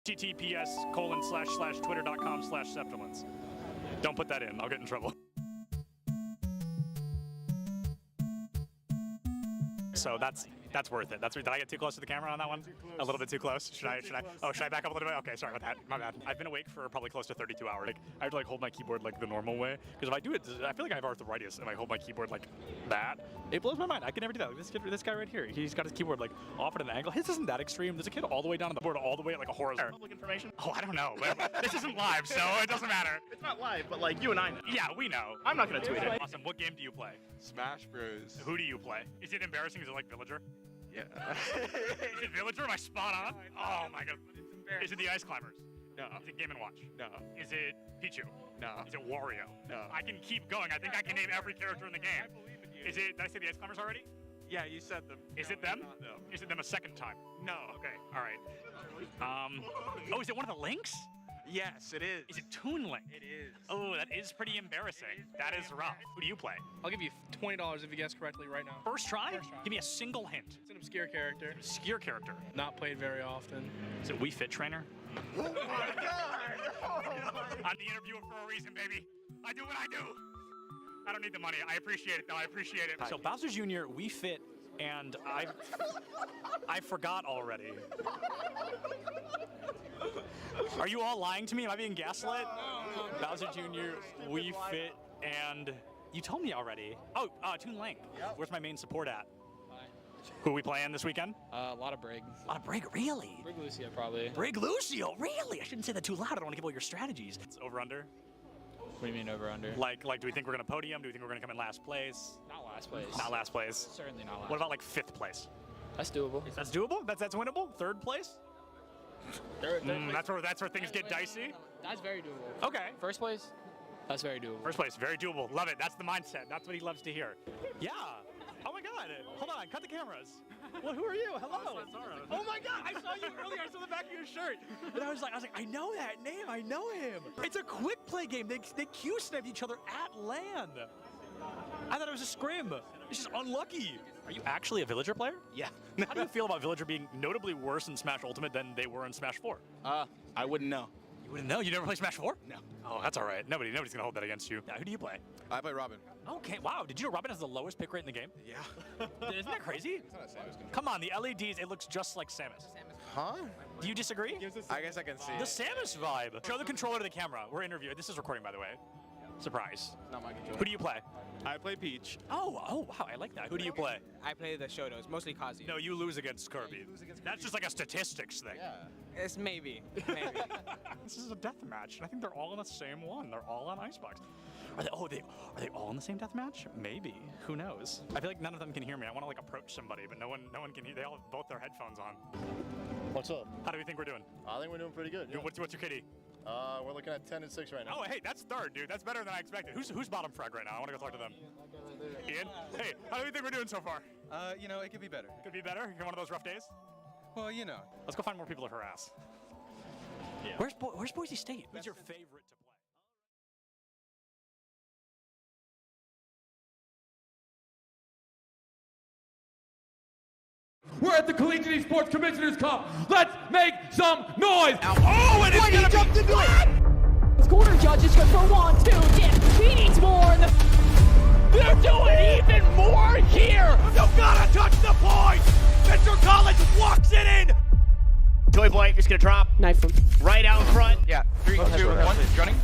https://twitter.com/Septimans. Don't put that in. I'll get in trouble. So that's worth it. Did I get too close to the camera on that one? A little bit too close. Should I? Oh, should I back up a little bit? Okay, sorry about that. My bad. I've been awake for probably close to 32 hours. Like, I have to hold my keyboard like the normal way, because if I do it, I feel like I have arthritis if I hold my keyboard like that. It blows my mind. I can never do that. Like, this guy right here, he's got his keyboard like off at an angle. His isn't that extreme. There's a kid all the way down on the board, all the way at like a horizontal. Public information? Oh, I don't know. This isn't live, so it doesn't matter. It's not live, but like you and I know. Yeah, we know. I'm not gonna tweet it. Awesome. What game do you play? Smash Bros. Who do you play? Is it embarrassing? Is it like Villager? Yeah. Is it Villager? Am I spot on? Oh my god. Is it the Ice Climbers? No. Is it Game & Watch? No. Is it Pichu? No. Is it Wario? No. I can keep going. I think I can name every character in the game. I believe in you. Is it? Did I say the Ice Climbers already? Yeah, you said them. Is it No, them? not them. Is it them a second time? No. Okay. All right. Oh, is it one of the links? Yes, it is. Is it Toon Link? It is. Oh, that is pretty embarrassing. That is rough. Who do you play? I'll give you $20 if you guess correctly right now. First try? First try. Give me a single hint. It's an obscure character, Obscure character. not played very often. Is it Wii Fit Trainer? Oh my god! I'm the interviewer for a reason, baby. I do what I do. I don't need the money. I appreciate it, though. I appreciate it. So Bowser Jr., Wii Fit, and I forgot already. Are you all lying to me? Am I being gaslit? No. Bowser Jr., Wii Fit, and you told me already. Oh, Toon Link. Yep. Where's my main support at? Who are we playing this weekend? A lot of Brig. A lot of Brig, really? Brig Lucio, probably. Brig Lucio, really? I shouldn't say that too loud. I don't want to give all your strategies. It's over under. What do you mean over under? Like, do we think we're gonna podium? Do we think we're gonna come in last place? Not last place. Not last place. Certainly not last. What about like 5th place? That's doable. That's doable. That's winnable. 3rd place. Third place. That's where things get dicey. That's very doable. Okay. First place. That's very doable. First place, very doable. Love it. That's the mindset. That's what he loves to hear. Yeah. Oh my God. Hold on. Cut the cameras. Well, who are you? Hello. Oh my God. I saw you earlier. I saw the back of your shirt. And I was like, I know that name. I know him. It's a quick play game. They Q-sniped each other at land. I thought it was a scrim. It's just unlucky. Are you actually a Villager player? Yeah. How do you feel about Villager being notably worse in Smash Ultimate than they were in Smash 4? I wouldn't know. You wouldn't know? You never played Smash 4? No. Oh, that's all right. Nobody's gonna hold that against you. Who do you play? I play Robin. Okay, wow. Did you know Robin has the lowest pick rate in the game? Yeah. Isn't that crazy? Come on, the LEDs, it looks just like Samus. Huh? Do you disagree? I guess I can see. The Samus vibe. Show the controller to the camera. We're interviewing. This is recording, by the way. Surprise. Not my controller. Who do you play? I play Peach. Oh, wow. I like that. Who do you play? I play the Shotos, mostly Kazuya. No, you lose against Kirby. That's just like a statistics thing. Yeah. It's maybe. This is a death match. I think they're all in the same one. They're all on Icebox. Are they all in the same death match? Maybe. Who knows? I feel like none of them can hear me. I want to like approach somebody, but no one can hear. They all have both their headphones on. What's up? How do we think we're doing? I think we're doing pretty good. Yeah. What's your KD? We're looking at 10 and 6 right now. Oh, hey, that's 3rd, dude. That's better than I expected. Who's bottom frag right now? I want to go talk to them. Ian? Hey, how do we think we're doing so far? You know, it could be better. Could be better? You're one of those rough days? Well, you know. Let's go find more people to harass. Yeah. Where's Boise State? Who's your favorite to play? We're at the Collegiate Esports Commissioners Cup. Let's make some noise. Oh, and it's gonna jumped into it. Corner judges go for 1, 2, yeah, he needs more. They're doing even more here. You gotta touch the point. Mr. College walks it in. Toy Boy just gonna drop Knife him. right out in front. Yeah. 3, 2, 1. Running.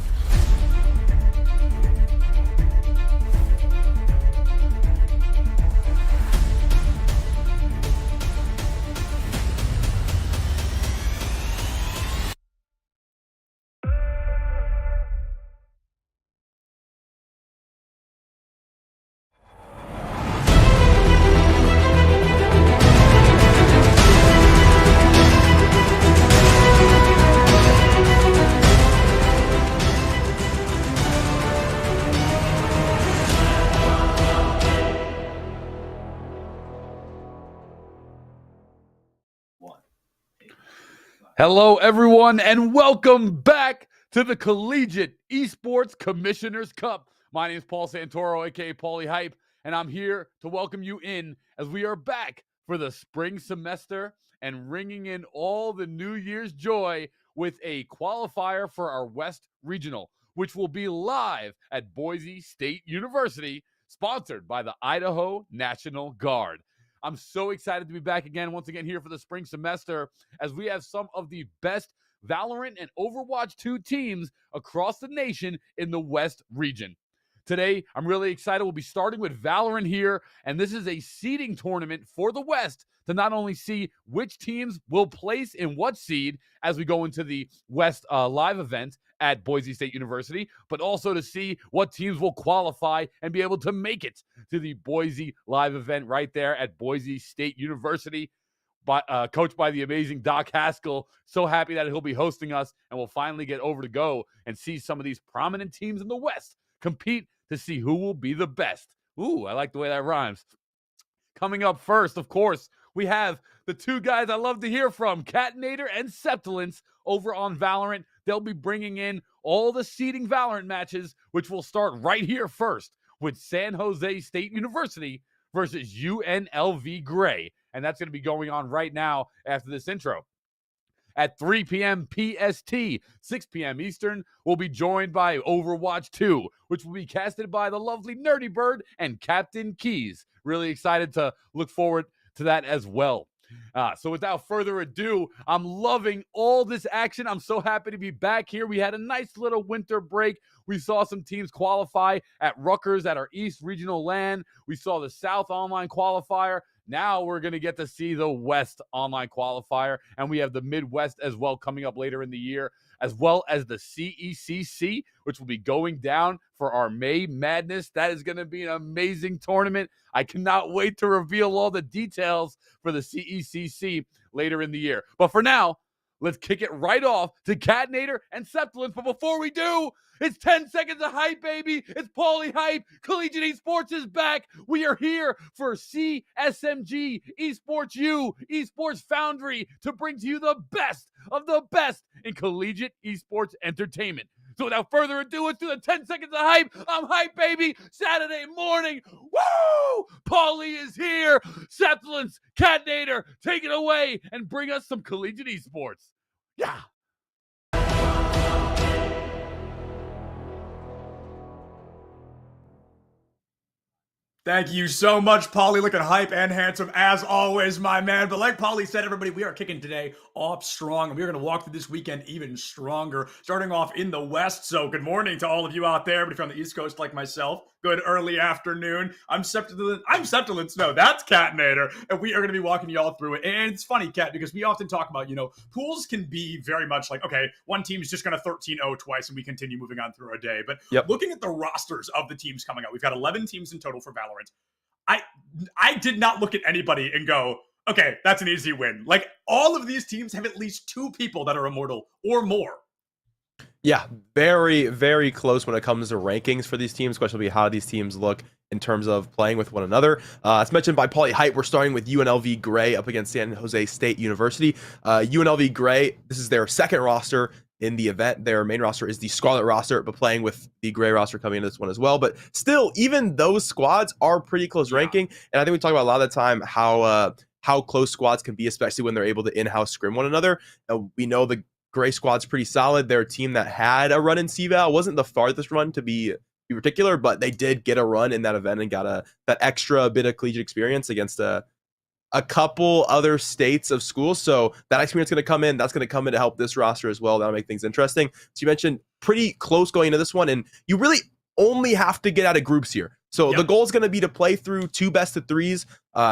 Hello, everyone, and welcome back to the Collegiate Esports Commissioners Cup. My name is Paul Santoro, aka Paulie Hype, and I'm here to welcome you in as we are back for the spring semester and ringing in all the New Year's joy with a qualifier for our West Regional, which will be live at Boise State University, sponsored by the Idaho National Guard. I'm so excited to be back again, once again, here for the spring semester, as we have some of the best Valorant and Overwatch 2 teams across the nation in the West region. Today, I'm really excited. We'll be starting with Valorant here, and this is a seeding tournament for the West to not only see which teams will place in what seed as we go into the West live event at Boise State University, but also to see what teams will qualify and be able to make it to the Boise live event right there at Boise State University. Coached by the amazing Doc Haskell. So happy that he'll be hosting us, and we'll finally get over to go and see some of these prominent teams in the West compete to see who will be the best. Ooh, I like the way that rhymes. Coming up first, of course, we have the two guys I love to hear from, Catinator and Septilence, over on Valorant. They'll be bringing in all the seeding Valorant matches, which will start right here first with San Jose State University versus UNLV Gray. And that's going to be going on right now after this intro. At 3 p.m. PST, 6 p.m. Eastern, we'll be joined by Overwatch 2, which will be casted by the lovely Nerdy Bird and Captain Keys. Really excited to look forward to that as well. So without further ado, I'm loving all this action. I'm so happy to be back here. We had a nice little winter break. We saw some teams qualify at Rutgers at our East Regional LAN. We saw the South Online Qualifier. Now we're going to get to see the West Online Qualifier, and we have the Midwest as well coming up later in the year, as well as the CECC, which will be going down for our May Madness. That is going to be an amazing tournament. I cannot wait to reveal all the details for the CECC later in the year. But for now, let's kick it right off to Catinator and Septilence. But before we do, it's 10 seconds of hype, baby. It's Paulie Hype. Collegiate Esports is back. We are here for CSMG, Esports U, Esports Foundry, to bring to you the best of the best in collegiate esports entertainment. So without further ado, let's do the 10 seconds of hype. I'm hype, baby. Saturday morning. Woo! Paulie is here. Septilence, Catinator, take it away and bring us some collegiate esports. Yeah. Thank you so much, Paulie. Looking hype and handsome as always, my man. But like Paulie said, everybody, we are kicking today off strong, and we're going to walk through this weekend even stronger, starting off in the West. So good morning to all of you out there. But if you're on the East Coast like myself, good early afternoon. I'm Septilence. No, that's Catinator, and we are going to be walking you all through it. And it's funny, Cat, because we often talk about, pools can be very much like, okay, one team is just going to 13-0 twice, and we continue moving on through our day. But looking at the rosters of the teams coming out, we've got 11 teams in total for Valorant. I did not look at anybody and go, okay, that's an easy win. Like, all of these teams have at least 2 people that are immortal or more. Yeah, very, very close when it comes to rankings for these teams. Question will be how these teams look in terms of playing with one another. As mentioned by Paulie Hype, we're starting with UNLV Gray up against San Jose State University. UNLV Gray, this is their second roster in the event. Their main roster is the Scarlet roster, but playing with the Gray roster coming into this one as well. But still, even those squads are pretty close ranking. And I think we talk about a lot of the time how close squads can be, especially when they're able to in-house scrim one another. We know the Gray squad's pretty solid. They're a team that had a run in CVAL. Wasn't the farthest run to be particular, but they did get a run in that event and got that extra bit of collegiate experience against a couple other states of schools. So that experience is going to come in. That's going to come in to help this roster as well. That'll make things interesting. So you mentioned pretty close going into this one, and you really only have to get out of groups here. So the goal is going to be to play through 2 best-of-3s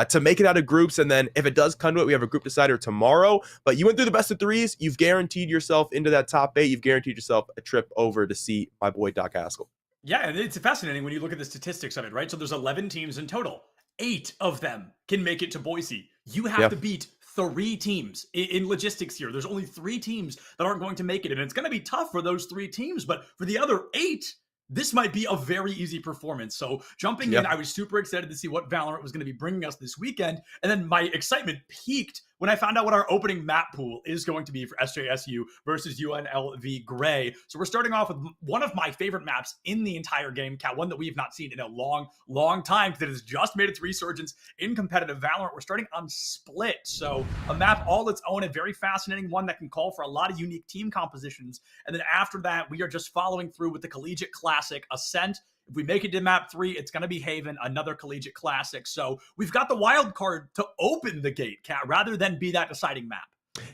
to make it out of groups. And then if it does come to it, we have a group decider tomorrow. But you went through the best-of-3s. You've guaranteed yourself into that top 8. You've guaranteed yourself a trip over to see my boy Doc Haskell. Yeah, and it's fascinating when you look at the statistics of it, right? So there's 11 teams in total. 8 of them can make it to Boise. You have to beat 3 teams in logistics here. There's only 3 teams that aren't going to make it, and it's going to be tough for those 3 teams. But for the other 8, this might be a very easy performance. So jumping in, I was super excited to see what Valorant was going to be bringing us this weekend. And then my excitement peaked when I found out what our opening map pool is going to be for SJSU versus UNLV Gray. So we're starting off with one of my favorite maps in the entire game, Cat, one that we have not seen in a long time because it has just made its resurgence in competitive Valorant. We're starting on Split. So a map all its own, a very fascinating one that can call for a lot of unique team compositions. And then after that, we are just following through with the Collegiate Classic Ascent. If we make it to map 3, it's going to be Haven, another collegiate classic. So we've got the wild card to open the gate, Cat, rather than be that deciding map.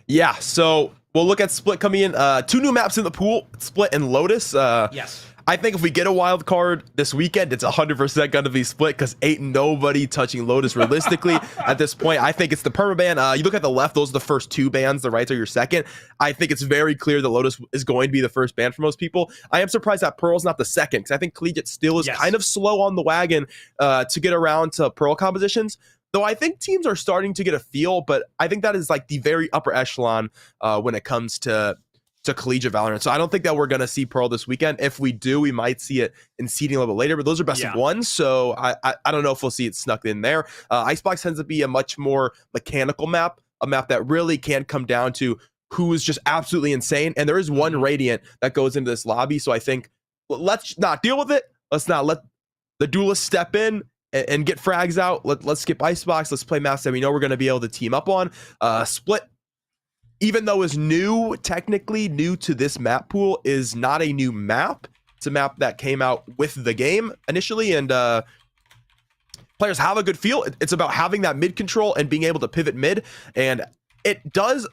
Yeah, so we'll look at Split coming in. 2 new maps in the pool, Split and Lotus. Yes. I think if we get a wild card this weekend, it's 100% going to be Split because ain't nobody touching Lotus realistically at this point. I think it's the permaban. You look at the left, those are the first 2 bans. The rights are your second. I think it's very clear that Lotus is going to be the first ban for most people. I am surprised that Pearl's not the second because I think Collegiate still is kind of slow on the wagon to get around to Pearl compositions. Though I think teams are starting to get a feel, but I think that is like the very upper echelon when it comes to collegiate Valorant. So I don't think that we're going to see Pearl this weekend. If we do, we might see it in seeding a little bit later, but those are best of 1. So I don't know if we'll see it snuck in there. Icebox tends to be a much more mechanical map, a map that really can come down to who is just absolutely insane. And there is one Radiant that goes into this lobby. So I think let's not deal with it. Let's not let the duelists step in and get frags out. Let's skip Icebox. Let's play maps that we know we're going to be able to team up on. Split, even though is technically new to this map pool, is not a new map. It's a map that came out with the game initially, and players have a good feel. It's about having that mid control and being able to pivot mid, and it does.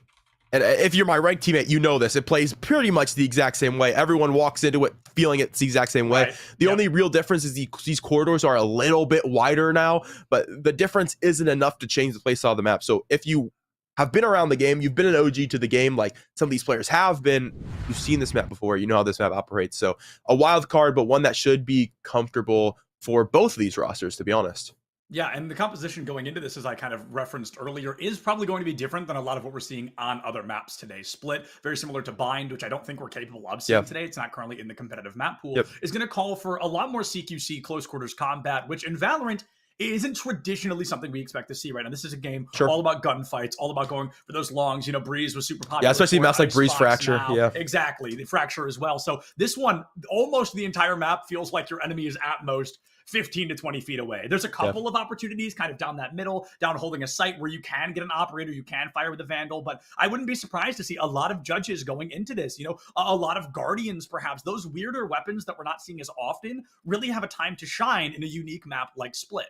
And if you're my ranked teammate, you know this. It plays pretty much the exact same way. Everyone walks into it feeling it's the exact same way. Right. The only real difference is these corridors are a little bit wider now, but the difference isn't enough to change the playstyle of the map. So if you have been around the game, you've been an OG to the game like some of these players have been, you've seen this map before, you know how this map operates. So a wild card, but one that should be comfortable for both of these rosters, to be honest. Yeah, and the composition going into this, as I kind of referenced earlier, is probably going to be different than a lot of what we're seeing on other maps today. Split, very similar to Bind, which I don't think we're capable of seeing today. It's not currently in the competitive map pool. Is going to call for a lot more CQC, close quarters combat, which in Valorant isn't traditionally something we expect to see right now. This is a game all about gunfights, all about going for those longs. You know, Breeze was super popular. Yeah, especially maps like Breeze Fracture. Now. Yeah, exactly. The Fracture as well. So this one, almost the entire map feels like your enemy is at most 15 to 20 feet away. There's a couple of opportunities kind of down that middle, down holding a site where you can get an operator, you can fire with a Vandal, but I wouldn't be surprised to see a lot of judges going into this, you know, a lot of Guardians perhaps. Those weirder weapons that we're not seeing as often really have a time to shine in a unique map like Split.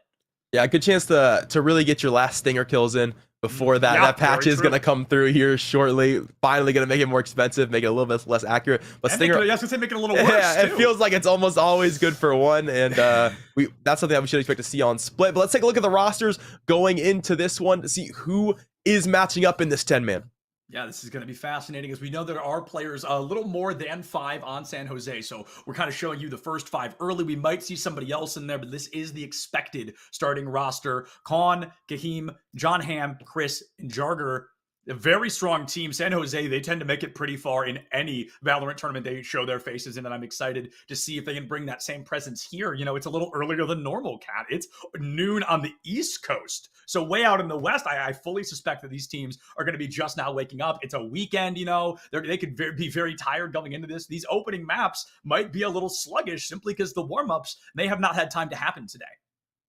Yeah, a good chance to really get your last stinger kills in before that patch is going to come through here shortly. Finally going to make it more expensive, make it a little bit less accurate. But and stinger, I was going to say, make it a little worse. Yeah, too. It feels like it's almost always good for 1, and that's something that we should expect to see on Split. But let's take a look at the rosters going into this one to see who is matching up in this 10-man. Yeah, this is going to be fascinating as we know there are players a little more than 5 on San Jose. So we're kind of showing you the first 5 early. We might see somebody else in there, but this is the expected starting roster. Khan, Kahim, John Hamm, Chris, and Jarger. A very strong team. San Jose, they tend to make it pretty far in any Valorant tournament they show their faces in, and I'm excited to see if they can bring that same presence here. You know, it's a little earlier than normal, Cat. It's noon on the East Coast. So way out in the West, I fully suspect that these teams are going to be just now waking up. It's a weekend, you know. They could be very tired going into this. These opening maps might be a little sluggish simply because the warm-ups may have not had time to happen today.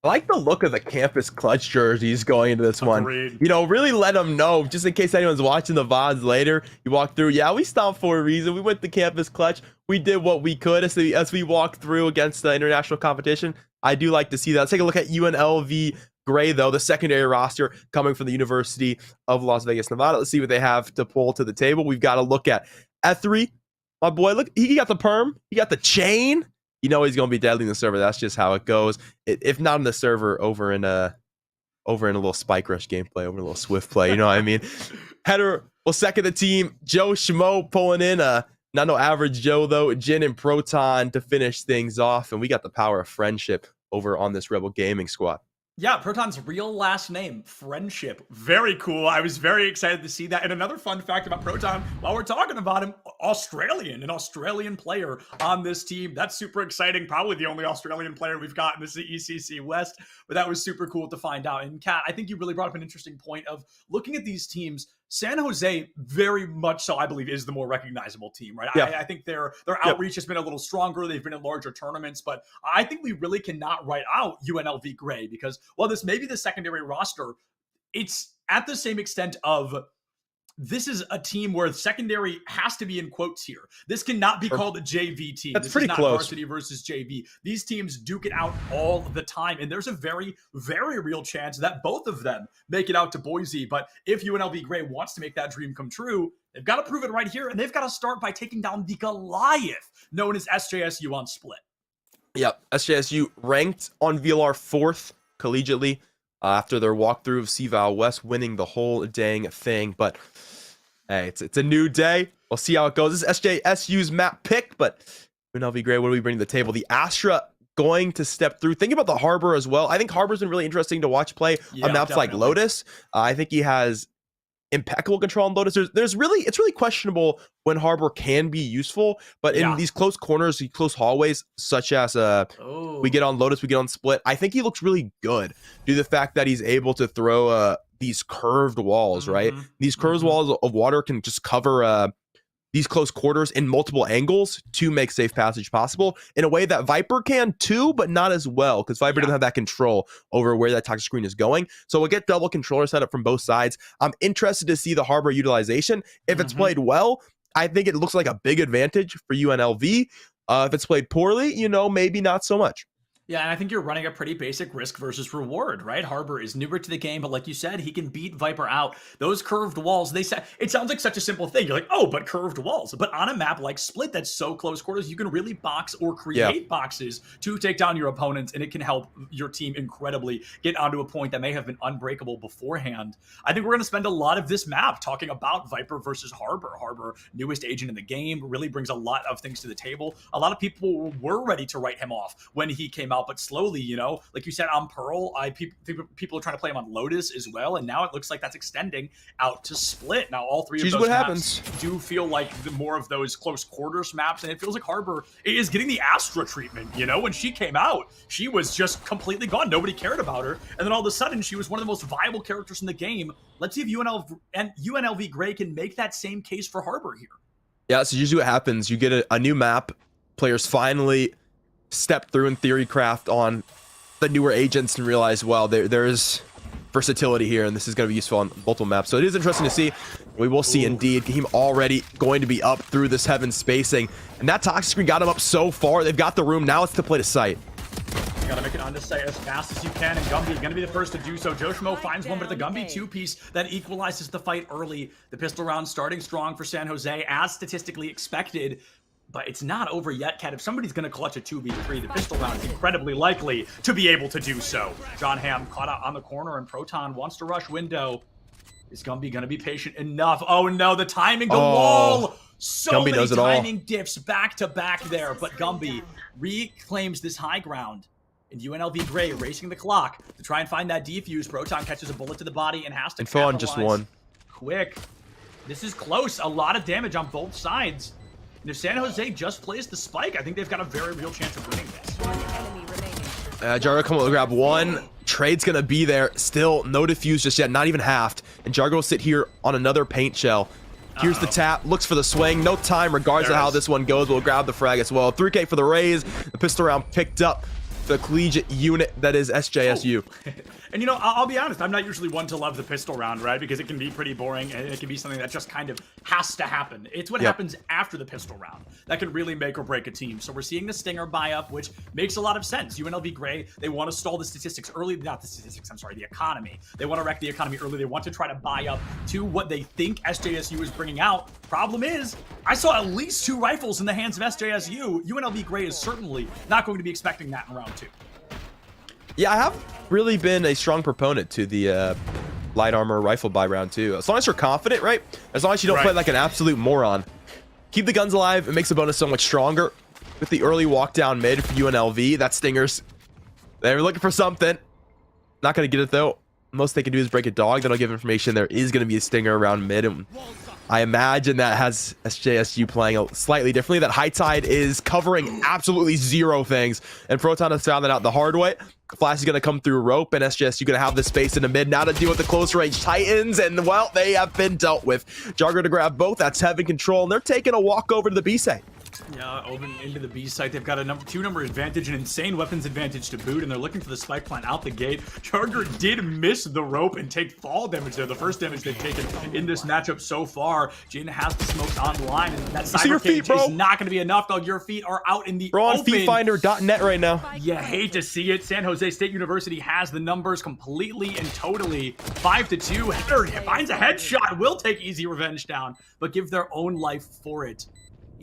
I like the look of the campus clutch jerseys going into this one. Agreed. You know, really let them know, just in case anyone's watching the VODs later, you walk through, yeah, we stopped for a reason. We went to campus clutch. We did what we could as we walked through against the international competition. I do like to see that. Let's take a look at UNLV Gray, though, the secondary roster coming from the University of Las Vegas, Nevada. Let's see what they have to pull to the table. We've got to look at Ethry. My boy, look, he got the perm. He got the chain. You know he's going to be deadly in the server. That's just how it goes. If not in the server, over in a little Spike Rush gameplay, over a little Swift play. You know what I mean? Header will second the team. Joe Schmo pulling in. Not no average Joe, though. Jin and Proton to finish things off. And we got the power of friendship over on this Rebel Gaming squad. Yeah, Proton's real last name, Friendship. Very cool. I was very excited to see that. And another fun fact about Proton, while we're talking about him, an Australian player on this team. That's super exciting. Probably the only Australian player we've got in the CECC West, but that was super cool to find out. And Kat, I think you really brought up an interesting point of looking at these teams. San Jose, very much so, I believe, is the more recognizable team, right? Yeah. I think their outreach has been a little stronger. They've been in larger tournaments, but I think we really cannot write out UNLV Gray because while this may be the secondary roster, it's at the same extent of this is a team where secondary has to be in quotes here. This cannot be called a JV team. That's this pretty is not close. varsity versus JV. These teams duke it out all the time, and there's a very, very real chance that both of them make it out to Boise. But if UNLV Gray wants to make that dream come true, they've got to prove it right here, and they've got to start by taking down the Goliath, known as SJSU on Split. Yep, SJSU ranked on VLR 4th collegiately after their walkthrough of CVal West, winning the whole dang thing. But hey, it's a new day. We'll see how it goes. This is SJSU's map pick, but UNLV Gray, what do we bring to the table? The Astra going to step through. Think about the Harbor as well. I think Harbor's been really interesting to watch play on maps definitely. like Lotus. I think he has impeccable control on Lotus. It's really questionable when Harbor can be useful, but in these close corners, these close hallways, such as we get on Lotus, we get on Split, I think he looks really good due to the fact that he's able to throw these curved walls, right? These curved walls of water can just cover these close quarters in multiple angles to make safe passage possible in a way that Viper can too, but not as well because Viper doesn't have that control over where that toxic screen is going. So we'll get double controller setup from both sides. I'm interested to see the Harbor utilization. If it's played well, I think it looks like a big advantage for UNLV. If it's played poorly, maybe not so much. Yeah, and I think you're running a pretty basic risk versus reward, right? Harbor is newer to the game, but like you said, he can beat Viper out. Those curved walls, it sounds like such a simple thing. You're like, oh, but curved walls. But on a map like Split that's so close quarters, you can really box or create boxes to take down your opponents, and it can help your team incredibly get onto a point that may have been unbreakable beforehand. I think we're going to spend a lot of this map talking about Viper versus Harbor. Harbor, newest agent in the game, really brings a lot of things to the table. A lot of people were ready to write him off when he came out, but slowly, like you said on Pearl, people are trying to play him on Lotus as well, and now it looks like that's extending out to Split. Now all three of those maps do feel like more of those close quarters maps, and it feels like Harbor is getting the Astra treatment. When she came out, she was just completely gone. Nobody cared about her, and then all of a sudden she was one of the most viable characters in the game. Let's see if UNLV Gray can make that same case for Harbor here. Yeah, so usually what happens, you get a new map, players finally step through in theory craft on the newer agents and realize, well, there's versatility here, and this is going to be useful on multiple maps. So it is interesting to see. We will see indeed. Game already going to be up through this heaven spacing, and that toxic screen got him up so far. They've got the room. Now it's to play to sight. You gotta make it onto site as fast as you can, and Gumby gonna be the first to do so. Joshimo finds one, but the Gumby two-piece that equalizes the fight early. The pistol round starting strong for San Jose, as statistically expected. But it's not over yet, Kat. If somebody's going to clutch a 2v3, the pistol round is incredibly likely to be able to do so. John Hamm caught out on the corner, and Proton wants to rush window. Is Gumby going to be patient enough? Oh, no, the timing, the wall! So Gumby many knows it timing diffs back-to-back there, but Gumby reclaims this high ground. And UNLV Gray racing the clock to try and find that defuse. Proton catches a bullet to the body and has to Info on just one. Quick. This is close. A lot of damage on both sides. And if San Jose just plays the spike, I think they've got a very real chance of winning this. Jargo come to grab one. Trade's going to be there. Still no defuse just yet, not even halved. And Jargo will sit here on another paint shell. Here's the tap, looks for the swing. No time, regardless of how this one goes. We'll grab the frag as well. 3K for the raise. The pistol round picked up the collegiate unit that is SJSU. And I'll be honest, I'm not usually one to love the pistol round, right? Because it can be pretty boring, and it can be something that just kind of has to happen. It's what happens after the pistol round that can really make or break a team. So we're seeing the Stinger buy up, which makes a lot of sense. UNLV Gray, they want to stall the statistics early, not the statistics, I'm sorry, the economy. They want to wreck the economy early. They want to try to buy up to what they think SJSU is bringing out. Problem is, I saw at least 2 rifles in the hands of SJSU. UNLV Gray is certainly not going to be expecting that in round 2. Yeah, I have really been a strong proponent to the light armor rifle by round 2. As long as you're confident, right? As long as you don't play like an absolute moron. Keep the guns alive. It makes the bonus so much stronger. With the early walk down mid for UNLV, that Stingers, they're looking for something. Not going to get it, though. Most they can do is break a dog. That'll give information there is going to be a stinger around mid. And I imagine that has SJSU playing slightly differently. That High Tide is covering absolutely zero things. And Proton has found that out the hard way. Flash is going to come through rope, and SJSU going to have the space in the mid now to deal with the close range Titans. And, well, they have been dealt with. Jugger to grab both. That's Heaven control. And they're taking a walk over to the B site. Yeah, open into the B site. They've got a number advantage, an insane weapons advantage to boot, and they're looking for the spike plant out the gate. Charger did miss the rope and take fall damage there. The first damage they've taken in this matchup so far. Jin has the smokes online, and that cyber cage is not going to be enough, dog. Your feet are out in the We're on open. feetfinder.net right now. You hate to see it. San Jose State University has the numbers completely and totally. 5-2. Header finds a headshot. Will take easy revenge down, but give their own life for it.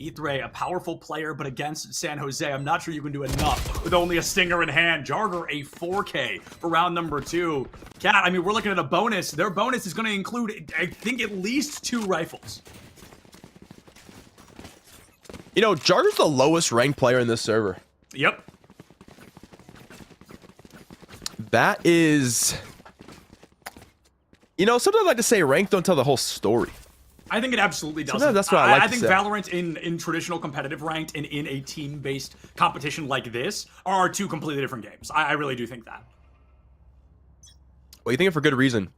Ethray, a powerful player, but against San Jose, I'm not sure you can do enough with only a stinger in hand. Jarger, a 4K for round number 2. Cat, I mean, we're looking at a bonus. Their bonus is going to include, I think, at least 2 rifles. You know, Jarger's the lowest ranked player in this server. Yep. That is... You know, sometimes I like to say ranked don't tell the whole story. I think it absolutely does. That's what I like I think to say. Valorant in traditional competitive ranked and in a team-based competition like this are 2 completely different games. I really do think that. Well, you think it for good reason.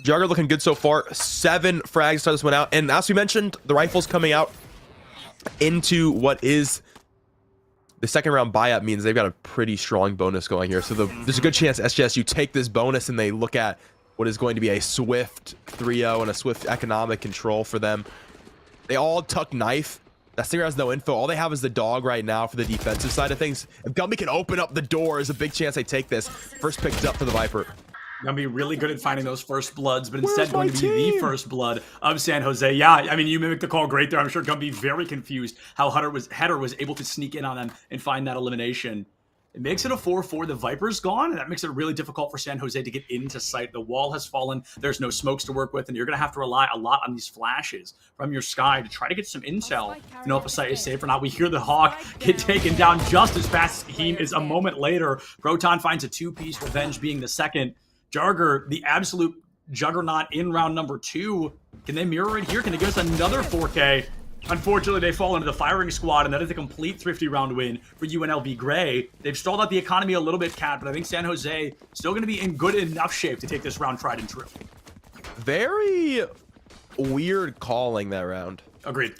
Jugger looking good so far. 7 frags start this one out. And as we mentioned, the rifles coming out into what is the second round buyout means they've got a pretty strong bonus going here. So there's a good chance SJSU take this bonus and they look at what is going to be a swift 3-0 and a swift economic control for them. They all tuck knife. That Stinger has no info. All they have is the dog right now for the defensive side of things. If Gumby can open up the door, there's a big chance they take this. First picked up for the Viper. Gonna be really good at finding those first bloods, but instead going to be the first blood of San Jose. Yeah, I mean, you mimicked the call great there. I'm sure Gumby very confused how Header was able to sneak in on them and find that elimination. It makes it a 4-4. The Viper's gone, and that makes it really difficult for San Jose to get into sight. The wall has fallen. There's no smokes to work with, and you're going to have to rely a lot on these flashes from your sky to try to get some intel to know if a site is safe or not. We hear the Hawk get taken down just as fast as he is a moment later. Proton finds a 2-piece, Revenge being the second. Jarger, the absolute juggernaut in round number 2. Can they mirror it here? Can they give us another 4K? Unfortunately, they fall into the firing squad, and that is a complete Thrifty round win for UNLV Gray. They've stalled out the economy a little bit, Cat, but I think San Jose still going to be in good enough shape to take this round tried and true. Very weird calling that round. Agreed.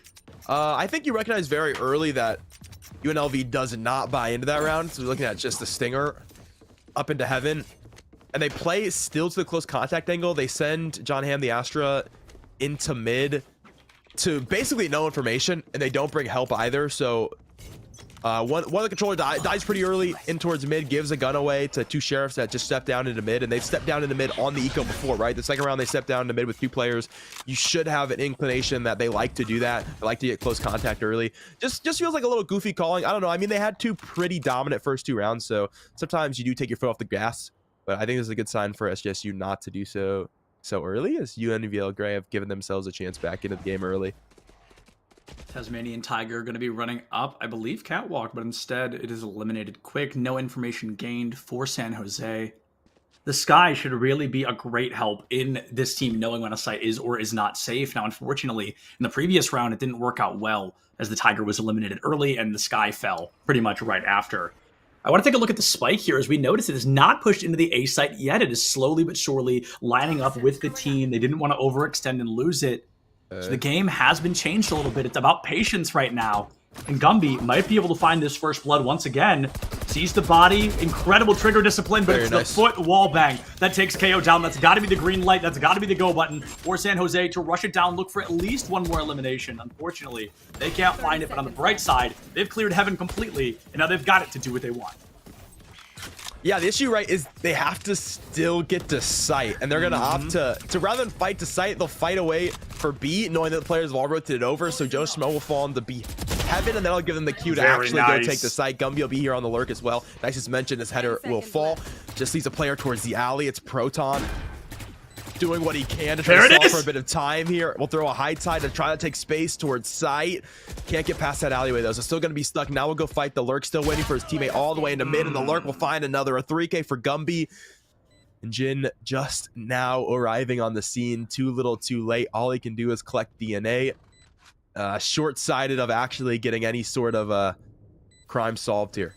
I think you recognize very early that UNLV does not buy into that round. So we're looking at just the Stinger up into Heaven. And they play still to the close contact angle. They send John Hamm the Astra into mid to basically no information, and they don't bring help either. So one of the controller dies pretty early in towards mid, gives a gun away to 2 sheriffs that just stepped down into mid, and they've stepped down into mid on the eco before, right? The second round they stepped down into mid with 2 players. You should have an inclination that they like to do that. They like to get close contact early. Just feels like a little goofy calling. I don't know. I mean, they had 2 pretty dominant first 2 rounds, so sometimes you do take your foot off the gas. But I think this is a good sign for SJSU not to do so early, as UNLV Gray have given themselves a chance back into the game early. Tasmanian Tiger going to be running up, I believe, Catwalk, but instead it is eliminated quick. No information gained for San Jose. The Sky should really be a great help in this team knowing when a site is or is not safe. Now, unfortunately, in the previous round, it didn't work out well as the Tiger was eliminated early and the Sky fell pretty much right after. I want to take a look at the spike here. As we notice, it is not pushed into the A site yet. It is slowly but surely lining up with the team. They didn't want to overextend and lose it. So the game has been changed a little bit. It's about patience right now. And Gumby might be able to find this first blood once again. Sees the body. Incredible trigger discipline, but it's the foot wall bang that takes KO down. That's got to be the green light. That's got to be the go button for San Jose to rush it down, look for at least one more elimination. Unfortunately, they can't find it, but on the bright side, they've cleared Heaven completely, and now they've got it to do what they want. Yeah, the issue, right, is they have to still get to sight, and they're going to opt to rather than fight to sight, they'll fight away for B, knowing that the players have all rotated over, so Joe Schmo will fall into B Heaven, and that'll give them the cue to actually go take the sight. Gumby will be here on the lurk as well. Nice as mentioned, this header will fall. Just leaves a player towards the alley. It's Proton doing what he can to try to stall for a bit of time here. We'll throw a High Tide to try to take space towards sight. Can't get past that alleyway though, so still going to be stuck. Now we'll go fight the lurk, still waiting for his teammate all the way into mid, and the lurk will find another. A 3K for Gumby. And Jin just now arriving on the scene, too little too late. All he can do is collect DNA. Short-sighted of actually getting any sort of crime solved here.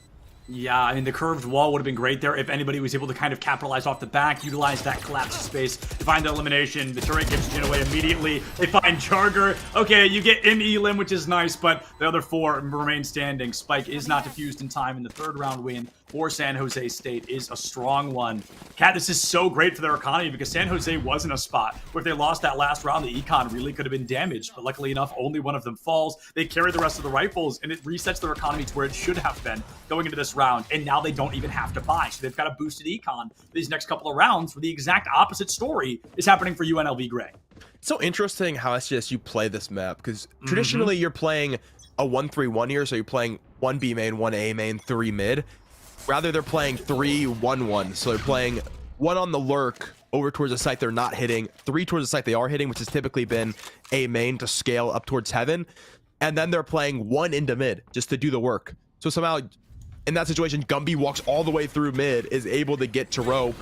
Yeah, I mean, the curved wall would have been great there if anybody was able to kind of capitalize off the back, utilize that collapsed space to find the elimination. The turret gives Jin away immediately. They find Jarger. Okay, you get in Elim, which is nice, but the other 4 remain standing. Spike is not defused in time, and the 3rd round win for San Jose State is a strong one. Kat, this is so great for their economy because San Jose was in a spot where if they lost that last round, the econ really could have been damaged, but luckily enough, only one of them falls. They carry the rest of the rifles, and it resets their economy to where it should have been going into this round, and now they don't even have to buy. So they've got a boosted econ for these next couple of rounds, where the exact opposite story is happening for UNLV Gray. It's so interesting how SJSU play this map, because traditionally you're playing a 1-3-1 here, so you're playing 1 B main, 1 A main, 3 mid. Rather, they're playing 3-1-1, so they're playing 1 on the lurk over towards the site they're not hitting, 3 towards the site they are hitting, which has typically been A main to scale up towards heaven, and then they're playing 1 into mid just to do the work. So somehow, in that situation, Gumby walks all the way through mid, is able to get to row,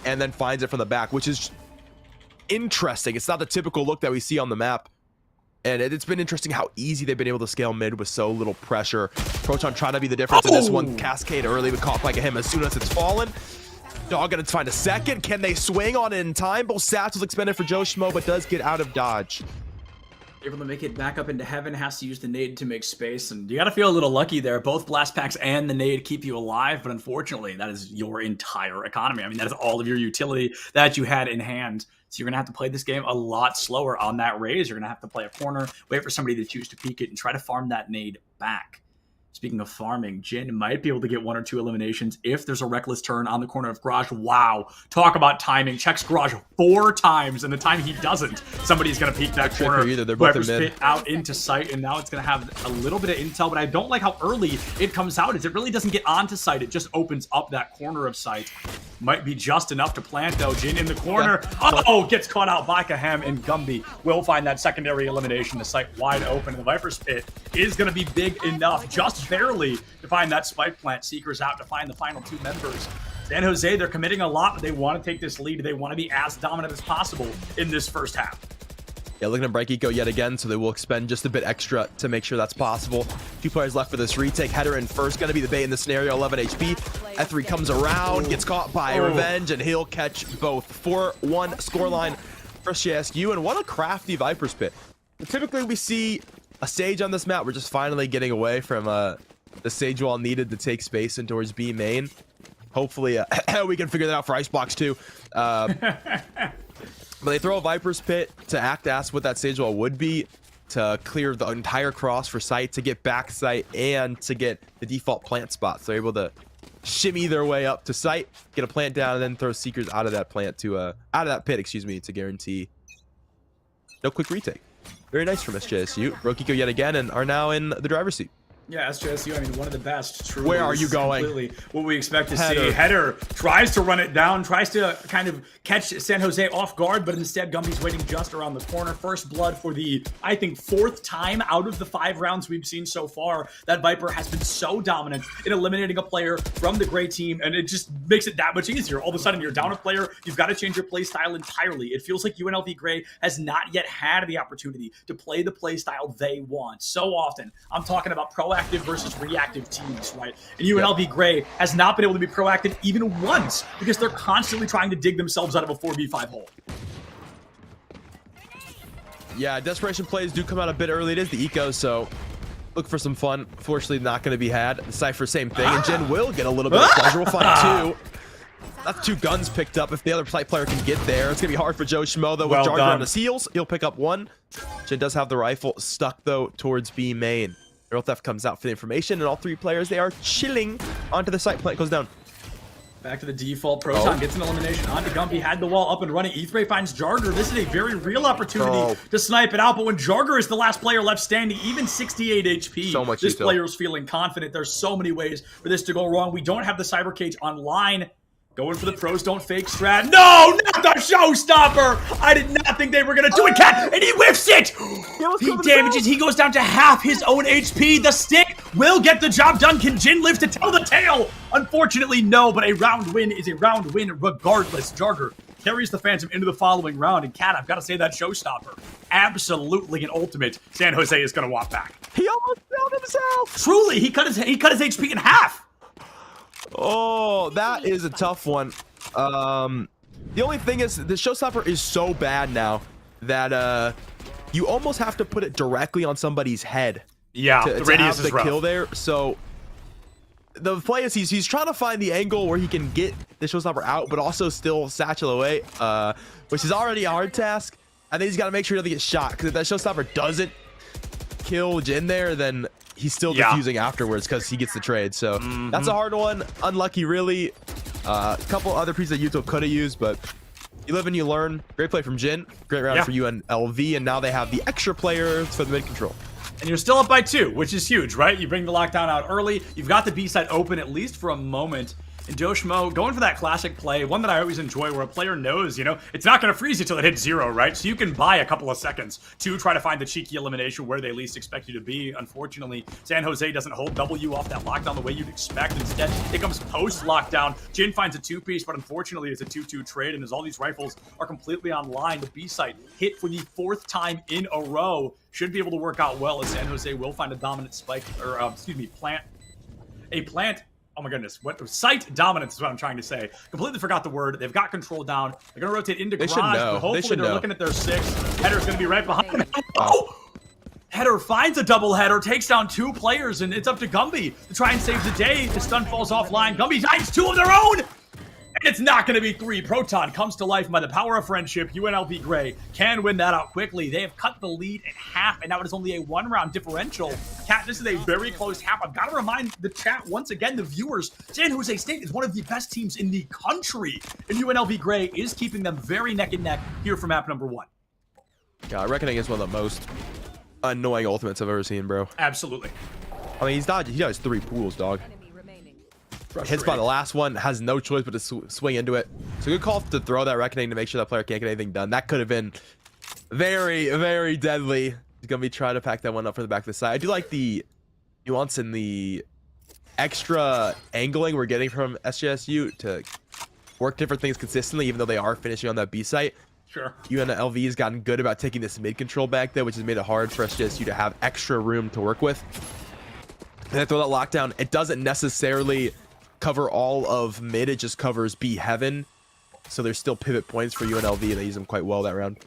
and then finds it from the back, which is interesting. It's not the typical look that we see on the map. And it's been interesting how easy they've been able to scale mid with so little pressure. Proton trying to be the difference in this one. Cascade early, but caught by him as soon as it's fallen. Dog gonna find a second. Can they swing on it in time? Both satchels expended for Joe Schmo, but does get out of dodge. Able to make it back up into heaven, has to use the nade to make space, and you gotta feel a little lucky there. Both blast packs and the nade keep you alive, but unfortunately, that is your entire economy. I mean, that is all of your utility that you had in hand. So you're going to have to play this game a lot slower on that raise. You're going to have to play a corner, wait for somebody to choose to peek it, and try to farm that nade back. Speaking of farming, Jin might be able to get 1 or 2 eliminations if there's a reckless turn on the corner of Garage. Wow. Talk about timing. Checks Garage 4 times, and the time he doesn't, somebody's going to peek that corner. They're both in mid. Spit out into sight, and now it's going to have a little bit of intel, but I don't like how early it comes out. It really doesn't get onto sight. It just opens up that corner of sight. Might be just enough to plant, though. Jin in the corner. Oh, gets caught out by Kahem, and Gumby will find that secondary elimination. The sight wide open. The Viper's Pit is going to be big enough, just barely, to find that spike plant. Seekers out to find the final 2 members. San Jose, they're committing a lot, but they want to take this lead. They want to be as dominant as possible in this first half. Yeah, looking to break eco yet again, so they will expend just a bit extra to make sure that's possible. 2 players left for this retake. Header in first, going to be the bait in the scenario, 11 HP. F3 comes around, gets caught by Revenge, and he'll catch both. 4-1 scoreline for JSU, and what a crafty Viper's Pit. Typically, we see a Sage on this map. We're just finally getting away from the Sage wall needed to take space in towards B main. Hopefully, we can figure that out for Icebox too. But they throw a Viper's Pit to act as what that Sage wall would be, to clear the entire cross for sight, to get back sight, and to get the default plant spot. So they're able to shimmy their way up to sight, get a plant down, and then throw Seekers out of that plant to out of that pit, excuse me, to guarantee no quick retake. Very nice from SJSU. Broke eco yet again and are now in the driver's seat. Yeah, SJSU, I mean, one of the best. Truly. Where are you going? Completely what we expect to see. Header tries to run it down, tries to kind of catch San Jose off guard, but instead Gumby's waiting just around the corner. First blood for the, I think, 4th time out of the 5 rounds we've seen so far. That Viper has been so dominant in eliminating a player from the Gray team, and it just makes it that much easier. All of a sudden, you're down a player, you've got to change your play style entirely. It feels like UNLV Gray has not yet had the opportunity to play the play style they want. So often, I'm talking about proactive versus reactive teams, right? And UNLV Gray has not been able to be proactive even once because they're constantly trying to dig themselves out of a 4v5 hole. Yeah, desperation plays do come out a bit early. It is the eco, so look for some fun. Fortunately, not going to be had. The Cypher, same thing. And Jen will get a little bit of pleasure. We'll find 2. That's 2 guns picked up. If the other site player can get there, it's going to be hard for Joe Schmo, though. With Jarger on his heels, he'll pick up 1. Jen does have the rifle stuck, though, towards B main. Arrow Theft comes out for the information, and all 3 players, they are chilling onto the site. Plant goes down. Back to the default. Proton gets an elimination onto Gumby. Had the wall up and running. Ethray finds Jarger. This is a very real opportunity to snipe it out, but when Jarger is the last player left standing, even 68 HP, this player is feeling confident. There's so many ways for this to go wrong. We don't have the Cyber Cage online. Going for the pros don't fake strat. No, not the showstopper. I did not think they were going to do it, Cat, and he whiffs it. He damages. He goes down to half his own HP. The stick will get the job done. Can Jin live to tell the tale? Unfortunately, no, but a round win is a round win regardless. Jarger carries the Phantom into the following round, and Cat, I've got to say that showstopper, absolutely an ultimate. San Jose is going to walk back. He almost killed himself. Truly, he cut his HP in half. Oh, that is a tough one. The only thing is the showstopper is so bad now that you almost have to put it directly on somebody's head. Yeah, to the radius have is the rough. kill there. So the play is he's trying to find the angle where he can get the showstopper out, but also still satchel away, which is already a hard task. I think he's got to make sure he doesn't get shot, because if that showstopper doesn't kill Jin there, then he's still defusing afterwards because he gets the trade. So that's a hard one. Unlucky, really. A couple other pieces that Yuto could have used, but you live and you learn. Great play from Jin. Great round for UNLV, and now they have the extra players for the mid control. And you're still up by 2, which is huge, right? You bring the lockdown out early. You've got the B side open at least for a moment. And Joe Schmo going for that classic play, one that I always enjoy, where a player knows, you know, it's not going to freeze you till it hits 0, right? So you can buy a couple of seconds to try to find the cheeky elimination where they least expect you to be. Unfortunately, San Jose doesn't hold W off that lockdown the way you'd expect. Instead, it comes post-lockdown. Jin finds a 2-piece, but unfortunately, it's a 2-2 trade. And as all these rifles are completely online, the B site hit for the 4th time in a row should be able to work out well, as San Jose will find a dominant spike, or plant. Oh my goodness, what site dominance is what I'm trying to say. Completely forgot the word. They've got control down. They're going to rotate into garage, but hopefully they're looking at their 6. Header's going to be right behind them. Oh! Header finds a double header, takes down 2 players, and it's up to Gumby to try and save the day. The stun falls offline. Gumby finds 2 of their own! And it's not going to be 3. Proton comes to life by the power of friendship. UNLV Gray can win that out quickly. They have cut the lead in half, and now it is only a 1-round differential. Cat, this is a very close half. I've got to remind the chat once again, the viewers, San Jose State is one of the best teams in the country, and UNLV Gray is keeping them very neck and neck here for map number 1. Yeah, Reckoning is one of the most annoying ultimates I've ever seen, bro. Absolutely. I mean, he does 3 pools, dog. Hits by the last one, has no choice but to swing into it. So good call to throw that Reckoning to make sure that player can't get anything done. That could have been very, very deadly. He's going to be trying to pack that one up for the back of the side. I do like the nuance in the extra angling we're getting from SJSU to work different things consistently, even though they are finishing on that B site. Sure. UNLV has gotten good about taking this mid control back there, which has made it hard for SJSU to have extra room to work with. And then throw that lockdown. It doesn't necessarily cover all of mid, it just covers B heaven, so there's still pivot points for UNLV, and they use them quite well that round.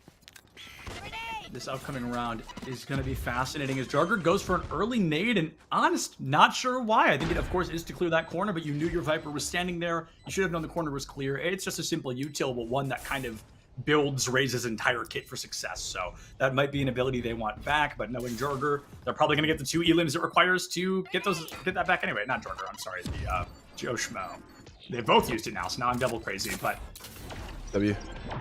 This upcoming round is going to be fascinating as Jarger goes for an early nade, and honest, not sure why. I think it, of course, is to clear that corner, but you knew your Viper was standing there. You should have known the corner was clear. It's just a simple util, but one that kind of builds Raze's entire kit for success. So that might be an ability they want back, but knowing Jarger, they're probably going to get the 2 elims it requires to get that back anyway. Not Jarger, I'm sorry, the Joe Schmo. They both used it now, so now I'm double crazy, but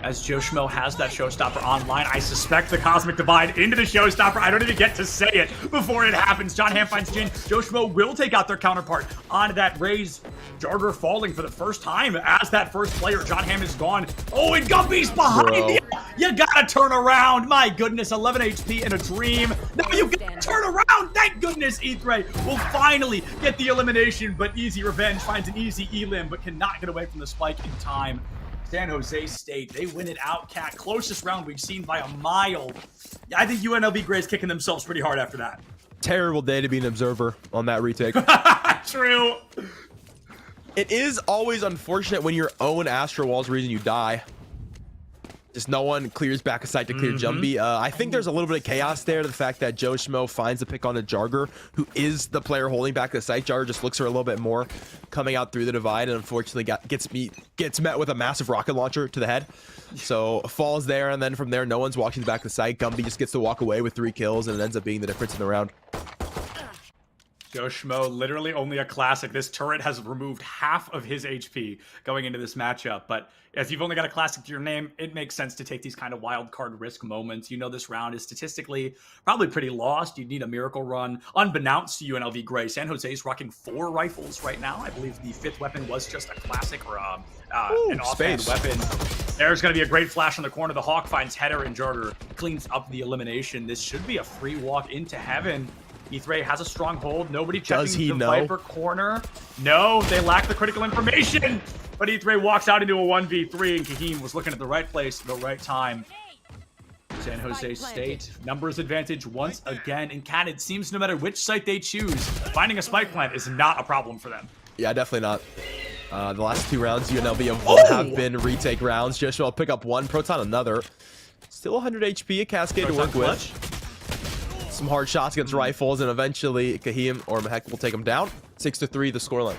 as Joe Schmo has that showstopper online, I suspect the Cosmic Divide into the showstopper. I don't even get to say it before it happens. John Hamm finds Jin. Joe Schmo will take out their counterpart on that Raze. Jarger falling for the first time as that first player. John Hamm is gone. Oh, and Gumby's behind you. You gotta turn around. My goodness, 11 HP in a dream. Now you gotta turn around. Thank goodness Ethray will finally get the elimination, but Easy Revenge finds an easy elim, but cannot get away from the spike in time. San Jose State, they win it out, Cat. Closest round we've seen by a mile. I think UNLV Gray's kicking themselves pretty hard after that. Terrible day to be an observer on that retake. True. It is always unfortunate when your own Astro Wall's the reason you die. Just no one clears back a site to clear Jumbie. I think there's a little bit of chaos there to the fact that Joe Schmo finds the pick on a Jarger, who is the player holding back the site. Jarger just looks for a little bit more coming out through the divide, and unfortunately gets met with a massive rocket launcher to the head. So falls there, and then from there, no one's walking back the site. Gumby just gets to walk away with 3 kills, and it ends up being the difference in the round. Joe Schmo, literally only a classic. This turret has removed half of his HP going into this matchup. But as you've only got a classic to your name, it makes sense to take these kind of wild card risk moments. You know this round is statistically probably pretty lost. You'd need a miracle run. Unbeknownst to UNLV Gray, San Jose is rocking 4 rifles right now. I believe the 5th weapon was just a classic or an offhand weapon. There's going to be a great flash on the corner. The Hawk finds Header and Jarger, cleans up the elimination. This should be a free walk into heaven. E3 has a strong hold. Nobody checking the Viper corner. No, they lack the critical information. But E3 walks out into a 1v3, and Kahim was looking at the right place at the right time. San Jose State, numbers advantage once again. And Cat, it seems no matter which site they choose, finding a spike plant is not a problem for them. Yeah, definitely not. The last 2 rounds, UNLV have been retake rounds. Joshua will pick up 1, Proton another. Still 100 HP, a Cascade Proton to work with. Some hard shots against rifles, and eventually Kahim or Mahek will take him down. 6-3 the scoreline.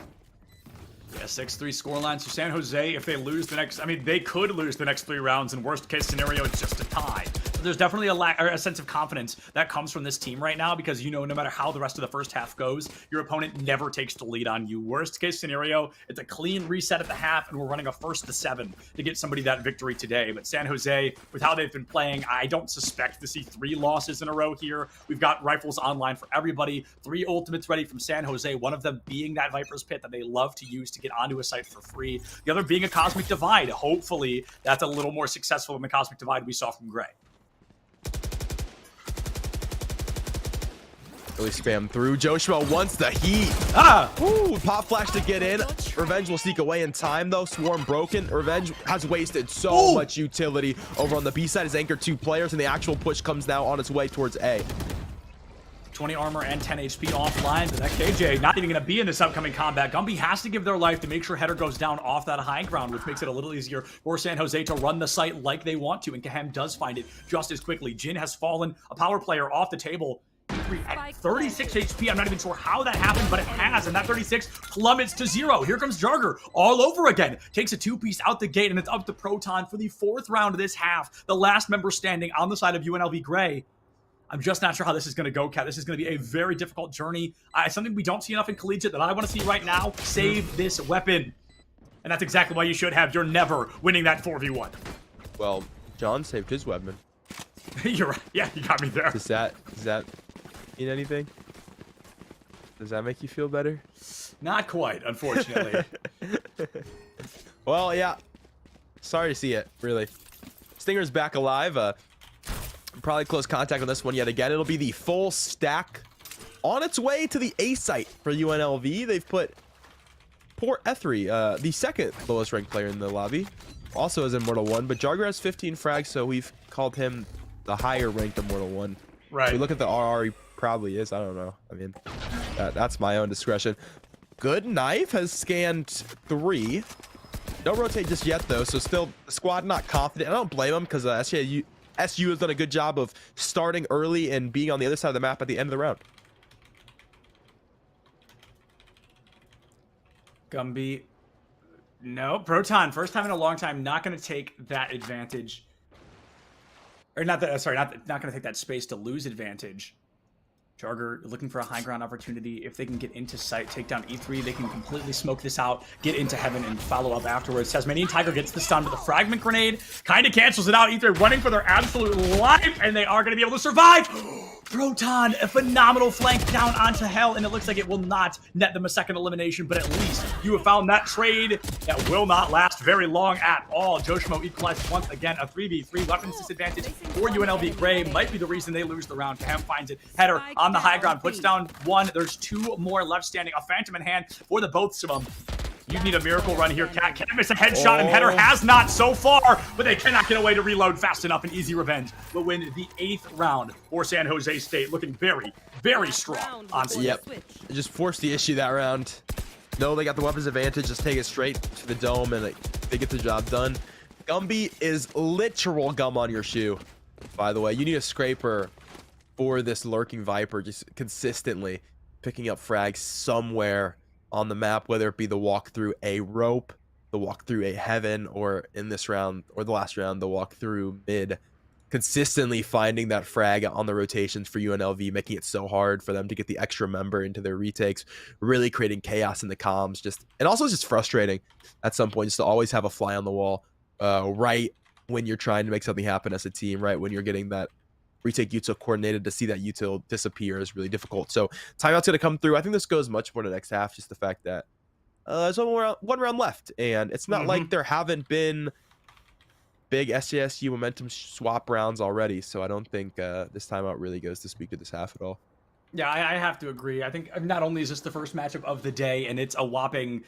Yeah, 6-3 scoreline. So San Jose, if they lose the next, I mean, they could lose the next 3 rounds. In worst case scenario, it's just a tie. But there's definitely a sense of confidence that comes from this team right now because, you know, no matter how the rest of the first half goes, your opponent never takes the lead on you. Worst case scenario, it's a clean reset at the half, and we're running a 1st-to-7 to get somebody that victory today. But San Jose, with how they've been playing, I don't suspect to see 3 losses in a row here. We've got rifles online for everybody. 3 ultimates ready from San Jose, one of them being that Viper's Pit that they love to use to get onto a site for free. The other being a Cosmic Divide. Hopefully, that's a little more successful than the Cosmic Divide we saw from Gray. Really spam through. Joshua wants the heat. Ooh, pop flash to get in. Revenge will sneak away in time, though. Swarm broken. Revenge has wasted so much utility over on the B side. Is anchored 2 players, and the actual push comes now on its way towards A. 20 armor and 10 HP offline, but that KJ not even going to be in this upcoming combat. Gumby has to give their life to make sure Header goes down off that high ground, which makes it a little easier for San Jose to run the site like they want to, and Kahem does find it just as quickly. Jin has fallen, a power player off the table. At 36 HP, I'm not even sure how that happened, but it has, and that 36 plummets to 0. Here comes Jarger all over again. Takes a 2-piece out the gate, and it's up to Proton for the 4th round of this half. The last member standing on the side of UNLV Gray. I'm just not sure how this is going to go, Kat. This is going to be a very difficult journey. Something we don't see enough in collegiate that I want to see right now. Save this weapon. And that's exactly why you should have. You're never winning that 4v1. Well, John saved his weapon. You're right. Yeah, you got me there. Does that mean anything? Does that make you feel better? Not quite, unfortunately. Well, yeah. Sorry to see it, really. Stinger's back alive. Probably close contact on this one yet again. It'll be the full stack on its way to the A site for UNLV. They've put poor Ethry, the 2nd lowest ranked player in the lobby, also as Immortal 1, but Jarger has 15 frags, so we've called him the higher ranked Immortal 1. Right. If we look at the RR, he probably is. I don't know. I mean, that's my own discretion. Good Knife has scanned 3. No rotate just yet, though, so still the squad not confident. I don't blame him because SU has done a good job of starting early and being on the other side of the map at the end of the round. Gumby. No, Proton, first time in a long time, not going to take that advantage. Or not that, sorry, not going to take that space to lose advantage. Jarger looking for a high ground opportunity. If they can get into sight, take down E3, they can completely smoke this out, get into heaven, and follow up afterwards. Tasmanian Tiger gets the stun, but the fragment grenade kind of cancels it out. E3 running for their absolute life, and they are going to be able to survive. Proton, a phenomenal flank down onto Hell, and it looks like it will not net them a 2nd elimination, but at least you have found that trade that will not last very long at all. Joshmo equalized once again, a 3v3 weapons disadvantage for UNLV Gray. Might be the reason they lose the round. Kahem finds it. Header on the high ground, puts down 1. There's 2 more left standing. A Phantom in hand for the both of them. You need a miracle run here, Cat. Can't miss a headshot, and Header has not so far, but they cannot get away to reload fast enough. An easy revenge will win the 8th round for San Jose State, looking very, very strong on stage. Yep, just forced the issue that round. No, they got the weapons advantage. Just take it straight to the dome, and they get the job done. Gumby is literal gum on your shoe, by the way. You need a scraper for this lurking Viper, just consistently picking up frags somewhere on the map, whether it be the walk through a rope, the walk through a heaven, or in this round, or the last round, the walk through mid. consistently finding that frag on the rotations for UNLV, making it so hard for them to get the extra member into their retakes, really creating chaos in the comms, and also just frustrating at some point just to always have a fly on the wall right when you're trying to make something happen as a team, right when you're getting that retake util coordinated. To see that util disappear is really difficult. So timeout's going to come through. I think this goes much more to the next half, just the fact that there's one round left, and it's not like there haven't been big SJSU momentum swap rounds already, so I don't think this timeout really goes to speak to this half at all. Yeah, I have to agree. I think not only is this the first matchup of the day, and it's a whopping,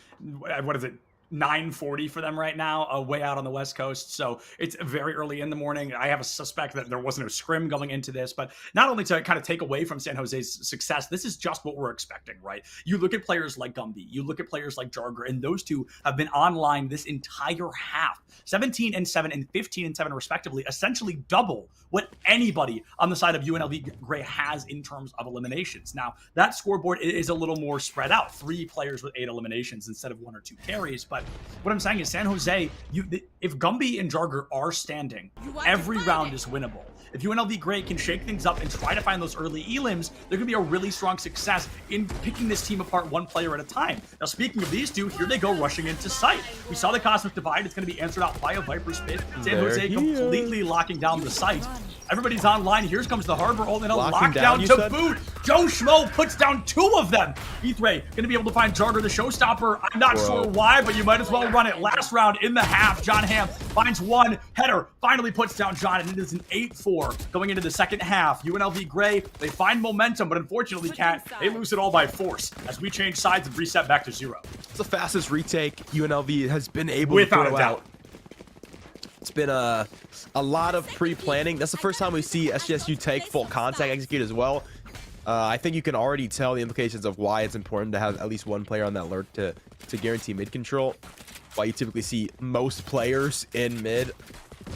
what is it, 9:40 for them right now, way out on the West Coast. So it's very early in the morning. I have a suspect that there wasn't a scrim going into this, but not only to kind of take away from San Jose's success, this is just what we're expecting, right? You look at players like Gumby, you look at players like Jarger, and those two have been online this entire half, 17-7 and 15-7 respectively, essentially double what anybody on the side of UNLV Gray has in terms of eliminations. Now, that scoreboard is a little more spread out, 3 players with 8 eliminations instead of 1 or 2 carries, but what I'm saying is San Jose, if Gumby and Jarger are standing, every round is winnable. If UNLV Gray can shake things up and try to find those early elims, there could be a really strong success in picking this team apart one player at a time. Now, speaking of these two, here they go rushing into sight. We saw the Cosmic Divide. It's going to be answered out by a Viper's Pit. San Jose completely locking down the site. Everybody's online. Here comes the Harbor all in a lockdown to boot. Joe Schmo puts down 2 of them. Ethray going to be able to find Jarger the showstopper. I'm not sure why, but you might as well run it. Last round in the half. John Hamm finds 1 header. Finally puts down John, and it is an 8-4 going into the second half. UNLV Gray, they find momentum, but unfortunately, Cat, they lose it all by force as we change sides and reset back to 0. It's the fastest retake UNLV has been able Without to throw a doubt. out. It's been a lot of pre-planning. That's the first time we see SJSU take full contact execute as well. I think you can already tell the implications of why it's important to have at least one player on that alert to guarantee mid control. Why you typically see most players in mid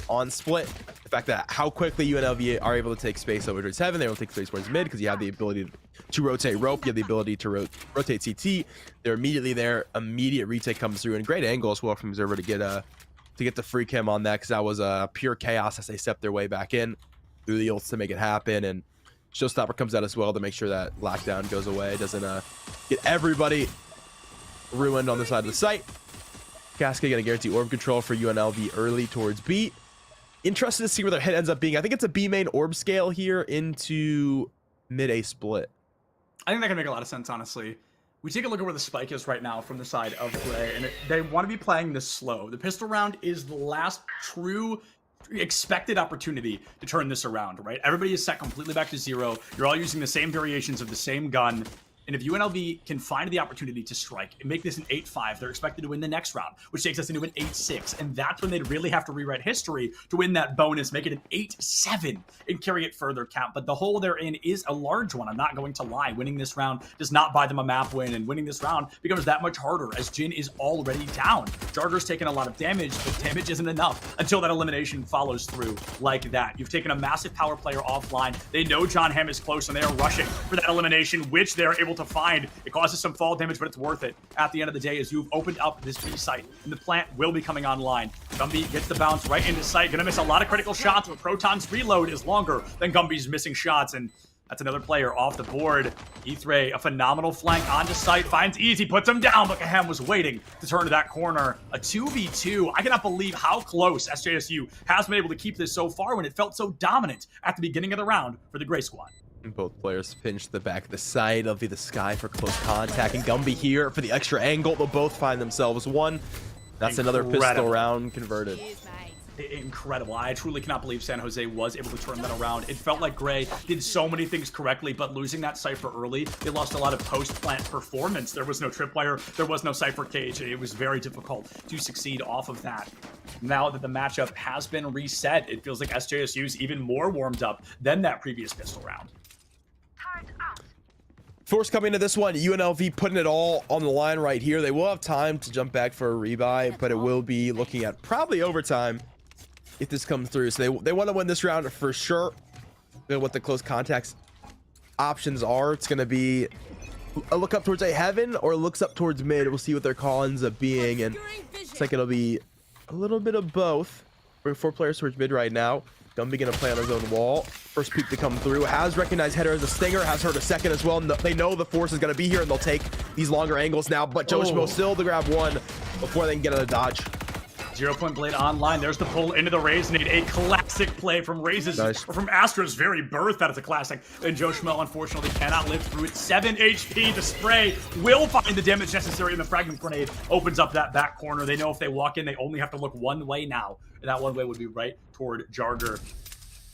on split. The fact that how quickly UNLV are able to take space over towards heaven, they're able to take space towards mid because you have the ability to rotate rope, you have the ability to rotate CT. They're immediately there. Immediate retake comes through, and great angle as well from Observer to get the free cam on that, because that was a pure chaos as they stepped their way back in through the ults to make it happen. And Showstopper comes out as well to make sure that lockdown goes away, doesn't get everybody ruined on the side of the site. Cascade gonna guarantee orb control for UNLV early towards B. Interested to see where their hit ends up being. I think it's a B main orb scale here into mid A split. I think that can make a lot of sense, honestly. We take a look at where the spike is right now from the side of Gray, and they want to be playing this slow. The pistol round is the last true expected opportunity to turn this around, right? Everybody is set completely back to 0. You're all using the same variations of the same gun. And if UNLV can find the opportunity to strike and make this an 8-5, they're expected to win the next round, which takes us into an 8-6. And that's when they'd really have to rewrite history to win that bonus, make it an 8-7 and carry it further count. But the hole they're in is a large one. I'm not going to lie. Winning this round does not buy them a map win, and winning this round becomes that much harder as Jin is already down. Jarger's taken a lot of damage, but damage isn't enough until that elimination follows through like that. You've taken a massive power player offline. They know John Hamm is close, and they are rushing for that elimination, which they're able to find. It causes some fall damage, but it's worth it at the end of the day as you've opened up this B site, and the plant will be coming online. Gumby gets the bounce right into sight. Gonna miss a lot of critical shots, but Proton's reload is longer than Gumby's missing shots, and that's another player off the board. Ethray, a phenomenal flank onto sight, finds Easy, puts him down, but Kahem was waiting to turn to that corner. A 2v2. I cannot believe how close SJSU has been able to keep this so far when it felt so dominant at the beginning of the round for the Gray Squad. Both players pinch the back of the side of the sky for close contact, and Gumby here for the extra angle. They'll both find themselves one. That's another pistol round converted. Incredible. I truly cannot believe San Jose was able to turn that around. It felt like Gray did so many things correctly, but losing that Cypher early, they lost a lot of post-plant performance. There was no tripwire, there was no Cypher cage, and it was very difficult to succeed off of that. Now that the matchup has been reset, it feels like SJSU's even more warmed up than that previous pistol round. Force coming into this one, UNLV putting it all on the line right here. They will have time to jump back for a rebuy, but it will be looking at probably overtime if this comes through. So they want to win this round for sure. What the close contacts options are, it's going to be a look up towards a heaven or looks up towards mid. We'll see what their call ends up being, and it's like it'll be a little bit of both. We're 4 players towards mid right now. Gumby gonna play on his own wall. First peek to come through. Has recognized Header as a stinger. Has heard a second as well. They know the force is gonna be here, and they'll take these longer angles now. But Joshmo still to grab one before they can get out of dodge. 0 Point Blade online. There's the pull into the Raze nade. A classic play from Raze's, or from Astra's very birth. That is a classic. And Joe Schmo, unfortunately, cannot live through it. 7 HP. The spray will find the damage necessary, and the fragment grenade opens up that back corner. They know if they walk in, they only have to look one way now. And that one way would be right toward Jarger.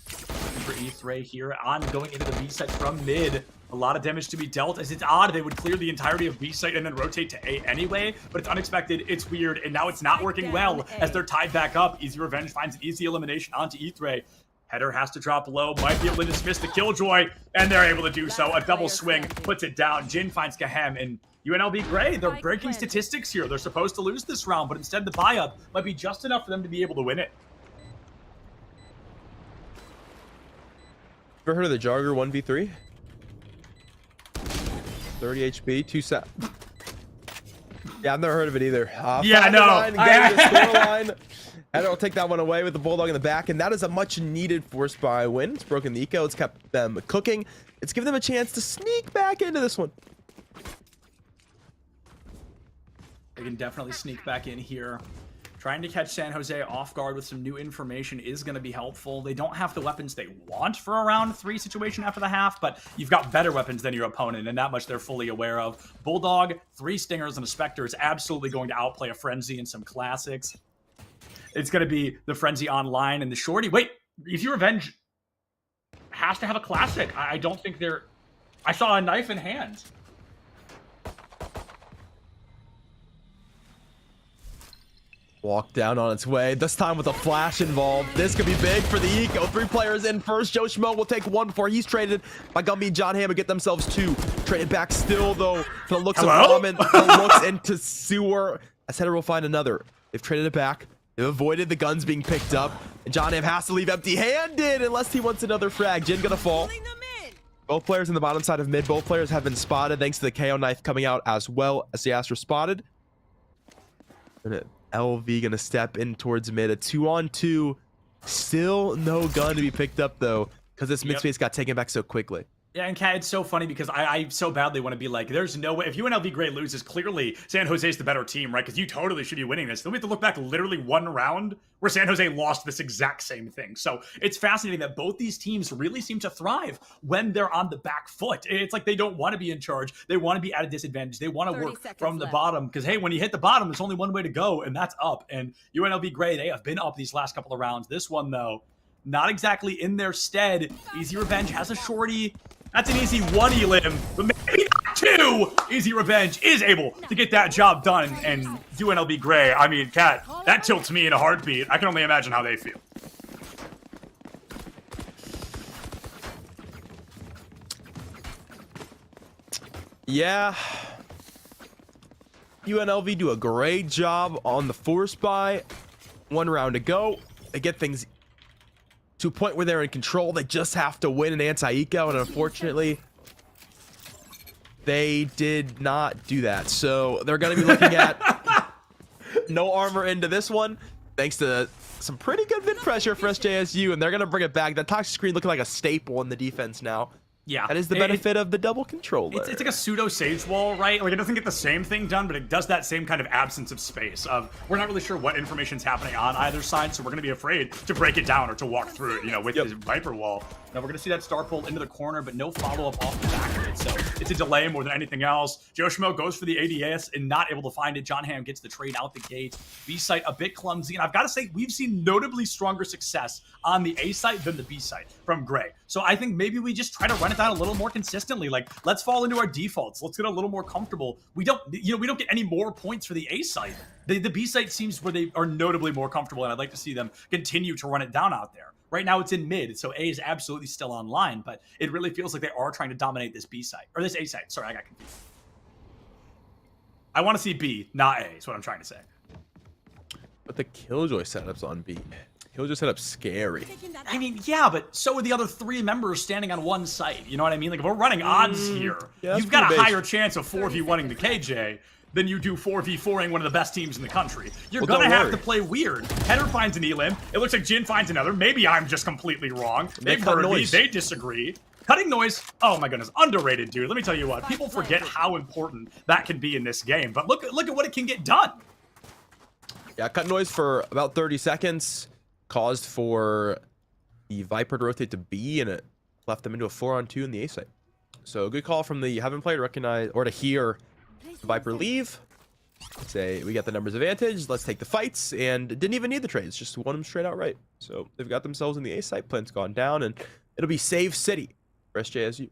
For E3 here on going into the B site from mid. A lot of damage to be dealt, as it's odd they would clear the entirety of B site and then rotate to A anyway, but it's unexpected, it's weird, and now it's not working well as they're tied back up. Easy Revenge finds an easy elimination onto E3. Header has to drop low, might be able to dismiss the Killjoy, and they're able to do so. A double swing puts it down. Jin finds Kahem, and UNLV Gray, they're breaking statistics here. They're supposed to lose this round, but instead the buy-up might be just enough for them to be able to win it. Ever heard of the Jarger 1v3? 30 HP, 2 set. Yeah, I've never heard of it either. Yeah, no. Scoreline. And it'll take that one away with the Bulldog in the back, and that is a much-needed force buy win. It's broken the eco. It's kept them cooking. It's given them a chance to sneak back into this one. They can definitely sneak back in here. Trying to catch San Jose off guard with some new information is going to be helpful. They don't have the weapons they want for a round 3 situation after the half, but you've got better weapons than your opponent, and that much they're fully aware of. Bulldog, 3 Stingers, and a Spectre is absolutely going to outplay a Frenzy and some classics. It's going to be the Frenzy online and the Shorty. Wait, Easy Revenge has to have a classic. I don't think they're... I saw a knife in hand. Walk down on its way, this time with a flash involved. This could be big for the eco. 3 players in first. Joe Schmo will take 1 before he's traded by Gumby and John Hamm and get themselves 2. Traded back still, though, for the looks of Ramen. The looks into Sewer. As Header will find another. They've traded it back. They've avoided the guns being picked up. And John Hamm has to leave empty-handed unless he wants another frag. Jin gonna fall. Both players in the bottom side of mid. Both players have been spotted thanks to the KO knife coming out as well as the Astra spotted. And LV gonna step in towards mid. A 2-on-2. Still no gun to be picked up though, because this mid space got taken back so quickly. Yeah, and Kat, it's so funny because I so badly want to be like, there's no way. If UNLV Gray loses, clearly San Jose's the better team, right? Because you totally should be winning this. Then we have to look back literally 1 round where San Jose lost this exact same thing. So it's fascinating that both these teams really seem to thrive when they're on the back foot. It's like they don't want to be in charge. They want to be at a disadvantage. They want to work from the bottom because, hey, when you hit the bottom, there's only one way to go, and that's up. And UNLV Gray, they have been up these last couple of rounds. This one, though, not exactly in their stead. Easy Revenge has a Shorty. That's an easy 1 elim, but maybe not 2. Easy Revenge is able to get that job done, and UNLV Gray, I mean, Kat, that tilts me in a heartbeat. I can only imagine how they feel. Yeah. UNLV do a great job on the force buy. 1 round to go. They get things to a point where they're in control. They just have to win an anti-eco, and unfortunately, they did not do that. So they're going to be looking at no armor into this one, thanks to some pretty good mid pressure for SJSU, and they're going to bring it back. That toxic screen looking like a staple in the defense now. Yeah. That is the benefit of the double controller. It's like a pseudo Sage Wall, right? Like, it doesn't get the same thing done, but it does that same kind of absence of space of, we're not really sure what information's happening on either side, so we're going to be afraid to break it down or to walk through it, you know, with this Viper Wall. Now, we're going to see that star pull into the corner, but no follow-up off the back of it, so it's a delay more than anything else. Joe Schmo goes for the ADS and not able to find it. John Hamm gets the trade out the gate. B site a bit clumsy, and I've got to say, we've seen notably stronger success on the A site than the B site from Gray. So I think maybe we just try to run it down a little more consistently. Like, let's fall into our defaults. Let's get a little more comfortable. We don't get any more points for the A site. The B site seems where they are notably more comfortable, and I'd like to see them continue to run it down out there. Right now it's in mid, so A is absolutely still online, but it really feels like they are trying to dominate this B site, or this A site. Sorry, I got confused. I want to see B, not A, is what I'm trying to say. But the Killjoy setup's on B. Killjoy setup's scary. I mean, yeah, but so are the other 3 members standing on one site. You know what I mean? Like, if we're running odds here, you've got a higher chance of 4v1ing the KJ than you do 4v4ing one of the best teams in the country. You're Well, gonna don't have worry. to play weird. Header finds an elim. It looks like Jin finds another. Maybe I'm just completely wrong. They They've cut heard me. noise. They disagree. Cutting noise, oh my goodness, underrated, dude. Let me tell you what, people forget how important that can be in this game. But look at what it can get done. Yeah, cut noise for about 30 seconds. Caused for the Viper to rotate to B, and it left them into a 4-on-2 in the A site. So a good call from the haven't played to recognize or to hear Viper leave. Say we got the numbers advantage. Let's take the fights, and didn't even need the trades. Just won them straight out right. So they've got themselves in the A site. Plant's gone down, and it'll be save city for SJSU.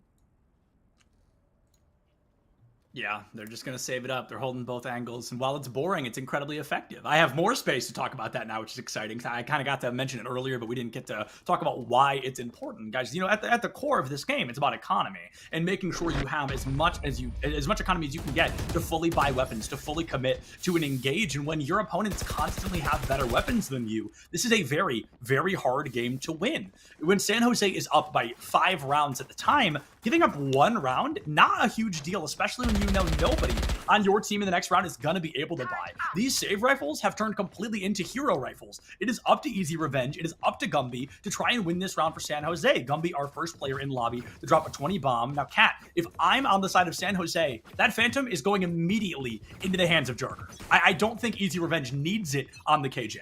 Yeah, they're just going to save it up. They're holding both angles. And while it's boring, it's incredibly effective. I have more space to talk about that now, which is exciting. I kind of got to mention it earlier, but we didn't get to talk about why it's important. Guys, you know, at the core of this game, it's about economy and making sure you have as much economy as you can get to fully buy weapons, to fully commit, to an engage. And when your opponents constantly have better weapons than you, this is a very, very hard game to win. When San Jose is up by 5 rounds at the time, giving up 1 round, not a huge deal, especially when you know nobody on your team in the next round is going to be able to buy. These save rifles have turned completely into hero rifles. It is up to Easy Revenge. It is up to Gumby to try and win this round for San Jose. Gumby, our first player in lobby, to drop a 20 bomb. Now, Cat, if I'm on the side of San Jose, that Phantom is going immediately into the hands of Jarger. I don't think Easy Revenge needs it on the KJ.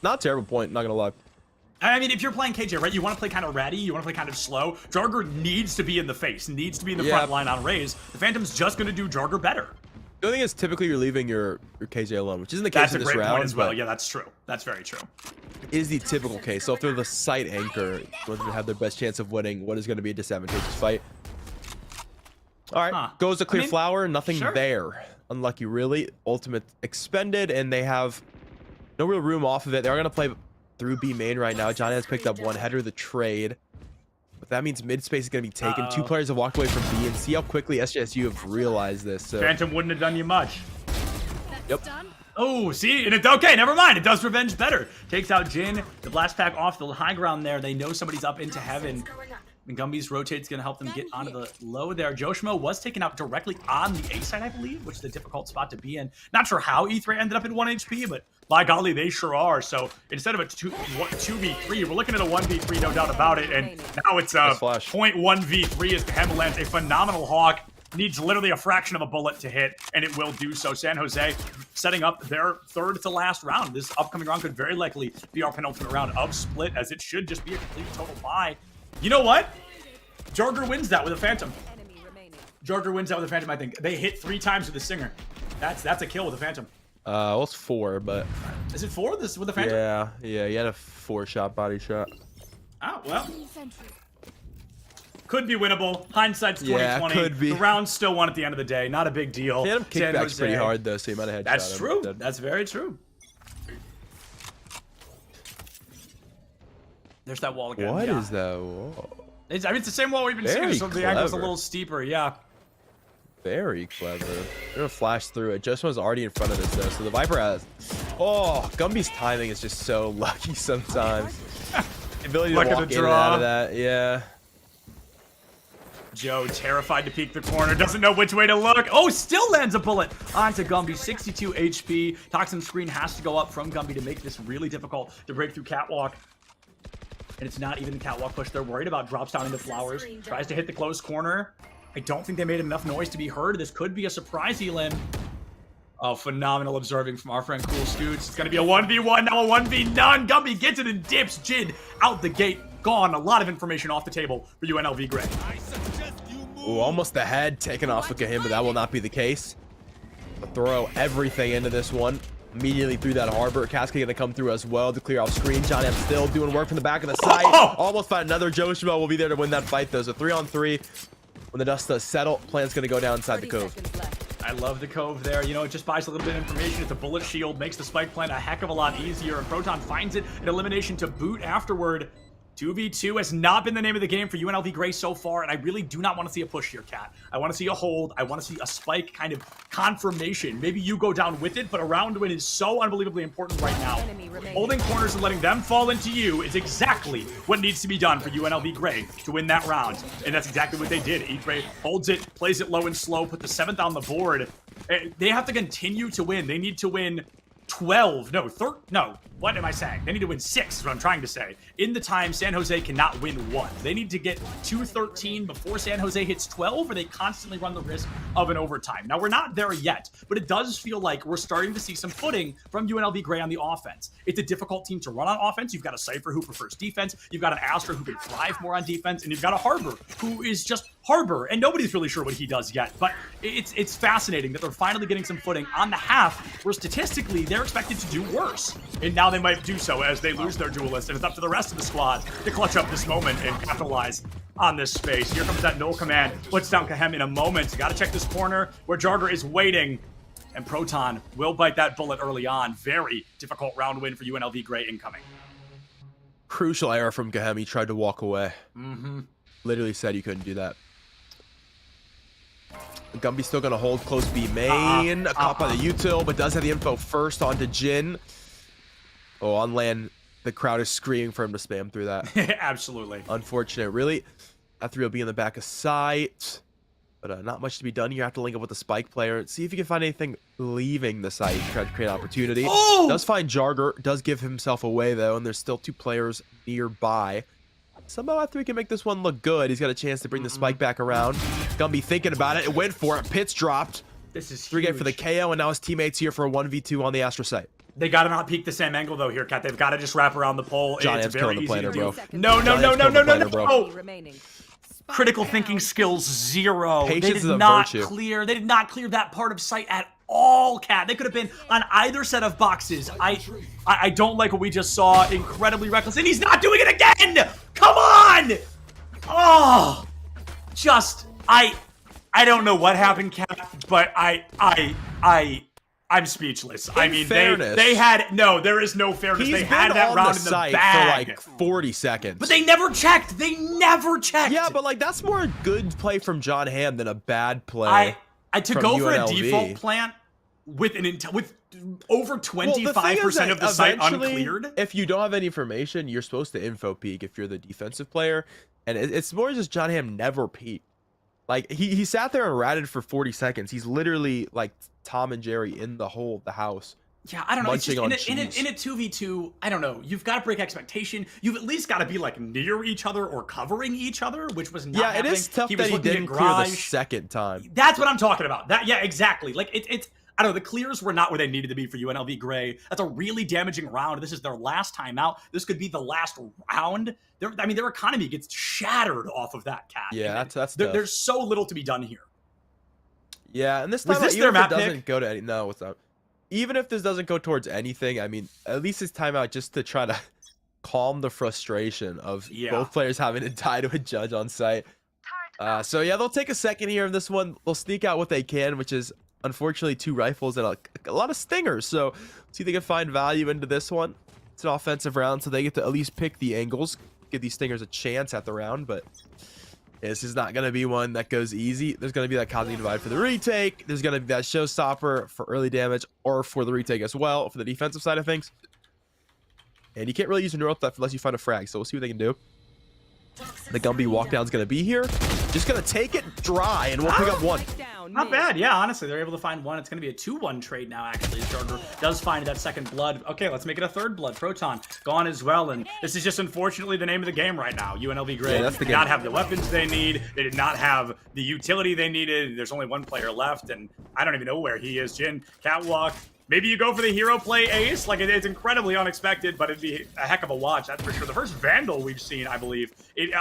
Not a terrible point, not gonna lie. I mean, if you're playing KJ, right, you want to play kind of ratty, you want to play kind of slow. Jarger needs to be in the face, needs to be in the front line on Raze. The Phantom's just going to do Jarger better. The only thing is typically you're leaving your KJ alone, which isn't the case That's in a this great round. point as well. Yeah, that's true. That's very true. Is the typical case. So if they're the site anchor, going to have their best chance of winning what is going to be a disadvantageous fight. All right, goes to clear flower, nothing there. Unlucky, really. Ultimate expended, and they have no real room off of it. They're going to play through B main right now. Johnny has picked up 1 header of the trade. But that means mid space is going to be taken. 2 players have walked away from B, and see how quickly SJSU have realized this. So. Phantom wouldn't have done you much. Yep. Oh, see? And okay, never mind. It does Revenge better. Takes out Jin. The blast pack off the high ground there. They know somebody's up into heaven. And Gumby's rotate's going to help them get onto the low there. Joshmo was taken out directly on the A side, I believe, which is a difficult spot to be in. Not sure how E3 ended up in 1 HP, but by golly, they sure are. So instead of a 2v3, we're looking at a 1v3, no doubt about it. And now it's a 0.1v3 as Kahema lands a phenomenal Hawk. Needs literally a fraction of a bullet to hit, and it will do so. San Jose setting up their 3rd to last round. This upcoming round could very likely be our penultimate round of Split, as it should just be a complete total buy. You know what? Jarger wins that with a Phantom. Jarger wins that with a Phantom, I think. They hit 3 times with the Singer. That's a kill with a Phantom. Well, it's 4, but... Is it 4 this with a Phantom? Yeah, he had a 4-shot body shot. Oh, well. Could be winnable. Hindsight's 20/20. Yeah, could be. The round's still won at the end of the day. Not a big deal. Phantom kickback's pretty hard, though, so he might have headshot That's him. true. That's very true. There's that wall again. What is that? Whoa. I mean, it's the same wall we've been seeing, so the angle's a little steeper, yeah. Very clever. They're going to flash through it. Joshmo's already in front of this, though, so the Viper has... Oh, Gumby's timing is just so lucky sometimes. The ability to walk in and out of that, yeah. Joe, terrified to peek the corner, doesn't know which way to look. Oh, still lands a bullet onto Gumby. 62 HP. Toxin screen has to go up from Gumby to make this really difficult to break through Catwalk. And it's not even the Catwalk push. They're worried about drops down into Flowers. Tries to hit the close corner. I don't think they made enough noise to be heard. This could be a surprise elim. Oh, phenomenal observing from our friend Cool Scoots. It's going to be a 1v1, now a 1v none. Gumby gets it and dips. Jid out the gate. Gone. A lot of information off the table for UNLV Gray. Ooh, almost the head taken off of him, but that will not be the case. But throw everything into this one. Immediately through that harbor. Cascade going to come through as well to clear off screen. John M still doing work from the back of the site. Almost find another Joshua will be there to win that fight, though. So 3-on-3. When the dust does settle, Plan's going to go down inside the cove. I love the cove there. You know, it just buys a little bit of information. It's a bullet shield, makes the spike plan a heck of a lot easier. And Proton finds it, an elimination to boot afterward. 2v2 has not been the name of the game for UNLV Gray so far, and I really do not want to see a push here, Cat. I want to see a hold. I want to see a spike kind of confirmation. Maybe you go down with it, but a round win is so unbelievably important right now. Holding corners and letting them fall into you is exactly what needs to be done for UNLV Gray to win that round, and that's exactly what they did. E-Gray holds it, plays it low and slow, put the 7th on the board. They have to continue to win. They need to win 12, no, what am I saying? They need to win 6 is what I'm trying to say. In the time, San Jose cannot win 1. They need to get 2-13 before San Jose hits 12, or they constantly run the risk of an overtime. Now, we're not there yet, but it does feel like we're starting to see some footing from UNLV Gray on the offense. It's a difficult team to run on offense. You've got a Cypher who prefers defense. You've got an Astra who can thrive more on defense, and you've got a Harbor who is just Harbor, and nobody's really sure what he does yet. But it's fascinating that they're finally getting some footing on the half, where statistically they're expected to do worse. And now they might do so as they lose their duelist, and it's up to the rest of the squad to clutch up this moment and capitalize on this space. Here comes that null command. Puts down Kahem in a moment. Got to check this corner where Jarger is waiting. And Proton will bite that bullet early on. Very difficult round win for UNLV Gray incoming. Crucial error from Kahem. He tried to walk away. Literally said you couldn't do that. Gumby's still going to hold close B main. Caught by the util, but does have the info first onto Jin. Oh, on land, the crowd is screaming for him to spam through that. Absolutely. Unfortunate, really. F3 will be in the back of sight. But not much to be done. You have to link up with the spike player and see if you can find anything leaving the site. Try to create an opportunity. Oh! Does find Jarger. Does give himself away, though, and there's still 2 players nearby. Somehow F3 can make this one look good. He's got a chance to bring the spike back around. Gumby thinking about it. It went for it. Pits dropped. This is 3 get for the KO, and now his teammates here for a 1v2 on the Astra site. They got to not peek the same angle, though, here, Cat. They've got to just wrap around the pole. John It's M's very killing the easy planner, to do. bro. No. Critical thinking skills 0. Patience They is did a not virtue. clear. They did not clear that part of sight at all, Cat. They could have been on either set of boxes. I don't like what we just saw. Incredibly reckless, and he's not doing it again. Come on! Oh, just I don't know what happened, Cat, but I'm speechless. I mean, fairness, they had there is no fairness. They had that round in the bag for like 40 seconds. But they never checked. They never checked. Yeah, but like that's more a good play from John Hamm than a bad play. To go for a default plant with over 25% of the site uncleared. If you don't have any information, you're supposed to info peek if you're the defensive player, and it's more just John Hamm never peeked. Like he sat there and ratted for 40 seconds. He's literally like Tom and Jerry in the hole of the house. Yeah, I don't know. It's just, in a cheese. 2v2, I don't know. You've got to break expectation. You've at least got to be like near each other or covering each other, which was not happening. It is tough that he didn't clear the second time. That's what I'm talking about. Yeah, exactly. Like it's I don't know. The clears were not where they needed to be for UNLV Gray. That's a really damaging round. This is their last time out. This could be the last round. Their economy gets shattered off of that, Cat. Yeah, that's there's so little to be done here. Yeah, and this time this even their if it map doesn't pick? go to any, no, it's not. Even if this doesn't go towards anything, I mean, at least it's timeout just to try to calm the frustration of both players having to die to a judge on site. So yeah, they'll take a second here in this one. They'll sneak out what they can, which is unfortunately 2 rifles and a lot of stingers. So see if they can find value into this one. It's an offensive round, so they get to at least pick the angles, give these stingers a chance at the round, but this is not going to be one that goes easy. There's going to be that cognitive divide for the retake. There's going to be that showstopper for early damage or for the retake as well for the defensive side of things. And you can't really use a neural theft unless you find a frag, so we'll see what they can do. The Gumby walkdown is going to be here. Just going to take it dry, and we'll pick up 1. Not bad. Yeah, honestly, they're able to find 1. It's going to be a 2-1 trade now, actually. Jarger does find that second blood. Okay, let's make it a 3rd blood. Proton gone as well, and this is just unfortunately the name of the game right now. UNLV Gray did not have the weapons they need. They did not have the utility they needed. There's only 1 player left, and I don't even know where he is. Jin, Catwalk. Maybe you go for the hero play ace. Like, it's incredibly unexpected, but it'd be a heck of a watch, that's for sure. The first Vandal we've seen, I believe,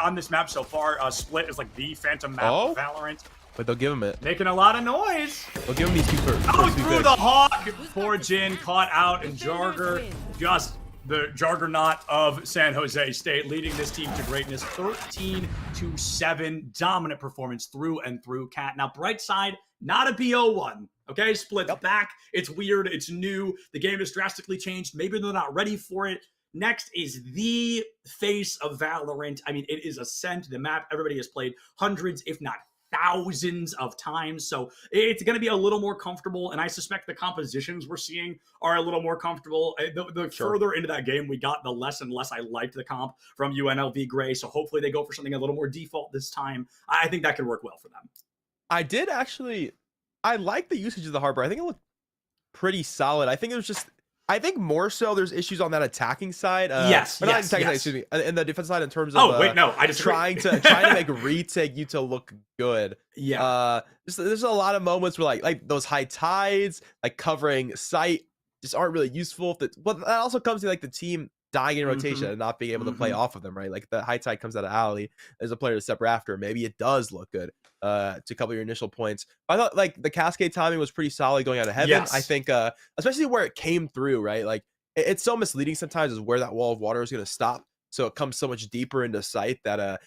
on this map so far, Split is like the Phantom map of Valorant. But they'll give him it. Making a lot of noise. They'll give him these 2 first. Oh, through the hawk. Poor Jin caught out, and Jarger, just the juggernaut of San Jose State, leading this team to greatness. 13-7, dominant performance through and through, Cat. Now, bright side, not a BO1. Okay, Split's back. It's weird. It's new. The game has drastically changed. Maybe they're not ready for it. Next is the face of Valorant. I mean, it is Ascent, the map everybody has played hundreds, if not thousands of times. So it's going to be a little more comfortable. And I suspect the compositions we're seeing are a little more comfortable. The further into that game we got, the less and less I liked the comp from UNLV Gray. So hopefully they go for something a little more default this time. I think that could work well for them. I like the usage of the Harbor. I think it looked pretty solid. I think more so there's issues on that attacking side. Excuse me. And the defense side in terms of I just trying to make retake you to look good. Yeah. There's a lot of moments where like those high tides, like covering sight, just aren't really useful. But that also comes to like the team dying in rotation and not being able to play off of them, right? Like the high tide comes out of alley. There's a player to step after. Maybe it does look good to cover your initial points. I thought like the cascade timing was pretty solid going out of heaven. Yes. I think especially where it came through, right? Like it's so misleading sometimes is where that wall of water is going to stop. So it comes so much deeper into sight that a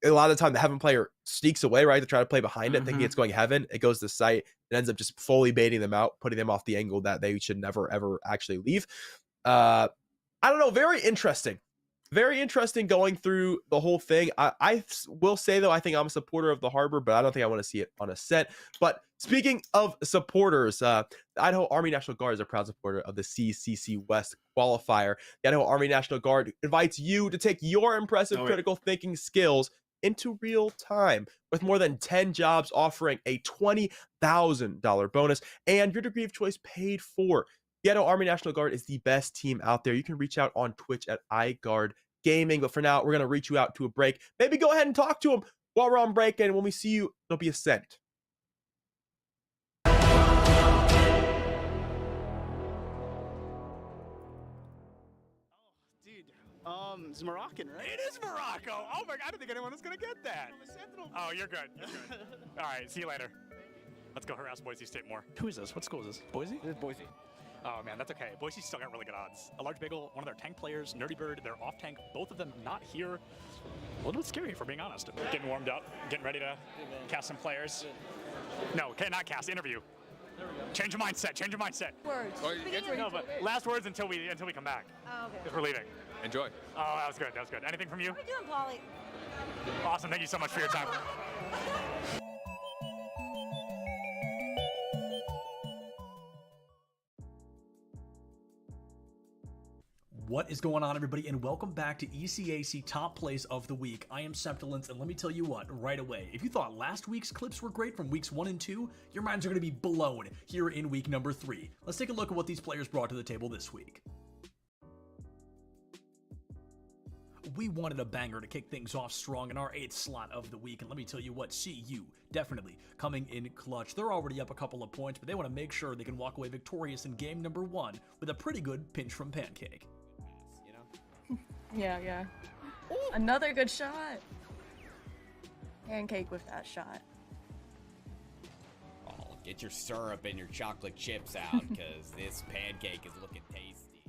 lot of the time the heaven player sneaks away, right, to try to play behind it, thinking it's going heaven. It goes to sight. It ends up just fully baiting them out, putting them off the angle that they should never ever actually leave. I don't know. Very interesting going through the whole thing. I will say, though, I think I'm a supporter of the Harbor, but I don't think I want to see it on a set. But speaking of supporters, the Idaho Army National Guard is a proud supporter of the CECC West qualifier. The Idaho Army National Guard invites you to take your impressive critical thinking skills into real time with more than 10 jobs offering a $20,000 bonus and your degree of choice paid for. The Idaho Army National Guard is the best team out there. You can reach out on Twitch at iGuard Gaming, but for now, we're going to reach you out to a break. Maybe go ahead and talk to them while we're on break, and when we see you, there'll be a cent. It's Moroccan, right? It is Morocco. Oh my God, I didn't think anyone was gonna get that. Oh, you're good. You're good. All right, see you later. Let's go harass Boise State more. Who is this? What school is this? Boise? It is Boise. Oh man, that's okay. Boise's still got really good odds. A Large Bagel, one of their tank players, Nerdy Bird, they're off tank. Both of them not here. A little bit scary, if we're being honest. Getting warmed up, getting ready to cast some players. No, okay, not cast, interview. Change your mindset, change your mindset. Words. No, but last words until we come back. Oh, okay. Because we're leaving. Enjoy. Oh, that was good, that was good. Anything from you? How are you doing, Polly? Awesome, thank you so much for your time. What is going on, everybody, and welcome back to ECAC Top Plays of the Week. I am Septilence, and let me tell you what, right away, if you thought last week's clips were great from weeks 1 and 2, your minds are going to be blown here in week number 3. Let's take a look at what these players brought to the table this week. We wanted a banger to kick things off strong in our 8th slot of the week, and let me tell you what, CU definitely coming in clutch. They're already up a couple of points, but they want to make sure they can walk away victorious in game number 1 with a pretty good pinch from Pancake. Yeah. Ooh. Another good shot. Pancake with that shot. Oh, get your syrup and your chocolate chips out, because this pancake is looking tasty.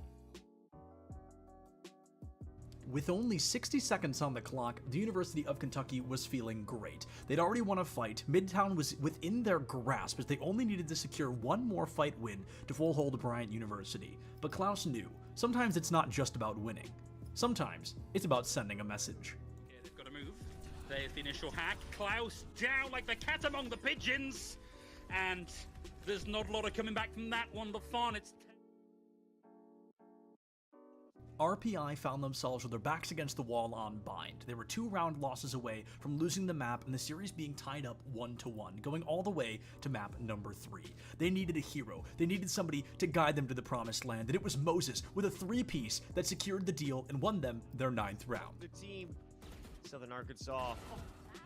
With only 60 seconds on the clock, the University of Kentucky was feeling great. They'd already won a fight, Midtown was within their grasp as they only needed to secure one more fight win to full hold Bryant University. But Klaus knew, sometimes it's not just about winning. Sometimes it's about sending a message. Okay, they've got to move. There's the initial hack. Klaus down like the cat among the pigeons. And there's not a lot of coming back from that one. The fun, it's... RPI found themselves with their backs against the wall on bind. They were 2-round losses away from losing the map and the series being tied up 1-1, going all the way to map number 3. They needed a hero. They needed somebody to guide them to the promised land, and it was Moses with a 3-piece that secured the deal and won them their 9th round. The team, Southern Arkansas,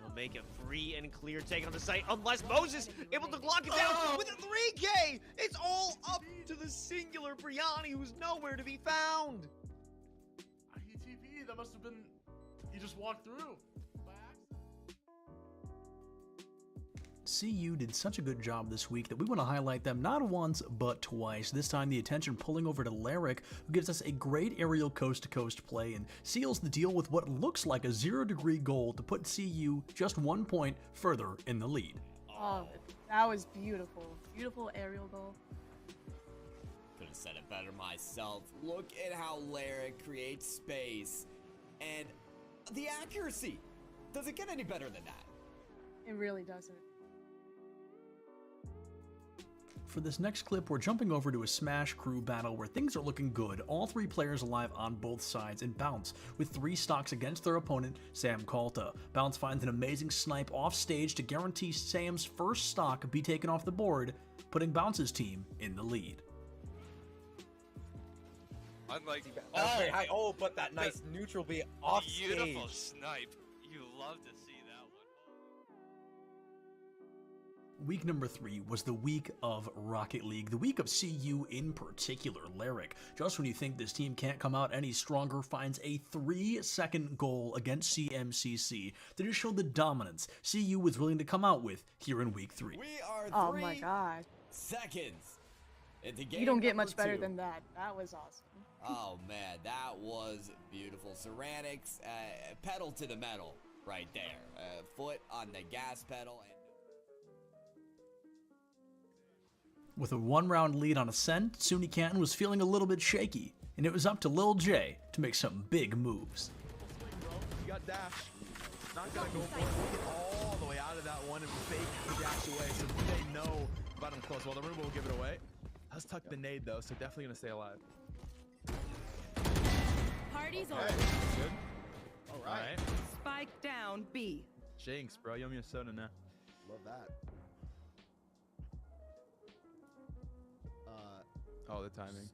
will make a free and clear take on the site unless Moses able to lock it down with a 3K. It's all up to the singular Briani, who's nowhere to be found. That must have been, he just walked through. CU did such a good job this week that we want to highlight them not once, but twice. This time the attention pulling over to Larrick, who gives us a great aerial coast-to-coast play and seals the deal with what looks like a 0-degree goal to put CU just 1 point further in the lead. Oh, that was beautiful. Beautiful aerial goal. Could have said it better myself. Look at how Lyric creates space. And the accuracy. Does it get any better than that? It really doesn't. For this next clip, we're jumping over to a Smash crew battle where things are looking good. All 3 players alive on both sides, and Bounce with 3 stocks against their opponent, Sam Kalta. Bounce finds an amazing snipe off stage to guarantee Sam's first stock be taken off the board, putting Bounce's team in the lead. Unlike but that nice neutral B off beautiful stage. snipe. You love to see that one. Week number 3 was the week of Rocket League, the week of CU in particular. Lyric, just when you think this team can't come out any stronger, finds a 3-second goal against CMCC that just showed the dominance CU was willing to come out with here in week 3. We are 3 Oh my god. seconds into game You don't get number much better 2. than that. That was awesome. Oh man, that was beautiful. Ceramics, pedal to the metal right there. Foot on the gas pedal. With a 1-round lead on Ascent, Suni Canton was feeling a little bit shaky, and it was up to Lil J to make some big moves. You got dash. Not gonna go for it. We get all the way out of that one and fake the dash away, so they know about him close. Well, the room will give it away. Let's tuck the nade though, so definitely gonna stay alive. Party's Okay. over. Good. All right. Spike down B. Jinx, bro. Yummy soda now. Love that. Oh, the timing.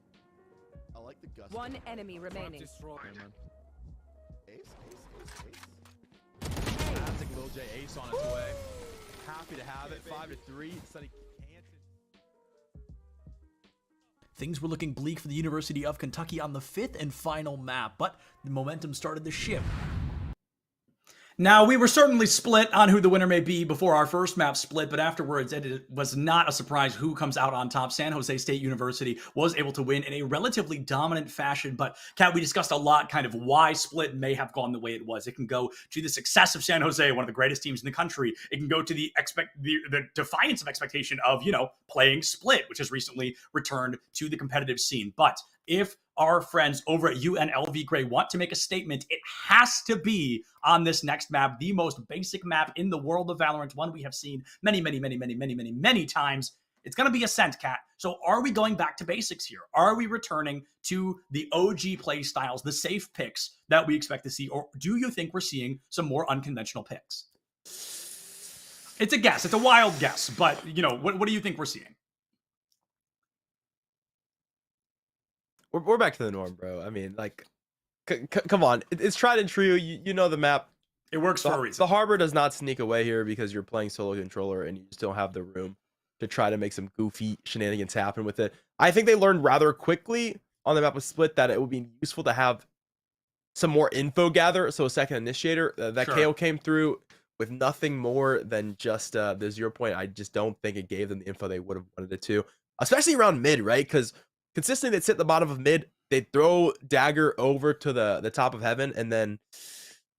I like the gust. One enemy remaining. Ace. Classic Lil J ace on its way. Happy to have it. 5-3. Sunny can't. Things were looking bleak for the University of Kentucky on the 5th and final map, but the momentum started to shift. Now, we were certainly split on who the winner may be before our first map split, but afterwards it was not a surprise who comes out on top. San Jose State University was able to win in a relatively dominant fashion, but Kat, we discussed a lot kind of why split may have gone the way it was. It can go to the success of San Jose, one of the greatest teams in the country. It can go to the defiance of expectation of, playing split, which has recently returned to the competitive scene. But if our friends over at UNLV Gray want to make a statement, it has to be on this next map, the most basic map in the world of Valorant, one we have seen many times. It's going to be Ascent, Cat. So are we going back to basics here? Are we returning to the OG play styles, the safe picks that we expect to see? Or do you think we're seeing some more unconventional picks? It's a guess. It's a wild guess. But, what do you think we're seeing? We're back to the norm, bro. I mean, like, come on. It's tried and true. You know the map. It works for a reason. The Harbor does not sneak away here because you're playing solo controller and you just don't have the room to try to make some goofy shenanigans happen with it. I think they learned rather quickly on the map of Split that it would be useful to have some more info gather. So a second initiator. That Sure. KO came through with nothing more than just the 0 point. I just don't think it gave them the info they would have wanted it to, especially around mid, right? Because consistently they'd sit at the bottom of mid, they'd throw dagger over to the top of heaven, and then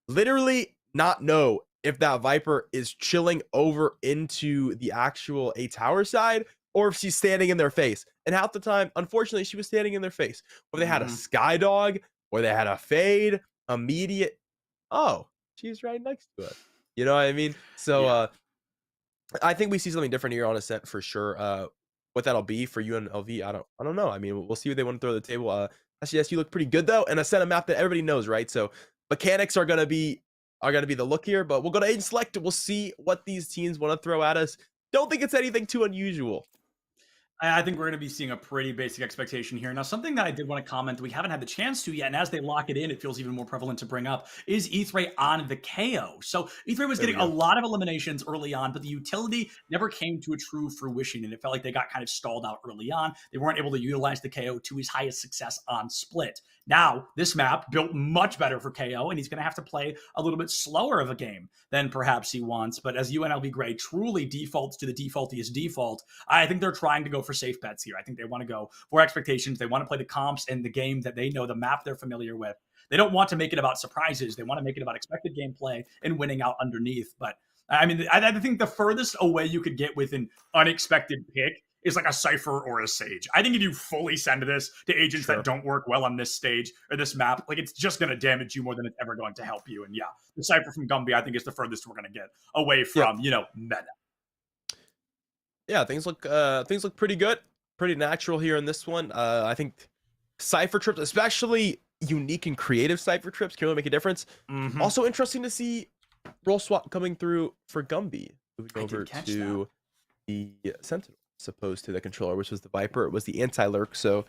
literally not know if that Viper is chilling over into the actual A tower side or if she's standing in their face. And half the time, unfortunately, she was standing in their face. Or they had a Skydog, or they had a Fade, immediate. Oh, she's right next to us. You know what I mean? So I think we see something different here on Ascent for sure. What that'll be for UNLV, I don't know. I mean, we'll see what they want to throw to the table. SGSU look pretty good though, and Ascent a map that everybody knows, right? So mechanics are gonna be the look here, but we'll go to Agent Select. We'll see what these teams want to throw at us. Don't think it's anything too unusual. I think we're going to be seeing a pretty basic expectation here. Now, something that I did want to comment that we haven't had the chance to yet, and as they lock it in, it feels even more prevalent to bring up, is E3 on the KO. So E3 was getting a lot of eliminations early on, but the utility never came to a true fruition, and it felt like they got kind of stalled out early on. They weren't able to utilize the KO to his highest success on Split. Now, this map built much better for KO, and he's going to have to play a little bit slower of a game than perhaps he wants. But as UNLV Gray truly defaults to the defaultiest default, I think they're trying to go for safe bets here. I think they want to go for expectations. They want to play the comps and the game that they know, the map they're familiar with. They don't want to make it about surprises. They want to make it about expected gameplay and winning out underneath. But I mean, I think the furthest away you could get with an unexpected pick is like a Cypher or a Sage. I think if you fully send this to agents that don't work well on this stage or this map, like it's just going to damage you more than it's ever going to help you. And yeah, the Cypher from Gumby, I think, is the furthest we're going to get away from, you know, meta. Yeah, things look pretty good, pretty natural here in this one. I think Cypher trips, especially unique and creative Cypher trips, can really make a difference. Also interesting to see role swap coming through for Gumby, moving over to the Sentinel, as opposed to the controller, which was the Viper. It was the anti-lurk. So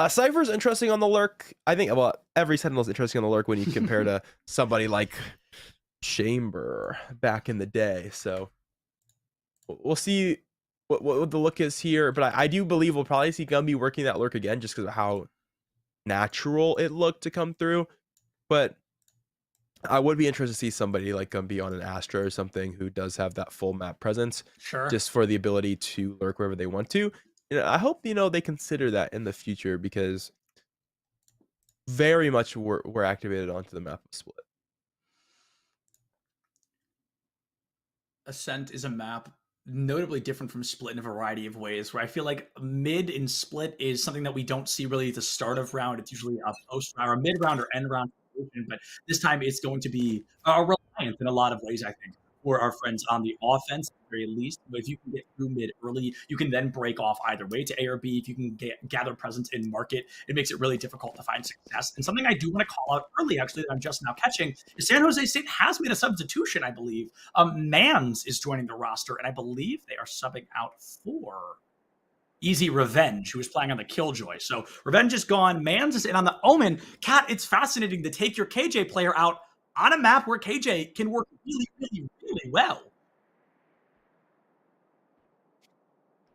Cypher's interesting on the lurk. I think, well, every Sentinel's interesting on the lurk when you compare to somebody like Chamber back in the day. So we'll see what the look is here. But I do believe we'll probably see Gumby working that lurk again, just because of how natural it looked to come through. But I would be interested to see somebody like Gumby on an Astra or something who does have that full map presence, just for the ability to lurk wherever they want to. You know, I hope, you know, they consider that in the future, because very much we're activated onto the map of Split. Ascent is a map notably different from Split in a variety of ways, where I feel like mid in Split is something that we don't see really at the start of round. It's usually a post round or mid round or end round, but this time it's going to be a reliance in a lot of ways, I think, for our friends on the offense, at the very least. But if you can get through mid early, you can then break off either way to A or B. If you can gather presence in market, it makes it really difficult to find success. And something I do want to call out early, actually, that I'm just now catching, is San Jose State has made a substitution, I believe. Mans is joining the roster, and I believe they are subbing out for Easy Revenge, who was playing on the Killjoy. So Revenge is gone. Mans is in on the Omen. Cat, it's fascinating to take your KJ player out on a map where KJ can work really, really, really well.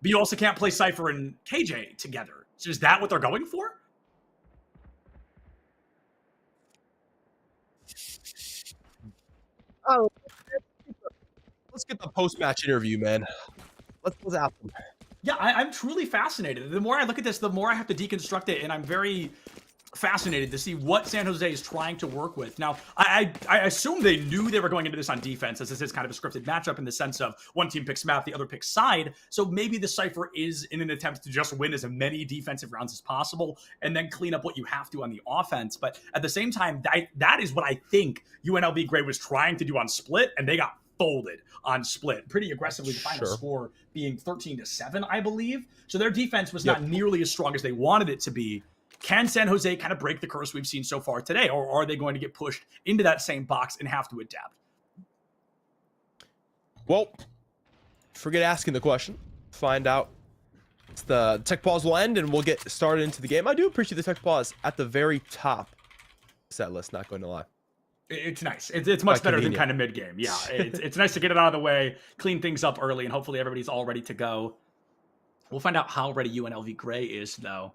But you also can't play Cypher and KJ together. So is that what they're going for? Oh, let's get the post-match interview, man. Let's ask them. Yeah, I'm truly fascinated. The more I look at this, the more I have to deconstruct it, and I'm very fascinated to see what San Jose is trying to work with. Now, I assume they knew they were going into this on defense, as this is kind of a scripted matchup in the sense of one team picks map, the other picks side. So maybe the Cypher is in an attempt to just win as many defensive rounds as possible and then clean up what you have to on the offense. But at the same time, that is what I think UNLV Gray was trying to do on Split, and they got folded on Split pretty aggressively. The final score being 13-7, I believe. So their defense was not nearly as strong as they wanted it to be. Can San Jose kind of break the curse we've seen so far today, or are they going to get pushed into that same box and have to adapt? Well, forget asking the question. Find out. The tech pause will end, and we'll get started into the game. I do appreciate the tech pause at the very top set list, not going to lie. It's nice. It's much better than kind of mid-game. Yeah, it's nice to get it out of the way, clean things up early, and hopefully everybody's all ready to go. We'll find out how ready UNLV Gray is, though.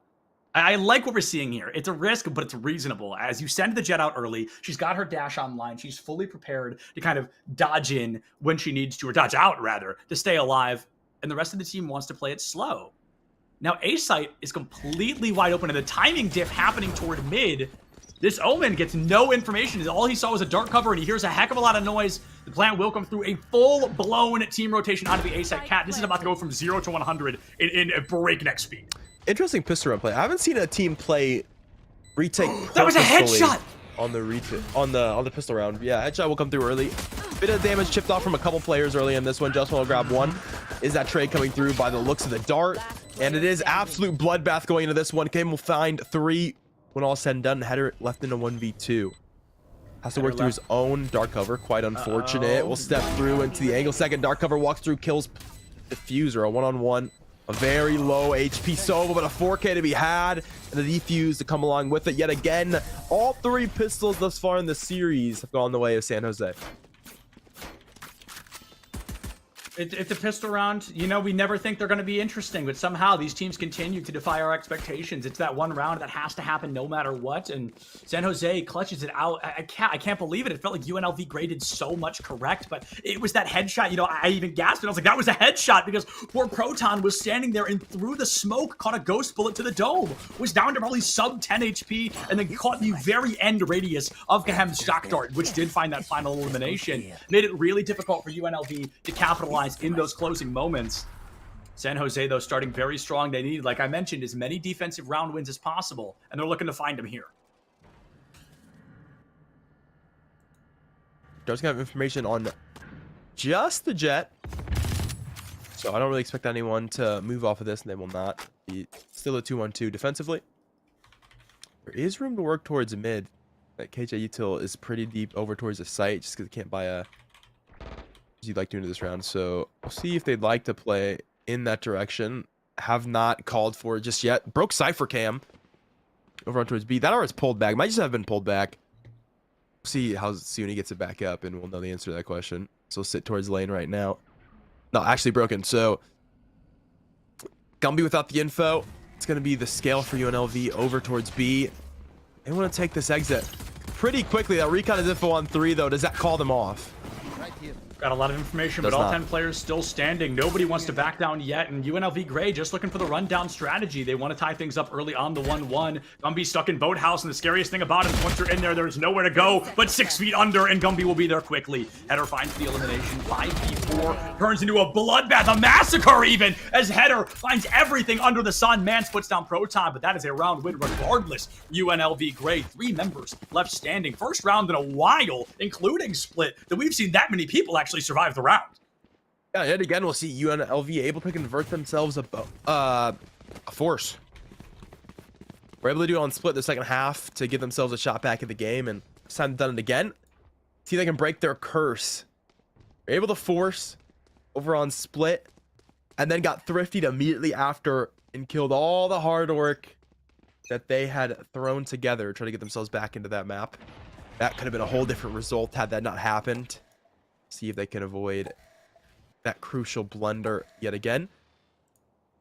I like what we're seeing here. It's a risk, but it's reasonable. As you send the Jet out early, she's got her dash online. She's fully prepared to kind of dodge in when she needs to, or dodge out, rather, to stay alive. And the rest of the team wants to play it slow. Now, A-Site is completely wide open, and the timing diff happening toward mid. This Omen gets no information. All he saw was a dark cover, and he hears a heck of a lot of noise. The plant will come through a full-blown team rotation onto the A-Site. Cat, this is about to go from 0 to 100 in a breakneck speed. Interesting pistol round play. I haven't seen a team play retake. That was a headshot on the on the pistol round. Yeah, headshot will come through early. Bit of damage chipped off from a couple players early in this one. Just will grab one. Is that trade coming through by the looks of the dart? And it is absolute bloodbath going into this one. Game will find 3 when all said and done. Header left in a 1v2. Has to work through his own dark cover. Quite unfortunate. We'll step through into the angle. Second dark cover walks through, kills Diffuser. A one-on-one. A very low HP Sova, but a 4K to be had, and the defuse to come along with it. Yet again, all 3 pistols thus far in the series have gone the way of San Jose. It's a pistol round. You know, we never think they're going to be interesting, but somehow these teams continue to defy our expectations. It's that one round that has to happen no matter what, and San Jose clutches it out. I can't believe it. It felt like UNLV Gray did so much correct, but it was that headshot. You know, I even gasped, and I was like, that was a headshot, because poor Proton was standing there and through the smoke caught a ghost bullet to the dome. Was down to probably sub 10 HP, and then caught the very end radius of Kahem's shock dart, which did find that final elimination. Made it really difficult for UNLV to capitalize in those closing moments. San Jose, though, starting very strong. They need, like I mentioned, as many defensive round wins as possible, and they're looking to find them here. Dart's gonna have information on just the Jet. So I don't really expect anyone to move off of this, and they will not. Be still a 2-1-2 defensively. There is room to work towards a mid. That KJ Util is pretty deep over towards the site, just because they can't buy a... as you'd like to into this round. So we'll see if they'd like to play in that direction. Have not called for it just yet. Broke Cypher Cam over on towards B. That armor's pulled back. Might just have been pulled back. See how soon he gets it back up, and we'll know the answer to that question. So sit towards lane right now. No, actually broken. So Gumby without the info. It's going to be the scale for UNLV over towards B. They want to take this exit pretty quickly. That recon is info on 3, though. Does that call them off? Got a lot of information, Does but all not. 10 players still standing. Nobody wants to back down yet, and UNLV Gray just looking for the rundown strategy. They want to tie things up early on the 1-1. Gumby stuck in Boathouse, and the scariest thing about it is once you're in there, there's nowhere to go but 6 feet under, and Gumby will be there quickly. Header finds the elimination. 5v4 turns into a bloodbath, a massacre even, as Header finds everything under the sun. Mans puts down Proton, but that is a round win regardless. UNLV Gray, 3 members left standing. First round in a while, including Split, that we've seen that many people actually survive the round. Yeah, and again, we'll see UNLV able to convert themselves a force. We're able to do it on Split the second half to give themselves a shot back at the game, and this time done it again. See if they can break their curse. They're able to force over on Split, and then got thriftied immediately after and killed all the hard work that they had thrown together, trying to get themselves back into that map. That could have been a whole different result had that not happened. See if they can avoid that crucial blunder yet again.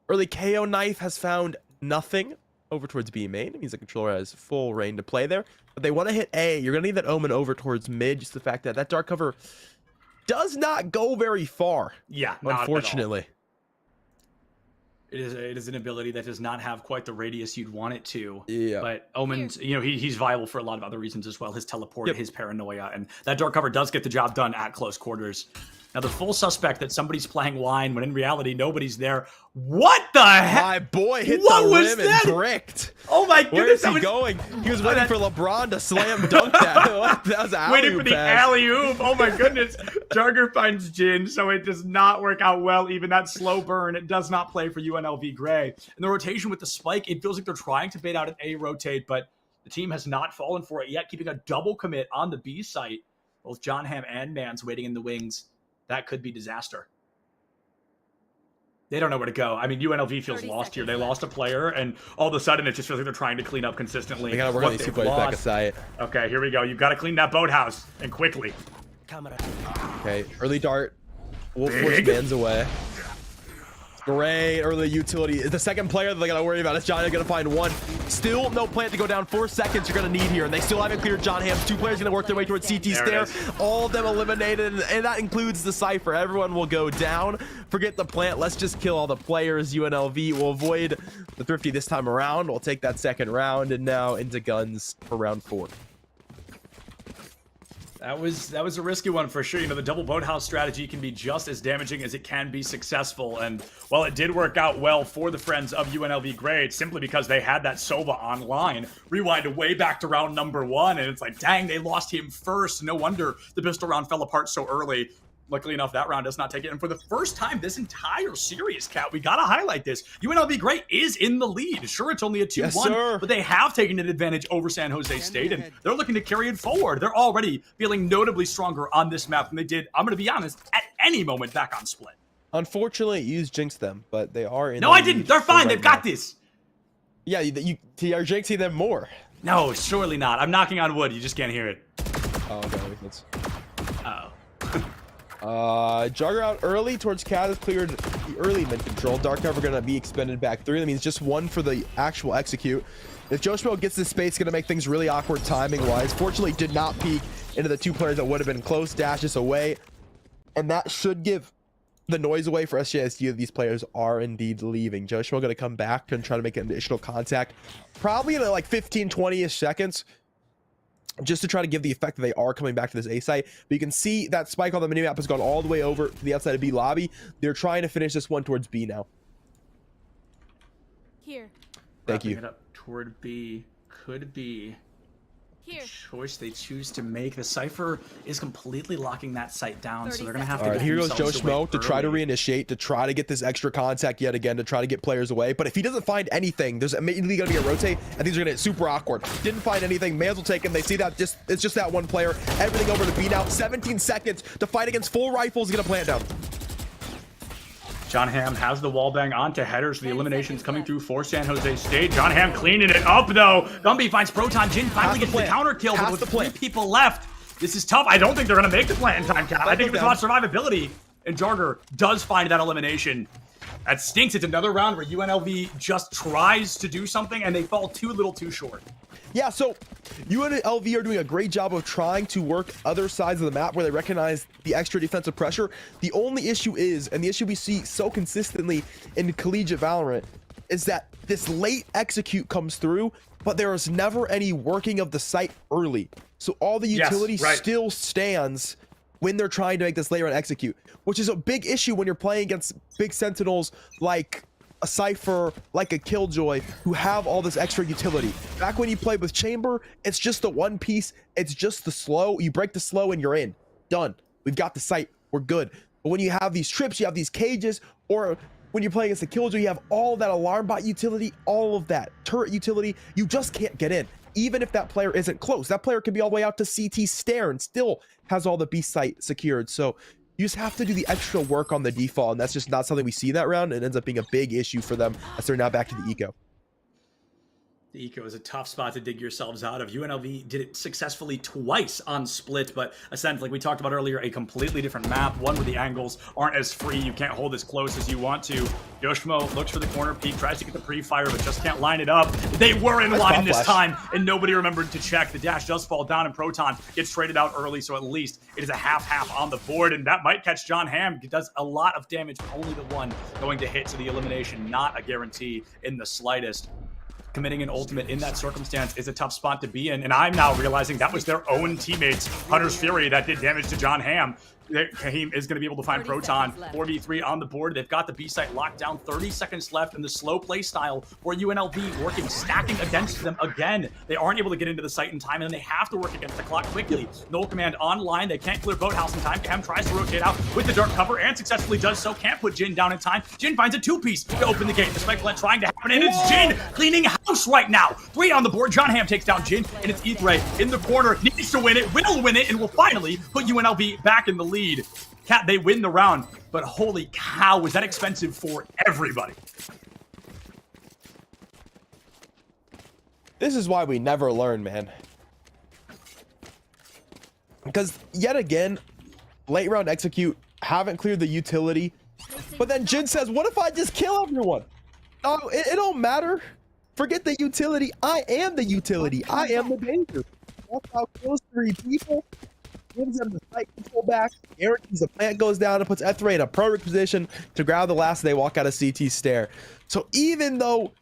Early KO knife has found nothing over towards B main. It means the controller has full reign to play there. But they want to hit A. You're going to need that Omen over towards mid. Just the fact that that dark cover does not go very far. Yeah, not unfortunately. at all. It is an ability that does not have quite the radius you'd want it to. Yeah. But Omen's, you know, he's viable for a lot of other reasons as well. His teleport, his paranoia, and that dark cover does get the job done at close quarters. Now, the full suspect that somebody's playing line when in reality nobody's there. What the heck? My boy hit What the was rim that? and bricked. Oh my Where goodness! is he going? He was waiting for LeBron to slam dunk that. That was an Waiting for the pass. alley-oop. Oh my goodness. Jugger finds Jin, so it does not work out well. Even that slow burn, it does not play for UNLV Gray. And the rotation with the spike, it feels like they're trying to bait out an A rotate, but the team has not fallen for it yet, keeping a double commit on the B site. Both John Ham and Mans waiting in the wings. That could be disaster. They don't know where to go. I mean, UNLV feels lost here. They lost a player, and all of a sudden, it just feels like they're trying to clean up consistently. They gotta work on these 2 players back aside. Okay, here we go. You've got to clean that boathouse, and quickly. Okay, early dart. Wolf force Mans away. Great early utility. The second player that they gotta worry about is John. They're gonna find one. Still no plant to go down. 4 seconds you're gonna need here, and they still haven't cleared John Ham. 2 players gonna work their way towards CT stair. All of them eliminated, and that includes the Cypher. Everyone will go down. Forget the plant. Let's just kill all the players. UNLV will avoid the thrifty this time around. We'll take that second round, and now into guns for round 4. That was a risky one for sure. You know, the double boathouse strategy can be just as damaging as it can be successful. And while it did work out well for the friends of UNLV Gray, it's simply because they had that Sova online. Rewind way back to round number 1, and it's like, dang, they lost him first. No wonder the pistol round fell apart so early. Luckily enough, that round does not take it. And for the first time this entire series, Cat, we got to highlight this. UNLV Gray is in the lead. Sure, it's only a 2-1, yes, but they have taken an advantage over San Jose State, and they're looking to carry it forward. They're already feeling notably stronger on this map than they did, I'm going to be honest, at any moment back on Split. Unfortunately, you jinxed them, but they are in. No, I didn't. They're fine. They've got this. Yeah, you are jinxing them more. No, surely not. I'm knocking on wood. You just can't hear it. Oh, okay. That's... Uh-oh. Juggernaut early towards Cat has cleared the early mid control. Dark cover gonna be expended back 3. That means just 1 for the actual execute. If Joshua gets this space, gonna make things really awkward timing wise. Fortunately, did not peek into the 2 players that would have been close. Dashes away, and that should give the noise away for SJSU that these players are indeed leaving. Joshua gonna come back and try to make an additional contact, probably in like 15-20ish seconds, just to try to give the effect that they are coming back to this A site. But you can see that spike on the minimap has gone all the way over to the outside of B lobby. They're trying to finish this one towards B now. Here. Thank you. Wrapping it up toward B could be Here. choice they choose to make. The Cypher is completely locking that site down, so they're going to have to All right, get here goes Joe themselves away Schmo to try to early. reinitiate, to try to get this extra contact yet again, to try to get players away. But if he doesn't find anything, there's immediately going to be a rotate, and things are going to get super awkward. Didn't find anything. Mans will take him. They see that it's just that one player. Everything over to B now. 17 seconds to fight against full rifles. Going to plant down. John Hamm has the wall bang onto headers. The eliminations coming through for San Jose State. John Hamm cleaning it up, though. Gumby finds Proton. Jin finally gets the counter kill, but with 3 people left, this is tough. I don't think they're going to make the plan in time, Cat. I think it was about survivability, and Jarger does find that elimination. That stinks. It's another round where UNLV just tries to do something, and they fall too little too short. Yeah, so UNLV are doing a great job of trying to work other sides of the map where they recognize the extra defensive pressure. The only issue is, and the issue we see so consistently in collegiate Valorant, is that this late execute comes through, but there is never any working of the site early. So all the utility still stands when they're trying to make this late round execute, which is a big issue when you're playing against big sentinels like a Cypher, like a Killjoy, who have all this extra utility. Back when you played with Chamber, it's just the one piece, it's just the slow. You break the slow and you're in. Done. We've got the site. We're good. But when you have these trips, you have these cages, or when you're playing against a Killjoy, you have all that alarm bot utility, all of that turret utility. You just can't get in. Even if that player isn't close, that player can be all the way out to CT Stair and still has all the B site secured. So you just have to do the extra work on the default, and that's just not something we see that round. It ends up being a big issue for them as they're now back to the eco. The eco is a tough spot to dig yourselves out of. UNLV did it successfully twice on Split, but essentially, like we talked about earlier, a completely different map, one where the angles aren't as free. You can't hold as close as you want to. Yoshimo looks for the corner peek, tries to get the pre-fire, but just can't line it up. They were in line this time, and nobody remembered to check. The dash does fall down, and Proton gets traded out early, so at least it is a half-half on the board, and that might catch John Hamm. It does a lot of damage, but only the one going to hit, so the elimination not a guarantee in the slightest. Committing an ultimate in that circumstance is a tough spot to be in, and I'm now realizing that was their own teammates, Hunter's Fury, that did damage to John Hamm. Kahim is going to be able to find Proton. 4v3 on the board. They've got the B site locked down. 30 seconds left in the slow play style for UNLV, working, stacking against them again. They aren't able to get into the site in time, and then they have to work against the clock quickly. Null Command online. They can't clear Boathouse in time. Kahim tries to rotate out with the dark cover and successfully does so. Can't put Jin down in time. Jin finds a 2-piece to open the gate. The spike plant trying to happen, and it's Jin cleaning house right now. 3 on the board. John Hamm takes down Jin, and it's Ithray in the corner. Needs to win it. Will win it, and will finally put UNLV back in the lead. Cat, they win the round, but holy cow, was that expensive for everybody. This is why we never learn, man. Because yet again, late round execute, haven't cleared the utility. But then Jin says, what if I just kill everyone? Oh, it don't matter. Forget the utility. I am the utility. I am the danger. That's how kills 3 people. Gives them the site control back. Guarantees the plant goes down and puts Ethray in a perfect position to grab the last. They walk out of CT Stair. So even though,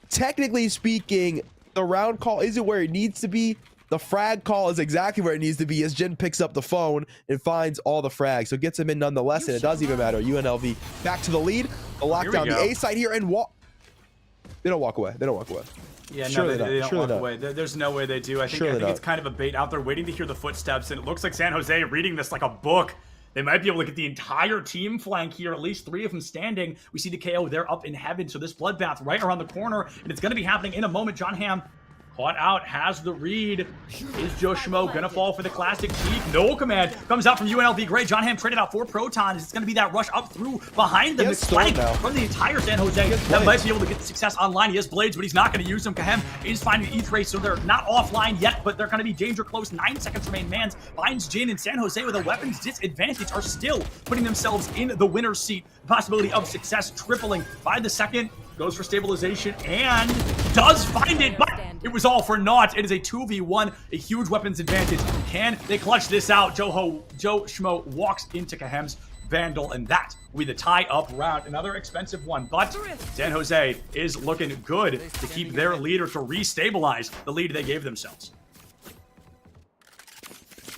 technically speaking, the round call isn't where it needs to be, the frag call is exactly where it needs to be as Jin picks up the phone and finds all the frags. So gets him in nonetheless, and it doesn't even matter. UNLV back to the lead. The lockdown, the A site here, and they don't walk away. They don't walk away. Yeah, Surely no, they don't walk not. away. There's no way they do. I think it's kind of a bait out there waiting to hear the footsteps, and it looks like San Jose reading this like a book. They might be able to get the entire team flank here, at least 3 of them standing. We see the KO, they're up in heaven, so this bloodbath right around the corner, and it's going to be happening in a moment. John Hamm caught out, has the read. Is Joe Schmo gonna fall for the classic peek? No Command comes out from UNLV. Great. John Hamm traded out for Proton. It's gonna be that rush up through behind them. The flank from the entire San Jose that might be able to get the success online. He has blades, but he's not gonna use them. Kahim is finding Ithray, so they're not offline yet, but they're gonna be danger close. 9 seconds remain. Mans finds Jin, and San Jose with a weapons disadvantage are still putting themselves in the winner's seat. The possibility of success tripling by the second. Goes for stabilization and does find it, but it was all for naught. It is a 2v1, a huge weapons advantage. Can they clutch this out? Joe Schmo walks into Kahim's Vandal, and that will be the tie-up round. Another expensive one, but San Jose is looking good to keep their leader, to restabilize the lead they gave themselves.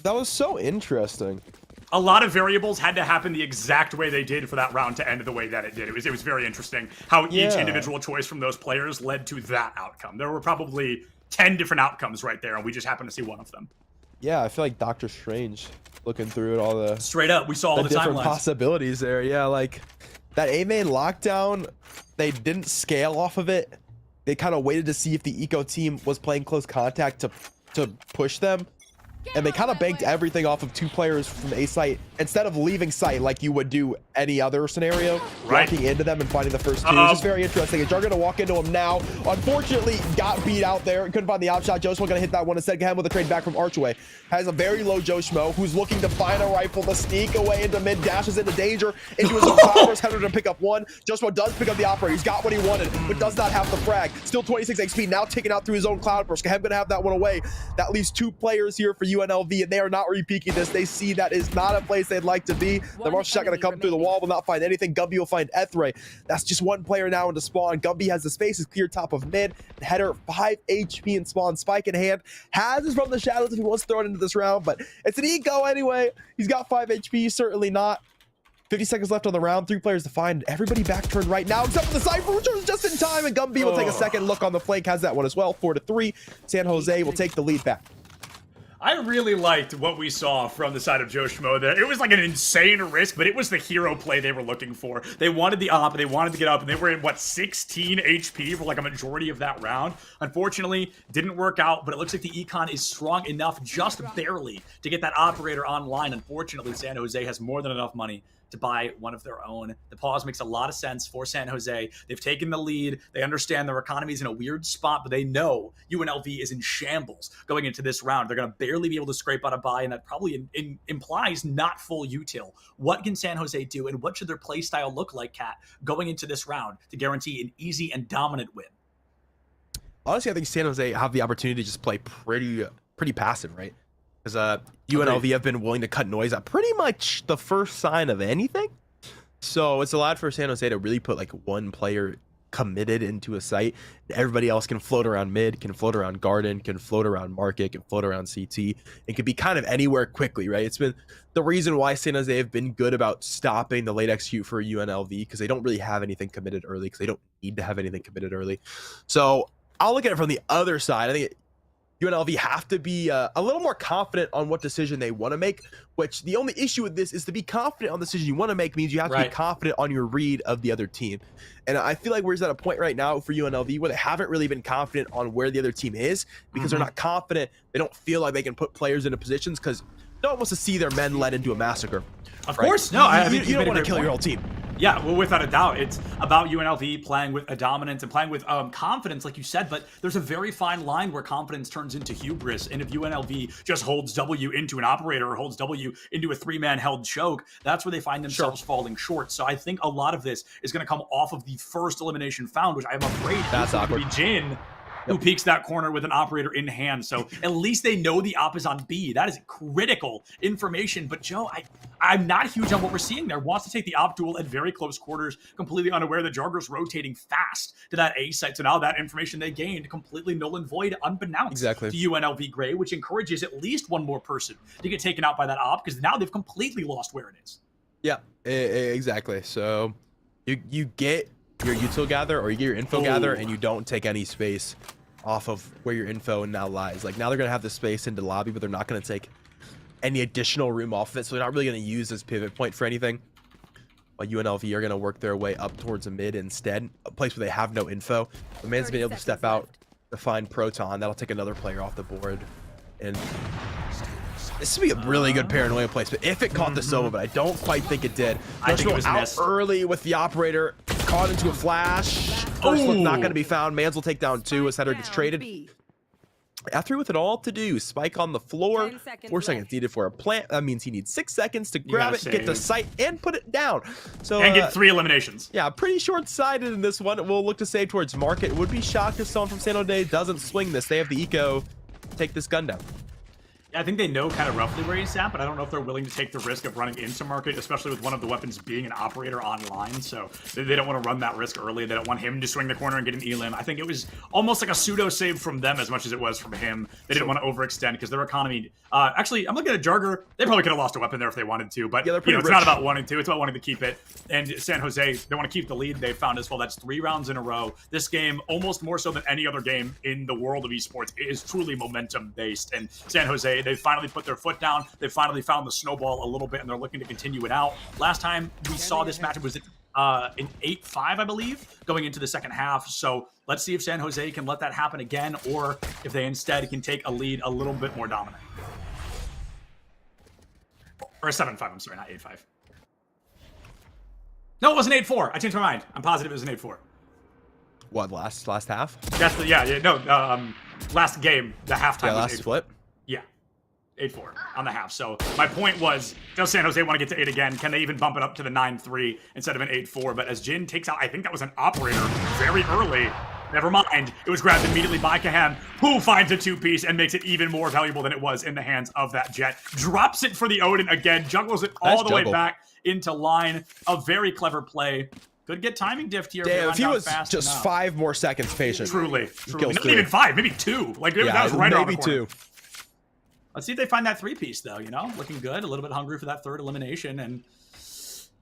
That was so interesting. a lot of variables had to happen the exact way they did for that round to end the way that it did. It was very interesting how each individual choice from those players led to that outcome. There were probably 10 different outcomes right there, and we just happened to see one of them. Yeah, I feel like Doctor Strange looking through it all the straight up. We saw all the different timelines. Possibilities there. Yeah, like that A main lockdown, they didn't scale off of it. They kind of waited to see if the eco team was playing close contact to push them. And they kind of banked everything off of 2 players from A site instead of leaving site like you would do any other scenario, walking into them and finding the first 2. It's just very interesting. And Jar gonna walk into him now. Unfortunately, got beat out there. Couldn't find the op shot. Joshua gonna hit that one instead. Get him with a trade back from Archway. Has a very low Joshmo who's looking to find a rifle to sneak away into mid. Dashes into danger. Into his own powers. Header to pick up 1. Joshua does pick up the operator. He's got what he wanted, but does not have the frag. Still 26 XP. Now taken out through his own cloud burst. Gahem gonna have that one away. That leaves 2 players here for UNLV, and they are not re-peeking this. They see that is not a place they'd like to be. The Marshall shot gonna come through the wall, will not find anything. Gumby will find Ethray. That's just 1 player now into spawn. Gumby has the space, is clear top of mid. Header 5 HP in spawn, spike in hand. Has is from the shadows if he wants to throw it into this round, but it's an eco anyway. He's got 5 HP, certainly not. 50 seconds left on the round, 3 players to find. Everybody back turned right now, except for the Cypher, which was just in time, and Gumby will take a second look on the flank, has that one as well. 4-3. San Jose will take the lead back. I really liked what we saw from the side of Joe Schmo there. It was like an insane risk, but it was the hero play they were looking for. They wanted the op, they wanted to get up, and they were in, what, 16 HP for like a majority of that round. Unfortunately, didn't work out, but it looks like the Econ is strong enough, just barely, to get that operator online. Unfortunately, San Jose has more than enough money to buy one of their own. The pause makes a lot of sense for San Jose. They've taken the lead. They understand their economy is in a weird spot, but they know UNLV is in shambles going into this round. They're going to barely be able to scrape out a buy, and that probably implies not full util. What can San Jose do, and what should their play style look like, Kat, going into this round to guarantee an easy and dominant win? Honestly, I think San Jose have the opportunity to just play pretty passive, right? Because UNLV have been willing to cut noise at pretty much the first sign of anything. So it's allowed for San Jose to really put like 1 player committed into a site. Everybody else can float around mid, can float around garden, can float around market, can float around CT. It could be kind of anywhere quickly, right? It's been the reason why San Jose have been good about stopping the late execute for UNLV, because they don't really have anything committed early, because they don't need to have anything committed early. So I'll look at it from the other side. I think UNLV have to be a little more confident on what decision they want to make, which the only issue with this is to be confident on the decision you want to make means you have to be confident on your read of the other team. And I feel like we're at a point right now for UNLV where they haven't really been confident on where the other team is, because they're not confident. They don't feel like they can put players into positions, because no one wants to see their men led into a massacre. Of course, no. I think you don't want to kill your whole team. Yeah, well, without a doubt. It's about UNLV playing with a dominance and playing with confidence, like you said, but there's a very fine line where confidence turns into hubris, and if UNLV just holds W into an operator or holds W into a 3-man held choke, that's where they find themselves falling short. So I think a lot of this is going to come off of the first elimination found, which I'm afraid that's awkward. Be Jin, who peeks that corner with an operator in hand. So at least they know the op is on B. That is critical information. But Joe, I'm not huge on what we're seeing there. Wants to take the op duel at very close quarters, completely unaware that Jarger's rotating fast to that A site. So now that information they gained completely null and void, unbeknownst to UNLV Gray, which encourages at least 1 more person to get taken out by that op, because now they've completely lost where it is. Yeah, exactly. So you get your util gather, or you get your info gather, and you don't take any space off of where your info now lies. Like, now they're going to have the space into lobby, but they're not going to take any additional room off of it, so they're not really going to use this pivot point for anything. But UNLV are going to work their way up towards a mid instead, a place where they have no info. The man's been able to step out to find Proton. That'll take another player off the board. And this would be a really good paranoia placement if it caught the Sova, but I don't quite think it did. I think it was out missed early with the operator, caught into a flash. First look not going to be found. Mans will take down 2 as Header gets traded. F3 with it all to do. Spike on the floor. 4 seconds needed for a plant. That means he needs 6 seconds to grab it, get to sight, and put it down. So and get 3 eliminations. Yeah, pretty short-sighted in this one. We'll look to save towards market. Would be shocked if someone from San Jose doesn't swing this. They have the eco. Take this gun down. I think they know kind of roughly where he's at, but I don't know if they're willing to take the risk of running into market, especially with one of the weapons being an operator online. So they don't want to run that risk early. They don't want him to swing the corner and get an elim. I think it was almost like a pseudo save from them as much as it was from him. They didn't want to overextend because their economy. Actually, I'm looking at Jarger. They probably could have lost a weapon there if they wanted to, but it's not about wanting to. It's about wanting to keep it. And San Jose, they want to keep the lead. They found as well. That's 3 rounds in a row. This game, almost more so than any other game in the world of esports, is truly momentum based. And San Jose, they finally put their foot down. They finally found the snowball a little bit, and they're looking to continue it out. Last time we saw this matchup was in 8-5, I believe, going into the second half. So let's see if San Jose can let that happen again, or if they instead can take a lead a little bit more dominant. Or a 7-5, I'm sorry, not 8-5. No, it was an 8-4. I changed my mind. I'm positive it was an 8-4. What, last half? That's the, last game, the halftime was last 8-4. flip? Yeah. 8-4 on the half. So my point was, does San Jose want to get to 8 again? Can they even bump it up to the 9-3 instead of an 8-4? But as Jin takes out, I think that was an operator very early. Never mind. It was grabbed immediately by Kahem, who finds a 2-piece and makes it even more valuable than it was in the hands of that Jet. Drops it for the Odin again, juggles it all the way back into line. A very clever play. Could get timing diffed here. Damn, if he was fast just enough. 5 more seconds patient. Truly. Kills Not 3. even 5, maybe 2. Like, that was right around the maybe corner. 2. Let's see if they find that 3-piece, though, you know? Looking good, a little bit hungry for that third elimination, and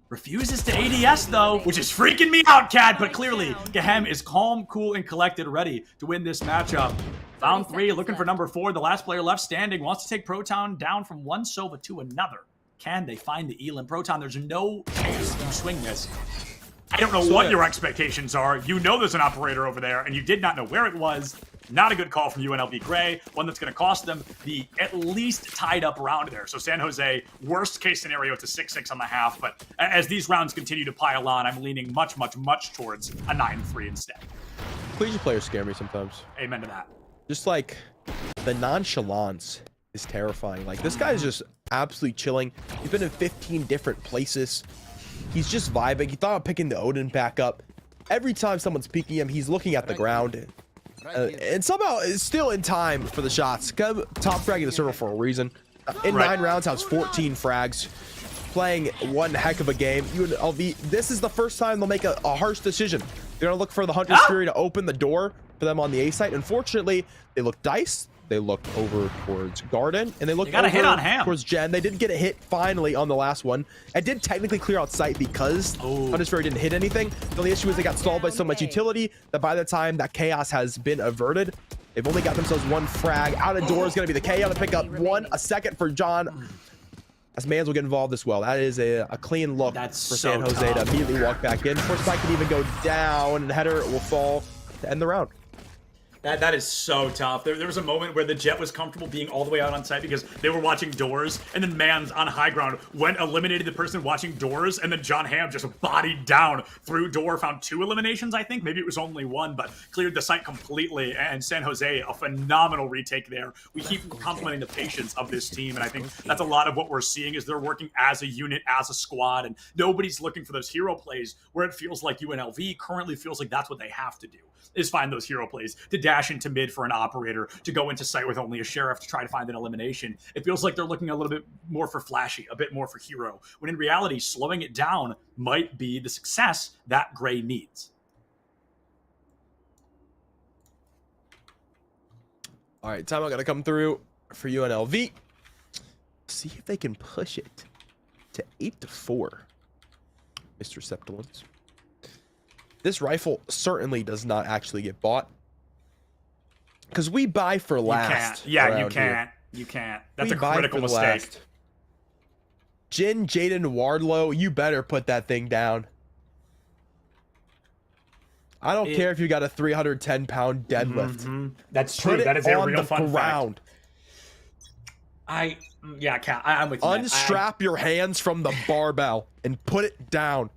refuses to ADS, though, which is freaking me out, Cat, but clearly, Gahem is calm, cool, and collected, ready to win this matchup. Found 3, looking for number 4, the last player left standing, wants to take Proton down from one Sova to another. Can they find the Elim? Proton, there's no chance you swing this. I don't know what your expectations are. You know there's an operator over there, and you did not know where it was. Not a good call from UNLV Gray, one that's going to cost them the at least tied up round there. So San Jose, worst case scenario, it's a 6-6 on the half, but as these rounds continue to pile on, I'm leaning much, much, much towards a 9-3 instead. Collegiate players scare me sometimes. Amen to that. Just like the nonchalance is terrifying. Like this guy's just absolutely chilling. He's been in 15 different places. He's just vibing. He thought of picking the Odin back up. Every time someone's peeking him, he's looking at the ground. And somehow it's still in time for the shots. Top fragging the server for a reason. In 9 rounds, has 14 frags. Playing one heck of a game. UNLV, this is the first time they'll make a harsh decision. They're going to look for the Hunter's Fury to open the door for them on the A site. Unfortunately, they look Dice. They looked over towards Garden, and they looked over hit on Ham. towards Jen. They did get a hit finally on the last one. It did technically clear out sight because Hunter's Fury didn't hit anything. The only issue is they got stalled by so much utility that by the time that chaos has been averted, they've only got themselves 1 frag. Out of door is going to be the KO to pick up a second for John. As Mans will get involved as well. That is a clean look for San Jose to immediately walk back in. First spike can even go down, and header will fall to end the round. That is so tough. There was a moment where the Jet was comfortable being all the way out on site because they were watching doors, and then Mans on high ground eliminated the person watching doors, and then John Ham just bodied down through door, found 2 eliminations, I think. Maybe it was only 1, but cleared the site completely, and San Jose, a phenomenal retake there. We keep complimenting the patience of this team, and I think that's a lot of what we're seeing is they're working as a unit, as a squad, and nobody's looking for those hero plays where it feels like UNLV currently feels like that's what they have to do, is find those hero plays, to dash into mid for an operator, to go into site with only a sheriff to try to find an elimination. It feels like they're looking a little bit more for flashy, a bit more for hero, when in reality, slowing it down might be the success that Gray needs. All right, timeout got to come through for UNLV. See if they can push it to 8-4. Mr. Septulins. This rifle certainly does not actually get bought. Because we buy for last. You can't. You can't. That's a critical mistake. Last. Jin, Jaden, Wardlow, you better put that thing down. I don't care if you got a 310-pound deadlift. That's true. That is a real fun ground. Fact. Cat, I'm with you. Unstrap your hands from the barbell and put it down.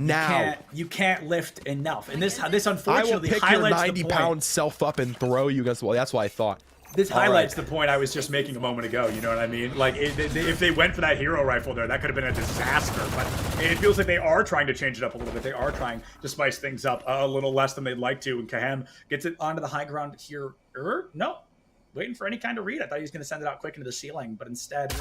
Now you can't lift enough, and this unfortunately I will pick your 90-pound self up and throw you against the wall. That's what I thought. This highlights the point I was just making a moment ago. You know what I mean? Like if they went for that hero rifle there, that could have been a disaster. But it feels like they are trying to change it up a little bit. They are trying to spice things up a little less than they'd like to. And Kahem gets it onto the high ground here. No. waiting for any kind of read. I thought he was going to send it out quick into the ceiling, but instead...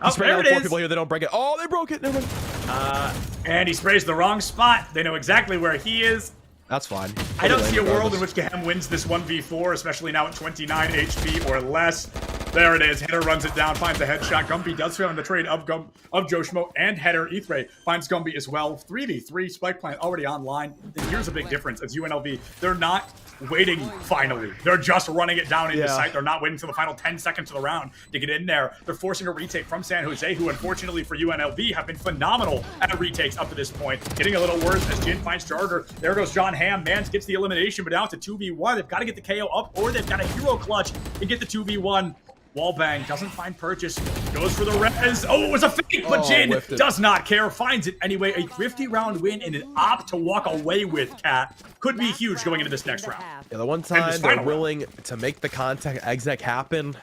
Oh, there it is. 4 people here, they don't break it. Oh, they broke it. Never mind. And he sprays the wrong spot. They know exactly where he is. That's fine. I don't see a world in which Gahem wins this 1v4, especially now at 29 HP or less. There it is. Header runs it down, finds a headshot. Gumby does fail in the trade of Joshmo and Header. Ethray finds Gumby as well. 3v3, Spike Plant already online. And here's a big difference. It's UNLV. They're not waiting finally. They're just running it down into sight. They're not waiting until the final 10 seconds of the round to get in there. They're forcing a retake from San Jose, who unfortunately for UNLV have been phenomenal at retakes up to this point. Getting a little worse as Jin finds Jarger. There goes John Hamm. Mans gets the elimination, but now it's a 2v1. They've got to get the KO up, or they've got a hero clutch and get the 2v1. Wallbang doesn't find purchase, goes for the res. Oh, it was a fake, but Jin does not care, finds it anyway. A 50-round win and an op to walk away with, Cat. Could be huge going into this next round. Yeah, the one time they're willing to make the contact exec happen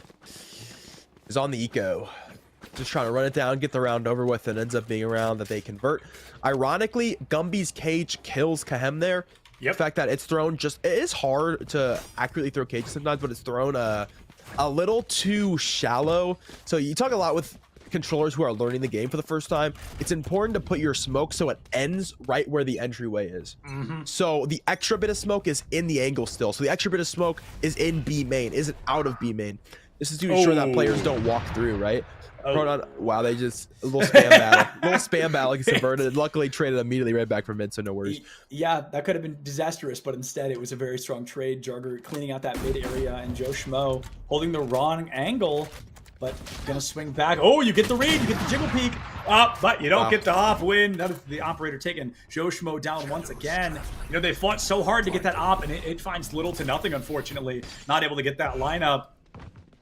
is on the eco. Just trying to run it down, get the round over with, and ends up being a round that they convert. Ironically, Gumby's cage kills Kahem there. The fact that it's thrown it is hard to accurately throw cages sometimes, but it's thrown a little too shallow. So you talk a lot with controllers who are learning the game for the first time. It's important to put your smoke so it ends right where the entryway is. So the extra bit of smoke is in the angle still. So the extra bit of smoke is in B main, isn't out of B main. This is to ensure that players don't walk through, right? Proton, wow, they just a little spam battle. Little spam battle gets converted, and luckily traded immediately right back from mid, so no worries. Yeah, that could have been disastrous, but instead it was a very strong trade. Jarger cleaning out that mid area, and Joe Schmo holding the wrong angle, but gonna swing back. Oh, you get the read, you get the jiggle peek, but you don't get the op win. That is the operator taking Joe Schmo down once again. You know, they fought so hard to get that op, and it finds little to nothing, unfortunately. Not able to get that lineup.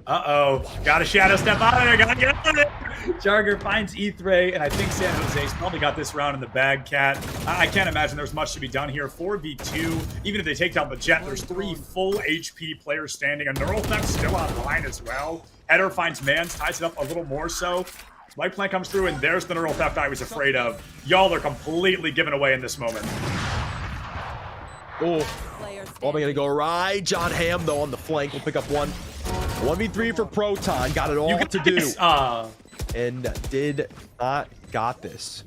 Uh-oh, gotta shadow step out of there, gotta get out of there. Jarger finds Ethray, and I think San Jose's probably got this round in the bag, Cat. I can't imagine there's much to be done here. 4v2, even if they take down the Jet, there's 3 full HP players standing. A Neural Theft still online as well. Header finds Mans, ties it up a little more so. Spike Plant comes through, and there's the Neural Theft I was afraid of. Y'all are completely given away in this moment. Oh, all gonna go right. John Hamm, though, on the flank will pick up one. 1v3 for Proton, got it all to do. And did not got this.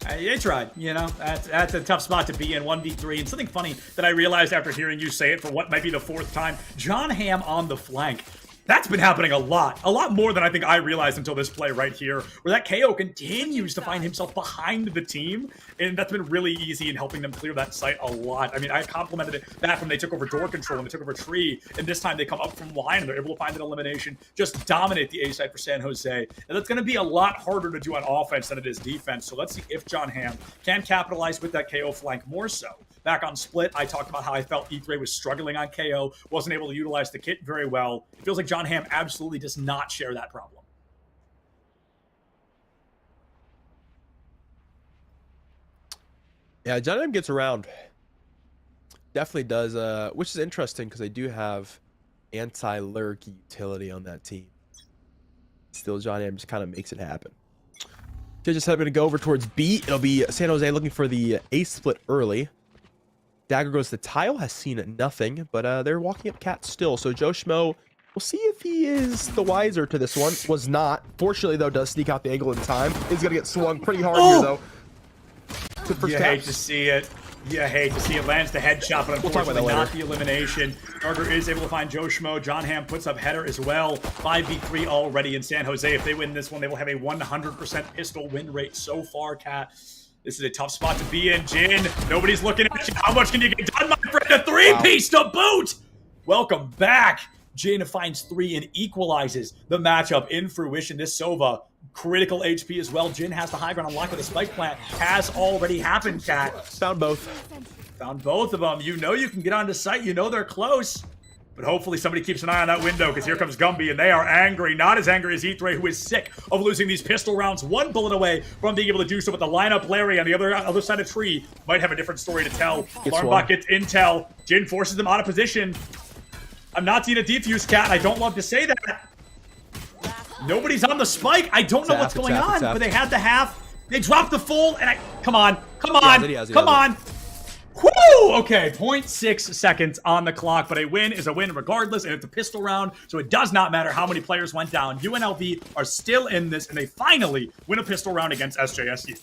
They tried, you know, that's a tough spot to be in, 1v3. And something funny that I realized after hearing you say it for what might be the 4th time, John Hamm on the flank. That's been happening a lot more than I think I realized until this play right here, where that KO continues to find himself behind the team, and that's been really easy in helping them clear that site a lot. I mean, I complimented it back when they took over door control and they took over tree, and this time they come up from line and they're able to find an elimination, just dominate the A site for San Jose. And that's going to be a lot harder to do on offense than it is defense, so let's see if John Hamm can capitalize with that KO flank more so. Back on Split, I talked about how I felt Ethray was struggling on KO, wasn't able to utilize the kit very well. It feels like John Hamm absolutely does not share that problem. Yeah, John Hamm gets around. Definitely does, which is interesting because they do have anti-lurk utility on that team. Still, John Hamm just kind of makes it happen. They just happen to go over towards B. It'll be San Jose looking for the ace split early. Dagger goes to Tile, has seen nothing, but they're walking up Cat still. So Joe Schmo, we'll see if he is the wiser to this one. Was not. Fortunately, though, does sneak out the angle in time. He's going to get swung pretty hard here, though. Good first hate to see it. Yeah, hate to see it. Lands the headshot, but unfortunately not the elimination. Jarger is able to find Joe Schmo. John Hamm puts up Header as well. 5v3 already in San Jose. If they win this one, they will have a 100% pistol win rate so far, Cat. This is a tough spot to be in, Jin. Nobody's looking at you. How much can you get done, my friend? A 3-piece to boot! Welcome back. Jin finds 3 and equalizes the matchup in fruition. This Sova, critical HP as well. Jin has the high ground unlocked with a spike plant. Has already happened, Cat. Found both. Found both of them. You know you can get onto site. You know they're close. But hopefully somebody keeps an eye on that window, because here comes Gumby, and they are angry. Not as angry as Ethray, who is sick of losing these pistol rounds. 1 bullet away from being able to do so, but the lineup, Larry, on the other side of tree, might have a different story to tell. Alarmbot gets intel. Jin forces them out of position. I'm not seeing a defuse, Cat, and I don't love to say that. Nobody's on the spike. I don't know what's going on, but they had the half. They dropped the full, and come on. Woo! Okay, 0.6 seconds on the clock, but a win is a win regardless, and it's a pistol round, so it does not matter how many players went down. UNLV are still in this, and they finally win a pistol round against SJSU.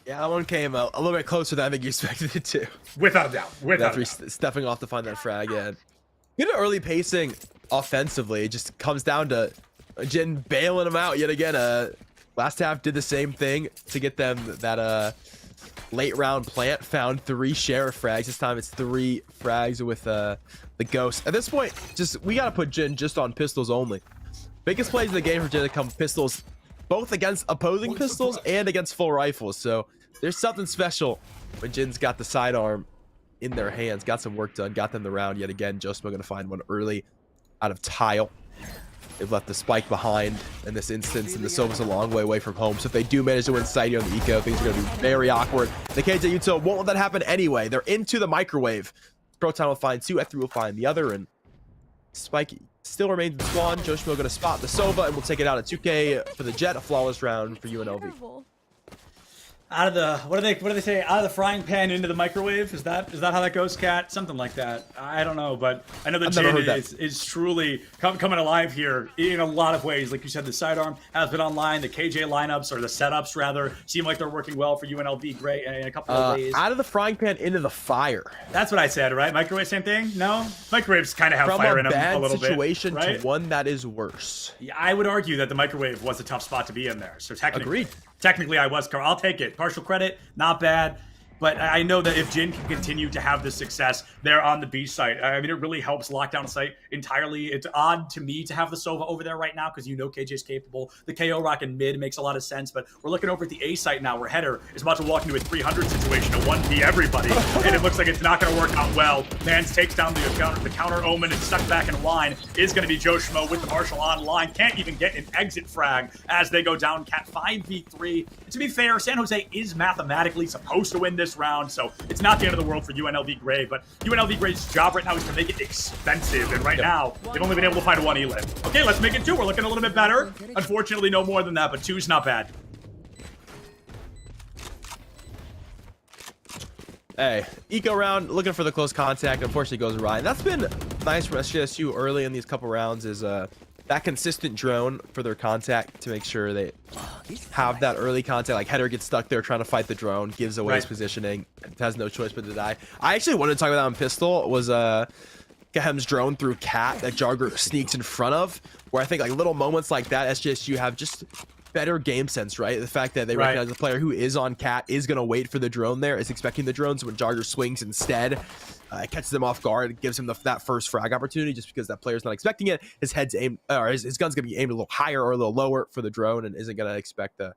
Yeah, that one came a little bit closer than I think you expected it to. Without a doubt. Without a doubt. Stepping off to find that frag, yeah. Good early pacing offensively. It just comes down to Jin bailing them out yet again. Last half did the same thing to get them that late round plant. Found 3 sheriff frags. This time it's 3 frags with the ghost. At this point, we gotta put Jin just on pistols only. Biggest plays in the game for Jin to come pistols, both against opposing pistols and against full rifles. So there's something special when Jin's got the sidearm in their hands. Got some work done. Got them the round yet again. Josmo gonna find one early out of tile. They've left the spike behind in this instance, and the Silva's a long way away from home. So if they do manage to win side here on the eco, things are going to be very awkward. The KJ Util won't let that happen anyway. They're into the microwave. Proton will find 2, F3 will find the other, and Spike still remains in Swan. Joshua going to spot the Silva, and we'll take it out at 2K for the Jet. A flawless round for UNLV. Out of the what do they say? Out of the frying pan into the microwave? Is that how that goes, Cat? Something like that. I don't know, but I know that Jin is truly coming alive here in a lot of ways. Like you said, the sidearm has been online. The KJ lineups, or the setups rather, seem like they're working well for UNLV. Great in a couple of ways. Out of the frying pan into the fire. That's what I said, right? Microwave, same thing? No, microwaves kind of have fire in them a little bit. From a bad situation right? to one that is worse. Yeah, I would argue that the microwave was a tough spot to be in there. So technically, I was. I'll take it. Partial credit, not bad. But I know that if Jin can continue to have this success there on the B site, I mean, it really helps lock down site entirely. It's odd to me to have the Sova over there right now because you know KJ's capable. The KO rock in mid makes a lot of sense, but we're looking over at the A site now where Header is about to walk into a 300 situation, a 1v everybody, and it looks like it's not going to work out well. Mans takes down the counter Omen and stuck back in line is going to be Joe Schmo with the Marshall online. Can't even get an exit frag as they go down Cat 5v3. And to be fair, San Jose is mathematically supposed to win this round, so it's not the end of the world for UNLV Gray, but UNLV Gray's job right now is to make it expensive, and right now they've only been able to find 1 E-Lift. Okay, let's make it 2. We're looking a little bit better. Unfortunately, no more than that, but 2's not bad. Hey, eco round, looking for the close contact, unfortunately goes awry. And that's been nice from SJSU early in these couple rounds, is that consistent drone for their contact to make sure they have that early contact. Like Header gets stuck there trying to fight the drone, gives away his positioning, has no choice but to die. I actually wanted to talk about that on pistol, was Gahem's drone through Cat that Jarger sneaks in front of, where I think like little moments like that, SJSU have just better game sense, right? The fact that they recognize the player who is on Cat is going to wait for the drone there, is expecting the drone, so when Jarger swings instead, it catches them off guard. It gives him that first frag opportunity just because that player's not expecting it. His head's aimed, or his gun's gonna be aimed a little higher or a little lower for the drone, and isn't gonna expect the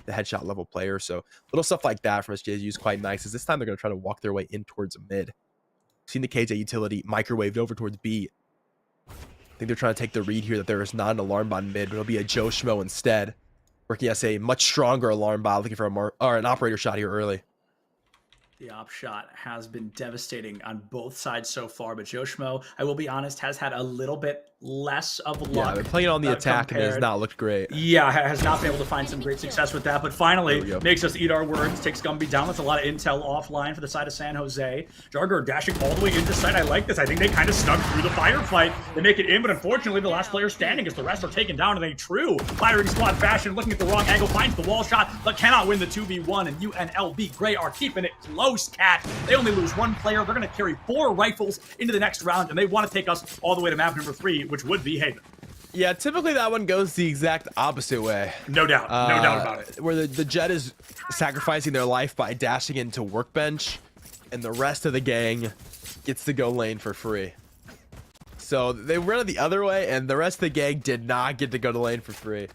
headshot level player. So little stuff like that from SJSU is quite nice. As this time they're gonna try to walk their way in towards mid. Seen the KJ utility microwaved over towards B. I think they're trying to take the read here that there is not an alarm bot in mid, but it'll be a Joe Schmo instead. Working as a much stronger alarm bot, looking for an operator shot here early. The op shot has been devastating on both sides so far, but Joe Schmo, I will be honest, has had a little bit less of luck. Yeah, they're playing on the attack and it has not looked great. Yeah, has not been able to find some great success with that, but finally makes us eat our words, takes Gumby down. That's a lot of intel offline for the side of San Jose. Jarger dashing all the way into sight. I like this. I think they kind of stuck through the firefight. They make it in, but unfortunately the last player standing as the rest are taken down in a true firing squad fashion, looking at the wrong angle, finds the wall shot, but cannot win the 2v1, and UNLV Gray are keeping it close, Cat. They only lose 1 player. They're going to carry 4 rifles into the next round, and they want to take us all the way to map number 3, which would be Haven. Yeah, typically that one goes the exact opposite way. No doubt. No doubt about it. Where the Jet is sacrificing their life by dashing into Workbench, and the rest of the gang gets to go lane for free. So they run it the other way, and the rest of the gang did not get to go to lane for free.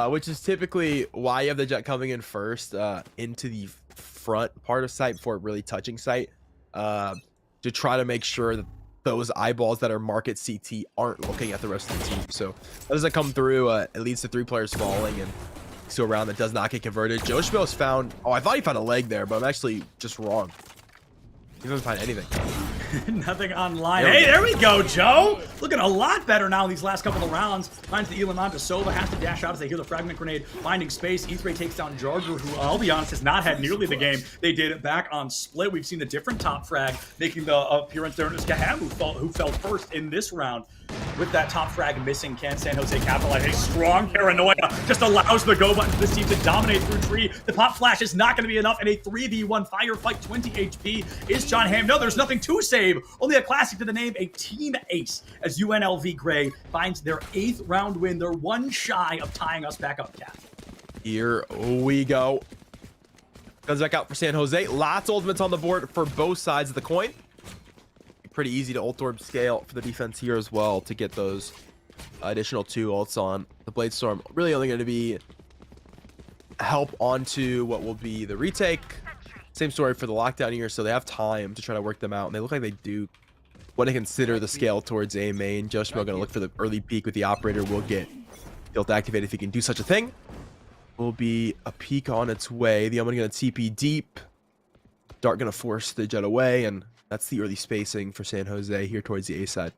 Which is typically why you have the Jet coming in first into the front part of site before really touching site, to try to make sure that those eyeballs that are market CT aren't looking at the rest of the team. So that doesn't come through. It leads to 3 players falling, and so a round that does not get converted. Joe Schmo's found, I thought he found a leg there, but I'm actually just wrong. He doesn't find anything. Nothing online. Hey, there we go, Joe. Looking a lot better now in these last couple of rounds. Finds the Elam onto Sova, has to dash out as they hear the fragment grenade. Finding space. E3 takes down Jarger, who, I'll be honest, has not had nearly the game they did back on Split. We've seen a different top frag making the appearance there. And it's Kaham who fell first in this round. With that top frag missing, can San Jose capitalize? A strong paranoia just allows the go button for this team to dominate through tree. The pop flash is not going to be enough, and a 3v1 firefight, 20 HP is John Hamm. No, there's nothing to save. Only a classic to the name, a team ace, as UNLV Gray finds their 8th round win. They're one shy of tying us back up, Cap. Here we go. Guns back out for San Jose. Lots of ultimates on the board for both sides of the coin. Pretty easy to ult orb scale for the defense here as well to get those additional 2 ults on. The Blade Storm really only going to be help onto what will be the retake. Same story for the lockdown here, so they have time to try to work them out, and they look like they do want to consider the scale towards A main. Joshua going to look for the early peek with the operator. Will get guilt activated if he can do such a thing. Will be a peek on its way. The Omen going to TP deep. Dart going to force the jet away, and that's the early spacing for San Jose here towards the A side.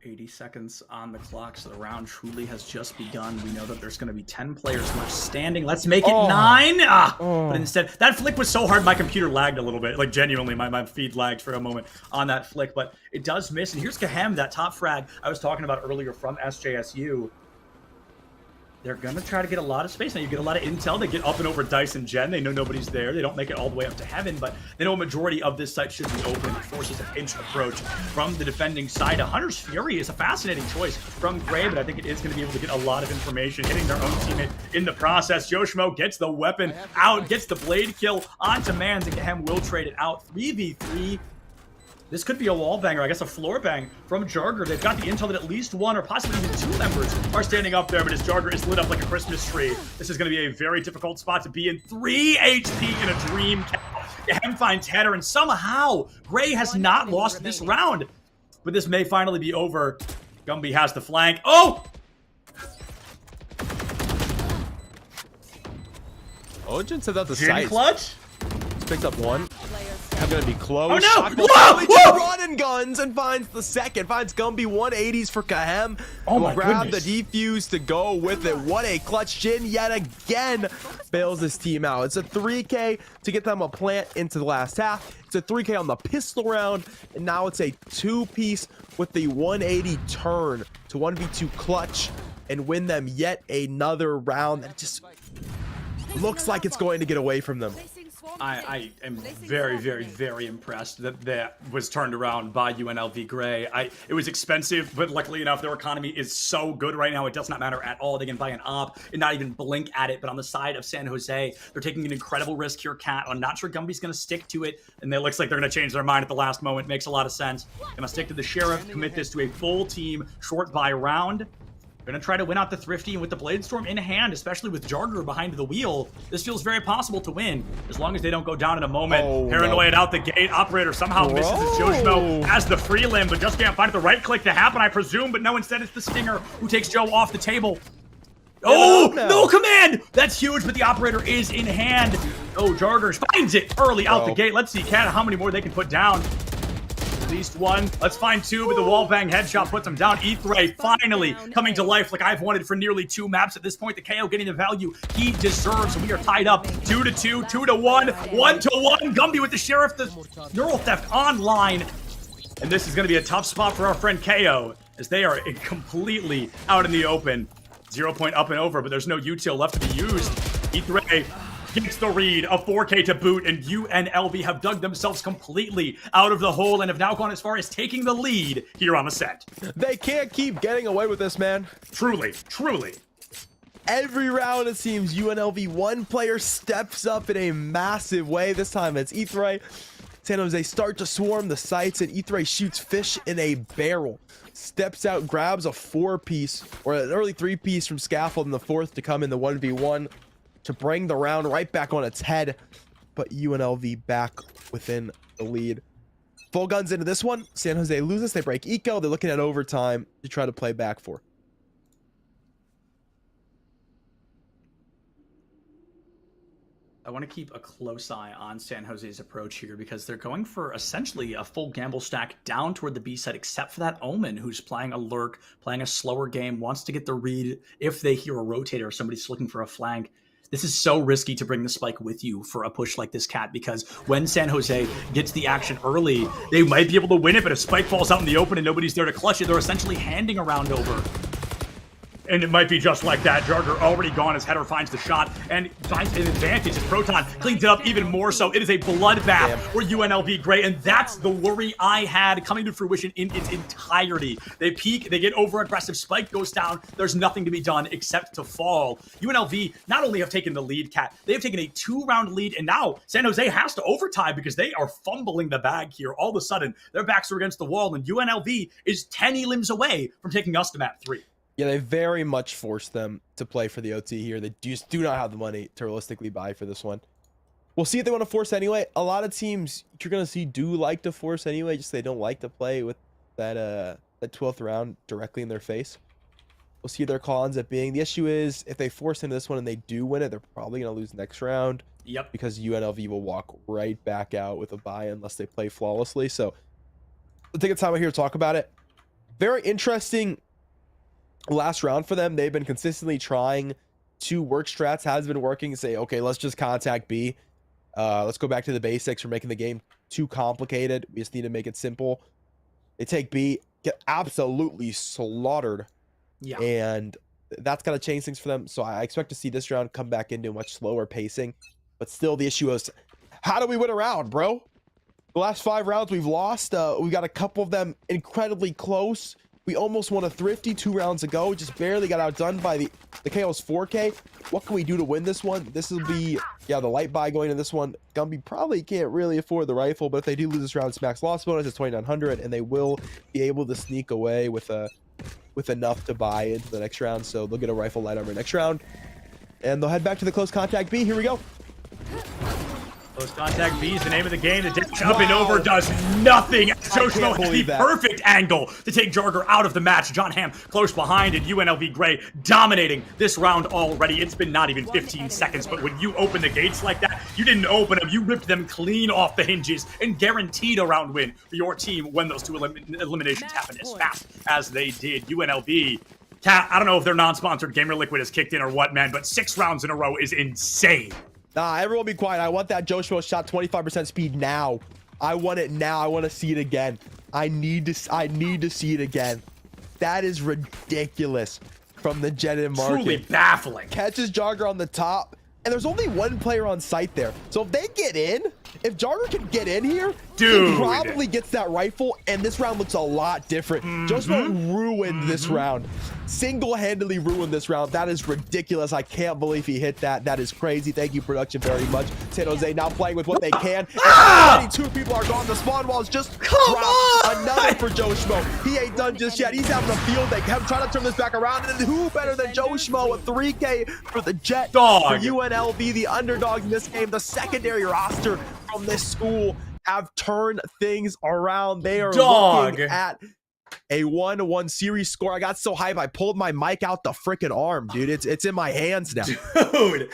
$80 seconds on the clock, so the round truly has just begun. We know that there's going to be 10 players left standing. Let's make it 9. But instead, that flick was so hard, my computer lagged a little bit. Like, genuinely, my feed lagged for a moment on that flick, but it does miss. And here's Kaham, that top frag I was talking about earlier from SJSU. They're going to try to get a lot of space. Now, you get a lot of intel. They get up and over Dice and Gen. They know nobody's there. They don't make it all the way up to heaven, but they know a majority of this site should be open. It forces a pinch approach from the defending side. A Hunter's Fury is a fascinating choice from Gray, but I think it is going to be able to get a lot of information, hitting their own teammate in the process. Joshmo gets the weapon out, gets the blade kill onto Mans, and Gehem will trade it out. 3v3. This could be a wall banger, I guess a floor bang from Jarger. They've got the intel that at least 1 or possibly even 2 members are standing up there, but as Jarger is lit up like a Christmas tree, this is going to be a very difficult spot to be in. 3 HP in a dream. Gehem finds header, and somehow Gray has not lost this round. But this may finally be over. Gumby has the flank. Oh! Ogen sends out the Jin sight. clutch? Picks up 1. I'm gonna be close. Oh no! Shotgun Whoa! Whoa! Running guns and finds the second. Finds Gumby 180s for Kahem. Oh my grab goodness. the defuse to go with it. What a clutch. Jin yet again bails this team out. It's a 3K to get them a plant into the last half. It's a 3K on the pistol round, and now it's a 2-piece with the 180 turn to 1v2 clutch and win them yet another round that just looks like it's going to get away from them. I am very, very, very impressed that that was turned around by UNLV Gray. It was expensive, but luckily enough, their economy is so good right now, it does not matter at all. They can buy an op and not even blink at it. But on the side of San Jose, they're taking an incredible risk here, Cat. I'm not sure Gumby's going to stick to it, and it looks like they're going to change their mind at the last moment. Makes a lot of sense. Going to stick to the Sheriff, commit this to a full team short buy round. Gonna try to win out the Thrifty, and with the Blade Storm in hand, especially with Jarger behind the wheel, this feels very possible to win, as long as they don't go down in a moment. Paranoid out the gate. Operator somehow misses his Joshmo as the free limb, but just can't find the right click to happen, I presume, but no, instead it's the Stinger who takes Joe off the table. Oh, no command! That's huge, but the operator is in hand. Oh, Jarger finds it early out the gate. Let's see, Cat, how many more they can put down. At least 1. Let's find 2, but the wall bang headshot puts him down. E3 finally coming to life like I've wanted for nearly 2 maps. At this point, the KO getting the value he deserves. We are tied up 2-2, 2-1, 1-1. Gumby with the Sheriff, the Neural Theft online. And this is going to be a tough spot for our friend KO, as they are completely out in the open. 0 point up and over, but there's no util left to be used. E3 gets the read, a 4K to boot, and UNLV have dug themselves completely out of the hole and have now gone as far as taking the lead here on the set. They can't keep getting away with this, man. Truly, truly. Every round, it seems UNLV one player steps up in a massive way. This time it's E3. San Jose start to swarm the sites, and E3 shoots fish in a barrel. Steps out, grabs a 4-piece, or an early 3-piece from Scaffold, and the 4th to come in the 1v1. To bring the round right back on its head, but UNLV back within the lead. Full guns into this one. San Jose loses. They break eco. They're looking at overtime to try to play back for. I want to keep a close eye on San Jose's approach here because they're going for essentially a full gamble stack down toward the B side, except for that Omen who's playing a lurk, playing a slower game, wants to get the read if they hear a rotator or somebody's looking for a flank. This is so risky to bring the spike with you for a push like this, Cat, because when San Jose gets the action early, they might be able to win it, but if spike falls out in the open and nobody's there to clutch it, they're essentially handing a round over. And it might be just like that. Jarger already gone as Header finds the shot and finds an advantage as Proton cleans it up even more so. It is a bloodbath for UNLV Gray, and that's the worry I had coming to fruition in its entirety. They peak, they get over-aggressive, spike goes down, there's nothing to be done except to fall. UNLV not only have taken the lead, Cat, they have taken a 2-round lead, and now San Jose has to overtime because they are fumbling the bag here. All of a sudden, their backs are against the wall, and UNLV is 10 elims away from taking us to map 3. Yeah, they very much forced them to play for the OT here. They just do not have the money to realistically buy for this one. We'll see if they want to force anyway. A lot of teams you're going to see do like to force anyway, just they don't like to play with that 12th round directly in their face. We'll see their call ends up being. The issue is if they force into this one and they do win it, they're probably going to lose next round. Yep. Because UNLV will walk right back out with a bye unless they play flawlessly. So we'll take a time out here to talk about it. Very interesting last round for them. They've been consistently trying to work strats, has been working, say, okay, let's just contact B. Let's go back to the basics. We're making the game too complicated. We just need to make it simple. They take B, get absolutely slaughtered. Yeah. And that's got to change things for them. So I expect to see this round come back into a much slower pacing. But still, the issue is, how do we win a round, bro? The last 5 rounds we've lost. We got a couple of them incredibly close. We almost won a thrifty 2 rounds ago. Just barely got outdone by the KO's 4K. What can we do to win this one? This will be, yeah, the light buy going into this one. Gumby probably can't really afford the rifle, but if they do lose this round, it's max loss bonus. It's 2,900, and they will be able to sneak away with enough to buy into the next round. So they'll get a rifle light armor next round, and they'll head back to the close contact B. Here we go. Close contact B is the name of the game. The dash up and over does nothing. Joshua has the perfect angle to take Jarger out of the match. John Hamm close behind, and UNLV Gray dominating this round already. It's been not even 15 seconds, but when you open the gates like that, you didn't open them. You ripped them clean off the hinges and guaranteed a round win for your team when those 2 eliminations happen as fast as they did. UNLV, Cat, I don't know if their non-sponsored Gamer Liquid has kicked in or what, man, but 6 rounds in a row is insane. Nah, everyone be quiet. I want that Joshua shot 25% speed now. I want it now. I want to see it again. I need to see it again. That is ridiculous from the Jet and Market. Truly baffling. Catches Jarger on the top, and there's only 1 player on site there. So if they get in, if Jarger can get in here, dude, he probably gets that rifle, and this round looks a lot different. Joshua ruined this round. Single-handedly ruined this round. That is ridiculous. I can't believe he hit that. That is crazy. Thank you, production, very much. San Jose now playing with what they can. 22 people are gone. The spawn wall is just another for Joe Schmo. He ain't done just yet. He's having a field day. Trying to turn this back around. And who better than Joe Schmo? A 3K for the Jet. Dog. For UNLV, the underdogs in this game. The secondary roster from this school have turned things around. They are looking at a 1-1 series score. I got so hyped, I pulled my mic out the freaking arm, dude. It's in my hands now. Dude,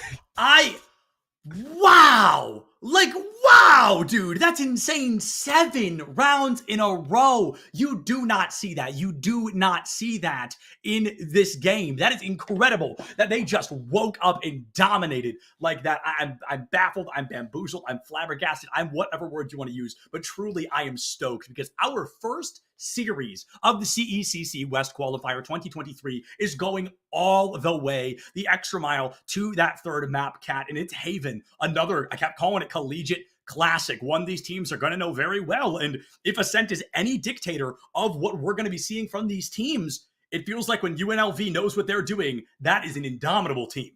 wow. Like, wow, dude, that's insane. 7 rounds in a row. You do not see that. You do not see that in this game. That is incredible that they just woke up and dominated like that. I'm baffled. I'm bamboozled. I'm flabbergasted. I'm whatever word you want to use. But truly, I am stoked because our first series of the CECC West Qualifier 2023 is going all the way the extra mile to that 3rd map, Cat, and it's Haven. Another, I kept calling it collegiate classic, one these teams are going to know very well. And if Ascent is any dictator of what we're going to be seeing from these teams, it feels like when UNLV knows what they're doing, that is an indomitable team.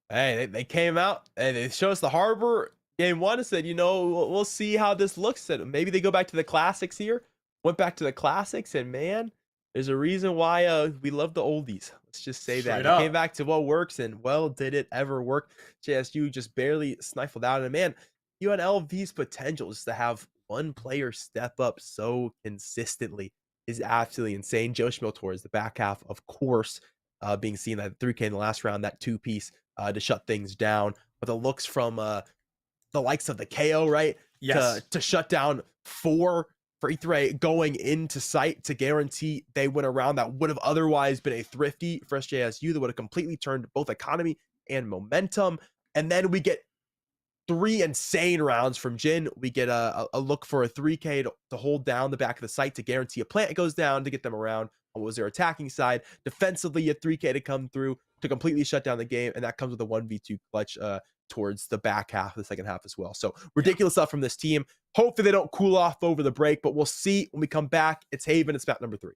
Hey, they came out and they showed us the Harbor game 1 and said, you know, we'll see how this looks. And maybe they go back to the classics here. Went back to the classics, and man, there's a reason why we love the oldies. Let's just say that. They came back to what works, and well, did it ever work? JSU just barely sniffled out. And man, UNLV's potential just to have one player step up so consistently is absolutely insane. Joe Schmiltor is the back half, of course. being seen that 3K in the last round, that 2-piece to shut things down. But the looks from the likes of the KO, right? Yes. To shut down 4 for E3 going into sight to guarantee they win a round that would have otherwise been a thrifty for SJSU that would have completely turned both economy and momentum. And then we get 3 insane rounds from Jin. We get a look for a 3K to hold down the back of the site to guarantee a plant goes down to get them around on what was their attacking side. Defensively, a 3K to come through to completely shut down the game, and that comes with a 1v2 clutch towards the back half of the second half as well. So ridiculous stuff from this team. Hopefully they don't cool off over the break, but we'll see when we come back. It's Haven. It's map number 3.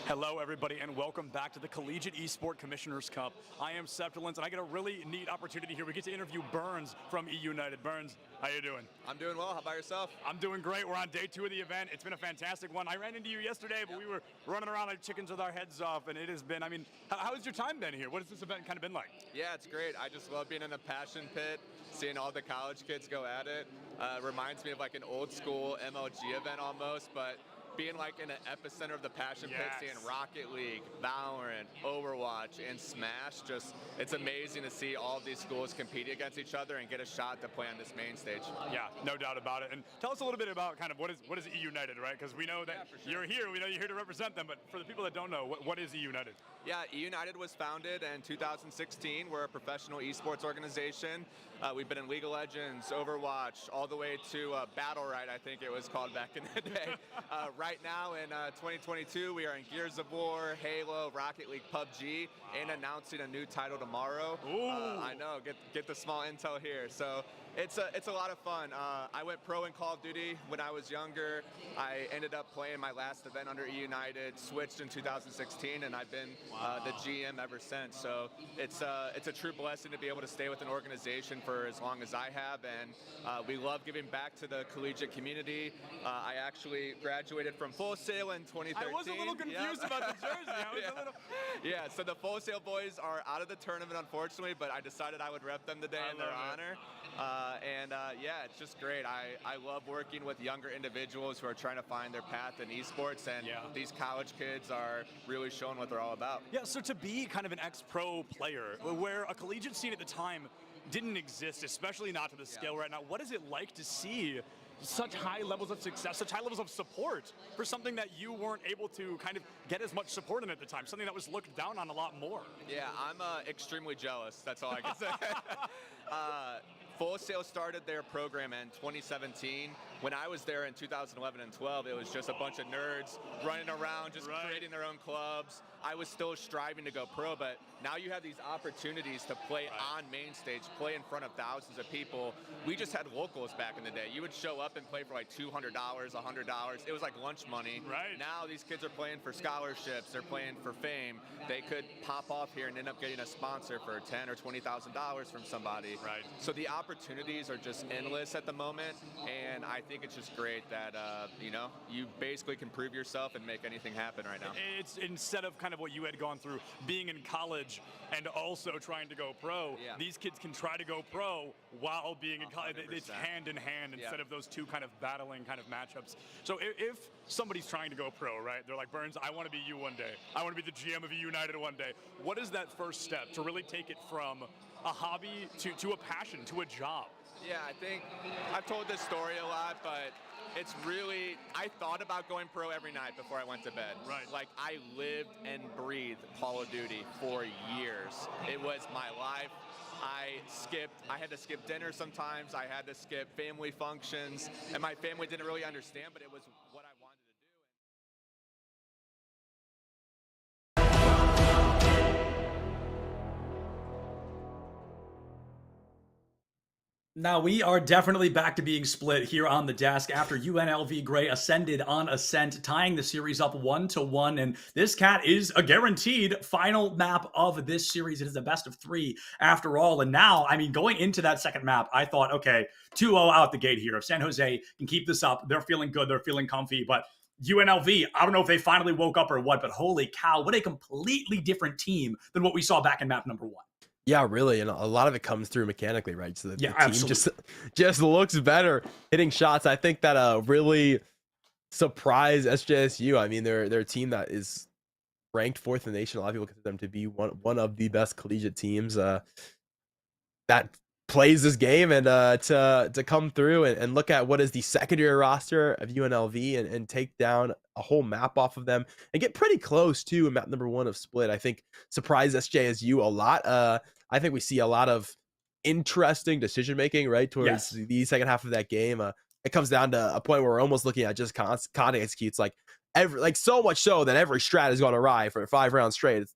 Hello, everybody, and welcome back to the Collegiate Esports Commissioners Cup. I am Septilence, and I get a really neat opportunity here. We get to interview Burns from E United. Burns, how you doing? I'm doing well. How about yourself? I'm doing great. We're on day 2 of the event. It's been a fantastic one. I ran into you yesterday, but we were running around like chickens with our heads off, and it has been, I mean, how has your time been here? What has this event kind of been like? Yeah, it's great. I just love being in a passion pit, seeing all the college kids go at it. Reminds me of like an old school MLG event almost, but being like in the epicenter of the passion pit, seeing Rocket League, Valorant, Overwatch, and Smash, just it's amazing to see all of these schools compete against each other and get a shot to play on this main stage. Yeah, no doubt about it. And tell us a little bit about kind of what is E United, right? Because we know that you're here, we know you're here to represent them, but for the people that don't know, what is E United? Yeah, E United was founded in 2016. We're a professional esports organization. We've been in League of Legends, Overwatch, all the way to Battle Right, I think it was called back in the day. Right now in 2022, we are in Gears of War, Halo, Rocket League, PUBG, and announcing a new title tomorrow. I know, get the small intel here. So it's a lot of fun. I went pro in Call of Duty when I was younger. I ended up playing my last event under E United, switched in 2016, and I've been the GM ever since. So it's a true blessing to be able to stay with an organization for as long as I have, and we love giving back to the collegiate community. I actually graduated from Full Sail in 2013. I was a little confused about the jersey. Yeah, so the Full Sail boys are out of the tournament, unfortunately, but I decided I would rep them today in their honor. Yeah, it's just great. I love working with younger individuals who are trying to find their path in esports, and these college kids are really showing what they're all about. Yeah, so to be kind of an ex-pro player, where a collegiate scene at the time didn't exist, especially not to the scale right now, what is it like to see such high levels of success, such high levels of support for something that you weren't able to kind of get as much support in at the time, something that was looked down on a lot more? Yeah, I'm extremely jealous. That's all I can say. Full Sail started their program in 2017. when I was there in 2011 and 12, it was just a bunch of nerds running around, just creating their own clubs. I was still striving to go pro, but now you have these opportunities to play on main stage, play in front of thousands of people. We just had locals back in the day. You would show up and play for like $200, $100. It was like lunch money. Right. Now these kids are playing for scholarships. They're playing for fame. They could pop off here and end up getting a sponsor for $10,000 or $20,000 from somebody. Right. So the opportunities are just endless at the moment, and I think it's just great that you know, you basically can prove yourself and make anything happen right now. It's instead of kind of what you had gone through, being in college and also trying to go pro, these kids can try to go pro while being in college. It's hand in hand instead of those two kind of battling kind of matchups. So if somebody's trying to go pro, right, they're like, Burns, I want to be you one day. I want to be the GM of E United one day. What is that first step to really take it from a hobby to a passion, to a job? Yeah, I think I've told this story a lot, but it's really, I thought about going pro every night before I went to bed. Right. Like, I lived and breathed Call of Duty for years. It was my life. I had to skip dinner sometimes. I had to skip family functions, and my family didn't really understand, but it was what I wanted to do. Now, we are definitely back to being split here on the desk after UNLV Gray ascended on Ascent, tying the series up 1-1. And this, Cat, is a guaranteed final map of this series. It is a best of 3 after all. And now, I mean, going into that second map, I thought, okay, 2-0 out the gate here. If San Jose can keep this up, they're feeling good, they're feeling comfy. But UNLV, I don't know if they finally woke up or what, but holy cow, what a completely different team than what we saw back in map number 1. Yeah, really, and a lot of it comes through mechanically, right? So the team absolutely. just looks better hitting shots. I think that really surprised SJSU. I mean, they're a team that is ranked 4th in the nation. A lot of people consider them to be one of the best collegiate teams that plays this game, and to come through and look at what is the secondary roster of UNLV and take down a whole map off of them and get pretty close to map number 1 of Split, I think surprised SJSU a lot. I think we see a lot of interesting decision making right towards the second half of that game. It comes down to a point where we're almost looking at just Conte executes like so much so that every strat has gone awry for 5 rounds straight.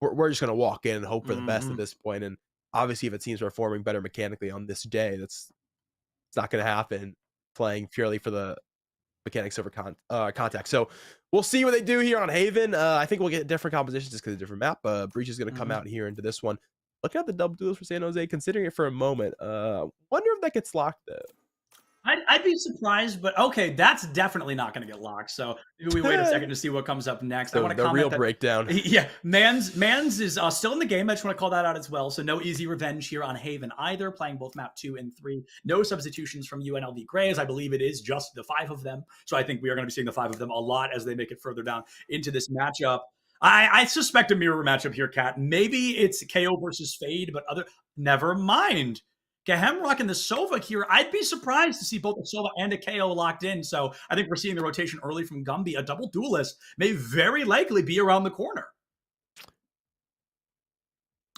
We're just gonna walk in and hope for the best at this point. And obviously, if a team's performing better mechanically on this day, it's not going to happen playing purely for the mechanics over contact. So we'll see what they do here on Haven. I think we'll get different compositions just because of a different map. Breach is going to come out here into this one. Looking at the double duels for San Jose, considering it for a moment. Wonder if that gets locked, though. I'd be surprised, but okay, that's definitely not going to get locked. So maybe we wait a second to see what comes up next. I want to comment real breakdown. Yeah, Mans is still in the game. I just want to call that out as well. So no easy revenge here on Haven either. Playing both map 2 and 3. No substitutions from UNLV Grays. I believe it is just the 5 of them. So I think we are going to be seeing the 5 of them a lot as they make it further down into this matchup. I suspect a mirror matchup here, Kat. Maybe it's KO versus Fade, but never mind. Gahemrock and the Sova here, I'd be surprised to see both a Sova and a KO locked in. So I think we're seeing the rotation early from Gumby. A double duelist may very likely be around the corner.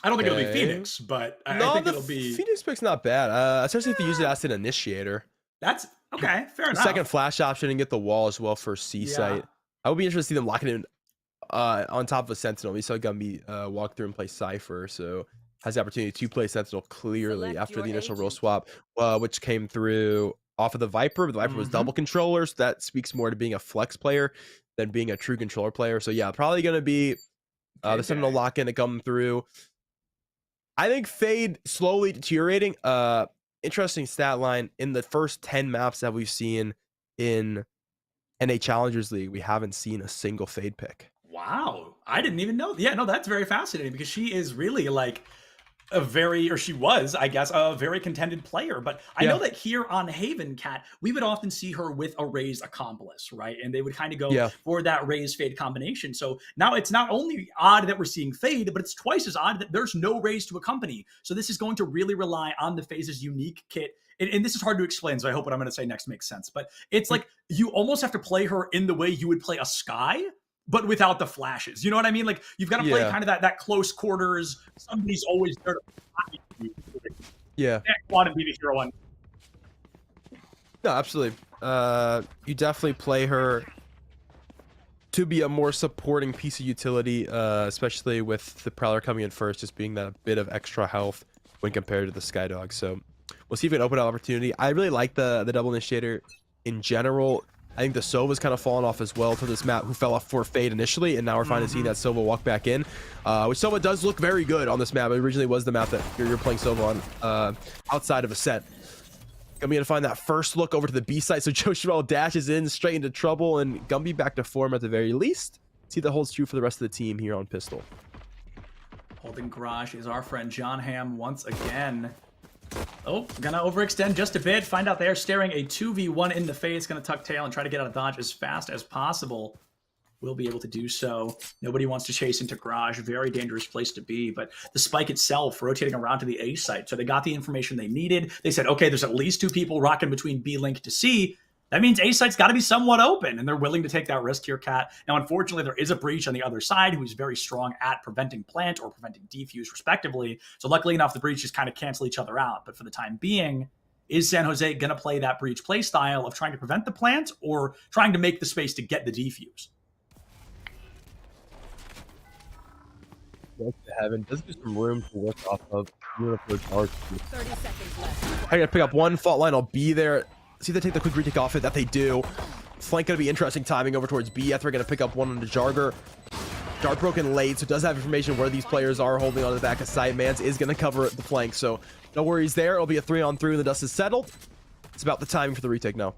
I don't think it'll be Phoenix, but I think it'll be... Phoenix pick's not bad, especially if you use it as an initiator. That's okay, fair enough. Second flash option and get the wall as well for C-Site. I would be interested to see them locking in on top of a Sentinel. We saw Gumby walk through and play Cypher, so... has the opportunity to play Sentinel clearly after the initial role swap, which came through off of the Viper. But the Viper was double controller, so that speaks more to being a flex player than being a true controller player. So yeah, probably going to be the Sentinel lock-in to come through. I think Fade slowly deteriorating. Interesting stat line. In the first 10 maps that we've seen in NA Challengers League, we haven't seen a single Fade pick. Wow. I didn't even know. Yeah, no, that's very fascinating because she is really like... she was, I guess, a very contended player. But I know that here on Haven, Cat, we would often see her with a Raze accomplice, right? And they would kind of go for that Raze Fade combination. So now it's not only odd that we're seeing Fade, but it's twice as odd that there's no Raze to accompany. So this is going to really rely on the FaZe's unique kit. And this is hard to explain, so I hope what I'm going to say next makes sense. But it's like you almost have to play her in the way you would play a Skye, but without the flashes. You know what I mean? Like, you've got to play kind of that close quarters. Somebody's always there to you. Yeah. Want to be the hero one. No, absolutely. You definitely play her to be a more supporting piece of utility, especially with the Prowler coming in first, just being that bit of extra health when compared to the Skydog. So we'll see if we can open up opportunity. I really like the double initiator in general. I think the Sova's kind of fallen off as well to this map, who fell off for Fade initially, and now we're finally seeing that Sova walk back in, which Sova does look very good on this map. It originally was the map that you're playing Sova on outside of Ascent. Gumby gonna find that first look over to the B side, so Joshua dashes in straight into trouble, and Gumby back to form at the very least. See if that holds true for the rest of the team here on Pistol. Holding Garage is our friend John Hamm once again. Oh, gonna overextend just a bit. Find out they're staring a 2v1 in the face. Gonna tuck tail and try to get out of dodge as fast as possible. Will be able to do so. Nobody wants to chase into Garage. Very dangerous place to be. But the spike itself rotating around to the A site. So they got the information they needed. They said, okay, there's at least 2 people rocking between B link to C. That means A site's got to be somewhat open, and they're willing to take that risk here, Cat. Now, unfortunately, there is a breach on the other side who's very strong at preventing plant or preventing defuse, respectively. So luckily enough, the breaches kind of cancel each other out. But for the time being, is San Jose going to play that breach play style of trying to prevent the plant or trying to make the space to get the defuse? To heaven does give some room to work off of. 30 seconds left. I gotta pick up one. Fault line will be there. See if they take the quick retake off it. That they do. Flank gonna be interesting timing over towards B. They're gonna pick up one on the Jarger. Dart broken late, so it does have information where these players are holding on to the back of side. Mans is gonna cover the flank, so no worries there. It'll be a 3-on-3 when the dust is settled. It's about the timing for the retake now.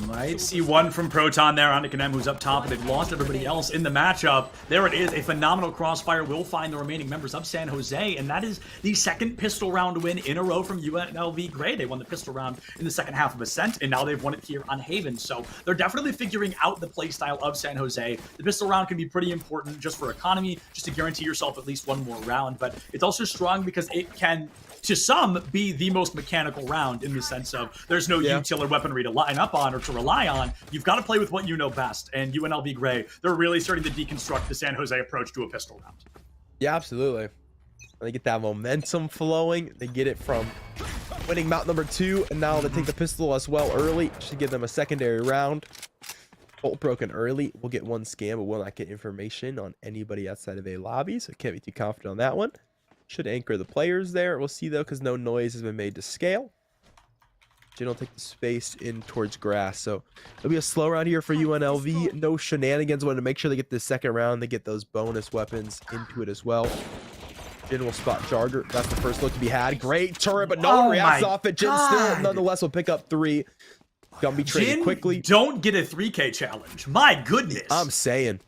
Might see one from Proton there on Nikanem, who's up top, but they've lost everybody else in the matchup. There it is. A phenomenal crossfire will find the remaining members of San Jose, and that is the second pistol round win in a row from UNLV Gray. They won the pistol round in the second half of Ascent, and now they've won it here on Haven. So they're definitely figuring out the playstyle of San Jose. The pistol round can be pretty important just for economy, just to guarantee yourself at least one more round, but it's also strong because it can, to some, be the most mechanical round in the sense of there's no utility weaponry to line up on or to rely on. You've got to play with what you know best, and UNLV Gray, they're really starting to deconstruct the San Jose approach to a pistol round. Yeah, absolutely. They get that momentum flowing. They get it from winning mount number 2, and now they take the pistol as well early. Should give them a secondary round. Bolt broken early. We'll get one scan, but we'll not get information on anybody outside of a lobby, so can't be too confident on that one. Should anchor the players there. We'll see, though, because no noise has been made to scale. Jin will take the space in towards grass. So it'll be a slow round here for UNLV. No shenanigans. Wanted to make sure they get the second round. They get those bonus weapons into it as well. Jin will spot Charger. That's the first look to be had. Great turret, but no one reacts off it. Jin still, nonetheless, will pick up 3. Gumby traded quickly. Don't get a 3K challenge. My goodness. I'm saying.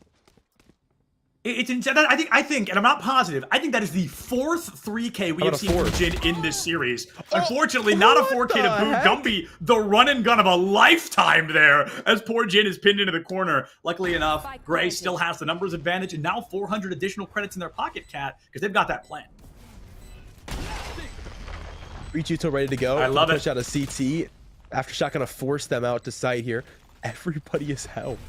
It's insane. I think, and I'm not positive, I think that is the 4th 3K we have seen from Jin in this series. Unfortunately, not a 4K to boot. Gumby, the run and gun of a lifetime there, as poor Jin is pinned into the corner. Luckily enough, Gray still has the numbers advantage, and now 400 additional credits in their pocket, Cat, because they've got that plan. Reach Util ready to go. I love it. Push out a CT. Aftershock gonna force them out to sight here. Everybody is hell.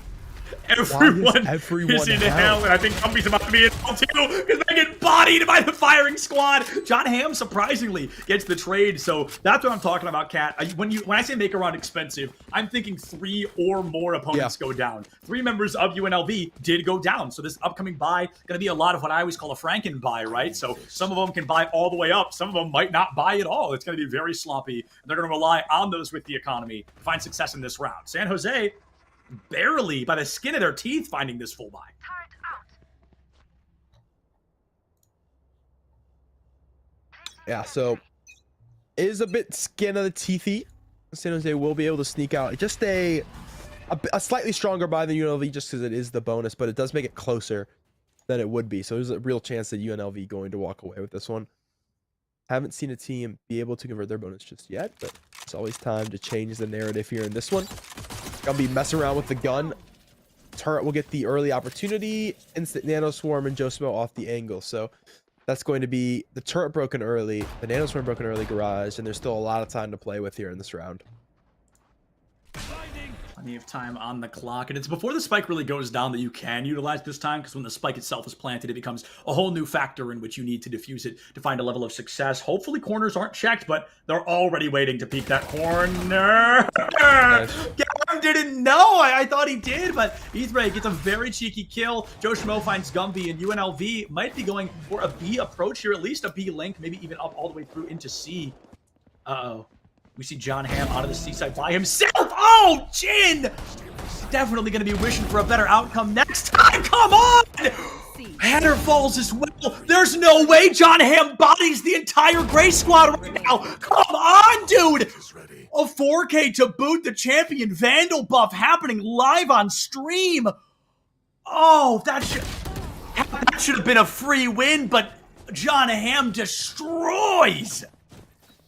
Everyone is in hell, and I think Gumby's about to be in hell too, because they get bodied by the firing squad. John Hamm surprisingly gets the trade, so that's what I'm talking about, Cat. When I say make a round expensive, I'm thinking 3 or more opponents go down. 3 members of UNLV did go down, so this upcoming buy going to be a lot of what I always call a Franken buy, right? So some of them can buy all the way up, some of them might not buy at all. It's going to be very sloppy, and they're going to rely on those with the economy to find success in this round. San Jose, barely by the skin of their teeth, finding this full buy. Yeah, so it is a bit skin of the teethy. San Jose will be able to sneak out. Just a slightly stronger buy than UNLV, just because it is the bonus, but it does make it closer than it would be. So there's a real chance that UNLV going to walk away with this one. Haven't seen a team be able to convert their bonus just yet, but it's always time to change the narrative here in this one. Gonna be messing around with the gun. Turret will get the early opportunity. Instant nano swarm and Josimo off the angle. So that's going to be the turret broken early, the nano swarm broken early, garage, and there's still a lot of time to play with here in this round. Plenty of time on the clock, and it's before the spike really goes down that you can utilize this time, because when the spike itself is planted, it becomes a whole new factor in which you need to defuse it to find a level of success. Hopefully corners aren't checked, but they're already waiting to peek that corner. Gavin didn't know. I thought he did, but Ethray gets a very cheeky kill. Joe Schmo finds Gumby, and UNLV might be going for a B approach here, at least a B link, maybe even up all the way through into C. Uh-oh. We see John Hamm out of the seaside by himself. Oh, Jin! Definitely going to be wishing for a better outcome next time. Come on! Header falls as well. There's no way John Hamm bodies the entire Gray squad right now. Come on, dude! A 4K to boot, the champion Vandal buff happening live on stream. Oh, that should have been a free win, but John Hamm destroys.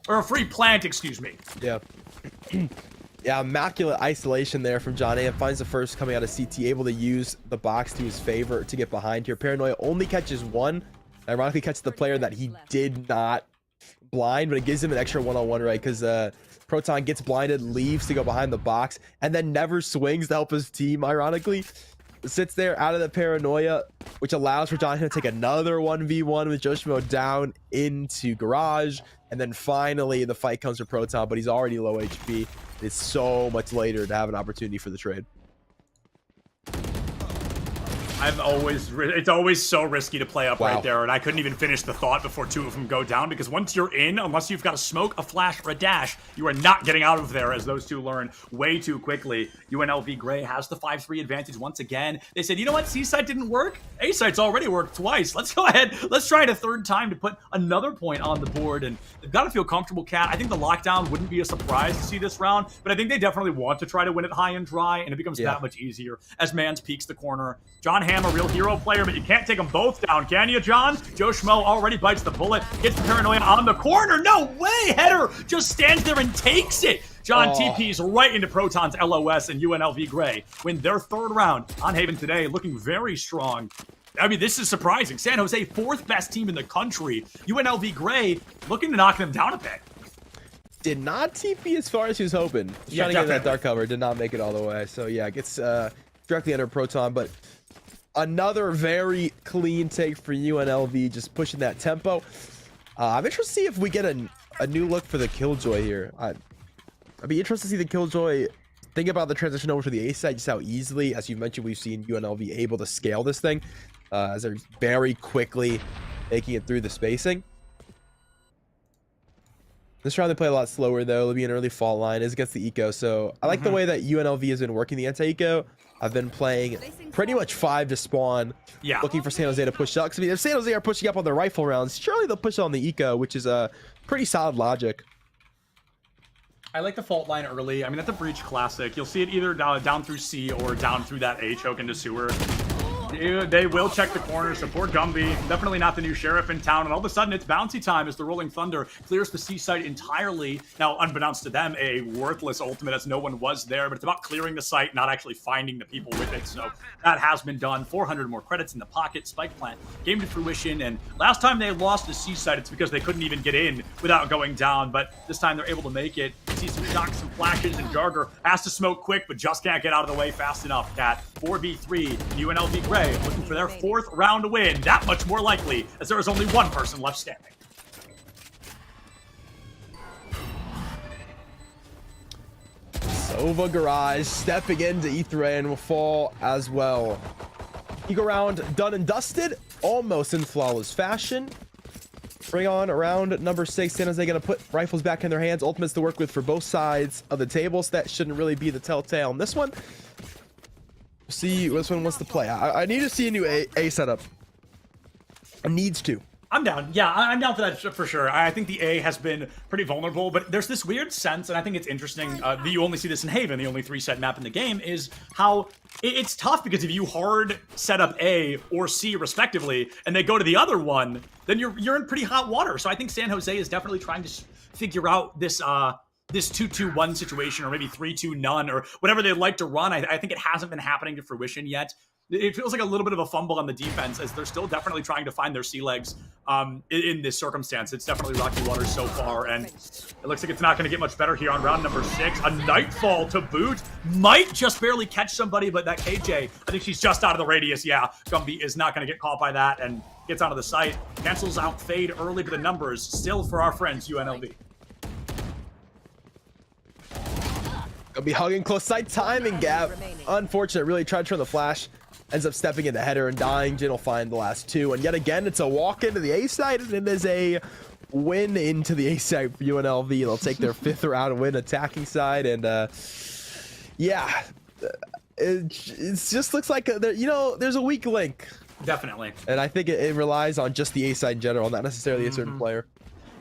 Or a free plant, excuse me. Yeah. Yeah, immaculate isolation there from John Hamm. Finds the first coming out of CT, able to use the box to his favor to get behind here. Paranoia only catches one. Ironically, catches the player that he did not blind, but it gives him an extra one-on-one, right? Because Proton gets blinded, leaves to go behind the box, and then never swings to help his team, ironically. Sits there out of the Paranoia, which allows for John Hamm to take another 1v1 with Joshimo down into Garage. And then finally, the fight comes for Proton, but he's already low HP. It's so much later to have an opportunity for the trade. It's always so risky to play up right there, and I couldn't even finish the thought before two of them go down, because once you're in, unless you've got a smoke, a flash, or a dash, you are not getting out of there, as those two learn way too quickly. UNLV Gray has the 5-3 advantage once again. They said, you know what, C-side didn't work? A-side's already worked twice. Let's go ahead, let's try it a third time to put another point on the board, and they've got to feel comfortable, Cat. I think the lockdown wouldn't be a surprise to see this round, but I think they definitely want to try to win it high and dry, and it becomes that much easier as Mans peeks the corner. John Hamm, a real hero player, but you can't take them both down, can you, John? Joe Schmo already bites the bullet, gets the Paranoia on the corner. No way! Header just stands there and takes it. John TP's right into Proton's LOS, and UNLV Gray win their third round on Haven today, looking very strong. I mean, this is surprising. San Jose, fourth best team in the country. UNLV Gray looking to knock them down a bit. Did not TP as far as he was hoping. Trying to get that dark cover, did not make it all the way. So yeah, gets directly under Proton, but another very clean take for UNLV, just pushing that tempo. I'm interested to see if we get a new look for the Killjoy here. I'd be interested to see the Killjoy think about the transition over to the A side, just how easily, as you mentioned, we've seen UNLV able to scale this thing, as they're very quickly making it through the spacing. This round they play a lot slower though. It'll be an early fault line. It's against the eco, so I like the way that UNLV has been working the anti-eco. I've been playing pretty much 5 to spawn, looking for San Jose to push up. Because I mean, if San Jose are pushing up on their rifle rounds, surely they'll push on the eco, which is a pretty solid logic. I like the fault line early. I mean, that's a breach classic. You'll see it either down through C or down through that A choke into sewer. They will check the corner. Support Gumby. Definitely not the new sheriff in town. And all of a sudden, it's bouncy time as the Rolling Thunder clears the C site entirely. Now, unbeknownst to them, a worthless ultimate as no one was there. But it's about clearing the site, not actually finding the people with it. So that has been done. 400 more credits in the pocket. Spike plant came to fruition. And last time they lost the C site, it's because they couldn't even get in without going down. But this time they're able to make it. You see some shocks, some flashes, and Jarger has to smoke quick, but just can't get out of the way fast enough. Cat 4v3. UNLV Gray looking for their 4th round win. That much more likely, as there is only one person left standing. Sova Garage stepping into Ethray and will fall as well. Eagle round done and dusted, almost in flawless fashion. Bring on round number 6. San Jose going to put rifles back in their hands. Ultimates to work with for both sides of the table, so that shouldn't really be the telltale on this one. See which one wants to play. I need to see a new A setup. It needs to. I'm down. Yeah, I'm down for that for sure. I think the A has been pretty vulnerable, but there's this weird sense, and I think it's interesting that you only see this in Haven, the only 3-set map in the game, is how it's tough because if you hard set up A or C respectively, and they go to the other one, then you're in pretty hot water. So I think San Jose is definitely trying to figure out this 2-2-1 situation, or maybe 3-2 none, or whatever they'd like to run. I think it hasn't been happening to fruition yet. it feels like a little bit of a fumble on the defense as they're still definitely trying to find their sea legs in this circumstance. It's definitely rocky waters so far, and it looks like it's not going to get much better here on round number 6. A Nightfall to boot. Might just barely catch somebody, but that KJ, I think she's just out of the radius. Yeah, Gumby is not going to get caught by that and gets onto the site. Cancels out Fade early, but the numbers still for our friends, UNLV. Gonna be hugging close sight, timing gap. Unfortunate, really tried to turn the flash. Ends up stepping in the header and dying. Jin will find the last 2. And yet again, it's a walk into the A side, and it is a win into the A side for UNLV. They'll take their 5th round win attacking side. And yeah, it just looks like, there's a weak link. Definitely. And I think it relies on just the A side in general, not necessarily a certain player.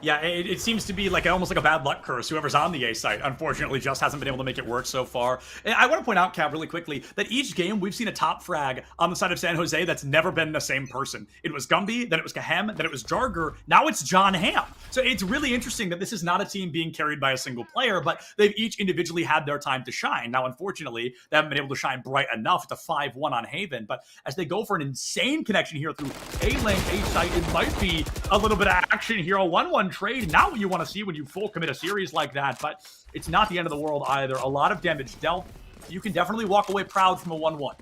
Yeah, it seems to be like almost like a bad luck curse. Whoever's on the A site, unfortunately, just hasn't been able to make it work so far. And I want to point out, Cav, really quickly, that each game we've seen a top frag on the side of San Jose that's never been the same person. It was Gumby, then it was Kahem, then it was Jarger, now it's John Hamm. So it's really interesting that this is not a team being carried by a single player, but they've each individually had their time to shine. Now, unfortunately, they haven't been able to shine bright enough. It's a 5-1 on Haven, but as they go for an insane connection here through A-Lane, A-Site, it might be a little bit of action here, a 1-1 trade. Not what you want to see when you full commit a series like that, but it's not the end of the world either. A lot of damage dealt. You can definitely walk away proud from a 1-1.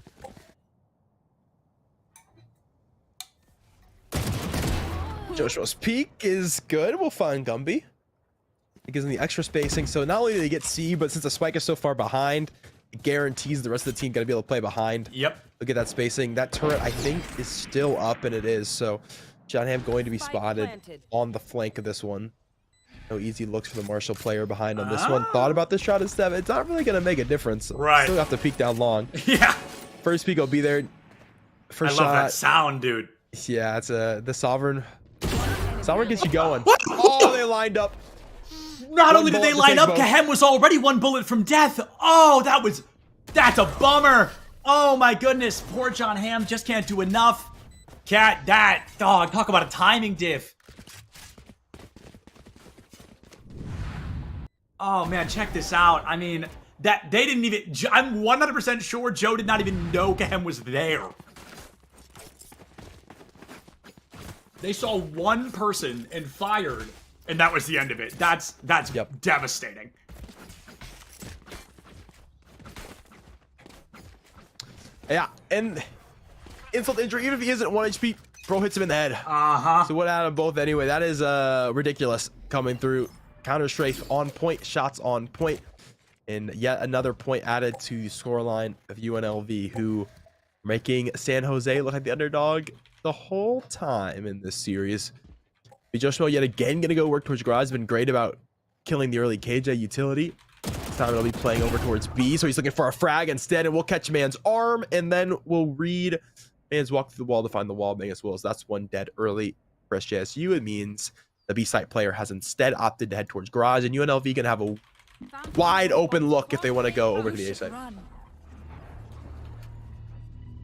Joshua's peak is good. We'll find Gumby. It gives them the extra spacing. So not only do they get C, but since the spike is so far behind, it guarantees the rest of the team going to be able to play behind. Yep. Look at that spacing. That turret, I think, is still up, and it is. So John Hamm going to be spotted on the flank of this one. No easy looks for the Marshall player behind on this one. Thought about this shot instead. It's not really going to make a difference. Right. Still have to peek down long. Yeah. First peek will be there. First shot. I love that sound, dude. Yeah, it's the Sovereign. Sovereign gets you going. What? Oh, they lined up. Not only did they line up, Kahem was already 1 bullet from death. Oh, that's a bummer. Oh my goodness. Poor John Hamm just can't do enough. Dog, talk about a timing diff. Oh man, check this out. I mean, that they didn't even, I'm 100% sure Joe did not even know Kahem was there. They saw one person and fired, and that was the end of it. That's devastating. Yeah, and insult to injury, even if he isn't 1 HP, bro hits him in the head. Uh-huh. So what out of both anyway? That is ridiculous coming through. Counter strafe on point, shots on point, and yet another point added to the scoreline of UNLV, who are making San Jose look like the underdog the whole time in this series. Joshua yet again gonna go work towards garage. Has been great about killing the early KJ utility. This time it'll be playing over towards B, so he's looking for a frag instead, and we'll catch Man's arm, and then we'll read Man's walk through the wall to find the wall bang as well. So that's one dead early for SJSU. It means the B-site player has instead opted to head towards garage, and UNLV gonna have a wide open look if they want to go over to the A-site.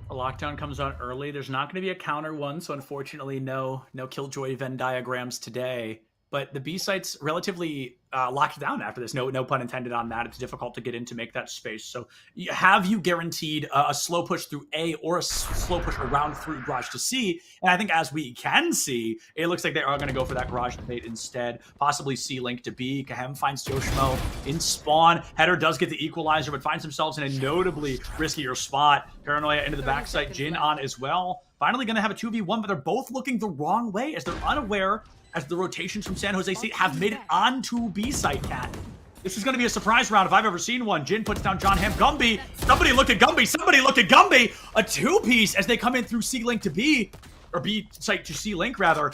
A lockdown comes out early. There's not going to be a counter one, so unfortunately no Killjoy Venn diagrams today. But the B site's relatively locked down after this. No pun intended on that. It's difficult to get in to make that space. So have you guaranteed a slow push through A or a slow push around through garage to C? And I think as we can see, it looks like they are going to go for that garage debate instead. Possibly C link to B. Kahem finds Yoshimo in spawn. Header does get the equalizer, but finds themselves in a notably riskier spot. Paranoia into the backside. Jin on as well. Finally going to have a 2v1, but they're both looking the wrong way as they're unaware as the rotations from San Jose State have made it onto B-site, Cat. This is going to be a surprise round if I've ever seen one. Jin puts down John Hamm. Gumby. Somebody look at Gumby. Somebody look at Gumby. A 2-piece as they come in through C-Link to B. Or B-site to C-Link, rather.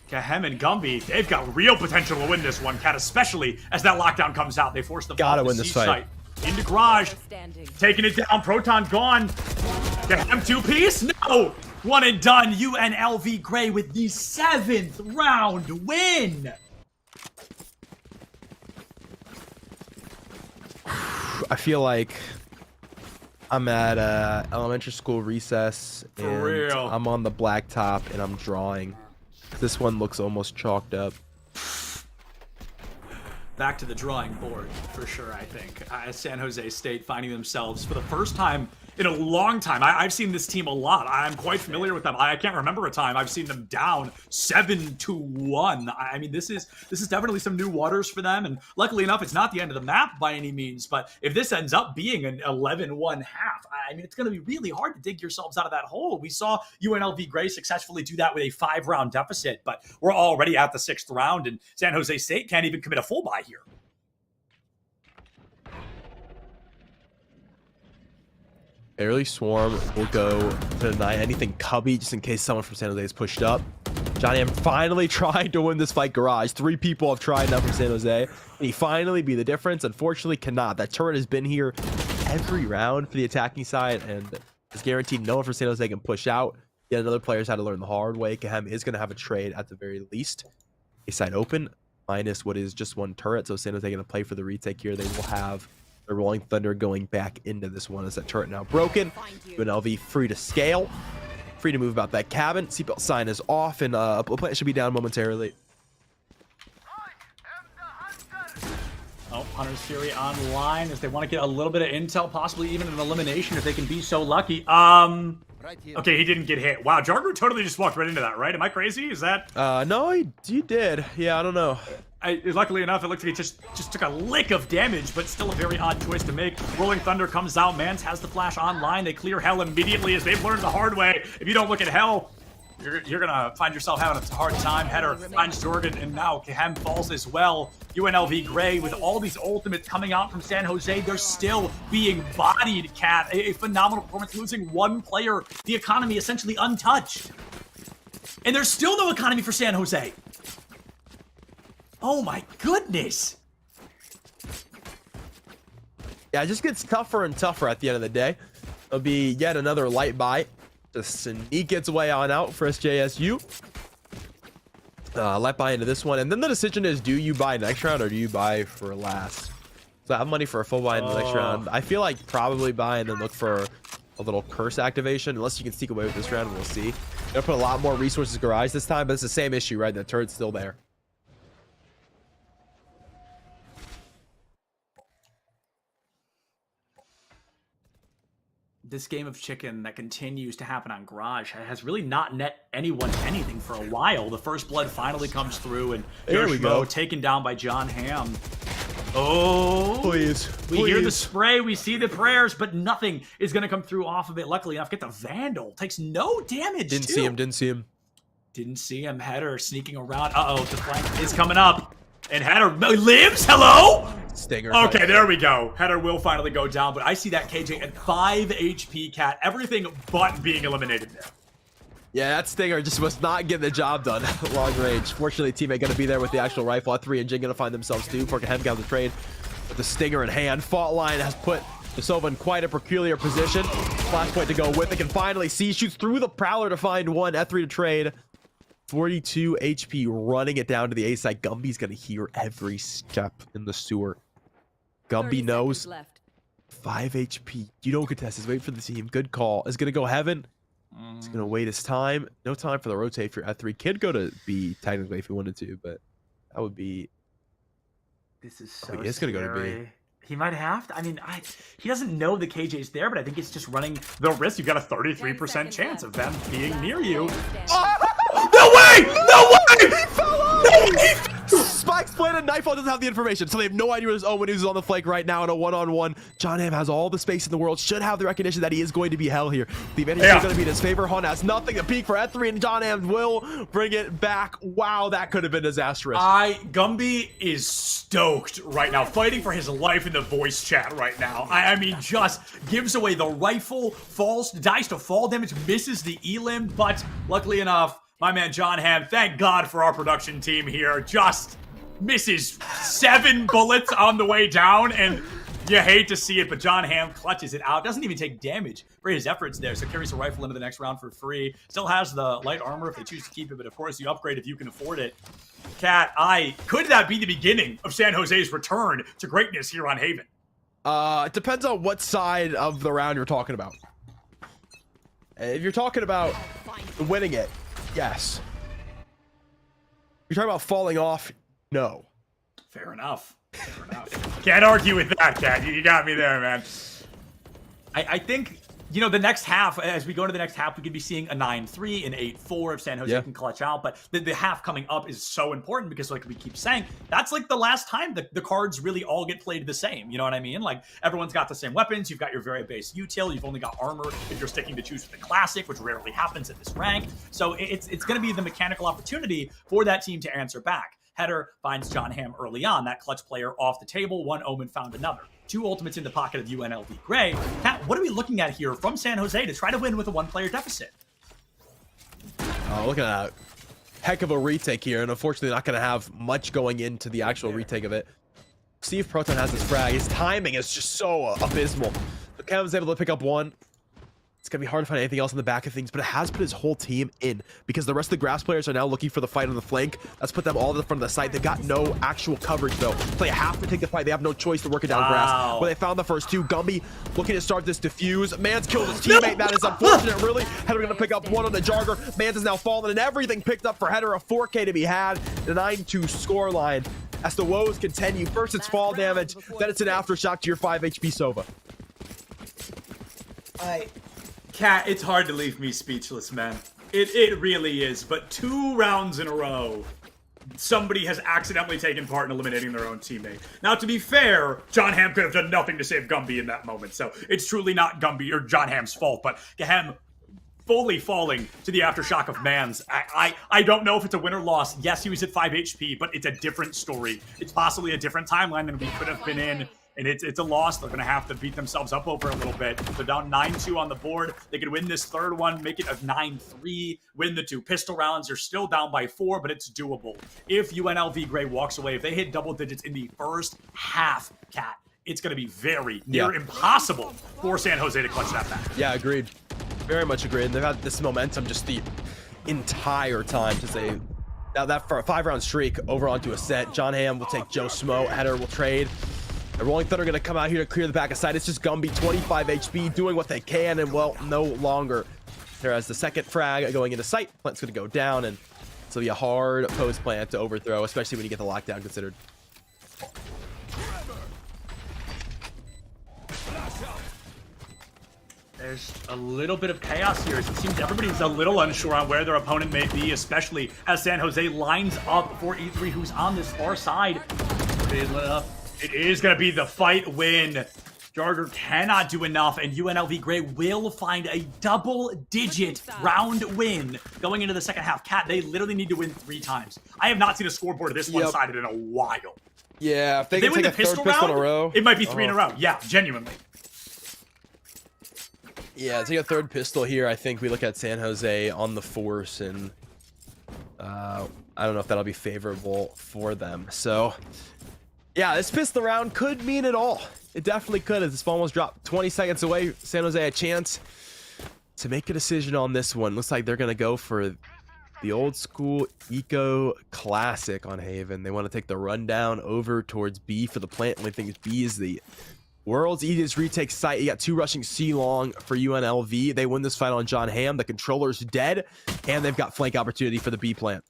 Kahem and Gumby, they've got real potential to win this one, Cat, especially as that lockdown comes out. They force the gotta win this fight. Into garage. Taking it down. Proton gone. Kahem 2-piece? No! One and done. UNLV Gray with the 7th round win. I feel like I'm at elementary school recess, and For real. I'm on the blacktop and I'm drawing. This one looks almost chalked up. Back to the drawing board for sure, I think. San Jose State finding themselves for the first time in a long time. I've seen this team a lot. I'm quite familiar with them. I can't remember a time I've seen them down 7-1. I mean, this is definitely some new waters for them. And luckily enough, it's not the end of the map by any means. But if this ends up being an 11-1 half, I mean, it's going to be really hard to dig yourselves out of that hole. We saw UNLV Gray successfully do that with a 5-round deficit, but we're already at the 6th round, and San Jose State can't even commit a full buy here. Early Swarm will go to deny anything cubby just in case someone from San Jose is pushed up. Johnny M finally trying to win this fight garage. 3 people have tried now from San Jose. Can he finally be the difference? Unfortunately, cannot. That turret has been here every round for the attacking side, and it's guaranteed no one from San Jose can push out. Yet another player's had to learn the hard way. Kahem is going to have a trade at the very least. A side open, minus what is just 1 turret. So San Jose going to play for the retake here. They will have the Rolling Thunder going back into this one as that turret now broken. UNLV free to scale. Free to move about that cabin. Seatbelt sign is off, and a plant should be down momentarily. Oh, Hunter's Fury online as they want to get a little bit of intel, possibly even an elimination if they can be so lucky. Okay, he didn't get hit. Wow, Jargru totally just walked right into that, right? Am I crazy? Is that... No, he did. Yeah, I don't know. Luckily enough, it looks like he just took a lick of damage, but still a very odd choice to make. Rolling Thunder comes out. Mans has the flash online. They clear Hell immediately as they've learned the hard way. If you don't look at Hell, you're going to find yourself having a hard time. Header finds Jorgen, and now Kahem falls as well. UNLV Gray, with all these ultimates coming out from San Jose, they're still being bodied, Cat. A phenomenal performance, losing 1 player. The economy essentially untouched. And there's still no economy for San Jose. Oh my goodness. Yeah, it just gets tougher and tougher at the end of the day. It'll be yet another light buy to sneak its way on out for SJSU. Light buy into this one. And then the decision is, do you buy next round or do you buy for last? So I have money for a full buy in the next round. I feel like probably buy and then look for a little curse activation. Unless you can sneak away with this round, we'll see. Gonna put a lot more resources garage this time, but it's the same issue, right? The turret's still there. This game of chicken that continues to happen on Garage has really not net anyone anything for a while. The first blood finally comes through, and there we go. Taken down by John Hamm. Oh, please. We hear the spray, we see the prayers, but nothing is going to come through off of it. Luckily enough, get the Vandal. Takes no damage, Didn't see him. Didn't see him. Header sneaking around. Uh-oh, the flank is coming up. And Header lives? Hello? Stinger. Okay, there we go. Header will finally go down, but I see that KJ at 5 HP, Cat. Everything but being eliminated there. Yeah, that Stinger just was not getting the job done. Long range. Fortunately, teammate going to be there with the actual rifle. At 3 and Jin going to find themselves too. For Kahem got the trade with the Stinger in hand. Fault line has put Sova in quite a peculiar position. Flashpoint to go with. They can finally see. Shoots through the Prowler to find one. F3 to trade. 42 HP, running it down to the A side. Gumby's going to hear every step in the sewer. Gumby knows. 5 HP. You don't contest this. Wait for the team. Good call. Is going to go Heaven. He's going to wait his time. No time for the rotate for F3. Could go to B technically if he wanted to, but that would be... This is so It's going to go to B. He might have to. I mean, he doesn't know the KJ's there, but I think it's just running the risk. You've got a 33% chance of them being near you. No way! No way! He fell off! Spike's planted. Nightfall doesn't have the information, so they have no idea where his Owen is on the flank right now in a one-on-one. John Hamm has all the space in the world, should have the recognition that he is going to be hell here. The advantage is going to be in his favor. Hun has nothing to peek for F3, and John Hamm will bring it back. Wow, that could have been disastrous. Gumby is stoked right now, fighting for his life in the voice chat right now. I mean, just gives away the rifle, dies to fall damage, misses the elim, but luckily enough, my man John Hamm, thank God for our production team here, just misses 7 bullets on the way down, and you hate to see it, but John Hamm clutches it out. Doesn't even take damage for his efforts there, so carries a rifle into the next round for free. Still has the light armor if they choose to keep it, but of course you upgrade if you can afford it. Cat, could that be the beginning of San Jose's return to greatness here on Haven? It depends on what side of the round you're talking about. If you're talking about winning it, yes. If you're talking about falling off, no. Fair enough. Fair enough. Can't argue with that, Cat. You got me there, man. I think You know, the next half, as we go into the next half, we could be seeing a 9-3, an 8-4 if San Jose can clutch out. But the half coming up is so important because, like we keep saying, that's like the last time the cards really all get played the same. You know what I mean? Like, everyone's got the same weapons. You've got your very base util. You've only got armor if you're sticking to choose with the classic, which rarely happens at this rank. So it's going to be the mechanical opportunity for that team to answer back. Header finds John Hamm early on. That clutch player off the table. One Omen found another. 2 ultimates in the pocket of UNLV Gray. Kat, what are we looking at here from San Jose to try to win with a 1-player deficit? Oh, look at that. Heck of a retake here, and unfortunately not going to have much going into the actual retake of it. Steve Proton has his frag. His timing is just so abysmal. But Kevin's able to pick up one. It's going to be hard to find anything else in the back of things, but it has put his whole team in because the rest of the grass players are now looking for the fight on the flank. That's put them all to the front of the site. They've got no actual coverage, though. They have to take the fight. They have no choice to work it down grass. But they found the first 2. Gumby looking to start this defuse. Man's killed his teammate. That is unfortunate, really. Header going to pick up one on the Jarger. Mans is now fallen, and everything picked up for Header. A 4K to be had. The 9-2 scoreline. As the woes continue. First, it's fall damage. Then it's an aftershock to your 5 HP Sova. Kat, it's hard to leave me speechless, man. It really is. But 2 rounds in a row, somebody has accidentally taken part in eliminating their own teammate. Now, to be fair, John Hamm could have done nothing to save Gumby in that moment. So it's truly not Gumby or John Hamm's fault. But Hamm fully falling to the aftershock of Mans. I don't know if it's a win or loss. Yes, he was at 5 HP, but it's a different story. It's possibly a different timeline than we could have been in. And it's a loss. They're going to have to beat themselves up over a little bit. They're down 9-2 on the board. They could win this third one, make it a 9-3, win the 2 pistol rounds. They're still down by 4, but it's doable. If UNLV Gray walks away, if they hit double digits in the first half, Kat, it's going to be very near impossible for San Jose to clutch that back. Yeah, agreed. Very much agreed. And they've had this momentum just the entire time to say, now that for a 5-round streak over onto a set, John Hamm will take Joe Smo, Header will trade. The Rolling Thunder are going to come out here to clear the back of side. It's just Gumby, 25 HP, doing what they can, and well, no longer. There has the second frag going into sight. Plant's going to go down, and it's going to be a hard post plant to overthrow, especially when you get the lockdown considered. There's a little bit of chaos here. It seems everybody's a little unsure on where their opponent may be, especially as San Jose lines up for E3, who's on this far side. It is going to be the fight win. Jarger cannot do enough, and UNLV Gray will find a double-digit round win going into the second half. Kat, they literally need to win 3 times. I have not seen a scoreboard of this one-sided in a while. Yeah, if they win the pistol round, in a row, it might be 3 in a row. Yeah, genuinely. Yeah, take a third pistol here. I think we look at San Jose on the force, and I don't know if that'll be favorable for them. So, yeah, this pistol round could mean it all. It definitely could, as this ball almost dropped 20 seconds away. San Jose a chance to make a decision on this one. Looks like they're going to go for the old school Eco Classic on Haven. They want to take the rundown over towards B for the plant. Only thing is B is the world's easiest retake site. You got 2 rushing C-long for UNLV. They win this fight on John Hamm. The controller's dead, and they've got flank opportunity for the B plant.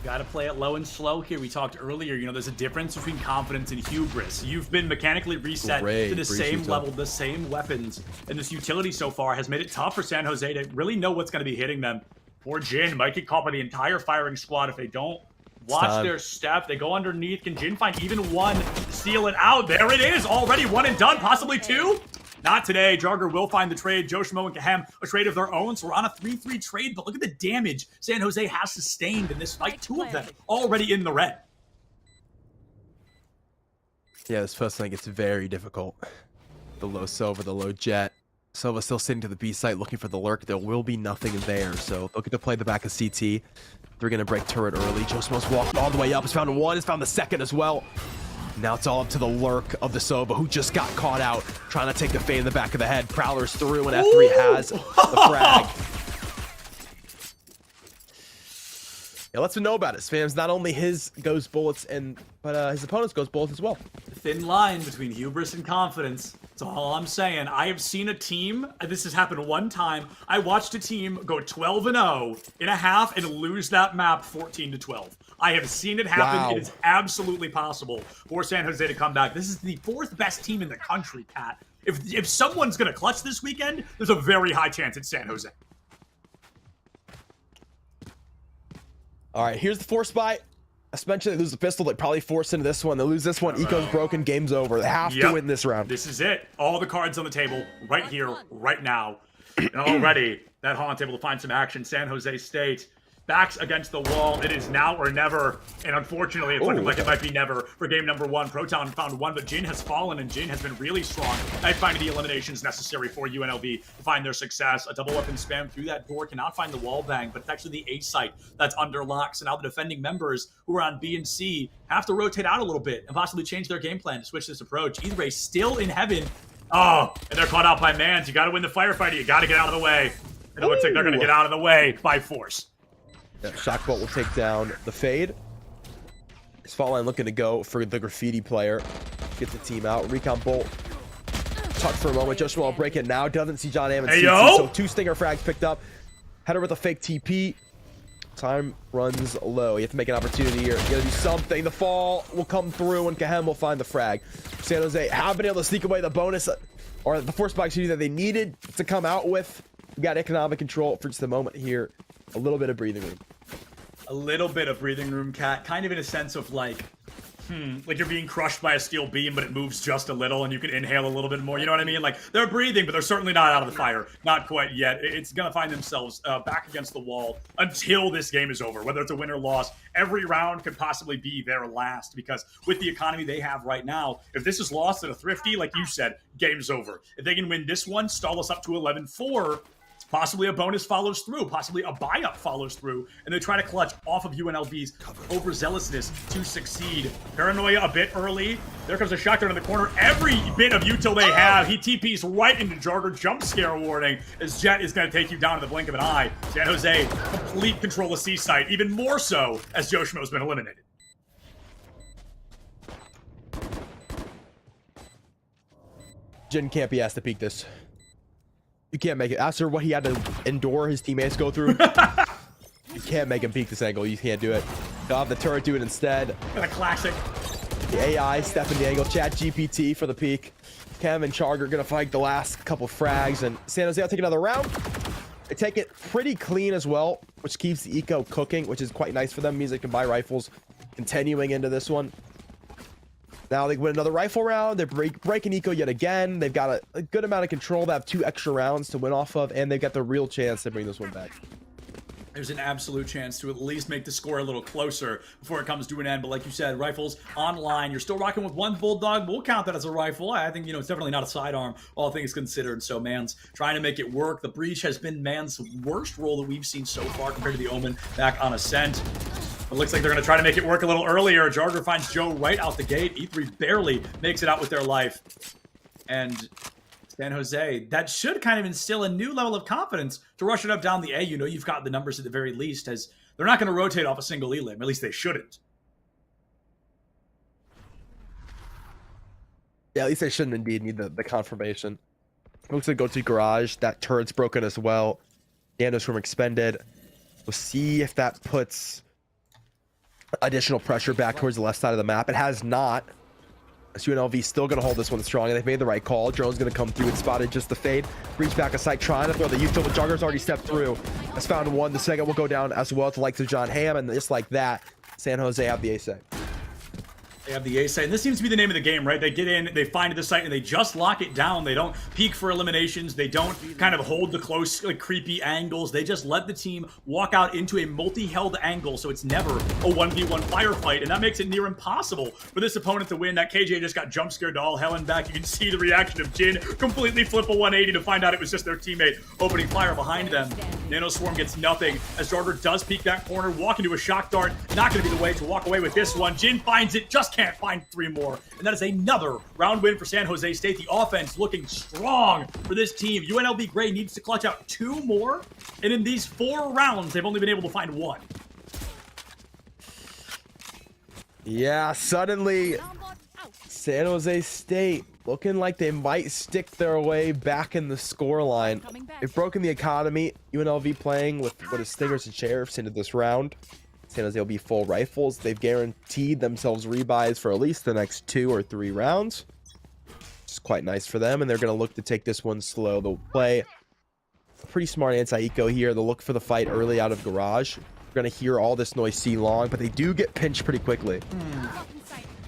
Got to play it low and slow here. We talked earlier, you know, there's a difference between confidence and hubris. You've been mechanically reset to the same level, the same weapons, and this utility so far has made it tough for San Jose to really know what's going to be hitting them. Poor Jin might get caught by the entire firing squad if they don't watch their step. They go underneath. Can Jin find even one to seal it out? There it is, already 1 and done, possibly 2. Not today. Jarger will find the trade. Joe Schmo and Kahem, a trade of their own. So we're on a 3-3 trade, but look at the damage San Jose has sustained in this fight. 2 of them already in the red. Yeah, this first thing gets very difficult. The low Silva, the low Jet. Silva still sitting to the B site looking for the lurk. There will be nothing there, so they'll get to play the back of CT. They're going to break turret early. Joe Schmo's walked all the way up. Has found 1, has found the second as well. Now it's all up to the lurk of the Sova, who just got caught out, trying to take the fade in the back of the head. Prowler's through, and F3 has the frag. Yeah, let's know about it, fans. Not only his ghost bullets, but his opponent's ghost bullets as well. Thin line between hubris and confidence. That's all I'm saying. I have seen a team, this has happened one time. I watched a team go 12-0 in a half and lose that map 14-12. I have seen it happen. Wow. It is absolutely possible for San Jose to come back. This is the 4th best team in the country, Pat. If someone's gonna clutch this weekend, there's a very high chance it's San Jose. All right, here's the force buy. As mentioned, they lose the pistol. They probably force into this one. They lose this one. Eco's broken. Game's over. They have to win this round. This is it. All the cards on the table right here, right now. And already, that Haunt able to find some action. San Jose State backs against the wall. It is now or never. And unfortunately, it's looking like it might be never for game number 1. Proton found 1, but Jin has fallen, and Jin has been really strong at finding the eliminations necessary for UNLV to find their success. A double weapon spam through that door cannot find the wall bang, but it's actually the A site that's under lock. So now the defending members who are on B and C have to rotate out a little bit and possibly change their game plan to switch this approach. Either way, still in heaven. Oh, and they're caught out by Mans. You got to win the firefighter. You got to get out of the way. And it looks like they're going to get out of the way by force. Yeah, Shockbolt will take down the fade. Spotline looking to go for the graffiti player. Get the team out. Recon Bolt. Tuck for a moment. Joshua will break it now. Doesn't see John Hammond. So 2 stinger frags picked up. Header with a fake TP. Time runs low. You have to make an opportunity here. You gotta do something. The fall will come through and Kahem will find the frag. San Jose have been able to sneak away the bonus, or the force buy that they needed to come out with. We got economic control for just a moment here. A little bit of breathing room. A little bit of breathing room, Cat. Kind of in a sense of like you're being crushed by a steel beam, but it moves just a little and you can inhale a little bit more. You know what I mean? Like, they're breathing, but they're certainly not out of the fire. Not quite yet. It's going to find themselves back against the wall until this game is over. Whether it's a win or loss, every round could possibly be their last, because with the economy they have right now, if this is lost at a thrifty, like you said, game's over. If they can win this one, stall us up to 11-4, possibly a bonus follows through, possibly a buy-up follows through, and they try to clutch off of UNLV's overzealousness to succeed. Paranoia a bit early. There comes a shotgun in the corner. Every bit of util they have, he TPs right into Jarger. Jump scare warning, as Jet is going to take you down in the blink of an eye. San Jose, complete control of C-site, even more so as Joshimo's been eliminated. Jin can't be asked to peek this. You can't make it. After what he had to endure his teammates go through, you can't make him peek this angle. You can't do it. You'll have the turret do it instead. And a classic. The AI stepping the angle. Chat GPT for the peek. Cam and Charger are going to fight the last couple frags. And San Jose will take another round. They take it pretty clean as well, which keeps the eco cooking, which is quite nice for them. Means they can buy rifles continuing into this one. Now they win another rifle round. They're breaking eco yet again. They've got a good amount of control. They have 2 extra rounds to win off of, and they've got the real chance to bring this one back. There's an absolute chance to at least make the score a little closer before it comes to an end. But like you said, rifles online. You're still rocking with 1 Bulldog. We'll count that as a rifle. I think, it's definitely not a sidearm, all things considered. So Man's trying to make it work. The breach has been Man's worst roll that we've seen so far compared to the Omen back on Ascent. It looks like they're going to try to make it work a little earlier. Jarger finds Joe right out the gate. E3 barely makes it out with their life. And San Jose, that should kind of instill a new level of confidence to rush it up down the A. You've got the numbers at the very least, as they're not going to rotate off a single elim. At least they shouldn't. Yeah, at least they shouldn't indeed need the confirmation. Looks like go to garage. That turret's broken as well. Danos from expended. We'll see if that puts additional pressure back towards the left side of the map. It has not. UNLV still going to hold this one strong, and they've made the right call. Drone's going to come through and spotted just the fade. Breach back a site, trying to throw the util, but Jugger's already stepped through. Has found 1. The second will go down as well to the likes of John Hamm, and just like that, San Jose have the ace. They have the A site, and this seems to be the name of the game, right? They get in, they find the site, and they just lock it down. They don't peek for eliminations. They don't kind of hold the close, creepy angles. They just let the team walk out into a multi-held angle, so it's never a 1v1 firefight, and that makes it near impossible for this opponent to win. That KJ just got jump scared to all hell and back. You can see the reaction of Jin completely flip a 180 to find out it was just their teammate opening fire behind them. Nano Swarm gets nothing as Jarger does peek that corner, walk into a shock dart. Not going to be the way to walk away with this one. Jin finds it, just can't find 3 more. And that is another round win for San Jose State. The offense looking strong for this team. UNLV Gray needs to clutch out 2 more. And in these 4 rounds, they've only been able to find 1. Yeah, suddenly San Jose State looking like they might stick their way back in the scoreline. They've broken the economy. UNLV playing with what is Stingers and Sheriffs into this round. San Jose will be full rifles. They've guaranteed themselves rebuys for at least the next 2 or 3 rounds. Just quite nice for them, and they're going to look to take this one slow. They'll play a pretty smart anti-eco here. They'll look for the fight early out of garage. We're going to hear all this noise C-long, but they do get pinched pretty quickly.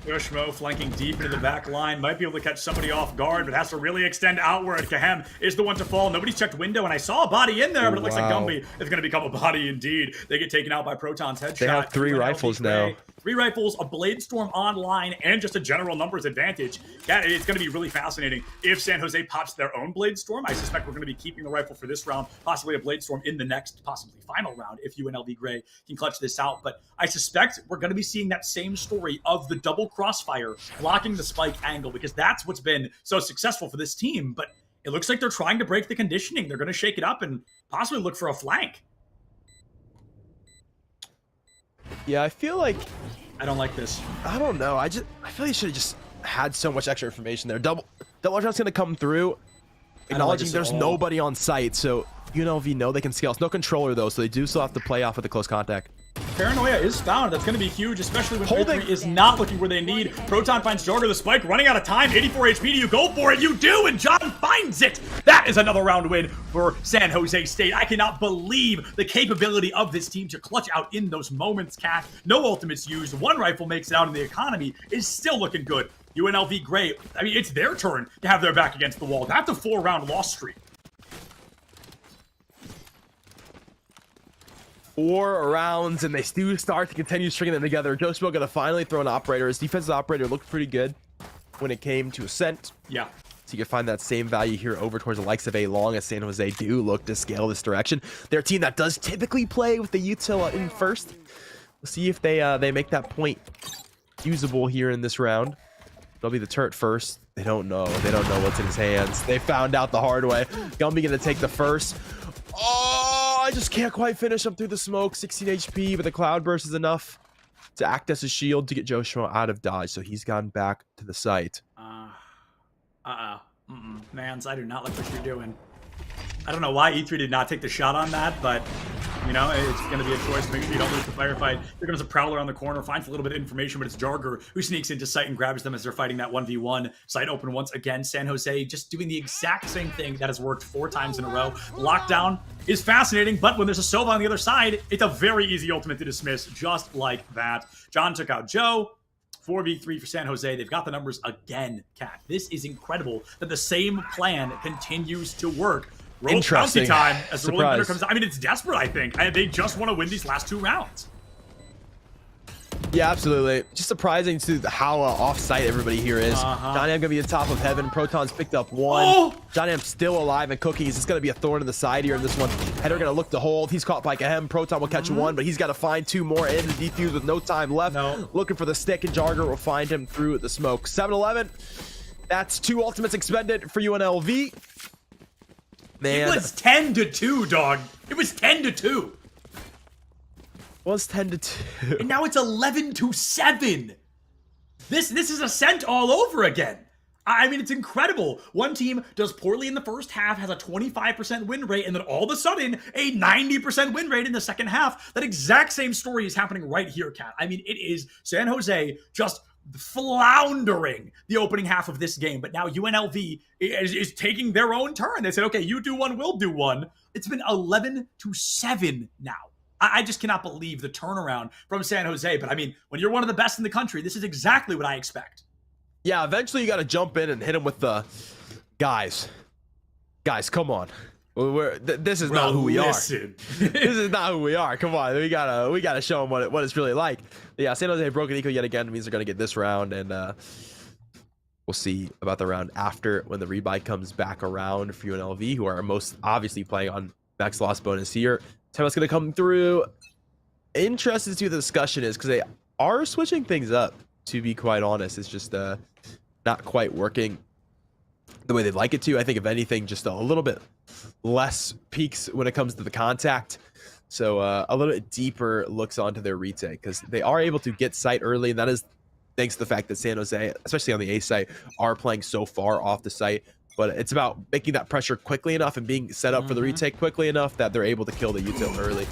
Yoshimo flanking deep into the back line. Might be able to catch somebody off guard, but has to really extend outward. Kahem is the one to fall. Nobody's checked window, and I saw a body in there, but it looks like Gumby is going to become a body indeed. They get taken out by Proton's headshot. They have 3 rifles now. 3 rifles, a Blade Storm online, and just a general numbers advantage. Yeah, it's going to be really fascinating. If San Jose pops their own Blade Storm, I suspect we're going to be keeping the rifle for this round, possibly a Blade Storm in the next, possibly final round, if UNLV Gray can clutch this out. But I suspect we're going to be seeing that same story of the double crossfire blocking the spike angle, because that's what's been so successful for this team. But it looks like they're trying to break the conditioning. They're going to shake it up and possibly look for a flank. Yeah, I feel like... I don't like this. I don't know. I feel like you should have just had so much extra information there. Double shot's going to come through, acknowledging there's nobody on site, so UNLV know they can scale. It's no controller, though, so they do still have to play off with the close contact. Paranoia is found. That's going to be huge, especially when Holding is not looking where they need. Proton finds Jarger the spike, running out of time. 84 HP. Do you go for it? You do, and John finds it. That is another round win for San Jose State. I cannot believe the capability of this team to clutch out in those moments, Cat. No ultimates used. 1 rifle makes it out, and the economy is still looking good. UNLV Gray, I mean, it's their turn to have their back against the wall. That's a 4-round loss streak. 4 rounds, and they do start to continue stringing them together. Joe Smo going to finally throw an operator. His defensive operator looked pretty good when it came to Ascent. Yeah. So you can find that same value here over towards the likes of A-Long, as San Jose do look to scale this direction. They're a team that does typically play with the util in first. We'll see if they make that point usable here in this round. They'll be the turret first. They don't know. They don't know what's in his hands. They found out the hard way. Gumby going to take the first. Oh, I just can't quite finish him through the smoke. 16 HP, but the cloud burst is enough to act as a shield to get Joe Schmo out of dodge. So he's gone back to the site. Mans, I do not like what you're doing. I don't know why E3 did not take the shot on that, but, you know, it's going to be a choice. Make sure you don't lose the firefight. There comes a Prowler on the corner, finds a little bit of information, but it's Jarger who sneaks into site and grabs them as they're fighting that 1v1. Site open once again. San Jose just doing the exact same thing that has worked 4 times in a row. Lockdown is fascinating, but when there's a Sova on the other side, it's a very easy ultimate to dismiss, just like that. John took out Joe. 4v3 for San Jose. They've got the numbers again, Cat. This is incredible that the same plan continues to work. Interesting. Bounty time as the rolling winner comes. I mean, it's desperate, I think. They just want to win these last 2 rounds. Yeah, absolutely. Just surprising to how off-site everybody here is. John Am going to be the top of heaven. Proton's picked up 1. John Am's still alive, and Cookies is going to be a thorn in the side here in this one. Header going to look to hold. He's caught by Kahem. Proton will catch 1, but he's got to find 2 more in the defuse with no time left. Looking for the stick, and Jarger will find him through the smoke. 7-11. That's 2 ultimates expended for UNLV. Man. It was 10-2, dog. It was 10-2. Was 10-2. And now it's 11-7. This is Ascent all over again. I mean, it's incredible. One team does poorly in the first half, has a 25% win rate, and then all of a sudden, a 90% win rate in the second half. That exact same story is happening right here, Cat. I mean, it is San Jose just floundering the opening half of this game, but now UNLV is taking their own turn. They said, okay, you do 1, we'll do 1. It's been 11-7 now. I just cannot believe the turnaround from San Jose. But I mean, when you're one of the best in the country, this is exactly what I expect. Yeah, eventually you got to jump in and hit them with the guys. Guys, come on. This is not who we are. This is not who we are. Come on, we gotta show them what it's really like. But yeah, San Jose broken eco yet again. It means they're gonna get this round, and we'll see about the round after when the rebuy comes back around for UNLV, who are most obviously playing on max loss bonus here. What's going to come through. Interested to see what the discussion is, because they are switching things up, to be quite honest. It's just not quite working the way they'd like it to. I think, if anything, just a little bit less peaks when it comes to the contact. So a little bit deeper looks onto their retake, because they are able to get site early, and that is thanks to the fact that San Jose, especially on the A site, are playing so far off the site. But it's about making that pressure quickly enough and being set up for the retake quickly enough that they're able to kill the util early.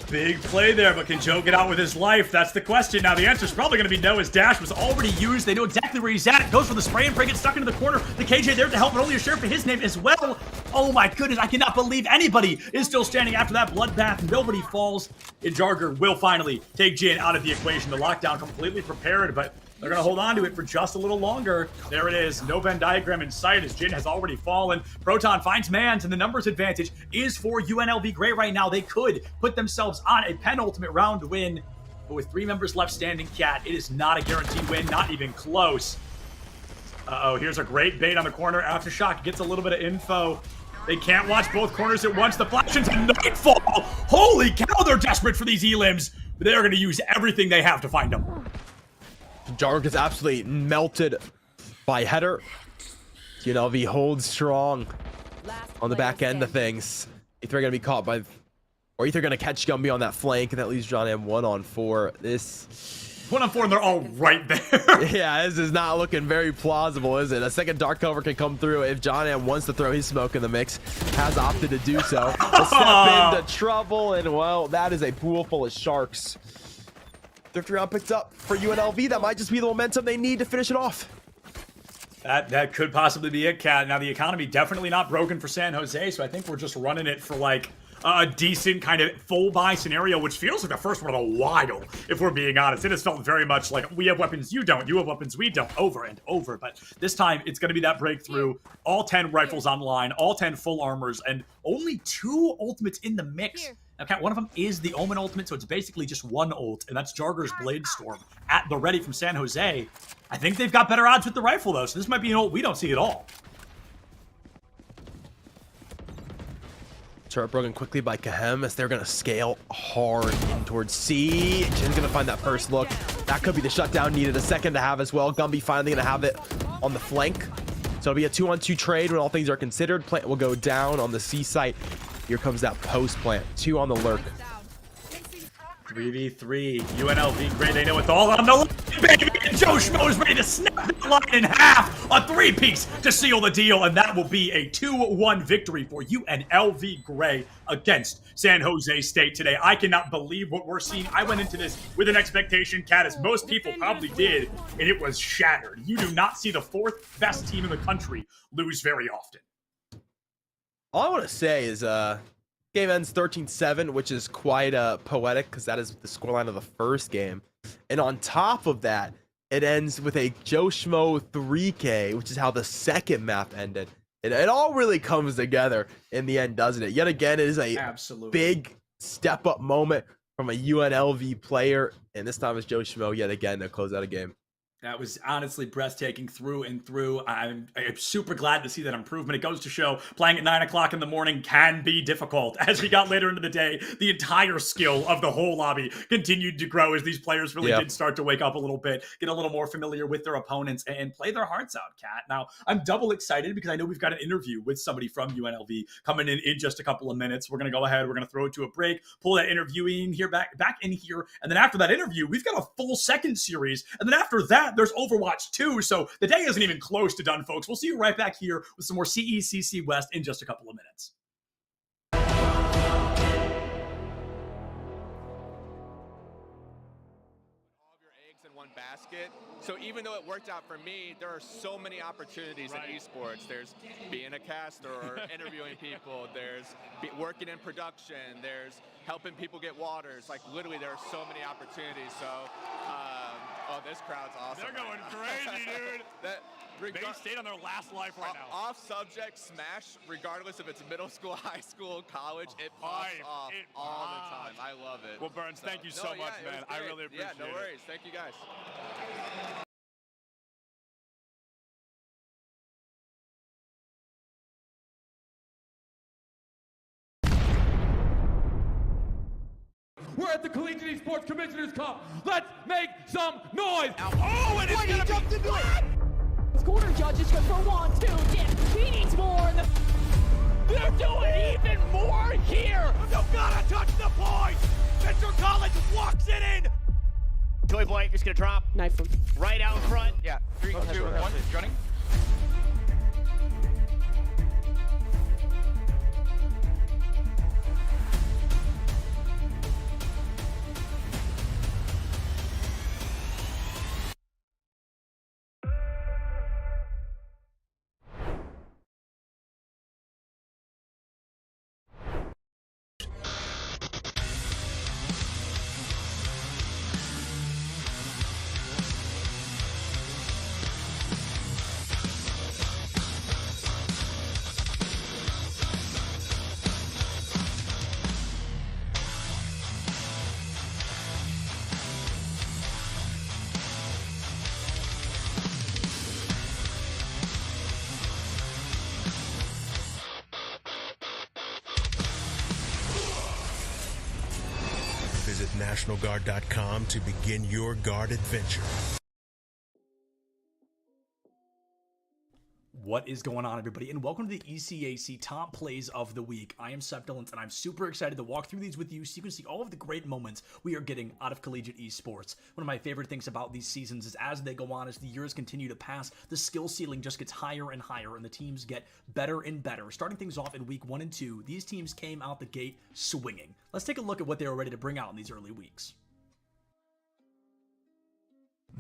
Big play there, but can Joe get out with his life? That's the question. Now, the answer is probably going to be no, as Dash was already used. They know exactly where he's at. Goes for the spray and pray, gets stuck into the corner. The KJ there to help, but only a share for his name as well. Oh my goodness, I cannot believe anybody is still standing after that bloodbath. Nobody falls, and Jarger will finally take Jin out of the equation. The lockdown completely prepared, but they're going to hold on to it for just a little longer. There it is. No Venn diagram in sight as Jin has already fallen. Proton finds Mans, and the numbers advantage is for UNLV Gray right now. They could put themselves on a penultimate round win, but with 3 members left standing, Cat, it is not a guaranteed win, not even close. Uh-oh, here's a great bait on the corner. Aftershock gets a little bit of info. They can't watch both corners at once. The flash into Nightfall. Holy cow, they're desperate for these elims. But they're going to use everything they have to find them. Jarg is absolutely melted by Header. UNLV holds strong on the back end of things. Either going to be caught by, or either going to catch Gumby on that flank, and that leaves John M 1-on-4. This 1-on-4, and they're all right there. Yeah, this is not looking very plausible, is it? A second dark cover can come through if John M wants to throw his smoke in the mix. Has opted to do so. Will step into trouble, and well, that is a pool full of sharks. Thrift round picked up for UNLV. That might just be the momentum they need to finish it off. That could possibly be it, Cat. Now, the economy definitely not broken for San Jose, so I think we're just running it for, like, a decent kind of full buy scenario, which feels like the first one of a while, if we're being honest. It has felt very much like we have weapons you don't, you have weapons we don't, over and over. But this time, it's going to be that breakthrough. All 10 rifles online, all 10 full armors, and only 2 ultimates in the mix. Now, Cat, one of them is the Omen ultimate, so it's basically just one ult, and that's Jarger's Blade Storm at the ready from San Jose. I think they've got better odds with the rifle, though, so this might be an ult we don't see at all. Turret broken quickly by Kahem as they're going to scale hard in towards C. Jin's going to find that first look. That could be the shutdown needed. A second to have as well. Gumby finally going to have it on the flank. So it'll be a 2-on-2 trade when all things are considered. Plant will go down on the C site. Here comes that post plant. 2 on the lurk. 3v3. UNLV Gray, they know it's all on the line, baby. And Joe Schmo is ready to snap the line in half. A 3-piece to seal the deal, and that will be a 2-1 victory for UNLV Gray against San Jose State today. I cannot believe what we're seeing. I went into this with an expectation, Cat, as most people probably did, and it was shattered. You do not see the 4th best team in the country lose very often. All I want to say is game ends 13-7, which is quite poetic because that is the scoreline of the first game. And on top of that, it ends with a Joe Schmo 3K, which is how the second map ended. It all really comes together in the end, doesn't it? Yet again, it is a big step-up moment from a UNLV player. And this time it's Joe Schmo yet again to close out a game. That was honestly breathtaking through and through. I'm super glad to see that improvement. It goes to show playing at 9 o'clock in the morning can be difficult. As we got later into the day, the entire skill of the whole lobby continued to grow as these players really did start to wake up a little bit, get a little more familiar with their opponents, and play their hearts out, Cat. Now, I'm double excited because I know we've got an interview with somebody from UNLV coming in just a couple of minutes. We're going to go ahead. We're going to throw it to a break, pull that interview in here, back in here. And then after that interview, we've got a full second series. And then after that, there's Overwatch 2, so the day isn't even close to done, folks. We'll see you right back here with some more CECC West in just a couple of minutes. Basket. So even though it worked out for me, there are so many opportunities in esports. There's being a caster or interviewing people. There's working in production. There's helping people get waters. Like literally, there are so many opportunities. So, oh, this crowd's awesome. They're going crazy, dude. Bay State on their last life right now. Off subject smash, regardless if it's middle school, high school, college, it pops off all the time. I love it. Well, Burns, thank you so much, man. I really appreciate it. Yeah, no worries. Thank you guys. We're at the Collegiate Esports Commissioners Cup. Let's make some noise. Oh, and it's gonna jumped into it. Corner judges go for 1, 2, yeah, he needs more. They're doing even more here. You gotta touch the point. Mr. Collins walks it in. Toy Boy is gonna drop. Knife him. Right out in front. Yeah, 3, 2, 1, running. Visit NationalGuard.com to begin your guard adventure. What is going on, everybody, and welcome to the ECAC Top Plays of the Week. I am Septilance, and I'm super excited to walk through these with you so you can see all of the great moments we are getting out of collegiate esports. One of my favorite things about these seasons is as they go on, as the years continue to pass, the skill ceiling just gets higher and higher, and the teams get better and better. Starting things off in Week 1 and 2, these teams came out the gate swinging. Let's take a look at what they were ready to bring out in these early weeks.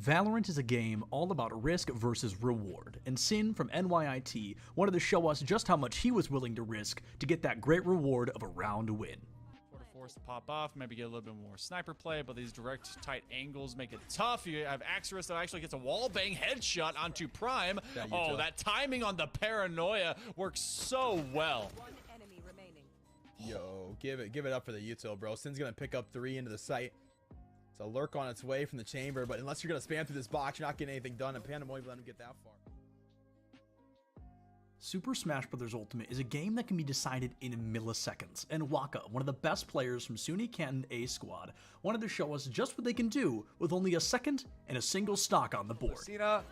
Valorant is a game all about risk versus reward, and Sin from NYIT wanted to show us just how much he was willing to risk to get that great reward of a round win. Sort of forced to pop off, maybe get a little bit more sniper play, but these direct, tight angles make it tough. You have Axeris that actually gets a wall bang headshot onto Prime. Oh, that timing on the paranoia works so well. Yo, give it up for the Util, bro. Sin's gonna pick up 3 into the site. It's a lurk on its way from the chamber, but unless you're going to spam through this box, you're not getting anything done, and Panda won't even let him get that far. Super Smash Bros. Ultimate is a game that can be decided in milliseconds, and Waka, one of the best players from SUNY Canton A Squad, wanted to show us just what they can do with only a second and a single stock on the board. Cena,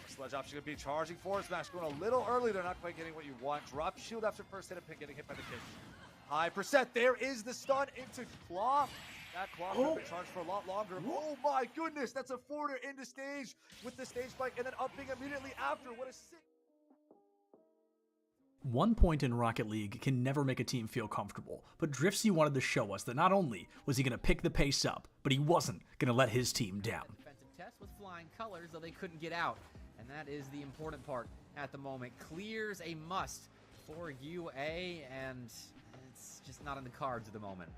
Sledge option going to be charging forward smash, going a little early. They're not quite getting what you want. Drop shield after first hit, and Pin getting hit by the kick. High percent. There is the stun into Claw. That clock will be charged for a lot longer. Oh my goodness, that's a forwarder into stage with the stage spike and then upping immediately after. What a sick. 1 point in Rocket League can never make a team feel comfortable, but Driftsy wanted to show us that not only was he going to pick the pace up, but he wasn't going to let his team down. Defensive test with flying colors, though they couldn't get out, and that is the important part at the moment. Clears a must for UA, and it's just not in the cards at the moment.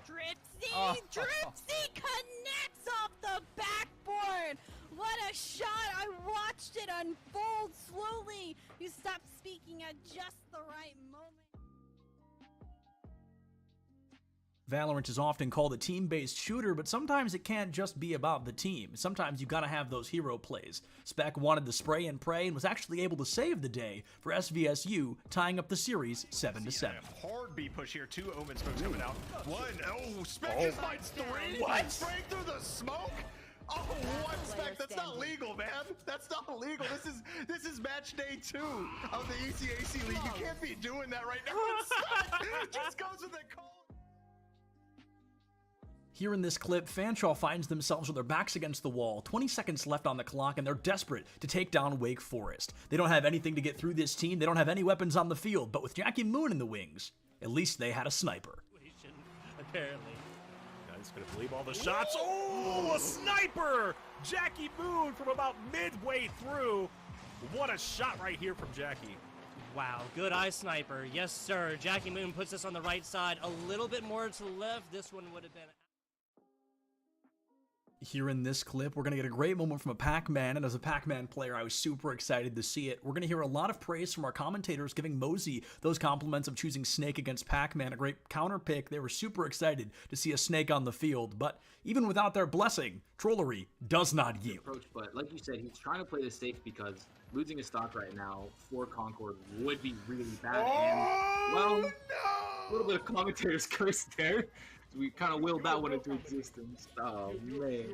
Dripsy! Dripsy connects off the backboard! What a shot! I watched it unfold slowly! You stopped speaking at just the right moment. Valorant is often called a team-based shooter, but sometimes it can't just be about the team. Sometimes you gotta have those hero plays. Spec wanted to spray and pray and was actually able to save the day for SVSU, tying up the series 7-7. Hard B push here, 2 Omen smokes coming out. 1, oh, Spec is like 3, what? Spraying through the smoke? Oh, 1 Spec, that's not legal, man. That's not legal. This is match day 2 of the ECAC League. You can't be doing that right now. Spec just goes with the call. Here in this clip, Fanshawe finds themselves with their backs against the wall, 20 seconds left on the clock, and they're desperate to take down Wake Forest. They don't have anything to get through this team, they don't have any weapons on the field, but with Jackie Moon in the wings, at least they had a sniper. Apparently. Guys gonna believe all the shots. Oh, a sniper! Jackie Moon from about midway through. What a shot right here from Jackie. Wow, good eye sniper. Yes, sir. Jackie Moon puts us on the right side. A little bit more to the left. This one would have been... Here in this clip, we're going to get a great moment from a Pac-Man, and as a Pac-Man player, I was super excited to see it. We're going to hear a lot of praise from our commentators giving Mosey those compliments of choosing Snake against Pac-Man, a great counter pick. They were super excited to see a Snake on the field, but even without their blessing, Trollery does not yield. Approach, but like you said, he's trying to play this safe because losing a stock right now for Concord would be really bad. And, well, no! A little bit of commentator's curse there. We kind of willed that one into existence. Oh, man.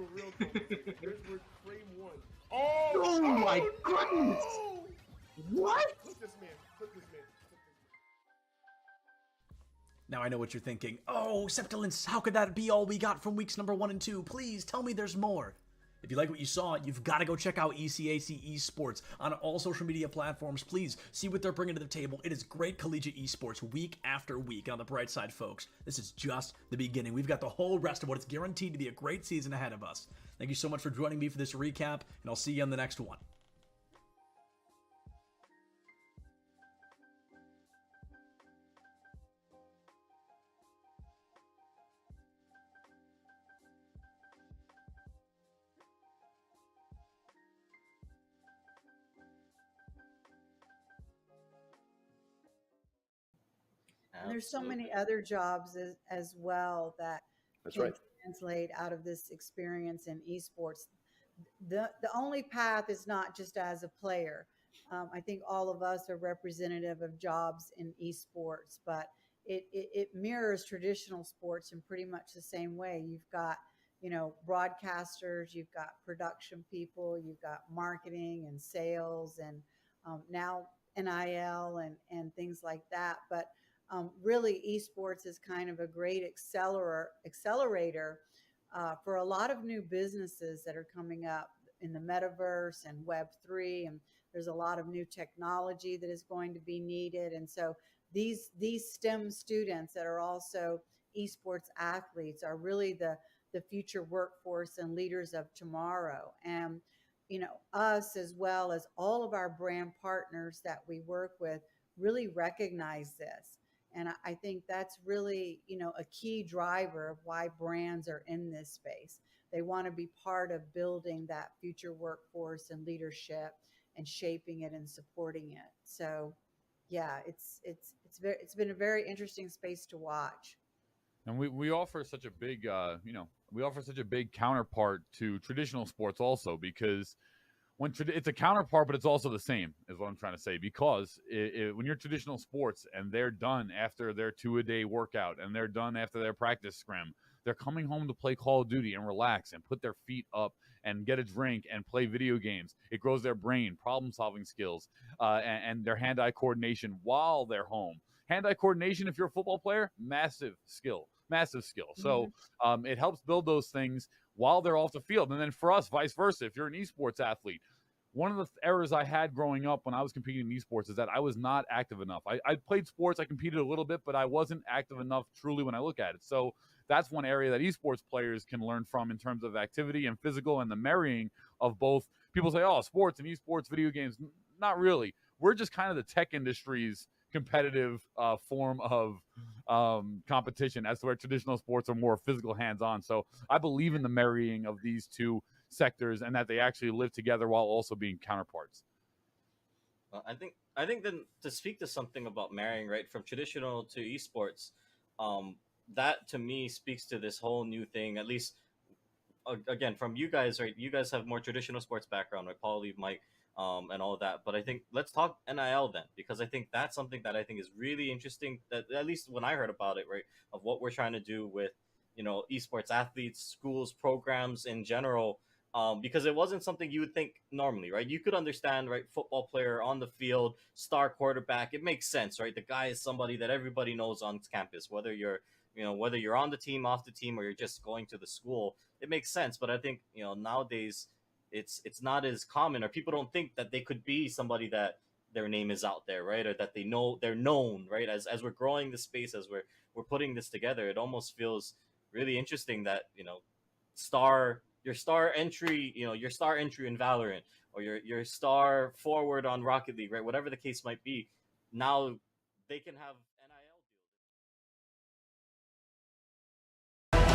Oh my goodness! What? Now I know what you're thinking. Oh, Septilance, how could that be all we got from weeks number 1 and 2? Please tell me there's more. If you like what you saw, you've got to go check out ECAC Esports on all social media platforms. Please see what they're bringing to the table. It is great collegiate esports week after week. On the bright side, folks, this is just the beginning. We've got the whole rest of what is guaranteed to be a great season ahead of us. Thank you so much for joining me for this recap, and I'll see you on the next one. And there's so many other jobs as well that can translate out of this experience in esports. The only path is not just as a player. I think all of us are representative of jobs in esports, but it mirrors traditional sports in pretty much the same way. You've got, broadcasters, you've got production people, you've got marketing and sales, and now NIL and things like that. But really, esports is kind of a great accelerator for a lot of new businesses that are coming up in the metaverse and Web3, and there's a lot of new technology that is going to be needed. And so these STEM students that are also esports athletes are really the future workforce and leaders of tomorrow. And us, as well as all of our brand partners that we work with, really recognize this. And I think that's really, a key driver of why brands are in this space. They want to be part of building that future workforce and leadership and shaping it and supporting it. So yeah, it's been a very interesting space to watch. And we offer such a big, we offer such a big counterpart to traditional sports also, because it's a counterpart, but it's also the same, is what I'm trying to say. Because when you're traditional sports and they're done after their 2-a-day workout and they're done after their practice scrim, they're coming home to play Call of Duty and relax and put their feet up and get a drink and play video games. It grows their brain, problem-solving skills, and their hand-eye coordination while they're home. Hand-eye coordination, if you're a football player, massive skill. So it helps build those things while they're off the field. And then for us, vice versa, if you're an esports athlete, one of the errors I had growing up when I was competing in esports is that I was not active enough. I played sports, I competed a little bit, but I wasn't active enough truly when I look at it. So that's one area that esports players can learn from in terms of activity and physical and the marrying of both. People say, oh, sports and esports, video games. Not really. We're just kind of the tech industry's competitive form of competition, as to where traditional sports are more physical, hands-on. So I believe in the marrying of these two sectors and that they actually live together while also being counterparts. Well, I think then to speak to something about marrying, right, from traditional to esports, that to me speaks to this whole new thing, at least again from you guys, right? You guys have more traditional sports background, right? Paul, Lee, Mike, and all of that. But I think let's talk NIL then, because I think that's something that I think is really interesting, that at least when I heard about it, right, of what we're trying to do with, esports athletes, schools, programs in general. Because it wasn't something you would think normally, right? You could understand, right? Football player on the field, star quarterback. It makes sense, right? The guy is somebody that everybody knows on campus, whether you're on the team, off the team, or you're just going to the school. It makes sense. But I think, nowadays it's not as common, or people don't think that they could be somebody that their name is out there, right? Or that they're known, right? As we're growing the space, as we're putting this together, it almost feels really interesting that, your star entry in Valorant, or your star forward on Rocket League, right? Whatever the case might be, now they can have NIL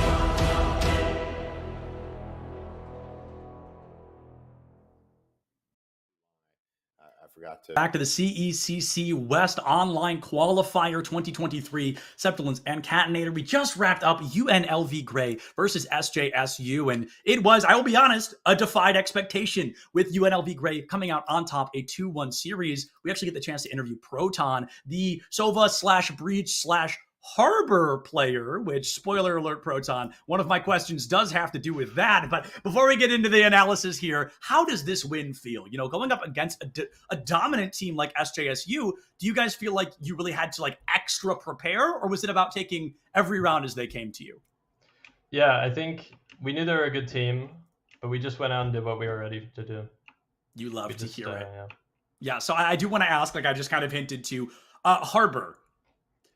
I forgot to. Back to the CECC West Online Qualifier 2023, Septilins and Catinator. We just wrapped up UNLV Gray versus SJSU, and it was, I will be honest, a defied expectation with UNLV Gray coming out on top, a 2-1 series. We actually get the chance to interview Proton, the Sova/Breach/ Harbor player, which, spoiler alert, Proton, one of my questions does have to do with that. But before we get into the analysis here, how does this win feel? Going up against a dominant team like SJSU, do you guys feel like you really had to extra prepare, or was it about taking every round as they came to you? Yeah, I think we knew they were a good team, but we just went out and did what we were ready to do. You love to hear it. Yeah. Yeah, so I do want to ask, I just kind of hinted to, Harbor.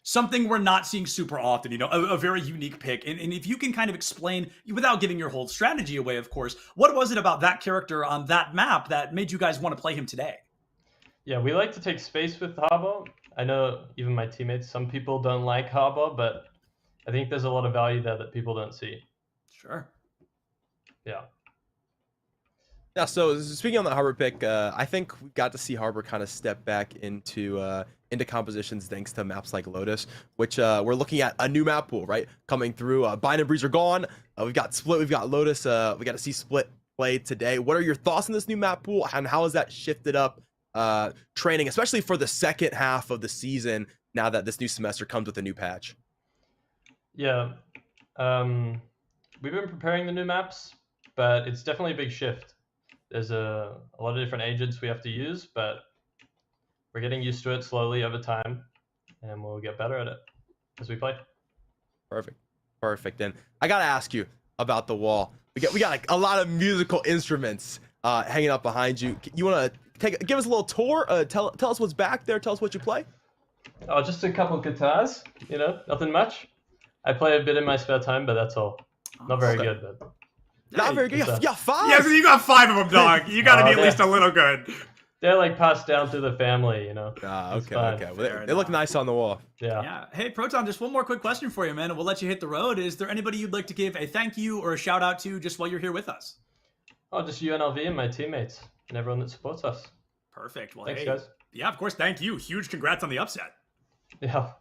Something we're not seeing super often, a very unique pick. And if you can kind of explain, without giving your whole strategy away, of course, what was it about that character on that map that made you guys want to play him today? Yeah, we like to take space with Habo. I know even my teammates, some people don't like Habo, but I think there's a lot of value there that people don't see. Sure. Yeah. Yeah, so speaking on the Harbor pick, I think we got to see Harbor kind of step back into compositions thanks to maps like Lotus, which we're looking at a new map pool, right? Coming through. Bind and Breeze are gone. We've got Split, we've got Lotus. We got to see Split play today. What are your thoughts on this new map pool, and how has that shifted up training, especially for the second half of the season, now that this new semester comes with a new patch? Yeah. We've been preparing the new maps, but it's definitely a big shift. There's a lot of different agents we have to use, but we're getting used to it slowly over time, and we'll get better at it as we play. Perfect. And I gotta ask you about the wall. We got like a lot of musical instruments hanging up behind you. You wanna give us a little tour? Tell us what's back there. Tell us what you play. Oh, just a couple of guitars. Nothing much. I play a bit in my spare time, but that's all. Not very good, but not very good. Yeah, 5. Yeah, so you got 5 of them, dog. You got to be at least a little good. They're like passed down through the family, Okay. Well, they look nice on the wall. Yeah. Hey, Proton, just one more quick question for you, man, and we'll let you hit the road. Is there anybody you'd like to give a thank you or a shout out to just while you're here with us? Oh, just UNLV and my teammates and everyone that supports us. Perfect. Well, thanks, hey, guys. Yeah, of course. Thank you. Huge congrats on the upset. Yeah.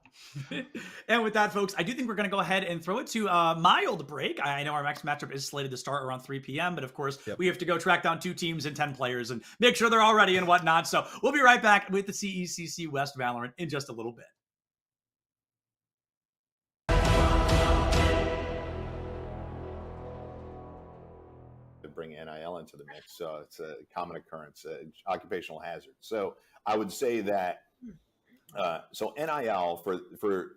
And with that, folks, I do think we're going to go ahead and throw it to a mild break. I know our next matchup is slated to start around 3 p.m., but of course, we have to go track down 2 teams and 10 players and make sure they're all ready and whatnot. So we'll be right back with the CECC West Valorant in just a little bit. To bring NIL into the mix. So it's a common occurrence, occupational hazard. So I would say that so NIL for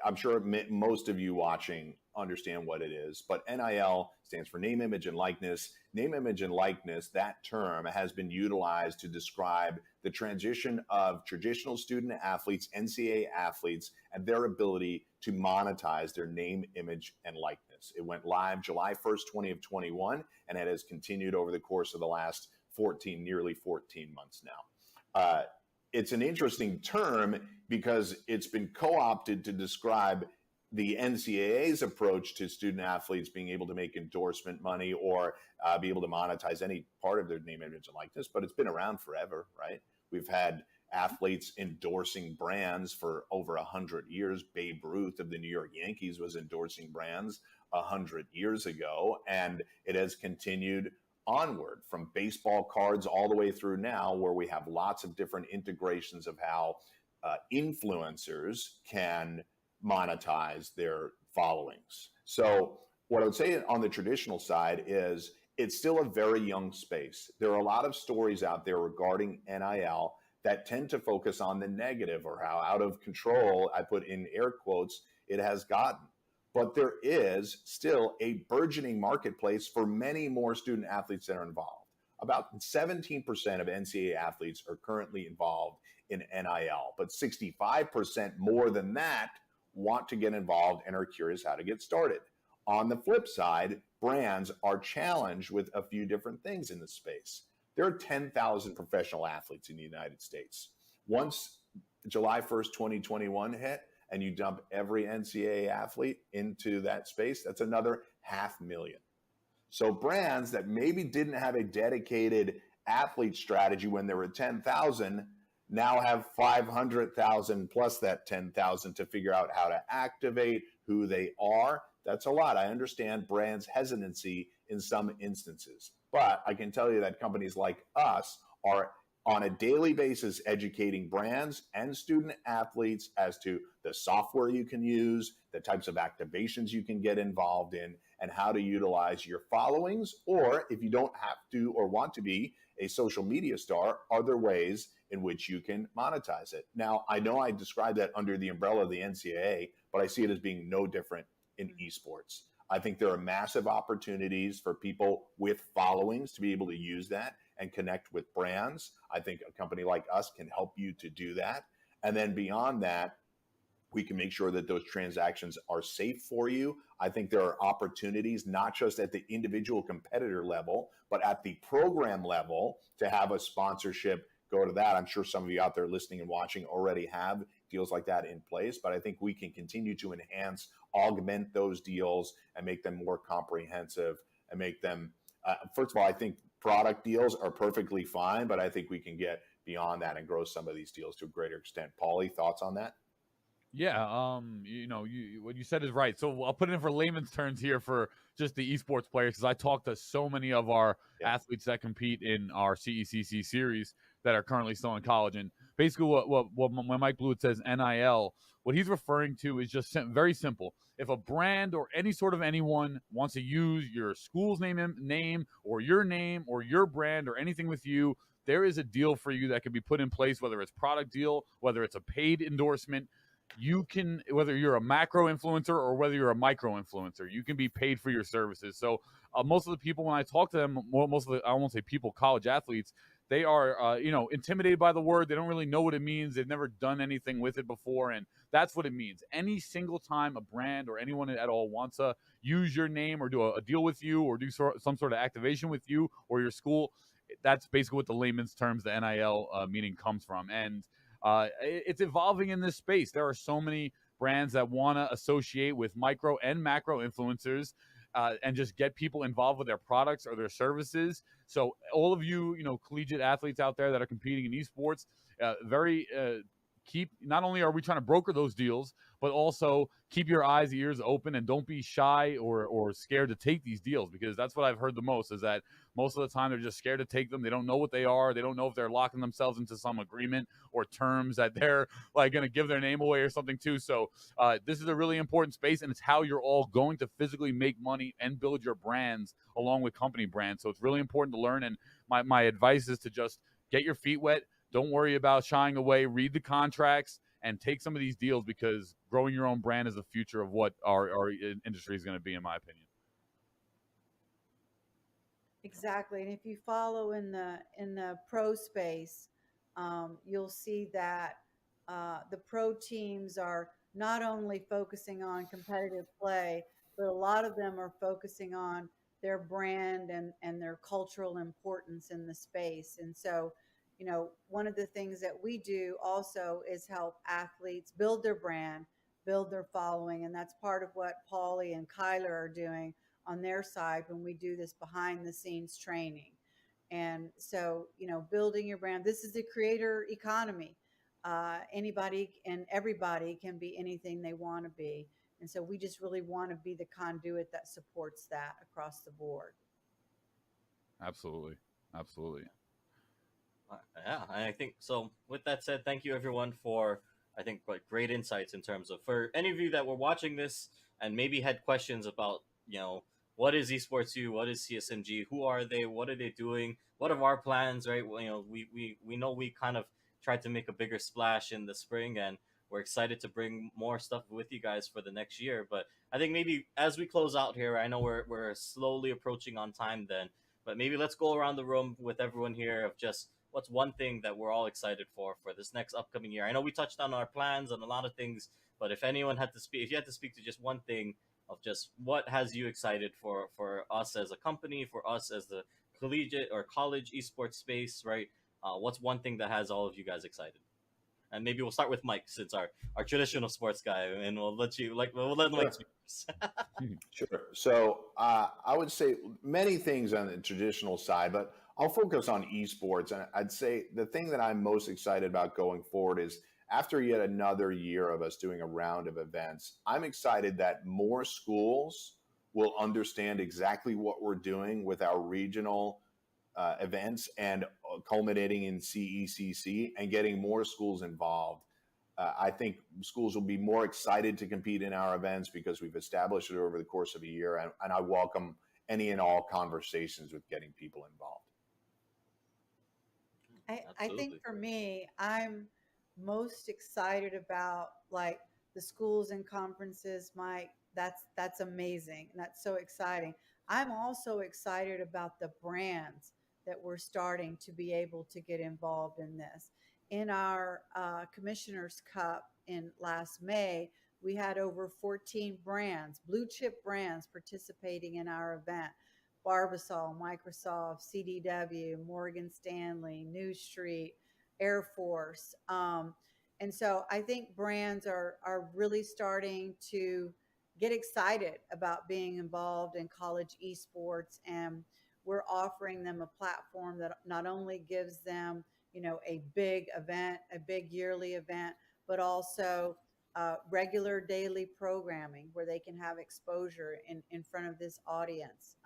I'm sure most of you watching understand what it is, but NIL stands for name, image, and likeness. Name, image, and likeness, that term has been utilized to describe the transition of traditional student athletes, NCAA athletes, and their ability to monetize their name, image, and likeness. It went live July 1st, 2021, and it has continued over the course of the last nearly 14 months now. It's an interesting term because it's been co-opted to describe the NCAA's approach to student athletes being able to make endorsement money or be able to monetize any part of their name, image, and likeness. But it's been around forever, right? We've had athletes endorsing brands for over 100 years. Babe Ruth of the New York Yankees was endorsing brands 100 years ago, and it has continued onward from baseball cards all the way through now, where we have lots of different integrations of how influencers can monetize their followings. So what I would say on the traditional side is it's still a very young space. There are a lot of stories out there regarding NIL that tend to focus on the negative or how out of control, I put in air quotes, it has gotten. But there is still a burgeoning marketplace for many more student athletes that are involved. About 17% of NCAA athletes are currently involved in NIL, but 65% more than that want to get involved and are curious how to get started. On the flip side, brands are challenged with a few different things in the space. There are 10,000 professional athletes in the United States. Once July 1st, 2021 hit, and you dump every NCAA athlete into that space, that's another 500,000. So brands that maybe didn't have a dedicated athlete strategy when there were 10,000 now have 500,000 plus that 10,000 to figure out how to activate who they are. That's a lot. I understand brands' hesitancy in some instances, but I can tell you that companies like us are on a daily basis educating brands and student athletes as to the software you can use, the types of activations you can get involved in, and how to utilize your followings, or if you don't have to or want to be a social media star, are there ways in which you can monetize it? Now, I know I described that under the umbrella of the NCAA, but I see it as being no different in esports. I think there are massive opportunities for people with followings to be able to use that and connect with brands. I think a company like us can help you to do that. And then beyond that, we can make sure that those transactions are safe for you. I think there are opportunities, not just at the individual competitor level, but at the program level to have a sponsorship go to that. I'm sure some of you out there listening and watching already have deals like that in place, but I think we can continue to enhance, augment those deals and make them more comprehensive and make them, first of all, I think product deals are perfectly fine, but I think we can get beyond that and grow some of these deals to a greater extent. Paulie, thoughts on that? Yeah, what you said is right. So I'll put it in for layman's terms here for just the esports players, because I talk to so many of our athletes that compete in our CECC series. that are currently still in college. And basically, when Mike Blewett says NIL, what he's referring to is just very simple. If a brand or any sort of anyone wants to use your school's name or your brand or anything with you, there is a deal for you that can be put in place, whether it's product deal, whether it's a paid endorsement. You can, whether you're a macro influencer or whether you're a micro influencer, you can be paid for your services. So most of the people, when I talk to them, most of the, I won't say people, college athletes, they are, intimidated by the word. They don't really know what it means. They've never done anything with it before. And that's what it means. Any single time a brand or anyone at all wants to use your name or do a deal with you or do some sort of activation with you or your school, that's basically what the layman's terms, the NIL meaning comes from. And it's evolving in this space. There are so many brands that want to associate with micro and macro influencers and just get people involved with their products or their services. So all of you, collegiate athletes out there that are competing in esports, not only are we trying to broker those deals, but also keep your eyes, ears open, and don't be shy or scared to take these deals, because that's what I've heard the most, is that most of the time they're just scared to take them. They don't know what they are. They don't know if they're locking themselves into some agreement or terms that they're like going to give their name away or something too. So this is a really important space, and it's how you're all going to physically make money and build your brands along with company brands. So it's really important to learn. And my advice is to just get your feet wet. Don't worry about shying away. Read the contracts and take some of these deals, because growing your own brand is the future of what our industry is going to be, in my opinion. Exactly, and if you follow in the pro space, you'll see that the pro teams are not only focusing on competitive play, but a lot of them are focusing on their brand and their cultural importance in the space. And so, one of the things that we do also is help athletes build their brand, build their following, and that's part of what Paulie and Kyler are doing on their side when we do this behind the scenes training. And so, building your brand, this is the creator economy. Anybody and everybody can be anything they want to be. And so we just really want to be the conduit that supports that across the board. Absolutely. Yeah, I think so. With that said, thank you everyone for, I think, great insights in terms of, for any of you that were watching this and maybe had questions about, what is Esports U, what is CSMG, who are they, what are they doing, what are our plans, right? Well, we know we kind of tried to make a bigger splash in the spring, and we're excited to bring more stuff with you guys for the next year. But I think maybe as we close out here, I know we're slowly approaching on time then, but maybe let's go around the room with everyone here of just what's one thing that we're all excited for this next upcoming year. I know we touched on our plans and a lot of things, but if anyone had to speak, if you had to speak to just one thing of just what has you excited for us as a company, for us as the collegiate or college esports space, right? What's one thing that has all of you guys excited? And maybe we'll start with Mike, since our traditional sports guy, and we'll let Mike speak first. Sure. So I would say many things on the traditional side, but I'll focus on esports. And I'd say the thing that I'm most excited about going forward is, after yet another year of us doing a round of events, I'm excited that more schools will understand exactly what we're doing with our regional events and culminating in CECC and getting more schools involved. I think schools will be more excited to compete in our events because we've established it over the course of a year, and I welcome any and all conversations with getting people involved. I think for me, I'm most excited about like the schools and conferences. Mike, that's amazing. That's so exciting. I'm also excited about the brands that we're starting to be able to get involved in this. In our Commissioner's Cup in last May, we had over 14 brands, blue chip brands, participating in our event. Barbasol, Microsoft, CDW, Morgan Stanley, New Street, Air Force. And so I think brands are really starting to get excited about being involved in college esports, and we're offering them a platform that not only gives them, a big event, a big yearly event, but also regular daily programming where they can have exposure in front of this audience.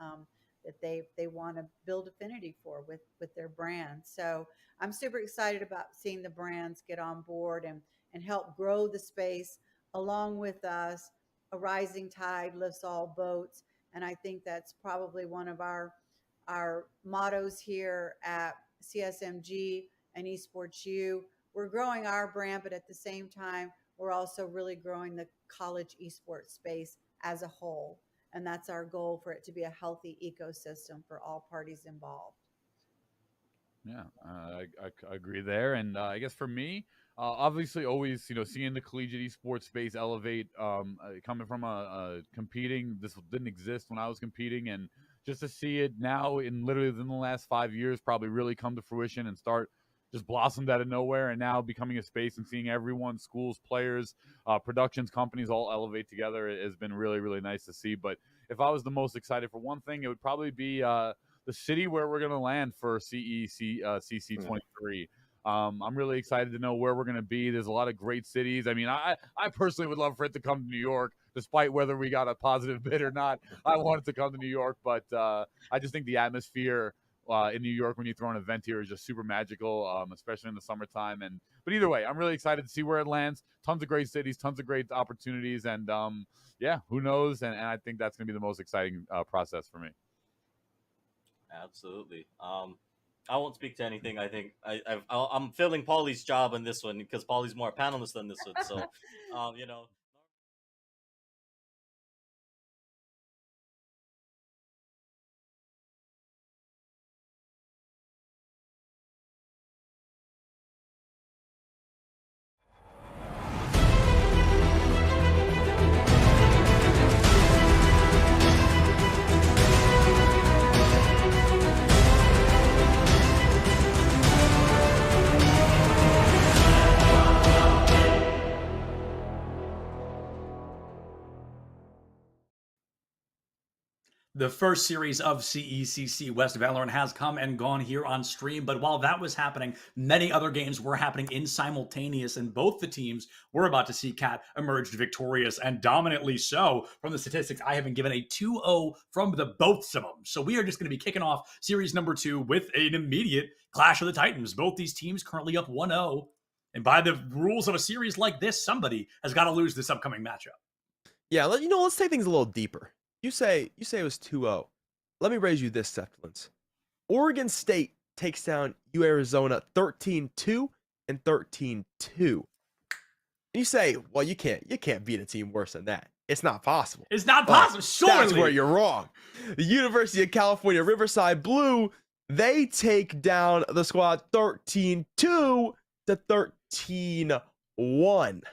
that they want to build affinity for with their brand. So I'm super excited about seeing the brands get on board and help grow the space along with us. A rising tide lifts all boats, and I think that's probably one of our mottos here at CSMG and Esports U. We're growing our brand, but at the same time, we're also really growing the college esports space as a whole. And that's our goal, for it to be a healthy ecosystem for all parties involved. Yeah, I agree there. And I guess for me, obviously always, seeing the collegiate esports space elevate, coming from competing, this didn't exist when I was competing. And just to see it now in literally within the last 5 years, probably really come to fruition and start just blossomed out of nowhere, and now becoming a space and seeing everyone, schools, players, productions, companies all elevate together has been really, really nice to see. But if I was the most excited for one thing, it would probably be the city where we're going to land for CECC 23. I'm really excited to know where we're going to be. There's a lot of great cities. I mean, I personally would love for it to come to New York, despite whether we got a positive bid or not. I want it to come to New York, but I just think the atmosphere in New York when you throw an event here is just super magical, especially in the summertime. But either way, I'm really excited to see where it lands. Tons of great cities, tons of great opportunities, and yeah, who knows? And I think that's going to be the most exciting process for me. Absolutely. I won't speak to anything. I think I'm filling Paulie's job on this one because Paulie's more a panelist than this one. So, you know. The first series of CECC West Valorant has come and gone here on stream, but while that was happening, many other games were happening in simultaneous, and both the teams were about to see Cat emerged victorious, and dominantly so. From the statistics, I have been given a 2-0 from the both of them. So we are just going to be kicking off series number 2 with an immediate Clash of the Titans. Both these teams currently up 1-0, and by the rules of a series like this, somebody has got to lose this upcoming matchup. Yeah, let's take things a little deeper. You say it was 2-0. Let me raise you this, Septulence. Oregon State takes down Arizona 13-2 and 13-2. You say, well, you can't beat a team worse than that. It's not possible. It's not possible. Surely. That's where you're wrong. The University of California Riverside Blue, they take down the squad 13-2 to 13-1.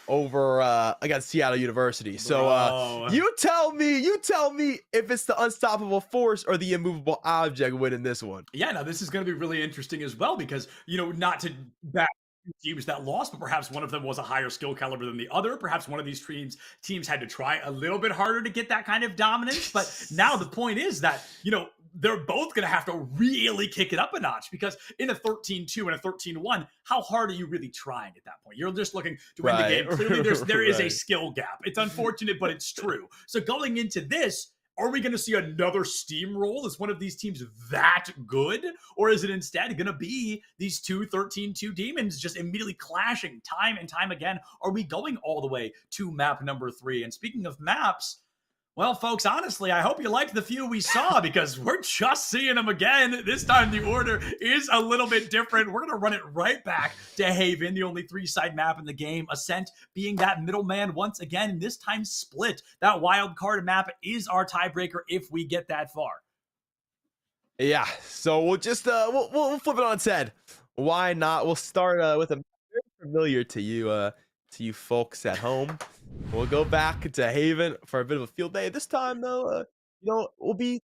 Over against Seattle University. So you tell me if it's the unstoppable force or the immovable object winning this one. Yeah, now this is going to be really interesting as well because, not to back teams that lost, but perhaps one of them was a higher skill caliber than the other. Perhaps one of these teams had to try a little bit harder to get that kind of dominance. But now the point is that, they're both going to have to really kick it up a notch because in a 13-2 and a 13-1, how hard are you really trying at that point? You're just looking to win the game. Clearly, there is a skill gap. It's unfortunate, but it's true. So going into this, are we going to see another steamroll? Is one of these teams that good? Or is it instead going to be these two 13-2 demons just immediately clashing time and time again? Are we going all the way to map number 3? And speaking of maps, well, folks, honestly, I hope you liked the few we saw because we're just seeing them again. This time the order is a little bit different. We're going to run it right back to Haven, the only 3-side map in the game. Ascent being that middleman once again, and this time Split. That wild card map is our tiebreaker if we get that far. Yeah, so we'll just we'll flip it on its head. Why not? We'll start with a very familiar to you folks at home. We'll go back to Haven for a bit of a field day. This time, though, we'll be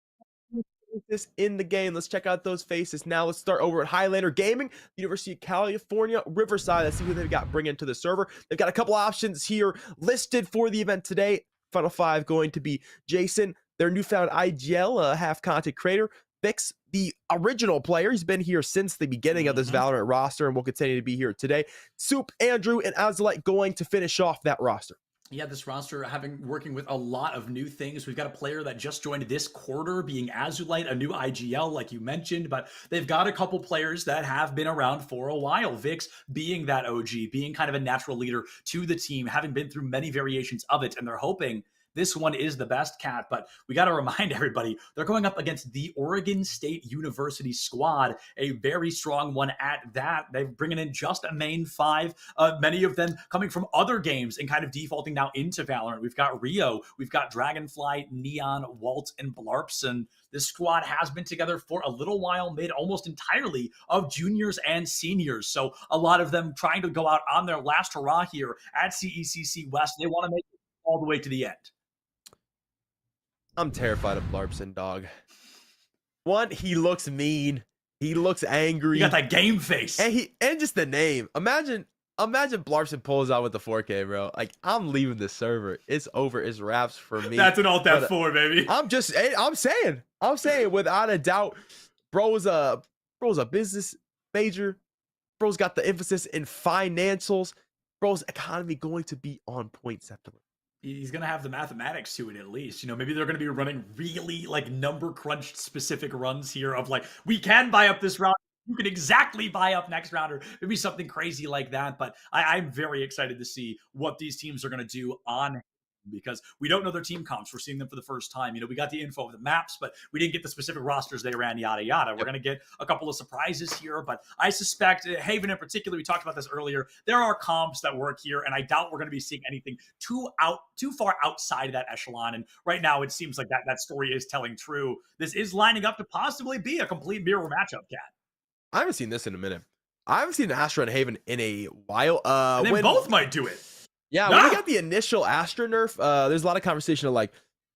this in the game. Let's check out those faces now. Let's start over at Highlander Gaming, University of California, Riverside. Let's see who they've got bringing to the server. They've got a couple options here listed for the event today. Final 5 going to be Jason, their newfound IGL half content creator. Vix, the original player. He's been here since the beginning of this Valorant roster and will continue to be here today. Soup, Andrew, and Azalite going to finish off that roster. Yeah, this roster working with a lot of new things. We've got a player that just joined this quarter, being Azulite, a new IGL, like you mentioned, but they've got a couple players that have been around for a while. Vix being that OG, being kind of a natural leader to the team, having been through many variations of it, and they're hoping this one is the best, Cat, but we got to remind everybody, they're going up against the Oregon State University squad, a very strong one at that. They're bringing in just a main 5, many of them coming from other games and kind of defaulting now into Valorant. We've got Rio, we've got Dragonfly, Neon, Walt, and Blarps, and this squad has been together for a little while, made almost entirely of juniors and seniors. So a lot of them trying to go out on their last hurrah here at CECC West. They want to make it all the way to the end. I'm terrified of Blarpson, dog. One, he looks mean. He looks angry. You got that game face. And just the name. Imagine Blarpson pulls out with the 4K, bro. Like, I'm leaving the server. It's over. It's wraps for me. That's an alt F4, baby. I'm saying without a doubt, bro's a business major. Bro's got the emphasis in financials. Bro's economy going to be on point, September. He's going to have the mathematics to it at least. You know, maybe they're going to be running really like number crunched specific runs here of like, we can buy up this round. You can exactly buy up next round, or maybe something crazy like that. But I'm very excited to see what these teams are going to do on, because we don't know their team comps. We're seeing them for the first time. You know, we got the info of the maps, but we didn't get the specific rosters they ran, yada, yada. We're going to get a couple of surprises here, but I suspect Haven in particular, we talked about this earlier, there are comps that work here, and I doubt we're going to be seeing anything too far outside of that echelon. And right now it seems like that story is telling true. This is lining up to possibly be a complete mirror matchup, Cat. I haven't seen this in a minute. I haven't seen Astra and Haven in a while. And then both might do it. Yeah, when we got the initial Astra nerf, there's a lot of conversation of like,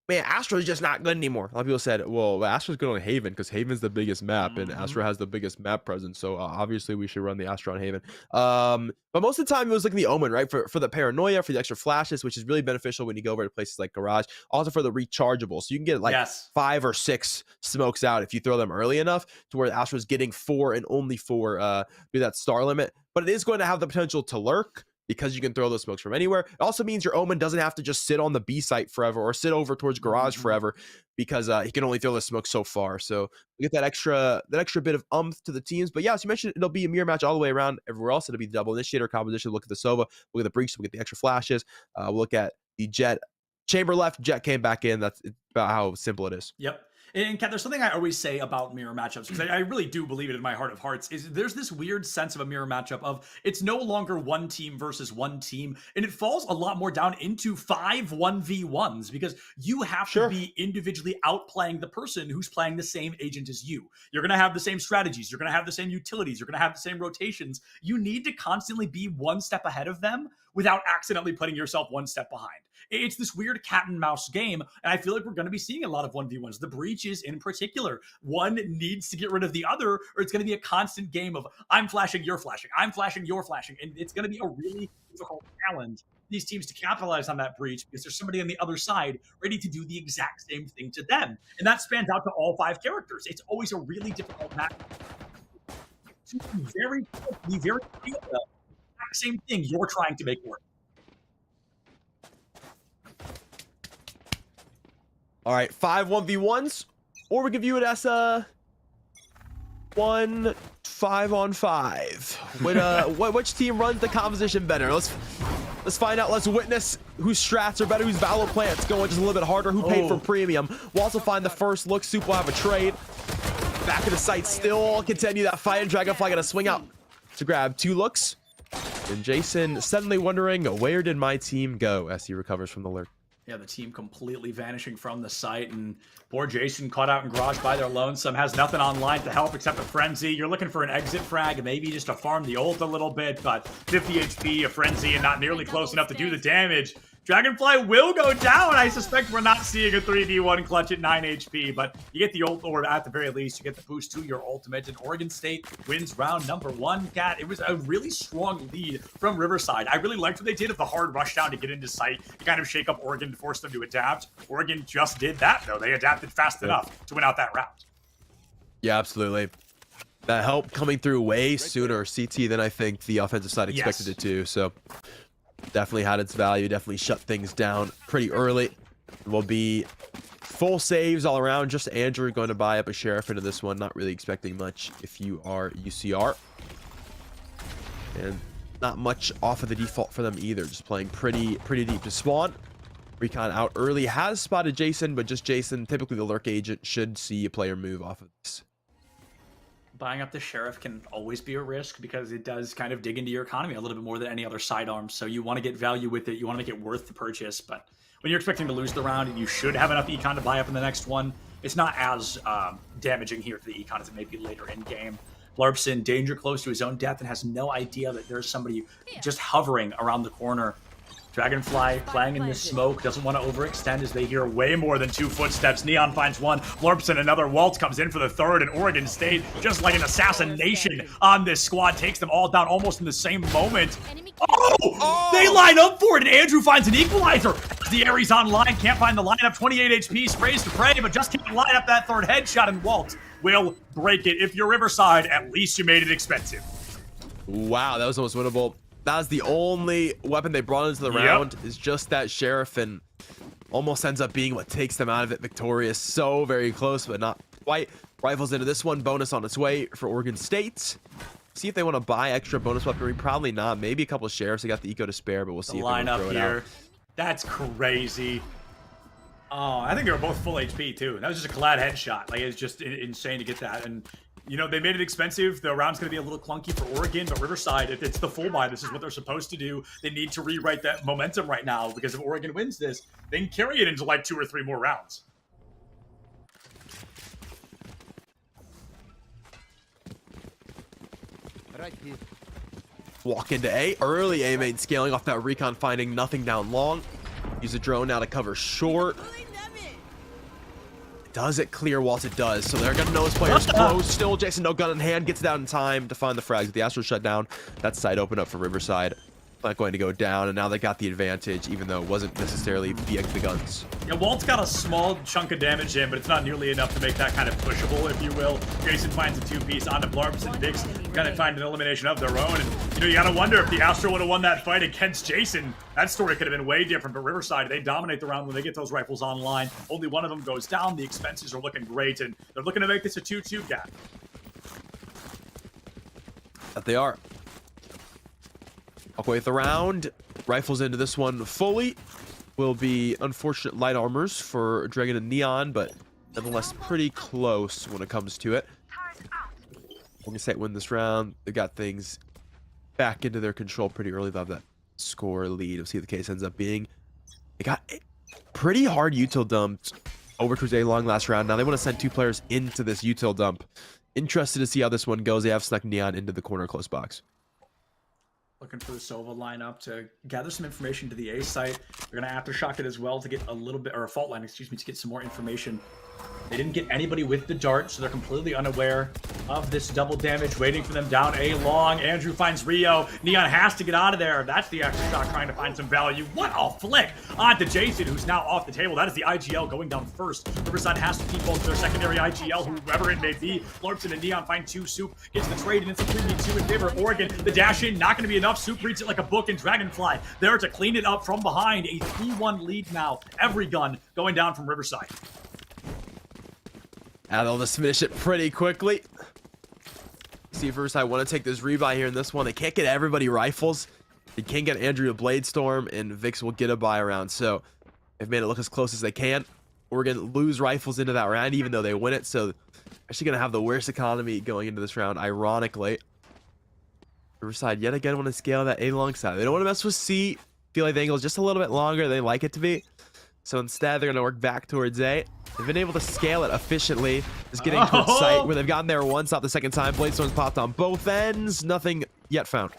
man, Astra's just not good anymore. A lot of people said, well, Astra's good on Haven because Haven's the biggest map and Astra has the biggest map presence. So obviously we should run the Astra on Haven. But most of the time it was like the Omen, right? For the paranoia, for the extra flashes, which is really beneficial when you go over to places like Garage. Also for the rechargeable. So you can get like 5 or 6 smokes out if you throw them early enough to where Astra's getting 4 and only 4 be that star limit. But it is going to have the potential to lurk, because you can throw those smokes from anywhere. It also means your Omen doesn't have to just sit on the B site forever or sit over towards Garage forever, because he can only throw the smoke so far. So we get that extra bit of to the teams. But yeah, as you mentioned, it'll be a mirror match all the way around everywhere else. It'll be the double initiator composition. Look at the Sova, look at the Breach, we'll get the extra flashes. We'll look at the Jet. Chamber left, Jet came back in. That's about how simple it is. Yep. And Kat, there's something I always say about mirror matchups, because I really do believe it in my heart of hearts, is there's this weird sense of a mirror matchup of it's no longer one team versus one team, and it falls a lot more down into 5 1v1s, because you have to be individually outplaying the person who's playing the same agent as you. You're going to have the same strategies. You're going to have the same utilities. You're going to have the same rotations. You need to constantly be one step ahead of them without accidentally putting yourself one step behind. It's this weird cat and mouse game, and I feel like we're going to be seeing a lot of 1v1s. The Breaches in particular. One needs to get rid of the other, or it's going to be a constant game of I'm flashing, you're flashing, I'm flashing, you're flashing, and it's going to be a really difficult challenge for these teams to capitalize on that breach, because there's somebody on the other side ready to do the exact same thing to them, and that spans out to all 5 characters. It's always a really difficult match. To be very clear, the exact same thing you're trying to make work. All right, 5 1v1s, or we can view it as a 1 5-on-5. Which team runs the composition better? Let's find out. Let's witness whose strats are better, whose Valor plant's going just a little bit harder, who paid for premium. We'll also find the first look. Soup will have a trade. Back of the site, still continue that fight, and Dragonfly gonna swing out to grab 2 looks. And Jason suddenly wondering, where did my team go, as he recovers from the lurk? Yeah, the team completely vanishing from the site, and poor Jason caught out in Garage by their lonesome, has nothing online to help except a Frenzy. You're looking for an exit frag, maybe just to farm the ult a little bit, but 50 HP, a Frenzy, and not nearly close enough to do the damage. Dragonfly will go down. I suspect we're not seeing a 3v1 clutch at 9 HP, but you get the ult, or at the very least, you get the boost to your ultimate, and Oregon State wins round number 1. Cat, it was a really strong lead from Riverside. I really liked what they did of the hard rush down to get into sight, to kind of shake up Oregon, to force them to adapt. Oregon just did that, though. They adapted fast enough to win out that round. Yeah, absolutely. That help coming through way sooner, CT, than I think the offensive side expected it to, so... definitely had its value, definitely shut things down pretty early. Will be full saves all around. Just Andrew going to buy up a Sheriff into this one. Not really expecting much if you are UCR. And not much off of the default for them either. Just playing pretty deep to spawn. Recon out early, has spotted Jason, but just Jason, typically the lurk agent, should see a player move off of this. Buying up the Sheriff can always be a risk because it does kind of dig into your economy a little bit more than any other sidearm. So you want to get value with it. You want to make it worth the purchase. But when you're expecting to lose the round and you should have enough econ to buy up in the next one, it's not as damaging here to the econ as it may be later in game. Blarpson, danger close to his own death and has no idea that there's somebody just hovering around the corner. Dragonfly playing in the smoke, doesn't want to overextend as they hear way more than 2 footsteps. Neon finds one, Blarpson another, Waltz comes in for the third, and Oregon State, just like an assassination on this squad, takes them all down almost in the same moment. Oh! They line up for it, and Andrew finds an equalizer. The Ares online, can't find the lineup, 28 HP, sprays to prey, but just can't line up that third headshot, and Waltz will break it. If you're Riverside, at least you made it expensive. Wow, that was almost winnable. That was the only weapon they brought into the round, is just that Sheriff, and almost ends up being what takes them out of it victorious. So very close, but not quite. Rifles into this one, bonus on its way for Oregon State. See if they want to buy extra bonus weaponry. Probably not. Maybe a couple of Sheriffs. They got the eco to spare, but we'll see if they want to throw it out. That's crazy. Oh, I think they were both full HP too. That was just a collab headshot. Like, it's just insane to get that. And you know, they made it expensive. The round's going to be a little clunky for Oregon, but Riverside, if it's the full buy, this is what they're supposed to do. They need to rewrite that momentum right now, because if Oregon wins this, they can carry it into like 2 or 3 more rounds. Right here. Walk into A. Early A main scaling off that recon, finding nothing down long. Use a drone now to cover short. Does it clear? Waltz it does. So they're gonna know his player's close. Still, Jason, no gun in hand, gets it out in time to find the frags. The Astro shut down. That side open up for Riverside. Not going to go down, and now they got the advantage, even though it wasn't necessarily via the guns. Yeah, Walt's got a small chunk of damage in, but it's not nearly enough to make that kind of pushable, if you will. Jason finds a 2-piece onto Blarpson. Vix gotta find an elimination of their own. And, you know, you gotta wonder if the Astro would have won that fight against Jason. That story could have been way different, but Riverside, they dominate the round when they get those rifles online. Only one of them goes down. The expenses are looking great, and they're looking to make this a 2-2 gap. That they are. Halfway the round, rifles into this one fully. Will be unfortunate light armors for Dragon and Neon, but nonetheless pretty close when it comes to it. Oregon State win this round. They got things back into their control pretty early. They'll have that score lead. We'll see what the case ends up being. They got a pretty hard util dump over towards A long last round. Now they want to send 2 players into this util dump. Interested to see how this one goes. They have snuck Neon into the corner close box. Looking for the Sova lineup to gather some information to the A site. They're going to aftershock it as well to get a little bit, or a fault line, excuse me, to get some more information. They didn't get anybody with the dart, so they're completely unaware of this double damage, waiting for them down A long. Andrew finds Rio. Neon has to get out of there. That's the aftershock trying to find some value. What a flick onto Jason, who's now off the table. That is the IGL going down first. Riverside has to keep both their secondary IGL, whoever it may be. Blarpson and Neon find 2. Soup gets the trade, and it's a 3v2 in favor of Oregon. The dash in, not going to be enough. Soup reads it like a book, and Dragonfly there to clean it up from behind. A 3-1 lead now. Every gun going down from Riverside. And they'll just finish it pretty quickly. See if Riverside want to take this rebuy here in this one. They can't get everybody rifles. They can't get Andrew a Blade Storm, and Vix will get a buy around. So they've made it look as close as they can. We're going to lose rifles into that round, even though they win it. So actually going to have the worst economy going into this round, ironically. Riverside yet again want to scale that A long side. They don't want to mess with C. Feel like the angle is just a little bit longer. They like it to be. So instead, they're going to work back towards A. They've been able to scale it efficiently. Just getting towards sight where they've gotten there once, not the second time. Blade Storms popped on both ends. Nothing yet found.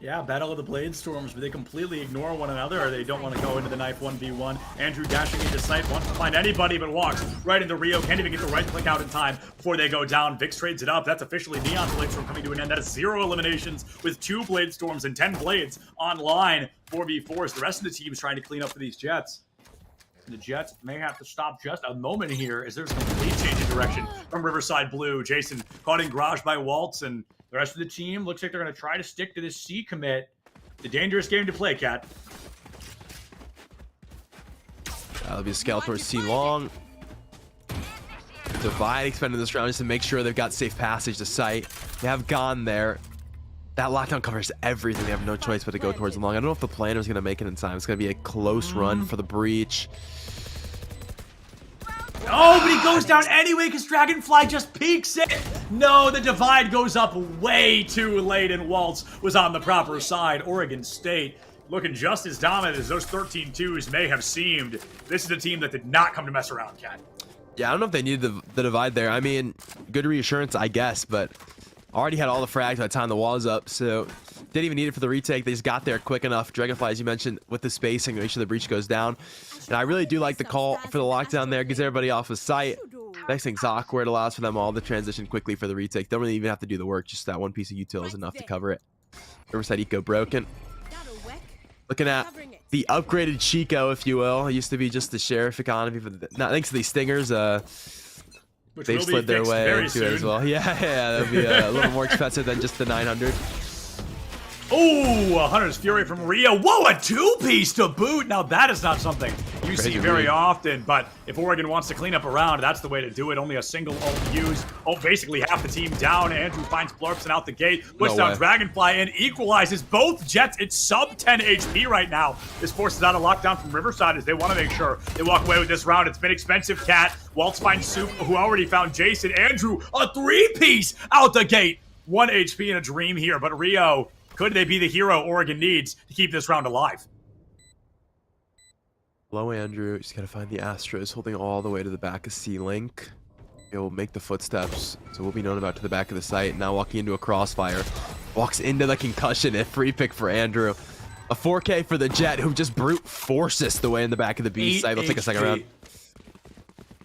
Yeah, battle of the Blade Storms, but they completely ignore one another, or they don't want to go into the knife 1v1. Andrew dashing into sight, wants to find anybody, but walks right into Rio. Can't even get the right click out in time before they go down. Vix trades it up. That's officially Neon's Blade Storm coming to an end. That is 0 eliminations with 2 Blade Storms and 10 Blades online. 4v4s. The rest of the team is trying to clean up for these Jets. The Jets may have to stop just a moment here as there's a complete change in direction from Riverside Blue. Jason caught in garage by Waltz, and the rest of the team looks like they're going to try to stick to this C commit. a dangerous game to play, Cat. That'll be a scale towards C long. Divide expended this round just to make sure they've got safe passage to site. They have gone there. That lockdown covers everything. They have no choice but to go towards the long. I don't know if the planner is going to make it in time. It's going to be a close run for the breach. Oh, but he goes down anyway because Dragonfly just peeks it. No, the divide goes up way too late, and Waltz was on the proper side. Oregon State looking just as dominant as those 13-2s may have seemed. This is a team that did not come to mess around, Cat. Yeah, I don't know if they needed the divide there. I mean, good reassurance, I guess, but already had all the frags by the time the wall was up, so didn't even need it for the retake. They just got there quick enough. Dragonfly, as you mentioned, with the spacing, make sure the breach goes down. And I really do like the call for the lockdown there. Gets everybody off of sight. Next thing's awkward. Allows for them all to transition quickly for the retake. Don't really even have to do the work. Just that one piece of util is enough to cover it. Riverside Eco broken. Looking at the upgraded Chico, if you will. It used to be just the Sheriff economy, but not thanks to these Stingers. They've slid their way into it as well. Yeah, that'll be a little more expensive than just the 900. Oh, Hunter's Fury from Rio. Whoa, a two-piece to boot. Now that is not something you see very often, but if Oregon wants to clean up a round, that's the way to do it. Only a single ult used. Oh, basically half the team down. Andrew finds Blurpson out the gate, puts down Dragonfly, and equalizes both Jets. It's sub 10 HP right now. This forces out a lockdown from Riverside as they want to make sure they walk away with this round. It's been expensive, Cat. Waltz finds Soup, who already found Jason. Andrew, a three-piece out the gate. 1 HP in a dream here, but Rio, could they be the hero Oregon needs to keep this round alive? Low Andrew, just gotta find the Astros, holding all the way to the back of C-Link. He'll make the footsteps, so we'll be known about to the back of the site. Now walking into a crossfire. Walks into the concussion, a free pick for Andrew. A 4K for the Jet, who just brute forces the way in the back of the B site. They'll take a second round.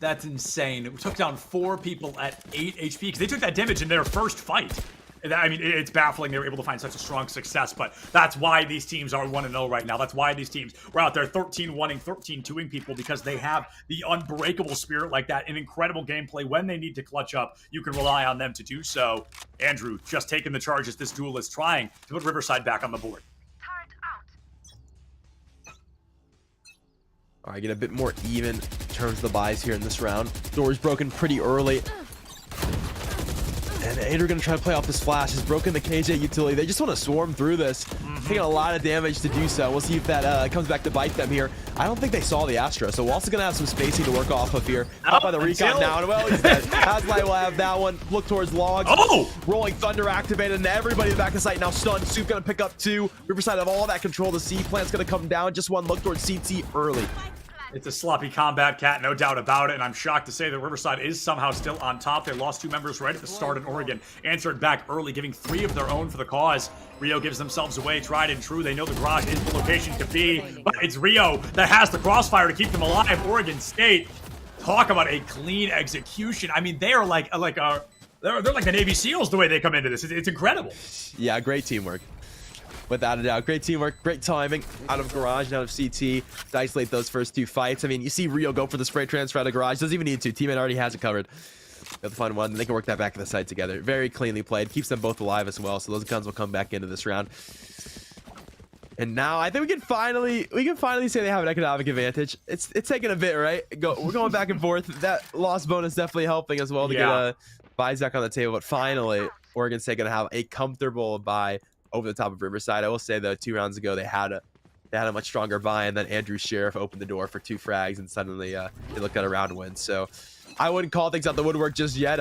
That's insane. We took down 4 people at 8 HP because they took that damage in their first fight. I mean, it's baffling they were able to find such a strong success, but that's why these teams are 1-0 right now. That's why these teams were out there 13-1ing, 13-2ing people, because they have the unbreakable spirit like that, an incredible gameplay. When they need to clutch up, you can rely on them to do so. Andrew just taking the charge as this duel is trying to put Riverside back on the board. All right, get a bit more even in terms of the buys here in this round. Door's broken pretty early. And Andrew gonna try to play off this flash. Has broken the KJ utility. They just want to swarm through this. Taking a lot of damage to do so. We'll see if that comes back to bite them here. I don't think they saw the Astro, so Walt's gonna have some spacing to work off of here. Up by the recon now, and well, he's dead. Hazlight will have that one. Look towards logs. Oh! Rolling Thunder activated, and everybody in the back of sight now stunned. Soup gonna pick up 2. Riverside have all that control. The C plant's gonna come down. Just one look towards CT early. It's a sloppy combat, Cat, no doubt about it, and I'm shocked to say that Riverside is somehow still on top. They lost 2 members right at the start in Oregon, answered back early, giving 3 of their own for the cause. Rio gives themselves away, tried and true. They know the garage is the location to be, but it's Rio that has the crossfire to keep them alive. Oregon State, talk about a clean execution. I mean, they are like they're like the Navy SEALs the way they come into this. It's incredible. Yeah, great teamwork. Without a doubt. Great teamwork, great timing out of Garage and out of CT to isolate those first 2 fights. I mean, you see Rio go for the spray transfer out of Garage. Doesn't even need to. Teammate already has it covered. They'll find one. They can work that back to the side together. Very cleanly played. Keeps them both alive as well. So those guns will come back into this round. And now I think we can finally say they have an economic advantage. It's taking a bit, right? We're going back and forth. That loss bonus definitely helping as well to get buys back on the table. But finally, Oregon State going to have a comfortable buy over the top of Riverside. I will say, though, 2 rounds ago, they had a much stronger buy, and then Andrew Sheriff opened the door for 2 frags, and suddenly they looked at a round win. So I wouldn't call things out the woodwork just yet.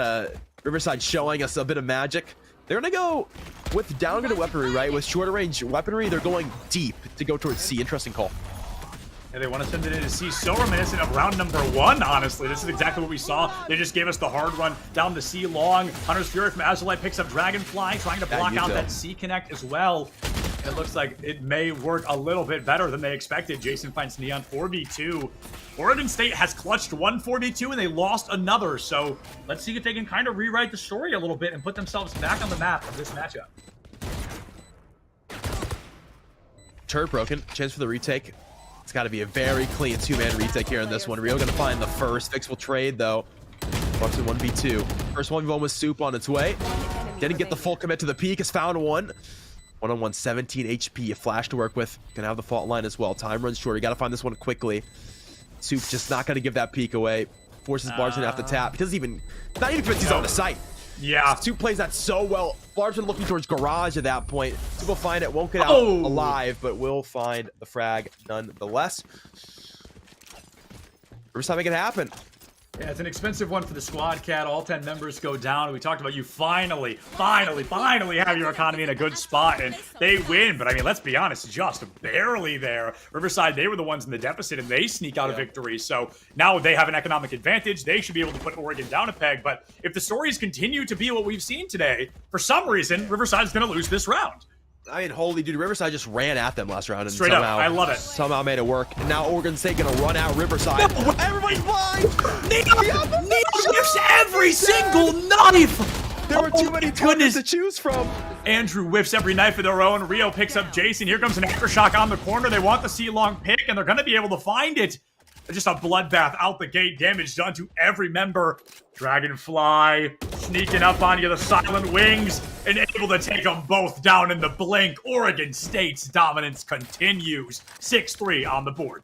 Riverside showing us a bit of magic. They're going to go with downgraded weaponry, right? With shorter range weaponry, they're going deep to go towards C. Interesting call. And they want to send it in to C. So reminiscent of round number 1, honestly. This is exactly what we saw. They just gave us the hard run down the C long. Hunter's Fury from Azulite picks up Dragonfly, trying to block out that C connect as well. It looks like it may work a little bit better than they expected. Jason finds Neon 4v2. Oregon State has clutched 1 4v2 and they lost another. So let's see if they can kind of rewrite the story a little bit and put themselves back on the map of this matchup. Turret broken. Chance for the retake. It's got to be a very clean 2-man retake here in this one. Rio going to find the first. Fix will trade, though. Bucks in 1v2. First 1v1 with Soup on its way. Didn't get the full commit to the peak. Has found one. 1-on-1, 17 HP, a flash to work with. Gonna have the fault line as well. Time runs short. You gotta find this one quickly. Soup just not gonna give that peek away. Forces Blards gonna have to tap. He doesn't even, not even convinced he's on the site. Yeah. Soup plays that so well. Blards been looking towards garage at that point. Soup will find it, won't get out alive, but will find the frag nonetheless. First time it can happen. Yeah, it's an expensive one for the squad, Cat. All 10 members go down. We talked about you finally have your economy in a good spot, and they win. But, I mean, let's be honest, just barely there. Riverside, they were the ones in the deficit, and they sneak out a victory. So now they have an economic advantage. They should be able to put Oregon down a peg. But if the stories continue to be what we've seen today, for some reason, Riverside's going to lose this round. I mean, holy dude, Riverside just ran at them last round and Straight somehow, up, I love it. Somehow made it work. And now Oregon State gonna run out Riverside. No, everybody's blind! Neon whiffs every single knife! There were too many targets to choose from. Andrew whiffs every knife of their own. Rio picks up Jason. Here comes an aftershock on the corner. They want the C-long pick, and they're gonna be able to find it. Just a bloodbath out the gate. Damage done to every member. Dragonfly sneaking up on you, the silent wings, and able to take them both down in the blink. Oregon State's dominance continues. 6-3 on the board.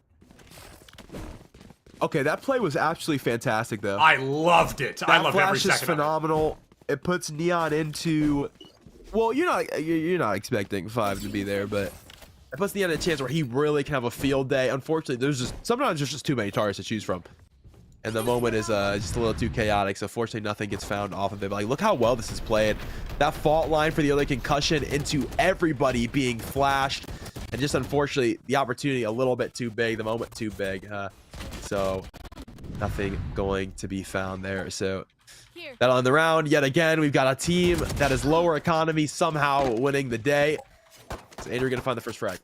Okay, that play was absolutely fantastic, though. I loved it. I loved every second. That flash is phenomenal. It puts Neon into... Well, you're not expecting 5 to be there, but... It puts Neon in a chance where he really can have a field day. Unfortunately, sometimes there's just too many targets to choose from. And the moment is just a little too chaotic, so fortunately nothing gets found off of it. But like, look how well this is played. That fault line for the other concussion into everybody being flashed. And just unfortunately, the opportunity a little bit too big, the moment too big. So nothing going to be found there. So that on the round, yet again, we've got a team that is lower economy somehow winning the day. So Andrew gonna find the first frag.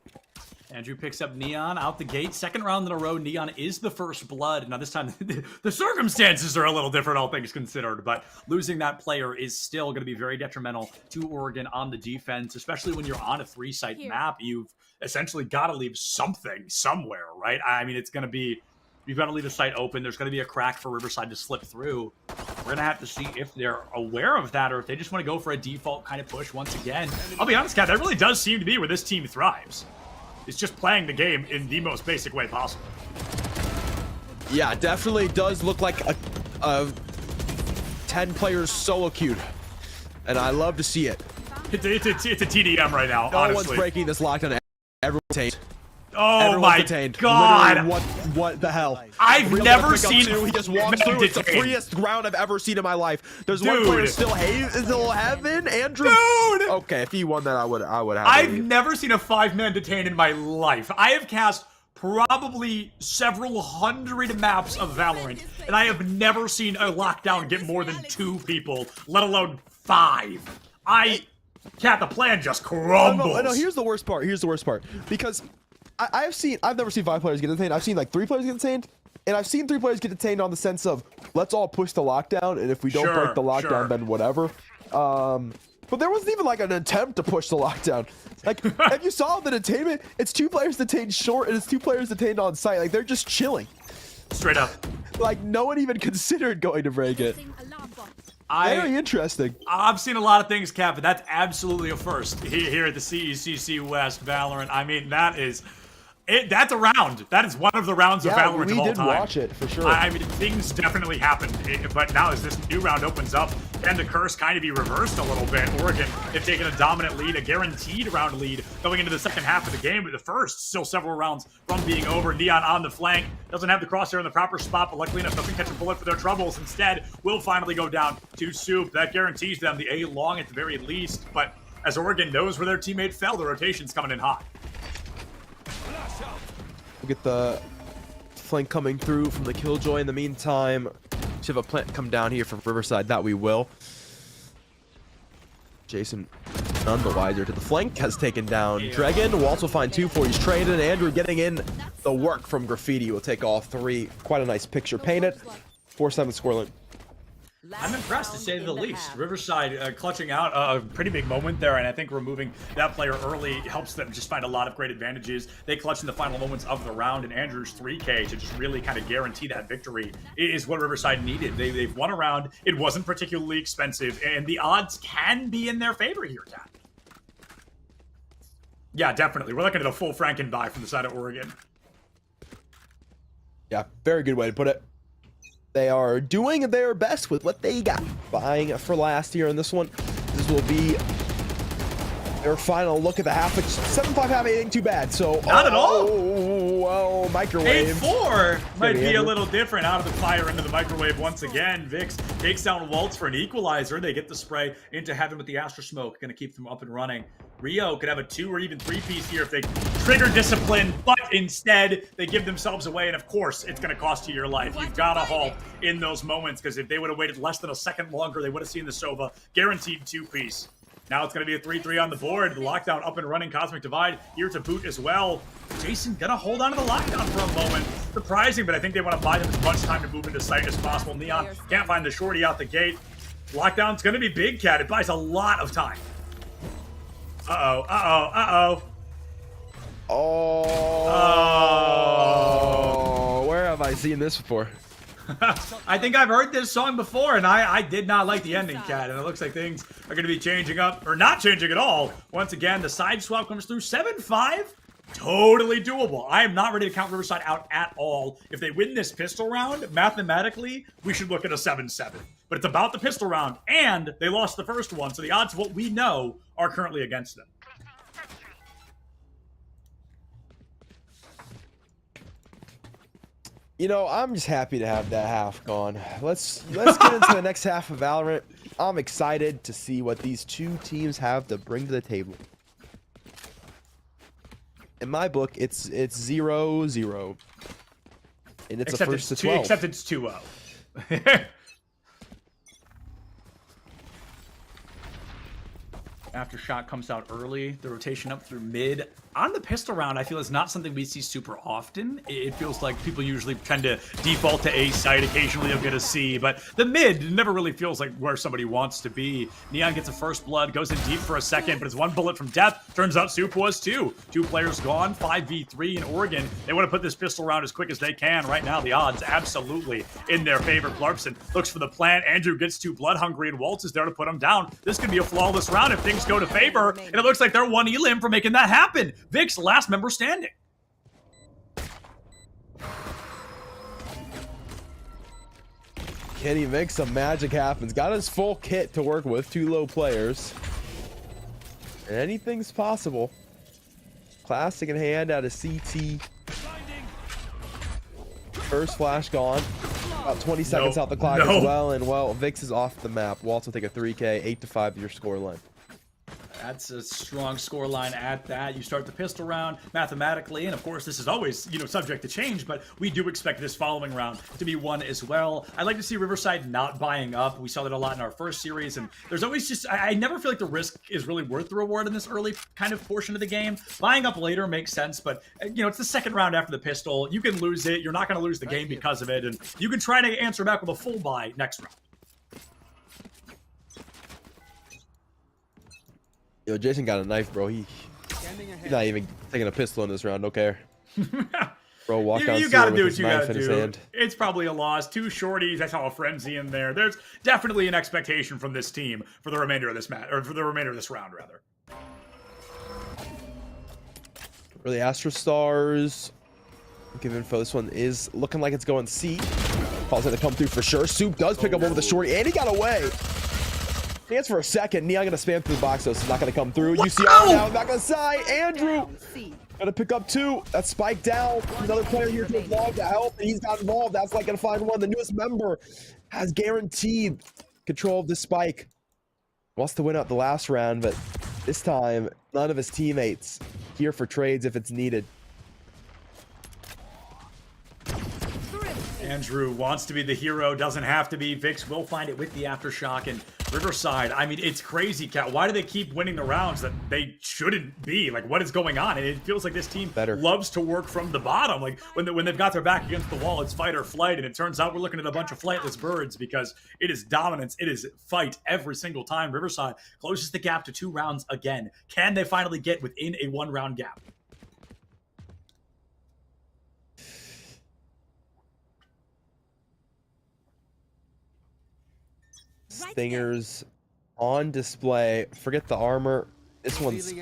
Andrew picks up Neon out the gate. Second round in a row, Neon is the first blood. Now this time, the circumstances are a little different, all things considered, but losing that player is still going to be very detrimental to Oregon on the defense, especially when you're on a 3-site map. You've essentially got to leave something somewhere, right? I mean, it's going to be, you've got to leave the site open. There's going to be a crack for Riverside to slip through. We're going to have to see if they're aware of that or if they just want to go for a default kind of push once again. I'll be honest, Kat, that really does seem to be where this team thrives. It's just playing the game in the most basic way possible. Yeah, definitely does look like a 10 players solo queued. And I love to see it. It's a TDM right now, no honestly. One's breaking this lockdown. Everyone's detained. Oh Everyone's my detained. God. Literally, what the hell? I've never seen he just walks through. It's the freest round I've ever seen in my life. There's one player still heaven. Andrew. Dude. Okay, if he won that, I would have. I've never seen a 5-man detained in my life. I have cast probably several hundred maps of Valorant, and I have never seen a lockdown get more than 2 people, let alone 5. Cat, the plan just crumbles. No, here's the worst part. Because I've never seen 5 players get detained. I've seen like 3 players get detained, and I've seen 3 players get detained on the sense of let's all push the lockdown, and if we don't break the lockdown, then whatever. But there wasn't even like an attempt to push the lockdown. Like, if you saw the detainment, it's 2 players detained short, and it's 2 players detained on site. Like, they're just chilling. Straight up. Like, no one even considered going to break it. Very interesting. I've seen a lot of things, Cap, but that's absolutely a first here at the CECC West Valorant. I mean, that's a round. That is one of the rounds of Valorant of all time. We did watch it, for sure. I mean, things definitely happened. But now as this new round opens up, can the curse kind of be reversed a little bit? Oregon, they've taken a dominant lead, a guaranteed round lead going into the second half of the game. But the first, still several rounds from being over. Neon on the flank. Doesn't have the crosshair in the proper spot, but luckily enough doesn't catch a bullet for their troubles. Instead, will finally go down to Soup. That guarantees them the A long at the very least. But as Oregon knows where their teammate fell, the rotation's coming in hot. We'll get the flank coming through from the Killjoy in the meantime. Should have a plant come down here from Riverside. That we will. Jason, none the wiser to the flank, has taken down Dragon. We'll also find 2 for he's traded. Andrew getting in the work from Graffiti. Will take all 3. Quite a nice picture painted. 4-7 scoreline. I'm impressed, to say the least. Riverside clutching out a pretty big moment there, and I think removing that player early helps them just find a lot of great advantages. They clutch in the final moments of the round, and Andrew's 3K to just really kind of guarantee that victory is what Riverside needed. They've won a round. It wasn't particularly expensive, and the odds can be in their favor here, Kat. Yeah, definitely. We're looking at a full Franken buy from the side of Oregon. Yeah, very good way to put it. They are doing their best with what they got. Buying for last year in this one. This will be their final look at the half, which 7-5 half ain't too bad. So not at all. Well, microwave. 8-4 might be a little different. Out of the fire into the microwave once again. Vix takes down Waltz for an equalizer. They get the spray into heaven with the Astro Smoke. Going to keep them up and running. Rio could have a 2 or even 3-piece here if they trigger discipline, but instead they give themselves away. And of course, it's going to cost you your life. You've got to halt in those moments, because if they would have waited less than a second longer, they would have seen the Sova guaranteed 2-piece. Now it's going to be a 3-3 on the board. The lockdown up and running. Cosmic Divide here to boot as well. Jason going to hold on to the lockdown for a moment. Surprising, but I think they want to buy them as much time to move into sight as possible. Neon can't find the shorty out the gate. Lockdown's going to be big, Cat. It buys a lot of time. Uh-oh, uh-oh, uh-oh. Oh. Where have I seen this before? I think I've heard this song before, and I did not like the ending, Cat. And it looks like things are going to be changing up, or not changing at all. Once again, the side swap comes through. 7-5, totally doable. I am not ready to count Riverside out at all. If they win this pistol round, mathematically, we should look at a 7-7. But it's about the pistol round, and they lost the first one, so the odds of what we know are currently against them. You know, I'm just happy to have that half gone. Let's get into the next half of Valorant. I'm excited to see what these two teams have to bring to the table. In my book, it's 0-0. And it's a first to 12. Except it's 2-0. Aftershock comes out early. The rotation up through mid. On the pistol round, I feel it's not something we see super often. It feels like people usually tend to default to A site. Occasionally you'll get a C, but the mid never really feels like where somebody wants to be. Neon gets a first blood, goes in deep for a second, but it's one bullet from death. Turns out Soup was too. 2 players gone, 5v3 in Oregon. They want to put this pistol round as quick as they can. Right now, the odds absolutely in their favor. Blarpson looks for the plant. Andrew gets too blood hungry, and Waltz is there to put him down. This could be a flawless round if things go to favor, and it looks like they're one elim for making that happen. Vic's last member standing. Can he make some magic happen? Got his full kit to work with, 2 low players. And anything's possible. Classic in hand out of CT. First flash gone. About 20 seconds out the clock as well. And well, Vix is off the map. Waltz will take a 3K, 8-5 your score line. That's a strong score line at that. You start the pistol round mathematically, and of course this is always, subject to change, but we do expect this following round to be one as well. I'd like to see Riverside not buying up. We saw that a lot in our first series, and there's always just, I never feel like the risk is really worth the reward in this early kind of portion of the game. Buying up later makes sense, but it's the second round after the pistol. You can lose it. You're not going to lose the game because of it, and you can try to answer back with a full buy next round. Yo, Jason got a knife, bro. He's not even taking a pistol in this round. Don't care. Bro, walk down. You gotta do what you gotta do. It's probably a loss. 2 shorties. I saw a frenzy in there. There's definitely an expectation from this team for the remainder of this match, or for the remainder of this round, rather. Really, Astro Stars. Give info. This one is looking like it's going C. Calls it to come through for sure. Soup does pick up one with the shorty, and he got away. Chance for a second. Neon gonna spam through the box, though, so it's not gonna come through. UCR now back on the side. Andrew gonna pick up 2. That's Spike down. Another player here to involve to help, and he's got involved. That's like gonna find one. The newest member has guaranteed control of the Spike. Wants to win out the last round, but this time none of his teammates here for trades if it's needed. Andrew wants to be the hero, doesn't have to be. Vix will find it with the Aftershock, and Riverside, I mean, it's crazy, Cat. Why do they keep winning the rounds that they shouldn't be? Like, what is going on? And it feels like this team loves to work from the bottom. Like, when they've got their back against the wall, it's fight or flight, and it turns out we're looking at a bunch of flightless birds because it is dominance. It is fight every single time. Riverside closes the gap to 2 rounds again. Can they finally get within a 1-round gap? Stingers on display. Forget the armor. This one's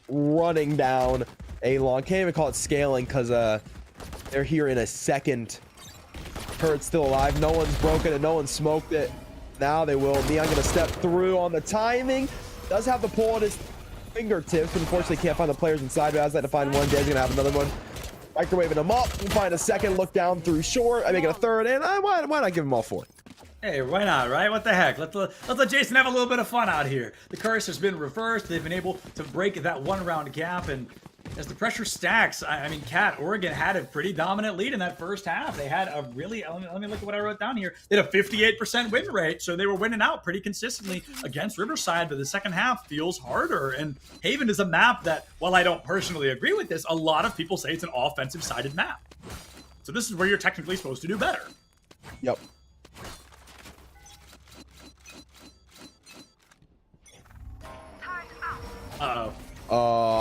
running down a long. Can't even call it scaling because they're here in a second. Turret's still alive. No one's broken it. No one smoked it. Now they will. Neon gonna step through on the timing. Does have the pull on his fingertips, but unfortunately can't find the players inside. But has that to find one. Dead's gonna have another one. Microwaving him up. We'll find a second. Look down through short. I make it a third, and why not give him all 4? Hey, why not, right? What the heck? Let's let Jason have a little bit of fun out here. The curse has been reversed. They've been able to break that 1-round gap, and as the pressure stacks, I mean, Cat, Oregon had a pretty dominant lead in that first half. They had a really, let me look at what I wrote down here. They had a 58% win rate, so they were winning out pretty consistently against Riverside, but the second half feels harder. And Haven is a map that, while I don't personally agree with this, a lot of people say it's an offensive-sided map. So this is where you're technically supposed to do better. Yep.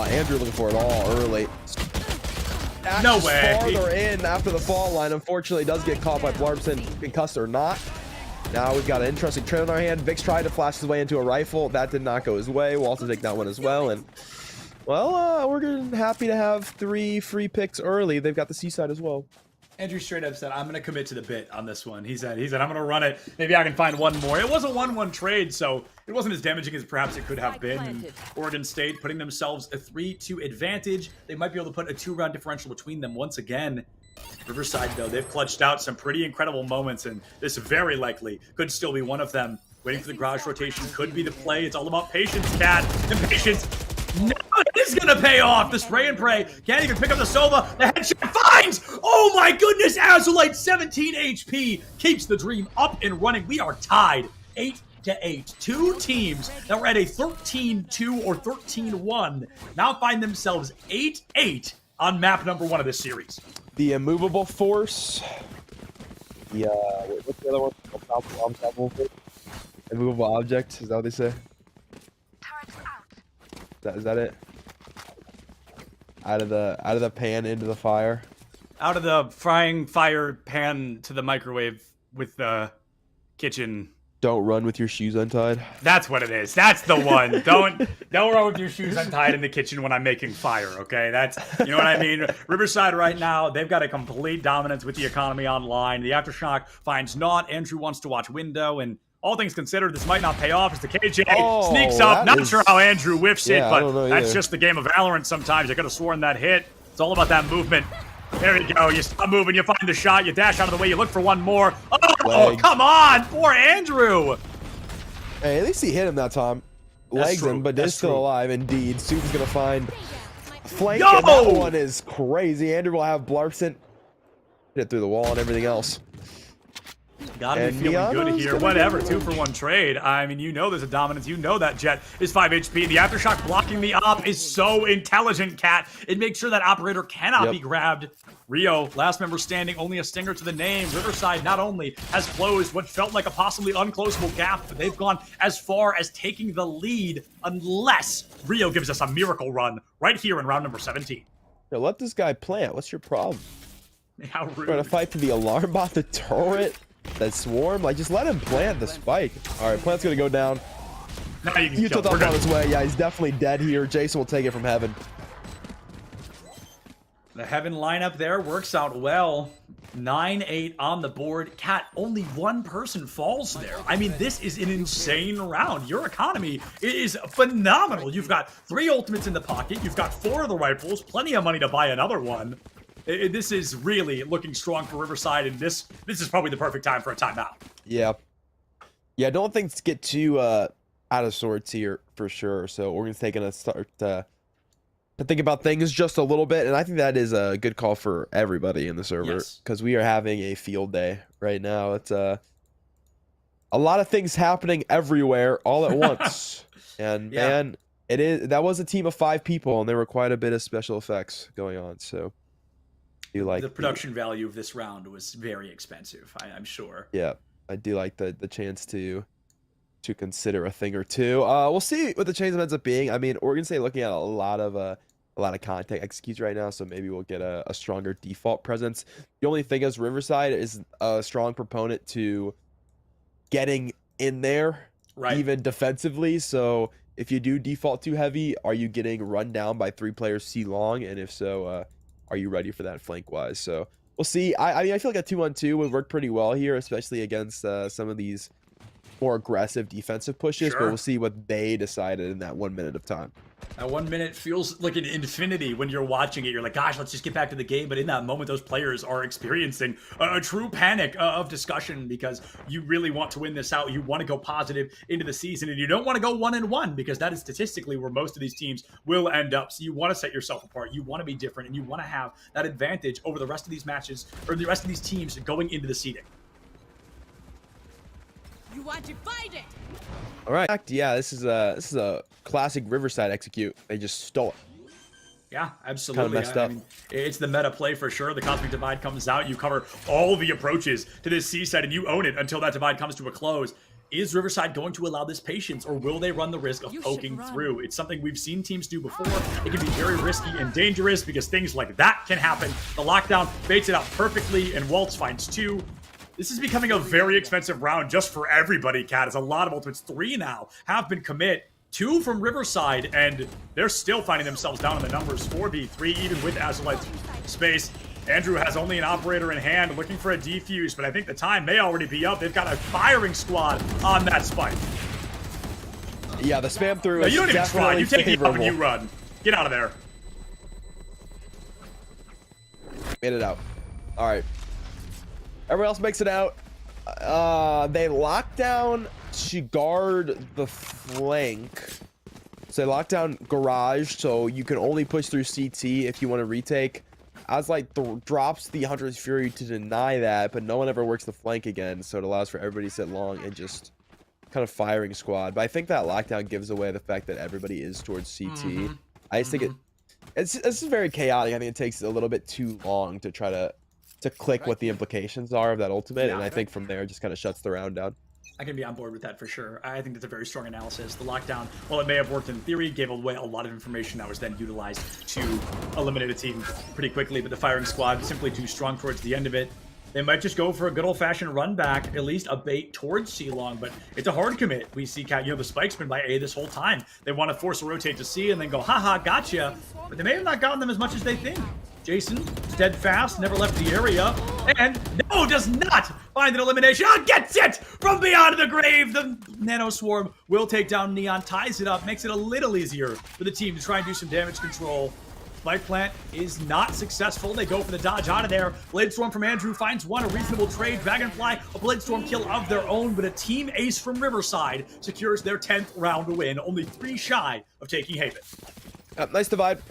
Andrew looking for it all early. No way. Farther in after the fall line. Unfortunately, does get caught by Blarpson, concussed or not. Now we've got an interesting trade in our hand. Vix tried to flash his way into a rifle. That did not go his way. We'll also take that one as well. And, well, we're happy to have 3 free picks early. They've got the seaside as well. Andrew straight up said, I'm going to commit to the bit on this one. He said, I'm going to run it. Maybe I can find one more. It was a 1-1 trade, so it wasn't as damaging as perhaps it could have been. And Oregon State putting themselves a 3-2 advantage. They might be able to put a 2-round differential between them once again. Riverside, though, they've clutched out some pretty incredible moments, and this very likely could still be one of them. Waiting for the garage rotation could be the play. It's all about patience, Cat, and patience. No, it is going to pay off. The spray and pray. Can't even pick up the Sova. The headshot finds. Oh my goodness. Azulite, 17 HP. Keeps the dream up and running. We are tied 8-8. 2 teams that were at a 13-2 or 13-1 now find themselves 8-8 on map number 1 of this series. The immovable force. The, what's the other one? Immovable object. Is that what they say? Is that it? Out of the pan into the fire. Out of the frying fire pan to the microwave with the kitchen. Don't run with your shoes untied. That's what it is. That's the one. Don't run with your shoes untied in the kitchen when I'm making fire, okay? That's, you know what I mean? Riverside right now, they've got a complete dominance with the economy online. The Aftershock finds not. Andrew wants to watch window, and all things considered, this might not pay off as the KJ sneaks up. Not sure how Andrew whiffs it, but that's just the game of Valorant sometimes. You could have sworn that hit. It's all about that movement. There you go. You stop moving, you find the shot, you dash out of the way, you look for one more. Oh, come on! Poor Andrew! Hey, at least he hit him that time. Legs him, but is still alive indeed. Sue's gonna find a flank, and that one is crazy. Andrew will have Blarpson hit it through the wall and everything else. Gotta be feeling good here. Whatever, 2-for-1 trade. I mean, you know there's a dominance. You know that Jet is 5 HP. The Aftershock blocking the op is so intelligent, Cat. It makes sure that operator cannot be grabbed. Rio, last member standing, only a stinger to the name. Riverside not only has closed what felt like a possibly unclosable gap, but they've gone as far as taking the lead unless Rio gives us a miracle run right here in round number 17. Yo, let this guy plant. What's your problem? How rude. Trying to fight for the alarm bot, the turret, that swarm. Like, just let him plant the spike. All right, plant's going to go down. Now you can Utah on his way. Yeah, he's definitely dead here. Jason will take it from Heaven. The Heaven lineup there works out well. 9-8 on the board. Cat, only one person falls there. I mean, this is an insane round. Your economy is phenomenal. You've got 3 ultimates in the pocket. You've got 4 of the rifles. Plenty of money to buy another one. This is really looking strong for Riverside, and this is probably the perfect time for a timeout. Yeah. Yeah, don't things get too out of sorts here for sure. So Oregon's taking a start to think about things just a little bit, and I think that is a good call for everybody in the server because we are having a field day right now. It's a lot of things happening everywhere all at once, and man, that was a team of 5 people, and there were quite a bit of special effects going on. So, like the production value of this round was very expensive. I'm sure. Yeah, I do like the chance to consider a thing or two. We'll see what the change ends up being. I mean, Oregon State looking at a lot of contact executes right now, so maybe we'll get a stronger default presence. The only thing is Riverside is a strong proponent to getting in there, even defensively. So If you do default too heavy, are you getting run down by 3 players C long? And if so, are you ready for that flank wise? So we'll see. I mean, I feel like a 2-on-2 would work pretty well here, especially against some of these more aggressive defensive pushes. But we'll see what they decided in that 1 minute of time. That 1 minute feels like an infinity when you're watching it. You're like, gosh, let's just get back to the game. But in that moment, those players are experiencing a true panic of discussion because you really want to win this out. You want to go positive into the season, and you don't want to go 1-1 because that is statistically where most of these teams will end up. So you want to set yourself apart. You want to be different, and you want to have that advantage over the rest of these matches or the rest of these teams going into the seeding. You want to fight it? All right. Yeah, this is a classic Riverside execute. They just stole it. Yeah, absolutely. Kind of messed up. I mean, it's the meta play for sure. The Cosmic Divide comes out. You cover all the approaches to this C side, and you own it until that divide comes to a close. Is Riverside going to allow this patience, or will they run the risk of poking through? It's something we've seen teams do before. It can be very risky and dangerous because things like that can happen. The lockdown baits it out perfectly, and Waltz finds 2. This is becoming a very expensive round just for everybody, Cat. It's a lot of ultimates. 3 now have been commit. 2 from Riverside, and they're still finding themselves down in the numbers. 4v3, even with Azulite's space. Andrew has only an operator in hand, looking for a defuse, but I think the time may already be up. They've got a firing squad on that spike. Yeah, the spam through No, is you don't even try. You take the up and you favorable. run. Get out of there. Made it out. All right. Everyone else makes it out. They lock down to guard the flank. So they lock down garage, so you can only push through CT if you want to retake. Azulite drops the Hunter's Fury to deny that, but no one ever works the flank again, so it allows for everybody to sit long and just kind of firing squad. But I think that lockdown gives away the fact that everybody is towards CT. I just think it's very chaotic. I think it takes a little bit too long to try to click what the implications are of that ultimate, and I think from there it just kind of shuts the round down. I can be on board with that for sure. I think that's a very strong analysis. The lockdown, while it may have worked in theory, gave away a lot of information that was then utilized to eliminate a team pretty quickly, but the firing squad simply too strong towards the end of it. They might just go for a good old-fashioned run back, at least a bait towards C-Long, but it's a hard commit. We see, the spike's been by A this whole time. They want to force a rotate to C and then go, haha, gotcha, but they may have not gotten them as much as they think. Jason, steadfast, never left the area, and no, does not find an elimination. Gets it from beyond the grave. The Nano Swarm will take down Neon, ties it up, makes it a little easier for the team to try and do some damage control. Spike plant is not successful. They go for the dodge out of there. Bladestorm from Andrew finds 1, a reasonable trade. Dragonfly, a Bladestorm kill of their own, but a team ace from Riverside secures their 10th round win, only 3 shy of taking Haven. Nice divide.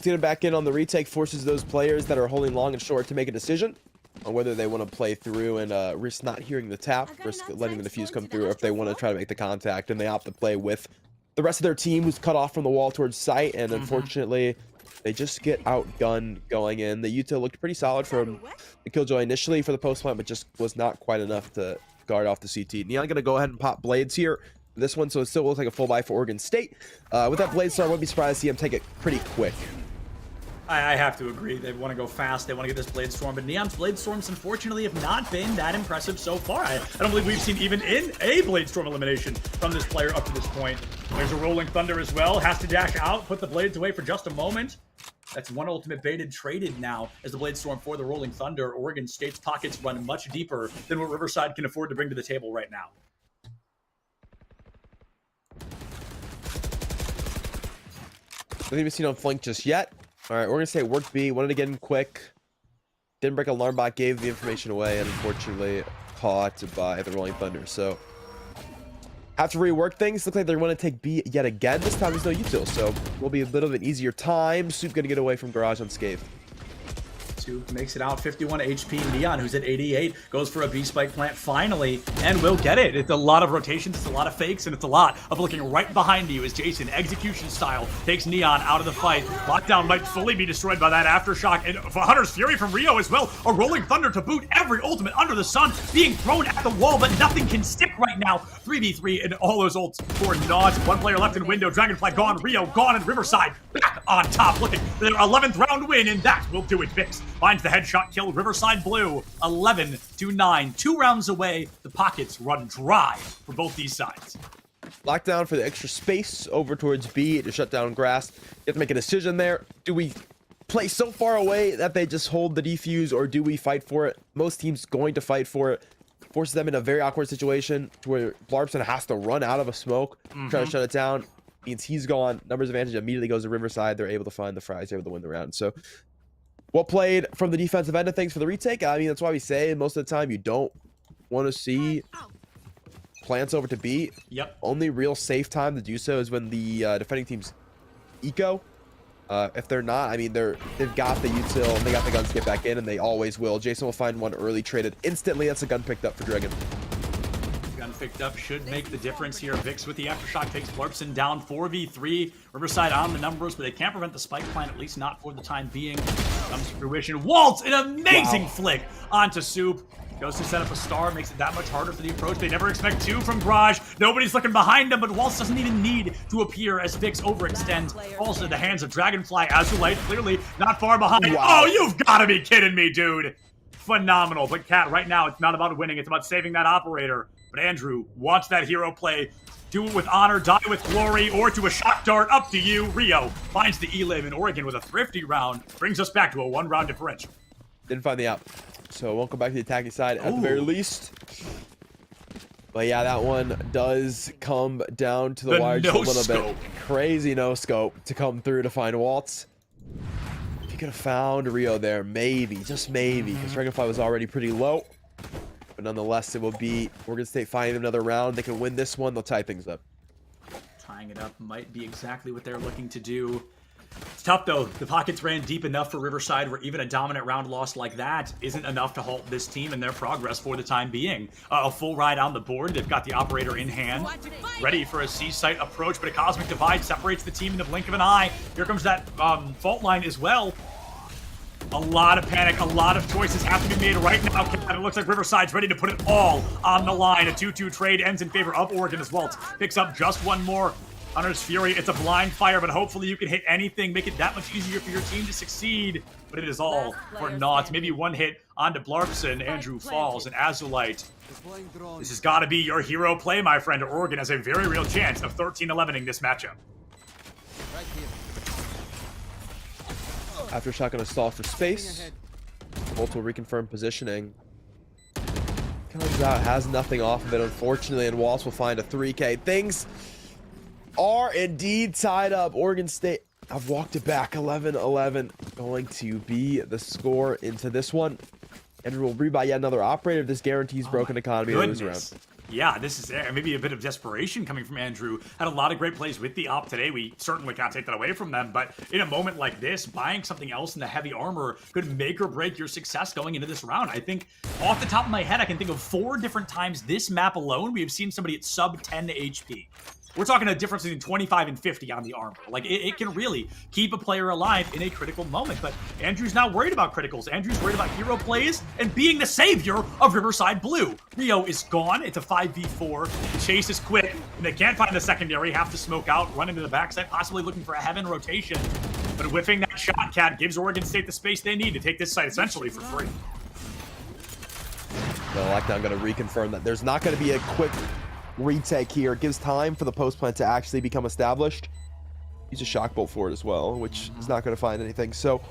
Get back in on the retake, forces those players that are holding long and short to make a decision on whether they want to play through and risk not hearing the tap, risk letting the defuse come through, or if they want to try to make the contact, and they opt to play with the rest of their team who's cut off from the wall towards site, and unfortunately they just get outgunned going in. The Utah looked pretty solid from the Killjoy initially for the post plant, but just was not quite enough to guard off the CT. Neon gonna go ahead and pop blades here. This one, so it still looks like a full buy for Oregon State. With that blade star, I wouldn't be surprised to see him take it pretty quick. I have to agree. They want to go fast. They want to get this Bladestorm, but Neon's Bladestorms, unfortunately, have not been that impressive so far. I don't believe we've seen even in a Bladestorm elimination from this player up to this point. There's a Rolling Thunder as well. Has to dash out, put the blades away for just a moment. That's 1 ultimate baited traded now as the Bladestorm for the Rolling Thunder. Oregon State's pockets run much deeper than what Riverside can afford to bring to the table right now. Nothing we've seen on flank just yet. All right, Oregon State worked B, wanted to get in quick. Didn't break alarm bot, gave the information away, and unfortunately caught by the Rolling Thunder. So have to rework things. Look like they want to take B yet again. This time there's no util, so will be a little bit easier time. Soup gonna get away from Garage unscathed. Makes it out 51 HP. Neon, who's at 88, goes for a B spike plant finally and will get it. It's a lot of rotations, it's a lot of fakes, and it's a lot of looking right behind you as Jason, execution style, takes Neon out of the fight. Lockdown might fully be destroyed by that aftershock, and for Hunter's Fury from Rio as well. A Rolling Thunder to boot. Every ultimate under the sun being thrown at the wall, but nothing can stick right now. 3v3 and all those ults for Nods. 1 player left in window. Dragonfly gone, Rio gone, and Riverside back on top, looking for their 11th round win, and that will do it. Vix finds the headshot kill. Riverside Blue 11-9, 2 rounds away. The pockets run dry for both these sides. Lockdown for the extra space over towards B to shut down grass. You have to make a decision there. Do we play so far away that they just hold the defuse, or do we fight for it? Most teams going to fight for it. Forces them in a very awkward situation to where Blarpson has to run out of a smoke, try to shut it down. Means he's gone. Numbers advantage immediately goes to Riverside. They're able to find the frags, able to win the round. So well played from the defensive end of things for the retake. I mean, that's why we say most of the time you don't want to see plants over to B. Yep. Only real safe time to do so is when the defending team's eco. If they're not, I mean, they've got the util and they got the guns to get back in, and they always will. Jason will find one early, traded instantly. That's a gun picked up for Dragon. Gun picked up should make the difference here. Vix with the aftershock takes Blarpson down 4v3. Riverside on the numbers, but they can't prevent the spike plan, at least not for the time being. Comes to fruition. Waltz, an amazing flick onto Soup. Goes to set up a star, makes it that much harder for the approach. They never expect two from Garage. Nobody's looking behind him, but Waltz doesn't even need to appear as Vix overextends. Falls into the hands of Dragonfly. Azulite clearly not far behind. Wow. Oh, you've got to be kidding me, dude. Phenomenal. But Cat, right now, it's not about winning. It's about saving that operator. But Andrew, watch that hero play. Do it with honor, die with glory, or to a shock dart. Up to you. Rio finds the E-Live in Oregon with a thrifty round. Brings us back to a one-round differential. Didn't find the app. So we'll come back to the attacking side at the very least. But yeah, that one does come down to the wire just a little bit. Crazy no scope to come through to find Waltz. If you could have found Rio there, maybe, just maybe, because Dragonfly was already pretty low. But nonetheless, it will be Oregon State finding another round. They can win this one. They'll tie things up. Tying it up might be exactly what they're looking to do. It's tough, though. The pockets ran deep enough for Riverside where even a dominant round loss like that isn't enough to halt this team and their progress for the time being. A full ride on the board. They've got the operator in hand, ready for a C-site approach, but a Cosmic Divide separates the team in the blink of an eye. Here comes that fault line as well. A lot of panic, a lot of choices have to be made right now. And it looks like Riverside's ready to put it all on the line. A 2-2 trade ends in favor of Oregon as Waltz picks up just one more. Hunter's Fury, it's a blind fire, but hopefully you can hit anything, make it that much easier for your team to succeed. But it is all for naught. Maybe one hit onto Blarpson. Andrew falls, and Azulite. This has got to be your hero play, my friend. Oregon has a very real chance of 13-11ing this matchup. Aftershock gonna stall for space. Bolt will reconfirm positioning. Comes out, has nothing off of it, unfortunately, and Waltz will find a 3K. Things are indeed tied up. Oregon State have walked it back. 11-11 going to be the score into this one. And we'll rebuy yet another operator if this guarantees broken economy to lose around. Yeah, this is maybe a bit of desperation coming from Andrew. Had a lot of great plays with the op today. We certainly can't take that away from them. But in a moment like this, buying something else in the heavy armor could make or break your success going into this round. I think off the top of my head, I can think of 4 different times this map alone we have seen somebody at sub 10 HP. We're talking a difference between 25 and 50 on the armor. Like, it can really keep a player alive in a critical moment. But Andrew's not worried about criticals. Andrew's worried about hero plays and being the savior of Riverside Blue. Rio is gone. It's a 5v4. The chase is quick, and they can't find the secondary. Have to smoke out, run into the backside, possibly looking for a heaven rotation. But whiffing that shot, Cat gives Oregon State the space they need to take this site essentially for free. The lockdown going to reconfirm that there's not going to be a quick retake here. It gives time for the post plant to actually become established. Use a shock bolt for it as well, which is not going to find anything. So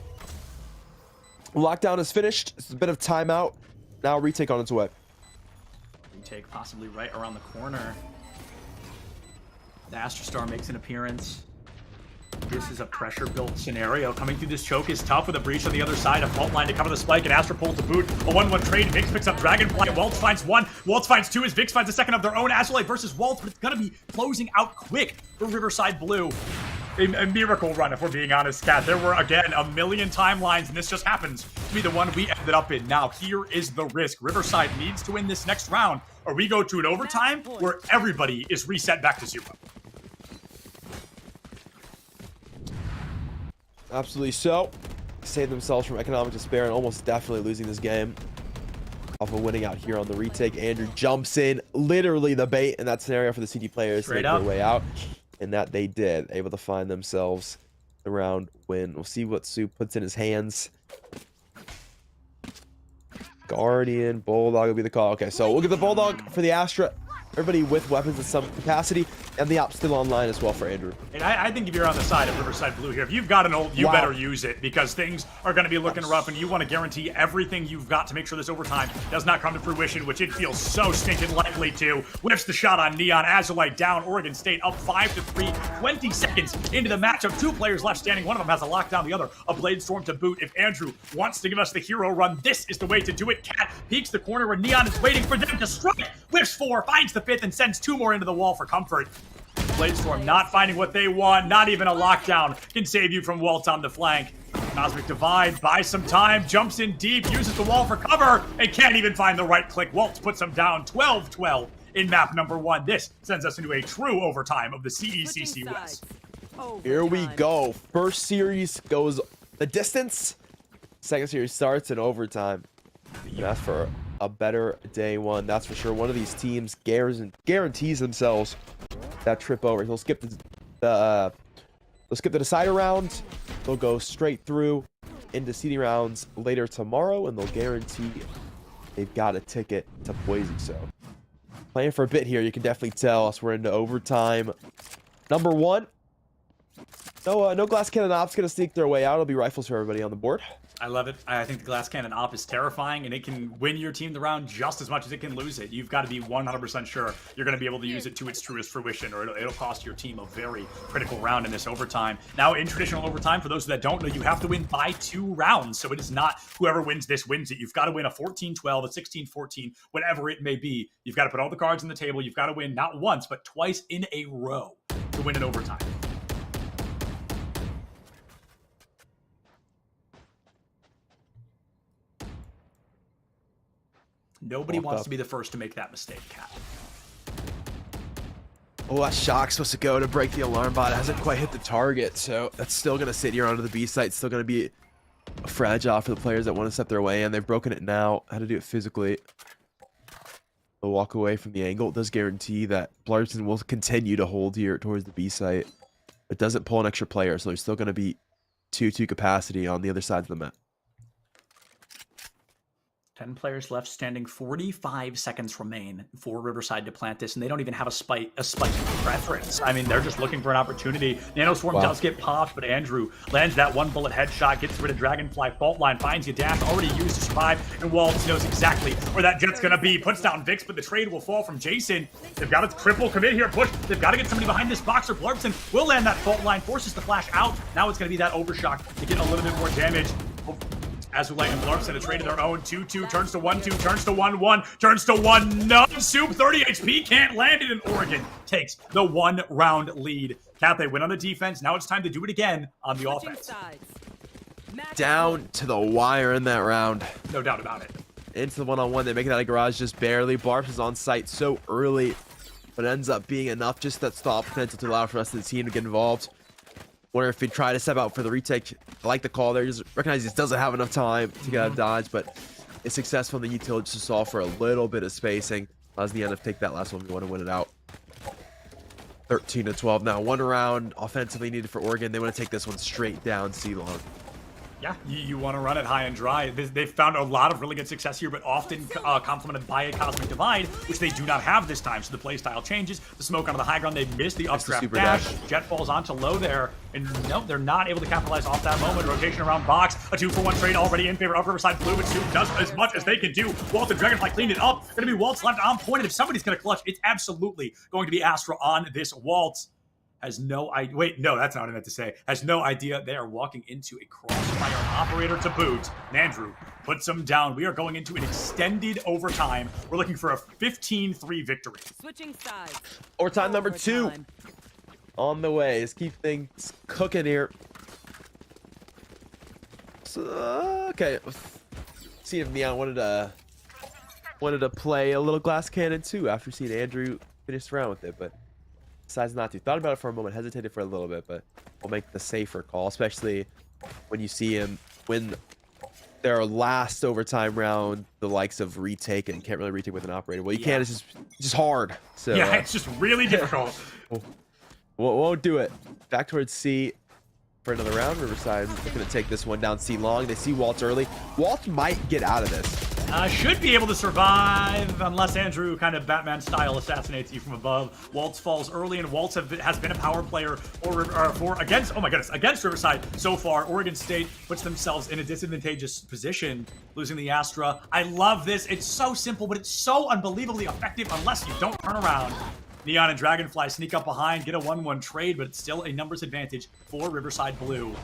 lockdown is finished. It's a bit of timeout. Now retake on its way. Retake possibly right around the corner. The Astrostar makes an appearance. This is a pressure-built scenario. Coming through this choke is tough with a breach on the other side. A fault line to cover the spike, and Astropole to boot. A 1-1 trade. Vix picks up Dragonfly. Waltz finds 1. Waltz finds 2 as Vix finds a second of their own. Azulite versus Waltz, but it's going to be closing out quick for Riverside Blue. A miracle run, if we're being honest, Cat. There were, again, a million timelines, and this just happens to be the one we ended up in. Now, here is the risk. Riverside needs to win this next round, or we go to an overtime where everybody is reset back to 0. Absolutely so. Save themselves from economic despair and almost definitely losing this game. Off of winning out here on the retake. Andrew jumps in, literally the bait in that scenario for the CD players to make their way out. And that they did. Able to find themselves the round win. We'll see what Soup puts in his hands. Guardian, Bulldog will be the call. Okay, so we'll get the Bulldog for the Astra. everybody with weapons in some capacity, and the op's still online as well for Andrew. And I think if you're on the side of Riverside Blue here, if you've got an ult, you better use it, because things are going to be looking rough, and you want to guarantee everything you've got to make sure this overtime does not come to fruition, which it feels so stinking likely to. Whiffs the shot on Neon. Azulite down. Oregon State up 5-3. 20 seconds into the matchup. 2 players left standing. One of them has a lockdown, the other a Blade Storm to boot. If Andrew wants to give us the hero run, this is the way to do it. Cat peeks the corner where Neon is waiting for them to strike. Whiffs 4, finds the 5th, and sends 2 more into the wall for comfort. Blade Storm not finding what they want. Not even a lockdown can save you from Walt on the flank. Cosmic Divide buys some time, jumps in deep, uses the wall for cover, and can't even find the right click. Walt puts them down 12-12 in map number 1. This sends us into a true overtime of the CECC West. Here we go. First series goes the distance. Second series starts in overtime. And that's for a better day 1. That's for sure. One of these teams guarantees themselves that trip over. They'll skip the decider round. They'll go straight through into seeding rounds later tomorrow, and they'll guarantee they've got a ticket to Boise. So playing for a bit here, you can definitely tell us we're into overtime. Number 1. No glass cannon op's gonna sneak their way out. It'll be rifles for everybody on the board. I love it. I think the glass cannon op is terrifying, and it can win your team the round just as much as it can lose it. You've got to be 100% sure you're going to be able to use it to its truest fruition, or it'll cost your team a very critical round in this overtime. Now, in traditional overtime, for those that don't know, you have to win by 2 rounds, so it is not whoever wins this wins it. You've got to win a 14-12, a 16-14, whatever it may be. You've got to put all the cards on the table. You've got to win not once, but twice in a row to win an overtime. Nobody wants to be the first to make that mistake, Cat. Oh, that shock's supposed to go to break the alarm bot. It hasn't quite hit the target, so that's still going to sit here onto the B site. Still going to be fragile for the players that want to step their way in. They've broken it now. How to do it physically. They'll walk away from the angle. It does guarantee that Blarson will continue to hold here towards the B site. It doesn't pull an extra player, so there's still going to be 2-2 capacity on the other side of the map. 10 players left standing, 45 seconds remain for Riverside to plant this, and they don't even have a spike preference. I mean, they're just looking for an opportunity. Nanoswarm does get popped, but Andrew lands that 1 bullet headshot, gets rid of Dragonfly, fault line, finds you dash, already used to survive, and Waltz knows exactly where that jet's gonna be. Puts down Vix, but the trade will fall from Jason. They've got to triple commit here, push. They've got to get somebody behind this boxer. Blarpson will land that fault line, forces the flash out. Now it's gonna be that overshock to get a little bit more damage. Azulite and Blarpson a trade of their own. 2-2 turns to 1-2, turns to 1-1, turns to 1-0. Soup 30 HP can't land it, and Oregon takes the 1-round lead. Cat, they win on the defense. Now it's time to do it again on the offense. Down to the wire in that round. No doubt about it. Into the one-on-one. They make it out of garage just barely. Blarps is on site so early, but it ends up being enough. Just that stop potential to allow for the rest of the team to get involved. Wonder if he'd try to step out for the retake. I like the call there. Just recognize he just doesn't have enough time to get out of dodge, but it's successful in the util just to solve for a little bit of spacing. Allows the end to take that last one. We want to win it out. 13-12 now. 1 round offensively needed for Oregon. They want to take this one straight down C-long. Yeah, you want to run it high and dry. They've found a lot of really good success here, but often complemented by a Cosmic Divide, which they do not have this time. So the playstyle changes. The smoke onto the high ground, they missed the updraft dash. Jet falls onto low there, and no, they're not able to capitalize off that moment. Rotation around box, a 2-for-1 trade already in favor of Riverside Blue, but Soup does as much as they can do. Walt and Dragonfly cleaned it up. Going to be Waltz left on point, and if somebody's going to clutch, it's absolutely going to be Astra on this Waltz. Has no idea. Wait, no, that's not what I meant to say. Has no idea they are walking into a crossfire operator to boot. And Andrew puts them down. We are going into an extended overtime. We're looking for a 15-3 victory. Switching sides. Overtime number 2 on the way. Let's keep things cooking here. So, okay. See if Neon wanted to play a little glass cannon too after seeing Andrew finish around with it, but decides not to. Thought about it for a moment, hesitated for a little bit, but we'll make the safer call, especially when you see him win their last overtime round, the likes of retake, and can't really retake with an operator. Well, you can't. It's just hard. So yeah, it's just really difficult. Won't do it. Back towards C for another round. Riverside looking to take this one down C long. They see Waltz early. Waltz might get out of this. Should be able to survive unless Andrew kind of Batman style assassinates you from above. Waltz falls early, and Waltz has been a power player against Riverside so far. Oregon State puts themselves in a disadvantageous position, losing the Astra. I love this. It's so simple, but it's so unbelievably effective unless you don't turn around. Neon and Dragonfly sneak up behind, get a 1-1 trade, but it's still a numbers advantage for Riverside Blue.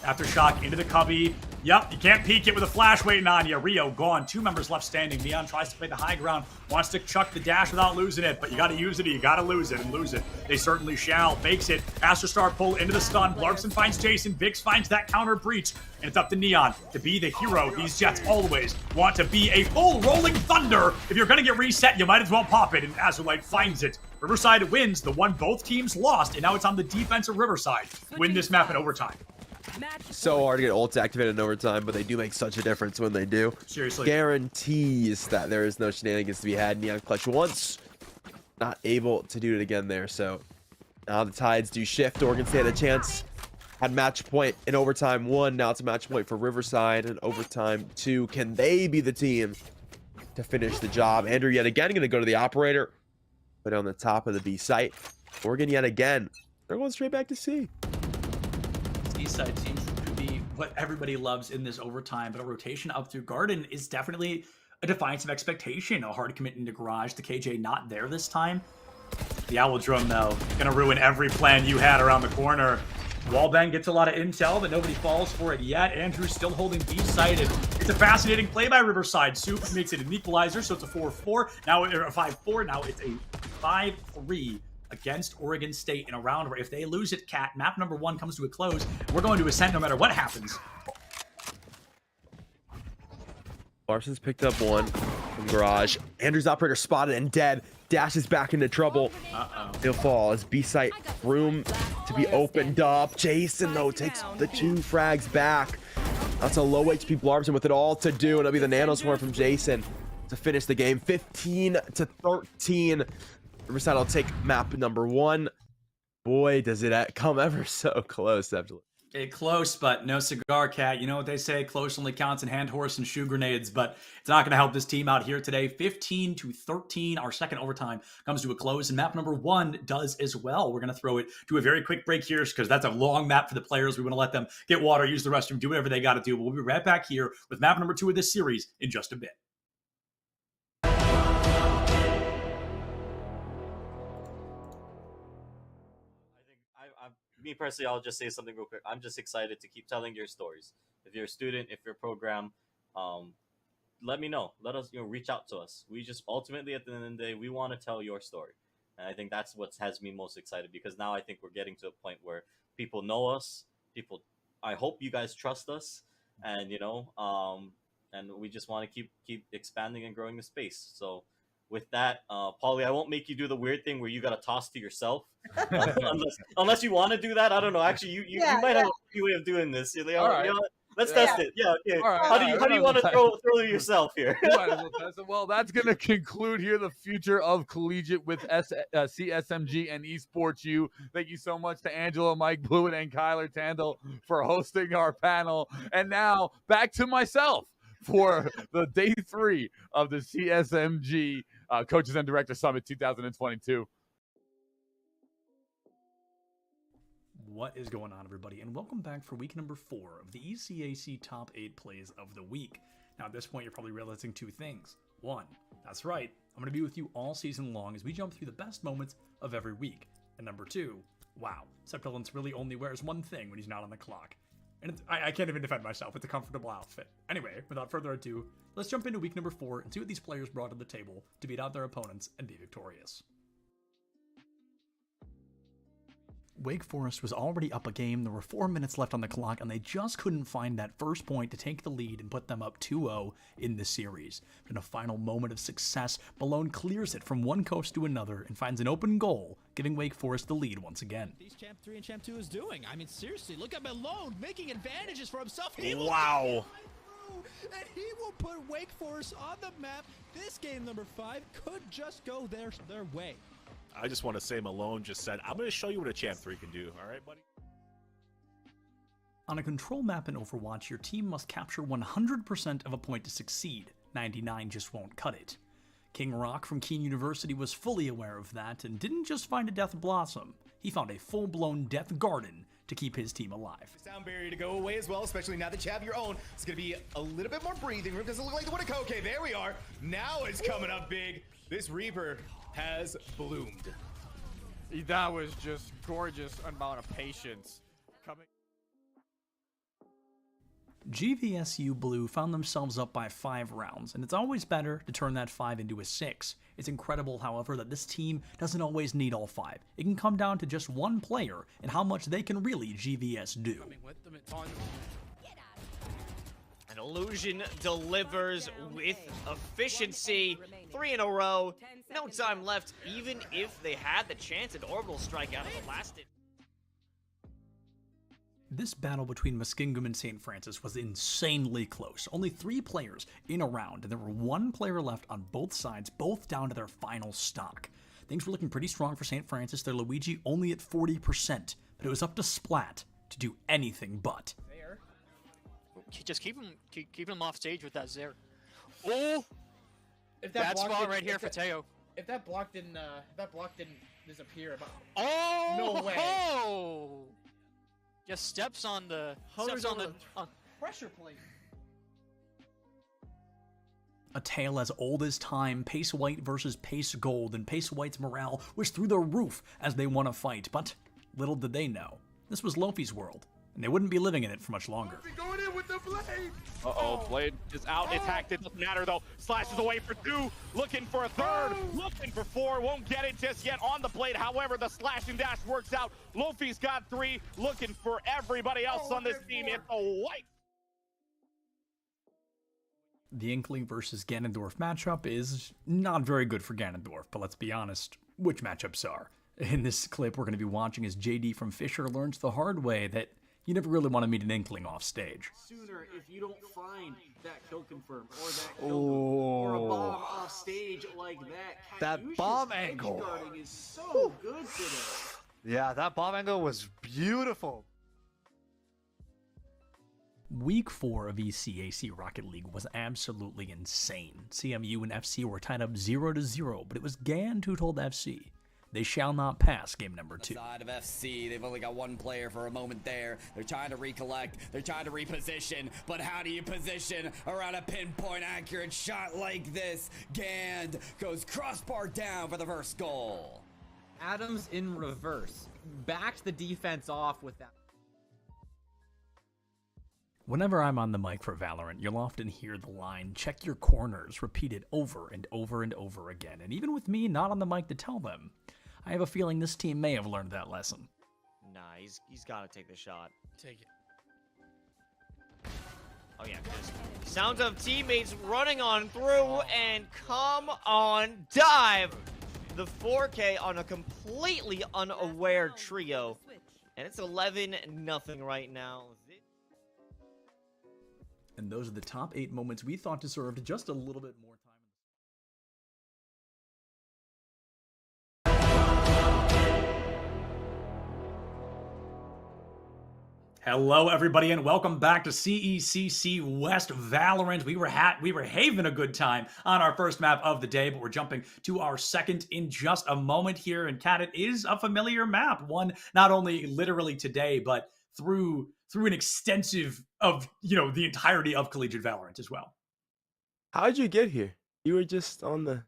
Aftershock into the cubby. Yep, you can't peek it with a flash waiting on you. Rio gone. 2 members left standing. Neon tries to play the high ground. Wants to chuck the dash without losing it, but you got to use it or you got to lose it, and lose it. They certainly shall. Fakes it. Astrostar pull into the stun. Blarpson finds Jason. Vix finds that counter breach. And it's up to Neon to be the hero. These Jets always want to be a full rolling thunder. If you're going to get reset, you might as well pop it. And Azurlight finds it. Riverside wins the one both teams lost, and now it's on the defense of Riverside. Win this map in overtime. So hard to get ults activated in overtime, but they do make such a difference when they do. Seriously. Guarantees that there is no shenanigans to be had. Neon clutch once, not able to do it again there. So now the tides do shift. Oregon State had a chance. Had match point in overtime 1. Now it's a match point for Riverside in overtime 2. Can they be the team to finish the job? Andrew yet again going to go to the operator. Put it on the top of the B site. Oregon yet again. They're going straight back to C. East side seems to be what everybody loves in this overtime, but a rotation up through Garden is definitely a defiance of expectation. A hard commit into Garage. The KJ not there this time. The Owl Drum, though, gonna ruin every plan you had around the corner. Wallbang gets a lot of intel, but nobody falls for it yet. Andrew's still holding B-side, and it's a fascinating play by Riverside. Soup makes it an equalizer, so it's a 4-4. Now a 5-4. Now it's a 5-3. Against Oregon State in a round where if they lose it, Cat, map number 1 comes to a close. We're going to Ascent no matter what happens. Larson's picked up 1 from Garage. Andrew's operator spotted and dead. Dashes back into trouble. He'll fall as B-site room to be opened up. Jason, though, takes the 2 frags back. That's a low HP Blarpson with it all to do, and it'll be the nanoswarm from Jason to finish the game. 15-13. Riverside will take map number 1. Boy, does it come ever so close. Close, but no cigar, Cat. You know what they say, close only counts in hand horse and shoe grenades, but it's not going to help this team out here today. 15-13, our second overtime comes to a close, and map number 1 does as well. We're going to throw it to a very quick break here because that's a long map for the players. We want to let them get water, use the restroom, do whatever they got to do. But we'll be right back here with map number 2 of this series in just a bit. Me personally, I'll just say something real quick. I'm just excited to keep telling your stories. If you're a student, if you're a program, let me know. Let us, reach out to us. We just ultimately, at the end of the day, we want to tell your story. And I think that's what has me most excited, because now I think we're getting to a point where people know us. I hope you guys trust us, and and we just want to keep expanding and growing the space. So with that, Paulie, I won't make you do the weird thing where you got to toss to yourself. Unless you want to do you might have a few way of doing this. Let's test it. Yeah, okay. Right, how do you want to throw yourself here? Well, that's going to conclude here the future of collegiate with CSMG and Esports U. Thank you so much to Angela, Mike Blewett, and Kyler Tandle for hosting our panel. And now back to myself for the day 3 of the CSMG Coaches and Director Summit 2022. What is going on, everybody, and welcome back for week number 4 of the ECAC Top 8 Plays of the Week. Now, at this point, you're probably realizing 2 things. 1, that's right, I'm going to be with you all season long as we jump through the best moments of every week. And number 2, wow, Septilence really only wears one thing when he's not on the clock. And I can't even defend myself. It's a comfortable outfit. Anyway, without further ado, let's jump into week number 4 and see what these players brought to the table to beat out their opponents and be victorious. Wake Forest was already up a game, there were 4 minutes left on the clock, and they just couldn't find that first point to take the lead and put them up 2-0 in the series. But in a final moment of success, Malone clears it from one coast to another and finds an open goal, giving Wake Forest the lead once again. These Champ 3 and Champ 2 is doing. I mean, seriously, look at Malone making advantages for himself. Wow. And he will put Wake Forest on the map. This game number 5 could just go their way. I just want to say Malone just said, I'm going to show you what a Champ 3 can do. All right, buddy? On a control map in Overwatch, your team must capture 100% of a point to succeed. 99 just won't cut it. King Rock from Keene University was fully aware of that and didn't just find a Death Blossom. He found a full-blown Death Garden to keep his team alive. Sound barrier to go away as well, especially now that you have your own. It's going to be a little bit more breathing room. Doesn't look like the one. Okay, there we are. Now it's coming up big. This Reaper has bloomed. That was just gorgeous amount of patience. Coming. GVSU Blue found themselves up by 5 rounds, and it's always better to turn that 5 into a 6. It's incredible, however, that this team doesn't always need all 5. It can come down to just one player and how much they can really GVS do. An Illusion delivers with efficiency. 3 in a row. No time left, even if they had the chance at Orbital Strike out of the last. This battle between Muskingum and St. Francis was insanely close. Only 3 players in a round, and there were 1 player left on both sides, both down to their final stock. Things were looking pretty strong for St. Francis, their Luigi only at 40%, but it was up to Splat to do anything but. Just keep him off stage with that Zair. Oh! If that spot didn't- right here if for that- Teo. If that block didn't disappear, Oh! No way. Oh! Just steps on the pressure plate. A tale as old as time, Pace White versus Pace Gold, and Pace White's morale was through the roof as they won a fight, but little did they know, this was Lofi's world, and they wouldn't be living in it for much longer. Going in with the blade. Uh-oh, Blade is out. It's hacked. It doesn't matter, though. Slashes away for 2. Looking for a 3rd. Looking for 4. Won't get it just yet on the Blade. However, the slash and dash works out. Lofi's got 3. Looking for everybody else on this team. It's a white. The Inkling versus Ganondorf matchup is not very good for Ganondorf, but let's be honest, which matchups are? In this clip we're going to be watching as JD from Fisher learns the hard way that you never really want to meet an Inkling off stage. Sooner if you don't find that kill confirm or that kill or a bomb off stage like that. That Caduceus bomb edge angle. guarding is so good today. Yeah, that bomb angle was beautiful. Week 4 of ECAC Rocket League was absolutely insane. CMU and FC were tied up 0-0, but it was Gand who told FC they shall not pass game number 2. Side of FC, they've only got 1 player for a moment there. They're trying to recollect, they're trying to reposition, but how do you position around a pinpoint accurate shot like this? Gand goes crossbar down for the first goal. Adams in reverse. Backed the defense off with that. Whenever I'm on the mic for Valorant, you'll often hear the line, check your corners, repeated over and over and over again. And even with me not on the mic to tell them, I have a feeling this team may have learned that lesson. Nah, he's got to take the shot. Take it. Oh yeah, just sounds of teammates running on through and come on dive. The 4K on a completely unaware trio. And it's 11-0 right now. And those are the top 8 moments we thought deserved just a little bit more time. Hello, everybody, and welcome back to CECC West Valorant. We were having a good time on our first map of the day, but we're jumping to our second in just a moment here. And Kat, it is a familiar map, one not only literally today, but through an extensive of the entirety of collegiate Valorant as well. How'd you get here? You were just on the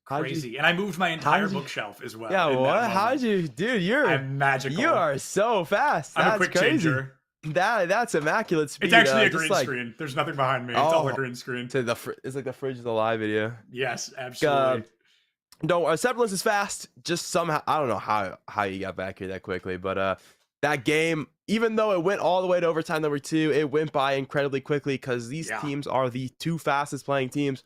Crazy. And I moved my entire bookshelf as well. Yeah, what? How'd you, dude? I'm magical. You are so fast. I'm That's a quick crazy. changer. That's immaculate speed. It's actually a just green like, screen. There's nothing behind me. It's all a green screen. It's like the fridge is a live video. Yes, absolutely. Don't worry, Semblance is fast. Just somehow, I don't know how you got back here that quickly, but that game, even though it went all the way to overtime number 2, it went by incredibly quickly because these teams are the 2 fastest playing teams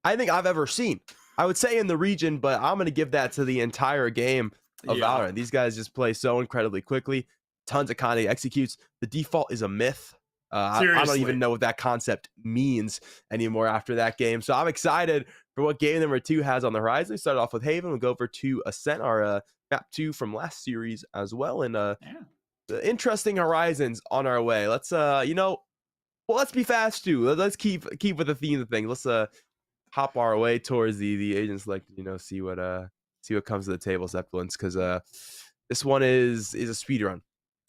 I think I've ever seen. I would say in the region, but I'm going to give that to the entire game of Valorant. These guys just play so incredibly quickly. Tons of content executes. The default is a myth. I don't even know what that concept means anymore after that game. So I'm excited for what game number 2 has on the horizon. We started off with Haven. We'll go over to Ascent, our map 2 from last series as well. And the interesting horizons on our way. Let's, we'll Well, let's be fast too. Let's keep with the theme of the thing. Let's hop our way towards the agents, like, you know, see what comes to the table, Zeppelins, because this one is a speed run.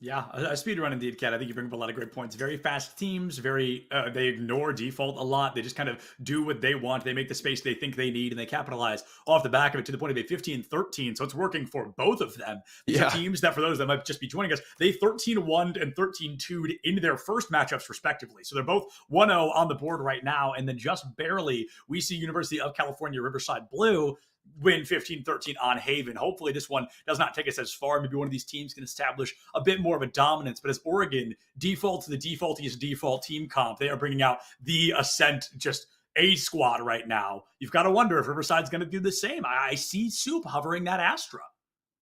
Yeah, a speed run indeed, Kat. I think you bring up a lot of great points. Very fast teams, very they ignore default a lot. They just kind of do what they want. They make the space they think they need, and they capitalize off the back of it to the point of a 15-13. So it's working for both of them. These are teams that, for those that might just be joining us, they 13-1 and 13-2'd into their first matchups respectively. So they're both 1-0 on the board right now, and then just barely we see University of California Riverside Blue win 15-13 on Haven. Hopefully this one does not take us as far. Maybe one of these teams can establish a bit more of a dominance. But as Oregon defaults to the defaultiest default team comp, they are bringing out the Ascent, just A squad right now. You've got to wonder if Riverside's going to do the same. I see Soup hovering that Astra.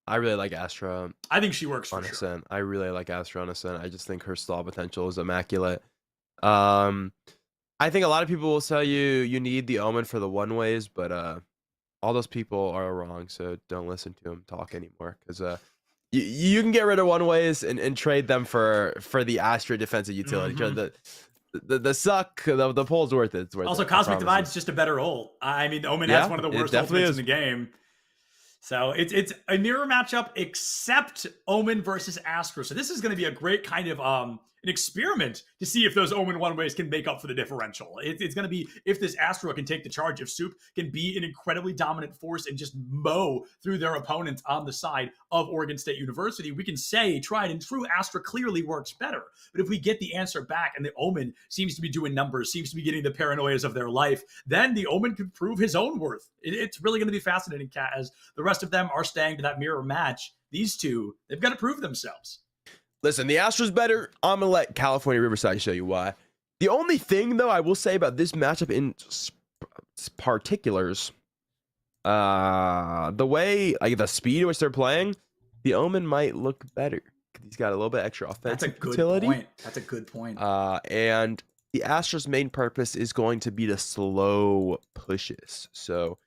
I really like Astra. I think she works on for Ascent. I really like Astra on Ascent. I just think her stall potential is immaculate. I think a lot of people will tell you need the Omen for the one ways, but all those people are wrong, so don't listen to them talk anymore, because you can get rid of one ways and trade them for the Astra defensive utility. The suck, the pull's worth it. It's worth also, it, Cosmic Divide's just a better ult. I mean, Omen has one of the worst ultimates in the game. So it's a mirror matchup, except Omen versus Astra. So this is going to be a great kind of an experiment to see if those Omen one-ways can make up for the differential. It's going to be if this Astra can take the charge, if Soup can be an incredibly dominant force and just mow through their opponents on the side of Oregon State University, we can say tried and true Astra clearly works better. But if we get the answer back and the Omen seems to be doing numbers, seems to be getting the paranoias of their life, then the Omen could prove his own worth. It's really going to be fascinating, Kat, as the rest of them are staying to that mirror match. These two, they've got to prove themselves. Listen, the Astra's better. I'm going to let California Riverside show you why. The only thing, though, I will say about this matchup in particulars, the way, like the speed at which they're playing, the Omen might look better. He's got a little bit extra offensive utility. That's a good point. And the Astra's main purpose is going to be to slow pushes. So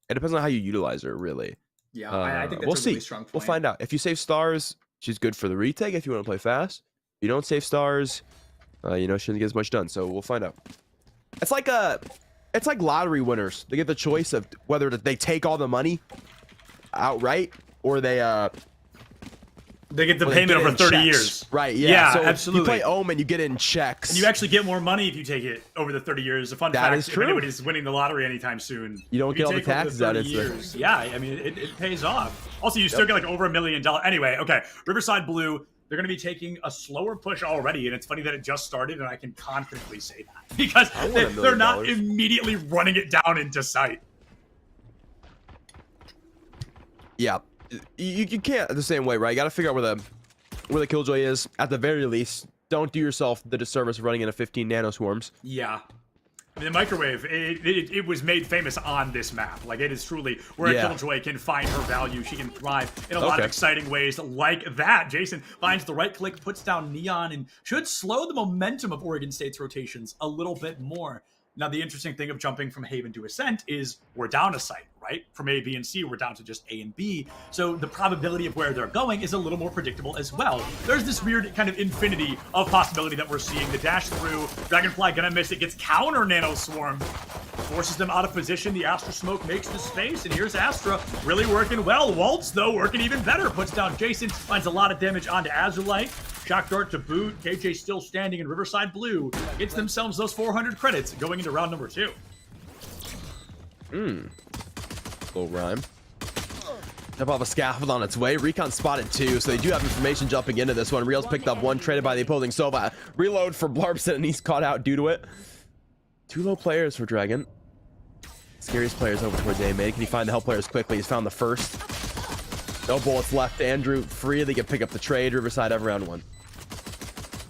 it depends on how you utilize her, really. Yeah, I think that's a really strong point. We'll find out. If you save stars, she's good for the retake if you want to play fast. If you don't save stars, she doesn't get as much done. So we'll find out. It's like lottery winners. They get the choice of whether they take all the money outright or they get the payment over 30 years. Right, yeah. So absolutely. You play Omen, you get it in checks. And you actually get more money if you take it over the 30 years. A fun fact, if anybody's winning the lottery anytime soon. You don't get all the taxes out of it. Yeah, I mean, it pays off. Also, you still get like over $1 million. Anyway, okay. Riverside Blue, they're going to be taking a slower push already, and it's funny that it just started, and I can confidently say that. Because they're not immediately running it down into sight. Yeah. You can't the same way, right? You got to figure out where the Killjoy is. At the very least, don't do yourself the disservice of running into 15 nanoswarms. Yeah. I mean, the microwave, it was made famous on this map. Like, it is truly where a Killjoy can find her value. She can thrive in a lot of exciting ways like that. Jason finds the right click, puts down Neon, and should slow the momentum of Oregon State's rotations a little bit more. Now, the interesting thing of jumping from Haven to Ascent is we're down a site, right? From A, B, and C, we're down to just A and B. So the probability of where they're going is a little more predictable as well. There's this weird kind of infinity of possibility that we're seeing. The dash through, Dragonfly gonna miss it, gets counter Nano Swarm, forces them out of position. The Astra Smoke makes the space, and here's Astra really working well. Waltz, though, working even better. Puts down Jason, finds a lot of damage onto Azulite. Shock Dart to boot. KJ still standing in Riverside Blue. Gets themselves those 400 credits going into round number 2. Little rhyme. Jump off a scaffold on its way. Recon spotted 2, so they do have information jumping into this one. Reels picked up 1, traded by the opposing Sova. Reload for Blarpson, and he's caught out due to it. 2 low players for Dragon. Scariest players over towards A mid. Can he find the help players quickly? He's found the first. No bullets left. Andrew freely can pick up the trade. Riverside have round 1.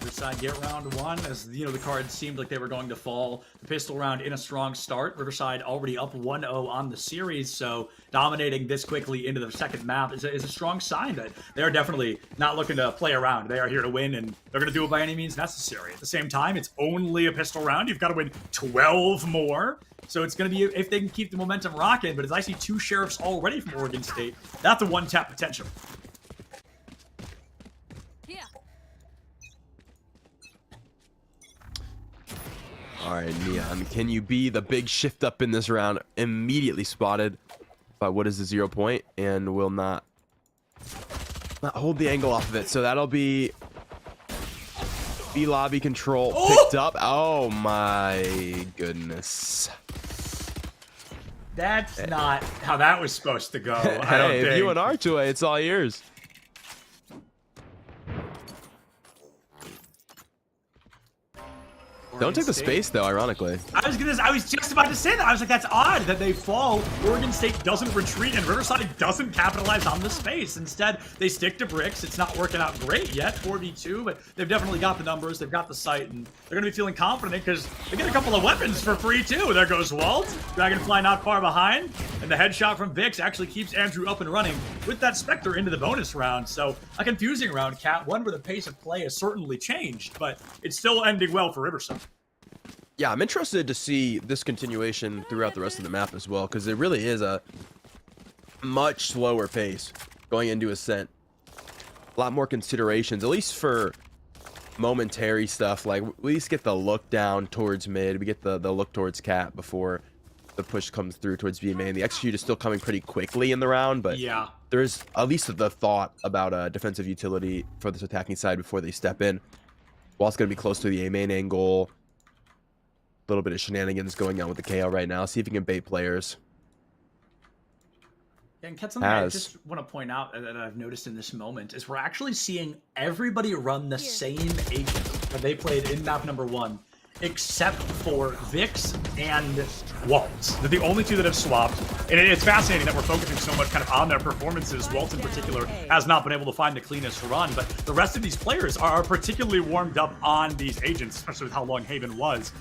Riverside get round 1 as the cards seemed like they were going to fall. The pistol round in a strong start. Riverside already up 1-0 on the series, so dominating this quickly into the second map is a strong sign that they are definitely not looking to play around. They are here to win, and they're going to do it by any means necessary. At the same time, it's only a pistol round. You've got to win 12 more. So it's going to be if they can keep the momentum rocking. But as I see 2 sheriffs already from Oregon State, that's a one-tap potential. All right, Neon, can you be the big shift up in this round? Immediately spotted by what is the 0 point and will not hold the angle off of it. So that'll be B lobby control picked up. Oh my goodness. That's not how that was supposed to go. I don't Hey, if think. you and Archway, it's all yours. Don't take the space though, ironically. I was just about to say that. I was like, that's odd that they fall. Oregon State doesn't retreat and Riverside doesn't capitalize on the space. Instead, they stick to bricks. It's not working out great yet, 4v2, but they've definitely got the numbers. They've got the sight, and they're going to be feeling confident because they get a couple of weapons for free too. There goes Walt. Dragonfly not far behind, and the headshot from Vix actually keeps Andrew up and running with that Spectre into the bonus round. So a confusing round, Cat. One where the pace of play has certainly changed, but it's still ending well for Riverside. Yeah, I'm interested to see this continuation throughout the rest of the map as well, because it really is a much slower pace going into Ascent. A lot more considerations, at least for momentary stuff. Like, we at least get the look down towards mid. We get the look towards Cat before the push comes through towards B main. The execute is still coming pretty quickly in the round, but yeah, there's at least the thought about defensive utility for this attacking side before they step in. While it's going to be close to the A main angle. Little bit of shenanigans going on with the KO right now. See if you can bait players. And Kat, something I just want to point out that I've noticed in this moment is we're actually seeing everybody run the same agent that they played in map number 1, except for Vix and Waltz. They're the only two that have swapped. And it's fascinating that we're focusing so much kind of on their performances. Waltz in particular has not been able to find the cleanest run, but the rest of these players are particularly warmed up on these agents, especially with how long Haven was.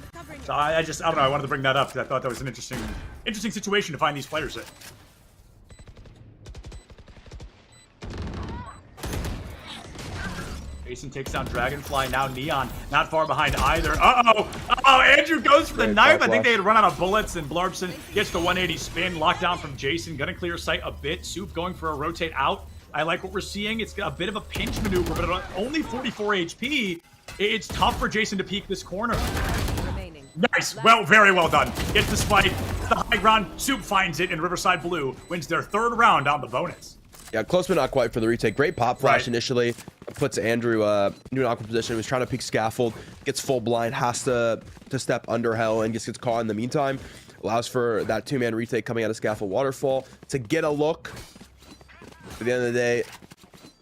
So I don't know, I wanted to bring that up because I thought that was an interesting situation to find these players in. Jason takes down Dragonfly, now Neon, not far behind either. Andrew goes for the knife. I think they had run out of bullets, and Blarbson gets the 180 spin, lockdown from Jason, gonna clear sight a bit. Soup going for a rotate out. I like what we're seeing. It's a bit of a pinch maneuver, but at only 44 HP, it's tough for Jason to peek this corner. Nice, very well done. Gets the spike, the high ground. Soup finds it, and Riverside Blue wins their 3rd round on the bonus. Yeah, close but not quite for the retake. Great pop flash initially. Puts Andrew new in awkward position. He was trying to peek scaffold. Gets full blind. Has to step under hell and just gets caught in the meantime. Allows for that 2-man retake coming out of scaffold waterfall to get a look. At the end of the day,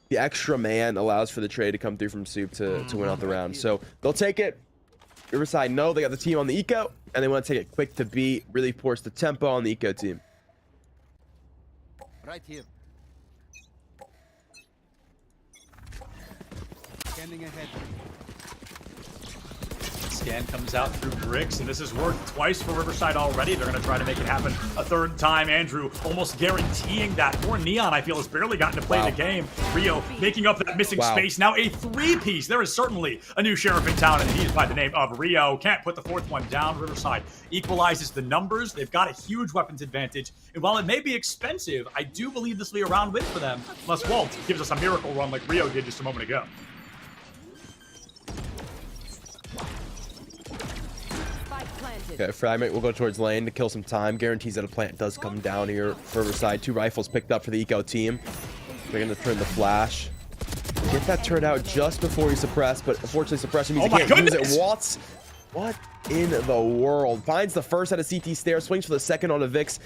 the extra man allows for the trade to come through from Soup to win out the round. So they'll take it. Riverside know they got the team on the eco, and they want to take it quick to beat. Really force the tempo on the eco team. Right here. Scanning ahead. Scan comes out through bricks, and this has worked twice for Riverside already. They're going to try to make it happen a 3rd time. Andrew almost guaranteeing that. Poor Neon, I feel, has barely gotten to play the game. Rio making up that missing space. Now a 3-piece. There is certainly a new sheriff in town, and he's by the name of Rio. Can't put the 4th one down. Riverside equalizes the numbers. They've got a huge weapons advantage, and while it may be expensive, I do believe this will be a round win for them, unless Walt gives us a miracle run like Rio did just a moment ago. Okay, Fragment will go towards lane to kill some time. Guarantees that a plant does come down here for Riverside. 2 rifles picked up for the eco team. They're going to turn the flash. Get that turned out just before he suppressed, but unfortunately suppression means he can't use it. Watts, what in the world? Finds the first out of CT stairs, swings for the second on a Vix,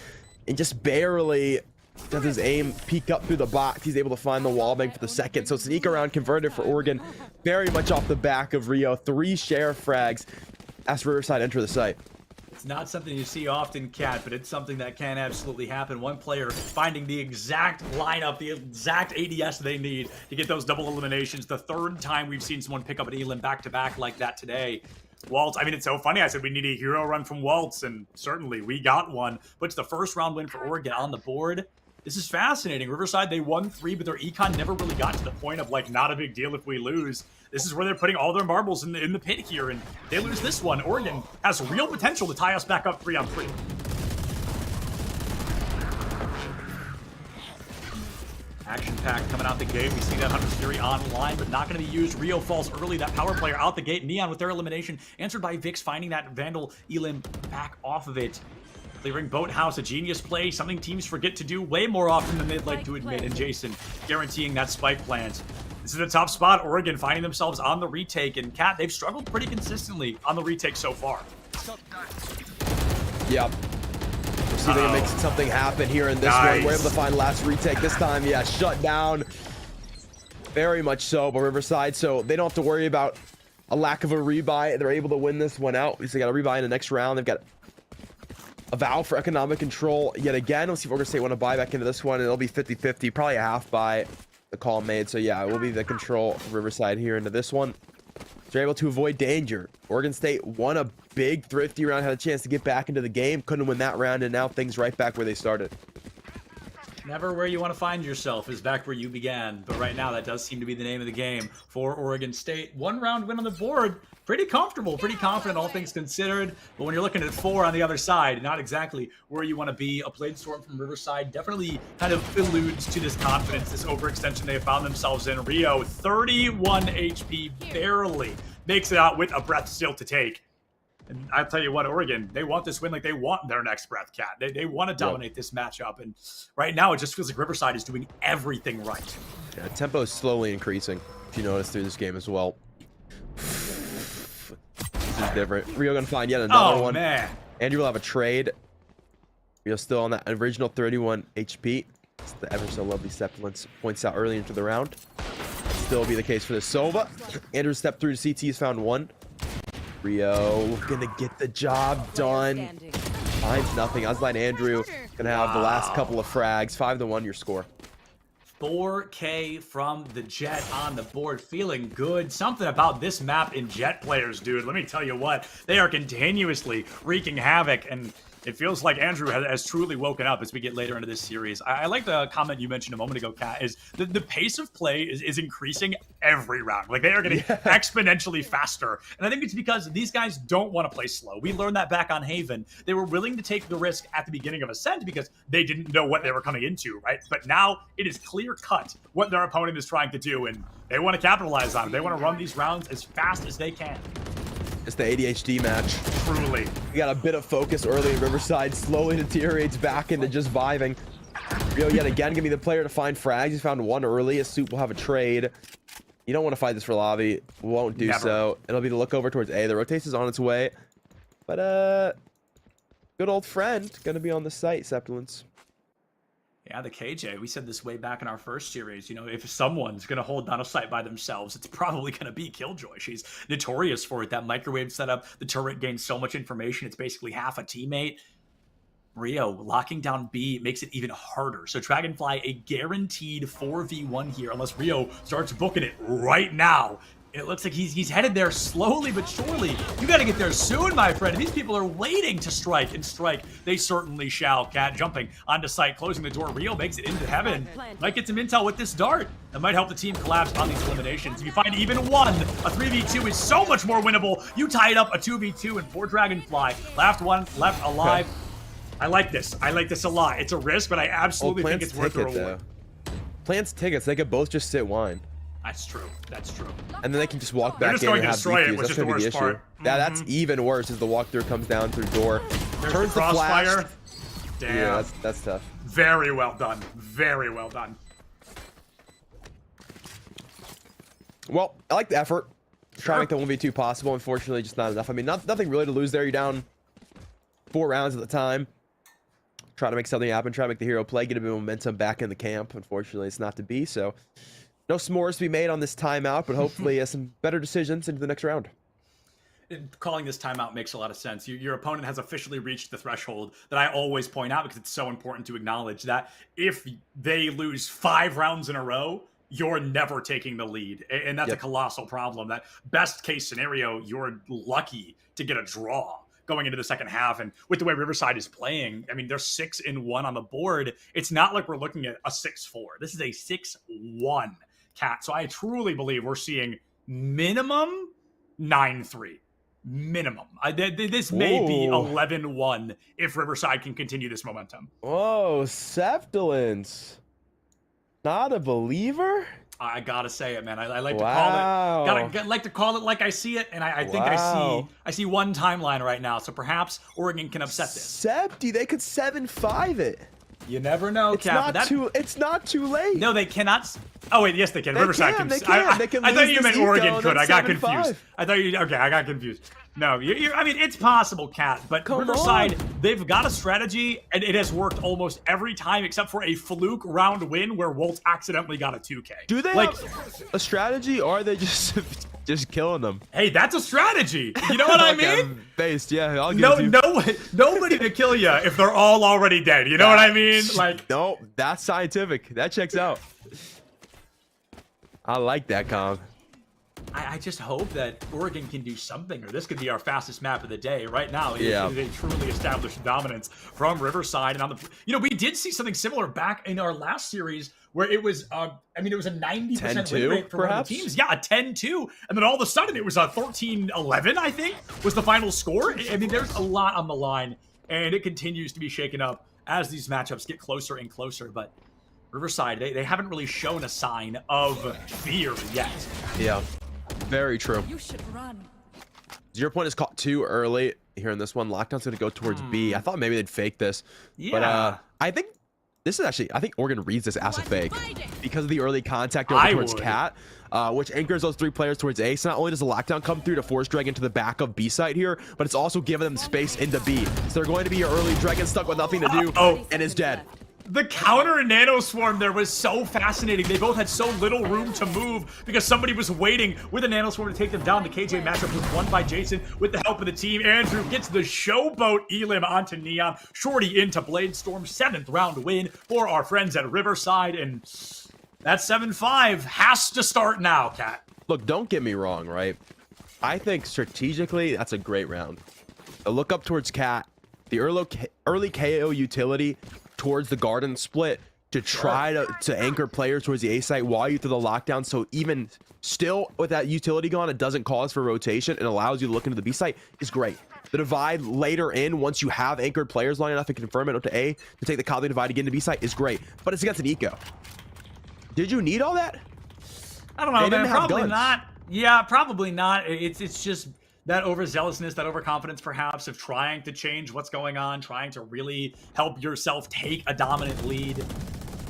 and just barely does his aim peek up through the box. He's able to find the wallbang for the second. So it's an eco round converted for Oregon. Very much off the back of Rio. 3 sheriff frags as Riverside enter the site. It's not something you see often, Cat, but it's something that can absolutely happen. One player finding the exact lineup, the exact ADS they need to get those double eliminations. The 3rd time we've seen someone pick up an Elim back-to-back like that today. Waltz, I mean, it's so funny. I said we need a hero run from Waltz, and certainly we got one. But it's the 1st round win for Oregon on the board. This is fascinating. Riverside, they won 3, but their econ never really got to the point of, like, not a big deal if we lose. This is where they're putting all their marbles in the pit here, and they lose this one. Oregon has real potential to tie us back up 3-on-3. Action pack coming out the gate. We see that Hunter's Fury online, but not going to be used. Rio falls early. That power player out the gate. Neon with their elimination. Answered by Vix finding that Vandal Elim back off of it. Clearing Boathouse, a genius play. Something teams forget to do way more often than they'd like to admit. And Jason guaranteeing that spike plant. This is a tough spot. Oregon finding themselves on the retake. And Cat, they've struggled pretty consistently on the retake so far. Yep. See if they can make something happen here in this one. We're able to find last retake this time. Yeah, shut down. Very much so by Riverside, so they don't have to worry about a lack of a rebuy. They're able to win this one out. At least they got a rebuy in the next round. They've got a vow for economic control yet again. Let's see if Oregon State want to buy back into this one. It'll be 50-50, probably a half buy the call made. So yeah, it will be the control of Riverside here into this one. They're able to avoid danger. Oregon State won a big thrifty round, had a chance to get back into the game, couldn't win that round, and now things right back where they started. Never where you want to find yourself is back where you began, but right now that does seem to be the name of the game for Oregon State. 1 round win on the board, pretty comfortable, pretty confident, all things considered, but when you're looking at 4 on the other side, not exactly where you want to be. A Blade Storm from Riverside definitely kind of alludes to this confidence, this overextension they have found themselves in. Rio, 31 HP, barely makes it out with a breath still to take. And I'll tell you what, Oregon, they want this win like they want their next breath, Cat. They want to dominate this matchup. And right now, it just feels like Riverside is doing everything right. Yeah, tempo is slowly increasing, if you notice through this game as well. This is different. Rio gonna find yet another one. Man. Andrew will have a trade. Rio still on that original 31 HP. It's the ever so lovely Sepulence points out early into the round. Still be the case for the Sova. Andrew stepped through to CT, has found 1. Rio gonna get the job done. Finds nothing. Aslan Andrew gonna have the last couple of frags. 5-1 your score. 4K from the Jet on the board. Feeling good. Something about this map in Jet players, dude. Let me tell you what. They are continuously wreaking havoc, and it feels like Andrew has truly woken up as we get later into this series. I like the comment you mentioned a moment ago, Kat, is the pace of play is increasing every round. Like, they are getting exponentially faster. And I think it's because these guys don't want to play slow. We learned that back on Haven. They were willing to take the risk at the beginning of Ascent because they didn't know what they were coming into, right? But now it is clear cut what their opponent is trying to do, and they want to capitalize on it. They want to run these rounds as fast as they can. It's the ADHD match. Truly. We got a bit of focus early in Riverside, slowly deteriorates back into just vibing. Rio yet again gonna be the player to find frags. He's found 1 early. A Soup will have a trade. You don't want to fight this for lobby. Won't do so. It'll be the look over towards A. The rotation is on its way. But good old friend gonna be on the site, Sepulence. Yeah, the KJ, we said this way back in our first series, you know, if someone's going to hold down a site by themselves, it's probably going to be Killjoy. She's notorious for it. That microwave setup, the turret gains so much information, it's basically half a teammate. Rio locking down B makes it even harder. So Dragonfly, a guaranteed 4v1 here, unless Rio starts booking it right now. It looks like he's headed there slowly but surely. You got to get there soon, my friend. These people are waiting to strike, and strike they certainly shall. Cat jumping onto site, closing the door. Rio makes it into heaven. Might get some intel with this dart. That might help the team collapse on these eliminations. If you find even 1, a 3v2 is so much more winnable. You tie it up a 2v2 and 4 Dragonfly. Left one, left alive. I like this. I like this a lot. It's a risk, but I absolutely think it's worth the reward. Plants tickets, they could both just sit wine. That's true. That's true. And then they can just walk back in and have defuse. That's gonna be the issue. Yeah, that's even worse as the walkthrough comes down through door. Turns the flash. Damn. Yeah, that's tough. Very well done. Very well done. Well, I like the effort. Try to make the 1v2 possible. Unfortunately, just not enough. I mean, nothing really to lose there. You're down 4 rounds at the time. Try to make something happen. Try to make the hero play. Get a bit of momentum back in the camp. Unfortunately, it's not to be. So, no s'mores to be made on this timeout, but hopefully some better decisions into the next round. Calling this timeout makes a lot of sense. Your opponent has officially reached the threshold that I always point out because it's so important to acknowledge that if they lose 5 rounds in a row, you're never taking the lead. And that's a colossal problem. That best case scenario, you're lucky to get a draw going into the second half. And with the way Riverside is playing, I mean, they're 6-1 on the board. It's not like we're looking at a 6-4. This is a 6-1 Cat. So I truly believe we're seeing minimum 9-3. Minimum. This may be 11-1 if Riverside can continue this momentum. Oh, Sepulence. Not a believer? I gotta say it, man. I like Wow. to call it. Like to call it like I see it, and I think Wow. I see one timeline right now. So perhaps Oregon can upset this. Septi, they could 7-5 it. You never know, It's Cap. It's not too late. No, they cannot. Oh wait, yes, they can. They Riverside can, can. they can. They can I thought lose you this meant Oregon eco, could. and I got then 7-5. confused. I thought you. Okay, I got confused. No, I mean it's possible, Cat. But Come Riverside, on. they've got a strategy, and it has worked almost every time, except for a fluke round win where Wolt accidentally got a 2K. Do they have a strategy, or are they just killing them? Hey, that's a strategy. You know what I mean? Based, yeah. I'll give it to you. Nobody to kill you if they're all already dead. You know what I mean? Like, no, that's scientific. That checks out. I like that, Kong. I just hope that Oregon can do something, or this could be our fastest map of the day. Right now, it Yeah. is a truly established dominance from Riverside. And on the, we did see something similar back in our last series where it was, it was a 90% win rate for one of the teams. Yeah, a 10-2. And then all of a sudden it was a 13-11, I think, was the final score. I mean, there's a lot on the line, and it continues to be shaken up as these matchups get closer and closer. But Riverside, they haven't really shown a sign of fear yet. Yeah. Very true. You should run. 0 point is caught too early here in this one. Lockdown's going to go towards B. I thought maybe they'd fake this. Yeah. But I think this is actually, I think Oregon reads this as a fake because of the early contact over towards Cat, which anchors those 3 players towards A. So not only does the lockdown come through to force Dragon to the back of B site here, but it's also giving them space into B. So they're going to be your early Dragon stuck with nothing to do and is dead. The counter in Nano Swarm there was so fascinating. They both had so little room to move because somebody was waiting with a Nano Swarm to take them down. The KJ matchup was won by Jason with the help of the team. Andrew gets the showboat Elim onto Neon. Shorty into Bladestorm. 7th round win for our friends at Riverside. And that 7-5 has to start now, Cat. Look, don't get me wrong, right? I think strategically, that's a great round. A look up towards Cat, the early KO utility towards the garden split to try to anchor players towards the A site while you through the lockdown. So even still with that utility gone, it doesn't cause for rotation and allows you to look into the B site is great. The divide later in, once you have anchored players long enough to confirm it to A to take the Kali divide to get into B site is great, but it's against an eco. Did you need all that? I don't know, man. Probably not. Yeah, probably not. It's just that overzealousness, that overconfidence perhaps of trying to change what's going on, trying to really help yourself take a dominant lead.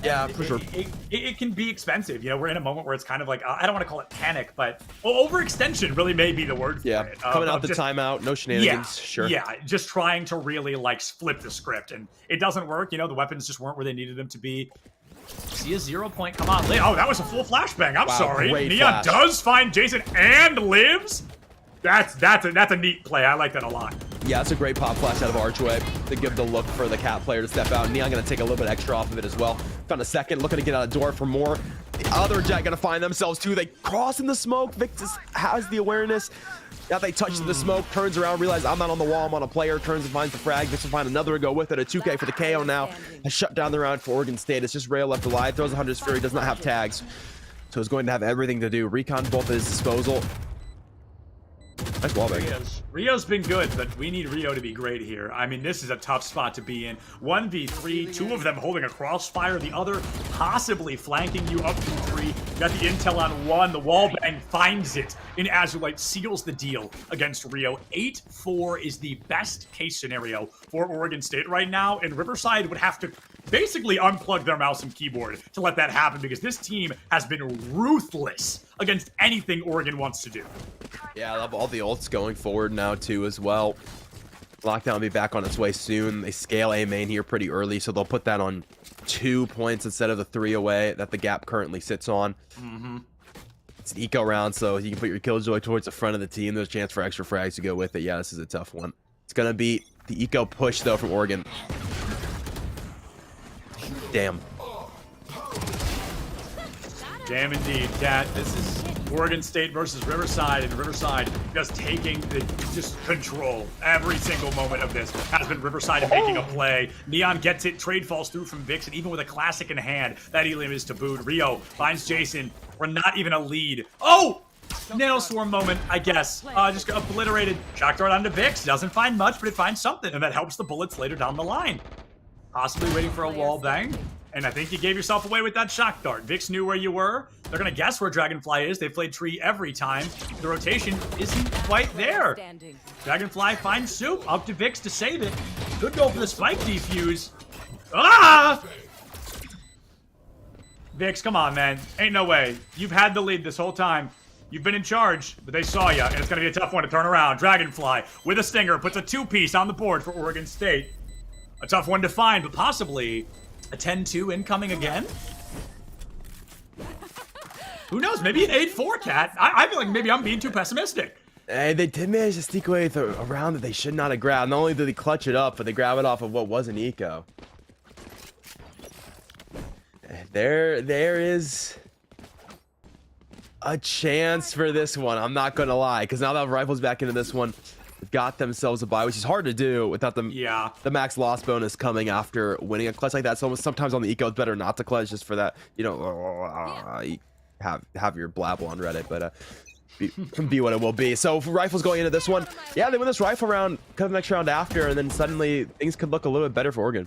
Yeah, for sure. It can be expensive. We're in a moment where it's kind of like, I don't want to call it panic, but overextension really may be the word for it. Coming out the timeout, no shenanigans, sure. Yeah, just trying to really flip the script, and it doesn't work. The weapons just weren't where they needed them to be. See a 0 point come on late. Oh, that was a full flashbang. I'm sorry. Neon does find Jason and lives. That's a neat play. I like that a lot. Yeah, it's a great pop flash out of Archway to give the look for the Cat player to step out. Neon going to take a little bit extra off of it as well. Found a second, looking to get out of door for more. The other Jet going to find themselves too. They cross in the smoke. Victus has the awareness. Now they touch the smoke, turns around, realizes I'm not on the wall, I'm on a player, turns and finds the frag. Victus will find another to go with it. A 2K for the KO now. Has shut down the round for Oregon State. It's just Rail left alive. Throws 100's Fury, does not have tags. So it's going to have everything to do. Recon both at his disposal. Nice wallbang. Rio's been good, but we need Rio to be great here. I mean, this is a tough spot to be in. 1v3, 2 of them holding a crossfire, the other possibly flanking you up through 3. Got the intel on 1, the wallbang finds it, and Azulite seals the deal against Rio. 8-4 is the best case scenario for Oregon State right now, and Riverside would have to basically unplug their mouse and keyboard to let that happen because this team has been ruthless against anything Oregon wants to do. Yeah, I love all the ults going forward now too as well. Lockdown will be back on its way soon. They scale A main here pretty early, so they'll put that on 2 points instead of the 3 away that the gap currently sits on. It's an eco round, so you can put your Killjoy towards the front of the team. There's a chance for extra frags to go with it. Yeah, this is a tough one. It's going to be the eco push, though, from Oregon. Damn. Damn indeed, Cat. This is Oregon State versus Riverside, and Riverside just taking just control. Every single moment of this has been Riverside making a play. Neon gets it, trade falls through from Vix, and even with a classic in hand, that Elim is tabooed. Rio finds Jason. We're not even a lead. Oh! Nano Swarm moment, I guess. Just obliterated. Shock dart onto Vix. Doesn't find much, but it finds something, and that helps the bullets later down the line. Possibly waiting for a wall bang. And I think you gave yourself away with that shock dart. Vix knew where you were. They're going to guess where Dragonfly is. They played tree every time. The rotation isn't quite there. Dragonfly finds Soup. Up to Vix to save it. Could go for the spike defuse. Ah! Vix, come on, man. Ain't no way. You've had the lead this whole time. You've been in charge, but they saw you, and it's going to be a tough one to turn around. Dragonfly with a stinger puts a 2-piece on the board for Oregon State. A tough one to find, but possibly a 10-2 incoming again? Who knows? Maybe an 8-4, Cat. I feel like maybe I'm being too pessimistic. Hey, they did manage to sneak away with a round that they should not have grabbed. Not only did they clutch it up, but they grab it off of what was an eco. There is a chance for this one. I'm not gonna lie, because now that Rifle's back into this one, they've got themselves a bye, which is hard to do without the max loss bonus coming after winning a clutch like that. So sometimes on the eco, it's better not to clutch just for that. You know, have your blabble on Reddit, but be what it will be. So Rifle's going into this one. Yeah, they win this Rifle round, come the next round after, and then suddenly things could look a little bit better for Oregon.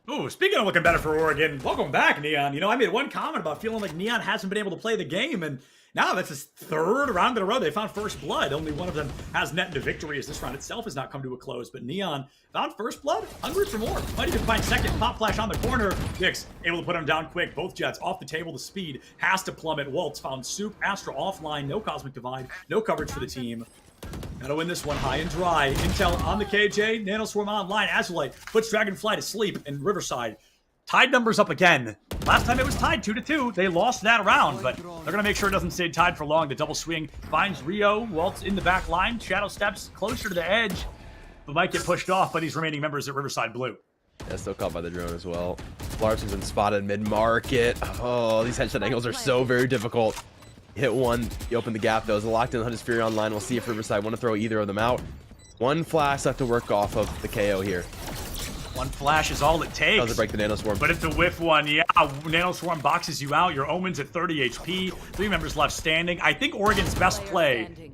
Ooh, speaking of looking better for Oregon, welcome back, Neon. You know, I made one comment about feeling like Neon hasn't been able to play the game, and now that's his 3rd round in a row. They found first blood. Only one of them has net into victory, as this round itself has not come to a close. But Neon found first blood, hungry for more. Might even find second. Pop flash on the corner. Vix able to put him down quick. Both jets off the table. The speed has to plummet. Waltz found Soup. Astra offline. No Cosmic Divide. No coverage for the team. Gotta win this one high and dry. Intel on the KJ. Nanoswarm online. Azulite puts Dragonfly to sleep. And Riverside tied numbers up again. Last time it was tied 2-2. They lost that round, but they're gonna make sure it doesn't stay tied for long. The double swing finds Rio. Waltz in the back line. Shadow steps closer to the edge, but might get pushed off by these remaining members at Riverside Blue. Yeah, still caught by the drone as well. Larson's been spotted mid-market. Oh, these headshot angles are so very difficult. Hit one, you open the gap though. As a locked in Hunter's Fury online, we'll see if Riverside want to throw either of them out. One flash left to work off of the KO here. One flash is all it takes. Doesn't break the Nanoswarm. But it's a whiff one. Yeah, Nanoswarm boxes you out. Your Omen's at 30 HP. 3 members left standing. I think Oregon's best play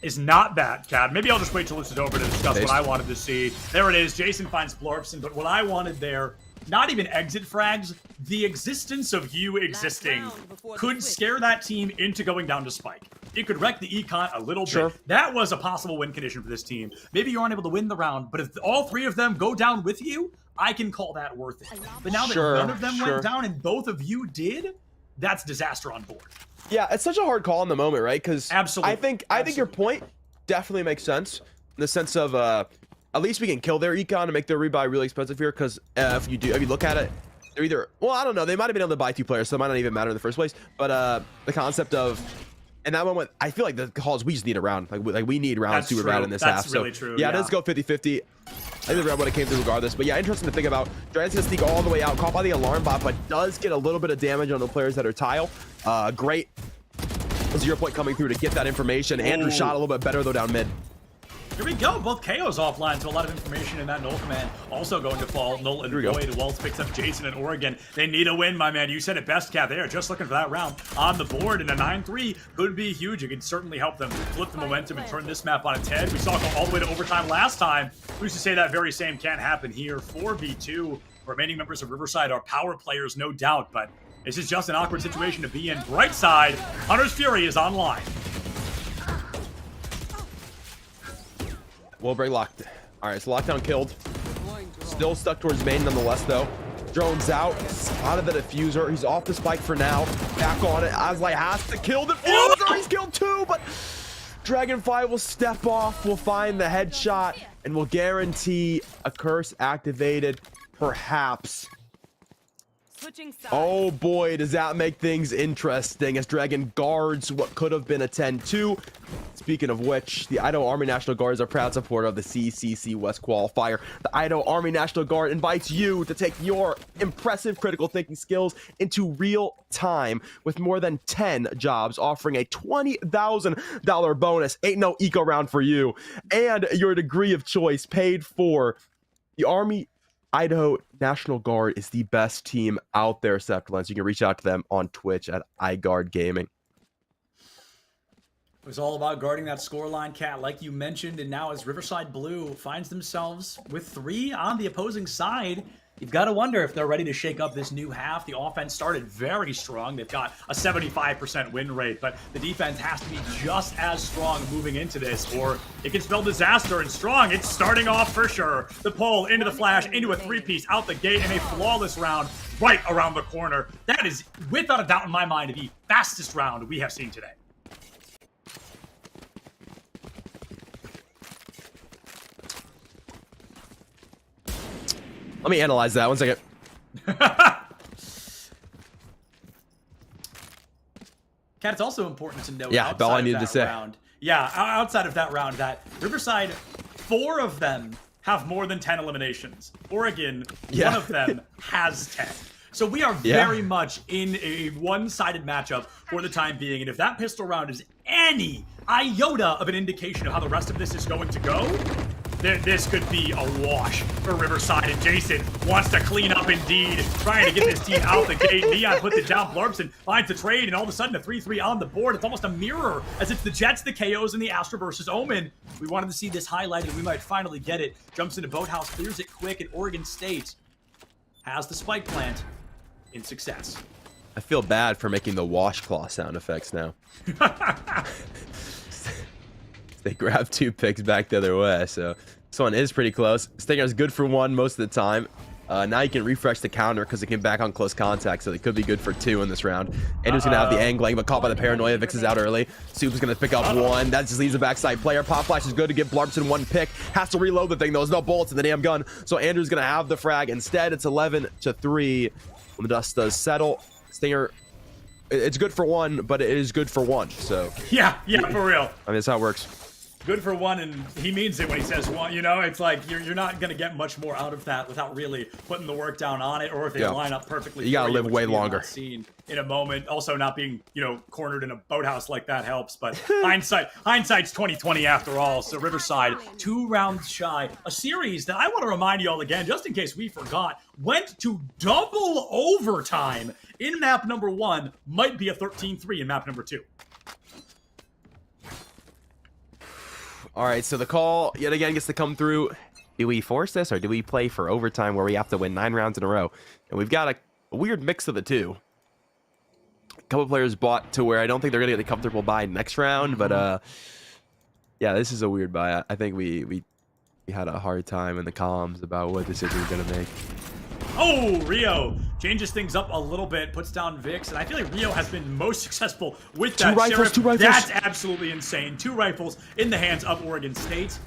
is not that, Cat. Maybe I'll just wait till this is over to discuss what I wanted to see. There it is. Jason finds Blorpson. But what I wanted there, not even exit frags, the existence of you existing could scare that team into going down to Spike. It could wreck the econ a little bit. That was a possible win condition for this team. Maybe you aren't able to win the round, but if all 3 of them go down with you, I can call that worth it. But now that none of them went down and both of you did, that's disaster on board. Yeah, it's such a hard call in the moment, right? Because absolutely, I think your point definitely makes sense in the sense of at least we can kill their econ and make their rebuy really expensive here. Because if you look at it, they're either, well, I don't know, they might have been able to buy 2 players, so it might not even matter in the first place. But the concept of, in that moment, I feel like the calls, we just need a round. Like we need rounds to round in this half. That's really true. Yeah, let's go 50-50. I think the round would have came through regardless. But yeah, interesting to think about. Dragon's gonna sneak all the way out, caught by the alarm bot, but does get a little bit of damage on the players that are tile. Great 0 point coming through to get that information. Andrew shot a little bit better though down mid. Here we go. Both KOs offline, so a lot of information in that Null command also going to fall. Null and Void. Waltz picks up Jason and Oregon. They need a win, my man. You said it best, Cat. They are just looking for that round on the board, and a 9-3 could be huge. It could certainly help them flip the momentum and turn this map on its head. We saw it go all the way to overtime last time. We used to say that very same can't happen here. 4v2. Remaining members of Riverside are power players, no doubt, but this is just an awkward situation to be in. Bright side, Hunter's Fury is online. Will break locked. All right, so lockdown killed. Still stuck towards main nonetheless, though. Drone's out. Spotted the diffuser. He's off the spike for now. Back on it. Azlai has to kill the diffuser. He's killed 2, but Dragonfly will step off. We'll find the headshot, and we'll guarantee a curse activated, perhaps. Oh boy, does that make things interesting as Dragon guards what could have been a 10-2. Speaking of which, the Idaho Army National Guard is a proud supporter of the CECC West Qualifier. The Idaho Army National Guard invites you to take your impressive critical thinking skills into real time with more than 10 jobs, offering a $20,000 bonus. Ain't no eco round for you. And your degree of choice paid for. The Army Idaho National Guard is the best team out there, Scepterlands. You can reach out to them on Twitch at iGuard Gaming. It was all about guarding that scoreline, Cat, like you mentioned, and now as Riverside Blue finds themselves with 3 on the opposing side, You've got to wonder if they're ready to shake up this new half. The offense started very strong. They've got a 75% win rate, but the defense has to be just as strong moving into this, or it can spell disaster. And strong, it's starting off for sure. The pull into the flash, into a three-piece, out the gate, and a flawless round right around the corner. That is, without a doubt in my mind, the fastest round we have seen today. Let me analyze that. 1 second. Kat, it's also important to note. Yeah, all I needed to say. Outside of that round, that Riverside, 4 of them have more than 10 eliminations. Oregon, 1 of them has 10. So we are very much in a one-sided matchup for the time being. And if that pistol round is any iota of an indication of how the rest of this is going to go, this could be a wash for Riverside. And Jason wants to clean up indeed, trying to get this team out the gate. Neon puts it down, Blurbson finds the trade, and all of a sudden a 3-3 on the board. It's almost a mirror, as it's the Jets, the KOs, and the Astra versus Omen. We wanted to see this highlighted. We might finally get it. Jumps into Boathouse, clears it quick, and Oregon State has the spike plant in success. I feel bad for making the washcloth sound effects now. They grab 2 picks back the other way, so this one is pretty close. Stinger's good for 1 most of the time. Now you can refresh the counter because it came back on close contact, so it could be good for 2 in this round. Andrew's gonna have the angling, but caught by the paranoia. Vix is out early. Soup's gonna pick up 1. That just leaves a backside player. Pop flash is good to give Blurbson 1 pick. Has to reload the thing though. There's no bullets in the damn gun, so Andrew's gonna have the frag. Instead, it's 11-3 when the dust does settle. Stinger, it's good for 1, but it is good for 1. So yeah, for real. I mean, that's how it works. Good for 1, and he means it when he says 1. You know, it's like you're not gonna get much more out of that without really putting the work down on it, or if they line up perfectly. You gotta live way longer. Seen in a moment. Also, not being cornered in a boathouse like that helps. But hindsight's 20/20 after all. So Riverside 2 rounds shy. A series that I want to remind you all again, just in case we forgot, went to double overtime in map number 1. Might be a 13-3 in map number 2. All right, so the call yet again gets to come through. Do we force this, or do we play for overtime where we have to win 9 rounds in a row? And we've got a weird mix of the two. A couple players bought to where I don't think they're gonna get a comfortable buy next round, but yeah, this is a weird buy. I think we had a hard time in the comms about what decision we're gonna make. Oh, Rio changes things up a little bit, puts down Vix, and I feel like Rio has been most successful with that. 2 rifles. That's absolutely insane. 2 rifles in the hands of Oregon State.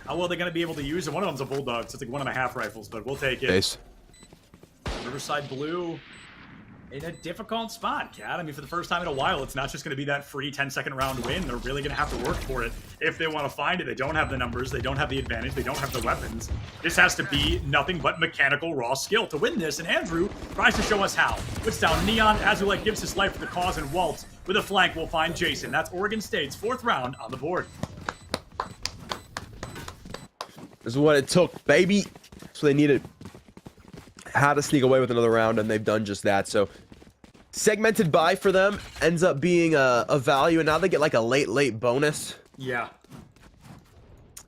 How well are they going to be able to use it? One of them's a Bulldog, so it's like 1.5 rifles, but we'll take it. Base. Riverside Blue in a difficult spot, Kat. I mean, for the first time in a while, it's not just going to be that free 10-second round win. They're really going to have to work for it if they want to find it. They don't have the numbers. They don't have the advantage. They don't have the weapons. This has to be nothing but mechanical raw skill to win this, and Andrew tries to show us how. Puts down Neon. Azulite gives his life for the cause, and Waltz with a flank will find Jason. That's Oregon State's 4th round on the board. This is what it took, baby. So they needed how to sneak away with another round, and they've done just that. So segmented buy for them ends up being a value, and now they get like a late bonus. Yeah.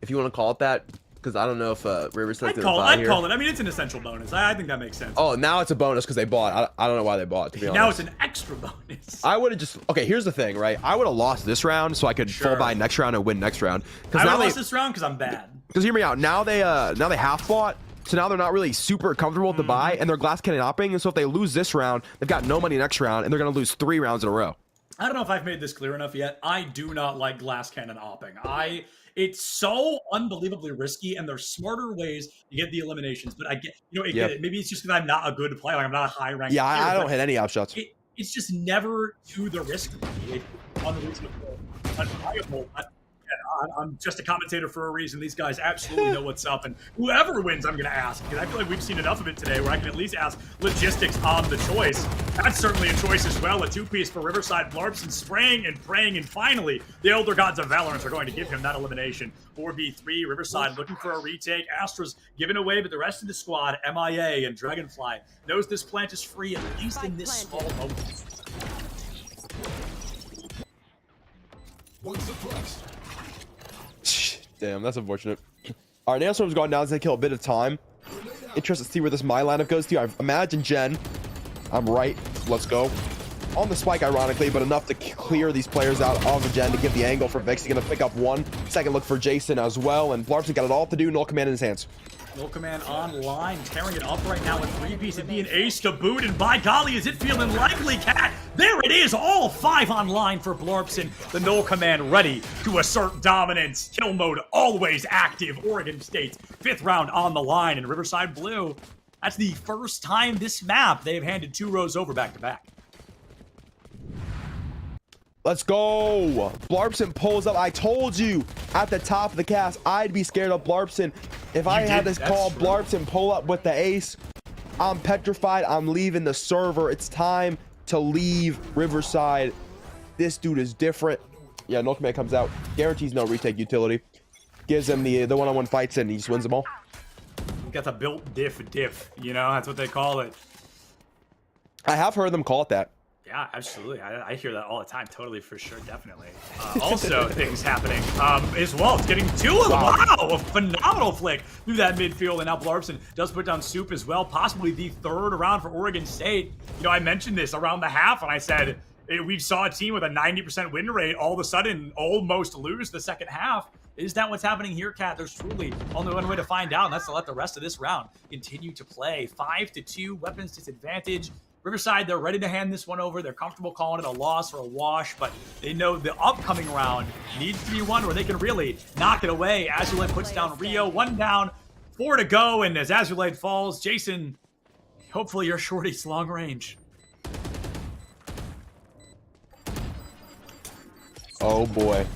If you want to call it that, because I don't know if Riverside did I'd call it. I mean, it's an essential bonus. I think that makes sense. Oh, now it's a bonus because they bought. I don't know why they bought, to be honest. Now it's an extra bonus. I would have just... Okay, here's the thing, right? I would have lost this round so I could full buy next round and win next round. I would have lost this round because I'm bad. Because hear me out. Now they half bought. So now they're not really super comfortable with the buy, and they're glass cannon opping. And so if they lose this round, they've got no money next round, and they're going to lose 3 rounds in a row. I don't know if I've made this clear enough yet. I do not like glass cannon opping. It's so unbelievably risky, and there's smarter ways to get the eliminations. But I get, maybe it's just because I'm not a good player. Like I'm not a high ranked. Yeah, player, I don't hit any op shots. It's just never to the risk for me. It's unreasonable, unviable. I'm just a commentator for a reason. These guys absolutely know what's up, and whoever wins, I'm going to ask. And I feel like we've seen enough of it today where I can at least ask logistics on the choice. That's certainly a choice as well. A 2-piece for Riverside. Blurbson spraying and praying, and finally, the Elder Gods of Valorant are going to give him that elimination. 4v3, Riverside looking for a retake. Astra's given away, but the rest of the squad, MIA and Dragonfly, knows this plant is free, at least in this small moment. What's the price? Damn, that's unfortunate. All right, Nailstorm's gone down. It's going to kill a bit of time. Interested to see where this my lineup goes to. I imagine Jen. I'm right. Let's go. On the spike, ironically, but enough to clear these players out of Jen to give the angle for Vix. He's going to pick up one. Second look for Jason as well. And Blarpson got it all to do. Null command in his hands. Null command online, tearing it up right now with 3-piece and be an ace to boot. And by golly, is it feeling likely, Cat? There it is, all 5 online for Blarpson. The Null command ready to assert dominance. Kill mode always active. Oregon State's 5th round on the line. And Riverside Blue, that's the first time this map they've handed 2 rows over back to back. Let's go. Blarpson pulls up. I told you at the top of the cast, I'd be scared of Blarpson. If I had this call, Blarpson pull up with the ace, I'm petrified. I'm leaving the server. It's time to leave Riverside. This dude is different. Yeah, Null command comes out. Guarantees no retake utility. Gives him the one-on-one fights and he just wins them all. You got the built diff, you know? That's what they call it. I have heard them call it that. Yeah, absolutely. I hear that all the time. Totally, for sure, definitely. Also, things happening as well. It's getting 2 of them. Wow, a phenomenal flick through that midfield. And now Blarpson does put down Soup as well. Possibly the 3rd round for Oregon State. You know, I mentioned this around the half, and I said we saw a team with a 90% win rate all of a sudden almost lose the second half. Is that what's happening here, Kat? There's truly only one way to find out, and that's to let the rest of this round continue to play. 5-2, weapons disadvantage. Riverside, they're ready to hand this one over. They're comfortable calling it a loss or a wash, but they know the upcoming round needs to be one where they can really knock it away. Azulade puts down Rio, 1 down, 4 to go, and as Azulade falls, Jason, hopefully your shorty's long range. Oh boy.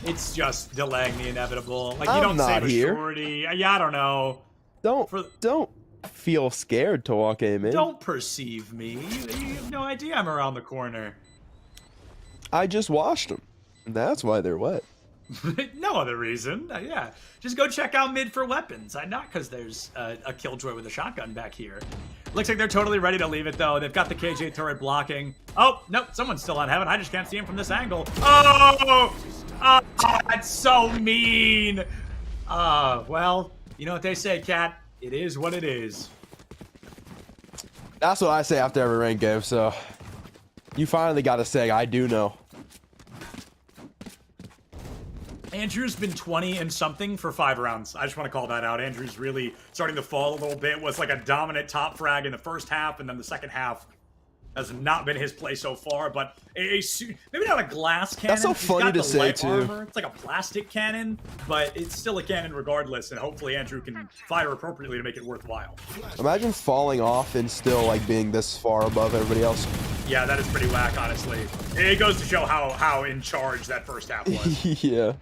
It's just delaying the inevitable. Like, you don't save a shorty. Yeah, I don't know. Don't feel scared to walk in, man. Don't perceive me. You have no idea I'm around the corner. I just washed them. That's why they're wet. No other reason. Yeah. Just go check out mid for weapons. Not because there's a Killjoy with a shotgun back here. Looks like they're totally ready to leave it, though. They've got the KJ turret blocking. Oh, nope. Someone's still on heaven. I just can't see him from this angle. Oh! Oh, that's so mean. Well, you know what they say, Kat. It is what it is. That's what I say after every ranked game, so you finally got to say, I do know. Andrew's been 20 and something for 5 rounds. I just want to call that out. Andrew's really starting to fall a little bit. Was like a dominant top frag in the first half, and then the second half has not been his play so far, but maybe not a glass cannon. That's so funny to say, too. Armor. It's like a plastic cannon, but it's still a cannon regardless, and hopefully Andrew can fire appropriately to make it worthwhile. Imagine falling off and still, like, being this far above everybody else. Yeah, that is pretty whack, honestly. It goes to show how in charge that first half was. Yeah.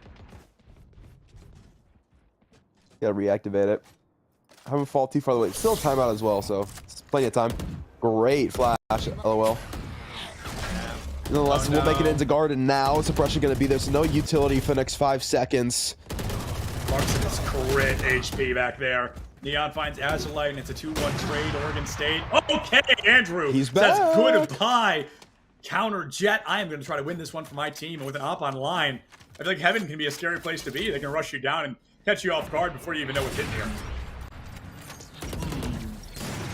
Gotta reactivate it. I haven't fallen too far away. Still timeout as well, so it's plenty of time. Great flash, lol. Nonetheless, we'll make it into Garden now. Suppression going to be there, so no utility for the next 5 seconds. Clarkson is crit HP back there. Neon finds Azulite, and it's a 2-1 trade, Oregon State. Okay, Andrew He's says back. goodbye. Counter Jet. I am going to try to win this one for my team, and with an op online, I feel like Heaven can be a scary place to be. They can rush you down and catch you off guard before you even know what's hitting you.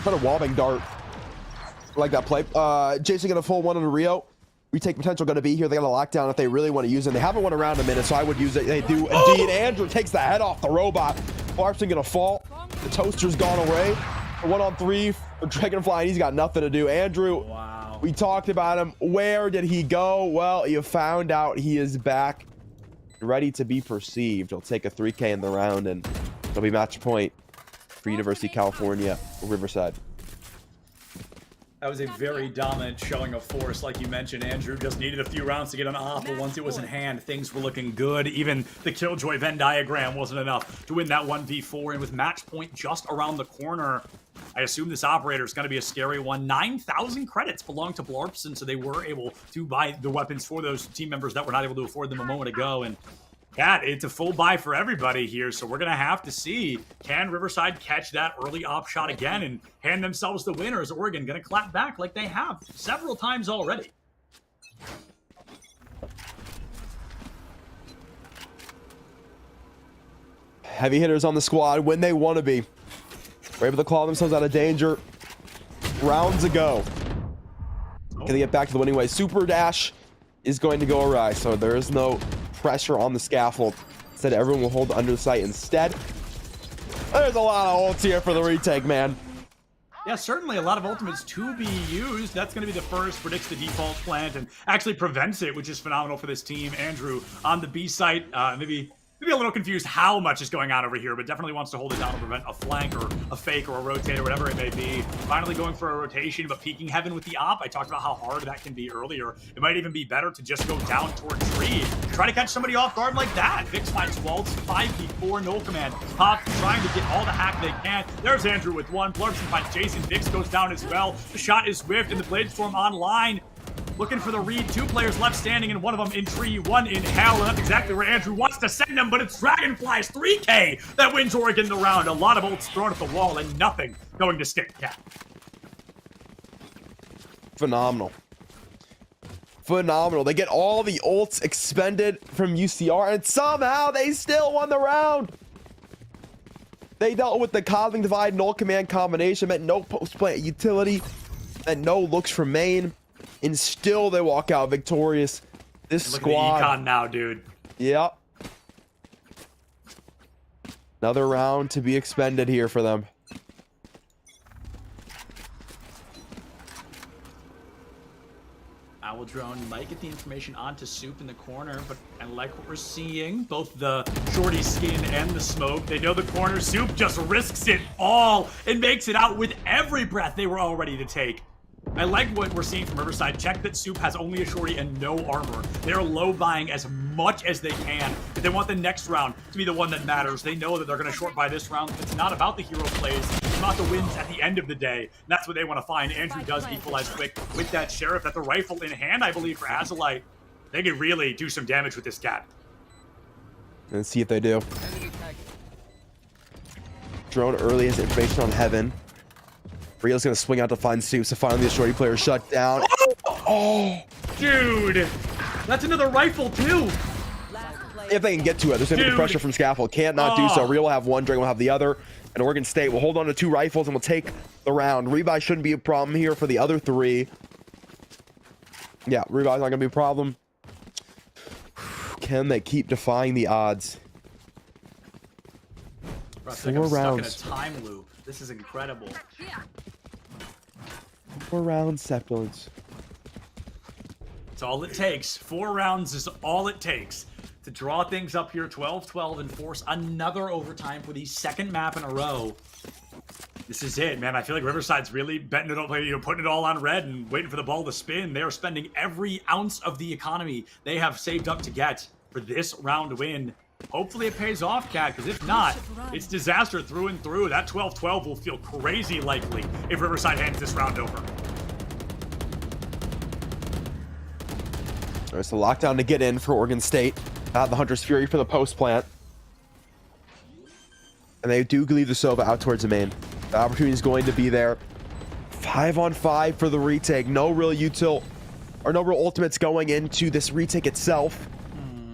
Kind of wallbang dart. I like that play. Jason going to full one on Rio. Retake potential going to be here. They got a lockdown if they really want to use it. They haven't won around a minute, so I would use it. They do indeed. Andrew takes the head off the robot. Blarpson going to fall. The toaster's gone away. 1-on-3 for Dragonfly, and he's got nothing to do. Andrew, wow. We talked about him. Where did he go? Well, you found out he is back, ready to be perceived. He'll take a 3K in the round, and it'll be match point for University of California, Riverside. That was a very dominant showing of force, like you mentioned. Andrew just needed a few rounds to get an off, but once it was in hand, things were looking good. Even the Killjoy Venn diagram wasn't enough to win that 1v4, and with match point just around the corner, I assume this operator is going to be a scary one. 9,000 credits belong to Blarpson, so they were able to buy the weapons for those team members that were not able to afford them a moment ago, and Kat, it's a full buy for everybody here, so we're going to have to see, can Riverside catch that early op shot again and hand themselves the win, or is Oregon going to clap back like they have several times already? Heavy hitters on the squad when they want to be. Were able to claw themselves out of danger. Rounds ago. Can they get back to the winning way? Super dash is going to go awry, so there is no pressure on the scaffold. Instead, everyone will hold under the site instead. There's a lot of ults here for the retake, man. Yeah, certainly a lot of ultimates to be used. That's going to be the first, predicts the default plant, and actually prevents it, which is phenomenal for this team. Andrew on the B site, maybe a little confused how much is going on over here, but definitely wants to hold it down to prevent a flank or a fake or a rotate or whatever it may be. Finally going for a rotation, but peeking heaven with the op. I talked about how hard that can be earlier. It might even be better to just go down toward tree. Try to catch somebody off guard like that. Vix finds Waltz, 5v4, no command. Pop trying to get all the hack they can. There's Andrew with one. Blurbson finds Jason. Vix goes down as well. The shot is whiffed and the Blade Storm online. Looking for the read. 2 players left standing, and one of them in tree, one in hell. And that's exactly where Andrew wants to send them, but it's Dragonfly's 3K that wins Oregon the round. A lot of ults thrown at the wall, and nothing going to stick, Cat. Phenomenal. Phenomenal. They get all the ults expended from UCR, and somehow they still won the round. They dealt with the Cosmic Divide null command combination, meant no post-plant utility, and no looks from main. And still they walk out victorious. This Look squad. at the econ now, dude. Yep. Another round to be expended here for them. Owl Drone might get the information onto Soup in the corner, but I like what we're seeing. Both the shorty skin and the smoke. They know the corner. Soup just risks it all and makes it out with every breath they were all ready to take. I like what we're seeing from Riverside. Check that Soup has only a shorty and no armor. They're low buying as much as they can. If they want the next round to be the one that matters, they know that they're going to short buy this round. It's not about the hero plays. It's about the wins at the end of the day. And that's what they want to find. Andrew does equalize quick with that Sheriff at the rifle in hand, I believe, for Azalite. They could really do some damage with this cat. Let's see if they do. Drone early has information on Heaven. Rio's gonna swing out to find Soup, so finally the shorty player shut down. Oh, dude, that's another rifle too. If they can get to it, there's gonna be pressure from Scaffold. Can't not do so. Rio will have one, Dragon will have the other, and Oregon State will hold on to 2 rifles and will take the round. Rebuy shouldn't be a problem here for the other 3. Yeah, rebuy's not gonna be a problem. Can they keep defying the odds? Bro, 4 I'm rounds. stuck in a time loop. This is incredible. 4 rounds, Sepulence. It's all it takes. 4 rounds is all it takes to draw things up here 12-12 and force another overtime for the 2nd map in a row. This is it, man. I feel like Riverside's really betting it all, putting it all on red and waiting for the ball to spin. They are spending every ounce of the economy they have saved up to get for this round win. Hopefully it pays off, Cat, because if not, it's disaster through and through. That 12-12 will feel crazy likely if Riverside hands this round over. There's the lockdown to get in for Oregon State. The Hunter's Fury for the post plant. And they do leave the Sova out towards the main. The opportunity is going to be there. 5-on-5 for the retake. No real util, or no real ultimates going into this retake itself.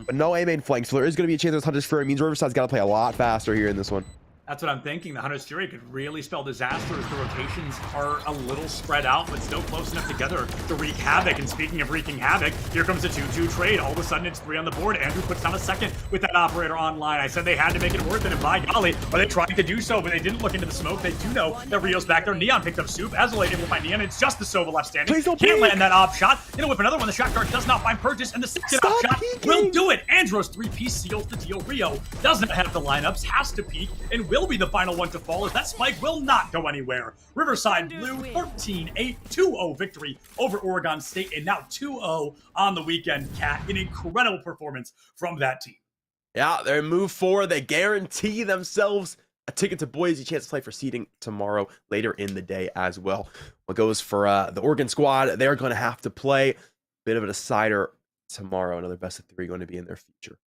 But no A main flank, so there is going to be a chance that Hunter's Fury means Riverside's got to play a lot faster here in this one. That's what I'm thinking. The Hunter's Fury could really spell disaster as the rotations are a little spread out, but still close enough together to wreak havoc. And speaking of wreaking havoc, here comes a 2-2 trade. All of a sudden, it's 3 on the board. Andrew puts down a second with that operator online. I said they had to make it worth it, and by golly, are they trying to do so, but they didn't look into the smoke. They do know that Rio's back there. Neon picked up Soup. Azalite able to find Neon. It's just the Sova left standing. Please don't Can't peek. land that op shot. Gonna whip another one. The shot card does not find purchase, and the second op shot will do it. Andros 3-piece seals the deal. Rio doesn't have the lineups, has to peek, and will be the final one to fall as that spike will not go anywhere. Riverside Blue 14-8, 2-0 victory over Oregon State, and now 2-0 on the weekend, Cat. An incredible performance from that team. Yeah, they move forward. They guarantee themselves a ticket to Boise, chance to play for seeding tomorrow later in the day as well. What goes for the Oregon squad, they're going to have to play a bit of a decider tomorrow. Another best of 3 going to be in their future.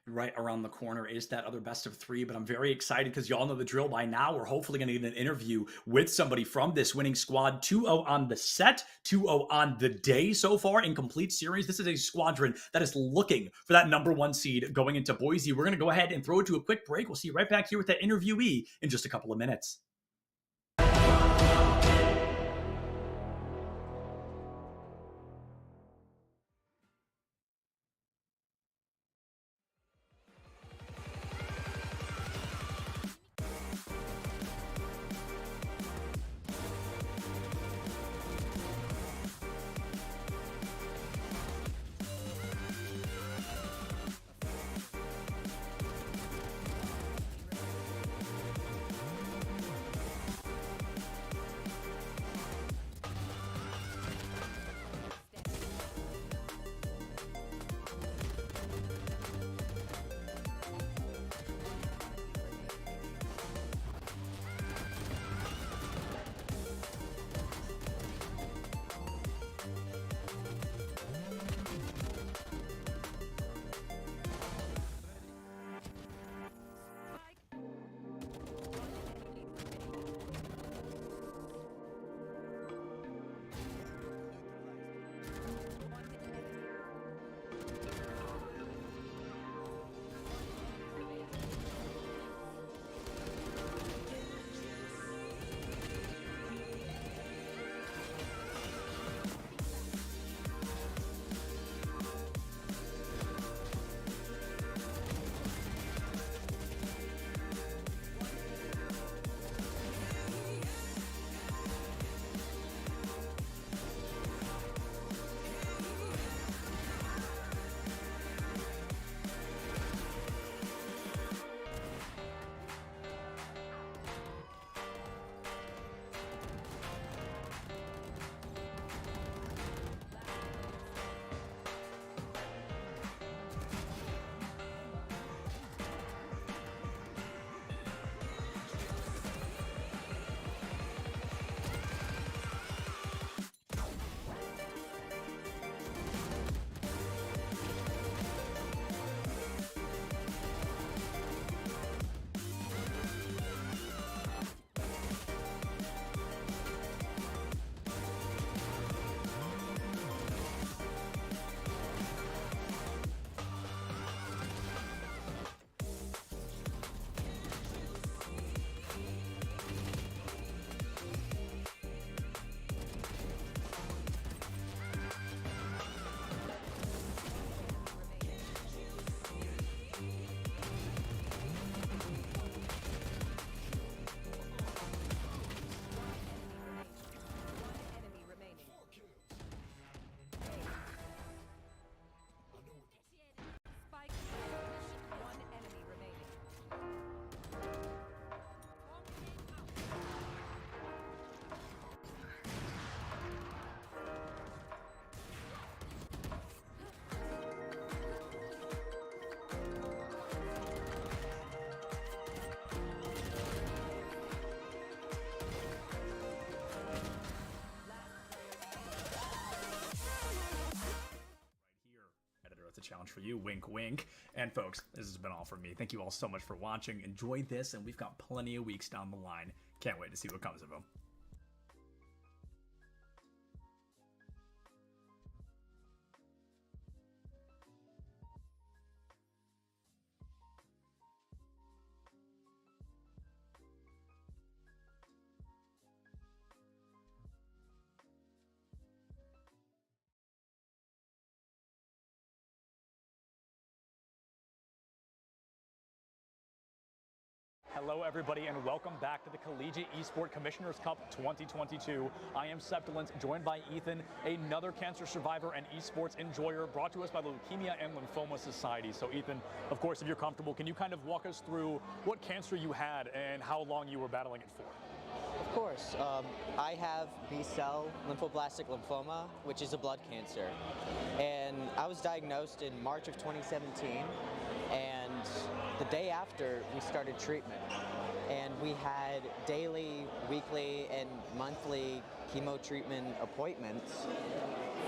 Right around the corner is that other best of 3, but I'm very excited because y'all know the drill by now. We're hopefully going to get an interview with somebody from this winning squad. 2-0 on the set, 2-0 on the day so far in complete series. This is a squadron that is looking for that #1 seed going into Boise. We're going to go ahead and throw it to a quick break. We'll see you right back here with that interviewee in just a couple of minutes. for you. Wink, wink. And folks, this has been all from me. Thank you all so much for watching. Enjoy this, and we've got plenty of weeks down the line. Can't wait to see what comes of them. Hello, everybody, and welcome back to the Collegiate Esport Commissioners Cup 2022. I am Septilent, joined by Ethan, another cancer survivor and esports enjoyer, brought to us by the Leukemia and Lymphoma Society. So, Ethan, of course, if you're comfortable, can you kind of walk us through what cancer you had and how long you were battling it for? Of course. I have B-cell lymphoblastic lymphoma, which is a blood cancer. And I was diagnosed in March of 2017, and the day after we started treatment. And we had daily, weekly, and monthly chemo treatment appointments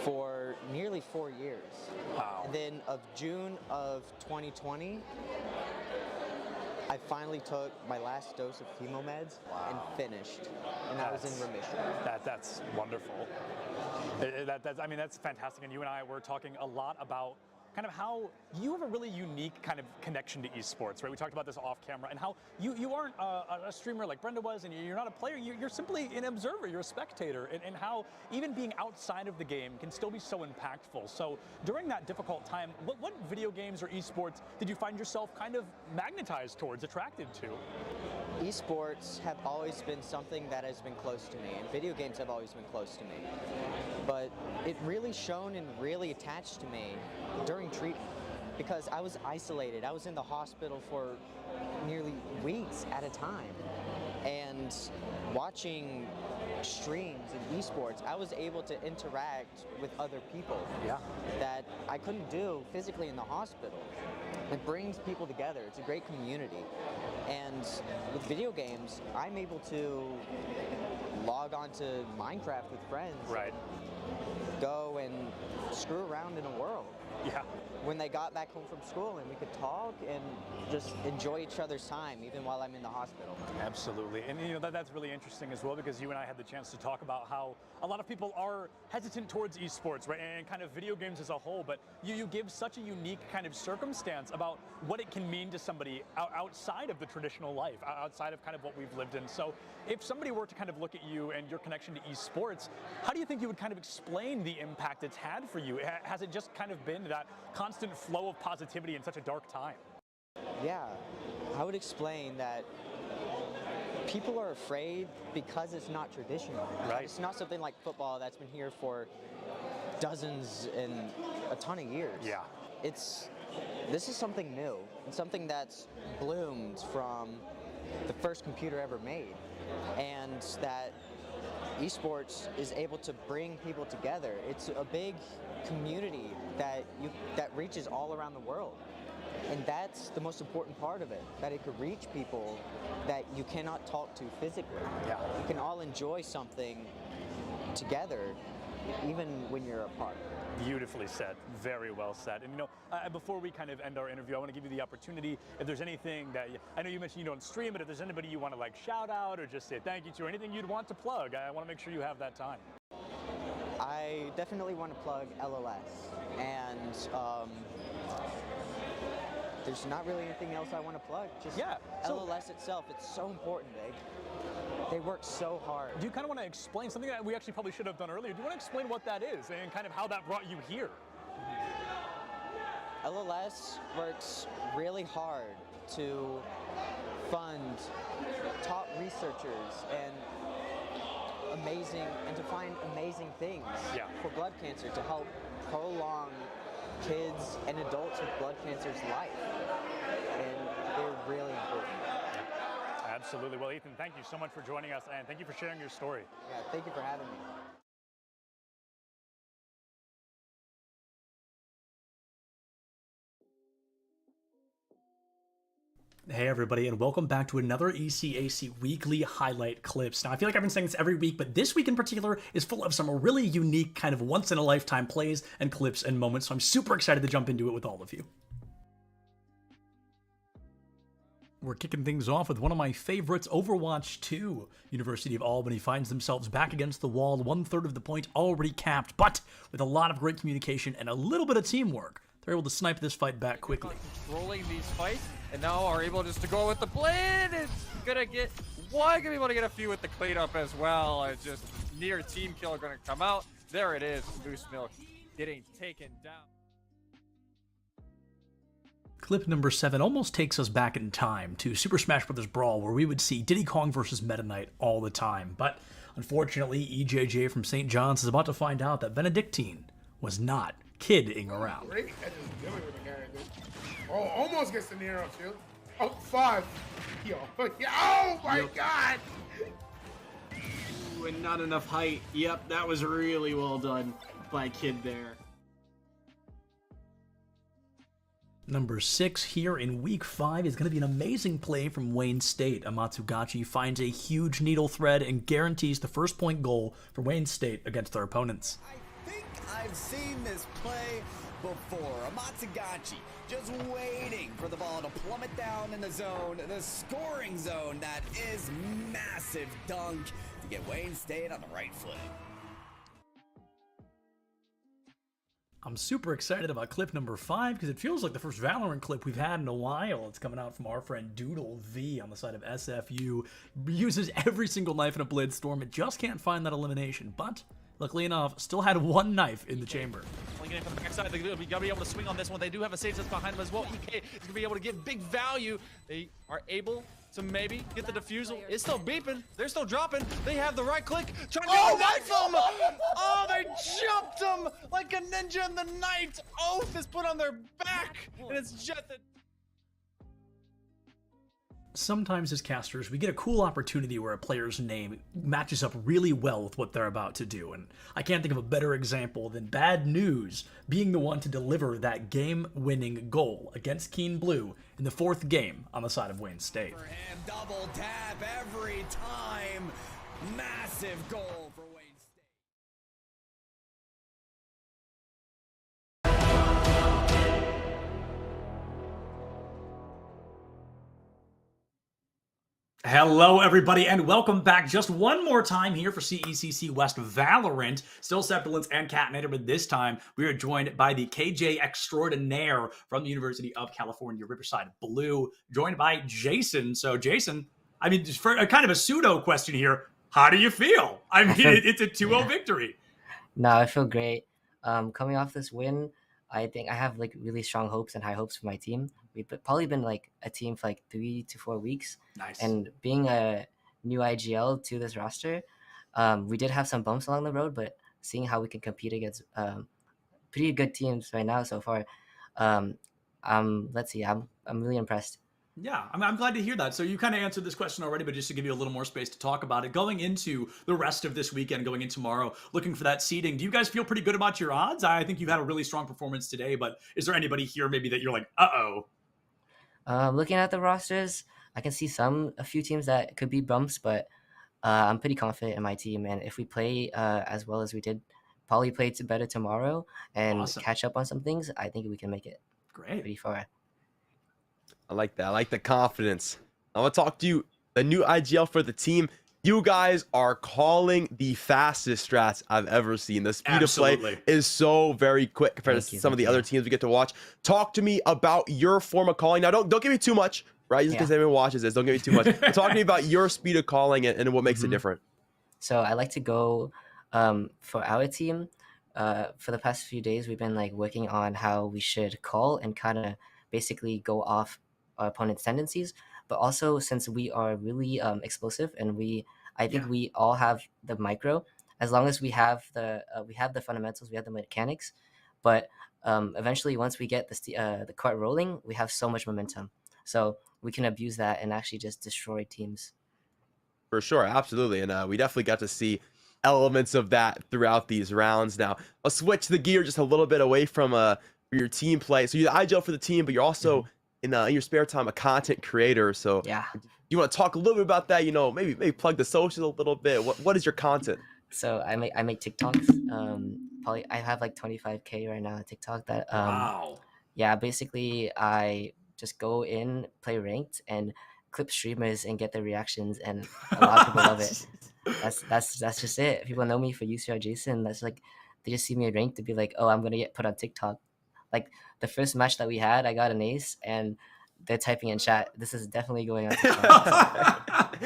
for nearly 4 years. Wow. And then of June of 2020, I finally took my last dose of chemo meds and finished, and I was in remission. That's wonderful. I mean, that's fantastic. And you and I were talking a lot about kind of how you have a really unique kind of connection to esports, right? We talked about this off camera, and how you aren't a streamer like Brenda was, and you're not a player, you're simply an observer, you're a spectator, and how even being outside of the game can still be so impactful. So during that difficult time, what video games or esports did you find yourself kind of magnetized towards, attracted to? Esports have always been something that has been close to me, and video games have always been close to me. But it really shone and really attached to me during treatment, because I was isolated. I was in the hospital for nearly weeks at a time. And watching streams in esports, I was able to interact with other people that I couldn't do physically in the hospital. It brings people together. It's a great community. And with video games, I'm able to log on to Minecraft with friends. Right. Go and screw around in a world. Yeah. When they got back home from school, and we could talk and just enjoy each other's time, even while I'm in the hospital. Absolutely. And you know, that's really interesting as well, because you and I had the chance to talk about how a lot of people are hesitant towards esports, right, and kind of video games as a whole, but you give such a unique kind of circumstance about what it can mean to somebody outside of the traditional life, outside of kind of what we've lived in. So if somebody were to kind of look at you and your connection to esports, how do you think you would kind of explain the impact it's had for you? Has it just kind of been that constant flow of positivity in such a dark time? Yeah, I would explain that people are afraid because it's not traditional. Right. It's not something like football that's been here for dozens and a ton of years. Yeah. This is something new, and something that's bloomed from the first computer ever made, and that esports is able to bring people together. It's a big community that reaches all around the world. And that's the most important part of it, that it could reach people that you cannot talk to physically. Yeah. You can all enjoy something together, even when you're apart. Beautifully said. Very well said. And you know, before we kind of end our interview, I want to give you the opportunity, if there's anything that, I know you mentioned you don't stream, but if there's anybody you want to like shout out or just say thank you to, or anything you'd want to plug, I want to make sure you have that time. I definitely want to plug LLS, and there's not really anything else I want to plug. Just LLS itself, it's so important, they work so hard. Do you kind of want to explain something that we actually probably should have done earlier? Do you want to explain what that is and kind of how that brought you here? LLS works really hard to fund top researchers and to find amazing things for blood cancer, to help prolong kids and adults with blood cancer's life. And they're really important. Absolutely. Well, Ethan, thank you so much for joining us, and thank you for sharing your story. Yeah, thank you for having me. Hey everybody, and welcome back to another ECAC weekly highlight clips. Now I feel like I've been saying this every week, but this week in particular is full of some really unique kind of once in a lifetime plays and clips and moments, so I'm super excited to jump into it with all of you. We're kicking things off with one of my favorites, Overwatch 2. University of Albany finds themselves back against the wall, 1/3 of the point already capped, but with a lot of great communication and a little bit of teamwork, they're able to snipe this fight back quickly. Controlling these fights, and now are able just to go with the blade. It's gonna get one, gonna be able to get a few with the cleanup as well. It's just near team kill gonna come out. There it is, Moose Milk getting taken down. Clip number 7 almost takes us back in time to Super Smash Bros. Brawl, where we would see Diddy Kong versus Meta Knight all the time. But unfortunately, EJJ from St. John's is about to find out that Benedictine was not kidding around. Great catches dealing with the Gary, dude. Oh, almost gets the near up shield. Oh, 5. Yo. Oh my god! Ooh, and not enough height. Yep, that was really well done by Kid there. Number 6 here in week 5 is going to be an amazing play from Wayne State. Amatsugachi finds a huge needle thread and guarantees the first point goal for Wayne State against their opponents. I've seen this play before. Amatsugachi just waiting for the ball to plummet down in the zone, the scoring zone. That is massive dunk to get Wayne State on the right foot. I'm super excited about clip number 5 because it feels like the first Valorant clip we've had in a while. It's coming out from our friend Doodle V on the side of SFU. Uses every single knife in a Blitzstorm. It just can't find that elimination, but luckily enough, still had one knife in the chamber. Linking it from the backside, they're going to be able to swing on this one. They do have a sage that's behind them as well. EK is going to be able to give big value. They are able to maybe get the defusal. It's still beeping. They're still dropping. They have the right click. Trying to knife them. Oh, they jumped them like a ninja in the night. Oath is put on their back, and it's jetted. Sometimes as casters, we get a cool opportunity where a player's name matches up really well with what they're about to do, and I can't think of a better example than Bad News being the one to deliver that game-winning goal against Keen Blue in the 4th game on the side of Wayne State. For him, double tap every time. Massive goal for Wayne State. Hello, everybody, and welcome back just one more time here for CECC West Valorant. Still Sepulence and Catnator, but this time we are joined by the KJ extraordinaire from the University of California, Riverside Blue, joined by Jason. So, Jason, I mean, for a kind of a pseudo question here, how do you feel? I mean, it's a 2-0 victory. No, I feel great. Coming off this win, I think I have like really strong hopes and high hopes for my team. We've probably been like a team for like 3 to 4 weeks. Nice. And being a new IGL to this roster, we did have some bumps along the road, but seeing how we can compete against pretty good teams right now so far, let's see, I'm really impressed. Yeah, I'm glad to hear that. So you kind of answered this question already, but just to give you a little more space to talk about it, going into the rest of this weekend, going into tomorrow, looking for that seeding, do you guys feel pretty good about your odds? I think you've had a really strong performance today, but is there anybody here maybe that you're like, uh-oh? Looking at the rosters, I can see a few teams that could be bumps, but I'm pretty confident in my team. And if we play as well as we did, probably play better tomorrow and catch up on some things, I think we can make it pretty far. I like that. I like the confidence. I want to talk to you. The new IGL for the team. You guys are calling the fastest strats I've ever seen. The speed of play is so very quick compared to some of the other teams we get to watch. Talk to me about your form of calling. Now, don't give me too much, right? Just because anyone watches this, don't give me too much. Talk to me about your speed of calling and what makes it different. So I like to go for our team. For the past few days, we've been like working on how we should call and kind of basically go off our opponent's tendencies, but also since we are really explosive and I think we all have the micro, as long as we have the fundamentals, we have the mechanics, but eventually once we get the cart rolling, we have so much momentum, so we can abuse that and actually just destroy teams. For sure, absolutely, and we definitely got to see elements of that throughout these rounds. Now I'll switch the gear just a little bit away from your team play. So you're the IGL for the team, but you're also in your spare time a content creator. So Yeah. you want to talk a little bit about that? You know, maybe plug the socials a little bit. What is your content? So I make TikToks. Probably I have like 25K right now on TikTok. That Wow. Yeah, basically I just go in, play ranked, and clip streamers and get their reactions, and a lot of people love it. That's just it. People know me for UCR Jason. That's like they just see me ranked to be like, oh, I'm gonna get put on TikTok. Like the first match that we had, I got an ace, and they're typing in chat, this is definitely going on TikTok.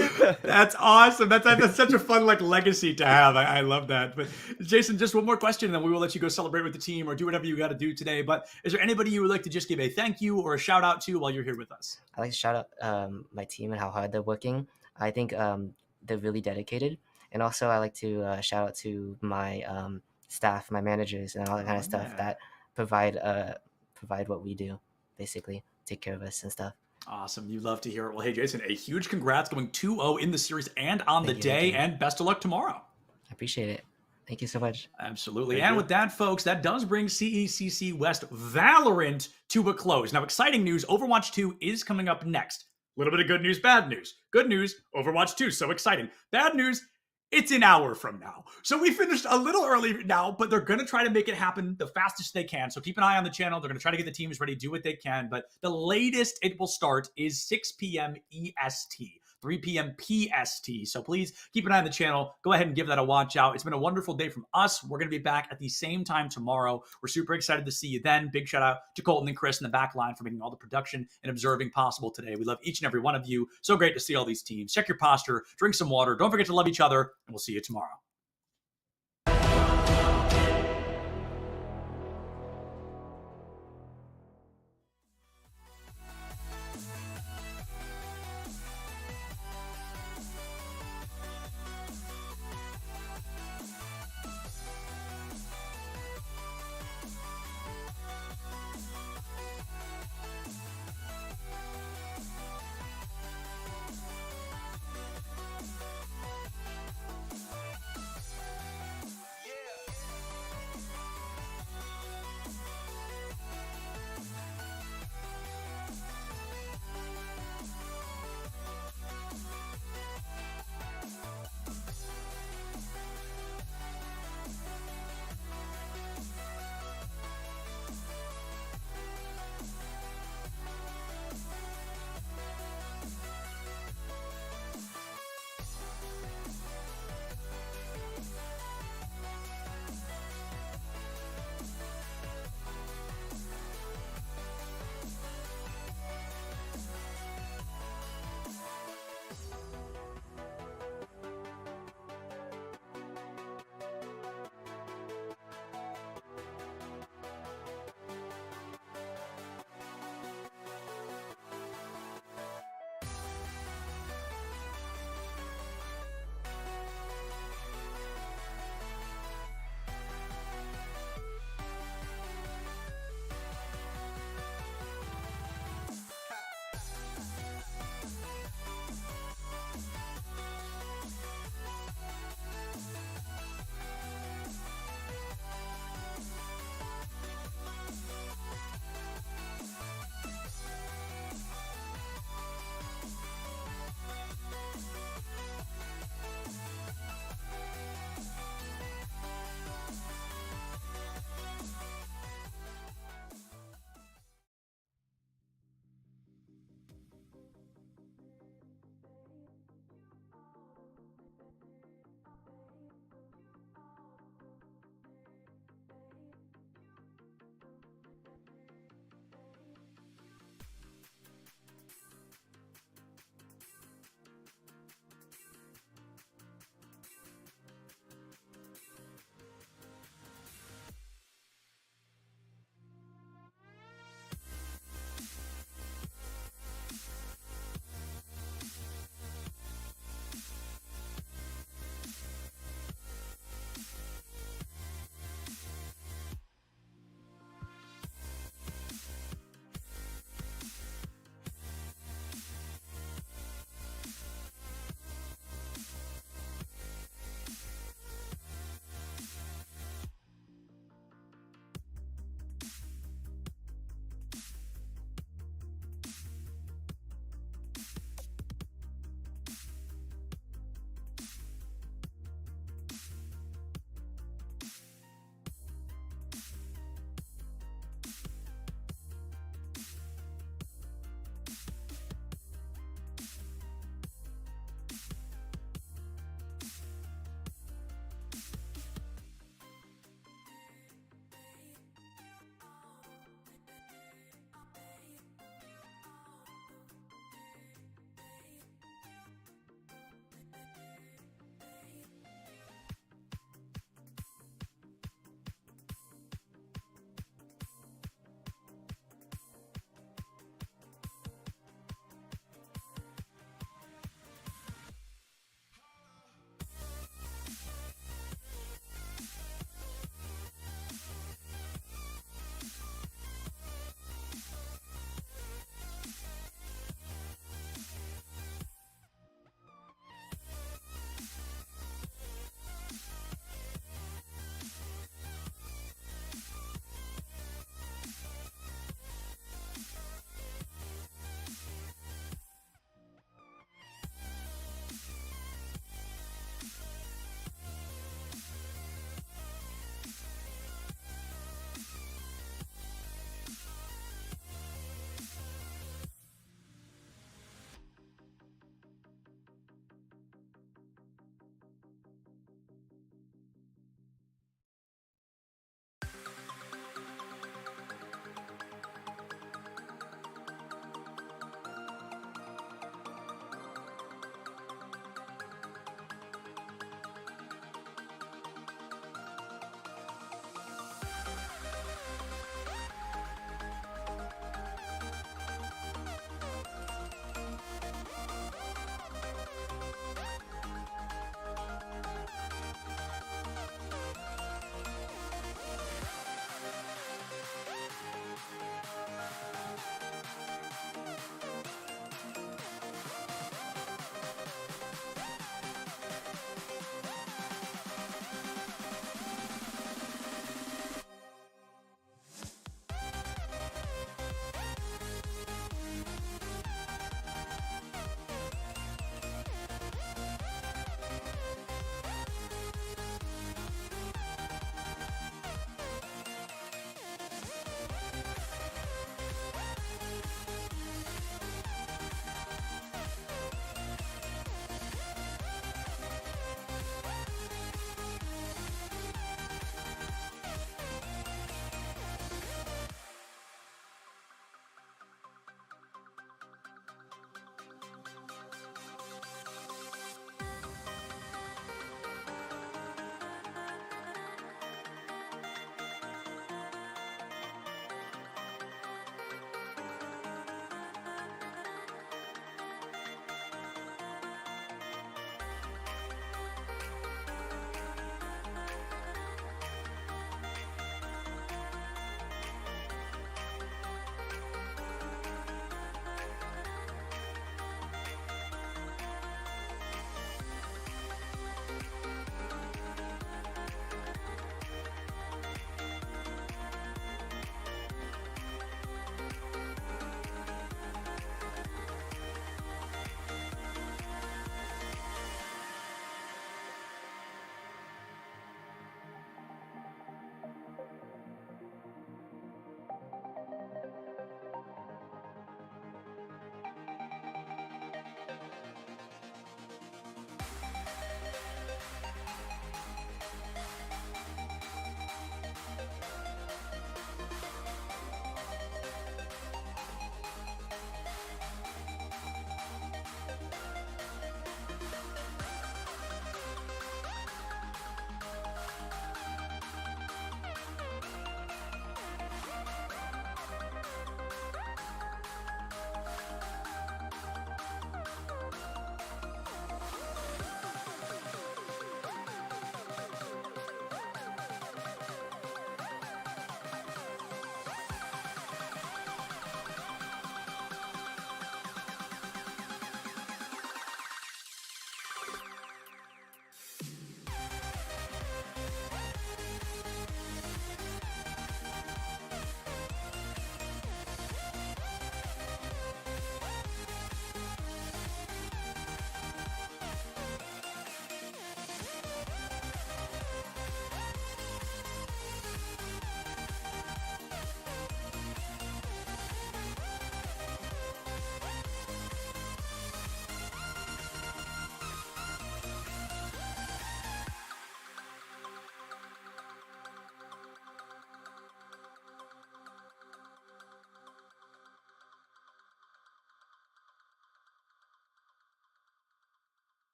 That's awesome. That's such a fun like legacy to have. I love that. But Jason, just one more question, and then we will let you go celebrate with the team or do whatever you got to do today. But is there anybody you would like to just give a thank you or a shout out to while you're here with us? I like to shout out my team and how hard they're working. I think they're really dedicated, and also I like to shout out to my staff, my managers, and all that kind of stuff that provide what we do, basically take care of us and stuff. Awesome. You love to hear it. Well, hey, Jason, a huge congrats going 2-0 in the series and on the day, and best of luck tomorrow. I appreciate it. Thank you so much. Absolutely. And with that, folks, that does bring CECC West Valorant to a close. Now, exciting news, Overwatch 2 is coming up next. A little bit of good news, bad news. Good news, Overwatch 2, so exciting. Bad news, it's an hour from now. So we finished a little early now, but they're going to try to make it happen the fastest they can. So keep an eye on the channel. They're going to try to get the teams ready, do what they can. But the latest it will start is 6 p.m. EST, 3 p.m. PST. So please keep an eye on the channel. Go ahead and give that a watch out. It's been a wonderful day from us. We're going to be back at the same time tomorrow. We're super excited to see you then. Big shout out to Colton and Chris in the back line for making all the production and observing possible today. We love each and every one of you. So great to see all these teams. Check your posture, drink some water. Don't forget to love each other, and we'll see you tomorrow.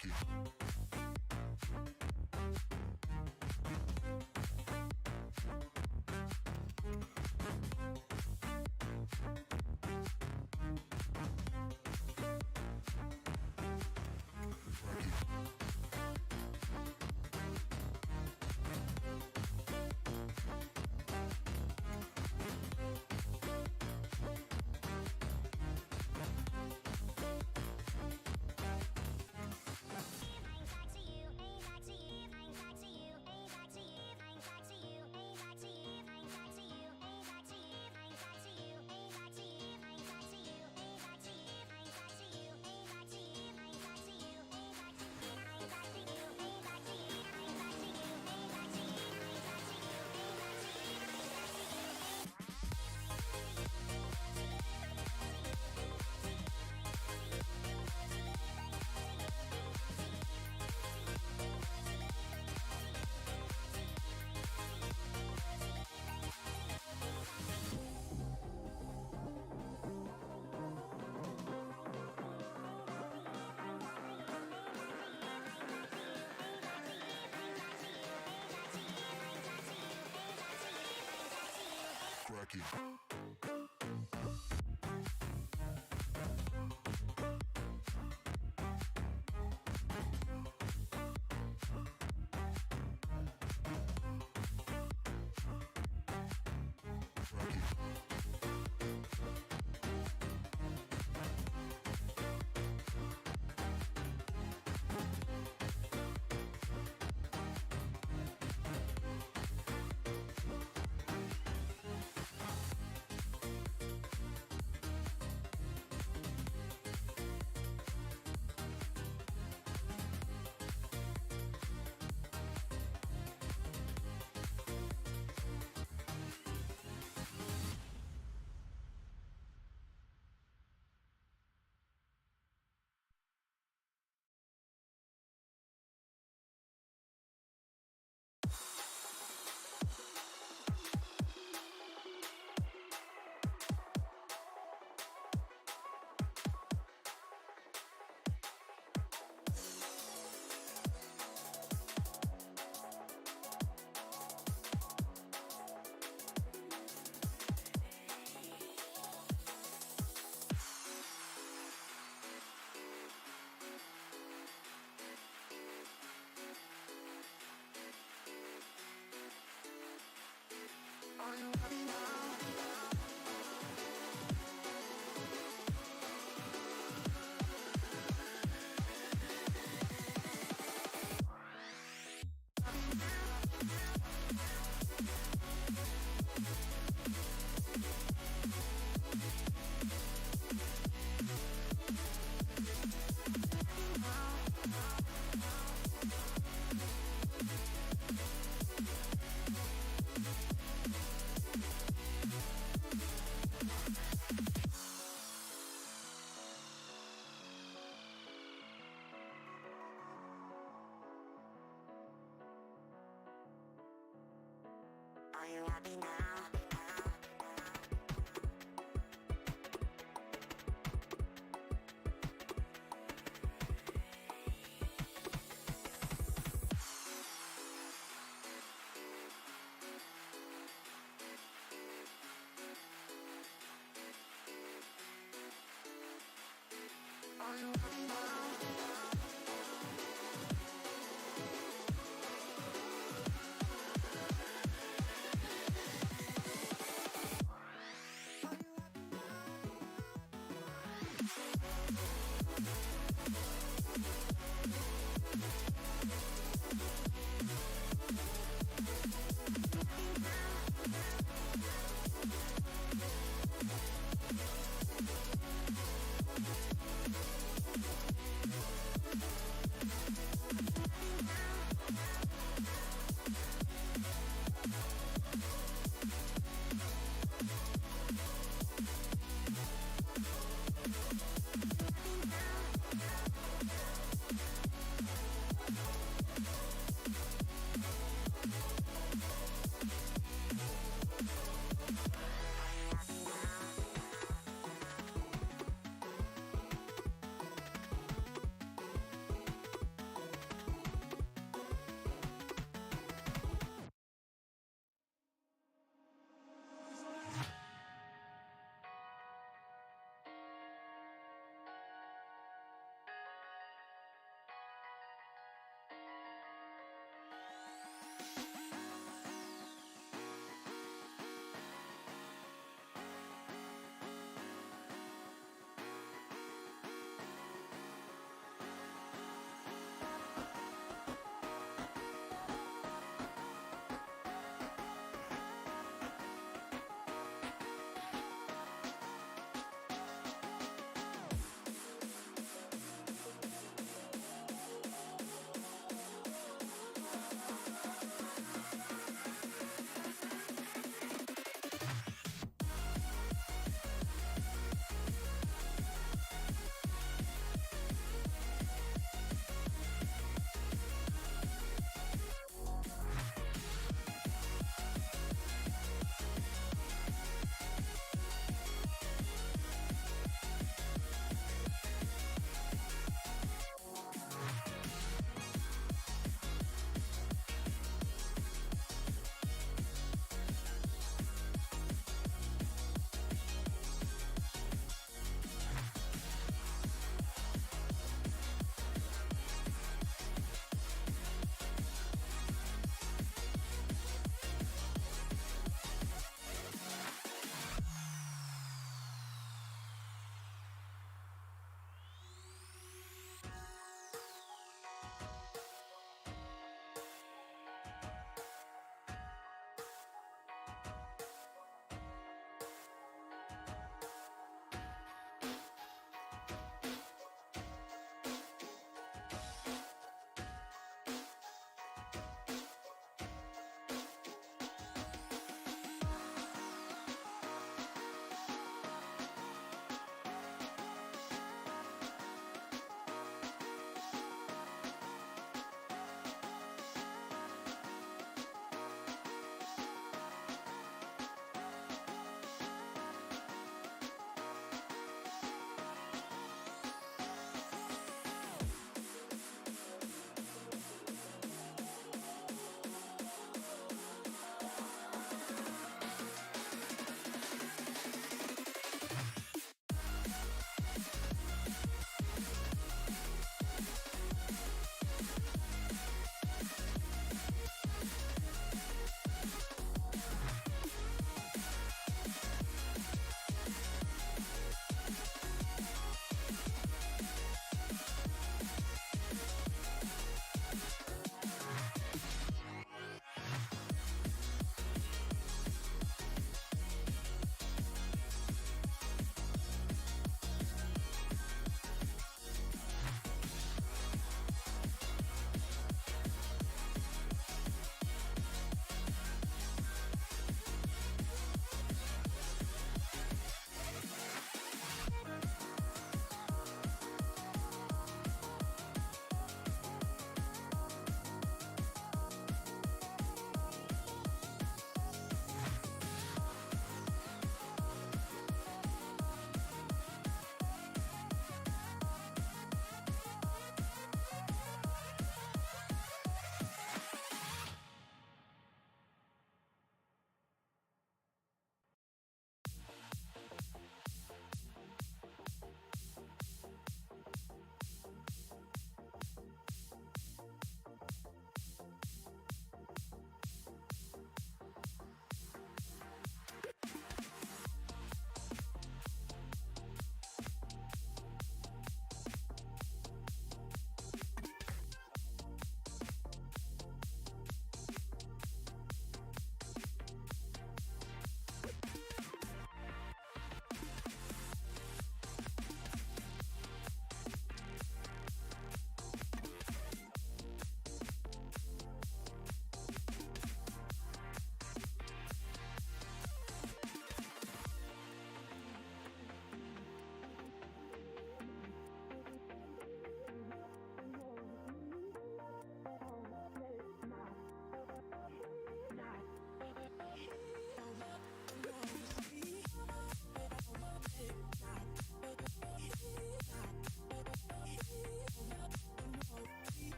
Cracky. Cracky. Are you happy now? Are you happy now?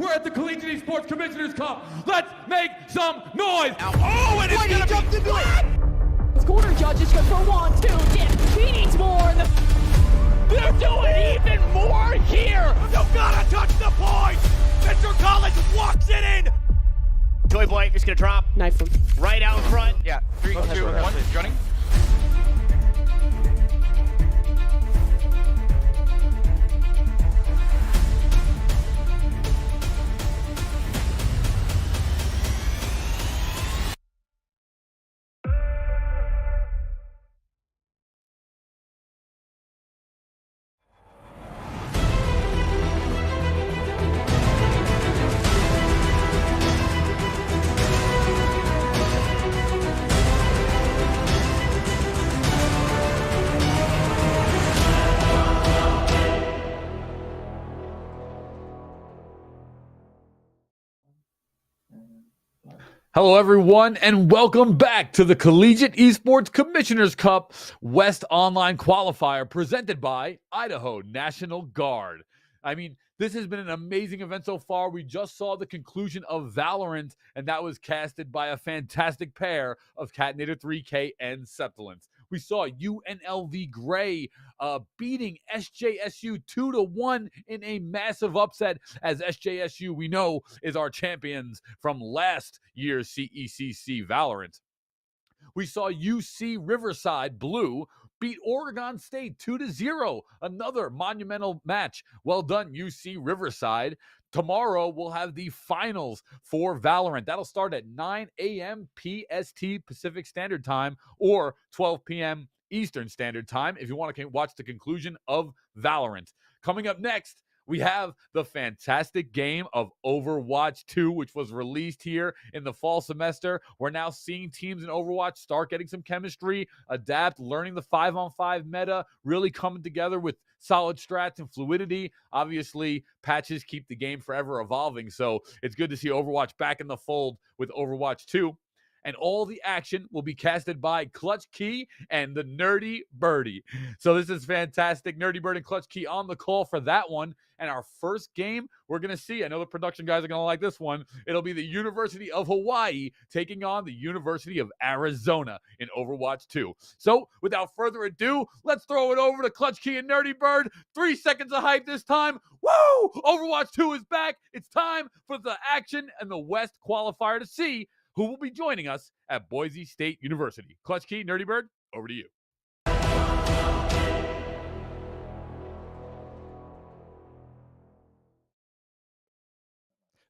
We're at the Collegiate Esports Commissioners Cup. Let's make some noise. Oh, and it's gonna jumped into it. This corner judges go for 1, 2, dip. He needs more. They're doing even more here. You gotta touch the point. Mr. College walks it in. Joy Boy just gonna drop. Knife him. Right out in front. Yeah, 3, 2, 1, running. Hello, everyone, and welcome back to the Collegiate Esports Commissioners Cup West Online Qualifier presented by Idaho National Guard. I mean, this has been an amazing event so far. We just saw the conclusion of Valorant, and that was casted by a fantastic pair of Catnator 3K and Septilence. We saw UNLV Gray beating SJSU 2-1 in a massive upset, as SJSU, we know, is our champions from last year's CECC Valorant. We saw UC Riverside Blue beat Oregon State 2-0, another monumental match. Well done, UC Riverside. Tomorrow, we'll have the finals for Valorant. That'll start at 9 a.m. PST Pacific Standard Time or 12 p.m. Eastern Standard Time if you want to watch the conclusion of Valorant. Coming up next, we have the fantastic game of Overwatch 2, which was released here in the fall semester. We're now seeing teams in Overwatch start getting some chemistry, adapt, learning the 5-on-5 meta, really coming together with solid strats and fluidity. Obviously, patches keep the game forever evolving, so it's good to see Overwatch back in the fold with Overwatch 2. And all the action will be casted by Clutch Key and the Nerdy Birdie. So this is fantastic. Nerdy Bird and Clutch Key on the call for that one. And our first game, we're going to see, I know the production guys are going to like this one, it'll be the University of Hawaii taking on the University of Arizona in Overwatch 2. So without further ado, let's throw it over to Clutch Key and Nerdy Bird. 3 seconds of hype this time. Woo! Overwatch 2 is back. It's time for the action and the West qualifier to see who will be joining us at Boise State University. Clutch Key, Nerdy Bird, over to you.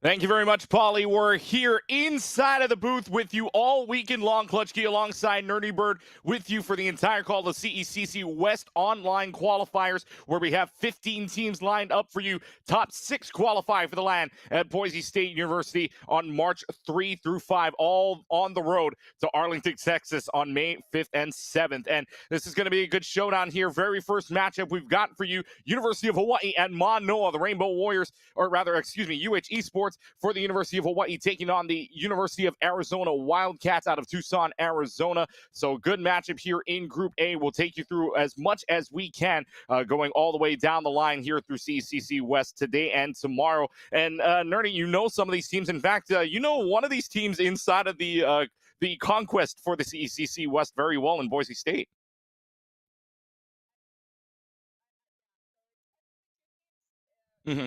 Thank you very much, Paulie. We're here inside of the booth with you all weekend long. Clutch Key alongside Nerdy Bird with you for the entire call to CECC West Online Qualifiers, where we have 15 teams lined up for you. Top 6 qualify for the LAN at Boise State University on March 3 through 5, all on the road to Arlington, Texas on May 5th and 7th. And this is going to be a good showdown here. Very first matchup we've got for you, University of Hawaii and Manoa, the Rainbow Warriors, or rather, excuse me, UH Esports for the University of Hawaii taking on the University of Arizona Wildcats out of Tucson, Arizona. So good matchup here in Group A. We'll take you through as much as we can, going all the way down the line here through CCC West today and tomorrow. And Nerdy, you know some of these teams. In fact, you know one of these teams inside of the conquest for the CCC West very well in Boise State. Mm-hmm.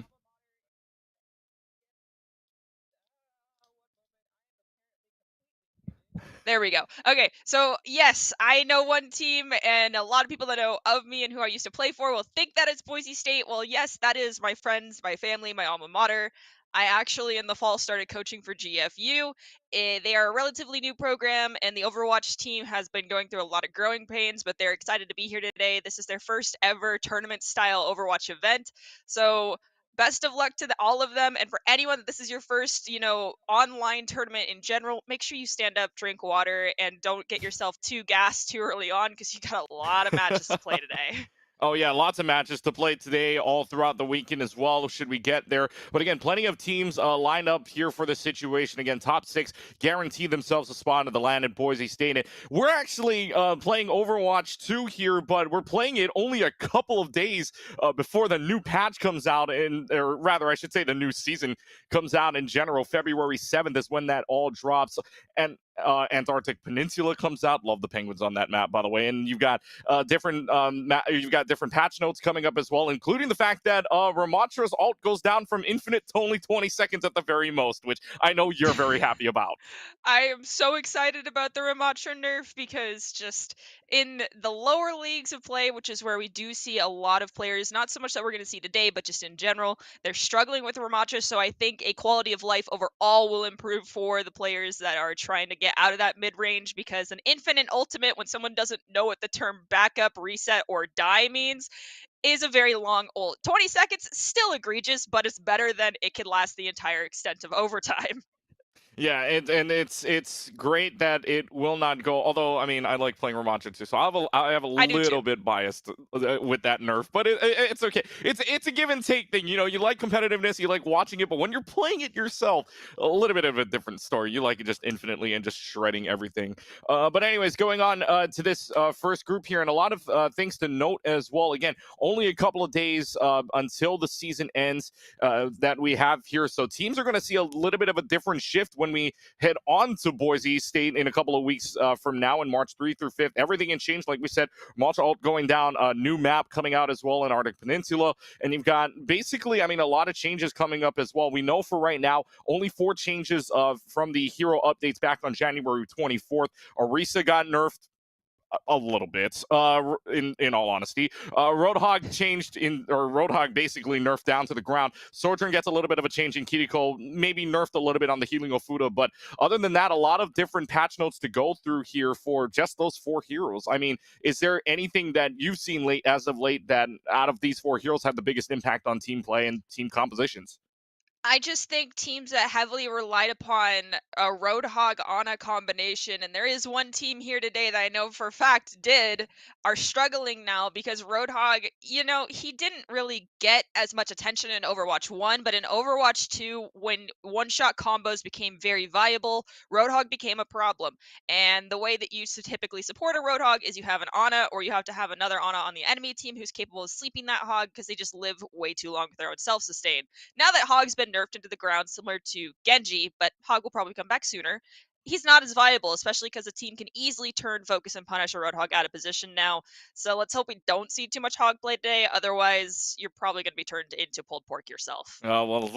There we go. Okay, so yes, I know one team, and a lot of people that know of me and who I used to play for will think that it's Boise State. Well, yes, that is my friends, my family, my alma mater. I actually, in the fall, started coaching for GFU. They are a relatively new program, and the Overwatch team has been going through a lot of growing pains, but they're excited to be here today. This is their first ever tournament-style Overwatch event. So best of luck to all of them. And for anyone that this is your first, online tournament in general, make sure you stand up, drink water, and don't get yourself too gassed too early on, because you got a lot of matches to play today. Oh, yeah, lots of matches to play today, all throughout the weekend as well, should we get there. But again, plenty of teams lined up here for this situation. Again, top 6 guarantee themselves a spot in the LAN at Boise State. And we're actually playing Overwatch 2 here, but we're playing it only a couple of days before the new patch comes out, or rather, I should say the new season comes out in general. February 7th is when that all drops. And Antarctic Peninsula comes out. Love the penguins on that map, by the way. And you've got different patch notes coming up as well, including the fact that Ramatra's ult goes down from infinite to only 20 seconds at the very most, which I know you're very happy about. I am so excited about the Ramatra nerf because just in the lower leagues of play, which is where we do see a lot of players, not so much that we're going to see today, but just in general, they're struggling with Ramatra. So I think a quality of life overall will improve for the players that are trying to get out of that mid range, because an infinite ultimate, when someone doesn't know what the term backup, reset, or die means, is a very long ult. 20 seconds, still egregious, but it's better than it can last the entire extent of overtime. Yeah, and it's great that it will not go. Although, I mean, I like playing Ramatra too, so I have a little bit biased with that nerf, but it's okay. It's a give and take thing. You know, you like competitiveness, you like watching it, but when you're playing it yourself, a little bit of a different story. You like it just infinitely and just shredding everything. But anyways, going on to this first group here, and a lot of things to note as well. Again, only a couple of days until the season ends that we have here, so teams are going to see a little bit of a different shift when we head on to Boise State in a couple of weeks from now in March 3 through 5th. Everything can change, like we said. Malta Alt going down, a new map coming out as well in Arctic Peninsula, and you've got basically, I mean, a lot of changes coming up as well. We know for right now, only 4 changes from the hero updates back on January 24th. Orisa got nerfed a little bit, in all honesty. Roadhog Roadhog basically nerfed down to the ground. Sojourn gets a little bit of a change in Kiriko, maybe nerfed a little bit on the healing of Fuda, but other than that, a lot of different patch notes to go through here for just those 4 heroes. I mean, is there anything that you've seen as of late that out of these 4 heroes have the biggest impact on team play and team compositions? I just think teams that heavily relied upon a Roadhog Ana combination, and there is one team here today that I know for a fact did, are struggling now because Roadhog, you know, he didn't really get as much attention in Overwatch 1, but in Overwatch 2, when one-shot combos became very viable, Roadhog became a problem. And the way that you typically support a Roadhog is you have an Ana, or you have to have another Ana on the enemy team who's capable of sleeping that Hog, because they just live way too long with their own self-sustain. Now that Hog's been nerfed into the ground, similar to Genji, but Hog will probably come back sooner, he's not as viable, especially because a team can easily turn Focus and Punish a Roadhog out of position now. So let's hope we don't see too much Hog play today. Otherwise, you're probably going to be turned into pulled pork yourself. Well,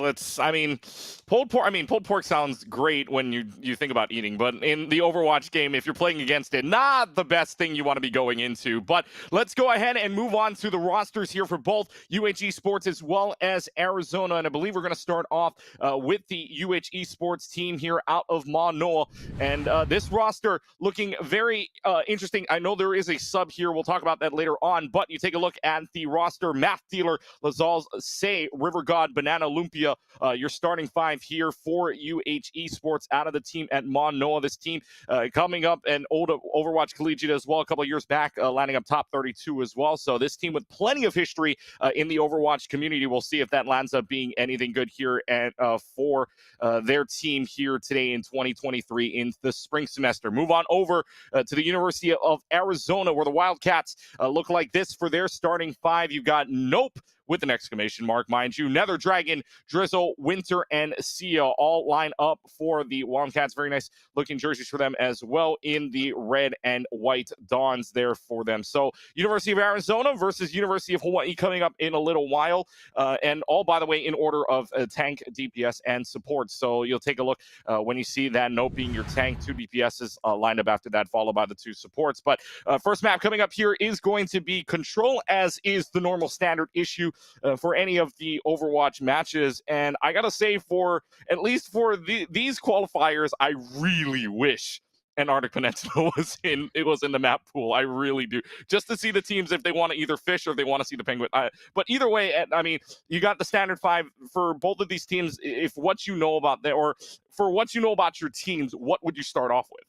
pulled pork sounds great when you think about eating, but in the Overwatch game, if you're playing against it, not the best thing you want to be going into. But let's go ahead and move on to the rosters here for both Esports as well as Arizona. And I believe we're going to start off with the Esports team here out of Manoa. And this roster looking very interesting. I know there is a sub here. We'll talk about that later on. But you take a look at the roster: Math Dealer, Lazals, Say, River God, Banana Lumpia. Your starting 5 here for Esports out of the team at Manoa. This team coming up and old Overwatch Collegiate as well a couple of years back, landing up top 32 as well. So this team with plenty of history in the Overwatch community. We'll see if that lands up being anything good here and for their team here today in 2023 in the spring semester. Move on over to the University of Arizona, where the Wildcats look like this for their starting 5. You've got Nope with an exclamation mark, mind you, Nether Dragon, Drizzle, Winter, and Sia all line up for the Wildcats. Very nice looking jerseys for them as well in the red and white dawns there for them. So University of Arizona versus University of Hawaii coming up in a little while, and all, by the way, in order of tank, DPS, and support. So you'll take a look when you see that Nope being your tank, 2 DPSs lined up after that, followed by the 2 supports. But first map coming up here is going to be Control, as is the normal standard issue for any of the Overwatch matches. And I gotta say, for at least for these qualifiers, I really wish Antarctic Peninsula was in the map pool. I really do, just to see the teams if they want to either fish or if they want to see the penguin. But either way, I mean, you got the standard 5 for both of these teams. If what you know about or for what you know about your teams, what would you start off with?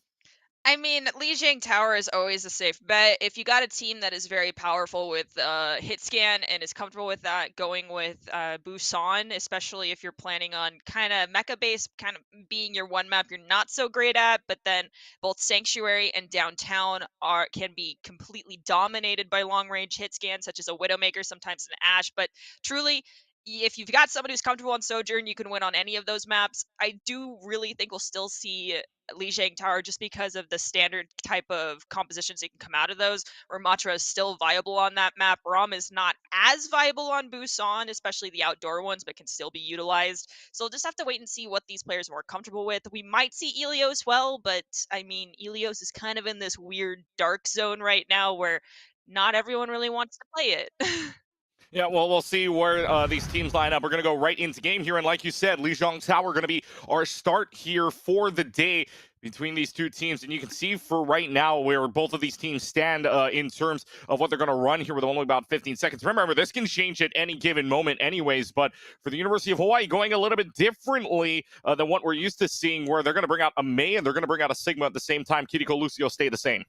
I mean, Lijiang Tower is always a safe bet. If you got a team that is very powerful with hit scan and is comfortable with that, going with Busan, especially if you're planning on kind of mecha base, kind of being your one map you're not so great at, but then both Sanctuary and Downtown can be completely dominated by long range hit scans, such as a Widowmaker, sometimes an Ashe. But truly, if you've got somebody who's comfortable on Sojourn, you can win on any of those maps. I do really think we'll still see Lijiang Tower just because of the standard type of compositions that can come out of those. Ramatra is still viable on that map. Ram is not as viable on Busan, especially the outdoor ones, but can still be utilized. So we'll just have to wait and see what these players are more comfortable with. We might see Elio as well, but I mean, Elios is kind of in this weird dark zone right now where not everyone really wants to play it. Yeah, well, we'll see where these teams line up. We're going to go right into game here. And like you said, Lijiang Tower going to be our start here for the day between these two teams. And you can see for right now where both of these teams stand in terms of what they're going to run here with only about 15 seconds. Remember, this can change at any given moment anyways. But for the University of Hawaii, going a little bit differently than what we're used to seeing, where they're going to bring out a Mei and they're going to bring out a Sigma at the same time. Kiriko Lucio stay the same.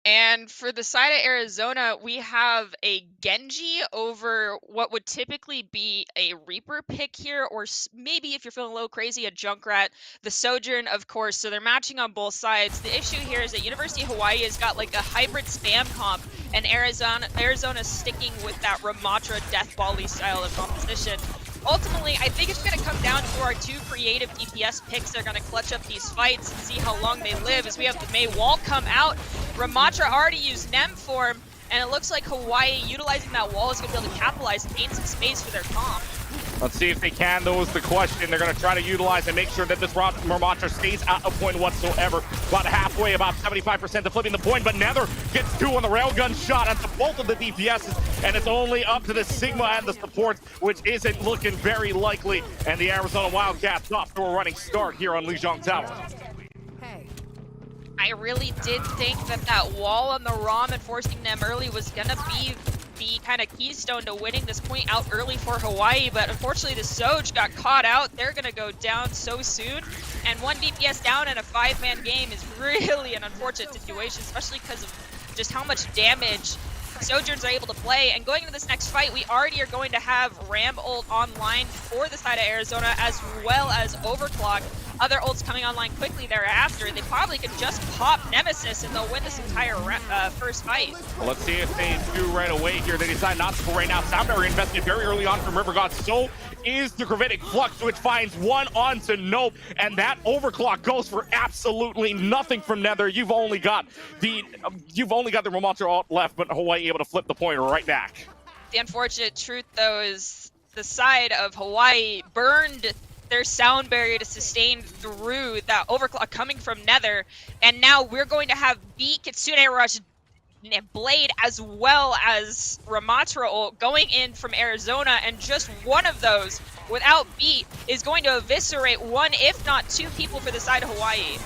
And for the side of Arizona, we have a Genji over what would typically be a Reaper pick here, or maybe if you're feeling a little crazy, a Junkrat. The Sojourn, of course, so they're matching on both sides. The issue here is that University of Hawaii has got like a hybrid spam comp, and Arizona's sticking with that Ramatra Death Volley style of composition. Ultimately, I think it's going to come down to our two creative DPS picks that are going to clutch up these fights and see how long they live as we have the Mei wall come out. Ramatra already used Nem form, and it looks like Hawaii utilizing that wall is going to be able to capitalize and gain some space for their comp. Let's see if they can, though, is the question. They're going to try to utilize and make sure that this Ramatra stays at a point whatsoever. About halfway, about 75% to flipping the point, but Nether gets two on the railgun shot onto both of the DPSs, and it's only up to the Sigma and the supports, which isn't looking very likely. And the Arizona Wildcats off to a running start here on Lijiang Tower. I really did think that that wall on the ROM and forcing them early was going to be the kind of keystone to winning this point out early for Hawaii, but unfortunately the Soj got caught out. They're going to go down so soon, and one DPS down in a 5-man game is really an unfortunate situation, especially because of just how much damage Sojourns are able to play. And going into this next fight, we already are going to have Ram ult online for the side of Arizona, as well as Overclock. Other ults coming online quickly thereafter. They probably could just pop Nemesis and they'll win this entire first fight. Well, let's see if they do right away here. They decide not to right now. Soundberry invested very early on from River God. So is the Gravitic Flux, which finds one onto Nope, and that Overclock goes for absolutely nothing from Nether. You've only got the Ramatra ult left, but Hawaii able to flip the point right back. The unfortunate truth, though, is the side of Hawaii burned their sound barrier to sustain through that Overclock coming from Nether, and now we're going to have Beat, Kitsune Rush, Blade, as well as Ramatra ult going in from Arizona, and just one of those without Beat is going to eviscerate one, if not two people for the side of Hawaii.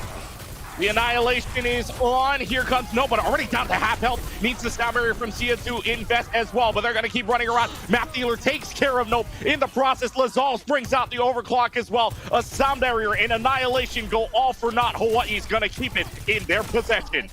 The Annihilation is on. Here comes Nope, but already down to half health. Needs the sound barrier from Sia to invest as well, but they're going to keep running around. Map Dealer takes care of Nope. In the process, Lazals brings out the Overclock as well. A sound barrier and Annihilation go all for naught. Hawaii's going to keep it in their possession.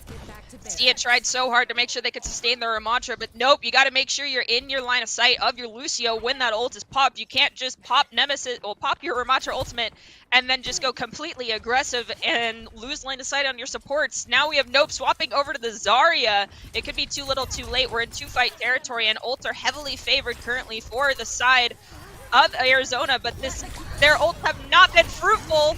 Sia tried so hard to make sure they could sustain their Ramatra, but nope, you got to make sure you're in your line of sight of your Lucio when that ult is popped. You can't just pop Nemesis, or pop your Ramatra ultimate, and then just go completely aggressive and lose line of sight on your supports. Now we have Nope swapping over to the Zarya. It could be too little too late. We're in two-fight territory, and ults are heavily favored currently for the side of Arizona, but their ults have not been fruitful.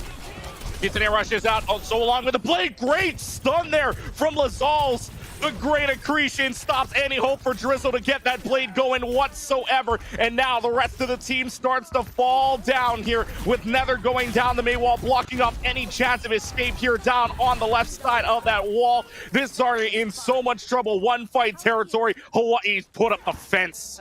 Kitsune rushes out, so along with the Blade. Great stun there from Lazals. The great accretion stops any hope for Drizzle to get that Blade going whatsoever. And now the rest of the team starts to fall down here, with Nether going down the Mei wall, blocking off any chance of escape here down on the left side of that wall. This Zarya in so much trouble. One fight territory. Hawaii's put up the fence.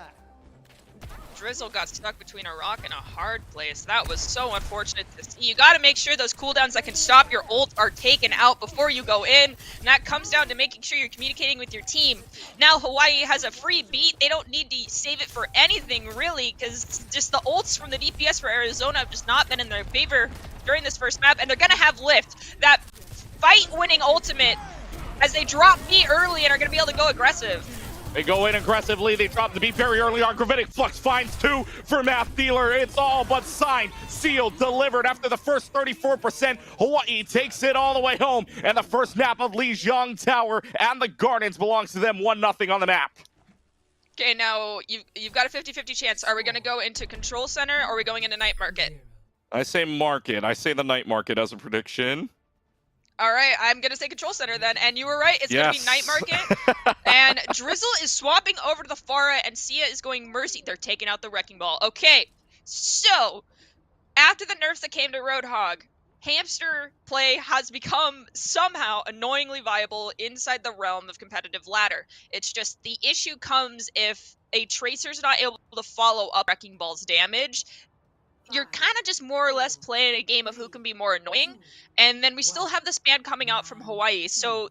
Drizzle got stuck between a rock and a hard place. That was so unfortunate to see. You got to make sure those cooldowns that can stop your ult are taken out before you go in. And that comes down to making sure you're communicating with your team. Now Hawaii has a free beat. They don't need to save it for anything really, because just the ults from the DPS for Arizona have just not been in their favor during this first map, and they're gonna have lift. That fight-winning ultimate as they drop B early and are gonna be able to go aggressive. They go in aggressively. They drop the beat very early on. Gravitic Flux finds 2 for Math Dealer. It's all but signed, sealed, delivered. After the first 34%, Hawaii takes it all the way home. And the first map of Lijiang Tower and the Gardens belongs to them 1-0 on the map. Okay, now you've got a 50-50 chance. Are we going to go into Control Center or are we going into Night Market? I say market. I say the night market as a prediction. All right, I'm going to say Control Center then. And you were right, it's going to be Night Market. And Drizzle is swapping over to the Pharah, and Sia is going Mercy. They're taking out the Wrecking Ball. Okay, so after the nerfs that came to Roadhog, hamster play has become somehow annoyingly viable inside the realm of competitive ladder. It's just the issue comes if a Tracer's not able to follow up Wrecking Ball's damage. You're kind of just more or less playing a game of who can be more annoying. And then we still have this ban coming out from Hawaii. So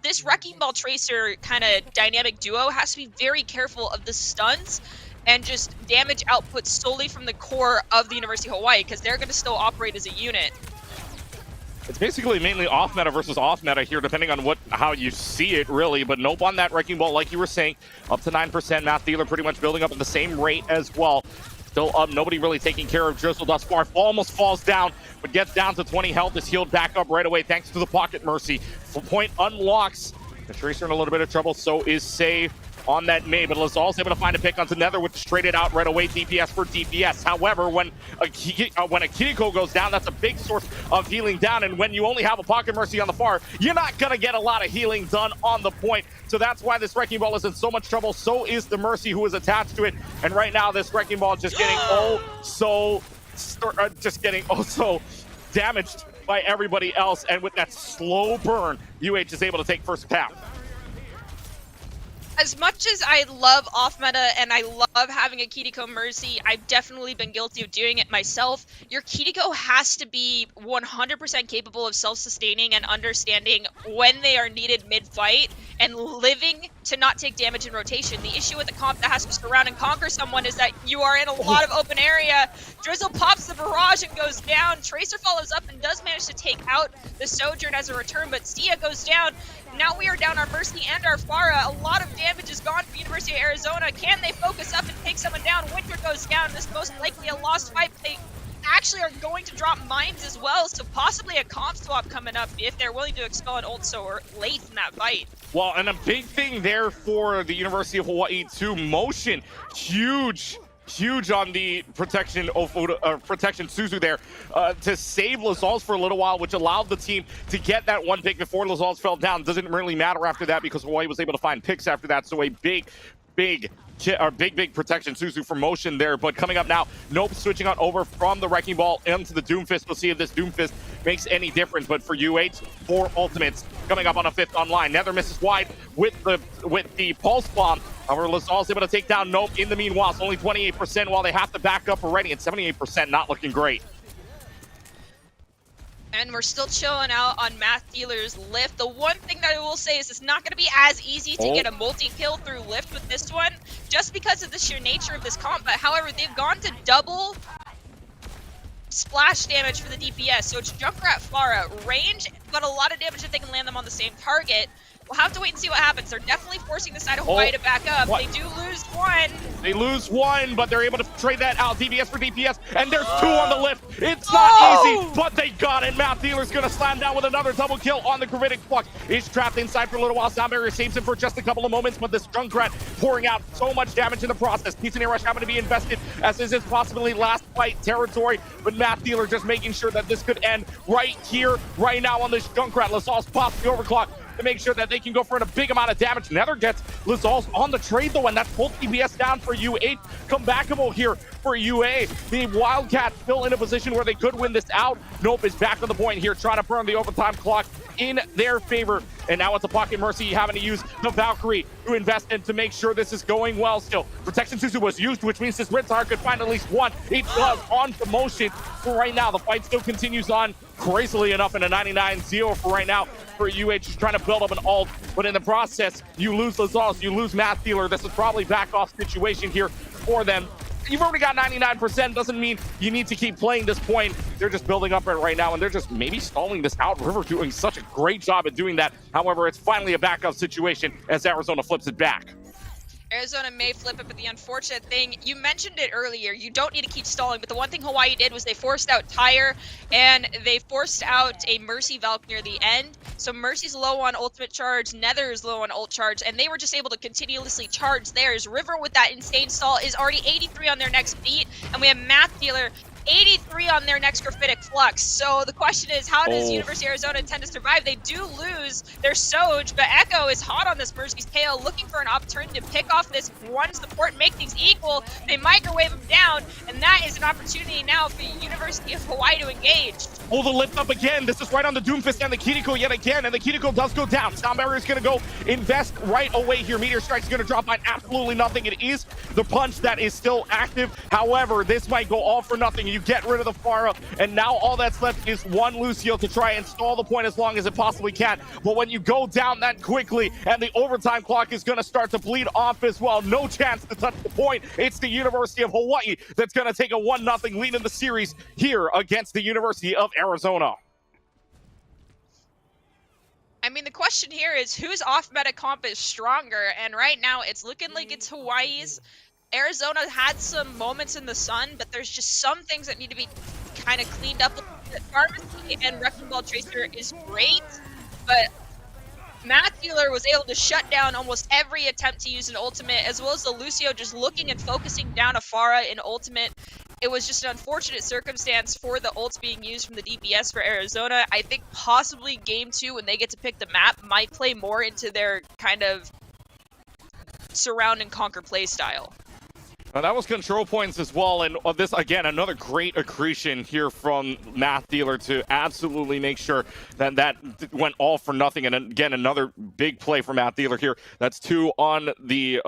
this Wrecking Ball Tracer kind of dynamic duo has to be very careful of the stuns and just damage output solely from the core of the University of Hawaii, because they're going to still operate as a unit. It's basically mainly off meta versus off meta here, depending on how you see it, really. But nope on that Wrecking Ball, like you were saying, up to 9%. Math Dealer pretty much building up at the same rate as well. Still up, nobody really taking care of Drizzle thus far. Almost falls down, but gets down to 20 health. Is healed back up right away thanks to the Pocket Mercy. Full point unlocks. The Tracer in a little bit of trouble, so is Save on that May, but Lazal's able to find a pick onto Nether, which traded out right away DPS for DPS. However, when a Kiriko goes down, that's a big source of healing down, and when you only have a Pocket Mercy on the far, you're not going to get a lot of healing done on the point. So that's why this Wrecking Ball is in so much trouble. So is the Mercy who is attached to it, and right now this Wrecking Ball is just getting so damaged by everybody else, and with that slow burn, UH is able to take first path. As much as I love off meta and I love having a Kiriko Mercy, I've definitely been guilty of doing it myself. Your Kiriko has to be 100% capable of self-sustaining and understanding when they are needed mid-fight and living to not take damage in rotation. The issue with the comp that has to surround and conquer someone is that you are in a lot of open area. Drizzle pops the barrage and goes down. Tracer follows up and does manage to take out the Sojourn as a return, but Sia goes down. Now we are down our Mercy and our Pharah. A lot of damage is gone for University of Arizona. Can they focus up and take someone down? Winter goes down. This is most likely a lost fight. They actually are going to drop mines as well, so possibly a comp swap coming up if they're willing to expel an ult so late in that fight. Well, and a big thing there for the University of Hawaii too, motion, huge on the protection Suzu there to save Lazals for a little while, which allowed the team to get that one pick before Lazals fell down. Doesn't really matter after that because Hawaii was able to find picks after that. So a big protection Suzu for motion there. But coming up now, Nope switching on over from the Wrecking Ball into the Doomfist. We'll see if this Doomfist makes any difference. But for UH, 4 ultimates coming up on a 5th online. Nether misses wide with the Pulse Bomb. However, Lazal's able to take down Nope in the meanwhile. It's only 28% while they have to back up already, and 78% not looking great. And we're still chilling out on Math Dealer's Lift. The one thing that I will say is it's not going to be as easy to get a multi-kill through Lift with this one, just because of the sheer nature of this comp. But however, they've gone to double splash damage for the DPS. So it's Junkrat Pharah range, but a lot of damage if they can land them on the same target. We'll have to wait and see what happens. They're definitely forcing the side of Hawaii to back up. They do lose one. They lose one, but they're able to trade that out. DPS for DPS, and there's 2 on the lift. It's not easy, but they got it. Math Dealer's gonna slam down with another double kill on the Gravitic Flux. He's trapped inside for a little while. Sound Barrier saves him for just a couple of moments, but this Junkrat pouring out so much damage in the process. Pizza and Air Rush having to be invested, as is his possibly last fight territory, but Math Dealer just making sure that this could end right here, right now on this Junkrat. Lazal's pops the overclock to make sure that they can go for a big amount of damage. Nether gets Lazal's on the trade though, and that's full DPS down for U8. Comebackable here for UA. The Wildcats still in a position where they could win this out. Nope is back on the point here, trying to burn the overtime clock in their favor. And now it's a Pocket Mercy having to use the Valkyrie to invest in to make sure this is going well still. Protection Suzu was used, which means this Ritzar could find at least one. It does on promotion for right now. The fight still continues on, crazily enough, in a 99-0 for right now for UH, just trying to build up an ult, but in the process, you lose Lazals, you lose Math Dealer. This is probably back off situation here for them. you've already got 99%. Doesn't mean you need to keep playing this point. They're just building up it right now, and they're just maybe stalling this out. River doing such a great job at doing that. However, it's finally a backup situation as Arizona flips it back. Arizona may flip it, but the unfortunate thing, you mentioned it earlier, you don't need to keep stalling, but the one thing Hawaii did was they forced out Tyre, and they forced out a Mercy Valk near the end. So Mercy's low on ultimate charge, Nether is low on ult charge, and they were just able to continuously charge theirs. River with that insane stall is already 83 on their next beat, and we have Math Dealer 83 on their next Graphitic Flux. So the question is, how does University of Arizona intend to survive? They do lose their Soj, but Echo is hot on this Mercy's tail, looking for an opportunity to pick off this one support, make things equal. They microwave him down, and that is an opportunity now for University of Hawaii to engage. Oh, the lift up again. This is right on the Doomfist and the Kiriko yet again, and the Kiriko does go down. Sound Barrier is going to go invest right away here. Meteor Strike's going to drop by absolutely nothing. It is the punch that is still active. However, this might go all for nothing. You get rid of the Pharah, and now all that's left is one Lucio to try and stall the point as long as it possibly can. But when you go down that quickly, and the overtime clock is going to start to bleed off as well, no chance to touch the point. It's the University of Hawaii that's going to take a 1-0 lead in the series here against the University of Arizona. I mean, the question here is whose off-meta comp is stronger, and right now it's looking like it's Hawaii's. Arizona had some moments in the sun, but there's just some things that need to be kind of cleaned up. Pharmacy and Wrecking Ball Tracer is great, but Math Dealer was able to shut down almost every attempt to use an ultimate, as well as the Lucio just looking and focusing down Afara in ultimate. It was just an unfortunate circumstance for the ults being used from the DPS for Arizona. I think possibly game 2, when they get to pick the map, might play more into their kind of surround and conquer play style. That was control points as well, and this, again, another great accretion here from Math Dealer to absolutely make sure that that went all for nothing. And again, another big play for Math Dealer here. That's 2 on the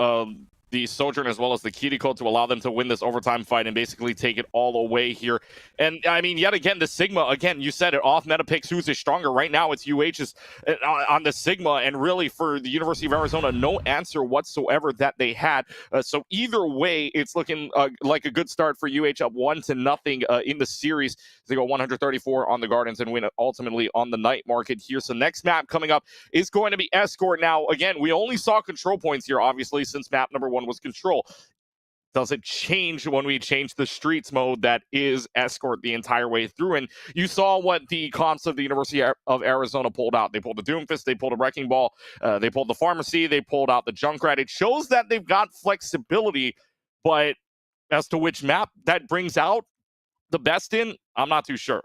Sojourn as well as the Kiriko to allow them to win this overtime fight and basically take it all away here. And I mean, yet again, the Sigma, again, you said it, off meta picks who's is stronger. Right now it's UH's on the Sigma, and really for the University of Arizona, no answer whatsoever that they had. So either way, it's looking like a good start for UH, up 1-0 in the series. They go 134 on the Gardens and win ultimately on the night market here. So next map coming up is going to be Escort. Now, again, we only saw control points here, obviously, since map number 1 was Control. Does it change when we change the Streets mode that is Escort the entire way through? And you saw what the comps of the University of Arizona pulled out. They pulled the Doomfist, they pulled a Wrecking Ball, they pulled the Pharmacy, they pulled out the Junkrat. It shows that they've got flexibility, but as to which map that brings out the best in, I'm not too sure.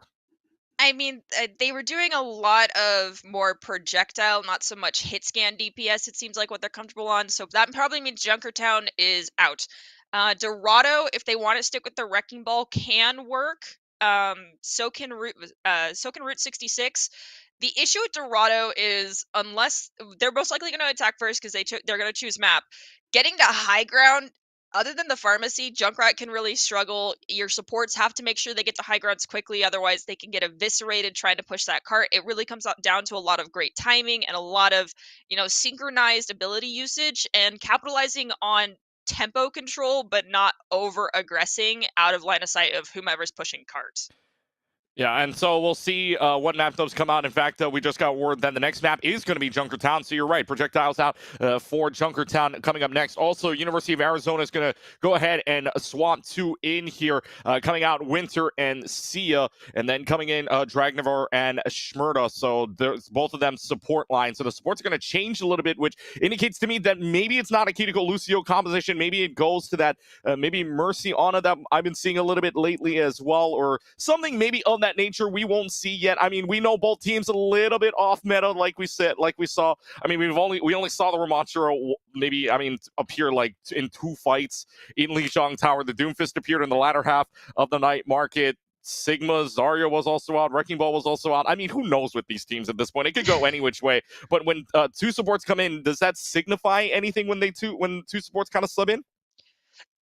I mean, they were doing a lot of more projectile, not so much hit scan DPS, it seems like what they're comfortable on. So that probably means Junkertown is out. Dorado, if they want to stick with the Wrecking Ball, can work. So can Route 66. The issue with Dorado is, unless they're most likely going to attack first because they're going to choose map, getting to high ground, other than the Pharmacy, Junkrat can really struggle. Your supports have to make sure they get to high grounds quickly, otherwise they can get eviscerated trying to push that cart. It really comes down to a lot of great timing and a lot of, synchronized ability usage and capitalizing on tempo control, but not over aggressing out of line of sight of whomever's pushing carts. Yeah, and so we'll see what map those come out. In fact, we just got word that the next map is going to be Junkertown. So you're right, projectiles out for Junkertown coming up next. Also, University of Arizona is going to go ahead and swap 2 in here. Coming out, Winter and Sia, and then coming in Dragnivore and Shmurda. So there's both of them support lines. So the supports are going to change a little bit, which indicates to me that maybe it's not a Kiriko Lucio composition. Maybe it goes to that maybe Mercy Ana that I've been seeing a little bit lately as well, or something maybe of that nature we won't see yet. I mean, we know both teams a little bit off meta, like we saw. I mean, we only saw the Ramonchero maybe, appear like in 2 fights in Lijiang Tower. The Doomfist appeared in the latter half of the night market. Sigma, Zarya was also out. Wrecking Ball was also out. I mean, who knows with these teams at this point? It could go any which way. But when 2 supports come in, does that signify anything when 2 supports kind of sub in?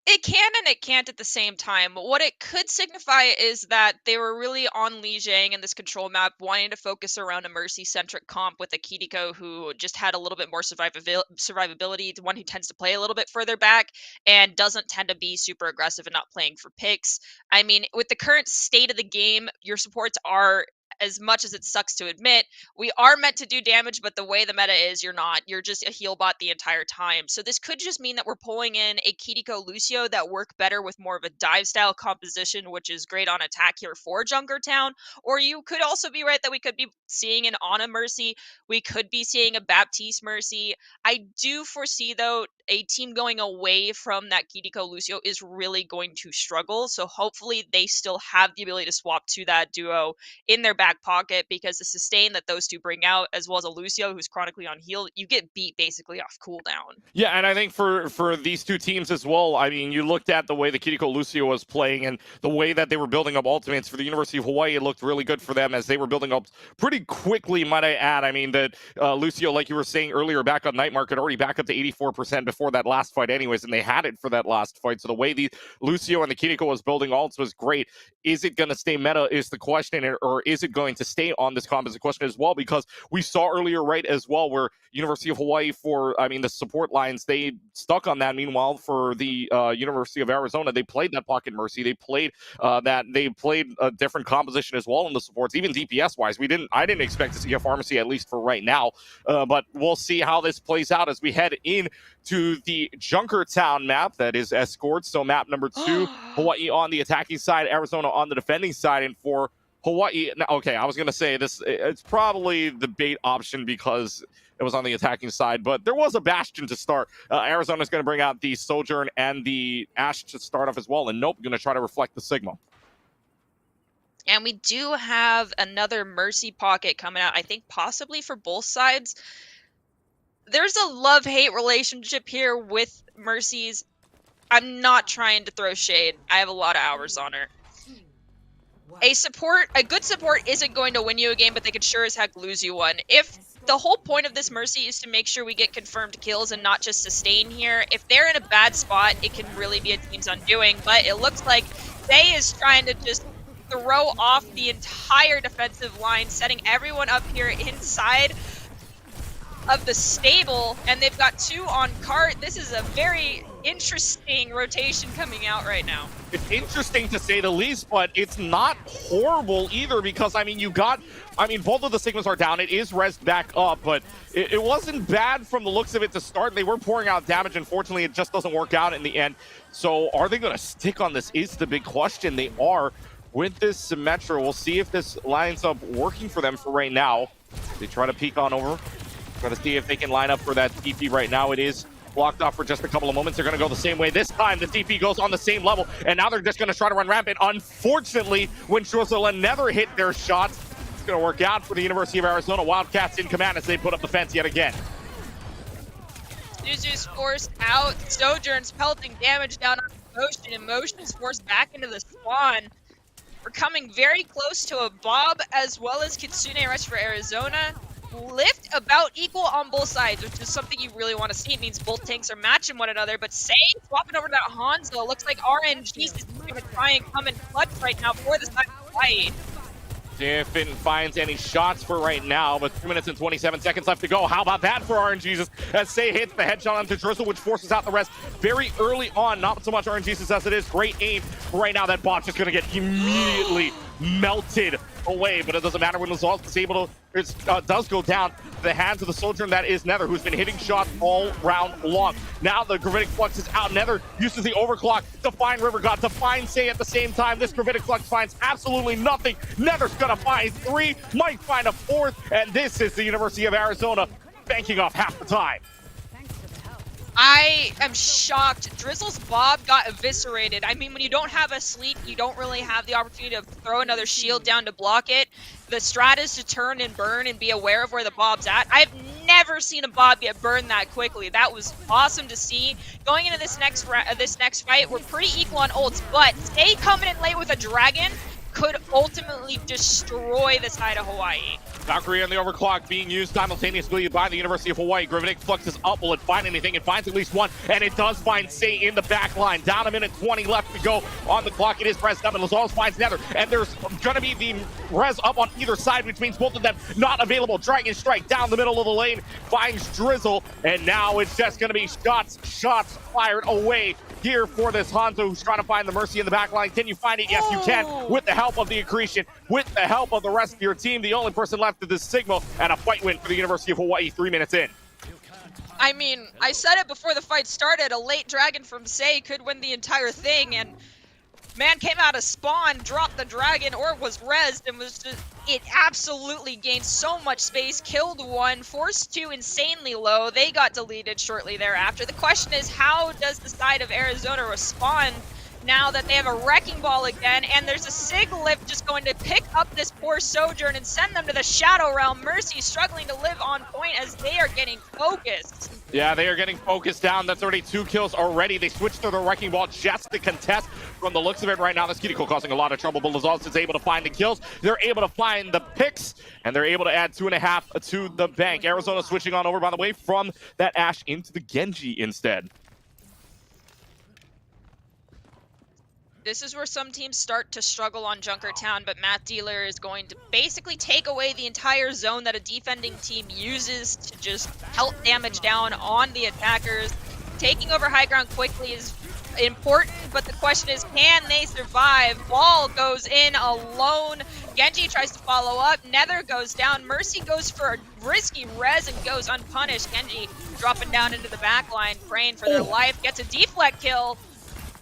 It can and it can't at the same time. What it could signify is that they were really on Li Jiang in this control map, wanting to focus around a Mercy-centric comp with a Kiriko who just had a little bit more survivability, the one who tends to play a little bit further back and doesn't tend to be super aggressive and not playing for picks. I mean, with the current state of the game, your supports are, as much as it sucks to admit, we are meant to do damage, but the way the meta is, you're not. You're just a heal bot the entire time. So this could just mean that we're pulling in a Kiriko Lucio that work better with more of a dive style composition, which is great on attack here for Junkertown. Or you could also be right that we could be seeing an Ana Mercy. We could be seeing a Baptiste Mercy. I do foresee, though, a team going away from that Kiriko Lucio is really going to struggle. So hopefully they still have the ability to swap to that duo in their back pocket, because the sustain that those two bring out, as well as a Lucio who's chronically on heal, you get beat basically off cooldown. Yeah, and I think for these two teams as well, I mean, you looked at the way the Kiriko Lucio was playing and the way that they were building up ultimates for the University of Hawaii. It looked really good for them as they were building up pretty quickly, might I add. I mean, that Lucio, like you were saying earlier, back on Night Market, already back up to 84% before that last fight anyways, and they had it for that last fight. So the way the Lucio and the Kiriko was building ults was great. Is it going to stay meta is the question, or is it going to stay on this composite question as well? Because we saw earlier, right, as well, where University of Hawaii the support lines, they stuck on that. Meanwhile, for the University of Arizona, they played that Pocket Mercy. They played a different composition as well in the supports, even DPS wise. I didn't expect to see a pharmacy, at least for right now. But we'll see how this plays out as we head in to the Junkertown map, that is Esports. So map number 2, Hawaii on the attacking side, Arizona on the defending side. And for Hawaii, okay, I was going to say this, it's probably the bait option because it was on the attacking side, but there was a Bastion to start. Arizona's going to bring out the Sojourn and the Ashe to start off as well, and Nope going to try to reflect the Sigma. And we do have another Mercy pocket coming out, I think possibly for both sides. There's a love-hate relationship here with Mercy's. I'm not trying to throw shade. I have a lot of hours on her. A good support isn't going to win you a game, but they could sure as heck lose you one. If the whole point of this Mercy is to make sure we get confirmed kills and not just sustain here, if they're in a bad spot, it can really be a team's undoing. But it looks like Faye is trying to just throw off the entire defensive line, setting everyone up here inside of the stable, and they've got 2 on cart. This is a very interesting rotation coming out right now. It's interesting to say the least, but it's not horrible either, because both of the Sigmas are down. It is rezzed back up, but it wasn't bad from the looks of it to start. They were pouring out damage. Unfortunately, it just doesn't work out in the end. So are they going to stick on this is the big question. They are with this Symmetra. We'll see if this lines up working for them for right now. They try to peek on over. Try to see if they can line up for that TP right now. It is blocked off for just a couple of moments. They're going to go the same way. This time, the TP goes on the same level, and now they're just going to try to run rampant. Unfortunately, when Drizzle and Nether hit their shots, it's going to work out for the University of Arizona. Wildcats in command as they put up the fence yet again. Zuzu's forced out. Sojourn's pelting damage down on Motion, and Motion is forced back into the spawn. We're coming very close to a Bob as well as Kitsune Rush for Arizona. Lift about equal on both sides, which is something you really want to see. It means both tanks are matching one another, but Say swapping over to that Hanzo. Looks like RNG's is going to try and come in clutch right now for the side of the fight. If it finds any shots for right now, but 2 minutes and 27 seconds left to go. How about that for RNGesus as Say hits the headshot onto Drizzle, which forces out the rest very early on. Not so much RNGesus as it is great aim. Right now, that bot's just going to get immediately melted away, but it doesn't matter when Lazal is able to, it does go down to the hands of the Sojourn that is Nether, who's been hitting shots all round long. Now the Gravitic Flux is out. Nether uses the overclock to find River God, to find Say at the same time. This Gravitic Flux finds absolutely nothing. Nether's gonna find 3, might find a 4th, and this is the University of Arizona banking off half the time. I am shocked. Drizzle's Bob got eviscerated. I mean, when you don't have a sleep, you don't really have the opportunity to throw another shield down to block it. The strat is to turn and burn and be aware of where the Bob's at. I've never seen a Bob get burned that quickly. That was awesome to see. Going into this next fight, we're pretty equal on ults, but Stay coming in late with a dragon could ultimately destroy the side of Hawaii. Valkyrie and the overclock being used simultaneously by the University of Hawaii. Gravitic fluxes up. Will it find anything? It finds at least one, and it does find Say in the back line. Down a minute 20 left to go on the clock. It is pressed up, and Lazals finds Nether, and there's going to be the res up on either side, which means both of them not available. Dragon Strike down the middle of the lane finds Drizzle, and now it's just going to be shots fired away here for this Hanzo who's trying to find the Mercy in the back line. Can you find it? Yes, you can, with the help of the Accretion, with the help of the rest of your team. The only person left is this Sigma, and a fight win for the University of Hawaii 3 minutes in. I mean, I said it before the fight started, a late dragon from Say could win the entire thing, and man came out of spawn, dropped the dragon, or was rezzed, and was just, it absolutely gained so much space, killed one, forced two insanely low. They got deleted shortly thereafter. The question is, how does the side of Arizona respond now that they have a wrecking ball again, and there's a Sig lift just going to pick up this poor Sojourn and send them to the Shadow Realm. Mercy struggling to live on point as they are getting focused. Yeah, they are getting focused down. That's already 2 kills already. They switched to the wrecking ball just to contest. From the looks of it right now, this Kiriko causing a lot of trouble, but Lazals is able to find the kills. They're able to find the picks, and they're able to add 2.5 to the bank. Arizona switching on over, by the way, from that Ashe into the Genji instead. This is where some teams start to struggle on Junkertown, but Matt Dealer is going to basically take away the entire zone that a defending team uses to just help damage down on the attackers. Taking over high ground quickly is important, but the question is, can they survive? Ball goes in alone. Genji tries to follow up. Nether goes down. Mercy goes for a risky res and goes unpunished. Genji dropping down into the back line, praying for their life. Gets a deflect kill.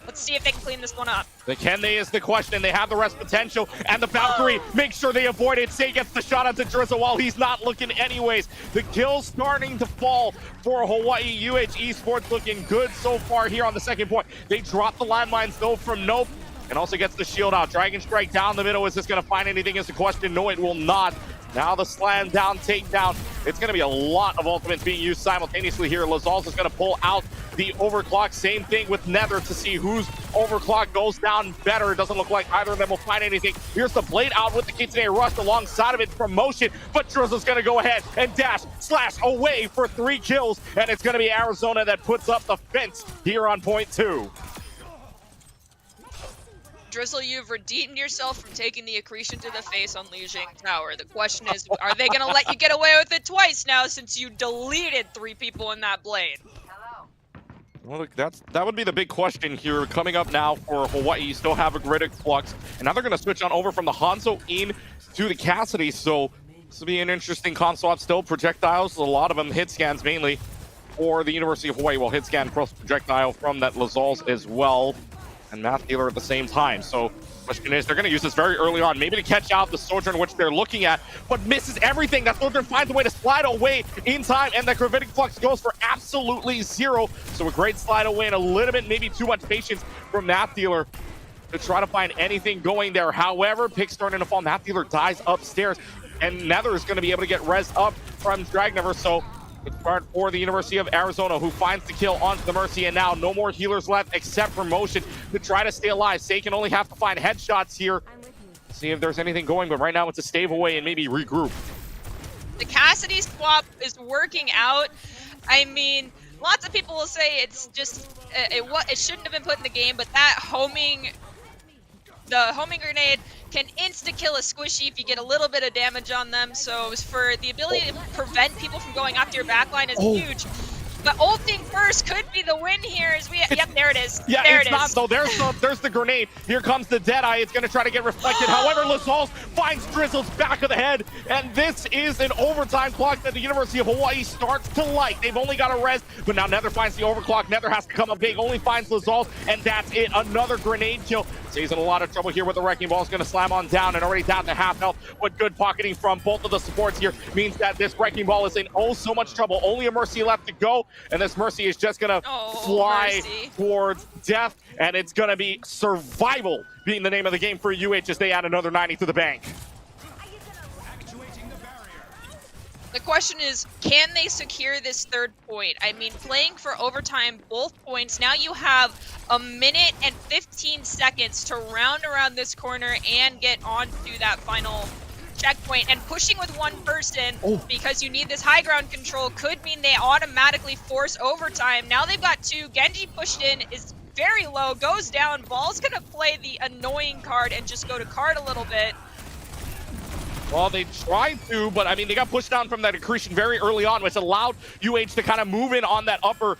Let's see if they can clean this one up. Can they is the question. They have the rest potential, and the Valkyrie make sure they avoid it. Say gets the shot onto Drizzle while he's not looking anyways. The kills starting to fall for Hawaii. Esports looking good so far here on the second point. They drop the landmines though from Nope, and also gets the shield out. Dragon Strike down the middle. Is this going to find anything is the question. No, it will not. Now the slam down, takedown. It's going to be a lot of ultimates being used simultaneously here. Lazals is going to pull out the overclock. Same thing with Nether to see whose overclock goes down better. It doesn't look like either of them will find anything. Here's the blade out with the Kitsune Rush alongside of it from motion, but Drizzle's going to go ahead and dash, slash away for 3 kills, and it's going to be Arizona that puts up the fence here on point 2. Drizzle, you've redeemed yourself from taking the Accretion to the face on Lijiang Tower. The question is, are they going to let you get away with it twice now since you deleted 3 people in that blade? Well, look, that would be the big question here. Coming up now for Hawaii, you still have a Gravitic Flux, and now they're going to switch on over from the Hanzo in to the Cassidy, so this will be an interesting console swap still. Projectiles, a lot of them hit scans mainly for the University of Hawaii. Well, hit scan plus projectile from that Lazals as well, and Math Dealer at the same time. So question is, they're going to use this very early on, maybe to catch out the Sojourn, which they're looking at, but misses everything. That Sojourn finds a way to slide away in time, and the Gravitic Flux goes for absolutely 0. So a great slide away and a little bit, maybe too much patience from Math Dealer to try to find anything going there. However, picks starting to fall. Math Dealer dies upstairs, and Nether is going to be able to get res up from Dragnever. So it's part for the University of Arizona, who finds the kill onto the Mercy, and now no more healers left except for motion to try to stay alive. Say can only have to find headshots here. See if there's anything going, but right now it's a stave away and maybe regroup. The Cassidy swap is working out. I mean, lots of people will say it's just, it shouldn't have been put in the game, but that the homing grenade can insta-kill a squishy if you get a little bit of damage on them. So for the ability to prevent people from going after your backline is huge. But ulting first could be the win here. As we, yep, there it is. Yeah, there it's not though. There's the grenade. Here comes the Deadeye. It's going to try to get reflected. However, Lazals finds Drizzle's back of the head, and this is an overtime clock that the University of Hawaii starts to like. They've only got a res, but now Nether finds the overclock. Nether has to come up big, only finds Lazals, and that's it. Another grenade kill. He's in a lot of trouble here with the Wrecking Ball. Is going to slam on down and already down to half health. But good pocketing from both of the supports here means that this Wrecking Ball is in oh so much trouble. Only a Mercy left to go, and this Mercy is just going to fly towards death, and it's going to be survival being the name of the game for UH as they add another 90 to the bank. The question is, can they secure this 3rd point? I mean, playing for overtime, both points. Now you have a minute and 15 seconds to round around this corner and get onto that final checkpoint. And pushing with one person because you need this high ground control could mean they automatically force overtime. Now they've got two. Genji pushed in, is very low, goes down. Ball's gonna play the annoying card and just go to card a little bit. Well, they tried to, but I mean, they got pushed down from that accretion very early on, which allowed UH to kind of move in on that upper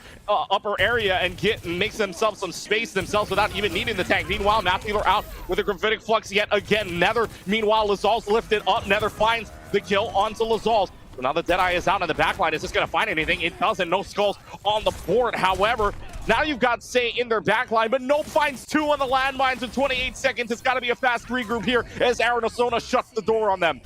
area and make themselves some space themselves without even needing the tank. Meanwhile, Matthew out with a gravitic flux yet again. Nether, meanwhile, Lazal's lifted up. Nether finds the kill onto Lazal's. So now the Deadeye is out on the backline. Is this going to find anything? It doesn't. No skulls on the board. However, now you've got Say in their backline, but Nope finds two on the landmines in 28 seconds. It's got to be a fast regroup here as Arizona shuts the door on them.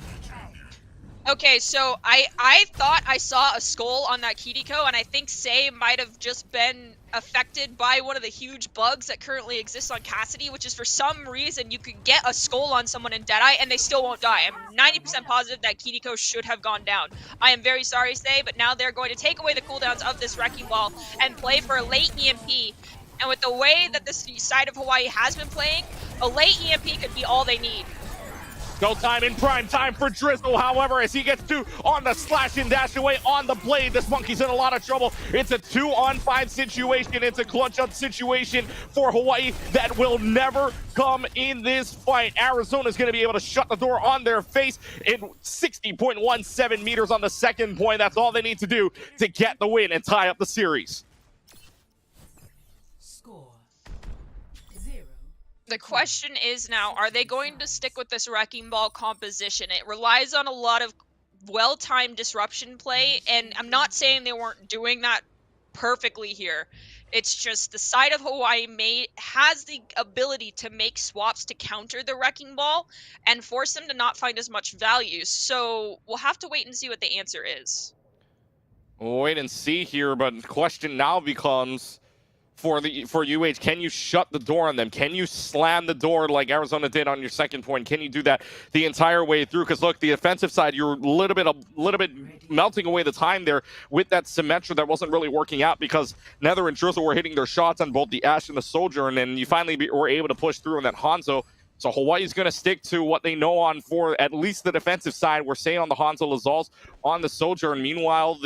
Okay, so I thought I saw a skull on that Kiriko, and I think Say might have just been affected by one of the huge bugs that currently exists on Cassidy, which is for some reason you could get a skull on someone in Deadeye and they still won't die. I'm 90% positive that Kiriko should have gone down. I am very sorry, Say, but now they're going to take away the cooldowns of this Wrecking Ball and play for a late EMP. And with the way that this side of Hawaii has been playing, a late EMP could be all they need. Go time in prime time for Drizzle, however, as he gets two on the slash and dash away on the blade. This monkey's in a lot of trouble. It's a 2-on-5 situation. It's a clutch-up situation for Hawaii that will never come in this fight. Arizona's going to be able to shut the door on their face in 60.17 meters on the second point. That's all they need to do to get the win and tie up the series. The question is now, are they going to stick with this Wrecking Ball composition? It relies on a lot of well-timed disruption play, and I'm not saying they weren't doing that perfectly here. It's just the side of Hawaii has the ability to make swaps to counter the Wrecking Ball and force them to not find as much value. So we'll have to wait and see what the answer is. We'll wait and see here, but the question now becomes, for UH, can you shut the door on them? Can you slam the door like Arizona did on your second point? Can you do that the entire way through? Because look, the offensive side, you're a little bit melting away the time there with that Symmetra that wasn't really working out because Nether and Drizzle were hitting their shots on both the Ashe and the Soldier, and then you finally were able to push through on that Hanzo. So Hawaii's going to stick to what they know on for at least the defensive side. We're saying on the Hanzo, Lazal's on the Soldier, and meanwhile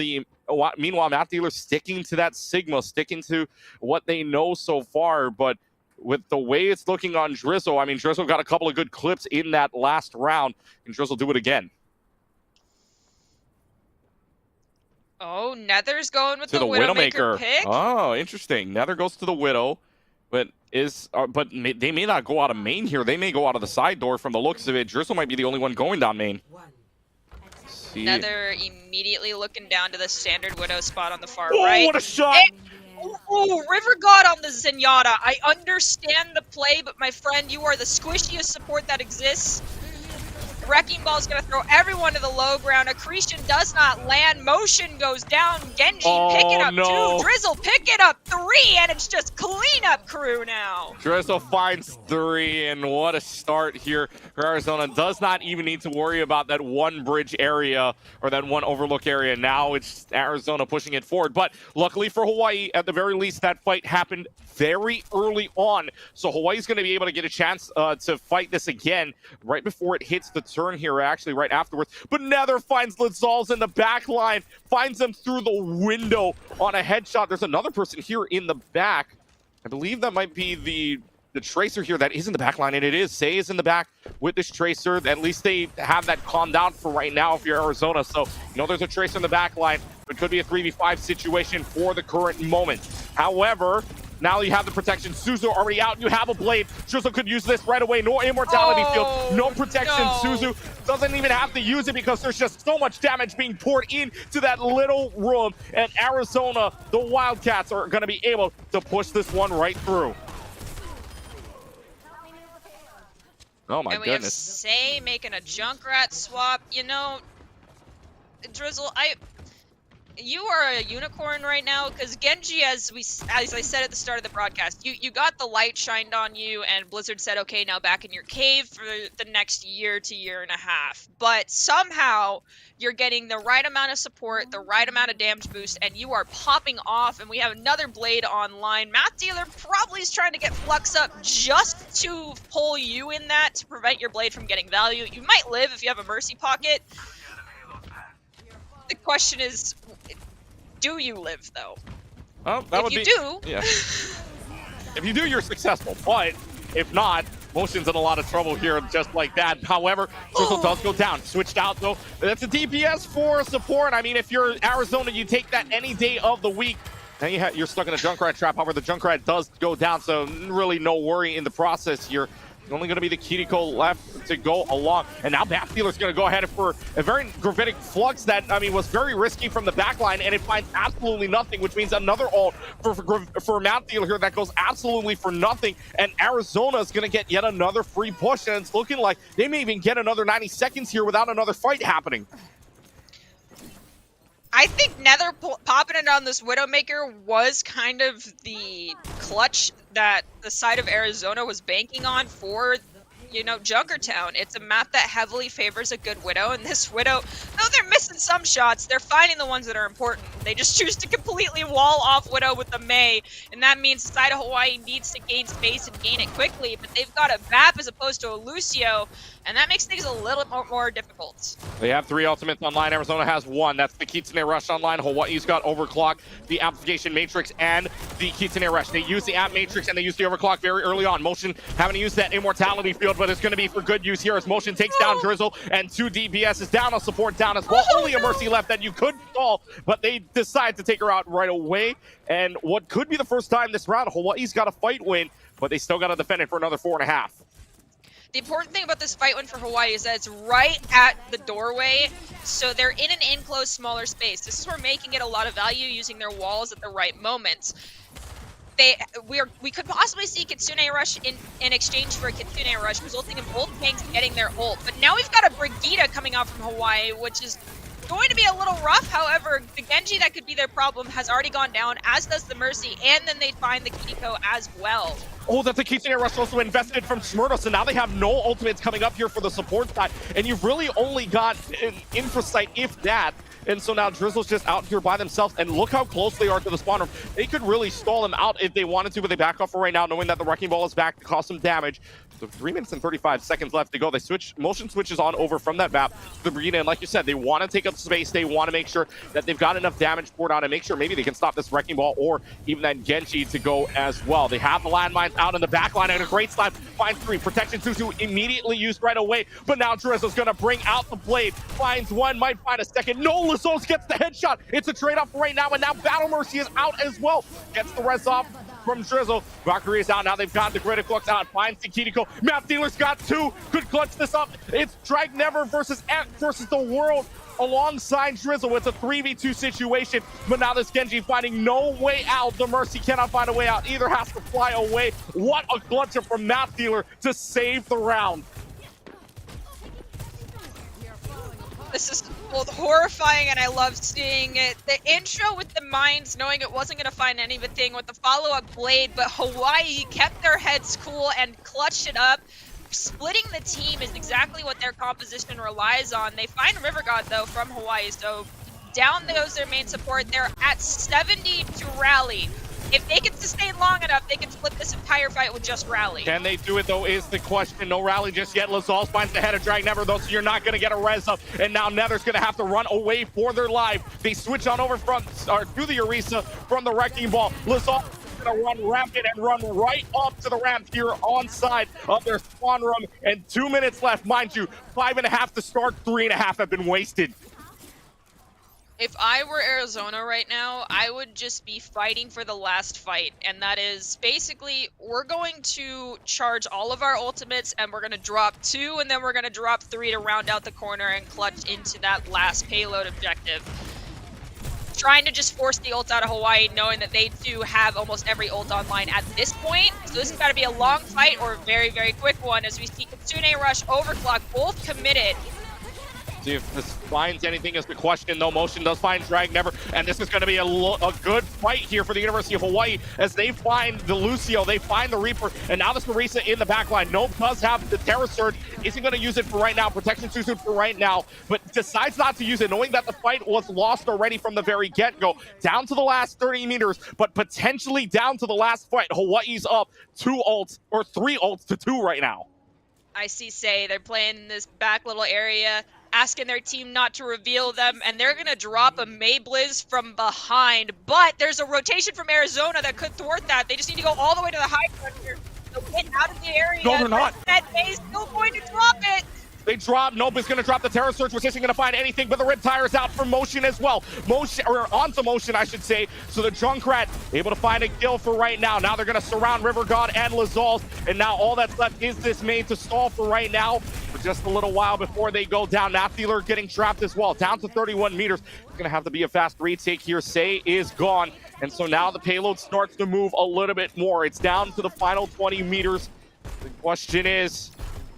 Matt Dealer sticking to that Sigma, sticking to what they know so far. But with the way it's looking on Drizzle, I mean, Drizzle got a couple of good clips in that last round. Can Drizzle do it again? Oh, Nether's going with to the Widowmaker pick. Oh, interesting. Nether goes to the Widow, but they may not go out of main here. They may go out of the side door from the looks of it. Drizzle might be the only one going down main. Nether immediately looking down to the standard Widow spot on the far oh, right. What a shot! Oh, River God on the Zenyatta. I understand the play, but my friend, you are the squishiest support that exists. Wrecking Ball is going to throw everyone to the low ground. Accretion does not land. Motion goes down. Genji pick it up two. Drizzle pick it up three, and it's just cleanup crew now. Drizzle finds three, and what a start here. Arizona does not even need to worry about that one bridge area or that one overlook area. Now it's Arizona pushing it forward. But luckily for Hawaii, at the very least, that fight happened very early on. So Hawaii's going to be able to get a chance to fight this again right before it hits the turn here, actually right afterwards. But Nether finds Lazal's in the back line, finds him through the window on a headshot. There's another person here in the back. I believe that might be the Tracer here that is in the back line, and it is. Say is in the back with this Tracer. At least they have that calmed down for right now if you're Arizona. So, you know, there's a Tracer in the back line. It could be a 3v5 situation for the current moment. However, now you have the protection. Suzu already out. You have a blade. Drizzle could use this right away. No immortality field. No protection. No. Suzu doesn't even have to use it because there's just so much damage being poured into that little room. And Arizona, the Wildcats, are going to be able to push this one right through. Oh my and we goodness. have Say making a Junkrat swap. You know, Drizzle, you are a unicorn right now, because Genji, as I said at the start of the broadcast, you got the light shined on you, and Blizzard said, okay, now back in your cave for the next year to year and a half. But somehow you're getting the right amount of support, the right amount of damage boost, and you are popping off. And we have another Blade online. Math Dealer probably is trying to get Flux up just to pull you in that to prevent your Blade from getting value. You might live if you have a Mercy pocket. The question is, do you live though? Well, that would if you be, do, yeah. If you do, you're successful. But if not, Motion's in a lot of trouble here, just like that. However, Drizzle does go down. Switched out though. That's a DPS for support. I mean, if you're Arizona, you take that any day of the week. Now you're stuck in a Junkrat trap. However, the Junkrat does go down, so really no worry in the process here. Only going to be the Kiriko left to go along. And now Math Dealer's going to go ahead for a very gravitic Flux that, I mean, was very risky from the backline, and it finds absolutely nothing, which means another ult for Math Dealer here that goes absolutely for nothing. And Arizona is going to get yet another free push, and it's looking like they may even get another 90 seconds here without another fight happening. I think Nether popping it on this Widowmaker was kind of the clutch that the side of Arizona was banking on for, you know, Junkertown. It's a map that heavily favors a good Widow, and this Widow, though they're missing some shots, they're finding the ones that are important. They just choose to completely wall off Widow with the Mei, and that means the side of Hawaii needs to gain space and gain it quickly, but they've got a VAP as opposed to a Lucio, and that makes things a little more difficult. They have 3 ultimates online. Arizona has 1. That's the Kitsune Rush online. Hawaii's got Overclock, the Amplification Matrix, and the Kitsune Rush. They use the Amp Matrix and they use the Overclock very early on. Motion having to use that Immortality field, but it's going to be for good use here as Motion takes down Drizzle, and 2 DPS is down, a support down as well. Only a Mercy left that you could stall, but they decide to take her out right away. And what could be the first time this round, Hawaii's got a fight win, but they still got to defend it for another 4.5. The important thing about this fight win for Hawaii is that it's right at the doorway, so they're in an enclosed, smaller space. This is where making it a lot of value using their walls at the right moments. We could possibly see Kitsune Rush in exchange for a Kitsune Rush, resulting in both tanks getting their ult. But now we've got a Brigida coming out from Hawaii, which is going to be a little rough. However, the Genji that could be their problem has already gone down, as does the Mercy, and then they find the Kiriko as well. Oh, that's a Kitsune Rush also invested from Smurda, so now they have no ultimates coming up here for the support side, and you've really only got an Infrasight, if that. And so now Drizzle's just out here by themselves, and look how close they are to the spawn room. They could really stall them out if they wanted to, but they back off for right now, knowing that the Wrecking Ball is back to cause some damage. So 3 minutes and 35 seconds left to go. They motion switches on over from that map to the Brigida, and like you said, they want to take up space. They want to make sure that they've got enough damage poured out and make sure maybe they can stop this Wrecking Ball or even that Genji to go as well. They have the landmines out in the back line, and a great slap. Finds 3. Protection Suzu immediately used right away, but now Drizzle's going to bring out the Blade. Finds 1, might find a second. No, Lizos gets the headshot. It's a trade-off right now, and now Battle Mercy is out as well. Gets the res off from Drizzle. Valkyrie is out. Now they've got the Critic Flux out. Finds the Kiriko. Math Dealer's got 2. Could clutch this up. It's Drag Never versus Ant versus the world alongside Drizzle. It's a 3v2 situation, but now this Genji finding no way out. The Mercy cannot find a way out. Either has to fly away. What a clutch from Math Dealer to save the round. This is both horrifying and I love seeing it. The intro with the mines, knowing it wasn't going to find anything with the follow-up Blade, but Hawaii kept their heads cool and clutched it up. Splitting the team is exactly what their composition relies on. They find River God, though, from Hawaii, so down goes their main support. They're at 70 to rally. If they can sustain long enough, they can split this entire fight with just rally. Can they do it, though, is the question. No rally just yet. Lazals finds the head of Drag Never, though, so you're not going to get a res up. And now Nether's going to have to run away for their life. They switch on over to the Orisa from the Wrecking Ball. Lazals going to run rampant and run right up to the ramp here on side of their spawn room. And 2 minutes left, mind you. 5.5 to start, 3.5 have been wasted. If I were Arizona right now, I would just be fighting for the last fight, and that is basically we're going to charge all of our ultimates, and we're going to drop 2, and then we're going to drop 3 to round out the corner and clutch into that last payload objective. Trying to just force the ult out of Hawaii, knowing that they do have almost every ult online at this point. So this has got to be a long fight or a very, very quick one, as we see Kitsune Rush, Overclock, both committed. See if this finds anything is the question, though. Motion does find Drag Never, and this is going to be a good fight here for the University of Hawaii as they find the Lucio, they find the Reaper, and now this Marisa in the backline. Nope does have the Terror Surge, isn't going to use it for right now. Protection Suit for right now, but decides not to use it, knowing that the fight was lost already from the very get-go. Down to the last 30 meters, but potentially down to the last fight. Hawaii's up 3 ults to 2 right now. I see Say they're playing in this back little area, asking their team not to reveal them, and they're gonna drop a Mayblizz from behind. But there's a rotation from Arizona that could thwart that. They just need to go all the way to the high ground here. So get out of the area. No, they're not. That May's still going to drop it. They drop. Nope is going to drop the Terror Surge, which isn't going to find anything, but the Rip Tire's out for Motion as well. Motion, or onto Motion, I should say. So the Junkrat able to find a kill for right now. Now they're going to surround River God and Lazals, and now all that's left is this main to stall for right now for just a little while before they go down. Nathealer getting trapped as well, down to 31 meters. It's going to have to be a fast retake here. Say is gone, and so now the payload starts to move a little bit more. It's down to the final 20 meters. The question is,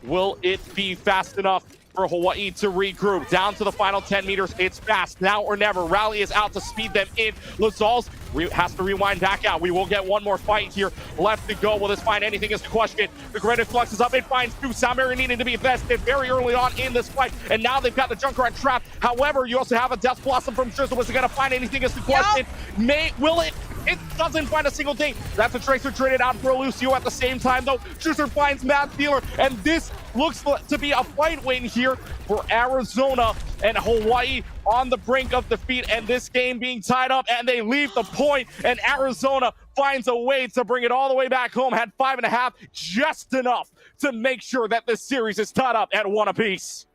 will it be fast enough for Hawaii to regroup? Down to the final 10 meters. It's fast now or never. Rally is out to speed them in. Lazals has to rewind back out. We will get one more fight here left to go. Will this find anything is the question. The Granite Flux is up. It finds 2. Sound Barrier needed to be vested very early on in this fight. And now they've got the Junkrat trapped. However, you also have a Death Blossom from Drizzle. Is it going to find anything is the question. Will it? It doesn't find a single thing. That's a Tracer traded out for Lucio at the same time, though. Juicer finds Matt Dealer, and this looks to be a fight win here for Arizona and Hawaii on the brink of defeat, and this game being tied up, and they leave the point, and Arizona finds a way to bring it all the way back home. Had 5.5, just enough to make sure that this series is tied up at 1 apiece.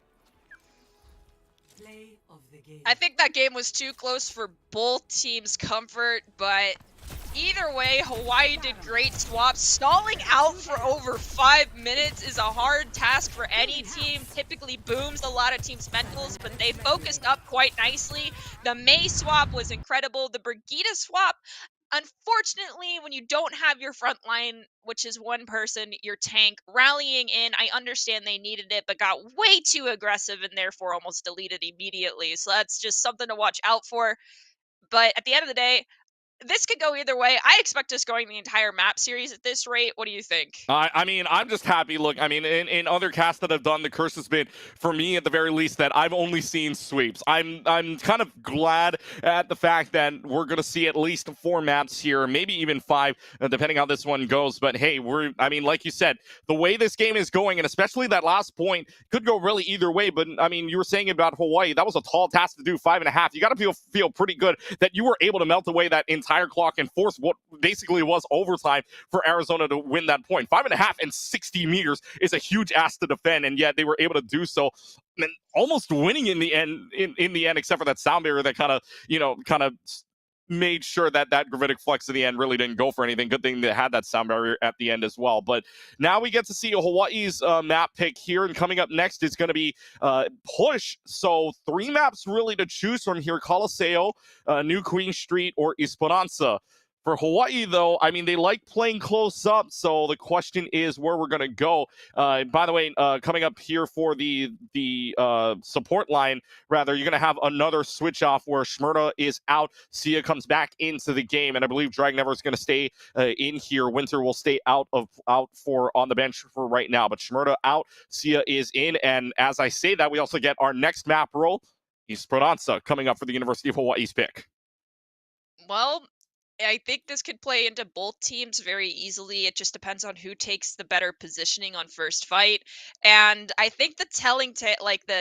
I think that game was too close for both teams' comfort, but either way, Hawaii did great swaps. Stalling out for over 5 minutes is a hard task for any team. Typically booms a lot of teams' mentals, but they focused up quite nicely. The May swap was incredible. The Brigida swap, unfortunately, when you don't have your front line, which is one person, your tank, rallying in, I understand they needed it, but got way too aggressive and therefore almost deleted immediately. So that's just something to watch out for. But at the end of the day, this could go either way. I expect us going the entire map series at this rate. What do you think? I mean, I'm just happy. Look, I mean, in other casts that have done, the curse has been, for me at the very least, that I've only seen sweeps. I'm kind of glad at the fact that we're going to see at least 4 maps here, maybe even 5, depending how this one goes. But hey, I mean, like you said, the way this game is going, and especially that last point, could go really either way. But I mean, you were saying about Hawaii, that was a tall task to do, 5.5. You got to feel pretty good that you were able to melt away that entire clock and force what basically was overtime for Arizona to win that point. 5.5 and 60 meters is a huge ask to defend, and yet they were able to do so, and almost winning in the end. In the end, except for that sound barrier that kind of made sure that gravitic flex in the end really didn't go for anything. Good thing they had that sound barrier at the end as well. But now we get to see Hawaii's map pick here, and coming up next is going to be Push. So 3 maps really to choose from here: Coliseo, New Queen Street, or Esperanza. For Hawaii, though, I mean, they like playing close up, so the question is where we're going to go. By the way, coming up here for the support line, rather, you're going to have another switch off where Shmurda is out. Sia comes back into the game, and I believe Dragnever is going to stay in here. Winter will stay out for on the bench for right now, but Shmurda out, Sia is in, and as I say that, we also get our next map roll. Esperanza coming up for the University of Hawaii's pick. Well, I think this could play into both teams very easily. It just depends on who takes the better positioning on first fight. And I think the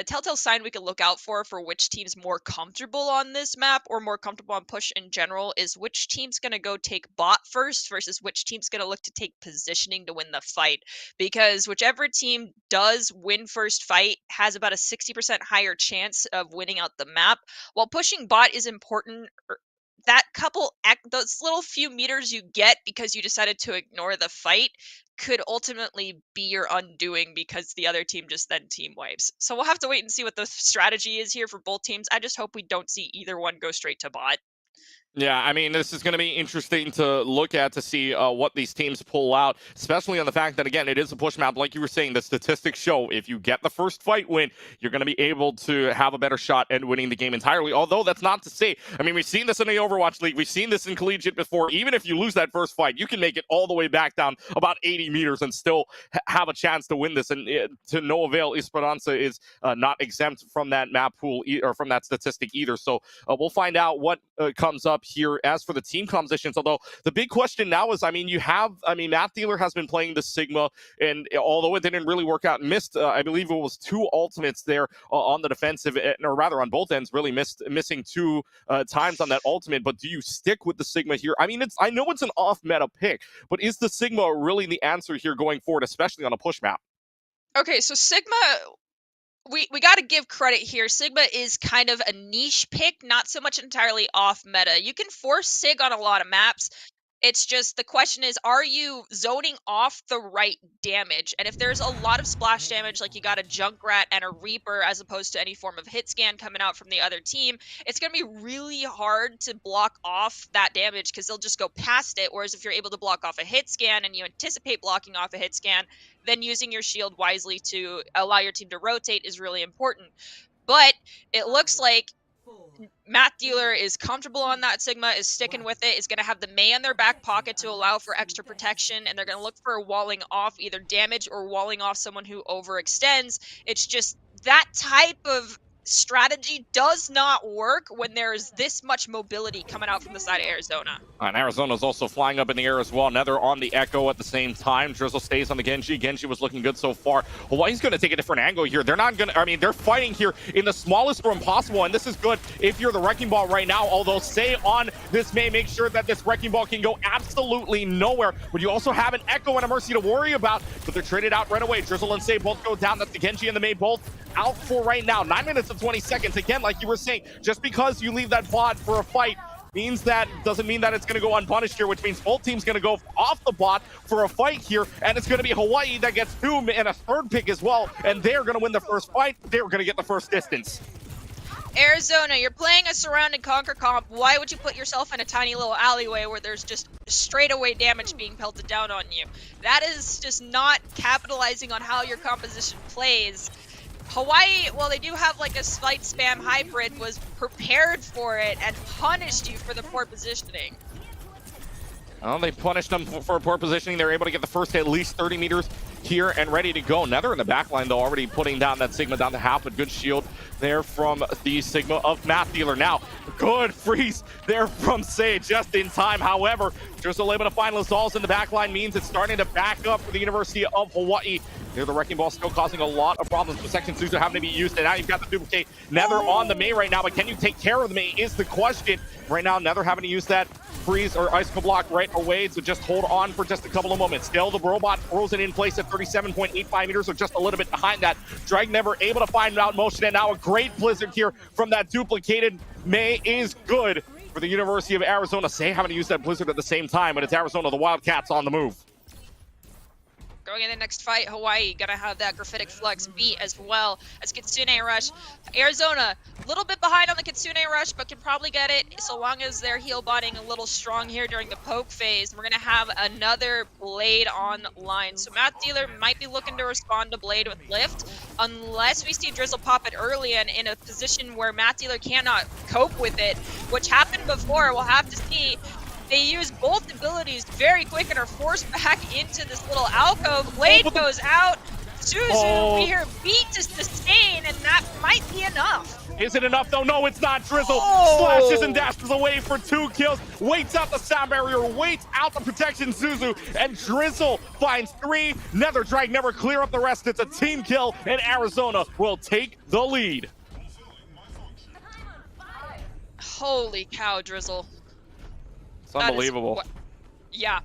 telltale sign we could look out for which team's more comfortable on this map or more comfortable on push in general is which team's going to go take bot first versus which team's going to look to take positioning to win the fight. Because whichever team does win first fight has about a 60% higher chance of winning out the map. While pushing bot is important, those little few meters you get because you decided to ignore the fight could ultimately be your undoing because the other team just then team wipes. So we'll have to wait and see what the strategy is here for both teams. I just hope we don't see either one go straight to bot. Yeah, I mean, this is going to be interesting to look at to see what these teams pull out, especially on the fact that, again, it is a push map. Like you were saying, the statistics show if you get the first fight win, you're going to be able to have a better shot at winning the game entirely. Although that's not to say, I mean, we've seen this in the Overwatch League. We've seen this in Collegiate before. Even if you lose that first fight, you can make it all the way back down about 80 meters and still have a chance to win this. And to no avail, Esperanza is not exempt from that map pool or from that statistic either. So we'll find out what comes up here as for the team compositions. Although the big question now is, I mean, Matt Dealer has been playing the Sigma, and although it didn't really work out, missed, I believe it was 2 ultimates there on the defensive, or rather on both ends, really missing 2 times on that ultimate. But do you stick with the Sigma here? I mean, I know it's an off-meta pick, but is the Sigma really the answer here going forward, especially on a push map? Okay, so Sigma, we got to give credit here. Sigma is kind of a niche pick, not so much entirely off meta. You can force Sig on a lot of maps. It's just the question is, are you zoning off the right damage? And if there's a lot of splash damage, like you got a Junkrat and a Reaper as opposed to any form of hit scan coming out from the other team, it's going to be really hard to block off that damage because they'll just go past it. Whereas if you're able to block off a hit scan and you anticipate blocking off a hit scan, then using your shield wisely to allow your team to rotate is really important. But it looks like Matt Dealer is comfortable on that Sigma, is sticking with it, is going to have the Mei in their back pocket to allow for extra protection, and they're going to look for walling off either damage or walling off someone who overextends. It's just that type of strategy does not work when there's this much mobility coming out from the side of Arizona. And Arizona's also flying up in the air as well. Nether on the Echo at the same time. Drizzle stays on the Genji. Genji was looking good so far. Hawaii's going to take a different angle here. They're not going to, I mean, they're fighting here in the smallest room possible, and this is good if you're the Wrecking Ball right now, although Say on this Mei, make sure that this Wrecking Ball can go absolutely nowhere, but you also have an Echo and a Mercy to worry about, but they're traded out right away. Drizzle and Say both go down. That's the Genji and the Mei both out for right now. 9 minutes and 20 seconds. Again, like you were saying, just because you leave that bot for a fight doesn't mean that it's going to go unpunished here, which means both teams going to go off the bot for a fight here, and it's going to be Hawaii that gets 2 and a 3rd pick as well, and they're going to win the first fight. They're going to get the first distance. Arizona, you're playing a surround and conquer comp. Why would you put yourself in a tiny little alleyway where there's just straightaway damage being pelted down on you? That is just not capitalizing on how your composition plays. Hawaii, well, they do have like a slight spam hybrid, was prepared for it and punished you for the poor positioning. Well, they punished them for poor positioning. They're able to get the first at least 30 meters here and ready to go. Nether in the back line, though, already putting down that Sigma down to half, but good shield there from the Sigma of Matt Dealer. Now, good freeze there from Say just in time. However, Drizzle able to find Lazals in the back line means it's starting to back up for the University of Hawaii. Here, the Wrecking Ball still causing a lot of problems. Protection Suzu having to be used, and now you've got the duplicate Nether on the Mei right now, but can you take care of the Mei is the question. Right now, Nether having to use that freeze or icicle block right away, so just hold on for just a couple of moments. Still, the robot frozen in place at 37.85 meters, or just a little bit behind that. Drag never able to find out motion, and now a great blizzard here from that duplicated Mei is good for the University of Arizona. Say having to use that blizzard at the same time, but it's Arizona, the Wildcats on the move. Going in the next fight, Hawaii gonna have that Graphitic Flux beat as well as Kitsune Rush. Arizona, a little bit behind on the Kitsune Rush, but can probably get it so long as they're heal botting a little strong here during the poke phase. We're gonna have another Blade online. So Matt Dealer might be looking to respond to Blade with Lift, unless we see Drizzle pop it early and in a position where Matt Dealer cannot cope with it, which happened before. We'll have to see. They use both abilities very quick and are forced back into this little alcove. Blade goes out. Suzu, we hear beat to sustain, and that might be enough. Is it enough, though? No, it's not. Drizzle slashes and dashes away for 2 kills. Waits out the sound barrier, waits out the protection, Suzu, and Drizzle finds 3. Nether Drag never clear up the rest. It's a team kill, and Arizona will take the lead. Holy cow, Drizzle. It's unbelievable. Yeah,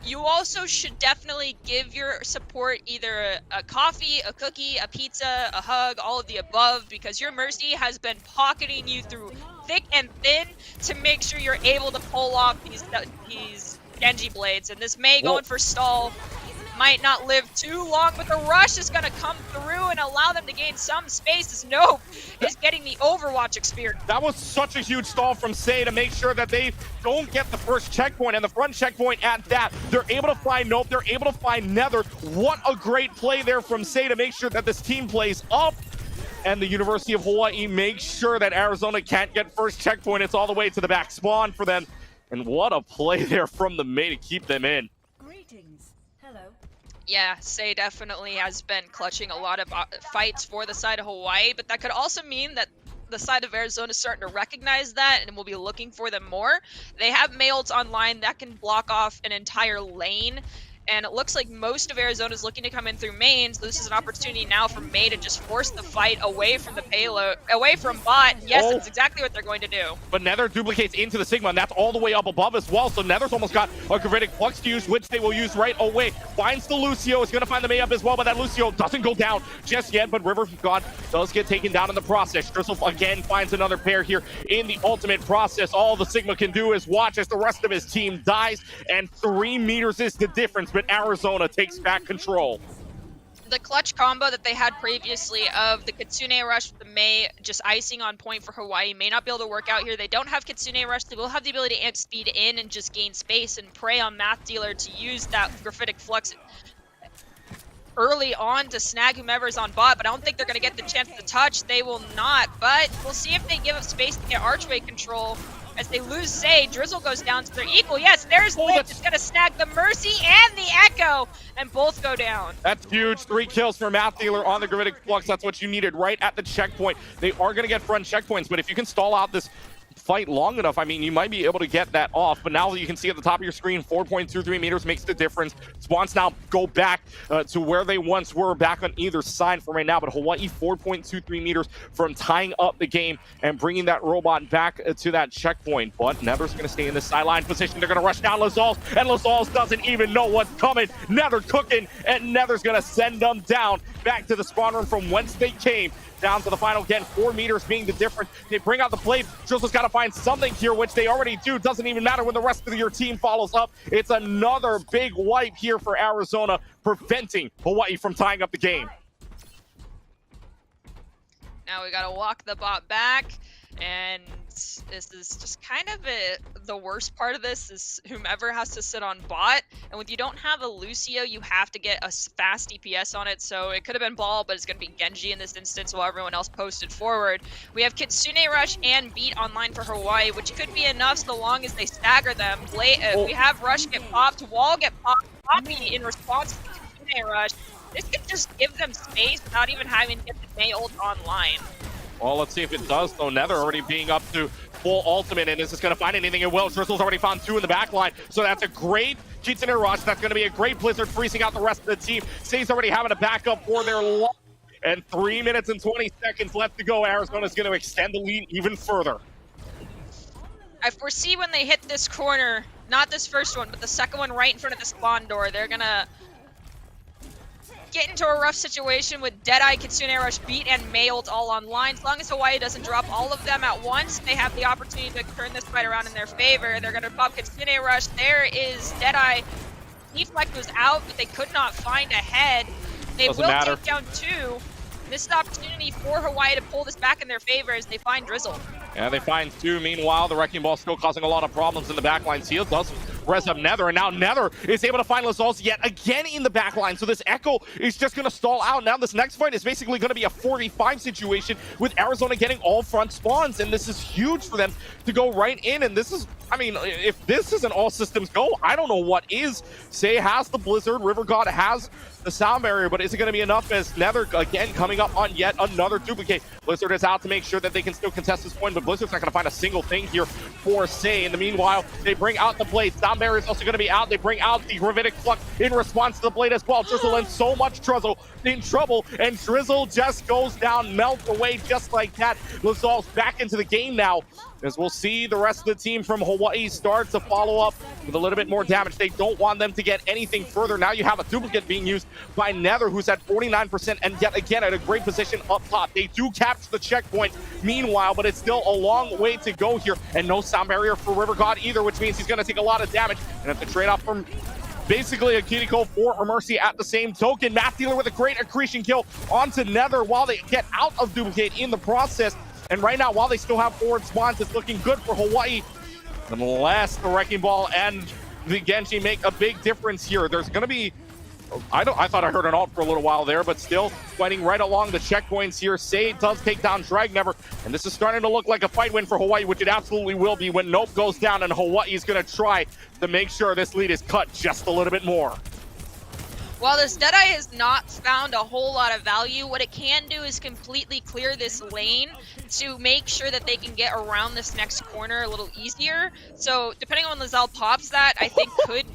you also should definitely give your support either a coffee, a cookie, a pizza, a hug, all of the above, because your Mercy has been pocketing you through thick and thin to make sure you're able to pull off these Genji blades. And this Mei going for stall might not live too long, but the rush is going to come through and allow them to gain some space as Nope is getting the Overwatch experience. That was such a huge stall from Say to make sure that they don't get the first checkpoint, and the front checkpoint at that. They're able to find Nope, they're able to find Nether. What a great play there from Say to make sure that this team plays up. And the University of Hawaii makes sure that Arizona can't get first checkpoint. It's all the way to the back spawn for them. And what a play there from the May to keep them in. Greetings. Hello. Yeah, Say definitely has been clutching a lot of fights for the side of Hawaii, but that could also mean that the side of Arizona is starting to recognize that and will be looking for them more. They have Mailts online that can block off an entire lane. And it looks like most of Arizona is looking to come in through main, so this is an opportunity now for May to just force the fight away from the payload, away from bot. Yes, that's exactly what they're going to do. But Nether duplicates into the Sigma, and that's all the way up above as well. So Nether's almost got a Gravitic Flux to use, which they will use right away. Finds the Lucio, is going to find the May up as well, but that Lucio doesn't go down just yet, but River God does get taken down in the process. Drizzle again finds another pair here in the ultimate process. All the Sigma can do is watch as the rest of his team dies, and 3 meters is the difference, but Arizona takes back control. The clutch combo that they had previously of the Kitsune Rush with the May just icing on point for Hawaii may not be able to work out here. They don't have Kitsune Rush. They will have the ability to amp speed in and just gain space and prey on Math Dealer to use that Graphitic Flux early on to snag whomever's on bot, but I don't think they're going to get the chance to touch. They will not, but we'll see if they give up space to get Archway control. As they lose Say, Drizzle goes down to their equal. Yes, there's Lift. It's going to snag the Mercy and the Echo, and both go down. That's huge. 3 kills for Math Dealer on the Gravitic Flux. That's what you needed right at the checkpoint. They are going to get front checkpoints, but if you can stall out this fight long enough, I mean, you might be able to get that off. But now you can see at the top of your screen, 4.23 meters makes the difference. Spawns now go back to where they once were, back on either side for right now. But Hawaii 4.23 meters from tying up the game and bringing that robot back to that checkpoint. But Nether's going to stay in the sideline position. They're going to rush down Lazals, and Lazals doesn't even know what's coming. Nether cooking, and Nether's going to send them down back to the spawn room from whence they came. Down to the final again, 4 meters being the difference. They bring out the blade. Drizzle's got to find something here, which they already do. Doesn't even matter when the rest of your team follows up. It's another big wipe here for Arizona, preventing Hawaii from tying up the game. Now we got to walk the bot back, and this is just kind of the worst part of this is whomever has to sit on bot, and when you don't have a Lucio, you have to get a fast DPS on it, so it could have been Ball, but it's going to be Genji in this instance while everyone else posted forward. We have Kitsune Rush and Beat online for Hawaii, which could be enough so long as they stagger them. We have Rush get popped, Wall get popped, Poppy in response to Kitsune Rush. This could just give them space without even having to get the May ult online. Well, let's see if it does, though. Nether already being up to full ultimate, and is this going to find anything? It will. Drizzle's already found 2 in the back line, so that's a great Kitsune Rush. That's going to be a great Blizzard, freezing out the rest of the team. Say's already having a backup for their long, and 3 minutes and 20 seconds left to go. Arizona's going to extend the lead even further. I foresee when they hit this corner, not this first one, but the second one right in front of the spawn door, they're going to get into a rough situation with Deadeye, Kitsune Rush, Beat, and Mailed all online. As long as Hawaii doesn't drop all of them at once, they have the opportunity to turn this fight around in their favor. They're going to pop Kitsune Rush. There is Deadeye. Deflect was out, but they could not find a head. They will take down 2. This is an opportunity for Hawaii to pull this back in their favor as they find Drizzle. Yeah, they find 2. Meanwhile, the Wrecking Ball still causing a lot of problems in the backline. Seal does res up Nether, and now Nether is able to find Lazals yet again in the backline. So this Echo is just going to stall out. Now this next fight is basically going to be a 45 situation with Arizona getting all front spawns, and this is huge for them to go right in. And this is, I mean, if this isn't all systems go, I don't know what is. Say has the Blizzard, River God has the sound barrier, but is it going to be enough as Nether again coming up on yet another duplicate? Blizzard is out to make sure that they can still contest this point, but Blizzard's not going to find a single thing here for Say. In the meanwhile, they bring out the blade. Sound barrier is also going to be out. They bring out the Gravitic Flux in response to the blade as well. Drizzle in so much trouble, and Drizzle just goes down, melts away just like that. Lazal's back into the game now, as we'll see the rest of the team from Hawaii start to follow up with a little bit more damage. They don't want them to get anything further. Now you have a duplicate being used by Nether, who's at 49%, and yet again at a great position up top. They do capture the checkpoint meanwhile, but it's still a long way to go here, and no sound barrier for River God either, which means he's going to take a lot of damage and have to trade off from basically a Kiriko for a Mercy at the same token. Math Dealer with a great accretion kill onto Nether while they get out of duplicate in the process. And right now, while they still have forward spawns, it's looking good for Hawaii. Unless the Wrecking Ball and the Genji make a big difference here. There's going to be... I thought I heard an ult for a little while there, but still fighting right along the checkpoints here. Say does take down Dragnever, and this is starting to look like a fight win for Hawaii, which it absolutely will be when Nope goes down, and Hawaii's going to try to make sure this lead is cut just a little bit more. While this Deadeye has not found a whole lot of value, what it can do is completely clear this lane to make sure that they can get around this next corner a little easier. So depending on when Lizelle pops that, I think could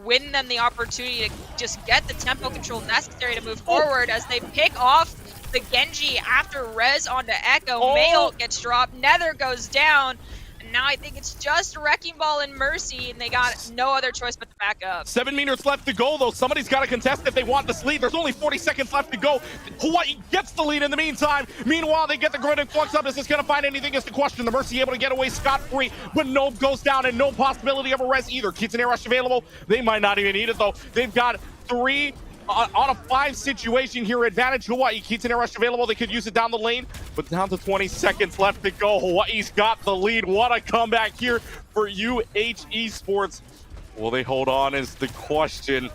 win them the opportunity to just get the tempo control necessary to move forward as they pick off the Genji after Rez onto Echo. Mayult gets dropped, Nether goes down. Now I think it's just Wrecking Ball and Mercy, and they got no other choice but to back up. 7 meters left to go, though. Somebody's got to contest if they want this lead. There's only 40 seconds left to go. Hawaii gets the lead in the meantime. Meanwhile, they get the grid and flux up. Is this going to find anything is the question. The Mercy able to get away scot-free, but Nope goes down and no possibility of a res either. Kitsune Rush available. They might not even need it, though. They've got 3 on a 5 situation here. Advantage Hawaii. Kitsune Rush available. They could use it down the lane, but down to 20 seconds left to go. Hawaii's got the lead. What a comeback here for UH Esports. Will they hold on is the question.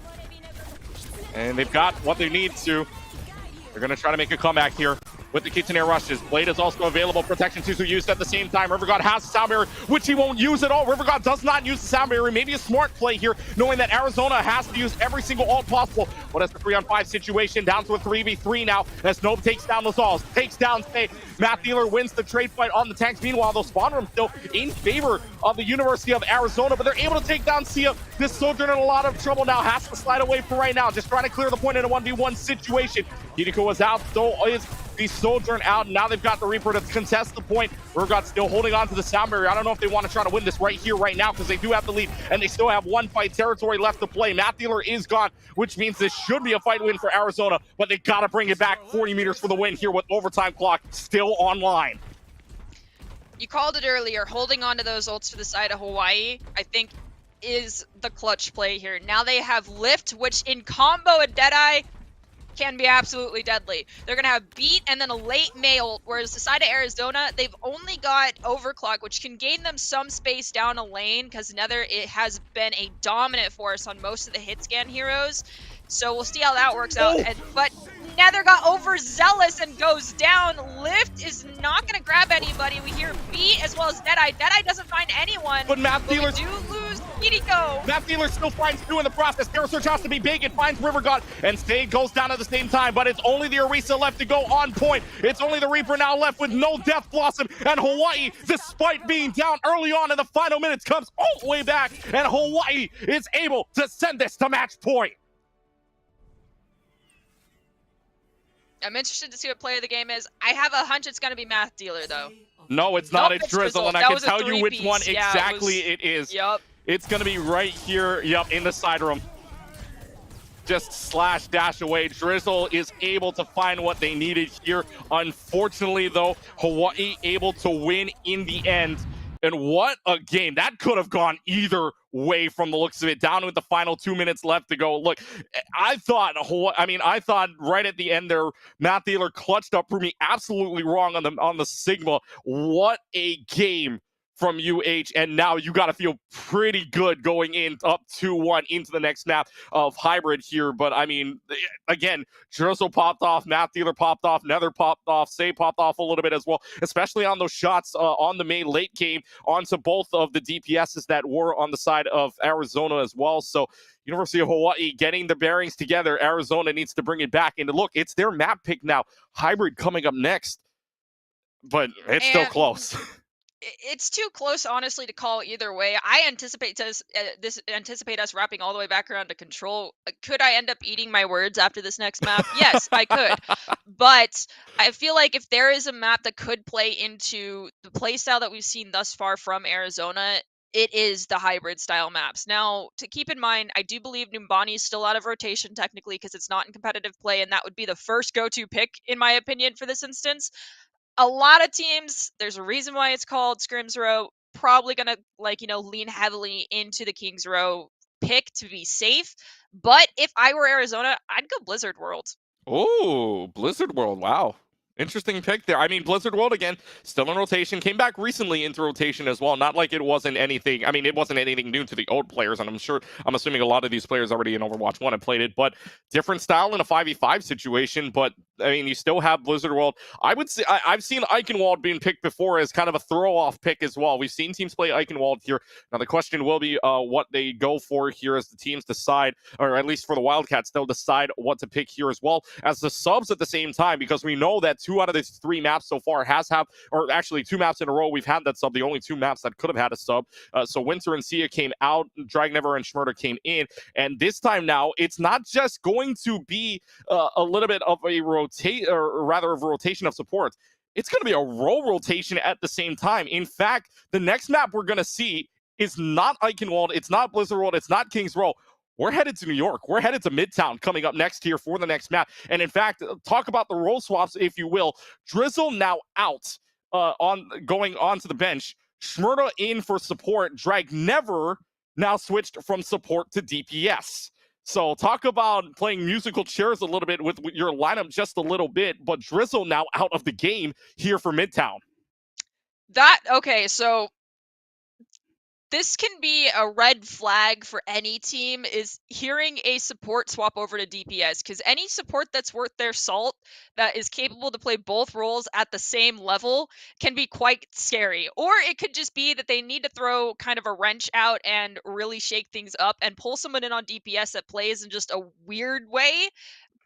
And they've got what they need to. They're going to try to make a comeback here with the Kitsune Rushes. Blade is also available. Protection 2 used at the same time. RiverGod has the sound barrier, which he won't use at all. RiverGod does not use the sound barrier. Maybe a smart play here, knowing that Arizona has to use every single ult possible. But it's the 3-on-5 situation, down to a 3v3 now, as Nope takes down Lazals, takes down Faye. Matt Dealer wins the trade fight on the tanks. Meanwhile, those spawn room still in favor of the University of Arizona, but they're able to take down Sia. This Sojourner in a lot of trouble now, has to slide away for right now, just trying to clear the point in a 1v1 situation. Hideko was out, so is the Sojourn out, and now they've got the Reaper to contest the point. RiverGod still holding on to the sound barrier. I don't know if they want to try to win this right here, right now, because they do have the lead, and they still have 1 fight territory left to play. Matt Dealer is gone, which means this should be a fight win for Arizona, but they got to bring it back. 40 meters for the win here with overtime clock still online. You called it earlier, holding on to those ults for the side of Hawaii, I think is the clutch play here. Now they have Lift, which in combo with Deadeye can be absolutely deadly. They're going to have Beat and then a late Mayult, whereas the side of Arizona, they've only got Overclock, which can gain them some space down a lane, because Nether, it has been a dominant force on most of the hit scan heroes. So we'll see how that works out. But Nether got overzealous and goes down. Lift is not going to grab anybody. We hear Beat as well as Deadeye. Deadeye doesn't find anyone. But Matt Dealer do lose Hideko. Matt Dealer still finds 2 in the process. Terror Search has to be big. It finds RiverGod, and Stade goes down at the same time, but it's only the Orisa left to go on point. It's only the Reaper now left with no Death Blossom, and Hawaii, despite being down early on in the final minutes, comes all the way back, and Hawaii is able to send this to match point. I'm interested to see what play of the game is. I have a hunch it's going to be Math Dealer, though. No, it's not. Nope, it's Drizzle, and I can tell you which one exactly it is. Yep. It's going to be right here, in the side room. Just slash dash away. Drizzle is able to find what they needed here. Unfortunately, though, Hawaii able to win in the end. And what a game. That could have gone either way from the looks of it, down with the final 2 minutes left to go. Look, I thought right at the end there, Matt Dealer clutched up for me absolutely wrong on the Sigma. What a game from UH, and now you got to feel pretty good going in up 2-1 into the next map of Hybrid here. But I mean, again, Drizzle popped off, Matt Dealer popped off, Nether popped off, Say popped off a little bit as well, especially on those shots on the main late game onto both of the DPSs that were on the side of Arizona as well. So University of Hawaii getting the bearings together. Arizona needs to bring it back. And look, it's their map pick now. Hybrid coming up next, but it's still close. It's too close, honestly, to call either way. I anticipate us wrapping all the way back around to Control. Could I end up eating my words after this next map? Yes, I could. But I feel like if there is a map that could play into the playstyle that we've seen thus far from Arizona, it is the hybrid style maps. Now, to keep in mind, I do believe Numbani is still out of rotation technically because it's not in competitive play, and that would be the first go-to pick, in my opinion, for this instance. A lot of teams, there's a reason why it's called Scrims Row, probably going to, lean heavily into the Kings Row pick to be safe. But if I were Arizona, I'd go Blizzard World. Oh, Blizzard World. Wow. Interesting pick there. I mean, Blizzard World, again, still in rotation. Came back recently into rotation as well. Not like it wasn't anything. I mean, it wasn't anything new to the old players. And I'm assuming a lot of these players already in Overwatch 1 have played it. But different style in a 5v5 situation. But, I mean, you still have Blizzard World. I would say I've seen Eichenwald being picked before as kind of a throw-off pick as well. We've seen teams play Eichenwald here. Now, the question will be what they go for here as the teams decide, or at least for the Wildcats, they'll decide what to pick here as well as the subs at the same time, because we know that 2 out of these 3 maps so far or actually 2 maps in a row we've had that sub, the only 2 maps that could have had a sub. So Winter and Sia came out, Dragnever and Schmurder came in, and this time now it's not just going to be a little bit of a rotation of support. It's going to be a role rotation at the same time. In fact, the next map we're going to see is not Eichenwald, it's not Blizzard World, it's not Kings Row. We're headed to New York. We're headed to Midtown coming up next here for the next map. And in fact, talk about the role swaps, if you will. Drizzle now out, going onto the bench. Schmurda in for support. Dragnever now switched from support to DPS. So talk about playing musical chairs a little bit with your lineup just a little bit. But Drizzle now out of the game here for Midtown. Okay, so this can be a red flag for any team, is hearing a support swap over to DPS, because any support that's worth their salt, that is capable to play both roles at the same level, can be quite scary. Or it could just be that they need to throw kind of a wrench out and really shake things up and pull someone in on DPS that plays in just a weird way,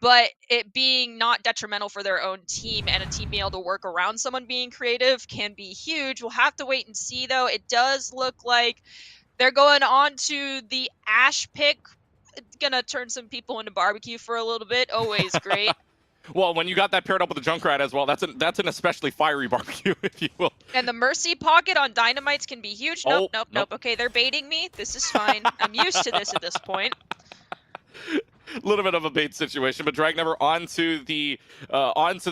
but it being not detrimental for their own team, and a team being able to work around someone being creative can be huge. We'll have to wait and see, though. It does look like they're going on to the Ash pick. It's gonna turn some people into barbecue for a little bit. Always great. Well, when you got that paired up with the Junkrat as well, that's an especially fiery barbecue, if you will. And the Mercy pocket on Dynamites can be huge. Nope. Okay, they're baiting me. This is fine. I'm used to this at this point. A little bit of a bait situation, but Dragnever onto the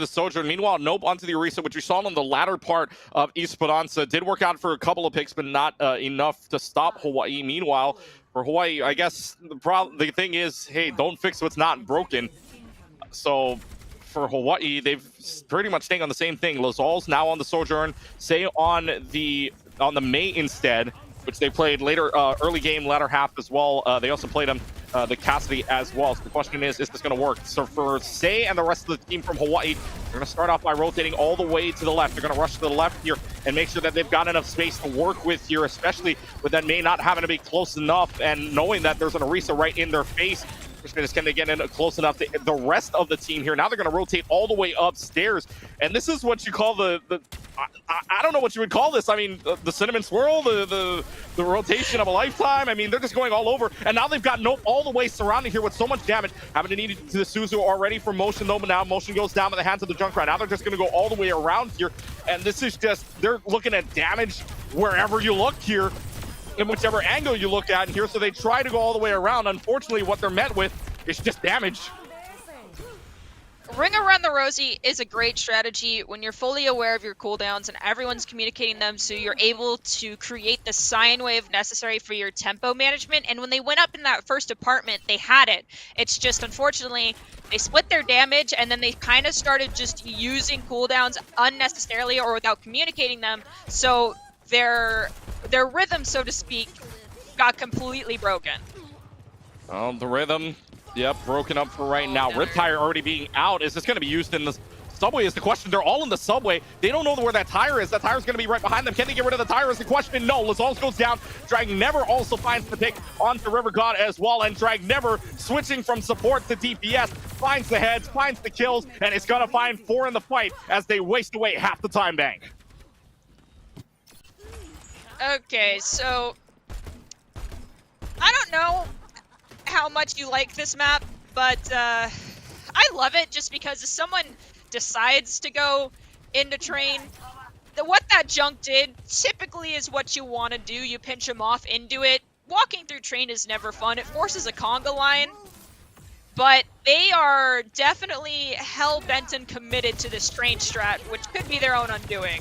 Sojourn. Meanwhile, Nope onto the Orisa, which we saw on the latter part of Esperanza. Did work out for a couple of picks, but not enough to stop Hawaii. Meanwhile, for Hawaii, I guess the thing is, hey, don't fix what's not broken. So for Hawaii, they've pretty much staying on the same thing. Lazal's now on the Sojourn, Say on the Mei instead, which they played later, early game, latter half as well. They also played the Cassidy as well. So the question is this going to work? So for Say and the rest of the team from Hawaii, they're going to start off by rotating all the way to the left. They're going to rush to the left here and make sure that they've got enough space to work with here, especially with that Mei not having to be close enough and knowing that there's an Orisa right in their face. Can they get in close enough to the rest of the team here? Now they're going to rotate all the way upstairs, and this is what you call I don't know what you would call this. I mean, the cinnamon swirl, the rotation of a lifetime. I mean, they're just going all over, and now they've got Nope all the way surrounded here with so much damage. Having to need to the Suzu already for Motion, though, but now Motion goes down in the hands of the Junkrat. Now they're just going to go all the way around here, and this is just, they're looking at damage wherever you look here, in whichever angle you look at here. So they try to go all the way around. Unfortunately, what they're met with is just damage. Ring Around the Rosie is a great strategy when you're fully aware of your cooldowns and everyone's communicating them, so you're able to create the sine wave necessary for your tempo management. And when they went up in that first apartment, they had it. It's just, unfortunately, they split their damage, and then they kind of started just using cooldowns unnecessarily or without communicating them. So their rhythm, so to speak, got completely broken. The rhythm, yep, broken up for right now. Riptire already being out. Is this going to be used in the subway is the question. They're all in the subway. They don't know where that tire is. That tire's going to be right behind them. Can they get rid of the tire is the question. No. Lazals goes down. Dragnever also finds the pick onto River God as well. And Dragnever switching from support to DPS finds the heads, finds the kills, and it's going to find 4 in the fight as they waste away half the time bank. Okay, so I don't know how much you like this map, but I love it just because if someone decides to go into Train, what that junk did typically is what you want to do. You pinch them off into it. Walking through Train is never fun. It forces a conga line, but they are definitely hell-bent and committed to this Train strat, which could be their own undoing.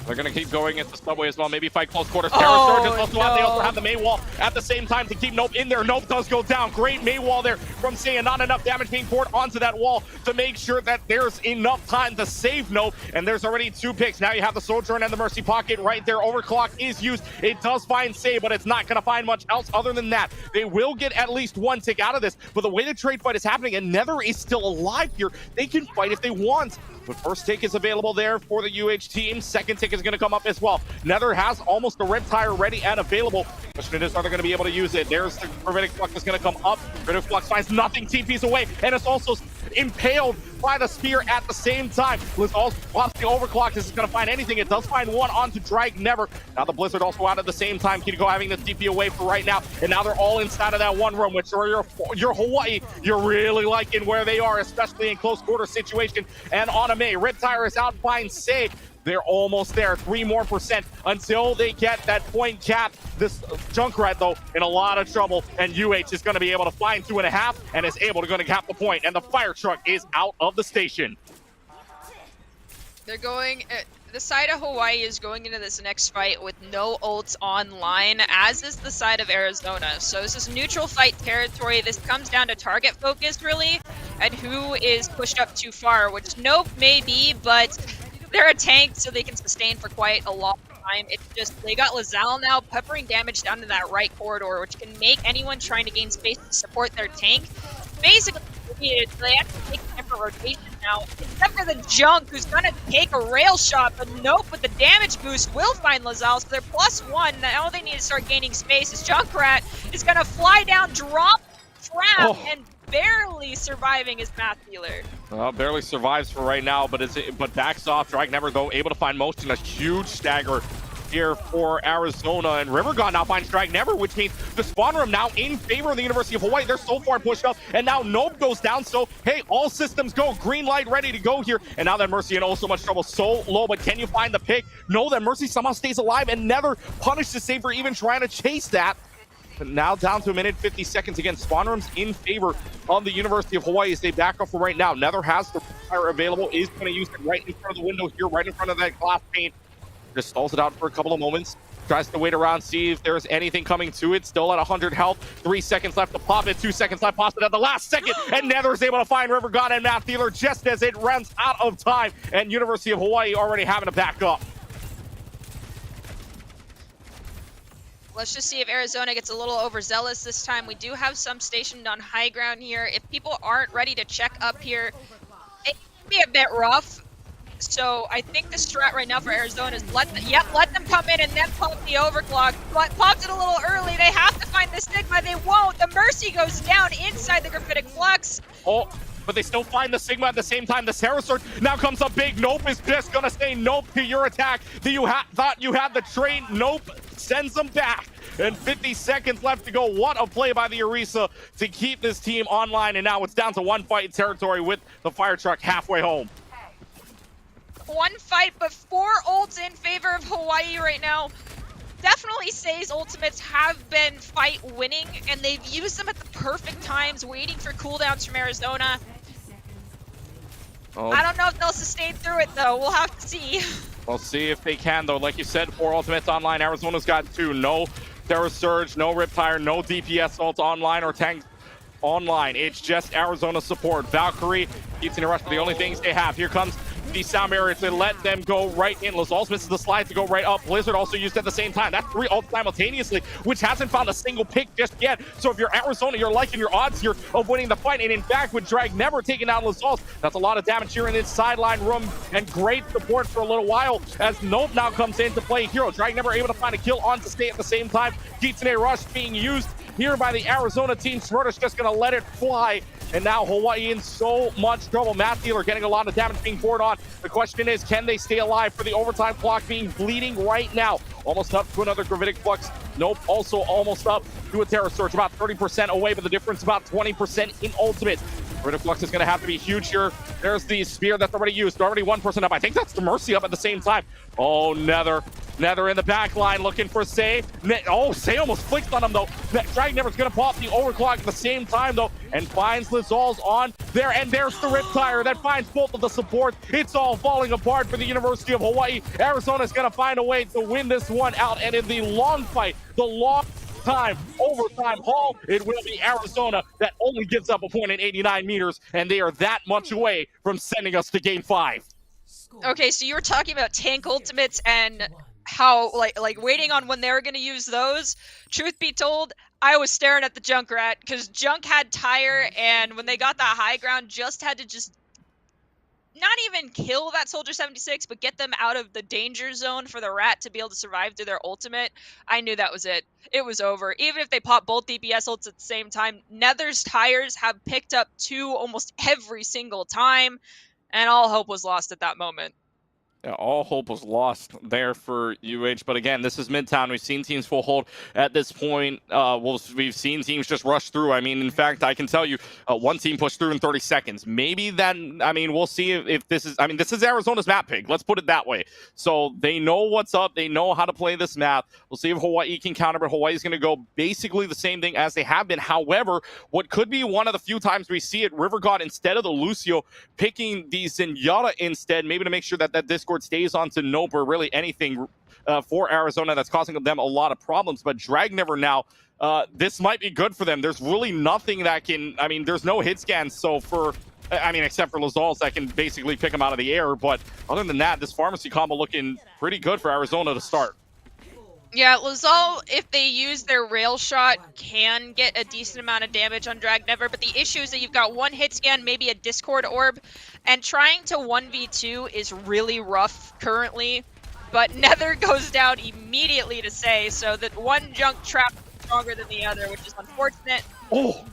They're going to keep going into Subway as well. Maybe fight close quarters. Terror Surge is also out. They also have the May Wall at the same time to keep Nope in there. Nope does go down. Great May Wall there from Saiyan. Not enough damage being poured onto that wall to make sure that there's enough time to save Nope. And there's already 2 picks. Now you have the Sojourn and the Mercy Pocket right there. Overclock is used. It does find save, but it's not going to find much else other than that. They will get at least 1 tick out of this. But the way the trade fight is happening, and Nether is still alive here, they can fight if they want. But first tick is available there for the UH team. Second tick is going to come up as well. Nether has almost a Riptire ready and available. Question is, are they going to be able to use it? There's the Gravitic Flux is going to come up. Gravitic Flux finds nothing, TP's away, and it's also impaled by the spear at the same time. Blizz also pops the overclock. This is going to find anything. It does find one onto Drag Never. Now the Blizzard also out at the same time. Kiriko having the TP away for right now, and now they're all inside of that one room, which are your Hawaii. You're really liking where they are, especially in close quarter situation. And on a May, Riptire is out, finds Say. They're almost there, 3% more until they get that point cap. This Junkrat, though, in a lot of trouble, and UH is going to be able to find 2.5 and is able to cap the point, and the fire truck is out of the station. They're going, the side of Hawaii is going into this next fight with no ults online, as is the side of Arizona. So this is neutral fight territory. This comes down to target focus, really, and who is pushed up too far, which Nope may be, but they're a tank, so they can sustain for quite a long time. It's just, they got Lazal now peppering damage down to that right corridor, which can make anyone trying to gain space to support their tank. Basically, they have to take time for rotation now, except for the Junk, who's going to take a rail shot, but Nope with the damage boost will find Lazal, so they're +1. Now they need to start gaining space as Junkrat is going to fly down, drop, trap, and barely surviving his math dealer. Well, barely survives for right now, but backs off. Drag Never, though, able to find motion. A huge stagger here for Arizona, and Rivergon now finds Drag Never, which means the spawn room now in favor of the University of Hawaii. They're so far pushed up, and now Nope goes down, so hey, all systems go. Green light ready to go here, and now that Mercy in so much trouble, so low, but can you find the pick? No, that Mercy somehow stays alive and never punished the save for even trying to chase that. But now down to 1:50 again. Spawn rooms in favor of the University of Hawaii as they back off for right now. Nether has the fire available, is going to use it right in front of the window here, right in front of that glass pane. Just stalls it out for a couple of moments. Tries to wait around, see if there's anything coming to it. Still at 100 health. 3 seconds left to pop it. 2 seconds left. Pops it at the last second. And Nether is able to find Rivergon and Math Dealer just as it runs out of time. And University of Hawaii already having to back up. Let's just see if Arizona gets a little overzealous this time. We do have some stationed on high ground here. If people aren't ready to check up here, it can be a bit rough. So I think the strat right now for Arizona is let them come in and then pop the overclock. But popped it a little early. They have to find the Sigma. They won't. The Mercy goes down inside the Graphitic Flux. Oh, but they still find the Sigma at the same time. The Sarah Surge now comes up big. Nope is just going to say nope to your attack. Thought you had the trade. Nope sends them back. And 50 seconds left to go. What a play by the Orisa to keep this team online. And now it's down to 1 fight in territory with the fire truck halfway home. 1 fight, but 4 ults in favor of Hawaii right now. Definitely Say's ultimates have been fight winning, and they've used them at the perfect times, waiting for cooldowns from Arizona. Oh. I don't know if they'll sustain through it, though. We'll have to see. We'll see if they can, though. Like you said, 4 ultimates online. Arizona's got 2. No Terror Surge, no Riptire, no DPS ults online or tank online. It's just Arizona support. Valkyrie keeps in a rush for the only things they have. Here comes the sound barrier to let them go right in. Lazals misses the slide to go right up. Blizzard also used at the same time. That's 3 ults simultaneously, which hasn't found a single pick just yet. So if you're Arizona, you're liking your odds here of winning the fight. And in fact, with Drag Never taking down Lazals, that's a lot of damage here in this sideline room and great support for a little while as Nope now comes in to play hero. Drag Never able to find a kill on to stay at the same time. Kitsune Rush being used here by the Arizona team. Schroeder's just going to let it fly. And now Hawaii in so much trouble. Math Dealer getting a lot of damage being poured on. The question is, can they stay alive for the overtime clock being bleeding right now? Almost up to another Gravitic Flux. Nope, also almost up to a Terror Surge. About 30% away, but the difference about 20% in ultimate. Gravitic Flux is going to have to be huge here. There's the spear that's already used. Already 1% up. I think that's the Mercy up at the same time. Oh, Nether in the back line looking for Say. Say almost flicked on him, though. Drag Never's going to pop the overclock at the same time, though, and finds Lazals on there, and there's the Riptire that finds both of the supports. It's all falling apart for the University of Hawaii. Arizona's going to find a way to win this one out, and in the long fight, the long time, overtime haul, it will be Arizona that only gives up a point in 89 meters, and they are that much away from sending us to game 5. Okay, so you were talking about tank ultimates and how like waiting on when they were going to use those. Truth be told, I was staring at the Junkrat because Junk had Tire, and when they got that high ground, just had to just not even kill that Soldier 76, but get them out of the danger zone for the Rat to be able to survive through their ultimate. I knew that was it. It was over. Even if they pop both DPS ults at the same time, Nether's Tires have picked up 2 almost every single time, and all hope was lost at that moment. Yeah, all hope was lost there for UH. But again, this is Midtown. We've seen teams full hold at this point. We've seen teams just rush through. I mean, in fact, I can tell you one team pushed through in 30 seconds. Maybe then, I mean, we'll see if this is, I mean, this is Arizona's map pick. Let's put it that way. So they know what's up. They know how to play this map. We'll see if Hawaii can counter, but Hawaii's going to go basically the same thing as they have been. However, what could be one of the few times we see it, River God, instead of the Lucio, picking the Zenyatta instead, maybe to make sure that Discord stays on to Nope or really anything for Arizona that's causing them a lot of problems. But Dragnever now, this might be good for them. There's really nothing that can, I mean, there's no hit scans. So for, I mean, except for Lazals that can basically pick them out of the air. But other than that, this pharmacy combo looking pretty good for Arizona to start. Yeah, Lazal, if they use their rail shot, can get a decent amount of damage on Dragnever, but the issue is that you've got one hit scan, maybe a Discord orb, and trying to 1v2 is really rough currently, but Nether goes down immediately to Say, so that one junk trap is stronger than the other, which is unfortunate. Oh,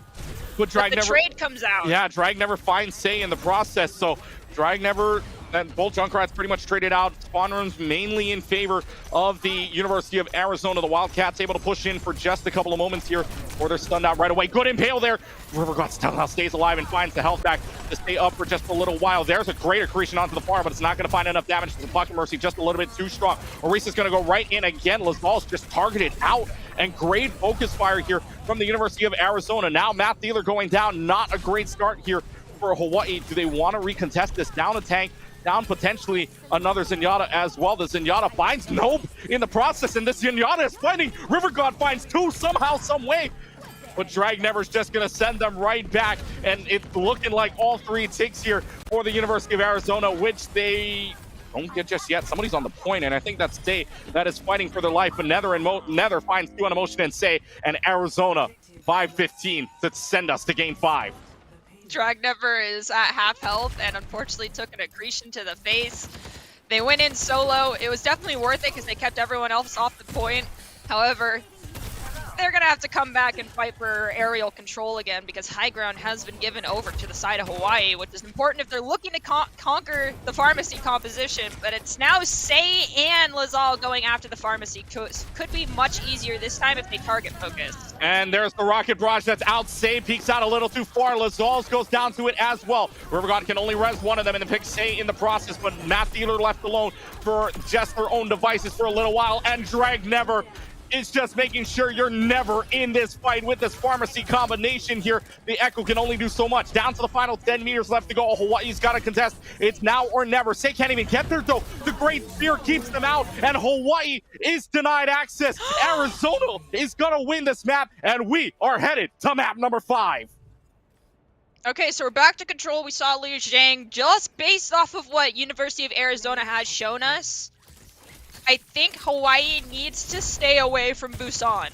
but the trade comes out. Yeah, Dragnever finds Say in the process, so Dragnever and both Junkrats pretty much traded out. Spawn rooms mainly in favor of the University of Arizona. The Wildcats able to push in for just a couple of moments here, or they're stunned out right away. Good impale there. River God somehow stays alive and finds the health back to stay up for just a little while. There's a great accretion onto the farm, but it's not going to find enough damage to the Bucket Mercy. Just a little bit too strong. Orisa's going to go right in again. Lazal's just targeted out, and great focus fire here from the University of Arizona. Now Matt Dealer going down. Not a great start here for Hawaii. Do they want to recontest this? Down a tank, down potentially another Zenyatta as well. The Zenyatta finds Nope in the process, and this Zenyatta is finding River God finds 2 somehow, some way. But Dragnever's just going to send them right back, and it's looking like all 3 ticks here for the University of Arizona, which they don't get just yet. Somebody's on the point, and I think that's Say that is fighting for their life. But Nether finds 2 on emotion and Say, and Arizona 5-15 to send us to game 5. Dragnever is at half health and unfortunately took an accretion to the face. They went in solo. It was definitely worth it because they kept everyone else off the point. However, they're going to have to come back and fight for aerial control again because high ground has been given over to the side of Hawaii, which is important if they're looking to conquer the pharmacy composition. But it's now Say and Lazal going after the pharmacy. Could be much easier this time if they target focus. And there's the rocket barrage that's out. Say peeks out a little too far. Lazals goes down to it as well. River God can only res one of them and then pick Say in the process, but Matt Dealer left alone for just their own devices for a little while, and Dragnever is just making sure you're never in this fight with this pharmacy combination here. The Echo can only do so much. Down to the final 10 meters left to go. Hawaii's got to contest. It's now or never. Say can't even get there though. The Great Spear keeps them out, and Hawaii is denied access. Arizona is going to win this map, and we are headed to map number 5. Okay, so we're back to control. We saw Liu Zhang just based off of what University of Arizona has shown us. I think Hawaii needs to stay away from Busan.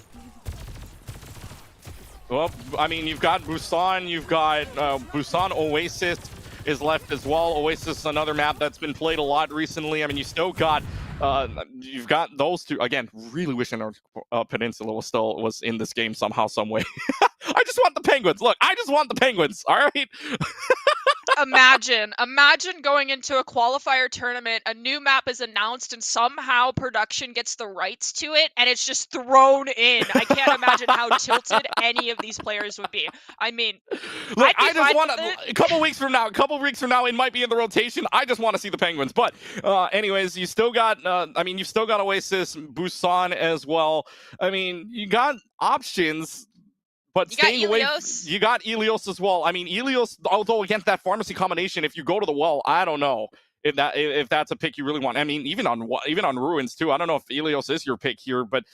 Well, I mean, you've got Busan, you've got Busan Oasis is left as well. Oasis, another map that's been played a lot recently. I mean, you still got, you've got those 2. Again, really wishing our Peninsula was in this game somehow, some way. I just want the Penguins. Look, I just want the Penguins, all right? Imagine going into a qualifier tournament, a new map is announced, and somehow production gets the rights to it, and it's just thrown in. I can't imagine how tilted any of these players would be. I mean, look, I just want a couple weeks from now, it might be in the rotation. I just want to see the Penguins. But anyways, you still got, I mean, you've still got Oasis, Busan as well. I mean, you got options. But You got staying away, Ilios. you got Ilios as well. I mean, Ilios, although against that pharmacy combination, if you go to the well, I don't know if that's a pick you really want. I mean, even on Ruins too. I don't know if Ilios is your pick here, but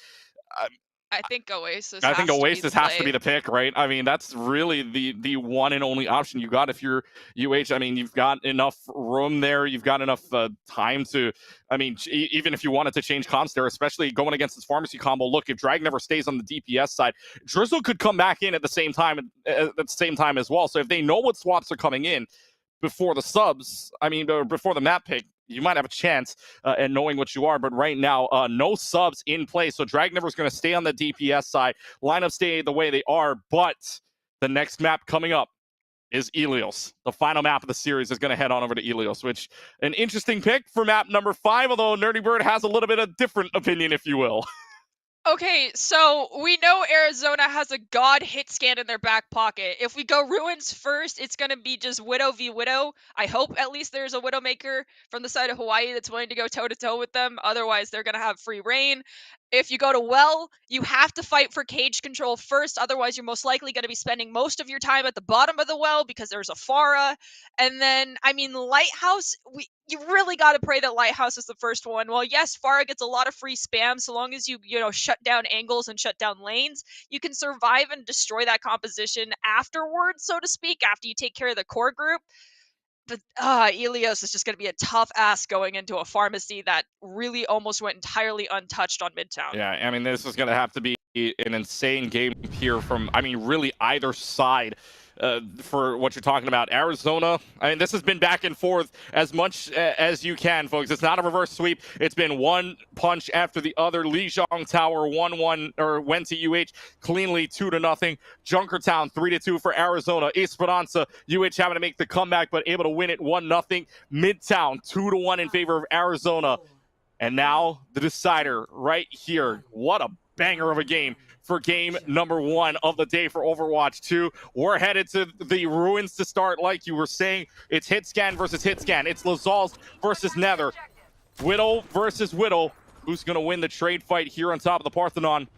I think Oasis. I think Oasis has to be the the pick, right? I mean, that's really the one and only option you got if you're UH. I mean, you've got enough room there. You've got enough time to, I mean, even if you wanted to change comps there, especially going against this pharmacy combo. Look, if Drag never stays on the DPS side, Drizzle could come back in at the same time as well. So if they know what swaps are coming in before the subs, I mean, before the map pick, you might have a chance at knowing what you are, but right now, no subs in play. So Dragnever's going to stay on the DPS side. Lineups stay the way they are, but the next map coming up is Ilios. The final map of the series is going to head on over to Ilios, which an interesting pick for map number 5, although Nerdy Bird has a little bit of different opinion, if you will. Okay, so we know Arizona has a god hit scan in their back pocket. If we go Ruins first, it's going to be just Widow v Widow. I hope at least there's a Widowmaker from the side of Hawaii that's willing to go toe-to-toe with them. Otherwise, they're going to have free reign. If you go to Well, you have to fight for cage control first. Otherwise, you're most likely going to be spending most of your time at the bottom of the well because there's a Pharah. And then, I mean, Lighthouse, you really got to pray that Lighthouse is the first one. Well, yes, Pharah gets a lot of free spam. So long as you shut down angles and shut down lanes, you can survive and destroy that composition afterwards, so to speak, after you take care of the core group. But Ilios is just going to be a tough ass going into a pharmacy that really almost went entirely untouched on Midtown. Yeah, I mean, this is going to have to be an insane game here from, I mean, really either side. For what you're talking about. Arizona, I mean, this has been back and forth as much as you can, folks. It's not a reverse sweep. It's been one punch after the other. Lijiang Tower 1-1 or went to UH cleanly 2-0. Junkertown 3-2 for Arizona. Esperanza, UH having to make the comeback but able to win it 1-0. Midtown 2-1 in favor of Arizona. And now the decider right here. What a banger of a game for game number 1 of the day for Overwatch 2. We're headed to the Ruins to start, like you were saying. It's Hitscan versus Hitscan. It's Lazals versus Nether. Widow versus Widow. Who's going to win the trade fight here on top of the Parthenon?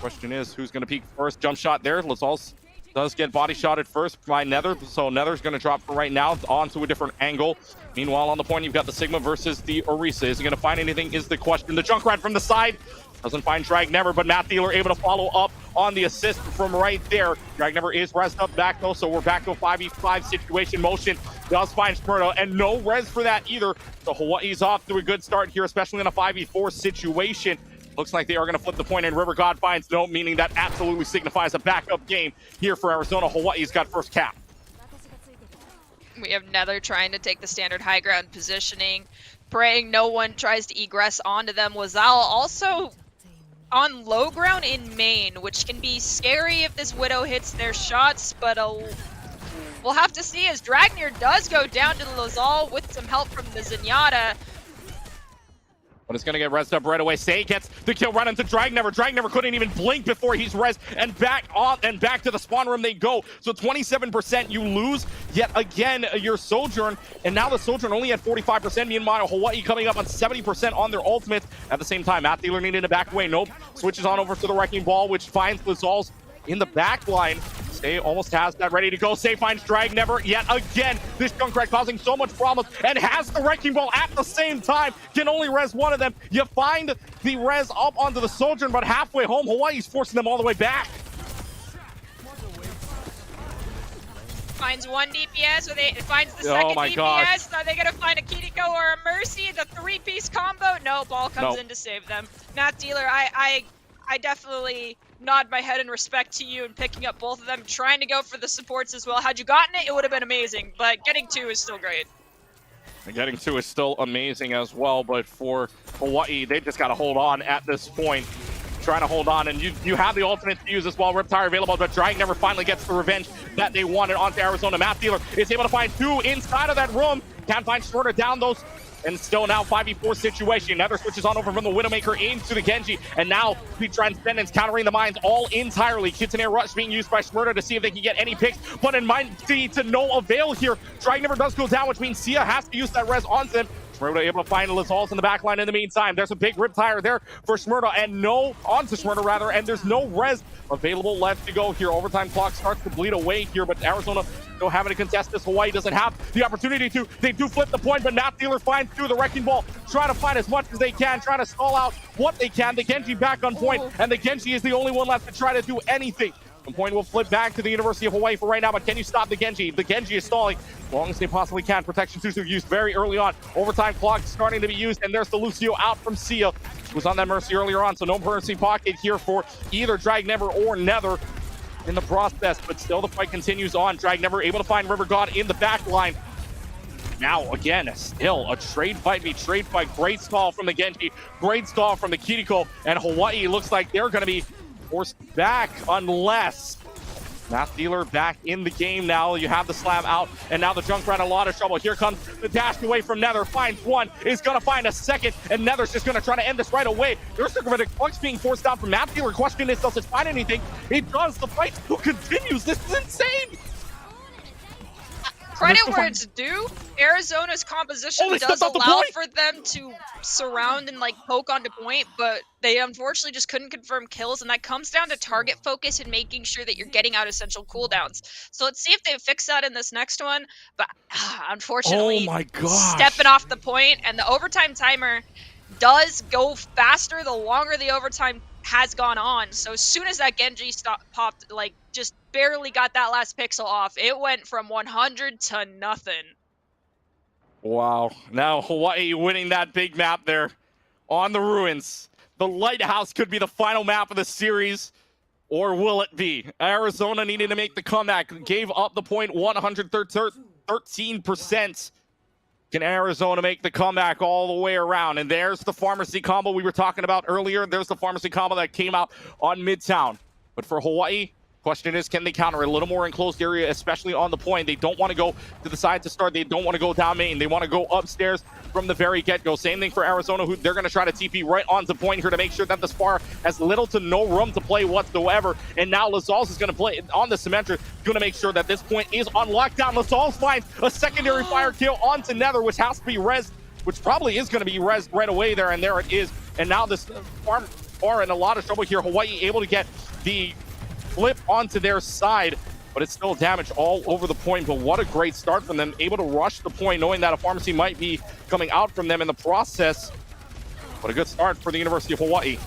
Question is, who's going to peek first? Jump shot there. Lazals does get body shotted first by Nether. So Nether's going to drop for right now onto a different angle. Meanwhile, on the point, you've got the Sigma versus the Orisa. Is he going to find anything is the question. The Junkrat from the side. Doesn't find Dragnever, but Matt Thielen able to follow up on the assist from right there. Dragnever is rezzed up back though, so we're back to a 5v5 situation. Motion does find Smurda, and no res for that either. So Hawaii's off to a good start here, especially in a 5v4 situation. Looks like they are going to flip the point, and River God finds no, meaning that absolutely signifies a backup game here for Arizona. Hawaii's got first cap. We have Nether trying to take the standard high ground positioning, praying no one tries to egress onto them. Lazal also on low ground in main, which can be scary if this Widow hits their shots, but we'll have to see as Dragnir does go down to the Lazal with some help from the Zenyatta. But it's going to get rezzed up right away. Say gets the kill run into Dragnever. Dragnever couldn't even blink before he's rezzed, and back off and back to the spawn room they go. So 27% you lose yet again your Sojourn, and now the Sojourn only at 45%. Meanwhile, Hawaii coming up on 70% on their ultimates. At the same time, Matt Thielen needed to back away. Nope. Switches on over to the Wrecking Ball, which finds Lazals in the back line. Say almost has that ready to go. Say finds Dragnever yet again. This Junkrat causing so much problems and has the Wrecking Ball at the same time. Can only res one of them. You find the res up onto the Sojourn, but halfway home, Hawaii's forcing them all the way back. Finds one DPS, or finds the second DPS. Gosh. Are they going to find a Kiriko or a Mercy? The 3-piece combo? No, ball comes in to save them. Matt Dealer, I definitely nod my head in respect to you and picking up both of them, trying to go for the supports as well. Had you gotten it, it would have been amazing, but getting 2 is still great. And getting 2 is still amazing as well, but for Hawaii, they just got to hold on at this point. Trying to hold on, and you have the ultimate to use as well. Riptire available, but Dragnever finally gets the revenge that they wanted onto Arizona. Matt Dealer is able to find 2 inside of that room. Can't find Shorter down those. And still now 5v4 situation. Nether switches on over from the Widowmaker into the Genji. And now the Transcendence countering the mines all entirely. Kitsune Rush being used by Smurda to see if they can get any picks. But in mind to no avail here. Dragnever does go down, which means Sia has to use that res onto them. Shmurda able to find Lazals in the back line in the meantime. There's a big rip tire there for Shmurda, and onto Shmurda rather, and there's no res available left to go here. Overtime clock starts to bleed away here, but Arizona still having to contest this. Hawaii doesn't have the opportunity to. They do flip the point, but Matt Dealer finds through the wrecking ball, trying to find as much as they can, trying to stall out what they can. The Genji back on point, and the Genji is the only one left to try to do anything. The point will flip back to the University of Hawaii for right now, but can you stop the Genji? The Genji is stalling as long as they possibly can. Protection Susu used very early on. Overtime clock starting to be used, and there's the Lucio out from Sia, who was on that Mercy earlier on, so no Mercy pocket here for either Drag Never or Nether in the process, but still the fight continues on. Drag Never able to find River God in the back line. Now, again, still a trade fight. Great stall from the Genji, great stall from the Kiriko, and Hawaii looks like they're going to be forced back unless Math Dealer back in the game now. You have the slam out, and now the Junkrat in a lot of trouble. Here comes the dash away from Nether. Finds one, is going to find a second, and Nether's just going to try to end this right away. There's a Clutch being forced out from Math Dealer. Question is, does it find anything? It does. The fight still continues. This is insane. Credit where it's due. Arizona's composition does allow for them to surround and like poke onto point, but they unfortunately just couldn't confirm kills, and that comes down to target focus and making sure that you're getting out essential cooldowns. So let's see if they fix that in this next one. But unfortunately, stepping off the point, and the overtime timer does go faster the longer the overtime has gone on. So as soon as that Genji popped, like just barely got that last pixel off, it went from 100 to nothing. Wow. Now Hawaii winning that big map there on the Ruins. The Lighthouse could be the final map of the series, or will it be? Arizona needed to make the comeback, gave up the point 113%. Can Arizona make the comeback all the way around? And there's the pharmacy combo we were talking about earlier. There's the pharmacy combo that came out on Midtown. But for Hawaii, question is, can they counter a little more enclosed area, especially on the point? They don't want to go to the side to start. They don't want to go down main. They want to go upstairs from the very get-go. Same thing for Arizona, who they're going to try to TP right onto point here to make sure that the Spar has little to no room to play whatsoever. And now Lazals is going to play on the Symmetra, going to make sure that this point is on lockdown. Lazals finds a secondary fire kill onto Nether, which has to be rezzed, which probably is going to be rezzed right away there, and there it is. And now this farm are in a lot of trouble here. Hawaii able to get the flip onto their side, but it's still damage all over the point. But what a great start from them, able to rush the point, knowing that a pharmacy might be coming out from them in the process. What a good start for the University of Hawaii.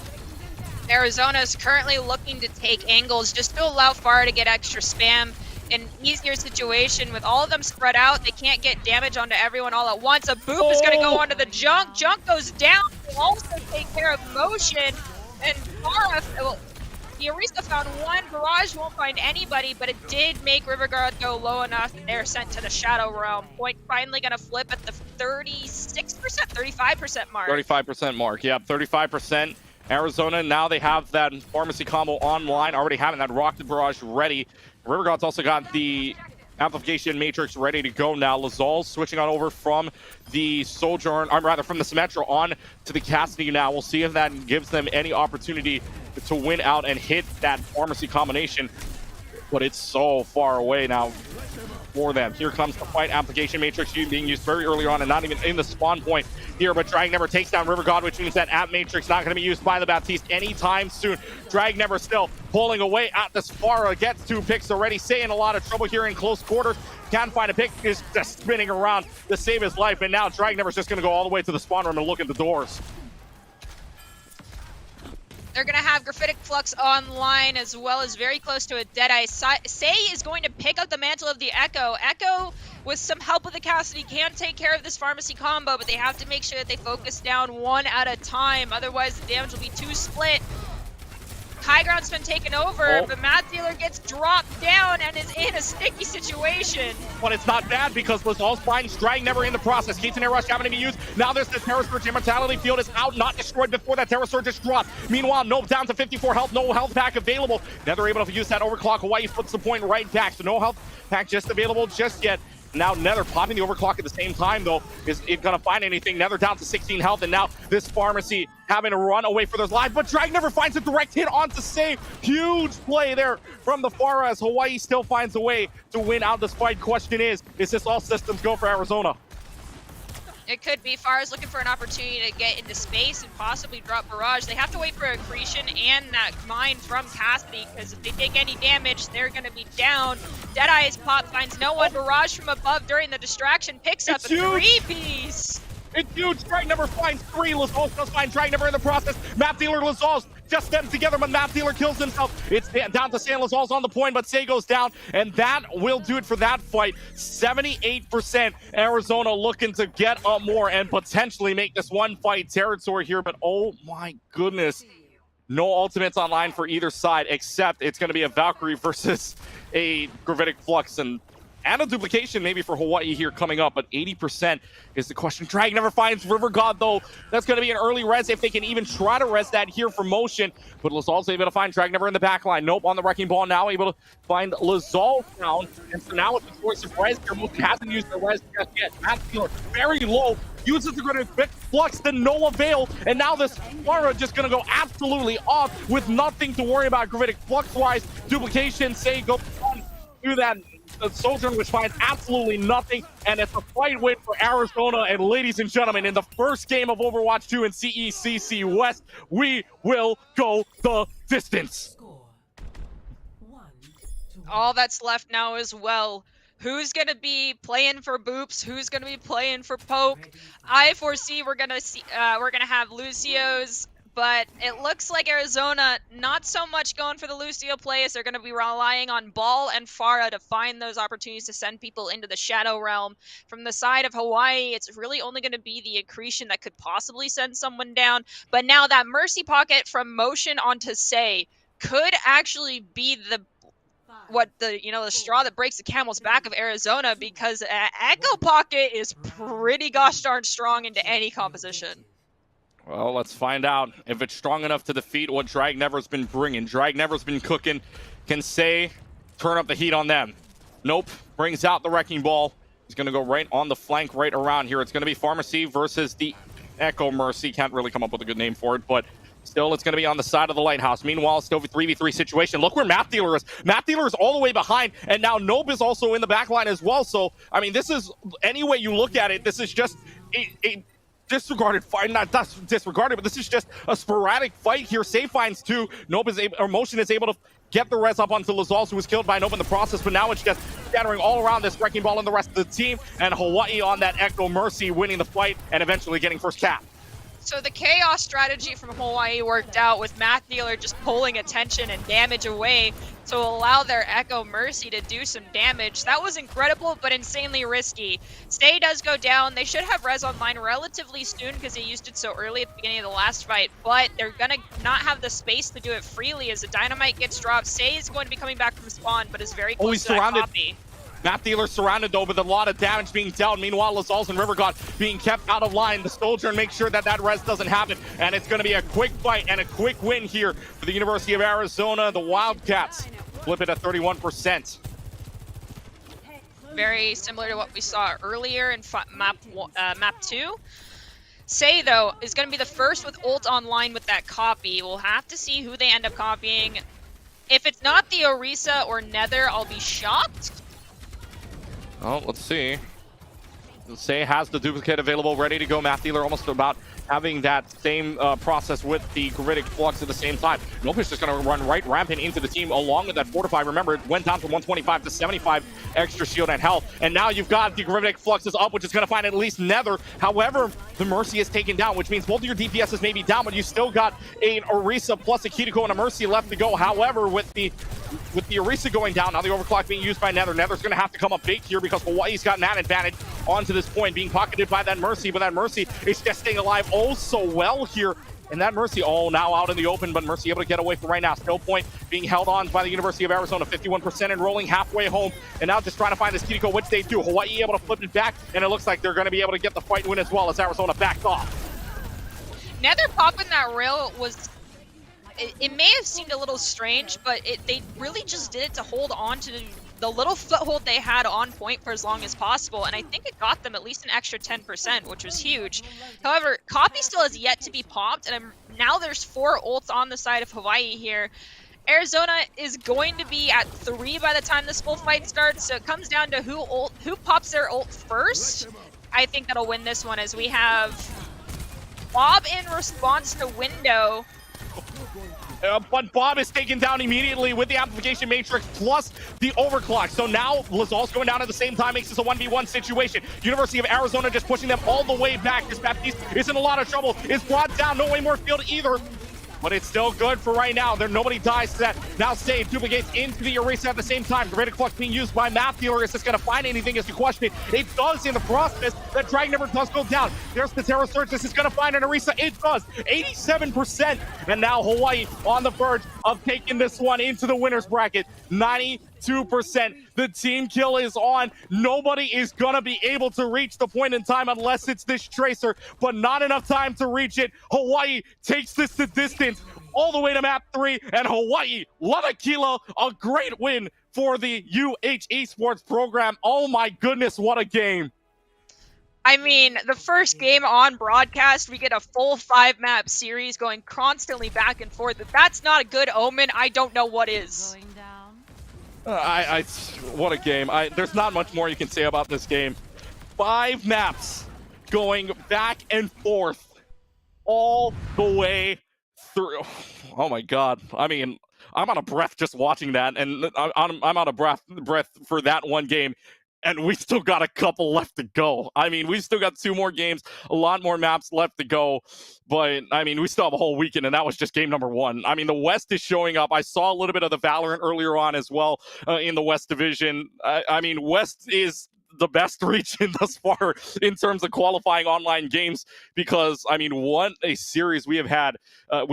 Arizona is currently looking to take angles just to allow Far to get extra spam. In an easier situation with all of them spread out, they can't get damage onto everyone all at once. A boop is going to go onto the Junk. Junk goes down. Will also take care of Motion, and Farah, well, the Arisa found one. Barrage won't find anybody, but it did make Riverguard go low enough, and they're sent to the Shadow Realm. Point finally going to flip at the 36%, 35% mark. 35% mark, yeah, 35%. Arizona, now they have that pharmacy combo online, already having that Rocket Barrage ready. Riverguard's also got the Amplification Matrix ready to go now. Lazal switching on over from the Sojourn, or rather from the Symmetra on to the Cassidy now. We'll see if that gives them any opportunity to win out and hit that pharmacy combination, but it's so far away now for them. Here comes the fight. Application Matrix being used very early on and not even in the spawn point here, but Drag Never takes down River God, which means that App Matrix not going to be used by the Baptiste anytime soon. Drag Never still pulling away at the Spara, gets 2 picks already, stay in a lot of trouble here in close quarters. Can't find a pick, is just spinning around to save his life, and now Drag Never's just going to go all the way to the spawn room and look at the doors. They're going to have Graphitic Flux online, as well as very close to a Deadeye. Say is going to pick up the mantle of the Echo. Echo, with some help with the Cassidy, can take care of this pharmacy combo, but they have to make sure that they focus down one at a time. Otherwise, the damage will be too split. High ground's been taken over, but Matt Dealer gets dropped down and is in a sticky situation. But it's not bad because Lazal's finds Drag Never in the process. Keeps an air rush having to be used. Now there's the Terror Surge. Immortality Field is out, not destroyed before that Terror Surge is dropped. Meanwhile, Nope down to 54 health, no health pack available. Nether able to use that overclock. Hawaii puts the point right back, so no health pack just available just yet. Now Nether popping the overclock at the same time, though. Is it going to find anything? Nether down to 16 health, and now this pharmacy having to run away for their life. But Drag Never finds a direct hit onto save. Huge play there from the Farah as Hawaii still finds a way to win out this fight. Question is this all systems go for Arizona? It could be. Farah's looking for an opportunity to get into space and possibly drop Barrage. They have to wait for Accretion and that mine from Cassidy, because if they take any damage, they're going to be down. Deadeye's pop finds no one. Barrage from above during the distraction picks up a three-piece. It's huge. Drag Never finds 3. Lazals does find Drag Never in the process. Map Dealer, Lazals just them together, but Map Dealer kills himself. It's down to San Lazals on the point, but Say goes down, and that will do it for that fight. 78% Arizona looking to get up more and potentially make this one fight territory here, but oh my goodness. No ultimates online for either side, except it's going to be a Valkyrie versus a Gravitic Flux, and a duplication maybe for Hawaii here coming up, but 80% is the question. Drag Never finds River God, though. That's going to be an early res if they can even try to res that here for motion. But Lazal's able to find Drag Never in the back line. Nope, on the Wrecking Ball now, able to find Lazal down. And so now with the choice of res here, Motion hasn't used the res just yet. Matt Dealer very low. Uses the Gravitic Flux to no avail. And now this Farah just going to go absolutely off with nothing to worry about Gravitic Flux-wise. Duplication, Say goes on through that the Sojourn, which finds absolutely nothing, and it's a fight win for Arizona. And ladies and gentlemen, in the first game of Overwatch 2 in CECC West, we will go the distance. All that's left now as well. Who's going to be playing for Boops? Who's going to be playing for Poke? I foresee we're going to have Lucio's, but it looks like Arizona not so much going for the Lucio plays. They're going to be relying on Ball and Farah to find those opportunities to send people into the Shadow Realm. From the side of Hawaii, it's really only going to be the Accretion that could possibly send someone down. But now that Mercy Pocket from Motion onto Say could actually be the straw that breaks the camel's back of Arizona, because Echo Pocket is pretty gosh darn strong into any composition. Well, let's find out if it's strong enough to defeat what Drag Never's been bringing. Drag Never's been cooking. Can Say turn up the heat on them? Nope. Brings out the Wrecking Ball. He's going to go right on the flank right around here. It's going to be Pharmacy versus the Echo Mercy. Can't really come up with a good name for it, but still, it's going to be on the side of the Lighthouse. Meanwhile, still a 3v3 situation. Look where Map Dealer is. Map Dealer is all the way behind, and now Nob is also in the back line as well. So, I mean, this is, any way you look at it, this is just a disregarded fight. Not disregarded, but this is just a sporadic fight here. Say finds 2. Nob is able, or Motion is able to get the res up onto Lazals, who was killed by Nob in the process, but now it's just scattering all around this Wrecking Ball and the rest of the team, and Hawaii on that Echo Mercy winning the fight and eventually getting first cap. So the chaos strategy from Hawaii worked out, with Math Dealer just pulling attention and damage away to allow their Echo Mercy to do some damage. That was incredible, but insanely risky. Stay does go down. They should have res online relatively soon because they used it so early at the beginning of the last fight, but they're going to not have the space to do it freely as the Dynamite gets dropped. Stay is going to be coming back from spawn, but is very close to that copy. Map Dealer surrounded, though, with a lot of damage being dealt. Meanwhile, Lazals and River God being kept out of line. The Soldier and make sure that that res doesn't happen. And it's going to be a quick fight and a quick win here for the University of Arizona. The Wildcats flip it at 31%. Very similar to what we saw earlier in map 2. Say, though, is going to be the first with ult online with that copy. We'll have to see who they end up copying. If it's not the Orisa or Nether, I'll be shocked. Oh, let's see. Say has the duplicate available, ready to go. Math Dealer almost about having that same process with the Gravitic Flux at the same time. Nob is just going to run right rampant into the team along with that Fortify. Remember, it went down from 125 to 75 extra shield and health. And now you've got the Gravitic Flux is up, which is going to find at least Nether. However, the Mercy is taken down, which means both of your DPSs may be down, but you still got an Orisa plus a Kitiko and a Mercy left to go. However, with the Orisa going down, now the overclock being used by Nether. Nether's going to have to come up big here because Hawaii's got an advantage onto this point, being pocketed by that Mercy, but that Mercy is just staying alive oh so well here. And that Mercy, now out in the open, but Mercy able to get away from right now. Still point being held on by the University of Arizona, 51% and rolling halfway home. And now just trying to find this Kitiko, which they do. Hawaii able to flip it back, and it looks like they're going to be able to get the fight win as well as Arizona backs off. Nether popping that rail was... It may have seemed a little strange, but they really just did it to hold on to the little foothold they had on point for as long as possible, and I think it got them at least an extra 10%, which was huge. However, Copy still has yet to be popped, and now there's 4 ults on the side of Hawaii here. Arizona is going to be at 3 by the time this full fight starts, so it comes down to who pops their ult first. I think that'll win this one, as we have Bob in response to Window. But Bob is taken down immediately with the amplification matrix plus the overclock. So now Lazal's going down at the same time, makes this a 1v1 situation. University of Arizona just pushing them all the way back. This Baptiste is in a lot of trouble. Is brought down, no way more field either. But it's still good for right now. There, nobody dies to that. Now Save duplicates into the Eraser at the same time. Greater Clutch being used by Map Dealer. Is this going to find anything as you question it? It does in the process. That Dragon Never does go down. There's the Terror Surge. This is going to find an Eraser. It does. 87%. And now Hawaii on the verge of taking this one into the winner's bracket. 92%. The team kill is on. Nobody is going to be able to reach the point in time unless it's this Tracer, but not enough time to reach it. Hawaii takes this to distance all the way to map 3, and Hawaii, Lana Kilo, a great win for the Esports program. Oh my goodness, what a game. I mean, the first game on broadcast, we get a full 5-map series going constantly back and forth. If that's not a good omen, I don't know what is. What a game. There's not much more you can say about this game. 5 maps going back and forth all the way through. Oh my God. I mean, I'm out of breath just watching that, and I'm out of breath for that one game. And we still got a couple left to go. I mean, we still got 2 more games, a lot more maps left to go. But, I mean, we still have a whole weekend, and that was just game number 1. I mean, the West is showing up. I saw a little bit of the Valorant earlier on as well in the West Division. I mean, West is the best region thus far in terms of qualifying online games because, I mean, what a series we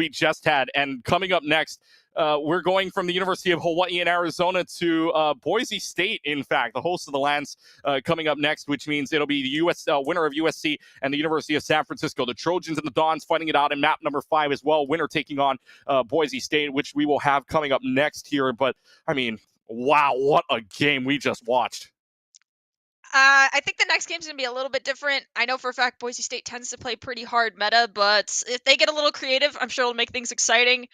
just had. And coming up next, we're going from the University of Hawaii and Arizona to Boise State, in fact, the host of the lands coming up next, which means it'll be the winner of USC and the University of San Francisco. The Trojans and the Dons fighting it out in map number 5 as well. Winner taking on Boise State, which we will have coming up next here. But, I mean, wow, what a game we just watched. I think the next game's going to be a little bit different. I know for a fact Boise State tends to play pretty hard meta, but if they get a little creative, I'm sure it'll make things exciting.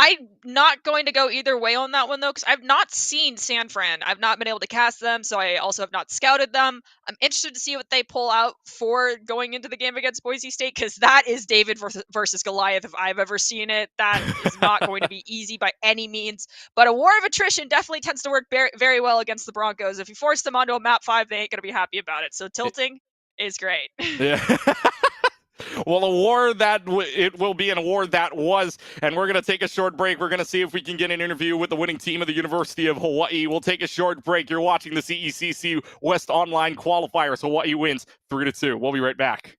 I'm not going to go either way on that one, though, because I've not seen San Fran. I've not been able to cast them, so I also have not scouted them. I'm interested to see what they pull out for going into the game against Boise State, because that is David versus Goliath if I've ever seen it. That is not going to be easy by any means, but a war of attrition definitely tends to work very, very well against the Broncos. If you force them onto a map 5, they ain't going to be happy about it, so tilting is great. Yeah. Well, it will be an award that was, and we're going to take a short break. We're going to see if we can get an interview with the winning team of the University of Hawaii. We'll take a short break. You're watching the CECC West Online Qualifiers. Hawaii wins 3-2. We'll be right back.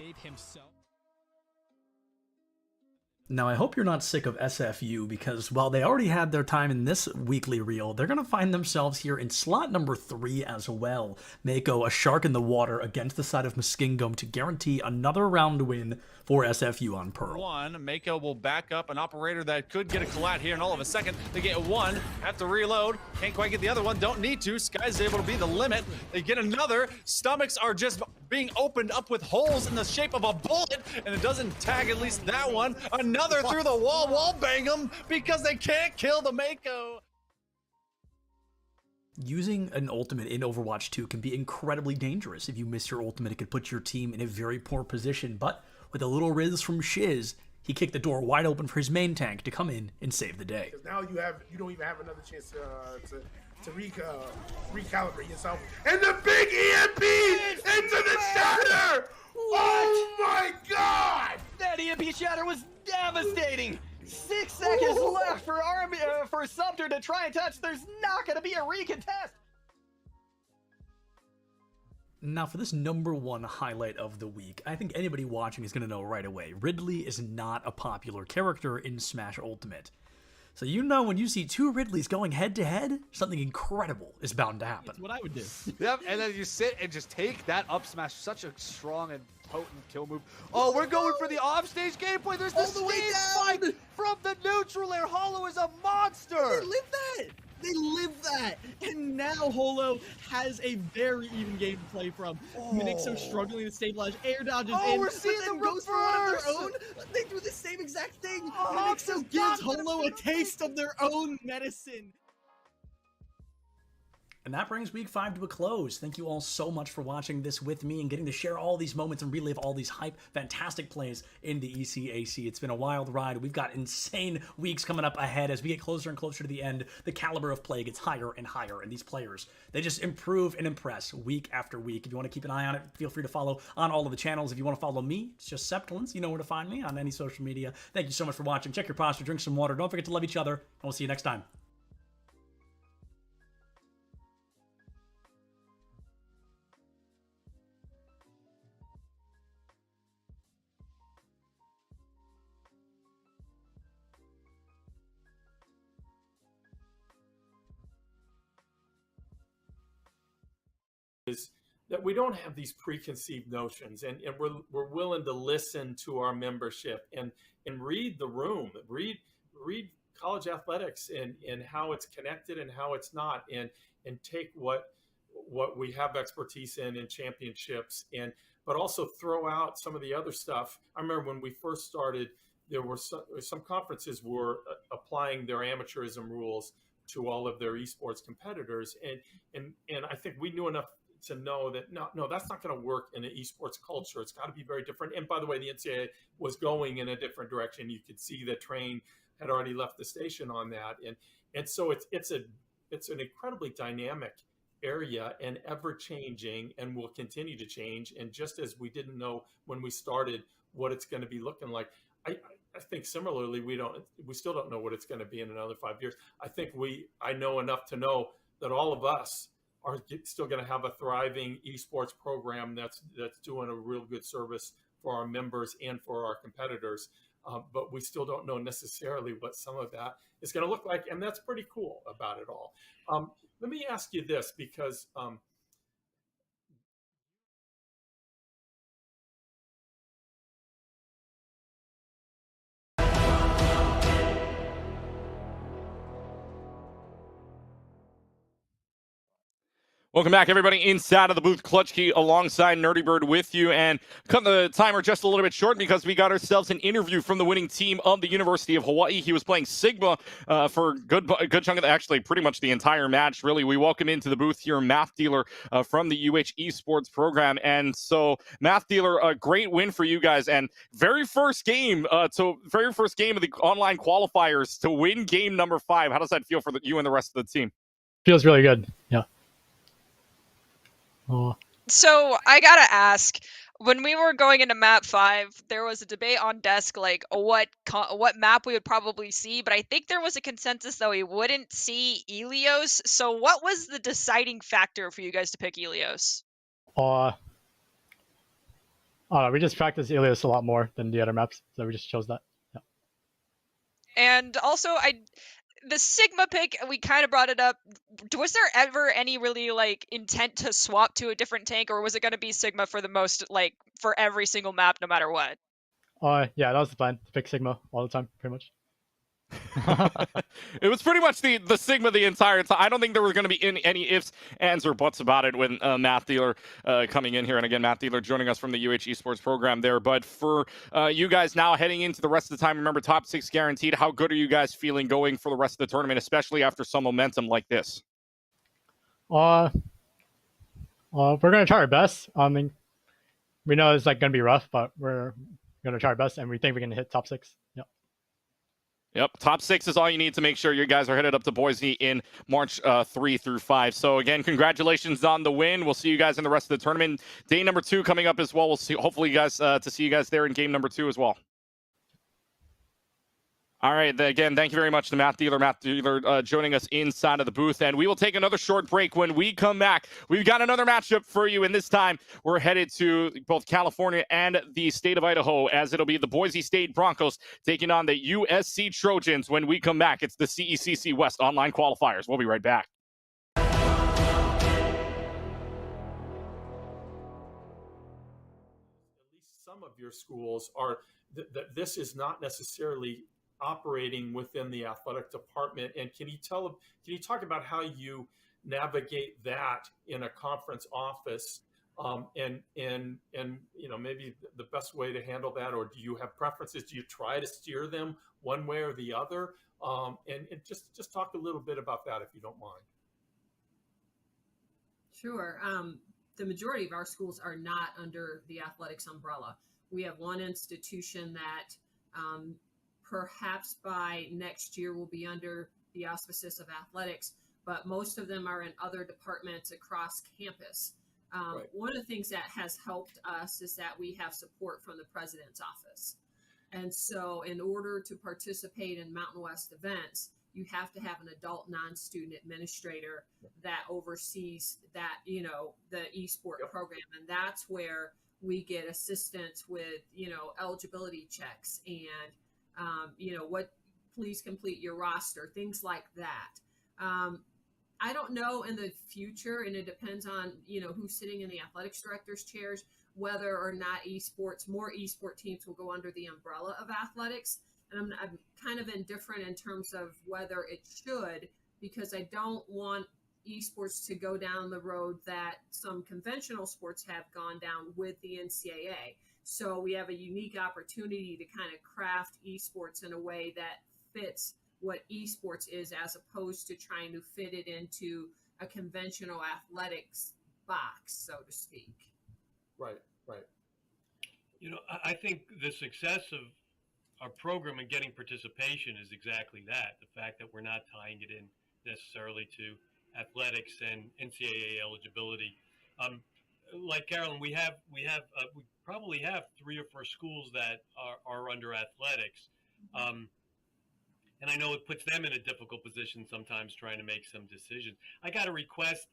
gave himself. Now, I hope you're not sick of SFU, because while they already had their time in this weekly reel, they're going to find themselves here in slot number 3 as well. Mako, a shark in the water against the side of Muskingum to guarantee another round win for SFU on Pearl. One, Mako will back up an operator that could get a collat here, and all of a second, they get one, have to reload, can't quite get the other one, don't need to, Sky's able to be the limit, they get another, stomachs are just being opened up with holes in the shape of a bullet, and it doesn't tag at least that one, another through the wall bang them, because they can't kill the Mako. Using an ultimate in Overwatch 2 can be incredibly dangerous. If you miss your ultimate, it could put your team in a very poor position, but with a little riz from Shiz, he kicked the door wide open for his main tank to come in and save the day. Now you don't even have another chance to recalibrate yourself. And the big EMP into the shatter! Oh my god! That EMP shatter was devastating! 6 seconds left for for Sumter to try and touch. There's not going to be a recontest. Now, for this number 1 highlight of the week, I think anybody watching is going to know right away. Ridley is not a popular character in Smash Ultimate. So you know when you see 2 Ridleys going head-to-head, something incredible is bound to happen. That's what I would do. Yep, and then you sit and just take that up smash. Such a strong and potent kill move. Oh, we're going for the offstage gameplay. There's the stage fight from the neutral air. Hollow is a monster. They live that. They live that. And now Holo has a very even game to play from. Minixo struggling to stabilize. Air dodges in. We're seeing but then the goes for one of their reverse. own. They do the same exact thing. Oh, Minixo gives Holo a taste of their own medicine. And that brings week 5 to a close. Thank you all so much for watching this with me and getting to share all these moments and relive all these hype, fantastic plays in the ECAC. It's been a wild ride. We've got insane weeks coming up ahead as we get closer and closer to the end. The caliber of play gets higher and higher, and these players, they just improve and impress week after week. If you want to keep an eye on it, feel free to follow on all of the channels. If you want to follow me, it's just Septilence. You know where to find me on any social media. Thank you so much for watching. Check your posture, drink some water. Don't forget to love each other, and we'll see you next time. Is that we don't have these preconceived notions, and we're willing to listen to our membership and read the room, read college athletics and how it's connected and how it's not, and take what we have expertise in championships, but also throw out some of the other stuff. I remember when we first started, there were some conferences were applying their amateurism rules to all of their esports competitors, and I think we knew enough to know that no, that's not going to work in an esports culture. It's got to be very different. And by the way, the NCAA was going in a different direction. You could see that Train had already left the station on that, and so it's an incredibly dynamic area and ever changing, and will continue to change. And just as we didn't know when we started what it's going to be looking like, I think similarly we still don't know what it's going to be in another 5 years. I know enough to know that all of us are still going to have a thriving esports program that's doing a real good service for our members and for our competitors. But we still don't know necessarily what some of that is going to look like, and that's pretty cool about it all. Let me ask you this, because Welcome back, everybody, inside of the booth. Clutch Key alongside Nerdy Bird with you, and cut the timer just a little bit short because we got ourselves an interview from the winning team of the University of Hawaii. He was playing Sigma for a good chunk of actually pretty much the entire match, really. We welcome into the booth here Math Dealer from the UH Esports program. And so, Math Dealer, a great win for you guys, and very first game of the online qualifiers to win game number 5. How does that feel for you and the rest of the team? Feels really good. Yeah. Oh. So I gotta ask, when we were going into map 5, there was a debate on desk like what map we would probably see, but I think there was a consensus that we wouldn't see Ilios. So what was the deciding factor for you guys to pick Ilios? We just practice Ilias a lot more than the other maps, so we just chose that. Yeah. And also, the Sigma pick, we kind of brought it up. Was there ever any really like intent to swap to a different tank, or was it going to be Sigma for the most, like for every single map, no matter what? Yeah, that was the plan, to pick Sigma all the time, pretty much. It was pretty much the Sigma the entire time. I don't think there was going to be any ifs, ands, or buts about it when Matt Thieler coming in here. And again, Matt Thieler joining us from the UH Esports program there. But for you guys now heading into the rest of the time, remember, top 6 guaranteed. How good are you guys feeling going for the rest of the tournament, especially after some momentum like this? We're going to try our best. I mean, we know it's like going to be rough, but we're going to try our best, and we think we can hit top 6. Yep. Yep, top 6 is all you need to make sure you guys are headed up to Boise in March 3 through 5. So again, congratulations on the win. We'll see you guys in the rest of the tournament. Day number 2 coming up as well. We'll see, hopefully, you guys to see you guys there in game number 2 as well. All right, again, thank you very much to Matt Thieler joining us inside of the booth. And we will take another short break. When we come back, we've got another matchup for you. And this time, we're headed to both California and the state of Idaho, as it'll be the Boise State Broncos taking on the USC Trojans. When we come back, it's the CECC West online qualifiers. We'll be right back. At least some of your schools are, this is not necessarily operating within the athletic department. And can you talk about how you navigate that in a conference office, and maybe the best way to handle that, or do you have preferences? Do you try to steer them one way or the other? And just talk a little bit about that, if you don't mind. Sure. The majority of our schools are not under the athletics umbrella. We have one institution that perhaps by next year will be under the auspices of athletics, but most of them are in other departments across campus. Right. One of the things that has helped us is that we have support from the president's office. And so in order to participate in Mountain West events, you have to have an adult non-student administrator that oversees that, the eSport program. And that's where we get assistance with, eligibility checks and, please complete your roster, things like that. I don't know in the future, and it depends on, who's sitting in the athletics director's chairs, whether or not more esport teams will go under the umbrella of athletics. And I'm kind of indifferent in terms of whether it should, because I don't want esports to go down the road that some conventional sports have gone down with the NCAA. So we have a unique opportunity to kind of craft esports in a way that fits what esports is, as opposed to trying to fit it into a conventional athletics box, so to speak. Right. I think the success of our program and getting participation is exactly that. The fact that we're not tying it in necessarily to athletics and NCAA eligibility. Like Carolyn, we probably have 3 or 4 schools that are under athletics. And I know it puts them in a difficult position sometimes trying to make some decisions. I got a request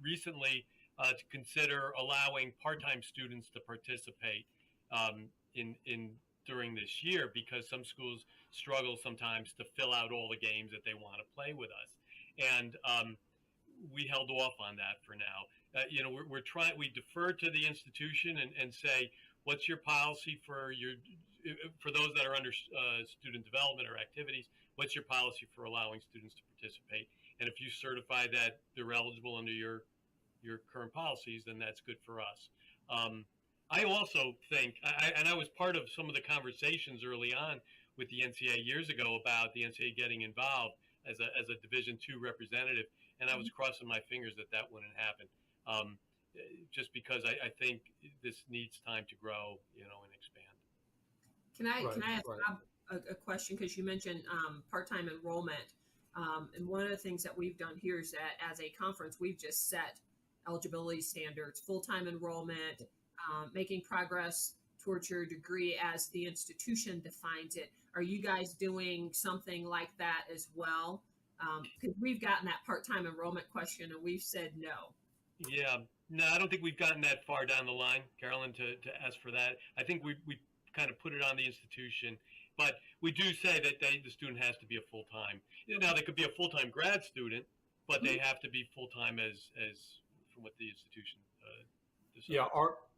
recently to consider allowing part-time students to participate during this year, because some schools struggle sometimes to fill out all the games that they want to play with us. And we held off on that for now. We defer to the institution and say, what's your policy for those that are under student development or activities? What's your policy for allowing students to participate? And if you certify that they're eligible under your current policies, then that's good for us. I also think, and I was part of some of the conversations early on with the NCAA years ago about the NCAA getting involved as a Division II representative, and I was crossing my fingers that wouldn't happen, just because I think this needs time to grow, and expand. Can I ask a question, because you mentioned part-time enrollment, and one of the things that we've done here is that as a conference, we've just set eligibility standards, full-time enrollment, making progress towards your degree as the institution defines it. Are you guys doing something like that as well? Because we've gotten that part-time enrollment question and we've said no. Yeah, No, I don't think we've gotten that far down the line, Carolyn, to ask for that. I think we kind of put it on the institution, but we do say that the student has to be a full-time. Now, they could be a full-time grad student, but they have to be full-time as from what the institution decides. Yeah,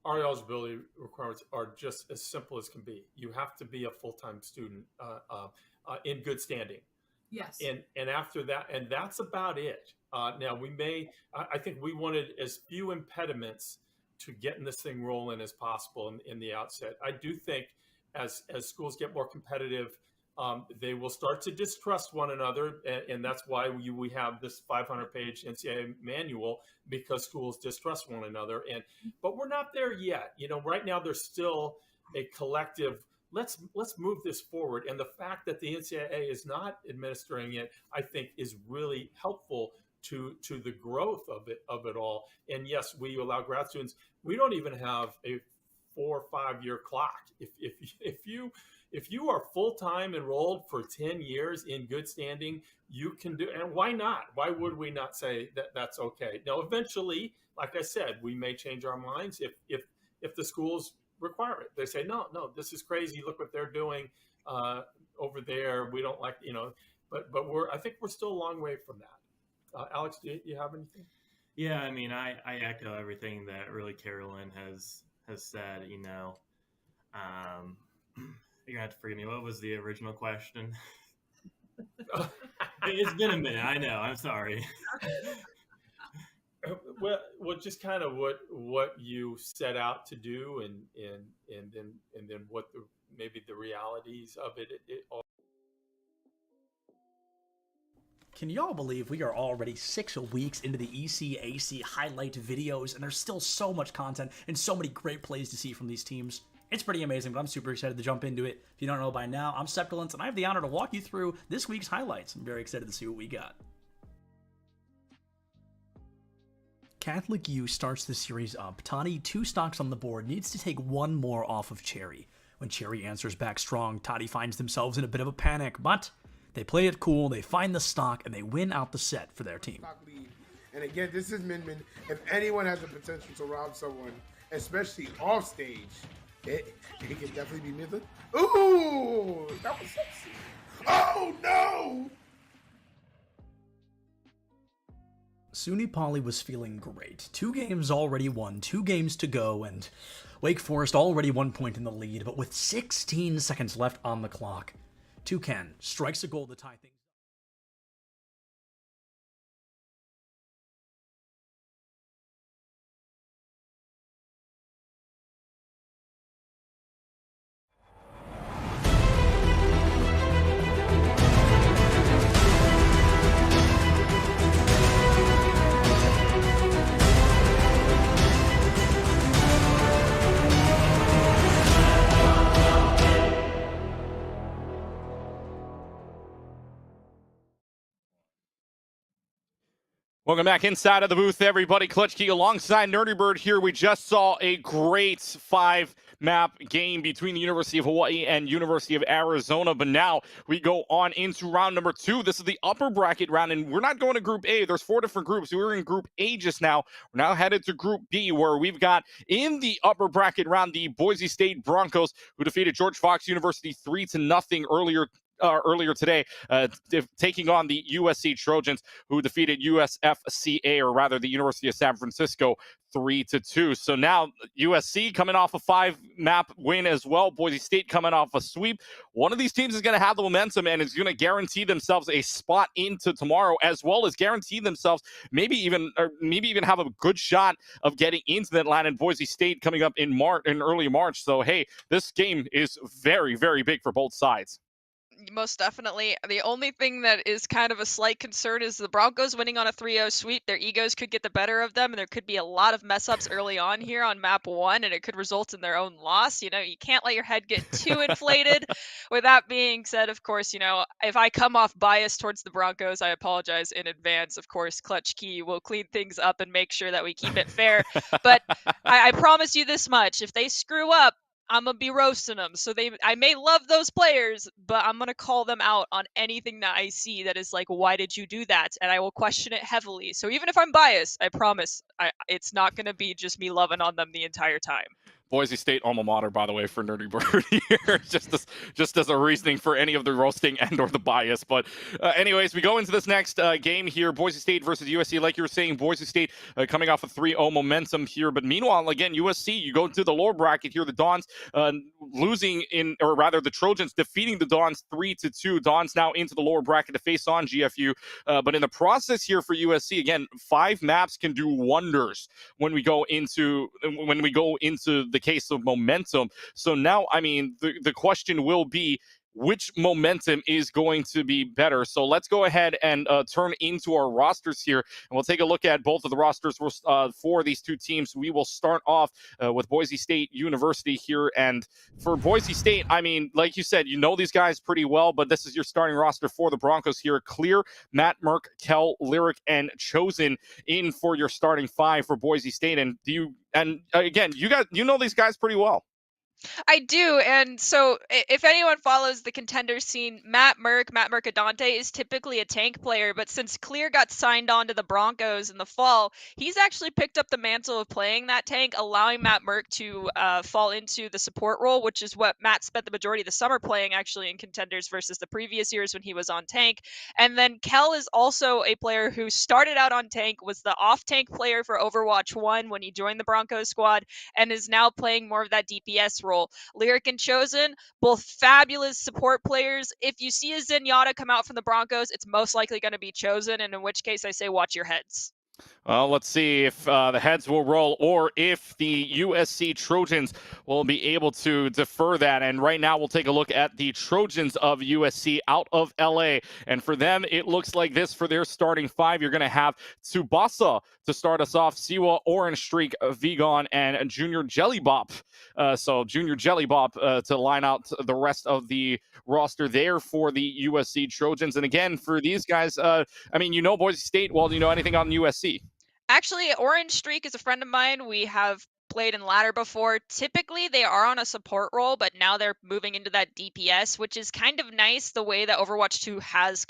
our eligibility requirements are just as simple as can be. You have to be a full-time student in good standing. Yes. And after that, and that's about it. Now I think we wanted as few impediments to getting this thing rolling as possible in the outset. I do think as schools get more competitive, they will start to distrust one another, and that's why we have this 500-page NCAA manual, because schools distrust one another. But we're not there yet. Right now there's still a collective. Let's move this forward, and the fact that the NCAA is not administering it, I think, is really helpful to the growth of it all. And yes, we allow grad students. We don't even have a 4 or 5 year clock. If you are full-time enrolled for 10 years in good standing, you can do. And why not? Why would we not say that that's okay? Now, eventually, like I said, we may change our minds if the schools require it. They say, no, this is crazy. Look what they're doing over there. We don't like, but I think we're still a long way from that. Alex, do you have anything? Yeah, I mean, I echo everything that really Carolyn has said. You're gonna have to forgive me. What was the original question? It's been a minute. I know. I'm sorry. Well, just kind of what you set out to do, and then what maybe the realities of it all. Can y'all believe we are already 6 weeks into the ECAC highlight videos, and there's still so much content and so many great plays to see from these teams? It's pretty amazing, but I'm super excited to jump into it. If you don't know by now, I'm Septilence, and I have the honor to walk you through this week's highlights. I'm very excited to see what we got. Catholic U starts the series up. Toddy, 2 stocks on the board, needs to take 1 more off of Cherry. When Cherry answers back strong, Toddy finds themselves in a bit of a panic, but they play it cool, they find the stock, and they win out the set for their team. And again, this is Min Min. If anyone has the potential to rob someone, especially off stage, it can definitely be Midland. Ooh, that was sexy. Oh no! SUNY Poly was feeling great. 2 games already won, 2 games to go, and Wake Forest already 1 point in the lead, but with 16 seconds left on the clock, Toucan strikes a goal to tie things. Welcome back inside of the booth, everybody. Clutch Key alongside Nerdy Bird here. We just saw a great 5-map game between the University of Hawaii and University of Arizona, but now we go on into round number 2. This is the upper bracket round, and we're not going to Group A. There's 4 different groups. We were in Group A just now. We're now headed to Group B, where we've got in the upper bracket round the Boise State Broncos, who defeated George Fox University 3-0 earlier today, taking on the USC Trojans, who defeated USFCA, or rather the University of San Francisco, 3-2. So now USC coming off a 5-map win as well. Boise State coming off a sweep. One of these teams is going to have the momentum and is going to guarantee themselves a spot into tomorrow, as well as guarantee themselves maybe even have a good shot of getting into the Atlanta and Boise State coming up in early March. So hey, this game is very, very big for both sides. Most definitely. The only thing that is kind of a slight concern is the Broncos winning on a 3-0 sweep. Their egos could get the better of them, and there could be a lot of mess ups early on here on map 1, and it could result in their own loss. You can't let your head get too inflated. With that being said, of course, if I come off biased towards the Broncos, I apologize in advance. Of course, Clutch Key will clean things up and make sure that we keep it fair. But I promise you this much: if they screw up, I'm gonna be roasting them. So I may love those players, but I'm gonna call them out on anything that I see that is like, why did you do that? And I will question it heavily. So even if I'm biased, I promise it's not gonna be just me loving on them the entire time. Boise State alma mater, by the way, for Nerdy Bird here, just as a reasoning for any of the roasting and or the bias. But anyways, we go into this next game here, Boise State versus USC. Like you were saying, Boise State coming off a 3-0 momentum here. But meanwhile, again, USC, you go into the lower bracket here, the Dons losing or rather the Trojans defeating the Dons 3-2. Dons now into the lower bracket to face on GFU. But in the process here for USC, again, 5 maps can do wonders when we go into the case of momentum. So now, I mean, the question will be, which momentum is going to be better? So let's go ahead and turn into our rosters here, and we'll take a look at both of the rosters for these two teams. We will start off with Boise State University here, and for Boise State, I mean, like you said, you know these guys pretty well, but this is your starting roster for the Broncos here. Clear, Matt, Merck, Kel, Lyric, and Chosen in for your starting 5 for Boise State. And again, you know these guys pretty well. I do, and so if anyone follows the contenders scene, Matt Mercadante is typically a tank player, but since Clear got signed on to the Broncos in the fall, he's actually picked up the mantle of playing that tank, allowing Matt Merck to fall into the support role, which is what Matt spent the majority of the summer playing actually in contenders versus the previous years when he was on tank. And then Kel is also a player who started out on tank, was the off-tank player for Overwatch 1 when he joined the Broncos squad, and is now playing more of that DPS role. Lyric and Chosen, both fabulous support players. If you see a Zenyatta come out from the Broncos, it's most likely going to be Chosen, and in which case I say watch your heads. Well, let's see if the heads will roll or if the USC Trojans will be able to defer that. And right now we'll take a look at the Trojans of USC out of LA. And for them, it looks like this for their starting 5. You're going to have Tsubasa to start us off, Siwa, Orange Streak, Vigon, and Junior Jellybop. So Junior Jellybop to line out the rest of the roster there for the USC Trojans. And again, for these guys, I mean, you know Boise State. Well, do you know anything on USC? Actually, Orange Streak is a friend of mine. We have played in ladder before. Typically, they are on a support role, but now they're moving into that DPS, which is kind of nice the way that Overwatch 2 has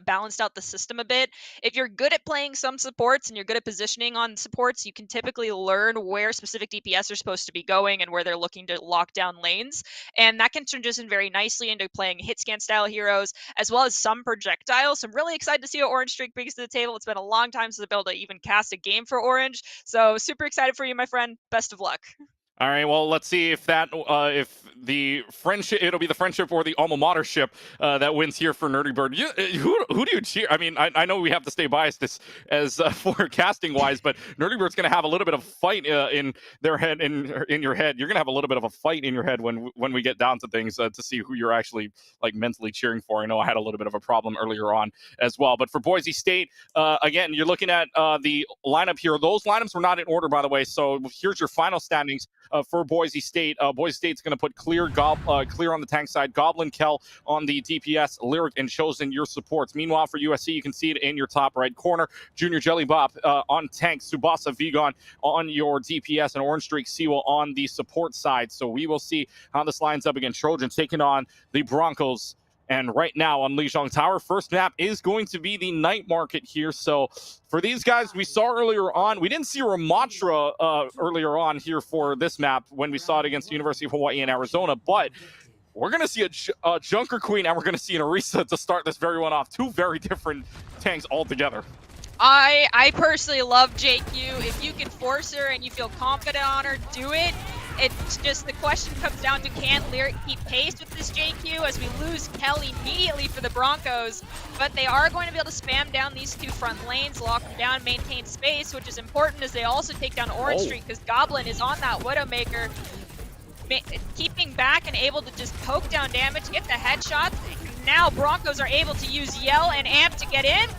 balanced out the system a bit. If you're good at playing some supports and you're good at positioning on supports, you can typically learn where specific DPS are supposed to be going and where they're looking to lock down lanes. And that can transition very nicely into playing hit scan style heroes, as well as some projectiles. So I'm really excited to see what Orange Streak brings to the table. It's been a long time since I've been able to even cast a game for Orange. So super excited for you, my friend. Best of luck. All right, well, let's see if if the friendship, it'll be the friendship or the alma matership that wins here for Nerdy Bird. Who do you cheer? I mean, I know we have to stay biased as forecasting wise, but Nerdy Bird's going to have a little bit of fight in their head, in your head. You're going to have a little bit of a fight in your head when we get down to things to see who you're actually like mentally cheering for. I know I had a little bit of a problem earlier on as well, but for Boise State, again, you're looking at the lineup here. Those lineups were not in order, by the way. So here's your final standings. For Boise State. Boise State's going to put Clear on the tank side, Goblin, Kel on the DPS, Lyric, and Chosen your supports. Meanwhile, for USC, you can see it in your top right corner. Junior Jellybop on tank, Tsubasa Vigon on your DPS, and Orange Streak Siwa on the support side. So we will see how this lines up against Trojans taking on the Broncos. And right now on Lijiang Tower, first map is going to be the night market here. So for these guys, we saw earlier on, we didn't see Ramatra earlier on here for this map when we saw it against the University of Hawaii and Arizona. But we're going to see a Junker Queen and we're going to see an Orisa to start this very one off. Two very different tanks altogether. I personally love JQ. If you can force her and you feel confident on her, do it. It's just the question comes down to, can Lyric keep pace with this JQ as we lose Kel immediately for the Broncos? But they are going to be able to spam down these two front lanes, lock them down, maintain space, which is important as they also take down Orange Streak because Goblin is on that Widowmaker, keeping back and able to just poke down damage, get the headshots. Now Broncos are able to use Yell and Amp to get in.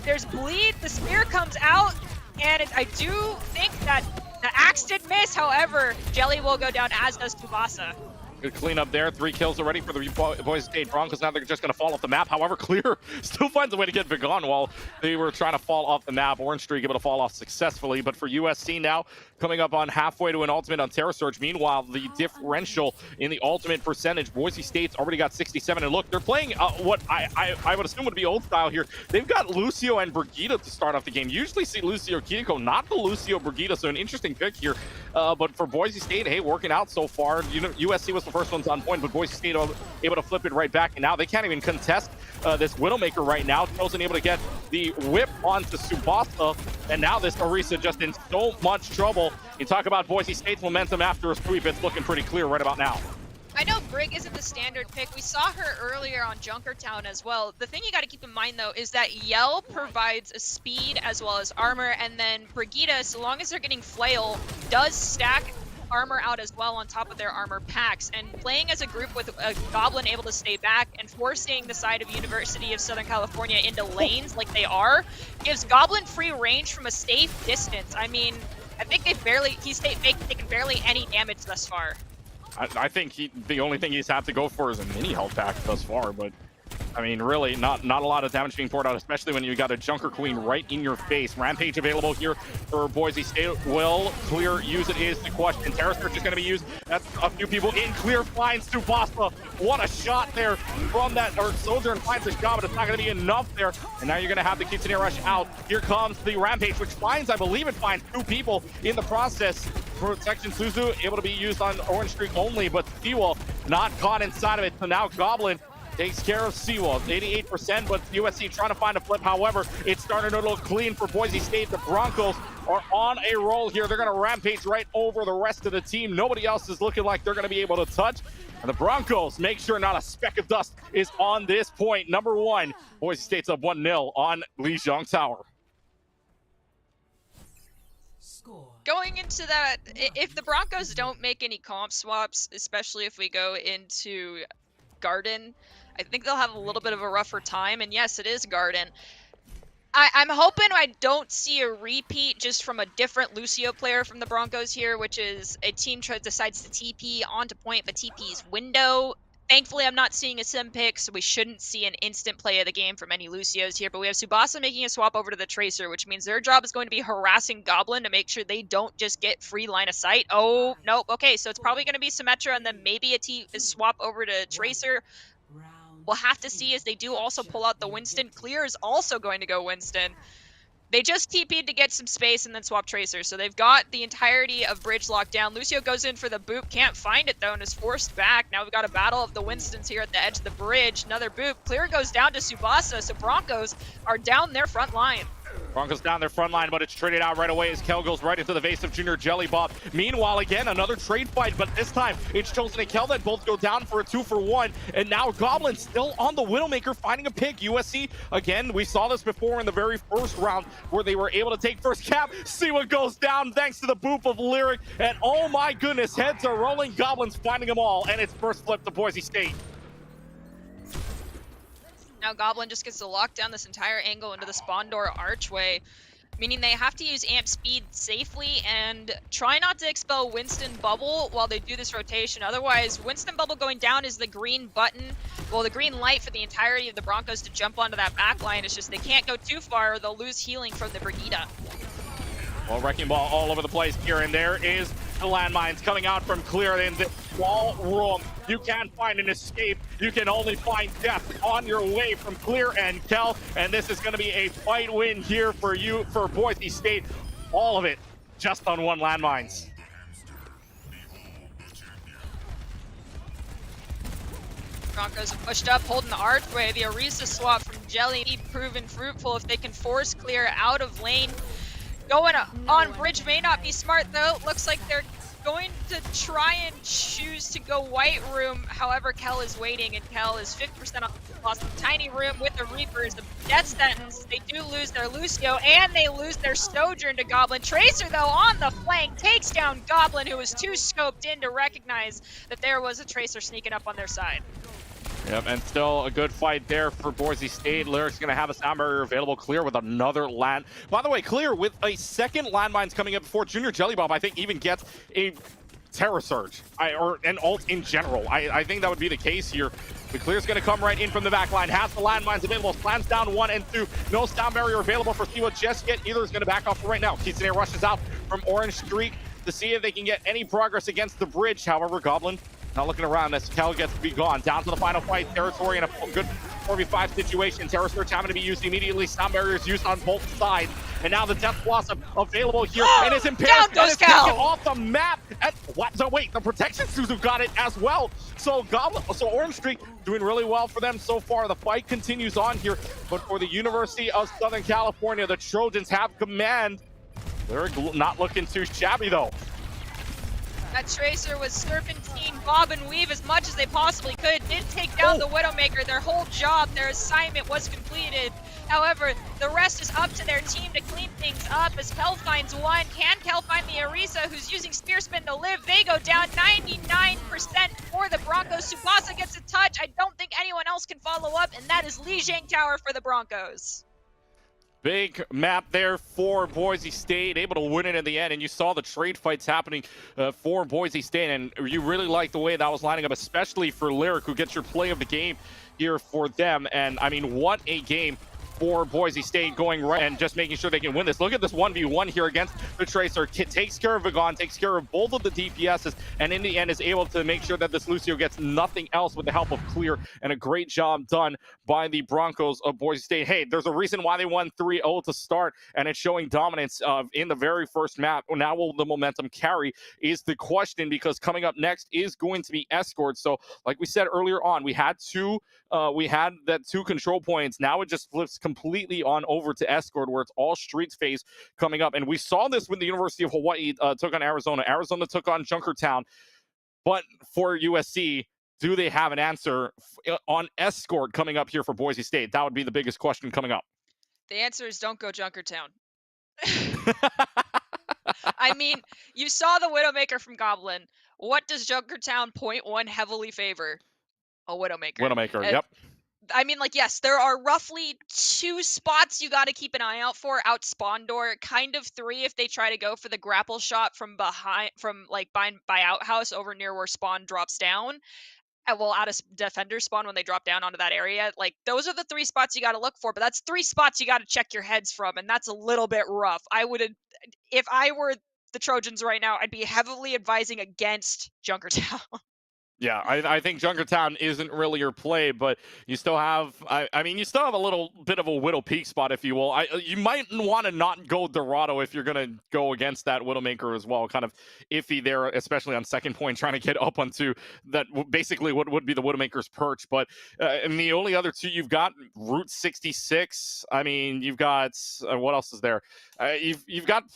There's bleed, the spear comes out, and I do think that the axe did miss. However, Jelly will go down, as does Tsubasa. Good cleanup there. 3 kills already for the Boise State Broncos. Now they're just going to fall off the map. However, Clear still finds a way to get big on while they were trying to fall off the map. Orange Streak able to fall off successfully. But for USC now, coming up on halfway to an ultimate on Terra Surge. Meanwhile, the differential in the ultimate percentage, Boise State's already got 67. And look, they're playing what I would assume would be old style here. They've got Lucio and Brigida to start off the game. Usually see Lucio Kiyoko, not the Lucio Brigida. So an interesting pick here. But for Boise State, hey, working out so far. You know, USC was the first ones on point, but Boise State able to flip it right back, and now they can't even contest this Widowmaker right now. Chosen able to get the whip onto Tsubasa, and now this Arisa just in so much trouble. You talk about Boise State's momentum after a sweep, it's looking pretty clear right about now. I know Brig isn't the standard pick. We saw her earlier on Junkertown as well. The thing you got to keep in mind, though, is that Yell provides a speed as well as armor, and then Brigida, so long as they're getting flail, does stack armor out as well on top of their armor packs. And playing as a group with a Goblin able to stay back and forcing the side of University of Southern California into lanes like they are, gives Goblin free range from a safe distance. I mean, I think he's taken barely any damage thus far. I think the only thing he's had to go for is a mini health pack thus far, but I mean, really, not a lot of damage being poured out, especially when you got a Junker Queen right in your face. Rampage available here for Boise State. Will Clear use it is the question. Terra Search is going to be used. That's a few people in. Clear finds Tsubasa. What a shot there from that, or Sojourn finds a shot, but it's not going to be enough there. And now you're going to have the Kitsune Rush out. Here comes the Rampage, which finds, I believe it finds 2 people in the process. Protection Suzu able to be used on Orange Streak only, but Seawall not caught inside of it. So now Goblin takes care of Seawall, 88%, but USC trying to find a flip. However, it's starting to look clean for Boise State. The Broncos are on a roll here. They're going to rampage right over the rest of the team. Nobody else is looking like they're going to be able to touch. And the Broncos make sure not a speck of dust is on this point. Number 1, Boise State's up 1-0 on Lijiang Tower. Going into that, if the Broncos don't make any comp swaps, especially if we go into Garden, I think they'll have a little bit of a rougher time. And yes, it is Garden. I'm hoping I don't see a repeat just from a different Lucio player from the Broncos here, which is a team decides to TP onto point, but TP's window. Thankfully, I'm not seeing a sim pick, so we shouldn't see an instant play of the game from any Lucios here. But we have Tsubasa making a swap over to the Tracer, which means their job is going to be harassing Goblin to make sure they don't just get free line of sight. Oh, nope. Okay, so it's probably going to be Symmetra and then maybe a swap over to Tracer. We'll have to see as they do also pull out the Winston. Clear is also going to go Winston. They just TP'd to get some space and then swap Tracer. So they've got the entirety of Bridge locked down. Lucio goes in for the boop, can't find it though, and is forced back. Now we've got a battle of the Winstons here at the edge of the bridge. Another boop. Clear goes down to Tsubasa, so Broncos are down their front line. Broncos down their front line, but it's traded out right away as Kel goes right into the face of Junior Jellybob. Meanwhile, again, another trade fight, but this time it's Chosen and Kel that both go down for a 2-for-1. And now Goblin still on the Widowmaker, finding a pick. USC, again, we saw this before in the very first round where they were able to take first cap. See what goes down thanks to the boop of Lyric. And oh my goodness, heads are rolling. Goblin's finding them all, and it's first flip to Boise State. Now Goblin just gets to lock down this entire angle into the spawn door archway, meaning they have to use amp speed safely and try not to expel Winston Bubble while they do this rotation. Otherwise, Winston Bubble going down is the green button, well, the green light for the entirety of the Broncos to jump onto that back line. It's just they can't go too far or they'll lose healing from the Brigida. Well, Wrecking Ball all over the place here, and there is the landmines coming out from Clear in the wall room. You can't find an escape. You can only find death on your way from Clear and Kel, and this is going to be a fight win here for you, for Boise State. All of it just on 1 landmines. Broncos are pushed up, holding the archway. The Arisa swap from Jelly proven fruitful if they can force Clear out of lane. Going on bridge may not be smart though. Looks like they're going to try and choose to go white room. However, Kel is waiting, and Kel is 50% off the lost tiny room with the Reapers. The death sentence. They do lose their Lucio, and they lose their Sojourn to Goblin. Tracer, though, on the flank, takes down Goblin, who was too scoped in to recognize that there was a Tracer sneaking up on their side. Yep, and still a good fight there for Boise State. Lyric's going to have a sound barrier available. Clear with another land. By the way, Clear with a second landmines coming up before Junior Jellybob, I think, even gets a Terra Surge, or an ult in general. I think that would be the case here. The clear's going to come right in from the back line. Has the landmines available. Slams down 1 and 2. No sound barrier available for Siwa just yet. Neither is going to back off for right now. Kitsune rushes out from Orange Streak to see if they can get any progress against the bridge. However, Goblin not looking around as Kel gets to be gone. Down to the final fight. Territory in a good 4v5 situation. Terror Surge having to be used immediately. Sound barriers used on both sides. And now the Death Blossom available here. And it's impaired. Down And goes it's taken Cal. off the map. And what? So wait, the Protection Suzu got it as well. So Orange Streak doing really well for them so far. The fight continues on here. But for the University of Southern California, the Trojans have command. They're not looking too shabby though. That Tracer was serpentine, bob and weave as much as they possibly could. Did take down the Widowmaker. Their whole job, their assignment was completed. However, the rest is up to their team to clean things up as Kel finds one. Can Kel find the Arisa, who's using Spear Spin to live? They go down 99% for the Broncos. Tsubasa gets a touch. I don't think anyone else can follow up, and that is Lijiang Tower for the Broncos. Big map there for Boise State, able to win it in the end, and you saw the trade fights happening for Boise State, and you really like the way that was lining up, especially for Lyric, who gets your play of the game here for them. And I mean, what a game for Boise State, going right and just making sure they can win this. Look at this 1v1 here against the Tracer. Takes care of Vagon, takes care of both of the DPSs, and in the end is able to make sure that this Lucio gets nothing else with the help of Clear, and a great job done by the Broncos of Boise State. Hey, there's a reason why they won 3-0 to start, and it's showing dominance in the very first map. Now will the momentum carry is the question, because coming up next is going to be Escorts. So like we said earlier on, we had two control points. Now it just flips completely on over to Escort, where it's all streets phase coming up. And we saw this when the University of Hawaii took on Arizona. Arizona took on Junkertown. But for USC, do they have an answer on Escort coming up here for Boise State? That would be the biggest question coming up. The answer is don't go Junkertown. I mean, you saw the Widowmaker from Goblin. What does Junkertown .1 heavily favor? A Widowmaker. Widowmaker, yep. I mean, like, yes, there are roughly 2 spots you got to keep an eye out for out spawn door, kind of 3 if they try to go for the grapple shot from behind, from like by outhouse over near where spawn drops down. Well, out of defender spawn when they drop down onto that area. Like, those are the 3 spots you got to look for, but that's 3 spots you got to check your heads from, and that's a little bit rough. If I were the Trojans right now, I'd be heavily advising against Junkertown. Yeah, I think Junkertown isn't really your play, but you still have, I mean, you still have a little bit of a Widow Peak spot, if you will. You might want to not go Dorado if you're going to go against that Widowmaker as well. Kind of iffy there, especially on second point, trying to get up onto that, basically what would be the Widowmaker's perch. But and the only other 2 you've got, Route 66. I mean, you've got, what else is there? You've got...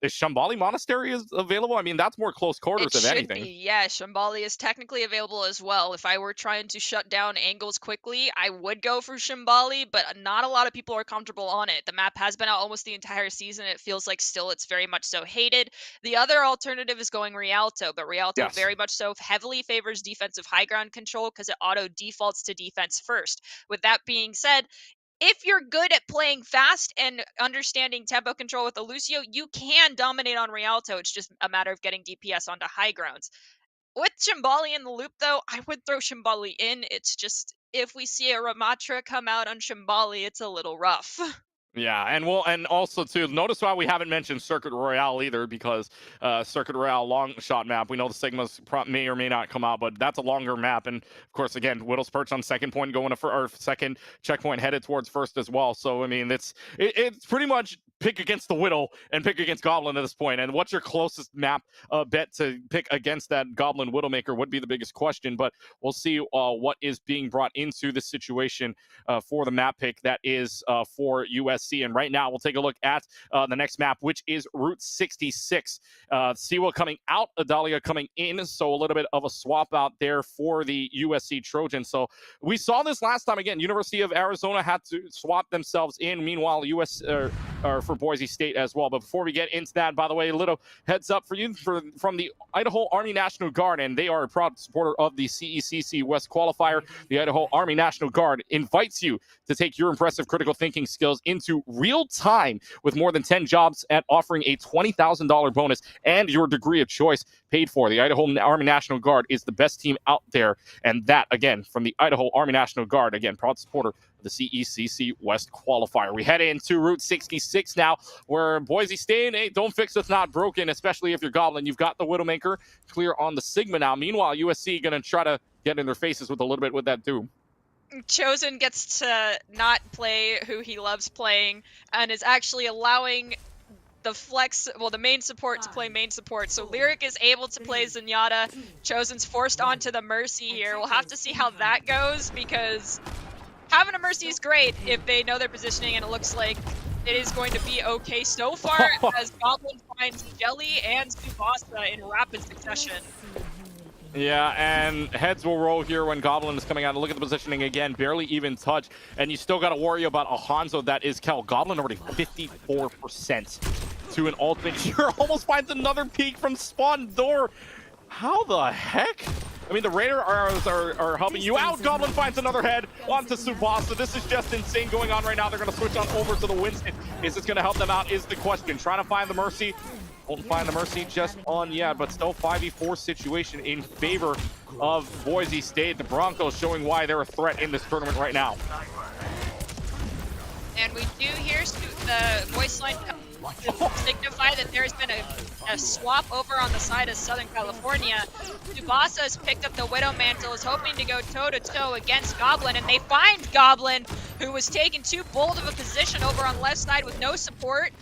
Is Shambali Monastery is available? I mean, that's more close quarters if anything. Yeah, Shambali is technically available as well. If I were trying to shut down angles quickly, I would go for Shambali, but not a lot of people are comfortable on it. The map has been out almost the entire season. It feels like still it's very much so hated. The other alternative is going Rialto, but Rialto very much so heavily favors defensive high ground control because it auto defaults to defense first. With that being said, if you're good at playing fast and understanding tempo control with the Lucio, you can dominate on Rialto. It's just a matter of getting DPS onto high grounds. With Shambali in the loop, though, I would throw Shambali in. It's just, if we see a Ramatra come out on Shambali, it's a little rough. Yeah, and also too, notice why we haven't mentioned Circuit Royale either, because Circuit Royale long shot map, we know the Sigmas may or may not come out, but that's a longer map, and of course, again, Widow's perch on second point, going to or second checkpoint, headed towards first as well. So I mean, it's pretty much pick against the Widow and pick against Goblin at this point. And what's your closest map bet to pick against that Goblin Widowmaker would be the biggest question. But we'll see what is being brought into this situation for the map pick that is for USC. And right now, we'll take a look at the next map, which is Route 66. Siwa coming out, Adalia coming in. So a little bit of a swap out there for the USC Trojans. So we saw this last time. Again, University of Arizona had to swap themselves in. Meanwhile, for Boise State as well. But before we get into that, by the way, a little heads up for you from the Idaho Army National Guard, and they are a proud supporter of the CECC West Qualifier. The Idaho Army National Guard invites you to take your impressive critical thinking skills into real time with more than 10 jobs at offering a $20,000 bonus and your degree of choice paid for. The Idaho Army National Guard is the best team out there, and that, again, from the Idaho Army National Guard, again, proud supporter of the CECC West Qualifier. We head into Route 66 now, where Boise State, hey, don't fix what's not broken, especially if you're Goblin. You've got the Widowmaker clear on the Sigma now. Meanwhile, USC going to try to get in their faces with a little bit with that Doom. Chosen gets to not play who he loves playing and is actually allowing the flex, well, the main support to play main support. So Lyric is able to play Zenyatta. Chosen's forced onto the Mercy here. We'll have to see how that goes, because having a Mercy is great if they know their positioning, and it looks like it is going to be okay so far as Goblin finds Jelly and Tsubasa in rapid succession. Yeah, and heads will roll here when Goblin is coming out. Look at the positioning again, barely even touch. And you still got to worry about a Hanzo that is Kel. Goblin already 54% to an ultimate. Here almost finds another peek from spawn door. How the heck? I mean, the Raider arrows are helping you out. Goblin finds another head onto Tsubasa. This is just insane going on right now. They're going to switch on over to the Winston. Is this going to help them out is the question. Trying to find the Mercy. Won't find the Mercy just on yet, but still 5v4 situation in favor of Boise State. The Broncos showing why they're a threat in this tournament right now. And we do hear the voice line signify that there's been a swap over on the side of Southern California. Tsubasa has picked up the Widow Mantle, is hoping to go toe-to-toe against Goblin, and they find Goblin, who was taking too bold of a position over on left side with no support.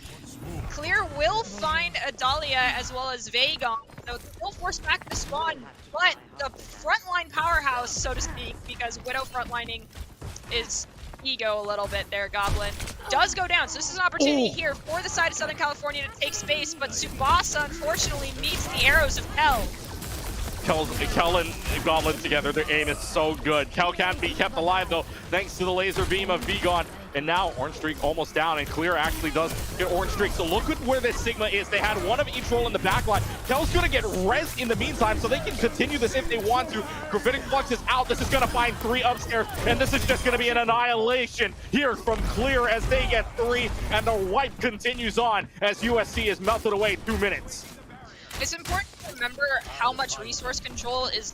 Clear will find Adalia as well as Vagon, so they'll force back the spawn, but the frontline powerhouse, so to speak, because Widow frontlining is ego a little bit there, Goblin, does go down. So this is an opportunity here for the side of Southern California to take space, but Tsubasa unfortunately meets the arrows of Kel. Kel and Goblin together, their aim is so good. Kel can't be kept alive though, thanks to the laser beam of Vagon. And now Orange Streak almost down, and Clear actually does get Orange Streak. So look at where this Sigma is. They had one of each role in the backline. Kel's going to get res in the meantime, so they can continue this if they want to. Gravitic Flux is out. This is going to find 3 upstairs, and this is just going to be an annihilation here from Clear as they get 3, and the wipe continues on as USC is melted away 2 minutes. It's important to remember how much resource control is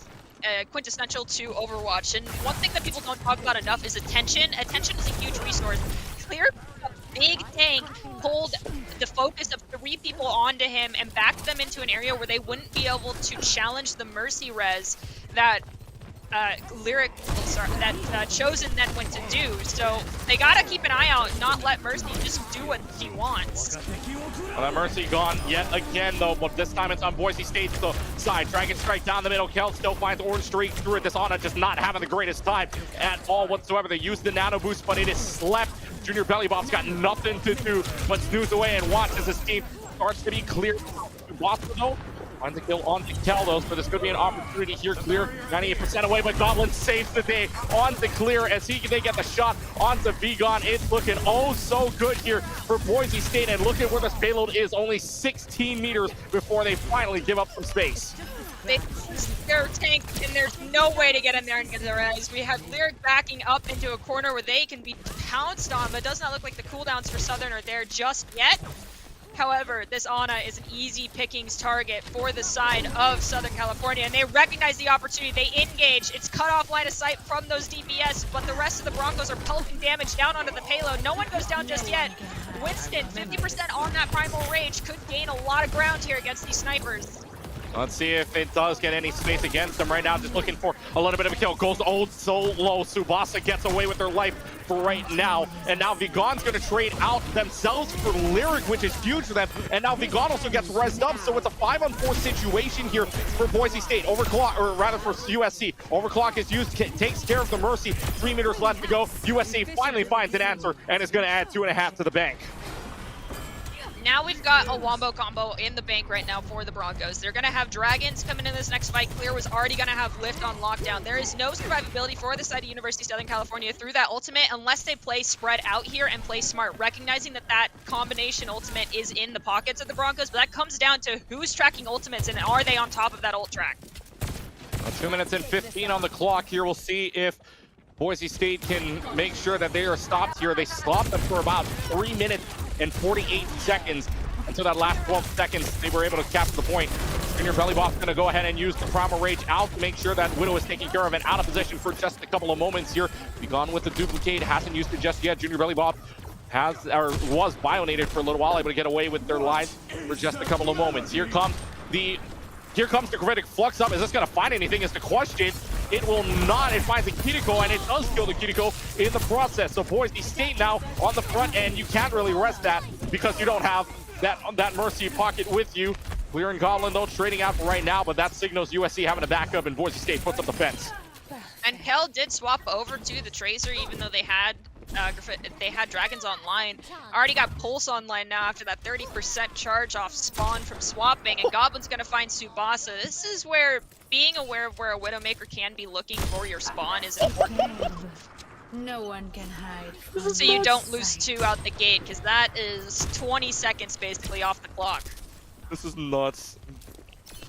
quintessential to Overwatch, and one thing that people don't talk about enough is attention. Attention is a huge resource. Clear, a big tank, pulled the focus of 3 people onto him and backed them into an area where they wouldn't be able to challenge the Mercy res that Chosen then went to do. So they gotta keep an eye out, not let Mercy just do what he wants. Well, that Mercy gone yet again though, but this time it's on Boise State's side. Dragon Strike down the middle. Kel still finds Orange Streak through it. Dishonor just not having the greatest time at all whatsoever. They used the nano boost, but it is slept. Junior Bellybob's got nothing to do but snooze away and watch as his team starts to be clear. Boston though finds a kill on to Kel though, so this could be an opportunity here. Clear 98% away, but Goblin saves the day on to Clear as they get the shot onto Vagon. It's looking oh so good here for Boise State, and look at where this payload is, only 16 meters before they finally give up some space. They're tanked, and there's no way to get in there and get the res. We have Lyric backing up into a corner where they can be pounced on, but it does not look like the cooldowns for Southern are there just yet. However, this Ana is an easy pickings target for the side of Southern California, and they recognize the opportunity. They engage. It's cut off line of sight from those DPS, but the rest of the Broncos are pelting damage down onto the payload. No one goes down just yet. Winston, 50% on that Primal Rage, could gain a lot of ground here against these snipers. Let's see if it does get any space against them right now. Just looking for a little bit of a kill. Goes so low. Tsubasa gets away with their life for right now. And now Vagon's going to trade out themselves for Lyric, which is huge for them. And now Vagon also gets rezzed up. So it's a 5-on-4 situation here for Boise State. Overclock, or rather for USC. Overclock is used, takes care of the Mercy. 3 meters left to go. USC finally finds an answer and is going to add 2.5 to the bank. now we've got a wombo combo in the bank right now for the Broncos. They're going to have Dragons coming in this next fight. Clear was already going to have Lift on lockdown. There is no survivability for the side of University of Southern California through that ultimate unless they play spread out here and play smart, recognizing that that combination ultimate is in the pockets of the Broncos, but that comes down to who's tracking ultimates and are they on top of that ult track. 2 minutes and 15 on the clock here. We'll see if Boise State can make sure that they are stopped here. They stopped them for about 3 minutes and 48 seconds. Until that last 12 seconds, they were able to capture the point. Junior Bellybop's going to go ahead and use the Primal Rage out to make sure that Widow is taken care of and out of position for just a couple of moments here. Be gone with the duplicate, hasn't used it just yet. Junior Bellybop was bionated for a little while, able to get away with their lines for just a couple of moments. Here comes the Gravitic Flux up. Is this going to find anything is the question. It will not. It finds a Kiriko, and it does kill the Kiriko in the process. So Boise State now on the front end. You can't really rest that because you don't have that Mercy pocket with you. Clear and Goblin, though, trading out for right now, but that signals USC having a backup, and Boise State puts up the fence. And Kel did swap over to the Tracer, even though they had Dragons online. Already got Pulse online now after that 30% charge off spawn from swapping, and Goblin's gonna find Tsubasa. This is where being aware of where a Widowmaker can be looking for your spawn is important. No one can hide. So you don't lose 2 out the gate, because that is 20 seconds basically off the clock. This is nuts.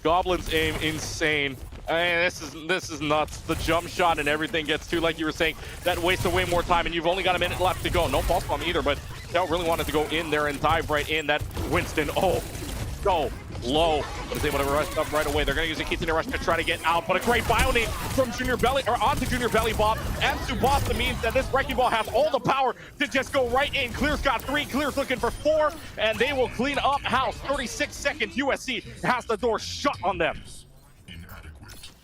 Goblin's aim insane. I mean, this is nuts. The jump shot and everything gets to, like you were saying, that wastes way more time, and you've only got a minute left to go. No false bomb either, but Kel really wanted to go in there and dive right in. That Winston, so low, but is able to rush up right away. They're going to use a Kitsune Rush to try to get out, but a great bionate from onto Junior Bellybop, and Tsubasa means that this Wrecking Ball has all the power to just go right in. Clear's got 3, Clear's looking for 4, and they will clean up house. 36 seconds, USC has the door shut on them.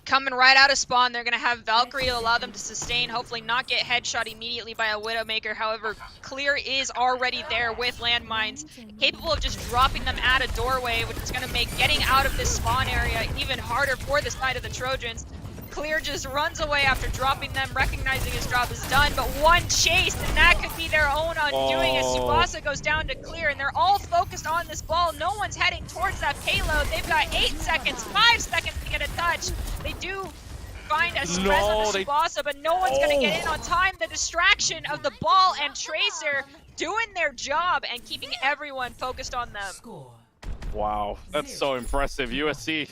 Coming right out of spawn, they're going to have Valkyrie allow them to sustain, hopefully not get headshot immediately by a Widowmaker. However, Clear is already there with landmines, capable of just dropping them at a doorway, which is going to make getting out of this spawn area even harder for the side of the Trojans. Clear just runs away after dropping them, recognizing his job is done, but one chase, and that could be their own undoing as Tsubasa goes down to Clear, and they're all focused on this ball. No one's heading towards that payload. They've got 8 seconds, 5 seconds to get a touch. They do find a stress on the Tsubasa, but no one's going to get in on time. The distraction of the ball and Tracer doing their job and keeping everyone focused on them. Wow, that's so impressive. USC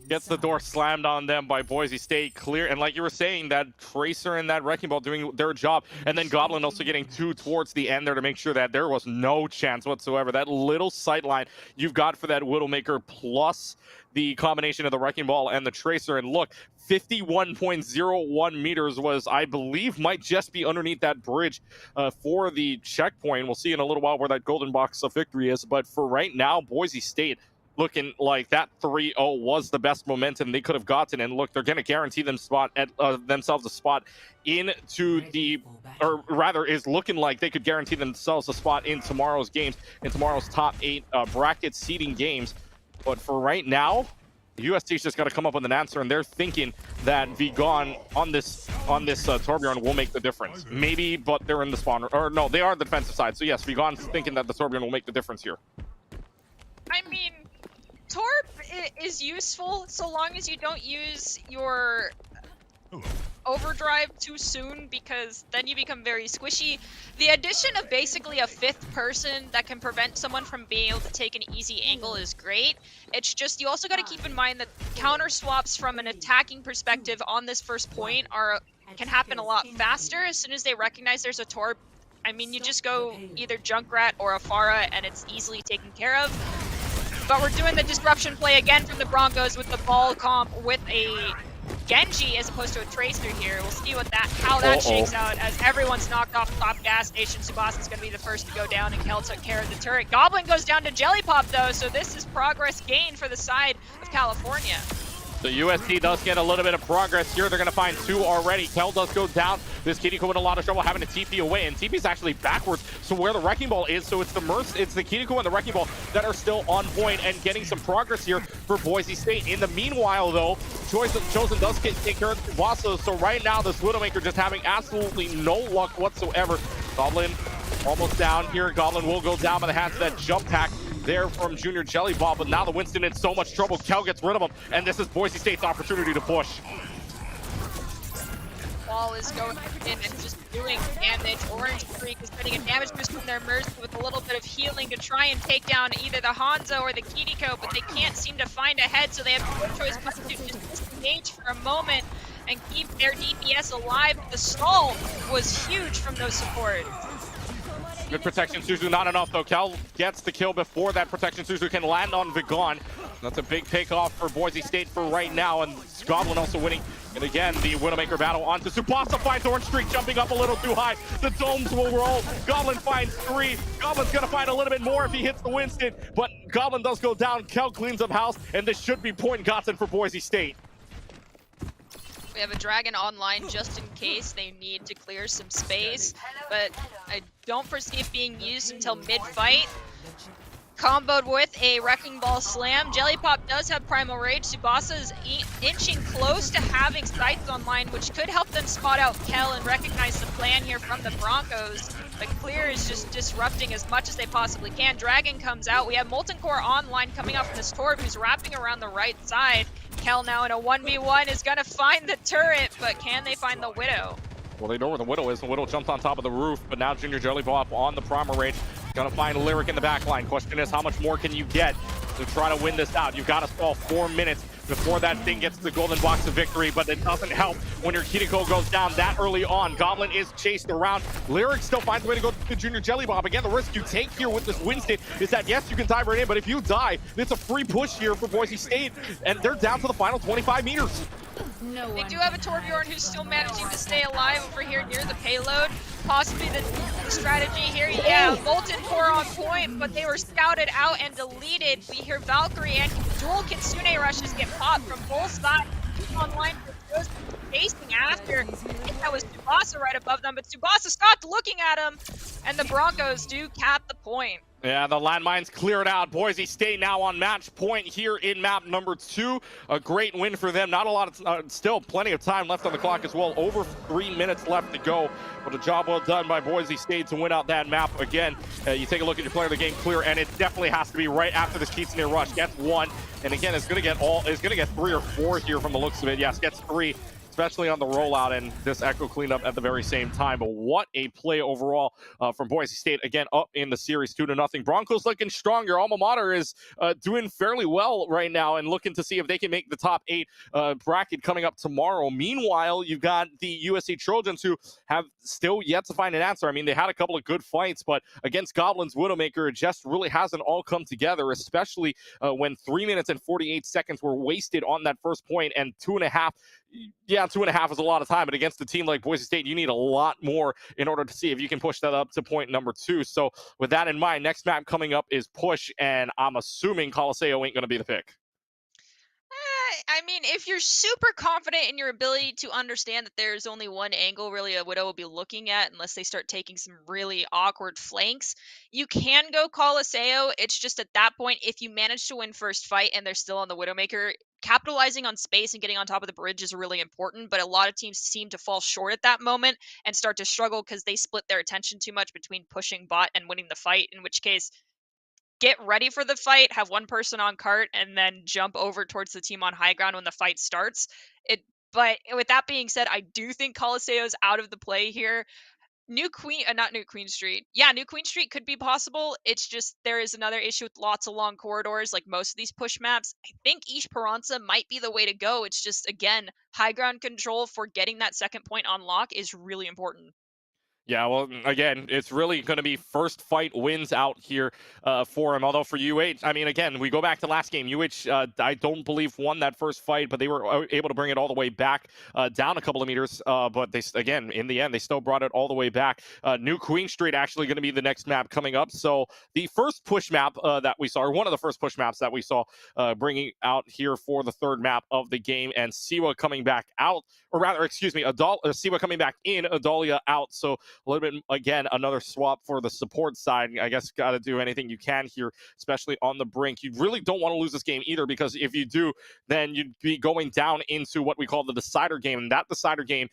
gets the door slammed on them by Boise State. Clear, and like you were saying, that Tracer and that Wrecking Ball doing their job, and then Goblin also getting 2 towards the end there to make sure that there was no chance whatsoever. That little sight line you've got for that Widowmaker plus the combination of the Wrecking Ball and the Tracer, and look, 51.01 meters was, I believe, might just be underneath that bridge for the checkpoint. We'll see in a little while where that golden box of victory is, but for right now, Boise State looking like that 3-0 was the best momentum they could have gotten. And look, they're going to guarantee themselves a spot into the, or rather is looking like they could guarantee themselves a spot in tomorrow's games, in tomorrow's top 8 bracket seeding games. But for right now, USC's just got to come up with an answer, and they're thinking that Vigon on this Torbjorn will make the difference. Maybe, but they're in the spawn, or no, they are the defensive side. So yes, Vigon's thinking that the Torbjorn will make the difference here. I mean, Torb is useful so long as you don't use your overdrive too soon, because then you become very squishy. The addition of basically a 5th person that can prevent someone from being able to take an easy angle is great. It's just you also got to keep in mind that counter swaps from an attacking perspective on this first point can happen a lot faster. As soon as they recognize there's a Torb, I mean, you just go either Junkrat or a Pharah and it's easily taken care of. But we're doing the disruption play again from the Broncos with the ball comp with a Genji as opposed to a Tracer here. We'll see how that shakes out as everyone's knocked off top gas station. Tsubasa's going to be the first to go down, and Kel took care of the turret. Goblin goes down to Jelly Pop though, so this is progress gained for the side of California. So USC does get a little bit of progress here. They're going to find 2 already. Kel does go down. This Kiriko with a lot of trouble having to TP away, and TP's actually backwards. So where the Wrecking Ball is, so it's the Kiriko and the Wrecking Ball that are still on point and getting some progress here for Boise State. In the meanwhile, though, Chosen does take care of Tsubasa. So right now, this Widowmaker just having absolutely no luck whatsoever. Goblin almost down here. Goblin will go down by the hands of that jump pack there from Junior Jelly Ball, but now the Winston in so much trouble. Kel gets rid of him, and this is Boise State's opportunity to push. Ball is going in and just doing damage. Orange Freak is getting a damage boost from their Mercy with a little bit of healing to try and take down either the Hanzo or the Kiriko, but they can't seem to find a head, so they have no choice but to just disengage for a moment and keep their DPS alive. The stall was huge from those supports. Good protection, Suzu, not enough though. Kel gets the kill before that protection. Suzu can land on Vigon. That's a big pick off for Boise State for right now, and Goblin also winning. And again, the Widowmaker battle onto Tsubasa, finds Orange Streak jumping up a little too high. The domes will roll. Goblin finds 3. Goblin's gonna find a little bit more if he hits the Winston, but Goblin does go down. Kel cleans up house, and this should be point gotten for Boise State. We have a Dragon online just in case they need to clear some space, but I don't foresee it being used until mid-fight. Comboed with a Wrecking Ball Slam. Jelly Pop does have Primal Rage. Tsubasa is inching close to having Scythes online, which could help them spot out Kel and recognize the plan here from the Broncos. But Clear is just disrupting as much as they possibly can. Dragon comes out. We have Molten Core online coming up from this Torb, who's wrapping around the right side. Kel now in a 1v1 is gonna find the turret, but can they find the Widow? Well, they know where the Widow is. The Widow jumps on top of the roof, but now Junior Jelly Ball up on the Primal Rage. Gonna find Lyric in the back line. Question is, how much more can you get to try to win this out? You've got to stall 4 minutes before that thing gets the golden box of victory, but it doesn't help when your Kiriko goes down that early on. Goblin is chased around. Lyric still finds a way to go to Junior Jelly Bob. Again, the risk you take here with this Winston is that, yes, you can dive right in, but if you die, it's a free push here for Boise State, and they're down to the final 25 meters. They do have a Torbjorn who's still managing to stay alive over here near the payload. Possibly the strategy here. Yeah, Molten Core on point, but they were scouted out and deleted. We hear Valkyrie and dual Kitsune rushes get popped from both sides. Online for those chasing after. I think that was Tsubasa right above them, but Tsubasa stopped looking at him, and the Broncos do cap the point. Yeah, the landmines cleared out. Boise State now on match point here in map number 2. A great win for them. Not a lot of, still plenty of time left on the clock as well. Over 3 minutes left to go. But a job well done by Boise State to win out that map. Again, you take a look at your player of the game, Clear, and it definitely has to be right after this Kitsune rush. Gets 1, and again, it's gonna get 3 or 4 here from the looks of it. Yes, gets 3. Especially on the rollout and this Echo cleanup at the very same time. But what a play overall from Boise State. Again, up in the series 2-0. Broncos looking strong. Your alma mater is doing fairly well right now and looking to see if they can make the top 8 bracket coming up tomorrow. Meanwhile, you've got the USC Trojans who have still yet to find an answer. I mean, they had a couple of good fights, but against Goblin's Widowmaker, it just really hasn't all come together, especially when 3 minutes and 48 seconds were wasted on that first point, and 2.5. Yeah, 2.5 is a lot of time, but against a team like Boise State, you need a lot more in order to see if you can push that up to point number 2. So with that in mind, next map coming up is Push, and I'm assuming Colosseo ain't going to be the pick. I mean, if you're super confident in your ability to understand that there's only one angle really a Widow will be looking at, unless they start taking some really awkward flanks, you can go Colosseo. It's just at that point, if you manage to win first fight and they're still on the Widowmaker, capitalizing on space and getting on top of the bridge is really important, but a lot of teams seem to fall short at that moment and start to struggle because they split their attention too much between pushing bot and winning the fight, in which case, get ready for the fight, have one person on cart, and then jump over towards the team on high ground when the fight starts. But with that being said, I do think Colosseo's out of the play here. New Queen Street. Yeah, New Queen Street could be possible. It's just there is another issue with lots of long corridors, like most of these push maps. I think East Esperanza might be the way to go. It's just, again, high ground control for getting that second point on lock is really important. Yeah, well, again, it's really going to be first fight wins out here for him. Although for UH, I mean, again, we go back to last game. UH, I don't believe won that first fight, but they were able to bring it all the way back down a couple of meters. But they, again, in the end, they still brought it all the way back. New Queen Street actually going to be the next map coming up. So the first push map that we saw, or one of the first push maps that we saw bringing out here for the third map of the game, and Siwa coming back out, or rather, excuse me, Siwa coming back in, Adalia out. So a little bit, again, another swap for the support side. I guess got to do anything you can here, especially on the brink. You really don't want to lose this game either, because if you do, then you'd be going down into what we call the decider game. And that decider game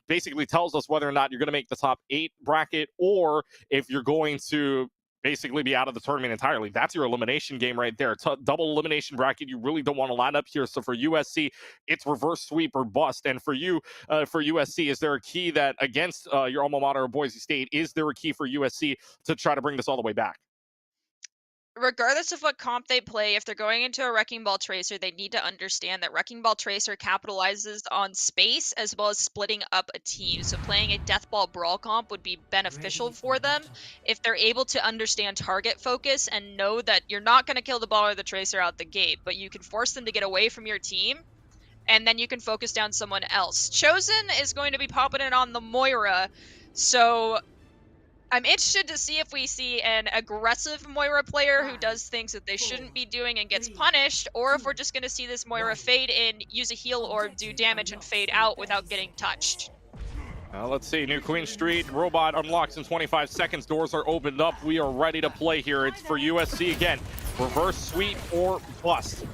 basically tells us whether or not you're going to make the top 8 bracket, or if you're going to basically be out of the tournament entirely. That's your elimination game right there. Double elimination bracket. You really don't want to line up here. So for USC, it's reverse sweep or bust. And for you, for USC, is there a key that against your alma mater or Boise State, is there a key for USC to try to bring this all the way back? Regardless of what comp they play, if they're going into a Wrecking Ball Tracer, they need to understand that Wrecking Ball Tracer capitalizes on space as well as splitting up a team. So playing a Death Ball Brawl comp would be beneficial for them if they're able to understand target focus and know that you're not going to kill the ball or the Tracer out the gate, but you can force them to get away from your team, and then you can focus down someone else. Chosen is going to be popping in on the Moira, so I'm interested to see if we see an aggressive Moira player who does things that they shouldn't be doing and gets punished, or if we're just going to see this Moira fade in, use a heal orb, do damage, and fade out without getting touched. Let's see. New Queen Street robot unlocks in 25 seconds. Doors are opened up. We are ready to play here. It's for USC again. Reverse sweep or bust.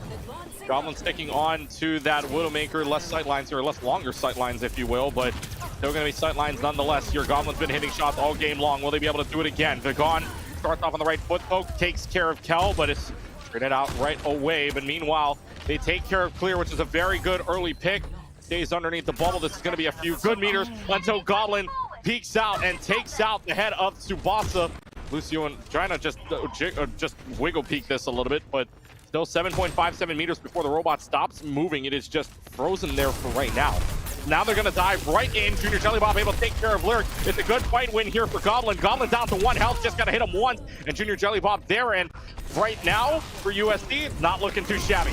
Goblin sticking on to that Widowmaker. Less sightlines here, less longer sightlines, if you will, but still going to be sightlines nonetheless here. Goblin's been hitting shots all game long. Will they be able to do it again? Vagon starts off on the right foot, though, takes care of Kel, but it's traded out right away. But meanwhile, they take care of Clear, which is a very good early pick. Stays underneath the bubble. This is going to be a few good meters until Goblin peeks out and takes out the head of Tsubasa. Lucio and trying to just wiggle peek this a little bit, but still 7.57 meters before the robot stops moving. It is just frozen there for right now. Now they're going to dive right in. Junior Jellybob able to take care of Lyric. It's a good fight win here for Goblin. Goblin down to 1 health. Just got to hit him once. And Junior Jellybob there. And right now for USD, not looking too shabby.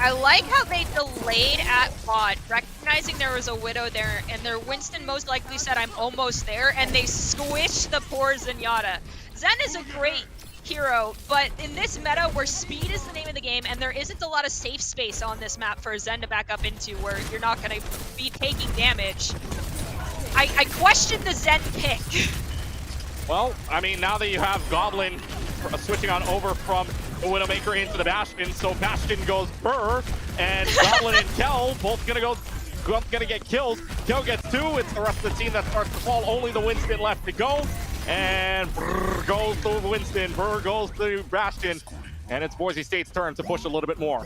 I like how they delayed at bot, recognizing there was a Widow there, and their Winston most likely said, I'm almost there, and they squished the poor Zenyatta. Zen is a great hero, but in this meta where speed is the name of the game, and there isn't a lot of safe space on this map for Zen to back up into where you're not going to be taking damage, I question the Zen pick. Well, I mean, now that you have Goblin switching on over from the Widowmaker into the Bastion, so Bastion goes Burr, and Goblin and Kel both gonna get kills. Kel gets 2. It's the rest of the team that starts to fall. Only the Winston left to go, and Burr goes to Winston. Burr goes to Bastion, and it's Boise State's turn to push a little bit more.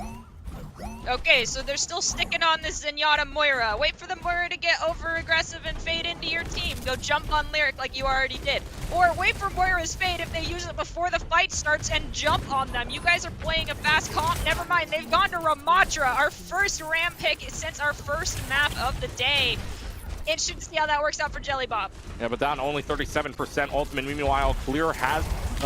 Okay, so they're still sticking on this Zenyatta Moira. Wait for the Moira to get over-aggressive and fade into your team. Go jump on Lyric like you already did. Or wait for Moira's fade if they use it before the fight starts and jump on them. You guys are playing a fast comp. Never mind, they've gone to Ramatra, our first Ram pick since our first map of the day. Interesting to see how that works out for Jellybob. Yeah, but down only 37% ultimate. Meanwhile, Clear has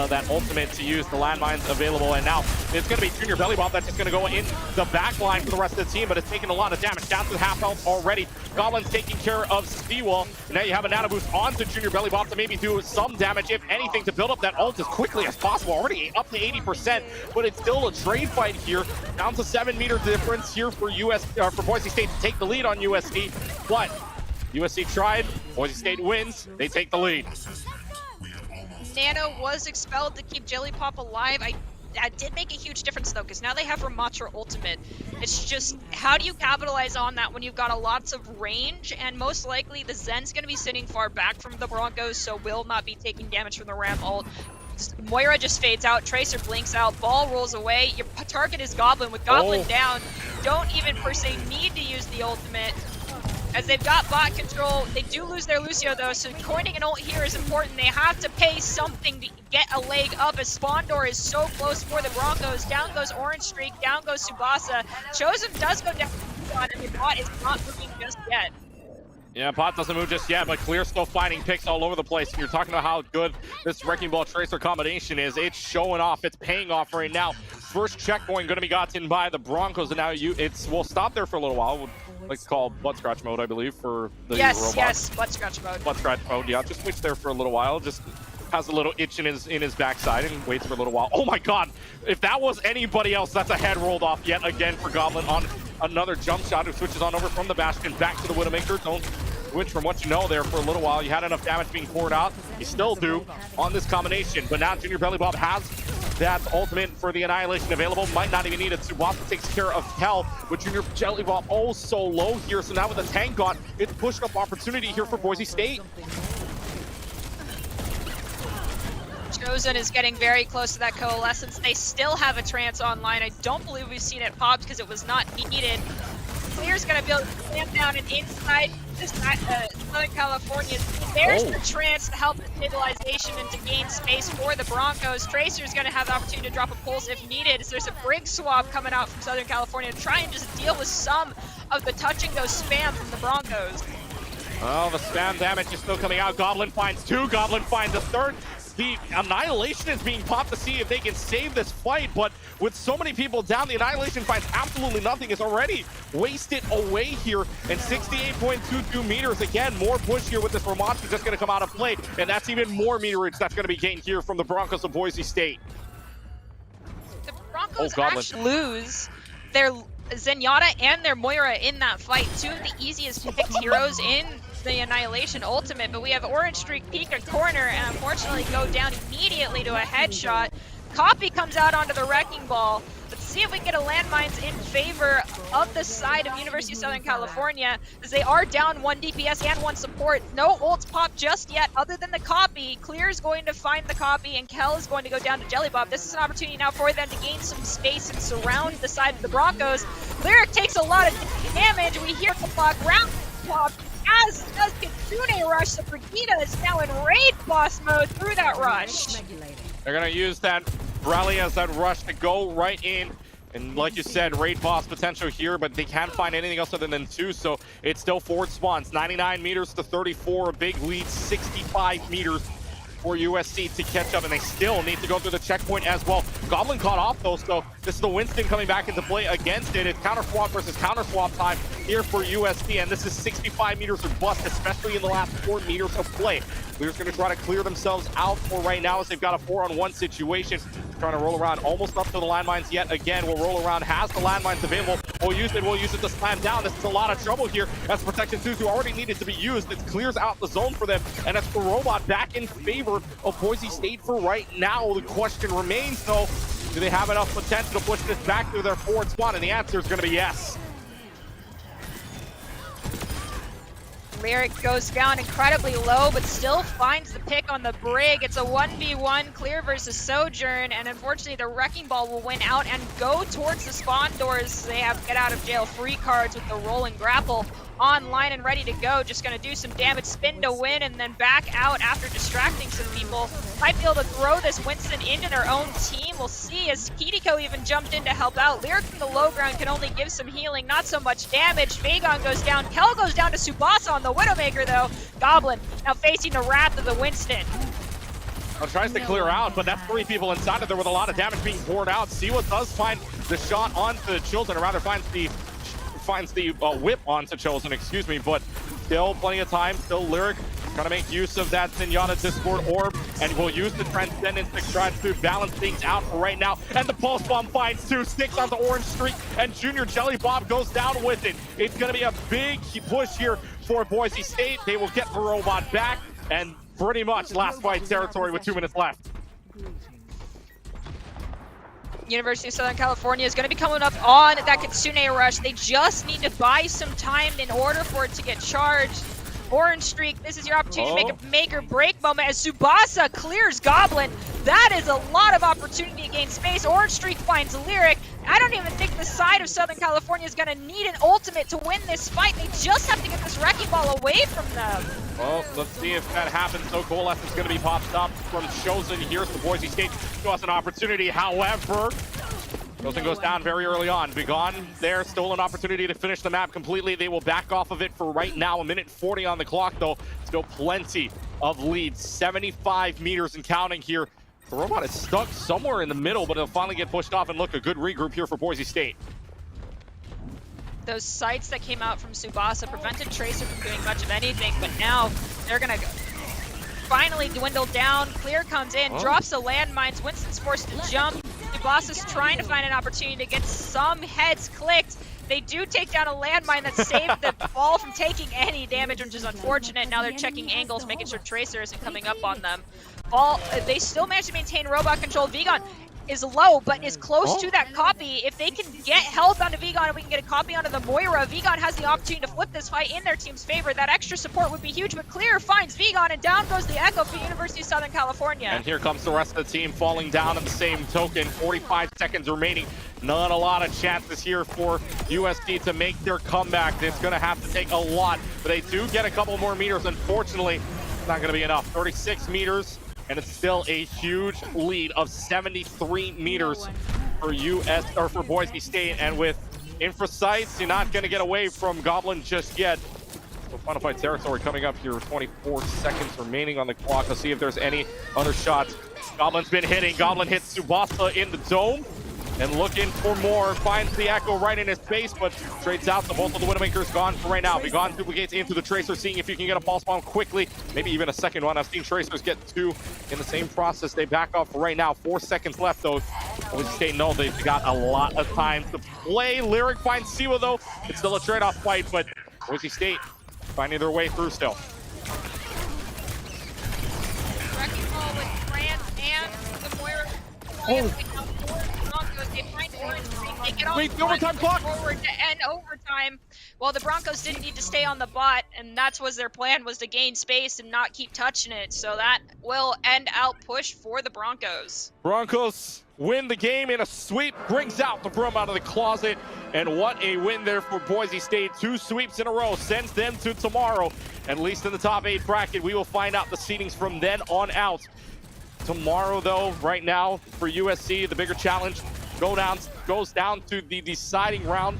that ultimate to use, the landmines available, and now it's going to be Junior Bellybob that's just going to go in the back line for the rest of the team, but it's taking a lot of damage. Down to half health already. Goblin's taking care of Seawall. Now you have a nano boost onto Junior Bellybob to maybe do some damage, if anything, to build up that ult as quickly as possible. Already up to 80%, but it's still a trade fight here. Down to 7-meter difference here for for Boise State to take the lead on USC, but USC tried, Boise State wins, they take the lead. Nano was expelled to keep Jellypop alive. That did make a huge difference though, because now they have Ramatra ultimate. It's just, how do you capitalize on that when you've got a lots of range, and most likely the Zen's going to be sitting far back from the Broncos, so will not be taking damage from the Ram ult. Moira just fades out, Tracer blinks out, ball rolls away, your target is Goblin. With Goblin down, don't even per se need to use the ultimate. As they've got bot control, they do lose their Lucio though, so coining an ult here is important. They have to pay something to get a leg up, as Spawn Door is so close for the Broncos. Down goes Orange Streak, down goes Tsubasa. Chosen does go down, and the bot is not moving just yet. Yeah, bot doesn't move just yet, but Clear still finding picks all over the place. And you're talking about how good this Wrecking Ball Tracer combination is. It's showing off. It's paying off right now. First checkpoint going to be gotten by the Broncos, and now we'll stop there for a little while. Like to call butt scratch mode, I believe, for the robot. Yes, butt scratch mode. Butt scratch mode, yeah. Just waits there for a little while. Just has a little itch in his backside and waits for a little while. Oh my God! If that was anybody else, that's a head rolled off yet again for Goblin on another jump shot who switches on over from the Bastion back to the Widowmaker. Don't switch from what you know there for a little while. You had enough damage being poured out. You still do on this combination, but now Junior Belly Bob has that ultimate for the Annihilation available. Might not even need it. Tsubasa takes care of Hell, but Junior Jelly Bob oh so low here. So now with the tank gone, it's pushed up opportunity here for Boise State. Chosen is getting very close to that coalescence. They still have a trance online. I don't believe we've seen it popped because it was not needed. Clear's gonna be able to clamp down and inside this Southern California. There's the trance to help the stabilization and to gain space for the Broncos. Tracer's gonna have the opportunity to drop a pulse if needed. So there's a brig swap coming out from Southern California to try and just deal with some of the touch and go spam from the Broncos. Oh, the spam damage is still coming out. Goblin finds 2, Goblin finds a 3rd. The Annihilation is being popped to see if they can save this fight, but with so many people down, the Annihilation finds absolutely nothing. It's already wasted away here, and 68.22 meters. Again, more push here with this Ramonchi just going to come out of play, and that's even more meterage that's going to be gained here from the Broncos of Boise State. The Broncos actually lose their Zenyatta and their Moira in that fight. 2 of the easiest picked heroes in the Annihilation ultimate, but we have Orange Streak peek at corner and unfortunately go down immediately to a headshot. Copy comes out onto the Wrecking Ball. Let's see if we can get a landmines in favor of the side of University of Southern California, as they are down 1 DPS and 1 support. No ults pop just yet other than the Copy. Clear is going to find the Copy and Kel is going to go down to Jellybob. This is an opportunity now for them to gain some space and surround the side of the Broncos. Lyric takes a lot of damage. We hear the clock round pop. As does Kitsune Rush, the Brigitte is now in raid boss mode through that rush. They're going to use that rally as that rush to go right in. And like you said, raid boss potential here, but they can't find anything else other than 2, so it's still forward spawns. 99 meters to 34, a big lead, 65 meters for USC to catch up, and they still need to go through the checkpoint as well. Goblin caught off though, so this is the Winston coming back into play against it. It's counter swap versus counter swap time here for USC, and this is 65 meters or bust, especially in the last 4 meters of play. Clear's going to try to clear themselves out for right now as they've got a 4-on-1 situation. Trying to roll around almost up to the landmines yet again. Will roll around, has the landmines available. We'll use it to slam down. This is a lot of trouble here as Protection 2 already needed to be used. It clears out the zone for them, and it's the robot back in favor of Boise State for right now. The question remains though, do they have enough potential to push this back through their forward spawn? And the answer is going to be yes. Lyric goes down incredibly low, but still finds the pick on the Brig. It's a 1v1 Clear versus Sojourn, and unfortunately the Wrecking Ball will win out and go towards the spawn doors. They have get out of jail free cards with the rolling grapple online and ready to go. Just going to do some damage, spin to win, and then back out after distracting some people. Might be able to throw this Winston into their own team. We'll see, as Kiriko even jumped in to help out. Lyric from the low ground can only give some healing, not so much damage. Vagon goes down. Kel goes down to Tsubasa on the Widowmaker though. Goblin now facing the wrath of the Winston. Well, tries to clear out, but that's 3 people inside of there with a lot of damage being poured out. Siwa does find the shot onto Chosen, or rather finds the whip onto Chosen, excuse me, but still plenty of time. Still Lyric trying to make use of that Zenyatta Discord Orb, and will use the Transcendence to try to balance things out for right now. And the Pulse Bomb finds 2, sticks on the Orange Streak, and Junior Jelly Bob goes down with it. It's going to be a big push here for Boise State. They will get the robot back, and pretty much last fight territory with 2 minutes left. University of Southern California is going to be coming up on that Kitsune Rush. They just need to buy some time in order for it to get charged. Orange Streak, this is your opportunity to make or break moment as Tsubasa clears Goblin. That is a lot of opportunity to gain space. Orange Streak finds Lyric. I don't even think the side of Southern California is going to need an ultimate to win this fight. They just have to get this Wrecking Ball away from them. Well, let's see if that happens. So Coalescence is going to be popped up from Chosen here. So Boise State still has an opportunity. However, Chosen goes down very early on. Begone there, still an opportunity to finish the map completely. They will back off of it for right now. 1:40 on the clock, though. Still plenty of leads. 75 meters and counting here. The robot is stuck somewhere in the middle, but it'll finally get pushed off, and look, a good regroup here for Boise State. Those sights that came out from Tsubasa prevented Tracer from doing much of anything, but now they're going to finally dwindle down. Clear comes in, drops the landmines. Winston's forced to jump. Tsubasa's trying to find an opportunity to get some heads clicked. They do take down a landmine that saved the ball from taking any damage, which is unfortunate. Now they're checking angles, making sure Tracer isn't coming up on them. Ball, they still manage to maintain robot control. Vigon is low, but is close to that copy. If they can get health onto Vigon and we can get a copy onto the Moira, Vigon has the opportunity to flip this fight in their team's favor. That extra support would be huge, but Clear finds Vigon, and down goes the Echo for University of Southern California. And here comes the rest of the team falling down at the same token. 45 seconds remaining. Not a lot of chances here for USD to make their comeback. It's going to have to take a lot, but they do get a couple more meters. Unfortunately, it's not going to be enough. 36 meters. And it's still a huge lead of 73 meters for Boise State. And with infra sights, you're not going to get away from Goblin just yet. So final fight territory coming up here. 24 seconds remaining on the clock. Let's see if there's any other shots. Goblin's been hitting. Goblin hits Tsubasa in the dome. And looking for more, finds the Echo right in his face, but trades out. The both of the Widowmakers gone for right now. Vigon duplicates into the Tracer, seeing if you can get a pulse bomb quickly, maybe even a second one. I've seen Tracers get two in the same process. They back off for right now. 4 seconds left, though. Boise State know they've got a lot of time to play. Lyric finds Siwa, though. It's still a trade-off fight, but Boise State finding their way through still. Wrecking ball with France and the Moira. Wait, the overtime clock! Forward to end overtime. Well, the Broncos didn't need to stay on the bot, and that was their plan, was to gain space and not keep touching it. So that will end out push for the Broncos. Broncos win the game in a sweep, brings out the broom out of the closet, and what a win there for Boise State. 2 sweeps in a row sends them to tomorrow, at least in the top 8 bracket. We will find out the seedings from then on out. Tomorrow, though, right now for USC, the bigger challenge goes down to the deciding round,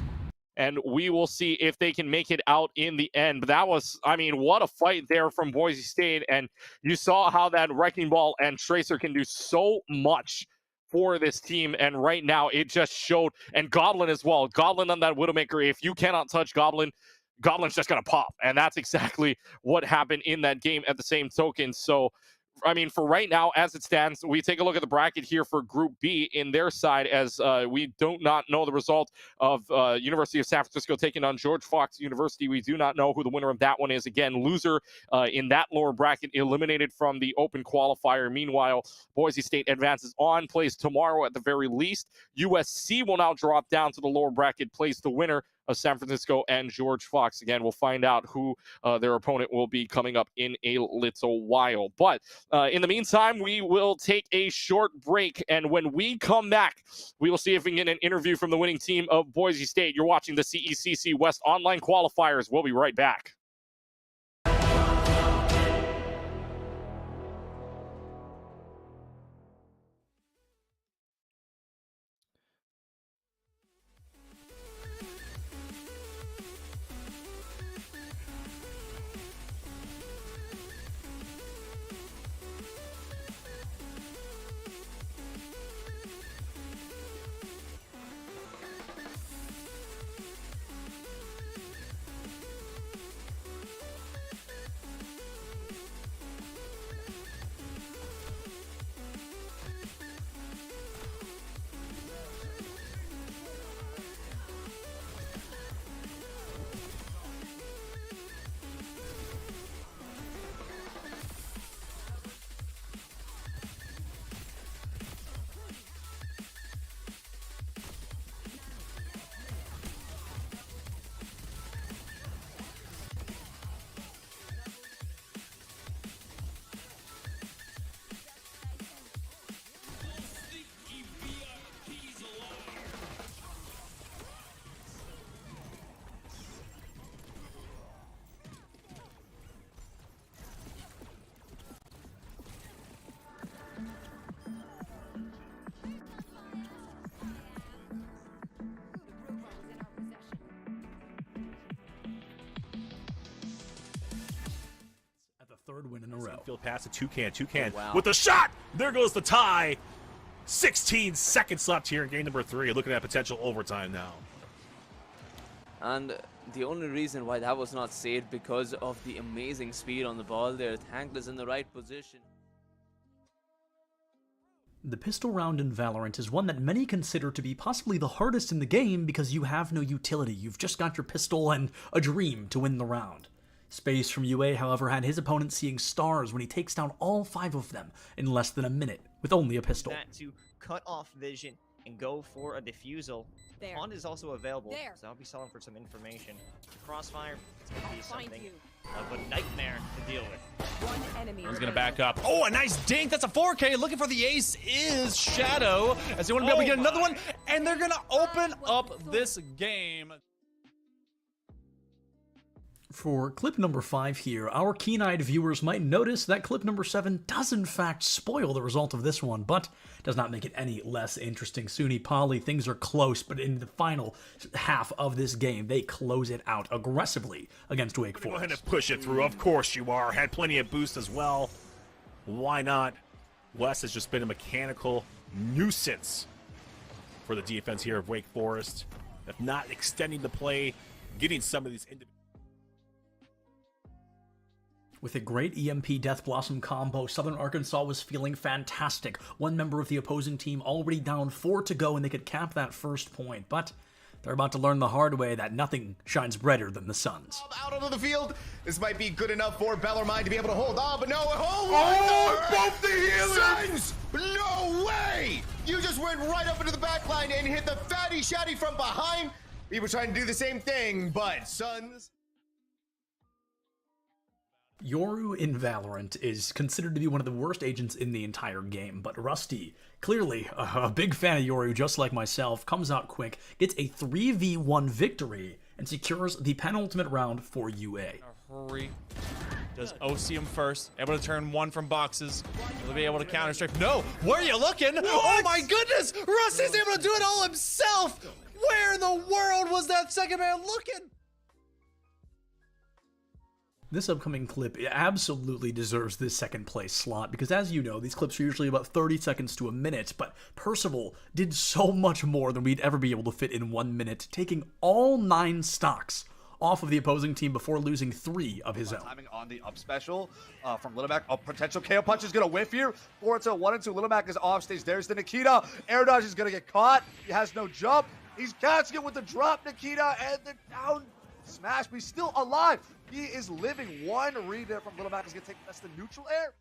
and we will see if they can make it out in the end. But that was, I mean, what a fight there from Boise State, and you saw how that Wrecking Ball and Tracer can do so much for this team, and right now it just showed. And Goblin as well. Goblin on that Widowmaker, if you cannot touch Goblin, Goblin's just gonna pop, and that's exactly what happened in that game at the same token. So I mean, for right now, as it stands, we take a look at the bracket here for Group B in their side, as we do not know the result of University of San Francisco taking on George Fox University. We do not know who the winner of that one is. Again, loser in that lower bracket eliminated from the open qualifier. Meanwhile, Boise State advances on, plays tomorrow at the very least. USC will now drop down to the lower bracket, plays the winner of San Francisco and George Fox. Again, we'll find out who their opponent will be coming up in a little while. But in the meantime, we will take a short break. And when we come back, we will see if we can get an interview from the winning team of Boise State. You're watching the CECC West Online Qualifiers. We'll be right back. Third win in a row. Field pass to Toucan with the shot. There goes the tie. 16 seconds left here in game number 3. Looking at potential overtime now. And the only reason why that was not saved because of the amazing speed on the ball there. Tankless in the right position. The pistol round in Valorant is one that many consider to be possibly the hardest in the game because you have no utility. You've just got your pistol and a dream to win the round. Space from UA, however, had his opponent seeing stars when he takes down all 5 of them in less than a minute with only a pistol. That to cut off vision and go for a defusal. Pond is also available, so I'll be selling for some information. Crossfire, it's going to be something of a nightmare to deal with. One enemy. He's gonna back up. Oh, a nice dink. That's a 4K. Looking for the ace is Shadow, as they want to be able to get another one, and they're gonna open up this game. For clip number 5 here, our keen-eyed viewers might notice that clip number 7 does in fact spoil the result of this one, but does not make it any less interesting. Suni Poly, things are close, but in the final half of this game, they close it out aggressively against Wake Forest. Go ahead and push it through. Of course you are. Had plenty of boost as well. Why not? Wes has just been a mechanical nuisance for the defense here of Wake Forest. If not extending the play, getting some of these individual. With a great EMP Death Blossom combo, Southern Arkansas was feeling fantastic. One member of the opposing team already down 4 to go and they could cap that first point, but they're about to learn the hard way that nothing shines brighter than the suns. Out onto the field. This might be good enough for Bellarmine to be able to hold on, but no. Oh, both the healers! Suns! No way! You just went right up into the back line and hit the fatty shatty from behind. We were trying to do the same thing, but Suns... Yoru in Valorant is considered to be one of the worst agents in the entire game, but Rusty, clearly a big fan of Yoru just like myself, comes out quick, gets a 3v1 victory, and secures the penultimate round for UA. Hurry. Does OCM first, able to turn 1 from boxes. Will be able to counter strike. No, where are you looking? What? Oh my goodness! Rusty's able to do it all himself! Where in the world was that second man looking? This upcoming clip absolutely deserves this second place slot because, as you know, these clips are usually about 30 seconds to a minute, but Percival did so much more than we'd ever be able to fit in 1 minute, taking all 9 stocks off of the opposing team before losing 3 of his own. Timing on the up special from Little Mac. A potential KO punch is going to whiff here. 4-2, 1-2. Little Mac is off stage. There's the Nikita. Air dodge is going to get caught. He has no jump. He's catching it with the drop, Nikita, and the down smash, but he's still alive. He is living. One read there from Little Mac is going to take that's the neutral air.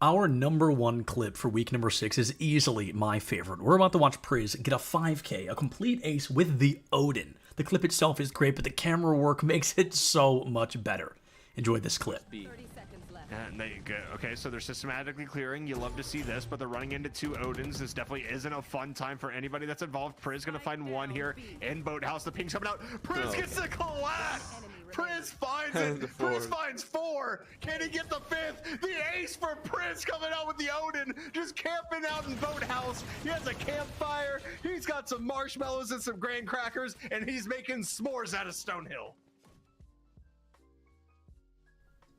Our number 1 clip for week number 6 is easily my favorite. We're about to watch Priz get a 5K, a complete ace with the Odin. The clip itself is great, but the camera work makes it so much better. Enjoy this clip. And there you go. Okay, so they're systematically clearing. You love to see this, but they're running into 2 Odins. This definitely isn't a fun time for anybody that's involved. Priz gonna find 1 here in Boathouse. The ping's coming out. Priz gets the collapse. Priz finds it. Priz finds 4. Can he get the 5th? The ace for Priz coming out with the Odin. Just camping out in Boathouse. He has a campfire. He's got some marshmallows and some graham crackers, and he's making s'mores out of Stonehill.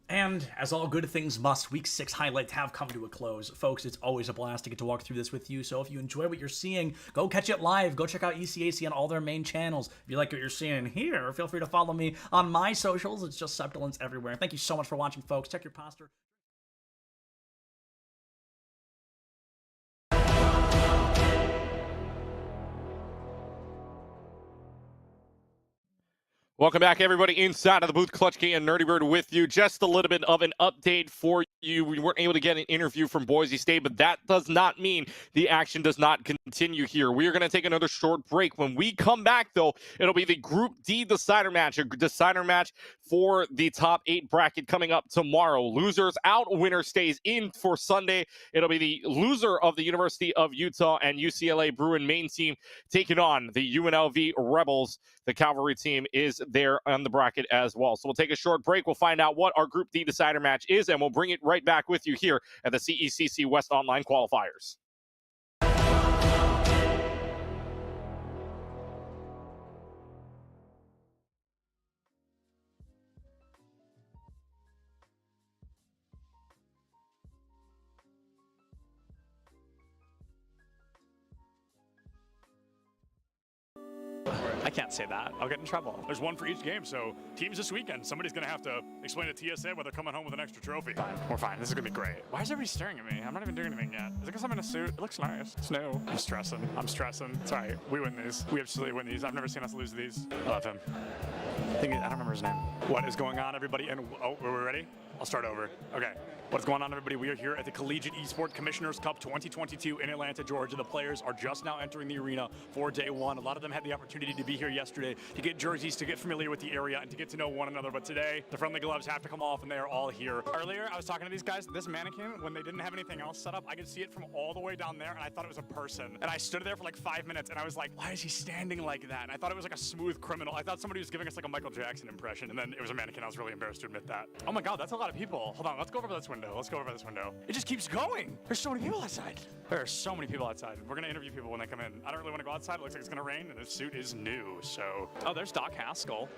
And as all good things must, week 6 highlights have come to a close. Folks, it's always a blast to get to walk through this with you, so if you enjoy what you're seeing, go catch it live. Go check out ECAC on all their main channels. If you like what you're seeing here, feel free to follow me on my socials. It's just Subtilence everywhere. Thank you so much for watching, folks. Check your posture. Welcome back, everybody, inside of the booth. Clutch K and Nerdy Bird with you. Just a little bit of an update for you. We weren't able to get an interview from Boise State, but that does not mean the action does not continue here. We are going to take another short break. When we come back, though, it'll be the Group D decider match, a decider match for the top 8 bracket coming up tomorrow. Losers out, winner stays in for Sunday. It'll be the loser of the University of Utah and UCLA Bruin main team taking on the UNLV Rebels. The Cavalry team is there on the bracket as well. So we'll take a short break. We'll find out what our Group D decider match is, and we'll bring it right back with you here at the CECC West Online Qualifiers. I can't say that. I'll get in trouble. There's one for each game, so teams this weekend, somebody's going to have to explain to TSA why they're coming home with an extra trophy. Fine. We're fine. This is going to be great. Why is everybody staring at me? I'm not even doing anything yet. Is it because I'm in a suit? It looks nice. It's new. I'm stressing. I'm stressing. It's all right. We win these. We absolutely win these. I've never seen us lose these. I love him. I don't remember his name. What is going on, everybody? And oh, are we ready? I'll start over. Okay. What's going on, everybody? We are here at the Collegiate Esports Commissioners Cup 2022 in Atlanta, Georgia. The players are just now entering the arena for day one. A lot of them had the opportunity to be here yesterday to get jerseys, to get familiar with the area, and to get to know one another. But today, the friendly gloves have to come off, and they are all here. Earlier, I was talking to these guys. This mannequin, when they didn't have anything else set up, I could see it from all the way down there, and I thought it was a person. And I stood there for like 5 minutes, and I was like, why is he standing like that? And I thought it was like a smooth criminal. I thought somebody was giving us like a Michael Jackson impression, and then it was a mannequin. I was really embarrassed to admit that. Oh my God, that's a lot of people. Hold on, let's go over this window. Let's go over this window. It just keeps going. There's so many people outside. There are so many people outside. We're gonna interview people when they come in. I don't really want to go outside. It looks like it's gonna rain, and this suit is new, so. Oh, there's Doc Haskell.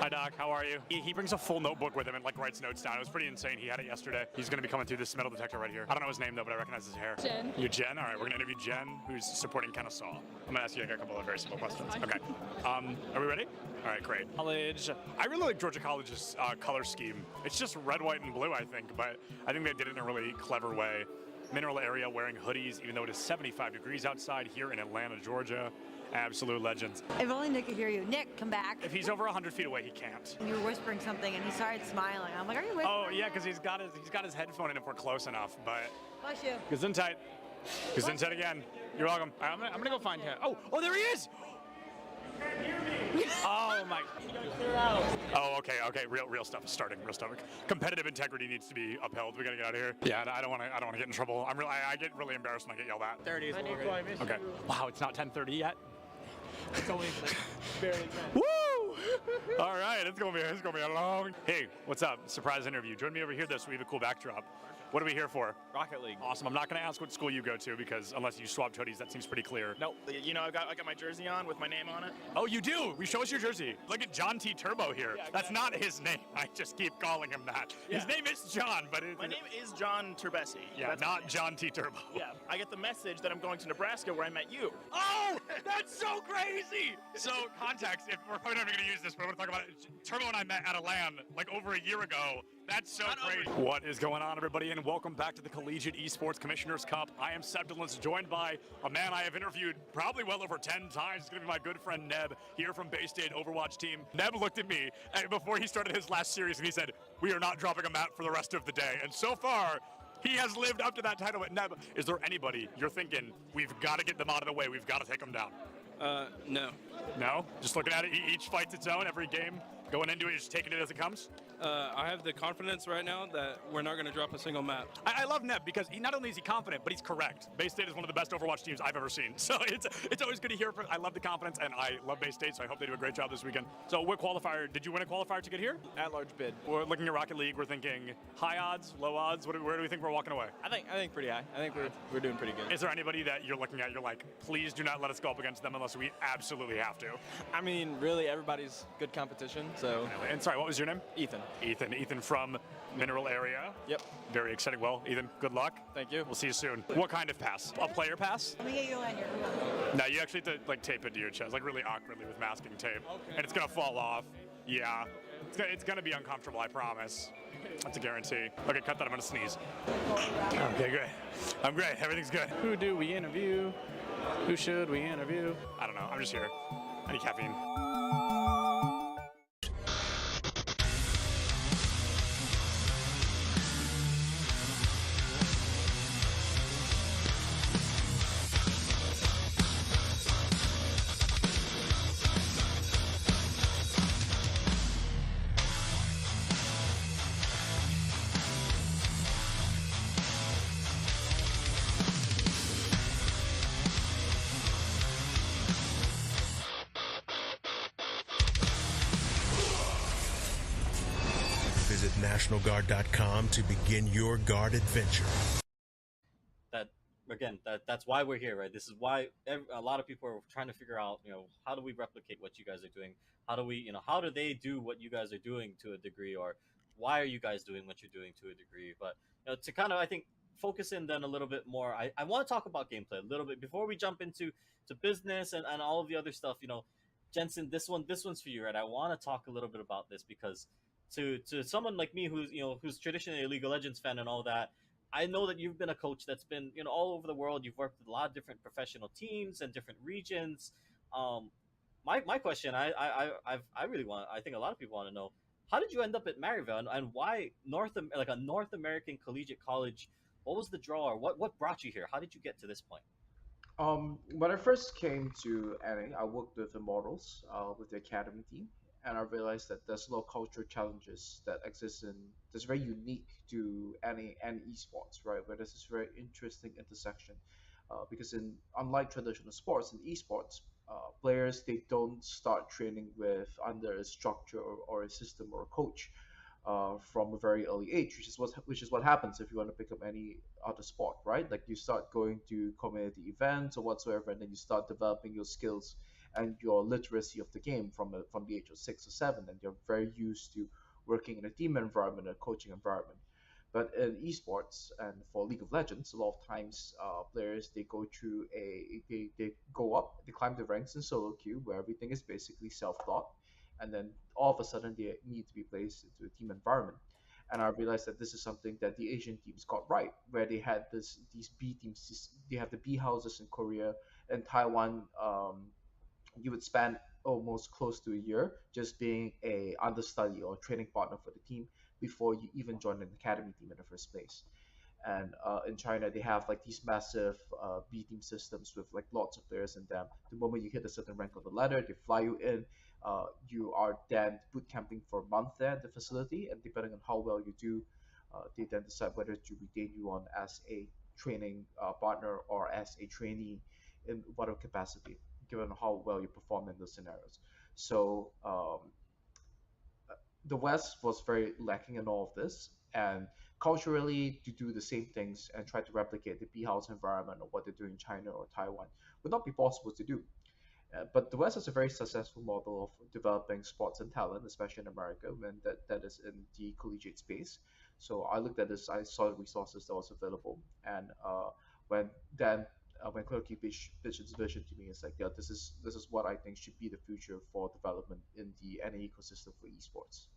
Hi, Doc. How are you? He brings a full notebook with him and like writes notes down. It was pretty insane. He had it yesterday. He's gonna be coming through this metal detector right here. I don't know his name though, but I recognize his hair. Jen. You're Jen? All right, we're gonna interview Jen, who's supporting Kennesaw. I'm gonna ask you like a couple of very simple questions. Okay. Are we ready? All right, great. College. I really like Georgia College's color scheme. It's just red, white, and blue, I think, but I think they did it in a really clever way. Mineral area wearing hoodies, even though it is 75 degrees outside here in Atlanta, Georgia. Absolute legends. If only Nick could hear you. Nick, come back. If he's over 100 feet away, he can't. You were whispering something, and he started smiling. I'm like, are you whispering? Oh yeah, because he's got his headphone in if we're close enough. But bless you. Gesundheit. Gesundheit again. You're welcome. I'm gonna go find him. Oh, there he is. Oh my. Oh, okay. Real stuff is starting. Real stuff. Competitive integrity needs to be upheld. We gotta get out of here. Yeah, I don't want to get in trouble. I get really embarrassed when I get yelled at. 30 is okay. Wow, it's not 10:30 yet. It's only barely 10. Woo! All right, it's gonna be a long. Hey, what's up? Surprise interview. Join me over here. We have a cool backdrop. What are we here for? Rocket League. Awesome. I'm not going to ask what school you go to because unless you swapped hoodies, that seems pretty clear. Nope. You know, I got my jersey on with my name on it. Oh, you do? Show us your jersey. Look at John T. Turbo here. Yeah, that's not his name. I just keep calling him that. Yeah. His name is John, but my name is John Turbesi. Yeah, that's not John T. Turbo. Yeah. I get the message that I'm going to Nebraska where I met you. Oh, that's so crazy. So context, if we're probably not going to use this, but I want to talk about it. Turbo and I met at a LAN like over a year ago. That's so great. What is going on, everybody, and welcome back to the Collegiate Esports Commissioners Cup. I am Sebdolence, joined by a man I have interviewed probably well over 10 times. It's going to be my good friend Neb, here from Bay State Overwatch team. Neb looked at me before he started his last series, and he said, we are not dropping a map for the rest of the day. And so far, he has lived up to that title. But Neb, is there anybody you're thinking, we've got to get them out of the way, we've got to take them down? No. No? Just looking at it, each fight's its own, every game, going into it, just taking it as it comes? I have the confidence right now that we're not going to drop a single map. I love Neb because not only is he confident, but he's correct. Bay State is one of the best Overwatch teams I've ever seen. So it's always good to hear. I love the confidence, and I love Bay State, so I hope they do a great job this weekend. So what qualifier, did you win a qualifier to get here? At-large bid. We're looking at Rocket League, we're thinking high odds, low odds, where do we think we're walking away? I think pretty high. I think we're doing pretty good. Is there anybody that you're looking at, you're like, please do not let us go up against them unless we absolutely have to? I mean, really, everybody's good competition, so. And sorry, what was your name? Ethan. Ethan from Mineral Area. Yep. Very exciting. Well, Ethan, good luck. Thank you. We'll see you soon. What kind of pass? A player pass? Let me get you a lanyard. No, you actually have to like tape it to your chest, like really awkwardly with masking tape. Okay. And it's gonna fall off. Yeah. It's gonna be uncomfortable, I promise. That's a guarantee. Okay, cut that, I'm gonna sneeze. Okay, good. I'm great, everything's good. Who do we interview? Who should we interview? I don't know, I'm just here. I need caffeine. Visit NationalGuard.com to begin your guard adventure. That's why we're here, right? This is why a lot of people are trying to figure out, how do we replicate what you guys are doing? How do they do what you guys are doing to a degree, or why are you guys doing what you're doing to a degree? But to kind of, I think, focus in then a little bit more, I want to talk about gameplay a little bit before we jump into business and all of the other stuff. Jensen, this one's for you, right? I want to talk a little bit about this because to someone like me who's who's traditionally a League of Legends fan and all that, I know that you've been a coach that's been all over the world. You've worked with a lot of different professional teams and different regions. My question, I really want, I think a lot of people want to know, how did you end up at Maryville, and why like a North American collegiate college? What was the draw, or what brought you here? How did you get to this point? When I first came to NA, I worked with the models, with the academy team, and I realized that there's a lot of cultural challenges that exist that's very unique to NA and esports, right? Where there's this very interesting intersection, because unlike traditional sports, in esports, players they don't start training with under a structure or a system or a coach. From a very early age, which is what happens if you want to pick up any other sport, right? Like you start going to community events or whatsoever, and then you start developing your skills and your literacy of the game from the age of 6 or 7, and you're very used to working in a team environment, a coaching environment. But in esports and for League of Legends, a lot of times players they go through they go up, they climb the ranks in solo queue where everything is basically self-taught, and then all of a sudden they need to be placed into a team environment. And I realized that this is something that the Asian teams got right, where they had these B teams. They have the B houses in Korea and Taiwan. You would spend almost close to a year just being a understudy or training partner for the team before you even join an academy team in the first place. And in China, they have like these massive B team systems with like lots of players in them. The moment you hit a certain rank on the ladder, they fly you in. You are then boot camping for a month there at the facility, and depending on how well you do, they then decide whether to retain you on as a training partner or as a trainee in whatever capacity, given how well you perform in those scenarios. So the West was very lacking in all of this, and culturally to do the same things and try to replicate the B house environment or what they do in China or Taiwan would not be possible to do. But the West has a very successful model of developing sports and talent, especially in America, when that is in the collegiate space. So I looked at this, I saw the resources that was available, and when then when Clerky pitched his vision to me, it's like, yeah, this is what I think should be the future for development in the NA ecosystem for esports.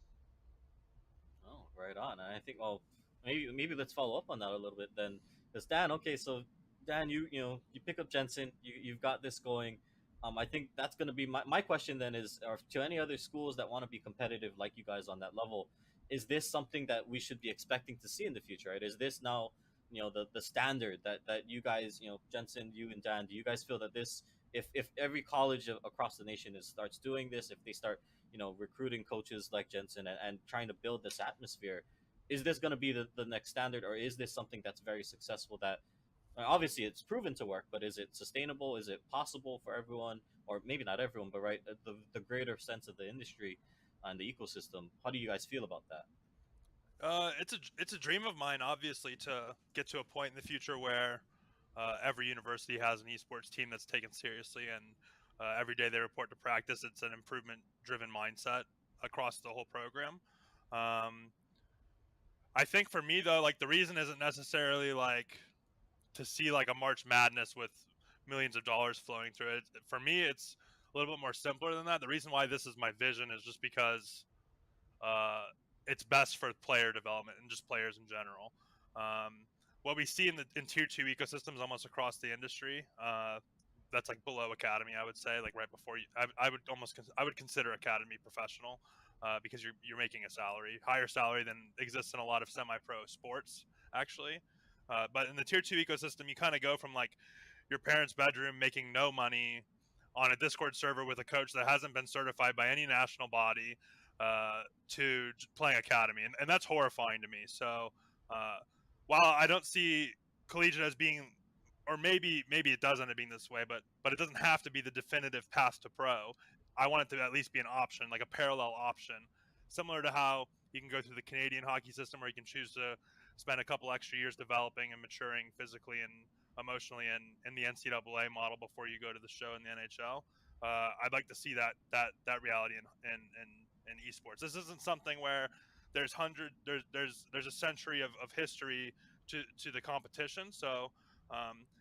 Oh, right on. I think, well, maybe let's follow up on that a little bit then. Because Dan, okay, so Dan, you pick up Jensen, you've got this going. I think that's going to be my question then is, or to any other schools that want to be competitive like you guys on that level, is this something that we should be expecting to see in the future, right? Is this now, the standard that you guys, Jensen, you and Dan, do you guys feel that this, if every college across the nation starts doing this, if they start, recruiting coaches like Jensen and trying to build this atmosphere, is this going to be the next standard, or is this something that's very successful that, obviously it's proven to work, but is it sustainable? Is it possible for everyone, or maybe not everyone, but right, the greater sense of the industry and the ecosystem? How do you guys feel about that? It's a dream of mine, obviously, to get to a point in the future where every university has an esports team that's taken seriously, and every day they report to practice. It's an improvement-driven mindset across the whole program. I think for me though, like the reason isn't necessarily like to see like a March Madness with millions of dollars flowing through it. For me, it's a little bit more simpler than that. The reason why this is my vision is just because it's best for player development and just players in general. What we see in tier 2 ecosystems almost across the industry, that's like below academy, I would say, like right before you, I would consider academy professional, because you're making a higher salary than exists in a lot of semi-pro sports actually. But in the tier 2 ecosystem, you kind of go from like your parents' bedroom making no money on a Discord server with a coach that hasn't been certified by any national body, to playing academy, and that's horrifying to me. So while I don't see collegiate as being, or maybe it does end up being this way, but it doesn't have to be the definitive path to pro. I want it to at least be an option, like a parallel option, similar to how you can go through the Canadian hockey system, where you can choose to spend a couple extra years developing and maturing physically and emotionally in the NCAA model before you go to the show in the NHL. I'd like to see that reality in esports. This isn't something where there's a century of history to the competition. So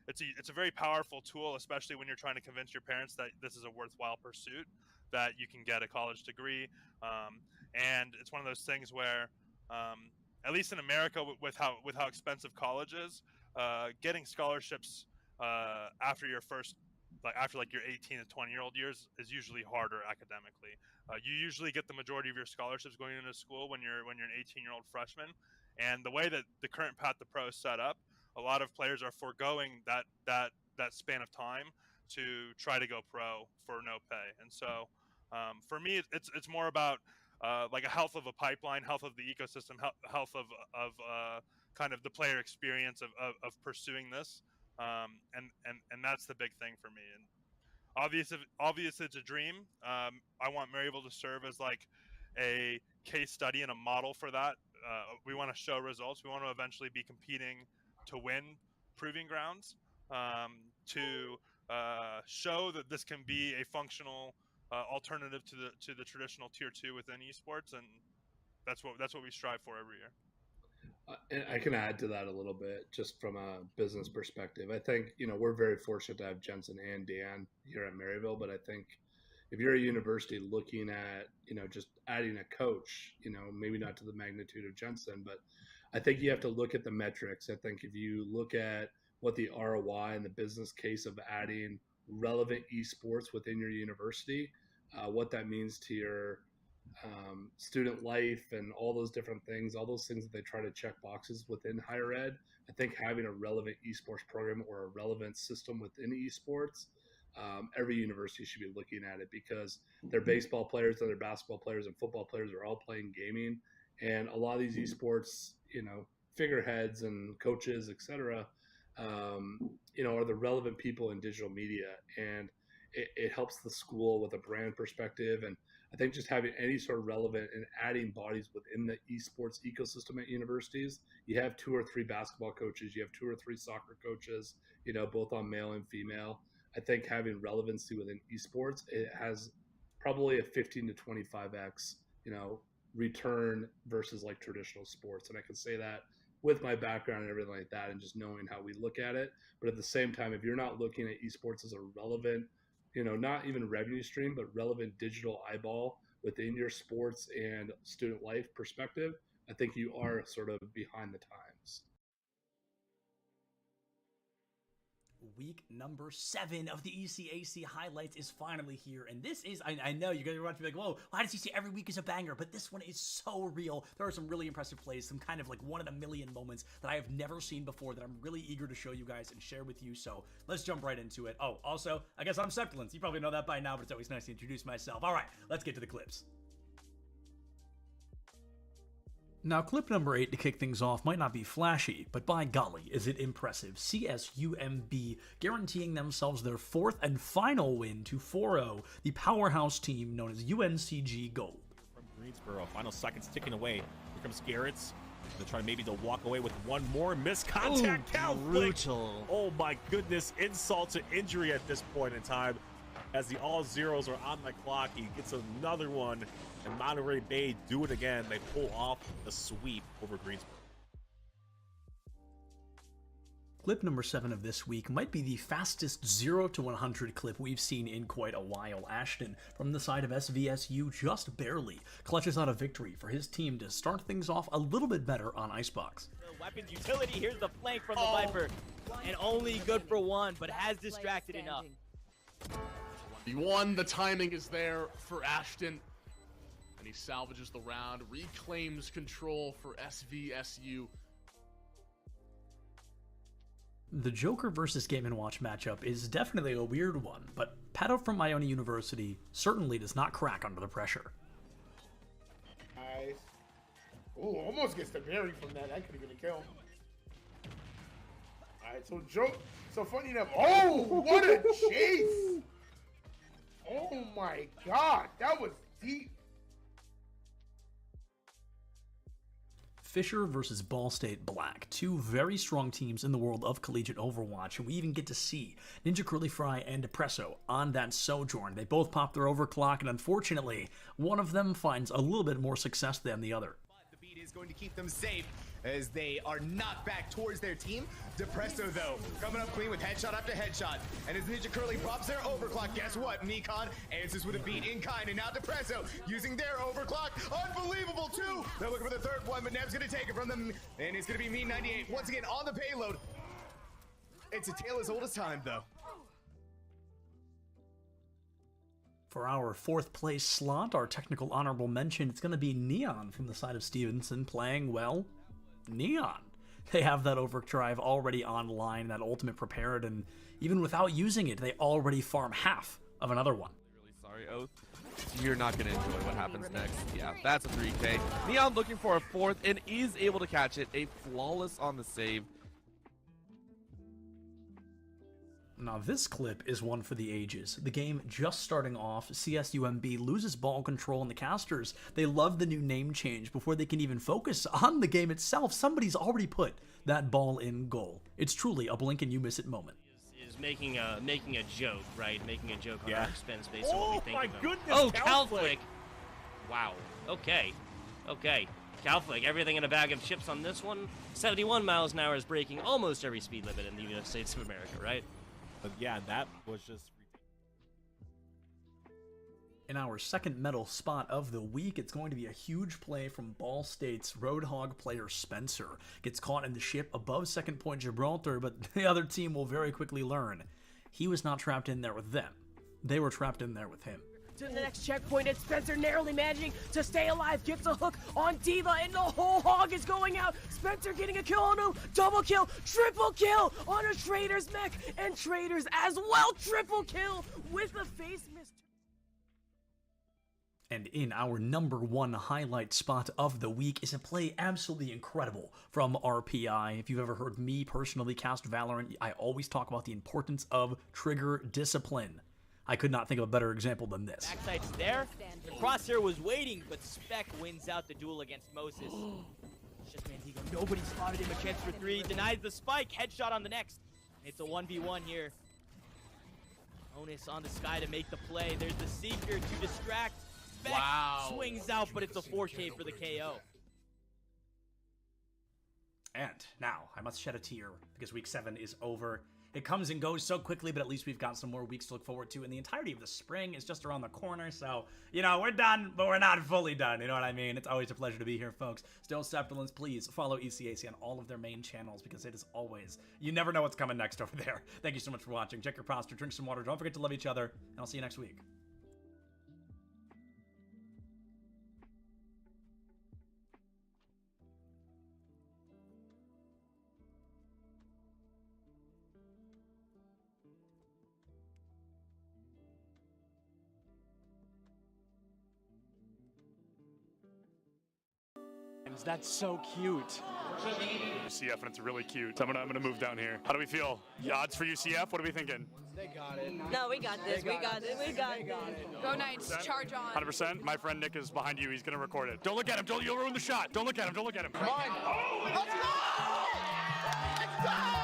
it's a very powerful tool, especially when you're trying to convince your parents that this is a worthwhile pursuit. that you can get a college degree. And it's one of those things where, at least in America, with how expensive college is, getting scholarships after your first, after your 18 to 20-year-old years is usually harder academically. You usually get the majority of your scholarships going into school when you're an 18-year-old freshman, and the way that the current path to pro is set up, a lot of players are foregoing that span of time to try to go pro for no pay. And so for me, it's more about like a health of a pipeline, health of the ecosystem, health of kind of the player experience of pursuing this, and that's the big thing for me. And obvious it's a dream. I want Maryville to serve as like a case study and a model for that. We want to show results. We want to eventually be competing to win proving grounds, to show that this can be a functional alternative to the traditional tier 2 within esports, and that's what we strive for every year. And I can add to that a little bit, just from a business perspective. I think, we're very fortunate to have Jensen and Dan here at Maryville, but I think if you're a university looking at, just adding a coach, maybe not to the magnitude of Jensen, but I think you have to look at the metrics. I think if you look at what the ROI and the business case of adding relevant esports within your university, what that means to your student life and all those different things, all those things that they try to check boxes within higher ed. I think having a relevant esports program or a relevant system within esports, every university should be looking at it, because their baseball players and their basketball players and football players are all playing gaming. And a lot of these esports, figureheads and coaches, etc., are the relevant people in digital media. And it helps the school with a brand perspective. And I think just having any sort of relevant and adding bodies within the esports ecosystem at universities, you have 2 or 3 basketball coaches, you have 2 or 3 soccer coaches, both on male and female. I think having relevancy within esports, it has probably a 15 to 25x, return versus like traditional sports. And I can say that with my background and everything like that, and just knowing how we look at it. But at the same time, if you're not looking at esports as a relevant, not even revenue stream, but relevant digital eyeball within your sports and student life perspective, I think you are sort of behind the times. Week number 7 of the ECAC highlights is finally here, and this is, I know you guys are about to be like, whoa, why does ECAC every week is a banger, but this one is so real. There are some really impressive plays, some kind of like 1 in a million moments that I have never seen before that I'm really eager to show you guys and share with you, so let's jump right into it. Oh, also, I guess I'm Septilence. You probably know that by now, but it's always nice to introduce myself. All right, let's get to the clips. Now, clip number 8 to kick things off might not be flashy, but by golly, is it impressive. CSUMB guaranteeing themselves their 4th and final win to 4-0, the powerhouse team known as UNCG Gold. From Greensboro, final seconds ticking away. Here comes Garrett's. They're trying maybe to walk away with one more missed contact. Brutal. Oh my goodness, insult to injury at this point in time. As the all zeros are on the clock, he gets another one, and Monterey Bay do it again. They pull off the sweep over Greensboro. Clip number 7 of this week might be the fastest 0 to 100 clip we've seen in quite a while. Ashton, from the side of SVSU, just barely clutches out a victory for his team to start things off a little bit better on Icebox. Weapons utility, here's the flank from the Viper, and only good for 1, but has distracted enough. The 1, the timing is there for Ashton, and he salvages the round, reclaims control for SVSU. The Joker versus Game & Watch matchup is definitely a weird one, but Pato from Iona University certainly does not crack under the pressure. Nice. Ooh, almost gets the berry from that. That could have been a kill. Alright, so so funny enough. Oh, what a chase! Oh my god, that was deep. Fisher versus Ball State Black, 2 very strong teams in the world of collegiate Overwatch, and we even get to see Ninja Curly Fry and Depresso on that Sojourn. They both pop their overclock, and unfortunately, one of them finds a little bit more success than the other. The beat is going to keep them safe as they are knocked back towards their team. Depresso, though, coming up clean with headshot after headshot. And as Ninja Curly pops their overclock, guess what? Nikon answers with a beat in kind, and now Depresso using their overclock. Unbelievable, too! They're looking for the third one, but Nev's going to take it from them, and it's going to be Mean98 once again on the payload. It's a tale as old as time, though. For our 4th place slot, our technical honorable mention, it's going to be Neon from the side of Stevenson playing, well, Neon. They have that overdrive already online, that ultimate prepared, and even without using it, they already farm half of another one. Really sorry, Oath. You're not going to enjoy what happens next. Yeah, that's a 3K. Neon looking for a 4th and is able to catch it. A flawless on the save. Now this clip is one for the ages. The game just starting off, CSUMB loses ball control and the casters, they love the new name change. Before they can even focus on the game itself, somebody's already put that ball in goal. It's truly a blink and you miss it moment. Is making a joke, right? Making a joke on our expense based on what we think my of him. goodness, Oh, Calflick. Wow. Okay. Calflick, everything in a bag of chips on this one. 71 miles an hour is breaking almost every speed limit in the United States of America, right? But yeah, that was just... In our second medal spot of the week, it's going to be a huge play from Ball State's Roadhog player Spencer. Gets caught in the ship above second point Gibraltar, but the other team will very quickly learn he was not trapped in there with them. They were trapped in there with him. To the next checkpoint, and Spencer narrowly managing to stay alive, gets a hook on Diva, and the whole hog is going out. Spencer getting a kill on him, double kill, triple kill on a Trader's mech, and Trader's as well, triple kill with the face mist. And in our number 1 highlight spot of the week is a play absolutely incredible from RPI. If you've ever heard me personally cast Valorant, I always talk about the importance of trigger discipline. I could not think of a better example than this. Backside's there. The Crosshair was waiting, but Spec wins out the duel against Moses. It's just Mantigo. Nobody spotted him. A chance for 3. Denies the spike. Headshot on the next. It's a 1v1 here. Onus on the Sky to make the play. There's the Seeker to distract. Spec swings out, but it's a 4K for the KO. And now, I must shed a tear, because Week 7 is over. It comes and goes so quickly, but at least we've got some more weeks to look forward to, and the entirety of the spring is just around the corner, so, you know, we're done, but we're not fully done, you know what I mean? It's always a pleasure to be here, folks. Still, Septilins, please follow ECAC on all of their main channels, because it is always, you never know what's coming next over there. Thank you so much for watching. Check your posture, drink some water, don't forget to love each other, and I'll see you next week. That's so cute. UCF, and it's really cute. I'm gonna move down here. How do we feel? The odds for UCF? What are we thinking? They got it. No, we got this. We got it. Go Knights, charge on. 100%. My friend Nick is behind you. He's gonna record it. Don't look at him. You'll ruin the shot. Don't look at him. Come on. Oh, let's go! Let's go!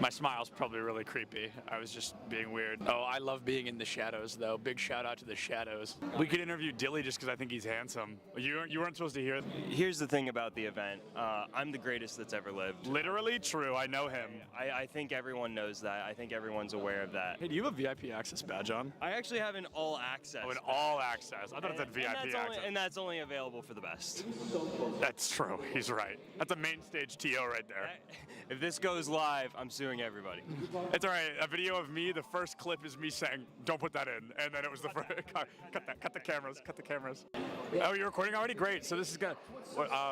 My smile's probably really creepy. I was just being weird. Oh, I love being in the shadows, though. Big shout out to the shadows. We could interview Dilly just because I think he's handsome. You weren't supposed to hear it. Here's the thing about the event. I'm the greatest that's ever lived. Literally true. I know him. I think everyone knows that. I think everyone's aware of that. Hey, do you have a VIP access badge on? I actually have an all access. Oh, an all access. I thought it said VIP access. And that's only available for the best. That's true. He's right. That's a main stage TO right there. If this goes live, I'm suing everybody. It's all right. A video of me, the first clip is me saying, don't put that in. And then it was the first, cut the cameras. Oh, you're recording already? Great. So this is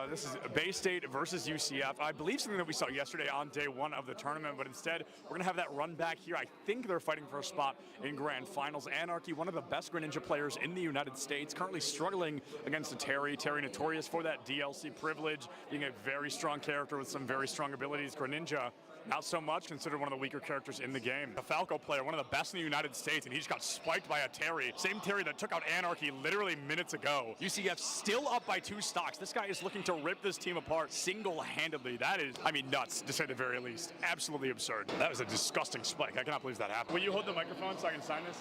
this is Bay State versus UCF. I believe something that we saw yesterday on day 1 of the tournament, but instead we're gonna have that run back here. I think they're fighting for a spot in Grand Finals. Anarchy, one of the best Greninja players in the United States, currently struggling against a Terry notorious for that DLC privilege, being a very strong character with some very strong abilities. Greninja Not so much, considered one of the weaker characters in the game. A Falco player, one of the best in the United States, and he just got spiked by a Terry. Same Terry that took out Anarchy literally minutes ago. UCF still up by 2 stocks. This guy is looking to rip this team apart single-handedly. That is, I mean, nuts, to say the very least. Absolutely absurd. That was a disgusting spike. I cannot believe that happened. Will you hold the microphone so I can sign this?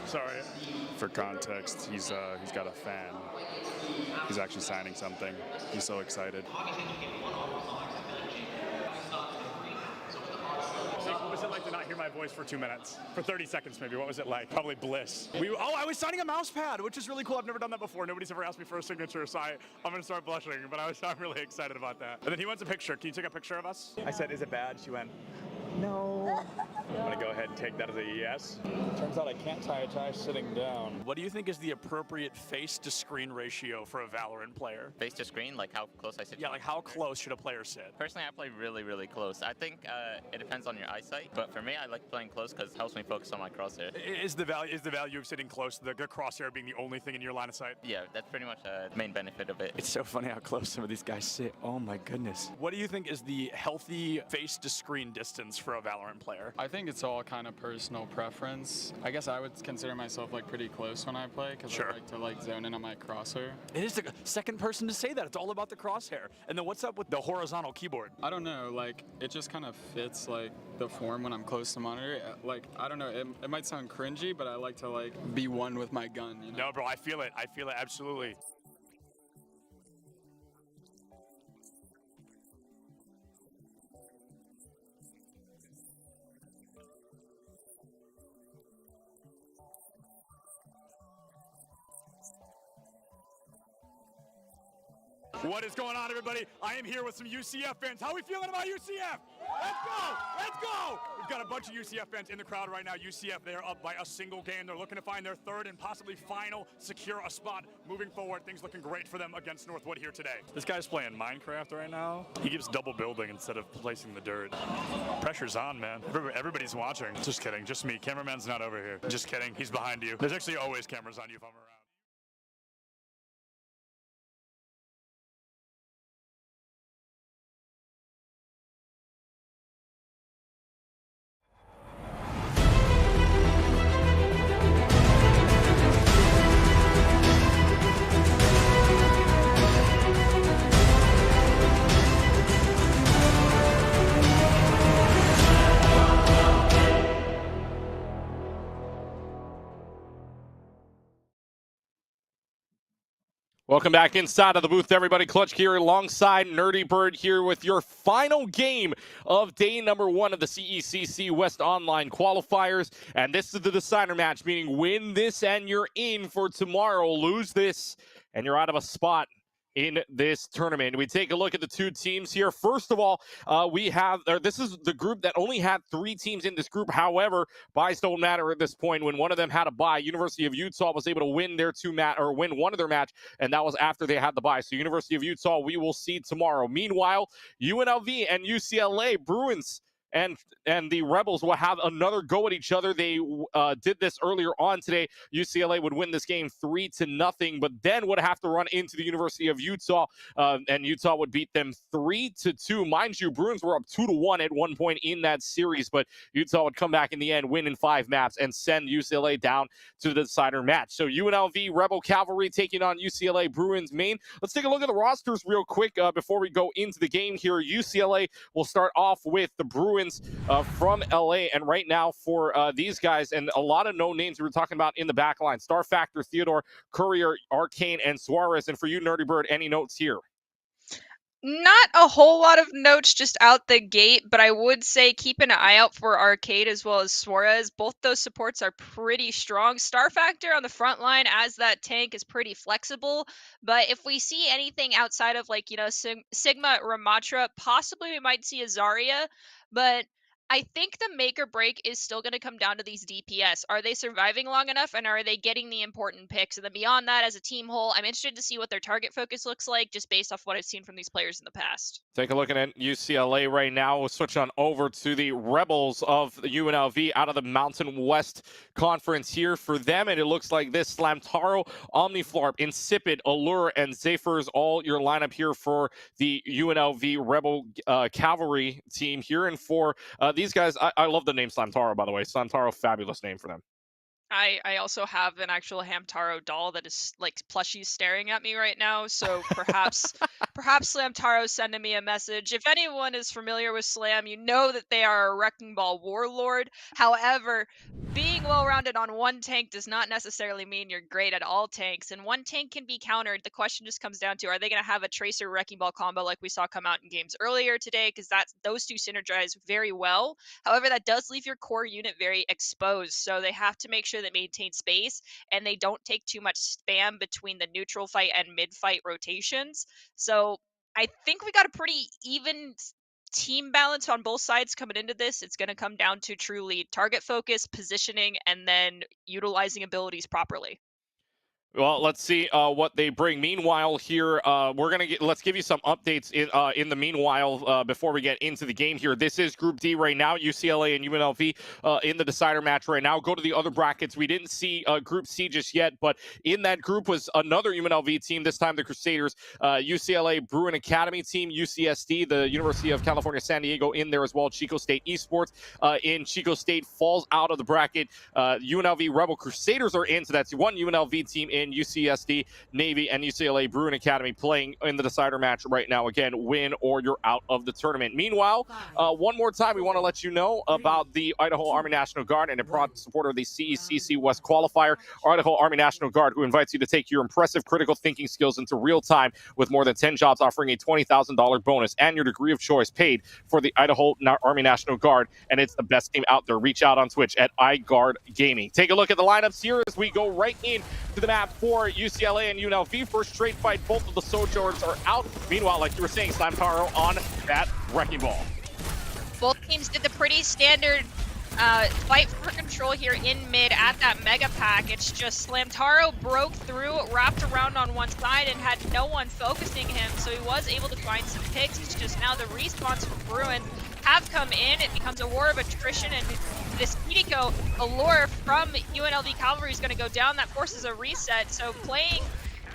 Sorry. For context, he's got a fan. He's actually signing something. He's so excited. What was it like to not hear my voice for 2 minutes? For 30 seconds, maybe. What was it like? Probably bliss. I was signing a mouse pad, which is really cool. I've never done that before. Nobody's ever asked me for a signature, so I'm going to start blushing, but I'm really excited about that. And then he wants a picture. Can you take a picture of us? I said, is it bad? She went, no. I'm going to go ahead and take that as a yes. Turns out I can't tie a tie sitting down. What do you think is the appropriate face-to-screen ratio for a Valorant player? Face to screen, like how close I sit? Yeah, like how close should a player sit? Personally, I play really, really close. I think it depends on your eyesight, but for me, I like playing close because it helps me focus on my crosshair. Is the value of sitting close, the crosshair being the only thing in your line of sight? Yeah, that's pretty much the main benefit of it. It's so funny how close some of these guys sit. Oh my goodness. What do you think is the healthy face-to-screen distance for a Valorant player? I think it's all kind of personal preference. I guess I would consider myself like pretty close when I play because I like to zone in on my crosshair. It is the second person to say that. It's all about the crosshair. And then what's up with the horizontal keyboard? I don't know, like it just kind of fits like the form when I'm close to monitor. Like I don't know, it might sound cringy, but I like to like be one with my gun, you know? No, bro, I feel it absolutely. What is going on, everybody? I am here with some UCF fans. How are we feeling about UCF? Let's go! Let's go! We've got a bunch of UCF fans in the crowd right now. UCF, they are up by a single game. They're looking to find their third and possibly final, secure a spot moving forward. Things looking great for them against Northwood here today. This guy's playing Minecraft right now. He keeps double building instead of placing the dirt. Pressure's on, man. Everybody's watching. Just kidding. Just me. Cameraman's not over here. Just kidding. He's behind you. There's actually always cameras on you if I'm around. Welcome back inside of the booth, everybody. Clutch here alongside Nerdy Bird here with your final game of day number 1 of the CECC West Online qualifiers. And this is the decider match, meaning win this and you're in for tomorrow. Lose this and you're out of a spot in this tournament. We take a look at the 2 teams here. First of all, this is the group that only had 3 teams in this group. However, buys don't matter at this point. When one of them had a bye, University of Utah was able to win win one of their match, and that was after they had the bye. So University of Utah, we will see tomorrow. Meanwhile, UNLV and UCLA Bruins and the Rebels will have another go at each other. They did this earlier on today. UCLA would win this game 3-0, but then would have to run into the University of Utah, and Utah would beat them 3-2. Mind you, Bruins were up 2-1 at one point in that series, but Utah would come back in the end, win in 5 maps, and send UCLA down to the decider match. So UNLV Rebel Cavalry taking on UCLA Bruins main. Let's take a look at the rosters real quick before we go into the game here. UCLA will start off with the Bruins from LA, and right now for these guys, and a lot of no names we were talking about in the back line: Star Factor, Theodore, Courier, Arcane, and Suarez. And for you, Nerdy Bird, any notes here? Not a whole lot of notes just out the gate, but I would say keep an eye out for Arcade as well as Suarez. Both those supports are pretty strong. Star Factor on the front line as that tank is pretty flexible, but if we see anything outside of Sigma Ramatra, possibly we might see a Zarya, but I think the make or break is still going to come down to these DPS. Are they surviving long enough, and are they getting the important picks? And then beyond that, as a team whole, I'm interested to see what their target focus looks like, just based off what I've seen from these players in the past. Take a look at UCLA right now. We'll switch on over to the Rebels of the UNLV out of the Mountain West Conference here for them. And it looks like this: Slamtaro, Omniflarp, Insipid, Allure, and Zephyrs, all your lineup here for the UNLV Rebel Cavalry team here. And for these guys, I love the name Slamtaro, by the way. Slamtaro, fabulous name for them. I also have an actual Hamtaro doll that is like plushie staring at me right now, so perhaps Slamtaro's sending me a message. If anyone is familiar with Slam, you know that they are a Wrecking Ball warlord. However, being well-rounded on one tank does not necessarily mean you're great at all tanks, and one tank can be countered. The question just comes down to, are they going to have a Tracer Wrecking Ball combo like we saw come out in games earlier today? Because those two synergize very well. However, that does leave your core unit very exposed, so they have to make sure they maintain space and they don't take too much spam between the neutral fight and mid-fight rotations. So I think we got a pretty even team balance on both sides coming into this. It's going to come down to truly target focus, positioning, and then utilizing abilities properly. Well, let's see what they bring. Meanwhile, here let's give you some updates in the meanwhile before we get into the game here. This is Group D right now. UCLA and UNLV in the decider match right now. Go to the other brackets. We didn't see Group C just yet, but in that group was another UNLV team. This time the Crusaders, UCLA Bruin Academy team, UCSD, the University of California, San Diego in there as well. Chico State Esports in Chico State falls out of the bracket. UNLV Rebel Crusaders are in, so that's one UNLV team in UCSD, Navy, and UCLA Bruin Academy playing in the decider match right now. Again, win or you're out of the tournament. Meanwhile, one more time, we want to let you know about the Idaho Army National Guard and a proud supporter of the CECC West Qualifier. Our Idaho Army National Guard, who invites you to take your impressive critical thinking skills into real time with more than 10 jobs, offering a $20,000 bonus and your degree of choice paid for the Idaho Army National Guard. And it's the best game out there. Reach out on Twitch at iGuard Gaming. Take a look at the lineups here as we go right in to the map for UCLA and UNLV. First straight fight, both of the Sojourners are out. Meanwhile, like you were saying, Slamtaro on that Wrecking Ball. Both teams did the pretty standard fight for control here in mid at that mega pack. It's just Slamtaro broke through, wrapped around on one side, and had no one focusing him, so he was able to find some picks. It's just now the respawns for Bruin have come in. It becomes a war of attrition, and this Medico Allure from UNLV Cavalry is going to go down. That forces a reset, so playing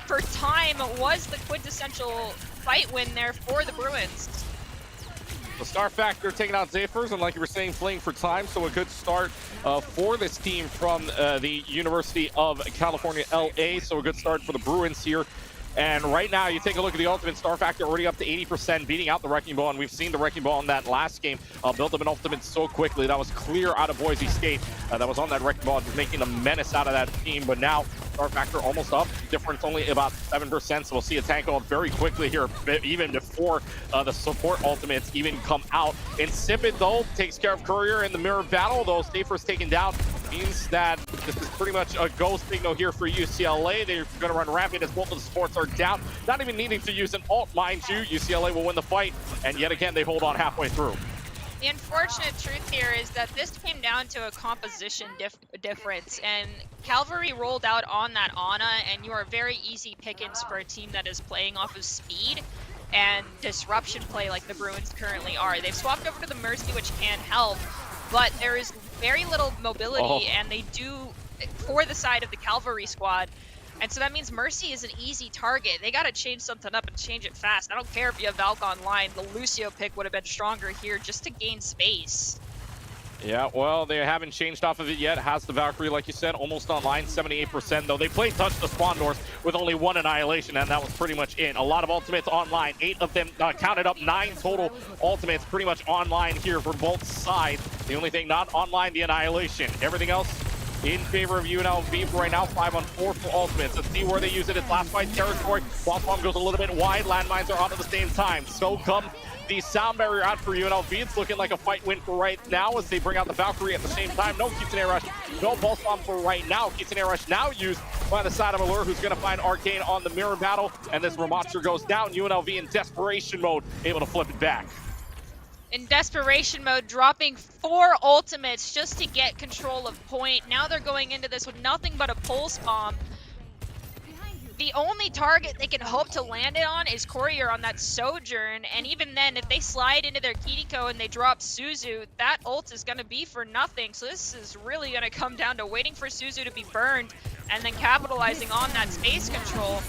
for time was the quintessential fight win there for the Bruins. The Star Factor taking out Zephyrs, and like you were saying, playing for time, so a good start for this team from the University of California, LA, so a good start for the Bruins here. And right now, you take a look at the ultimate. Star Factor already up to 80%, beating out the Wrecking Ball, and we've seen the Wrecking Ball in that last game build up an ultimate so quickly. That was clear out of Boise State. That was on that Wrecking Ball, just making a menace out of that team. But now, Star Factor almost up. Difference only about 7%, so we'll see a tank ult very quickly here, even before the support ultimates even come out. Insipid, though, takes care of Courier in the mirror battle, though Safer's taken down. Means that this is pretty much a go signal here for UCLA. They're going to run rampant as both of the supports are down. Not even needing to use an ult, mind you. UCLA will win the fight, and yet again, they hold on halfway through. The unfortunate truth here is that this came down to a composition difference, and Cavalry rolled out on that Ana, and you are very easy pickings for a team that is playing off of speed and disruption play like the Bruins currently are. They've swapped over to the Mercy, which can help, but there is very little mobility, and they do for the side of the Cavalry squad. And so that means Mercy is an easy target. They got to change something up and change it fast. I don't care if you have Valk online. The Lucio pick would have been stronger here just to gain space. Yeah, well, they haven't changed off of it yet. Has the Valkyrie, like you said, almost online, 78%, though. They played touch the spawn doors with only one annihilation, and that was pretty much it. A lot of ultimates online. 8 of them counted up, 9 total ultimates pretty much online here for both sides. The only thing not online, the annihilation. Everything else in favor of UNLV for right now. 5-on-4 for ultimates. Let's see where they use it. It's last fight territory. Boss bomb goes a little bit wide. Landmines are out at the same time. So come the sound barrier out for UNLV. It's looking like a fight win for right now as they bring out the Valkyrie at the same time. No Kitsune Rush, no Pulse Bomb for right now. Kitsune Rush now used by the side of Allure, who's going to find Arcane on the mirror battle. And this Ramatsu goes down. UNLV in desperation mode, able to flip it back. in desperation mode, dropping 4 ultimates just to get control of point. Now they're going into this with nothing but a pulse bomb. The only target they can hope to land it on is Courier on that Sojourn, and even then, if they slide into their Kiriko and they drop Suzu, that ult is going to be for nothing. So this is really going to come down to waiting for Suzu to be burned and then capitalizing on that space control.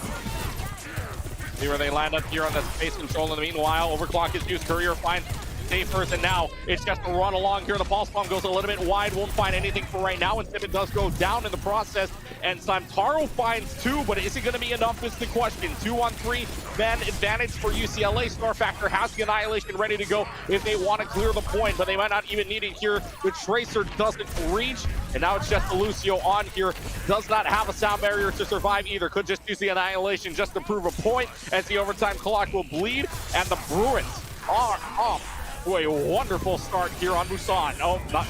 See where they land up here on that space control. In the meanwhile, Overclock is used. Courier finds Safers, and now it's just a run along here. The pulse bomb goes a little bit wide, won't find anything for right now, and Simon does go down in the process, and Slamtaro finds 2, but is it going to be enough is the question. 2-on-3 man advantage for UCLA. Star Factor has the Annihilation ready to go if they want to clear the point, but they might not even need it here. The Tracer doesn't reach, and now it's just the Lucio on here. Does not have a sound barrier to survive either. Could just use the Annihilation just to prove a point as the overtime clock will bleed, and the Bruins are off to a wonderful start here on Busan. Oh, not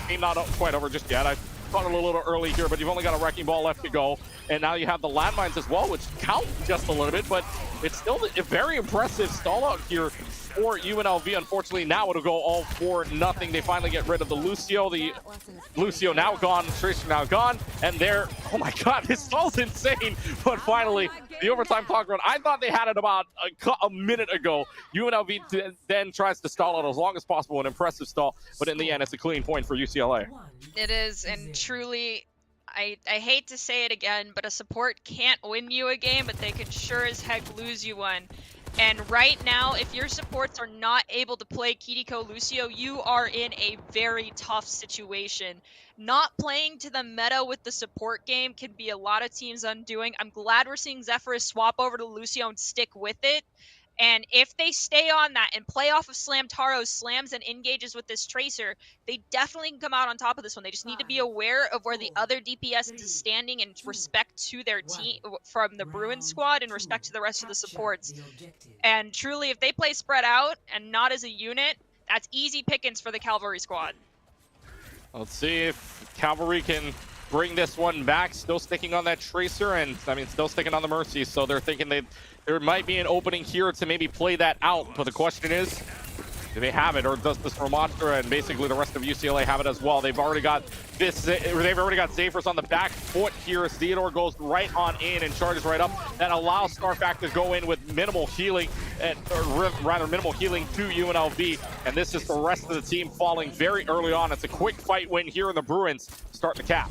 quite over just yet. I thought it a little early here, but you've only got a Wrecking Ball left to go. And now you have the landmines as well, which count just a little bit, but it's still a very impressive stall out here for UNLV. Unfortunately, now it'll go all for nothing. They finally get rid of the Lucio. The Lucio now gone, Tracer now gone, and there, oh my god, this stall's insane. But finally, the overtime clock run, I thought they had it about a minute ago. UNLV then tries to stall it as long as possible, an impressive stall, but in the end, it's a clean point for UCLA. It is, and truly, I hate to say it again, but a support can't win you a game, but they can sure as heck lose you one. And right now, if your supports are not able to play Kiriko Lucio, you are in a very tough situation. Not playing to the meta with the support game can be a lot of teams' undoing. I'm glad we're seeing Zephyrus swap over to Lucio and stick with it. And if they stay on that and play off of Slamtaro's slams and engages with this Tracer, they definitely can come out on top of this one. They just need to be aware of where the other DPS is standing in respect to their team from the Bruin squad and respect to the rest of the supports. And truly, if they play spread out and not as a unit, that's easy pickings for the Cavalry squad. Let's see if Cavalry can bring this one back. Still sticking on that Tracer, and I mean, still sticking on the Mercy. So they're thinking there might be an opening here to maybe play that out. But the question is, do they have it, or does this Ramontra and basically the rest of UCLA have it as well? They've already got this. They've already got Zafers on the back foot here as Theodore goes right on in and charges right up. That allows Starfact to go in with minimal healing, or rather minimal healing to UNLV. And this is the rest of the team falling very early on. It's a quick fight win here in the Bruins, starting to cap.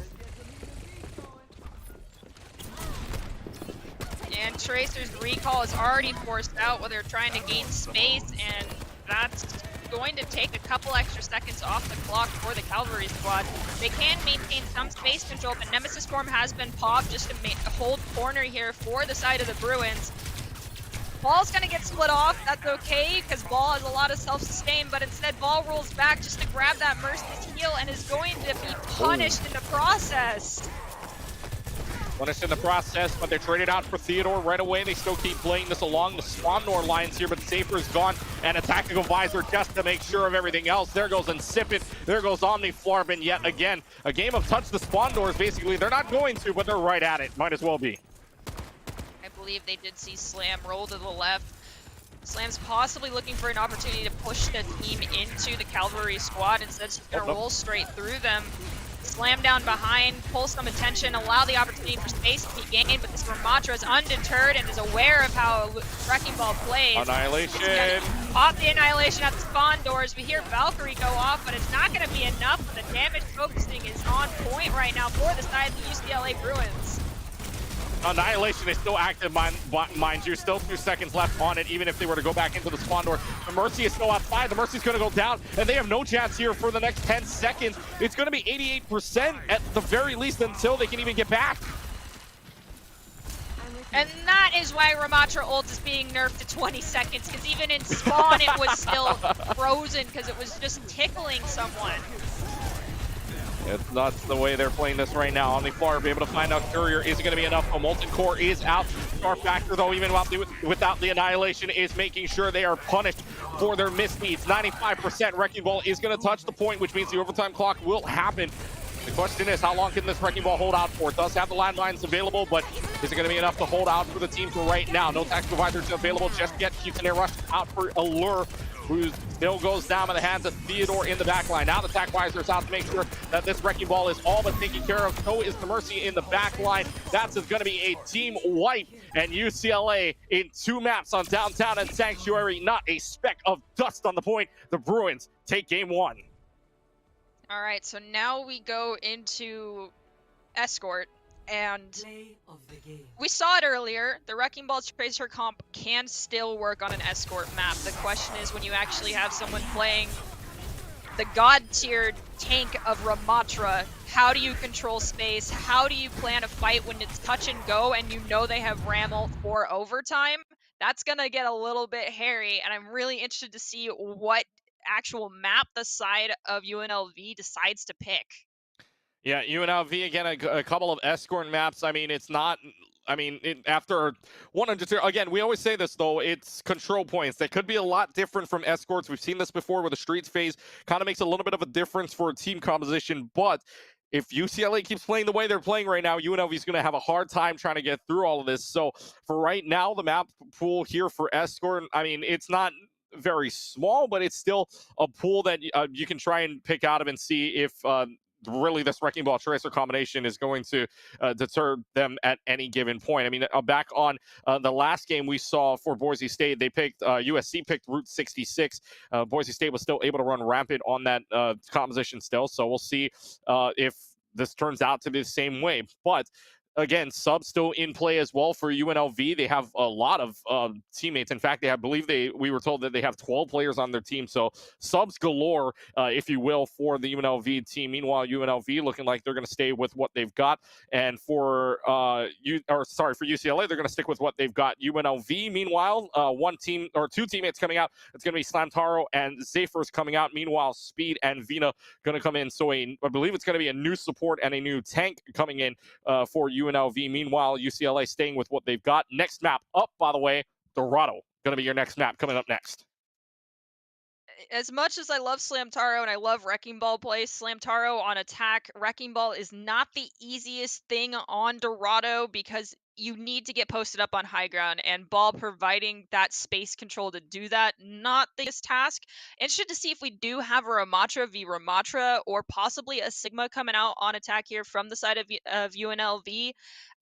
And Tracer's recall is already forced out while they're trying to gain space, and that's going to take a couple extra seconds off the clock for the Cavalry squad. They can maintain some space control, but Nemesis Form has been popped just to hold corner here for the side of the Bruins. Ball's going to get split off. That's okay, because Ball has a lot of self-sustain, but instead Ball rolls back just to grab that Mercy's heal and is going to be punished in the process. Punished in the process, but they're traded out for Theodore right away. They still keep playing this along the Swamnor lines here, but Safer's gone, and a tactical visor just to make sure of everything else. There goes Insipid, there goes Omniflarb, and yet again, a game of touch the spawn doors. Basically, they're not going to, but they're right at it. Might as well be. I believe they did see Slam roll to the left. Slam's possibly looking for an opportunity to push the team into the Cavalry squad. Instead, he's going to roll straight through them. Slam down behind, pull some attention, allow the opportunity for space to be gained, but this Ramontra is undeterred and is aware of how Wrecking Ball plays. Annihilation! Pop the Annihilation at the spawn doors. We hear Valkyrie go off, but it's not going to be enough. The damage focusing is on point right now for the side of the UCLA Bruins. Annihilation is still active, mind you. Still 2 seconds left on it, even if they were to go back into the spawn door. The Mercy is still outside. The Mercy's going to go down, and they have no chance here for the next 10 seconds. It's going to be 88% at the very least until they can even get back. And that is why Ramontra ult is being nerfed to 20 seconds, because even in spawn it was still frozen because it was just tickling someone. It's nuts the way they're playing this right now. Omniflarb able to find out Courier isn't going to be enough. A Molten Core is out. Star Factor, though, even without the Annihilation, is making sure they are punished for their misdeeds. 95% Wrecking Ball is going to touch the point, which means the overtime clock will happen. The question is, how long can this Wrecking Ball hold out for? It does have the landmines available, but is it going to be enough to hold out for the team for right now? No tactical visors available just yet. Keeps an air rush out for Allure. who still goes down by the hands of Theodore in the back line. Now the TechWiser is out to make sure that this Wrecking Ball is all but taken care of. So is the Mercy in the back line. That's going to be a team wipe, and UCLA in 2 maps on Downtown and Sanctuary. Not a speck of dust on the point. The Bruins take game 1. All right, so now we go into Escort, and we saw it earlier. The Wrecking Ball Tracer comp can still work on an Escort map. The question is when you actually have someone playing the god-tiered tank of Ramatra, how do you control space? How do you plan a fight when it's touch and go and you know they have Ramel for overtime? That's going to get a little bit hairy, and I'm really interested to see what actual map the side of UNLV decides to pick. Yeah, UNLV, again, a couple of Escort maps. I mean, it's not... I mean, after 100, again, we always say this, though, it's control points. That could be a lot different from Escorts. We've seen this before where the Streets phase kind of makes a little bit of a difference for a team composition, but if UCLA keeps playing the way they're playing right now, UNLV is going to have a hard time trying to get through all of this. So for right now, the map pool here for Escort, I mean, it's not very small, but it's still a pool that you can try and pick out of and see if really this Wrecking Ball Tracer combination is going to deter them at any given point. I mean, back on the last game we saw for Boise State, they picked, USC picked Route 66. Boise State was still able to run rampant on that composition still, so we'll see if this turns out to be the same way. But again, subs still in play as well for UNLV. They have a lot of teammates. In fact, we were told that they have 12 players on their team. So subs galore, if you will, for the UNLV team. Meanwhile, UNLV looking like they're going to stay with what they've got. And for UCLA, they're going to stick with what they've got. UNLV, meanwhile, 2 teammates coming out. It's going to be Slamtaro and Zephyrs coming out. Meanwhile, Speed and Vina going to come in. So I believe it's going to be a new support and a new tank coming in for UNLV. Meanwhile, UCLA staying with what they've got. Next map up, by the way, Dorado. Going to be your next map coming up next. As much as I love Slamtaro and I love Wrecking Ball play, Slamtaro on attack, Wrecking Ball is not the easiest thing on Dorado because you need to get posted up on high ground, and Ball providing that space control to do that, not the easiest task. Interested to see if we do have a Ramatra v Ramatra or possibly a Sigma coming out on attack here from the side of UNLV.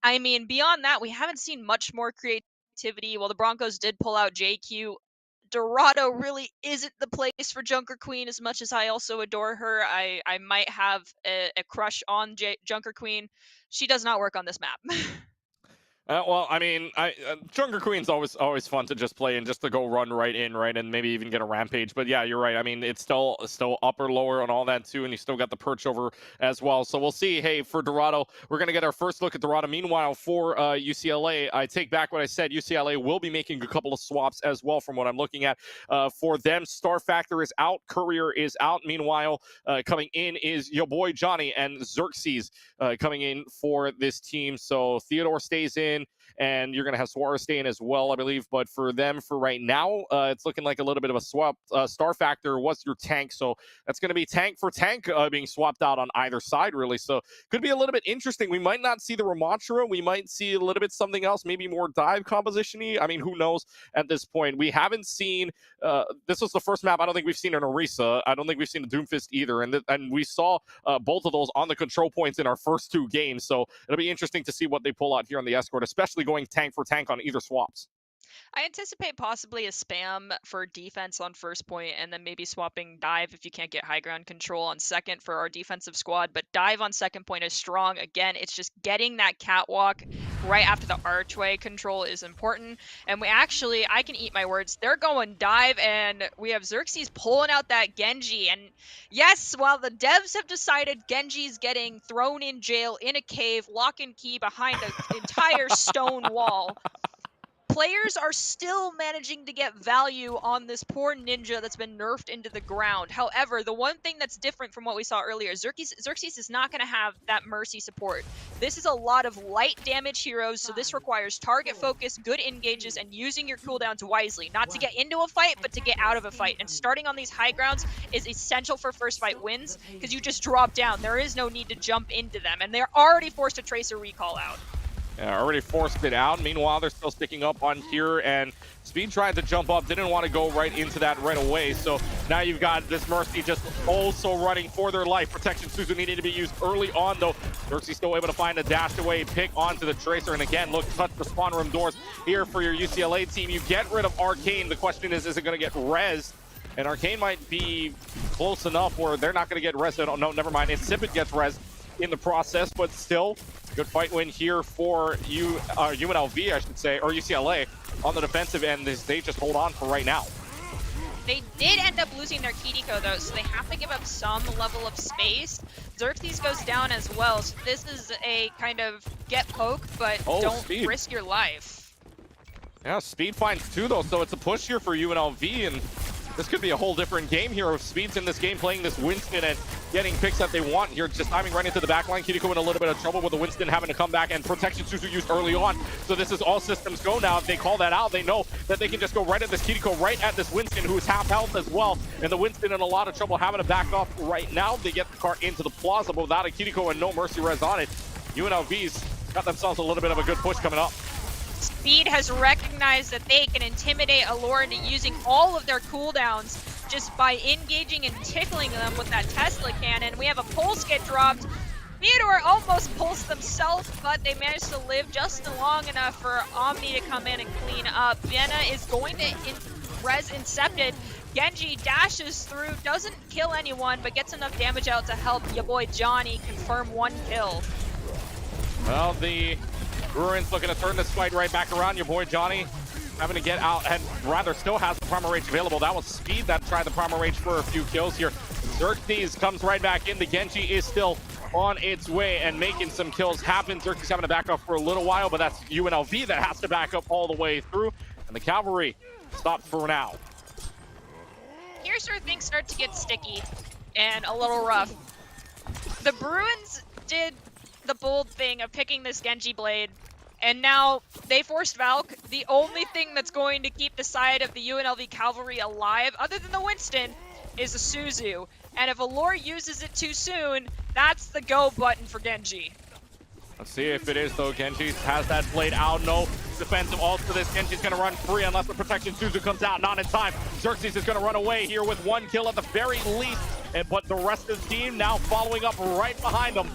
I mean, beyond that, we haven't seen much more creativity. Well, the Broncos did pull out JQ. Dorado really isn't the place for Junker Queen, as much as I also adore her. I might have a crush on Junker Queen. She does not work on this map. Well, I mean, Junker Queen's always fun to just play and just to go run right in, right, and maybe even get a rampage. But yeah, you're right. I mean, it's still upper, lower, and all that too, and you still got the perch over as well. So we'll see. Hey, for Dorado, we're gonna get our first look at Dorado. Meanwhile, for UCLA, I take back what I said. UCLA will be making a couple of swaps as well, from what I'm looking at. For them, Star Factor is out, Courier is out. Meanwhile, coming in is your boy Johnny and Xerxes coming in for this team. So Theodore stays in, and you're going to have Suarez stay in as well, I believe. But for them, for right now, it's looking like a little bit of a swap. Star Factor was your tank, so that's going to be tank for tank being swapped out on either side, really. So could be a little bit interesting. We might not see the Ramatra. We might see a little bit something else, maybe more dive composition-y. I mean, who knows at this point. We haven't seen, this was the first map I don't think we've seen in Orisa. I don't think we've seen a Doomfist either. And we saw both of those on the control points in our first 2 games. So it'll be interesting to see what they pull out here on the Escort, especially going tank for tank on either swaps. I anticipate possibly a spam for defense on first point, and then maybe swapping dive if you can't get high ground control on second for our defensive squad. But dive on second point is strong. Again, it's just getting that catwalk right after the archway control is important. And I can eat my words. They're going dive, and we have Xerxes pulling out that Genji. And yes, while the devs have decided Genji's getting thrown in jail in a cave, lock and key behind an entire stone wall, players are still managing to get value on this poor ninja that's been nerfed into the ground. However, the one thing that's different from what we saw earlier, Xerxes is not going to have that mercy support. This is a lot of light damage heroes, so this requires target focus, good engages, and using your cooldowns wisely. Not to get into a fight, but to get out of a fight. And starting on these high grounds is essential for first fight wins, because you just drop down. There is no need to jump into them, and they're already forced to trace a recall out. Yeah, already forced it out. Meanwhile, they're still sticking up on here, and Speed tried to jump up, didn't want to go right into that right away. So now you've got this Mercy just also running for their life. Protection Suzu needed to be used early on, though. Mercy still able to find a dash away pick onto the Tracer, and again, look, touch the spawn room doors here for your UCLA team. You get rid of Arcane. The question is it going to get rezzed? And Arcane might be close enough where they're not going to get rezzed. Oh, no, never mind. Insipid gets rezzed in the process, but still, good fight win here for UNLV, I should say, or UCLA on the defensive end. They just hold on for right now. They did end up losing their Kiriko though, so they have to give up some level of space. Xerxes goes down as well, so this is a kind of get poke, but don't Speed. risk your life. Yeah, Speed finds 2 though, so it's a push here for UNLV, and this could be a whole different game here. If Speed's in this game playing this Winston and getting picks that they want here, just timing right into the backline. Kiriko in a little bit of trouble with the Winston having to come back, and Protection Suzu used early on. So this is all systems go now. If they call that out, they know that they can just go right at this Kiriko, right at this Winston, who's half health as well. And the Winston in a lot of trouble having to back off right now. They get the car into the plaza, but without a Kiriko and no Mercy res on it, UNLV's got themselves a little bit of a good push coming up. Speed has recognized that they can intimidate Allure into using all of their cooldowns just by engaging and tickling them with that Tesla cannon. We have a pulse get dropped. Theodore almost pulsed themselves, but they managed to live just long enough for Omni to come in and clean up. Vienna is going to res Incepted. Genji dashes through, doesn't kill anyone, but gets enough damage out to help your boy Johnny confirm 1 kill. Well, the Bruins looking to turn this fight right back around. Your boy Johnny having to get out, and rather still has the Primal Rage available. That was Speed that tried the Primal Rage for a few kills here. Xerxes comes right back in. The Genji is still on its way and making some kills happen. Xerxes having to back up for a little while, but that's UNLV that has to back up all the way through. And the Cavalry stopped for now. Here's where things start to get sticky and a little rough. The Bruins did the bold thing of picking this Genji blade, and now they forced Valk. The only thing that's going to keep the side of the UNLV Cavalry alive, other than the Winston, is the Suzu. And if Allure uses it too soon, that's the go button for Genji. Let's see if it is, though. Genji has that blade out. No defensive ult for this. Genji's going to run free unless the Protection Suzu comes out. Not in time. Xerxes is going to run away here with 1 kill at the very least. But the rest of the team now following up right behind them.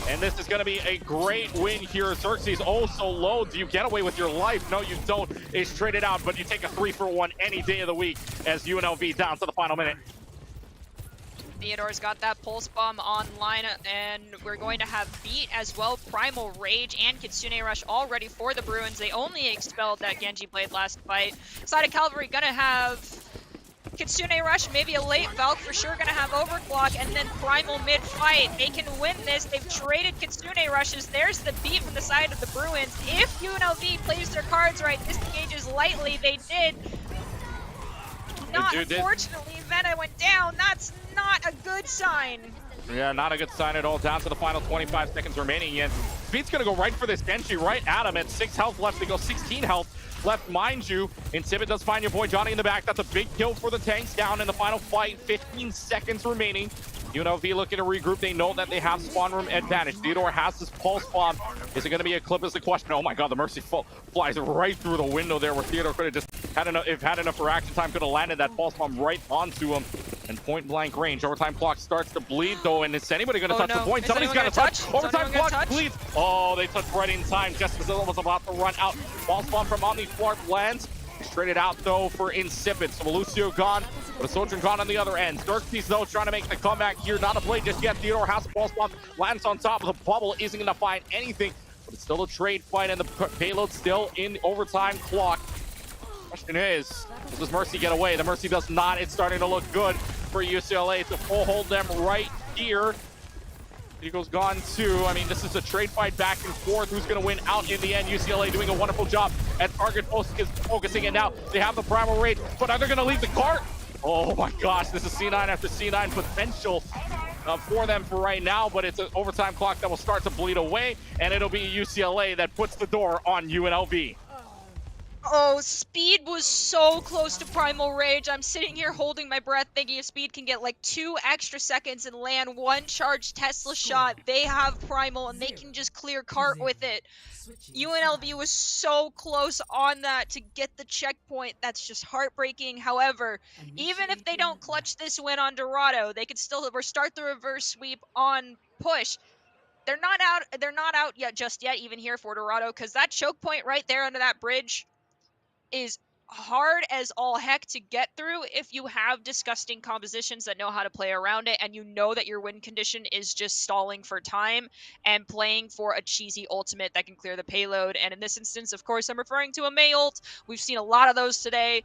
And this is going to be a great win here. Xerxes so low. Do you get away with your life? No, you don't. It's traded out, but you take a 3-for-1 any day of the week as UNLV down to the final minute. Theodore's got that pulse bomb online, and we're going to have Beat as well, Primal Rage and Kitsune Rush all ready for the Bruins. They only expelled that Genji blade last fight. Side of Cavalry gonna have Kitsune Rush, maybe a late Valk for sure, gonna have Overclock, and then Primal mid-fight. They can win this. They've traded Kitsune Rushes. There's the beat from the side of the Bruins. If UNLV plays their cards right, disengages lightly. They did. Unfortunately, Vena went down. That's not a good sign. Yeah, not a good sign at all. Down to the final 25 seconds remaining, and Speed's gonna go right for this Genji, right at him. At 6 health left, they go 16 health left, mind you. Insipid does find your boy Johnny in the back. That's a big kill for the tanks down in the final fight. 15 seconds remaining. UNLV looking to regroup. They know that they have spawn room advantage. Theodore has this pulse bomb. Is it going to be a clip is the question. Oh my god, the Mercy flies right through the window there where Theodore could have just had enough reaction time, could have landed that pulse bomb right onto him. And point blank range. Overtime clock starts to bleed though, and is anybody going to touch the point? Somebody's got to touch. Overtime clock bleeds. Oh, they touched right in time just as it was about to run out. Pulse bomb from Omni Flarp lands. Traded out though for Insipid. So Lucio gone, but a Sojourn gone on the other end. Xerxes though trying to make the comeback here. Not a blade just yet. Theodore has a pulse bomb. Lands on top of the bubble. Isn't going to find anything. But it's still a trade fight, and the payload still in overtime clock. Question is, does this Mercy get away? The Mercy does not. It's starting to look good for UCLA to full hold them right here. Eagles gone too. I mean, this is a trade fight back and forth. Who's going to win out in the end? UCLA doing a wonderful job at target focusing it now. They have the Primal Rage, but are they going to leave the cart? Oh my gosh, this is C9 after C9 potential for them for right now, but it's an overtime clock that will start to bleed away, and it'll be UCLA that puts the door on UNLV. Oh, Speed was so close to Primal Rage. I'm sitting here holding my breath thinking if Speed can get like 2 extra seconds and land one charged Tesla shot, they have Primal and they can just clear cart with it. UNLV was so close on that to get the checkpoint. That's just heartbreaking. However, even if they don't clutch this win on Dorado, they could still start the reverse sweep on Push. They're not out. They're not out yet, just yet, even here for Dorado, because that choke point right there under that bridge is hard as all heck to get through if you have disgusting compositions that know how to play around it and you know that your win condition is just stalling for time and playing for a cheesy ultimate that can clear the payload. And in this instance, of course, I'm referring to a Mei ult. We've seen a lot of those today,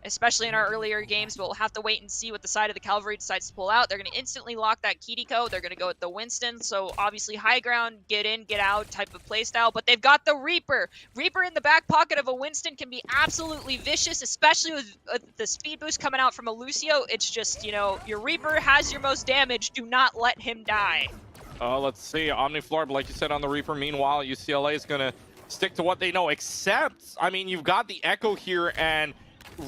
especially in our earlier games, but we'll have to wait and see what the side of the Cavalry decides to pull out. They're going to instantly lock that Kiriko. They're going to go with the Winston. So obviously high ground, get in, get out type of playstyle, but they've got the Reaper. Reaper in the back pocket of a Winston can be absolutely vicious, especially with the speed boost coming out from a Lucio. It's just, you know, your Reaper has your most damage. Do not let him die. Let's see. Omniflor, like you said, on the Reaper. Meanwhile, UCLA is going to stick to what they know, except, I mean, you've got the Echo here, and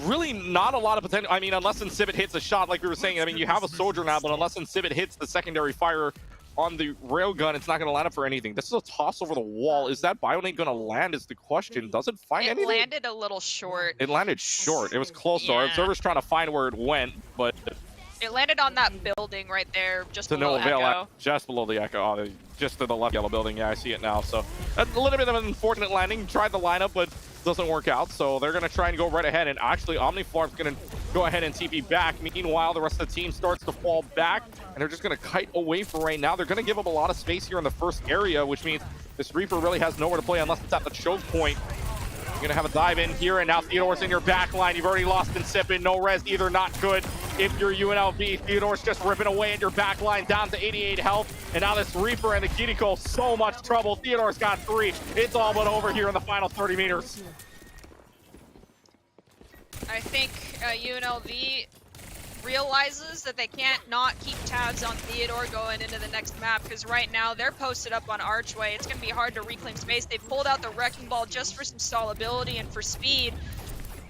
really not a lot of potential. I mean, unless Insibit hits a shot, like we were saying. I mean, you have a Soldier now, but unless Insibit hits the secondary fire on the railgun, it's not going to land up for anything. This is a toss over the wall. Is that Bionate going to land is the question. Does it find anything? It landed a little short. It landed short. It was close, though. Our observer's trying to find where it went, but It landed on that building right there, just to below no avail, Echo. just below the Echo. Oh, just to the left yellow building. Yeah, I see it now. So a little bit of an unfortunate landing. Tried the lineup, but doesn't work out. So they're going to try and go right ahead. And actually, Omniflar's going to go ahead and TP back. Meanwhile, the rest of the team starts to fall back, and they're just going to kite away for right now. They're going to give up a lot of space here in the first area, which means this Reaper really has nowhere to play unless it's at the choke point. You're going to have a dive in here, and now Theodore's in your back line. You've already lost Insipid. No res either, not good. If you're UNLV, Theodore's just ripping away at your back line, down to 88 health. And now this Reaper and the Kiriko, so much trouble. Theodore's got 3. It's all but over here in the final 30 meters. I think UNLV realizes that they can't not keep tabs on Theodore going into the next map, because right now they're posted up on Archway. It's going to be hard to reclaim space. They've pulled out the Wrecking Ball just for some stallability and for speed,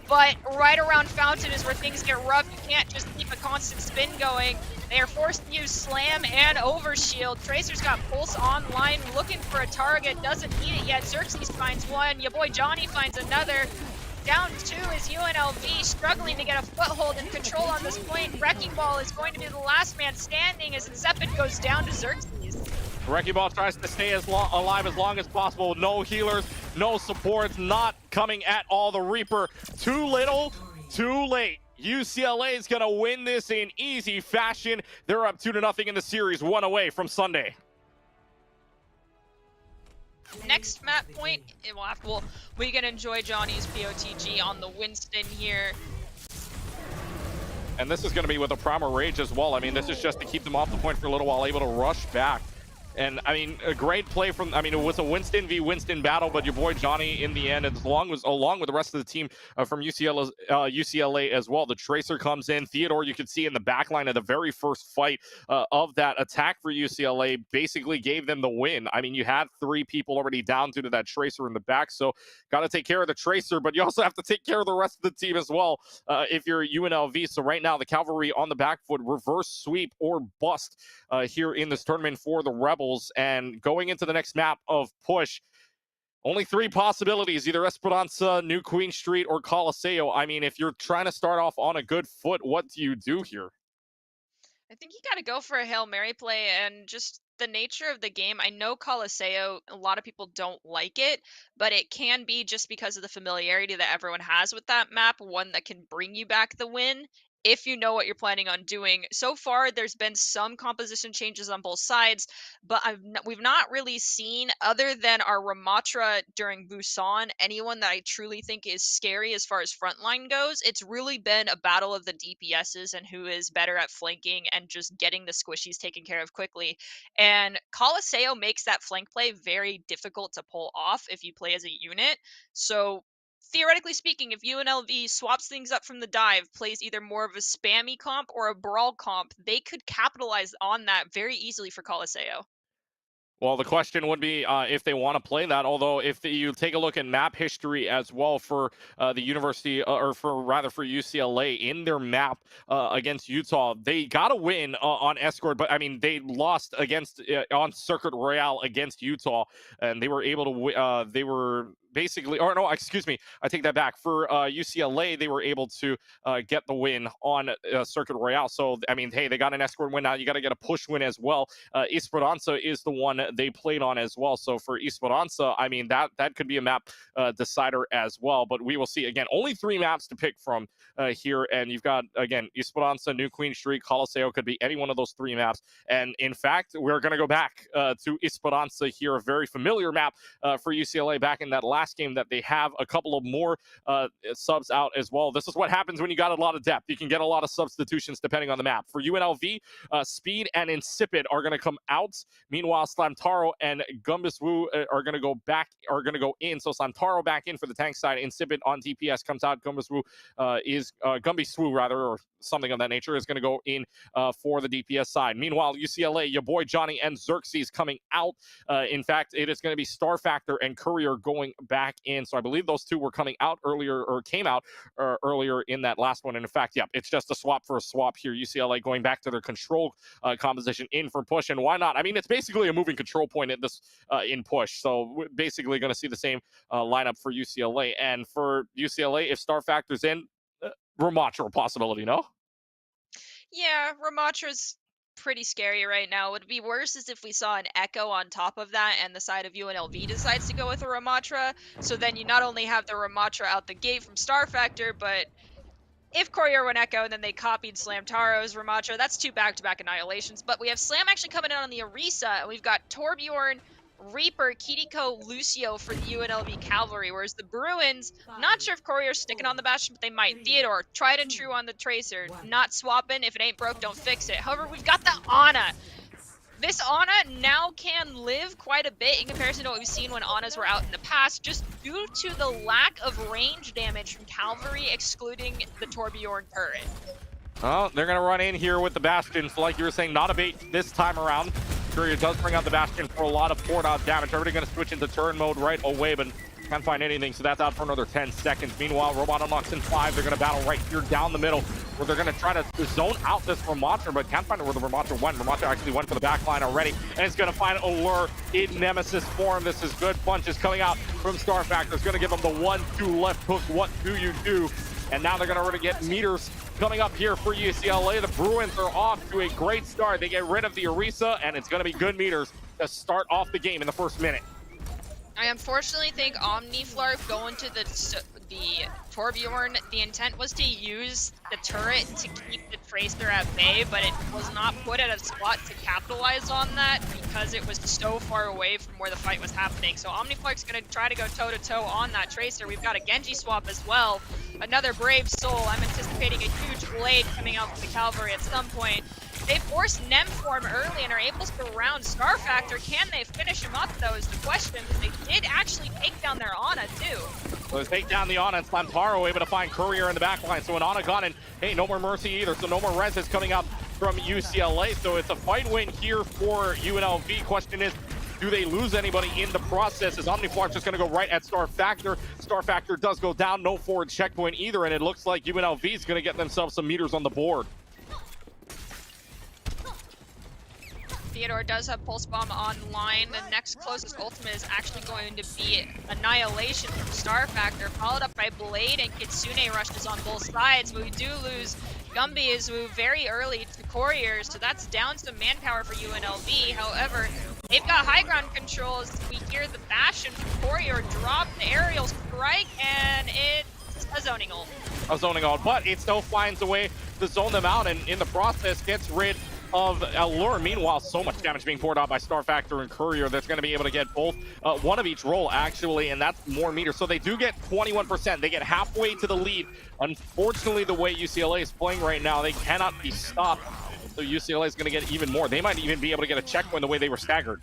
but right around Fountain is where things get rough. You can't just keep a constant spin going. They are forced to use Slam and Overshield. Tracer's got Pulse online, looking for a target, doesn't need it yet. Xerxes finds one, your boy Johnny finds another. Down 2 is UNLV, struggling to get a foothold and control on this point. Wrecking Ball is going to be the last man standing as Incepid goes down to Xerxes. Wrecking Ball tries to stay alive as long as possible. No healers, no supports, not coming at all. The Reaper, too little, too late. UCLA is going to win this in easy fashion. They're up 2-0 in the series, 1 away from Sunday. Next map point, we can enjoy Johnny's POTG on the Winston here. And this is going to be with a Primal Rage as well. I mean, this is just to keep them off the point for a little while, able to rush back. And, I mean, a great play from, I mean, it was a Winston v. Winston battle, but your boy Johnny in the end, along with the rest of the team from UCLA as well. The Tracer comes in. Theodore, you could see in the back line of the very first fight of that attack for UCLA, basically gave them the win. I mean, you had 3 people already down due to that Tracer in the back, so got to take care of the Tracer, but you also have to take care of the rest of the team as well if you're UNLV. So right now, the Cavalry on the back foot, reverse sweep or bust here in this tournament for the Rebels. And going into the next map of Push, only 3 possibilities, either Esperanza, New Queen Street, or Coliseo. I mean, if you're trying to start off on a good foot, what do you do here? I think you got to go for a Hail Mary play, and just the nature of the game. I know Coliseo, a lot of people don't like it, but it can be just because of the familiarity that everyone has with that map, one that can bring you back the win if you know what you're planning on doing. So far, there's been some composition changes on both sides, but we've not really seen, other than our Ramatra during Busan, anyone that I truly think is scary as far as frontline goes. It's really been a battle of the DPSs and who is better at flanking and just getting the squishies taken care of quickly. And Coliseo makes that flank play very difficult to pull off if you play as a unit. So theoretically speaking, if UNLV swaps things up from the dive, plays either more of a spammy comp or a brawl comp, they could capitalize on that very easily for Coliseo. Well, the question would be if they want to play that. Although, if you take a look at map history as well for the university, or for UCLA in their map against Utah, they got a win on Escort, but I mean they lost against on Circuit Royale against Utah, and they were able to. They were basically, or no, excuse me, I take that back. For UCLA, they were able to get the win on Circuit Royale. So I mean, hey, they got an Escort win. Now you got to get a push win as well. Esperanza is the one they played on as well. So for Esperanza, I mean, that could be a map decider as well. But we will see. Again, only 3 maps to pick from here. And you've got, again, Esperanza, New Queen Street, Coliseo, could be any one of those 3 maps. And in fact, we're going to go back to Esperanza here, a very familiar map for UCLA back in that last game that they have a couple of more subs out as well. This is what happens when you got a lot of depth. You can get a lot of substitutions depending on the map. For UNLV, Speed and Insipid are going to come out. Meanwhile, Slamtaro and Gumbiswu are going to go in. So Slamtaro back in for the tank side. Insipid on DPS comes out. Gumbiswu Gumbiswu rather, or something of that nature, is going to go in for the DPS side. Meanwhile, UCLA, your boy Johnny and Xerxes coming out. In fact, it is going to be Star Factor and Courier going back in. So I believe those 2 were coming out earlier, or came out earlier in that last one. And in fact, yeah, it's just a swap for a swap here. UCLA going back to their control composition in for push. And why not? I mean, it's basically a moving control point at this in push. So we're basically going to see the same lineup for UCLA. And for UCLA, if Star Factor's in, Ramatra possibility, no? Yeah, Ramatra's pretty scary right now. What would be worse is if we saw an Echo on top of that and the side of UNLV decides to go with a Ramatra. So then you not only have the Ramatra out the gate from Star Factor, but if Courier went Echo and then they copied Slamtaro's Ramatra, that's 2 back-to-back annihilations. But we have Slam actually coming in on the Orisa, and we've got Torbjorn, Reaper, Kiriko, Lucio for the UNLV Cavalry, whereas the Bruins, not sure if Courier's sticking on the Bastion, but they might. Theodore, tried and true on the Tracer, not swapping. If it ain't broke, don't fix it. However, we've got the Ana. This Ana now can live quite a bit in comparison to what we've seen when Anas were out in the past, just due to the lack of range damage from Cavalry, excluding the Torbjorn turret. Oh, they're going to run in here with the Bastion. So like you were saying, not a bait this time around. Courier does bring out the Bastion for a lot of 4-dot damage. Everybody going to switch into turn mode right away, but can't find anything, so that's out for another 10 seconds. Meanwhile, Robot unlocks in 5. They're going to battle right here down the middle, where they're going to try to zone out this Ramatra, but can't find where the Ramatra went. Ramatra actually went for the back line already, and it's going to find Allure in Nemesis form. This is good. Punch is coming out from Star Factor. It's going to give them the 1-2 left hook. What do you do? And now they're going to really get meters coming up here for UCLA. The Bruins are off to a great start. They get rid of the Orisa, and it's going to be good meters to start off the game in the first minute. I unfortunately think Omniflarp going to the Torbjorn, the intent was to use the turret to keep the Tracer at bay, but it was not put at a spot to capitalize on that because it was so far away from where the fight was happening. So Omniflarp's going to try to go toe-to-toe on that Tracer. We've got a Genji swap as well. Another Brave Soul. I'm anticipating a huge blade coming out from the Cavalry at some point. They force Nem form early and are able to round Star Factor. Can they finish him up, though, is the question. They did actually take down their Ana, too. So they take down the Ana, and Slamtaro able to find Courier in the back line. So an Ana gone, and hey, no more Mercy either. So no more Res is coming up from UCLA. So it's a fight win here for UNLV. Question is, do they lose anybody in the process? Is Omniflarp just going to go right at Star Factor? Star Factor does go down. No forward checkpoint either, and it looks like UNLV is going to get themselves some meters on the board. Theodore does have Pulse Bomb online. The next closest ultimate is actually going to be Annihilation from Star Factor, followed up by Blade, and Kitsune rushes on both sides, but we do lose Gumby is moved very early to Courier, so that's down some manpower for UNLV. However, they've got high ground controls. We hear the Bastion from Courier drop the aerial strike, and it's a zoning ult. A zoning ult, but it still finds a way to zone them out, and in the process gets rid of Allure. Meanwhile, so much damage being poured out by Star Factor and Courier that's going to be able to get both, one of each roll actually, and that's more meters. So they do get 21%. They get halfway to the lead. Unfortunately, the way UCLA is playing right now, they cannot be stopped. So UCLA is going to get even more. They might even be able to get a checkpoint the way they were staggered.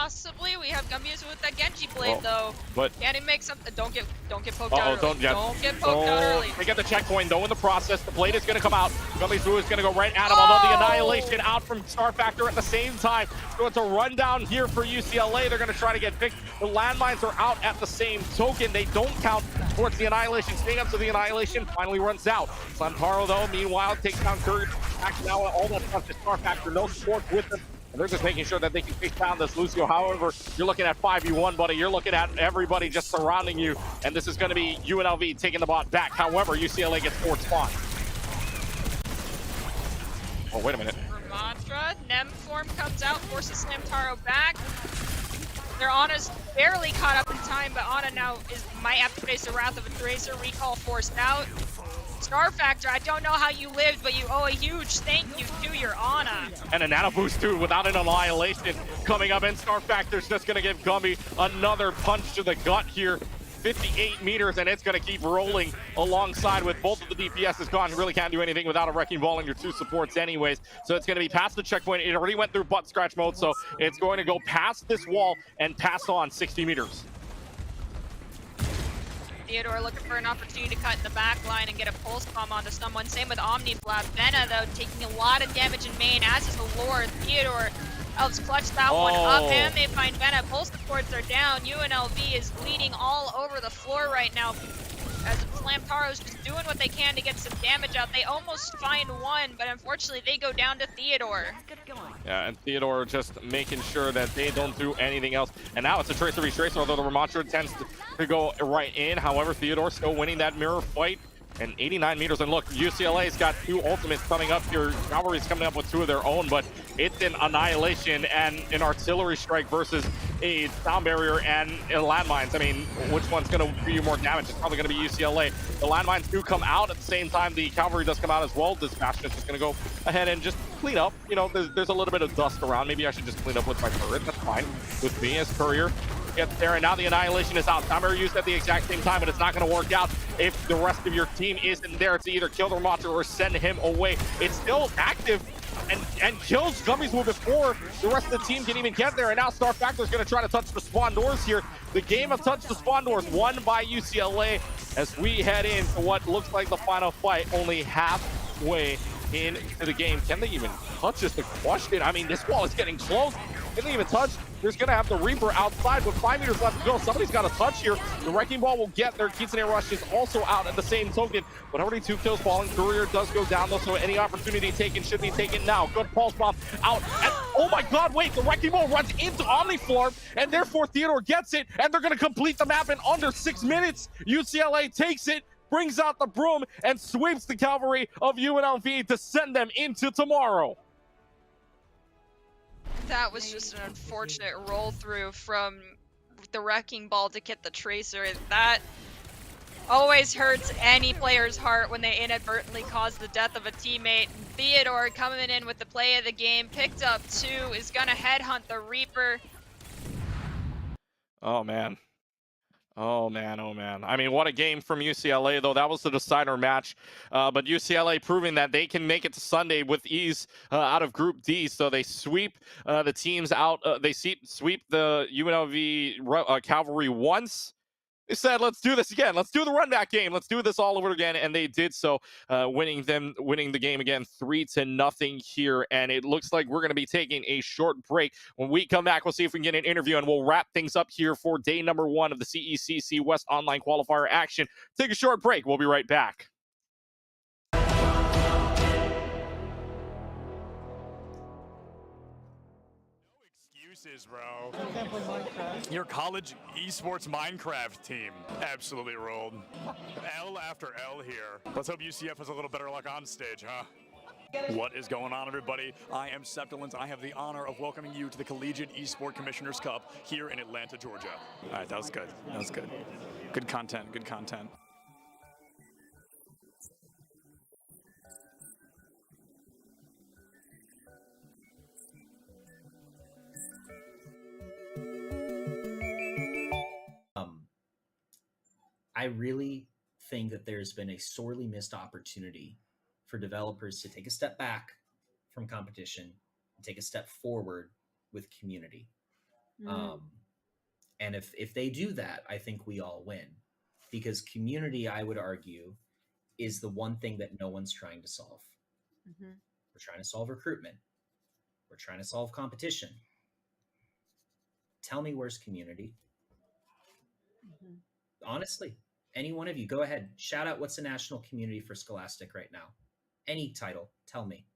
Possibly. We have Gummies with that Genji blade though. But can he make something? Don't get poked uh-oh, out early. Don't get poked out early. They get the checkpoint though in the process. The blade is going to come out. Gummies Boo is going to go right at him, although the Annihilation out from Star Factor at the same time. So it's a rundown here for UCLA. They're going to try to get picked. The landmines are out at the same token. They don't count towards the Annihilation staying up, so the Annihilation finally runs out. Santaro though, meanwhile, takes down Courage. Back now, all that stuff to Star Factor, no support with them. And they're just making sure that they can take down this Lucio. However, you're looking at 5v1, buddy. You're looking at everybody just surrounding you. And this is going to be UNLV taking the bot back. However, UCLA gets fourth spot. Oh, wait a minute. Ramantra, Nem form comes out, forces Santaro back. Their Ana's barely caught up in time, but Ana now might have to face the wrath of a Tracer. Recall forced out. Star Factor, I don't know how you lived, but you owe a huge thank you to your Ana. And a nano boost, dude, without an Annihilation coming up, and Star Factor's just going to give Gumby another punch to the gut here. 58 meters, and it's going to keep rolling alongside with both of the DPSs gone. You really can't do anything without a Wrecking Ball and your two supports anyways. So it's going to be past the checkpoint. It already went through butt scratch mode, so it's going to go past this wall and pass on 60 meters. Theodore looking for an opportunity to cut in the back line and get a pulse bomb onto someone. Same with Omniflap. Vena, though, taking a lot of damage in main, as is the Lord. Theodore helps clutch that one up, and they find Vena. Pulse supports are down. UNLV is bleeding all over the floor right now, as Slamtaro's just doing what they can to get some damage out. They almost find one, but unfortunately they go down to Theodore. Yeah, and Theodore just making sure that they don't do anything else. And now it's a Tracer v Tracer, although the Ramantra tends to go right in. However, Theodore still winning that mirror fight. And 89 meters, and look, UCLA's got two ultimates coming up here. Cavalry's coming up with two of their own, but it's an Annihilation and an artillery strike versus a sound barrier and landmines. I mean, which one's going to do you more damage? It's probably going to be UCLA. The landmines do come out at the same time. The cavalry does come out as well. This Bastion's just going to go ahead and just clean up. You know, there's a little bit of dust around. Maybe I should just clean up with my turret. That's fine with me as courier. Gets there, and now the Annihilation is out. Sound barrier used at the exact same time, but it's not going to work out if the rest of your team isn't there to either kill the Ramantra or send him away. It's still active and kills Gummies Boo before the rest of the team can even get there. And now Star Factor is going to try to touch the spawn doors here. The game of touch the spawn doors won by UCLA as we head into what looks like the final fight, only halfway into the game. Can they even touch is the question. I mean, this wall is getting close. Can they even touch? There's going to have the Reaper outside with 5 meters left to go. Somebody's got to touch here. The Wrecking Ball will get there. Kitsune Rush is also out at the same token, but already 2 kills falling. Courier does go down, though, so any opportunity taken should be taken now. Good Pulse Bomb out. And, oh my God, wait, the Wrecking Ball runs into Omniflorm, and therefore Theodore gets it, and they're going to complete the map in under 6 minutes. UCLA takes it, brings out the broom, and sweeps the cavalry of UNLV to send them into tomorrow. That was just an unfortunate roll through from the Wrecking Ball to get the Tracer. That always hurts any player's heart when they inadvertently cause the death of a teammate. Theodore coming in with the play of the game, picked up 2, is gonna headhunt the Reaper. Oh man. Oh man, oh man. I mean, what a game from UCLA, though. That was the decider match. But UCLA proving that they can make it to Sunday with ease out of Group D. So they sweep the teams out. They sweep the UNLV Cavalry once. They said, let's do this again. Let's do the run back game. Let's do this all over again. And they did so, winning the game again 3-0 here. And it looks like we're going to be taking a short break. When we come back, we'll see if we can get an interview, and we'll wrap things up here for day number 1 of the CECC West Online Qualifier action. Take a short break. We'll be right back. Bro. Your college esports Minecraft team absolutely rolled. L after L here. Let's hope UCF has a little better luck on stage, huh? What is going on, everybody? I am Septilence. I have the honor of welcoming you to the Collegiate Esport Commissioners Cup here in Atlanta, Georgia. All right, that was good. That was good. Good content. Good content. I really think that there's been a sorely missed opportunity for developers to take a step back from competition and take a step forward with community. And if they do that, I think we all win, because community, I would argue, is the one thing that no one's trying to solve. We're trying to solve recruitment. We're trying to solve competition. Tell me, where's community? Honestly, any one of you, go ahead. Shout out what's the national community for Scholastic right now. Any title, tell me.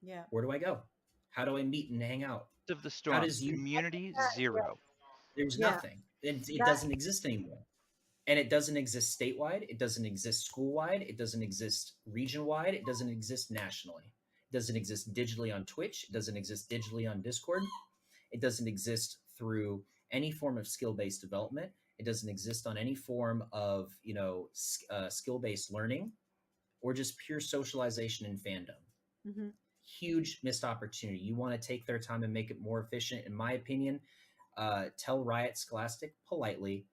Yeah. Where do I go? How do I meet and hang out? Of the Storm, How does community 0. There's Yeah. nothing. It doesn't exist anymore. And it doesn't exist statewide. It doesn't exist school-wide. It doesn't exist region-wide. It doesn't exist nationally. It doesn't exist digitally on Twitch. It doesn't exist digitally on Discord. It doesn't exist through any form of skill-based development. It doesn't exist on any form of, skill-based learning or just pure socialization and fandom. Huge missed opportunity. You want to take their time and make it more efficient, in my opinion. Tell Riot Scholastic politely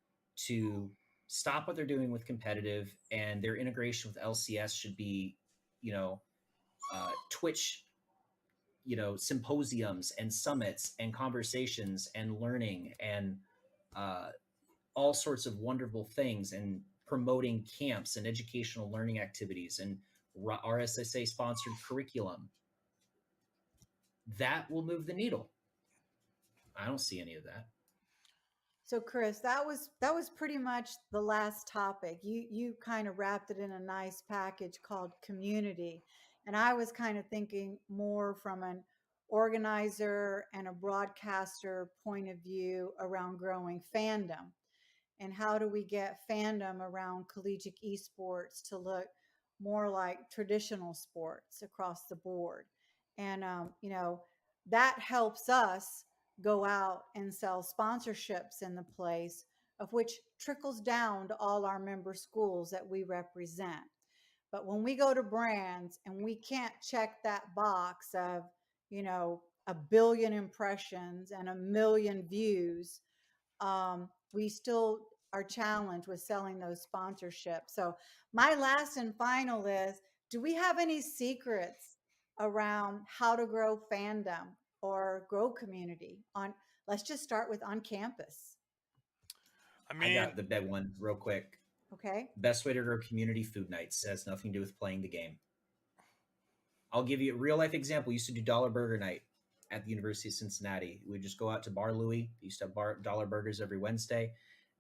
to stop what they're doing with competitive, and their integration with LCS should be, Twitch, symposiums and summits and conversations and learning and all sorts of wonderful things, and promoting camps and educational learning activities and RSSA sponsored curriculum. That will move the needle. I don't see any of that. So Chris, that was pretty much the last topic. You kind of wrapped it in a nice package called community. And I was kind of thinking more from an organizer and a broadcaster point of view around growing fandom. And how do we get fandom around collegiate esports to look more like traditional sports across the board? And, that helps us go out and sell sponsorships in the place, of which trickles down to all our member schools that we represent. But when we go to brands and we can't check that box of, 1 billion impressions and 1 million views, we still are challenged with selling those sponsorships. So my last and final is, do we have any secrets around how to grow fandom or grow community let's just start with on campus? I got the big one real quick. Okay. Best way to grow community: food nights. It has nothing to do with playing the game. I'll give you a real life example. We used to do dollar burger night at the University of Cincinnati. We'd just go out to Bar Louie. We used to have dollar burgers every Wednesday.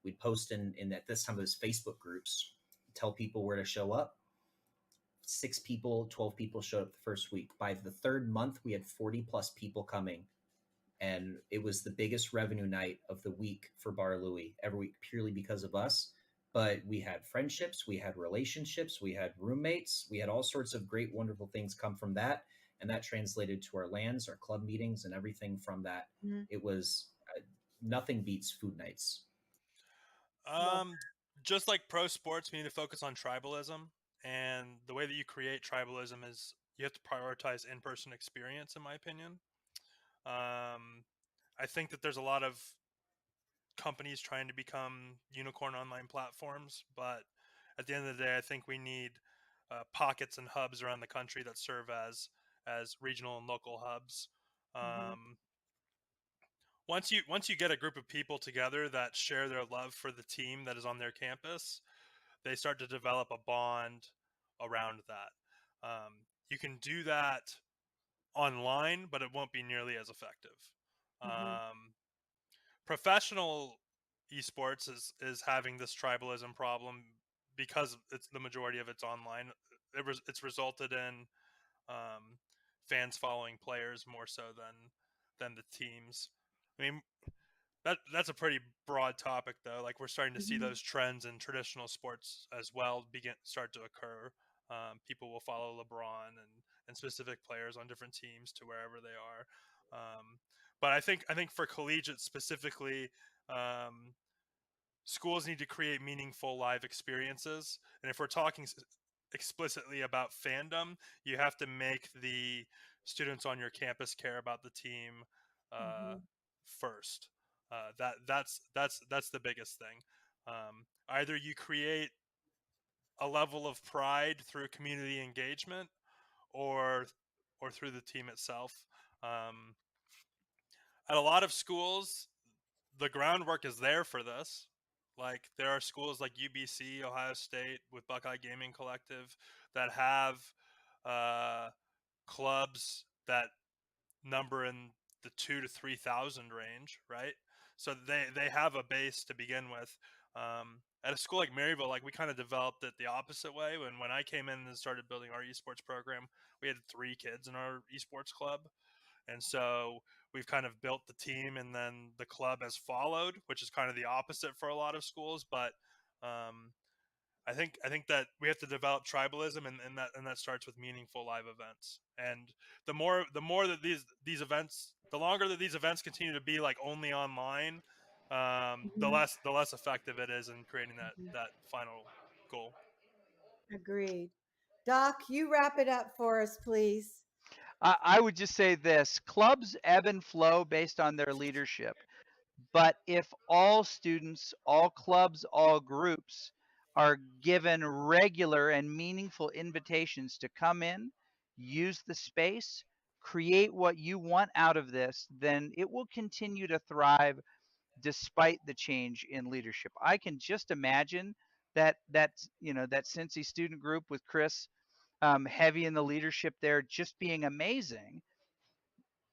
We'd post in at this time it was Facebook groups, tell people where to show up. 6 people, 12 people showed up the first week. By the third month, we had 40 plus people coming. And it was the biggest revenue night of the week for Bar Louie every week, purely because of us. But we had friendships, we had relationships, we had roommates, we had all sorts of great, wonderful things come from that. And that translated to our LANs, our club meetings, and everything from that. It was nothing beats food nights. Just like pro sports, we need to focus on tribalism. And the way that you create tribalism is you have to prioritize in-person experience, in my opinion. I think that there's a lot of companies trying to become unicorn online platforms, but at the end of the day, I think we need pockets and hubs around the country that serve as regional and local hubs. Once you get a group of people together that share their love for the team that is on their campus, they start to develop a bond around that. You can do that online, but it won't be nearly as effective. Professional esports is having this tribalism problem because it's the majority of it's online. It's resulted in fans following players more so than the teams. I mean, that's a pretty broad topic, though. Like, we're starting to see those trends in traditional sports as well start to occur. People will follow LeBron and specific players on different teams to wherever they are. But I think for collegiate specifically, schools need to create meaningful live experiences. And if we're talking explicitly about fandom, you have to make the students on your campus care about the team first. That's the biggest thing. Either you create a level of pride through community engagement, or through the team itself. at a lot of schools, the groundwork is there for this. Like there are schools like UBC, Ohio State, with Buckeye Gaming Collective that have clubs that number in the 2 to 3,000 range, right? So they have a base to begin with. At a school like Maryville, like we kind of developed it the opposite way. When I came in and started building our esports program, we had 3 kids in our esports club, and so we've kind of built the team, and then the club has followed, which is kind of the opposite for a lot of schools. But I think that we have to develop tribalism, and that starts with meaningful live events. And the more that these events, the longer that these events continue to be like only online, the less effective it is in creating that final goal. Agreed. Doc, you wrap it up for us, please. I would just say this: clubs ebb and flow based on their leadership. But if all students, all clubs, all groups are given regular and meaningful invitations to come in, use the space, create what you want out of this, then it will continue to thrive despite the change in leadership. I can just imagine that that Cincy student group with Chris heavy in the leadership there just being amazing.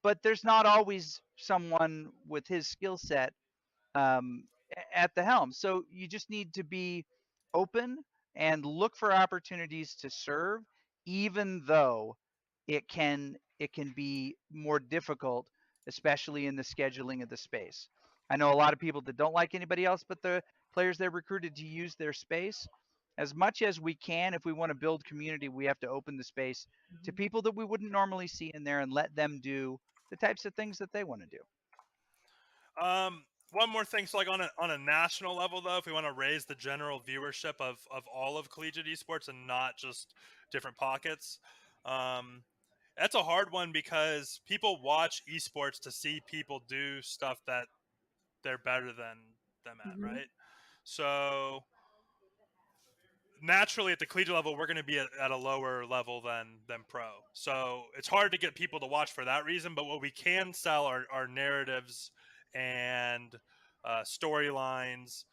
But there's not always someone with his skill set at the helm. So you just need to be open and look for opportunities to serve, even though it can be more difficult, especially in the scheduling of the space. I know a lot of people that don't like anybody else but the players they're recruited to use their space. As much as we can, if we want to build community, we have to open the space to people that we wouldn't normally see in there and let them do the types of things that they want to do. One more thing, so like on a national level though, if we want to raise the general viewership of all of collegiate esports and not just different pockets, that's a hard one because people watch esports to see people do stuff that they're better than them at, right? So naturally at the collegiate level, we're going to be at a lower level than pro. So it's hard to get people to watch for that reason. But what we can sell are narratives and storylines,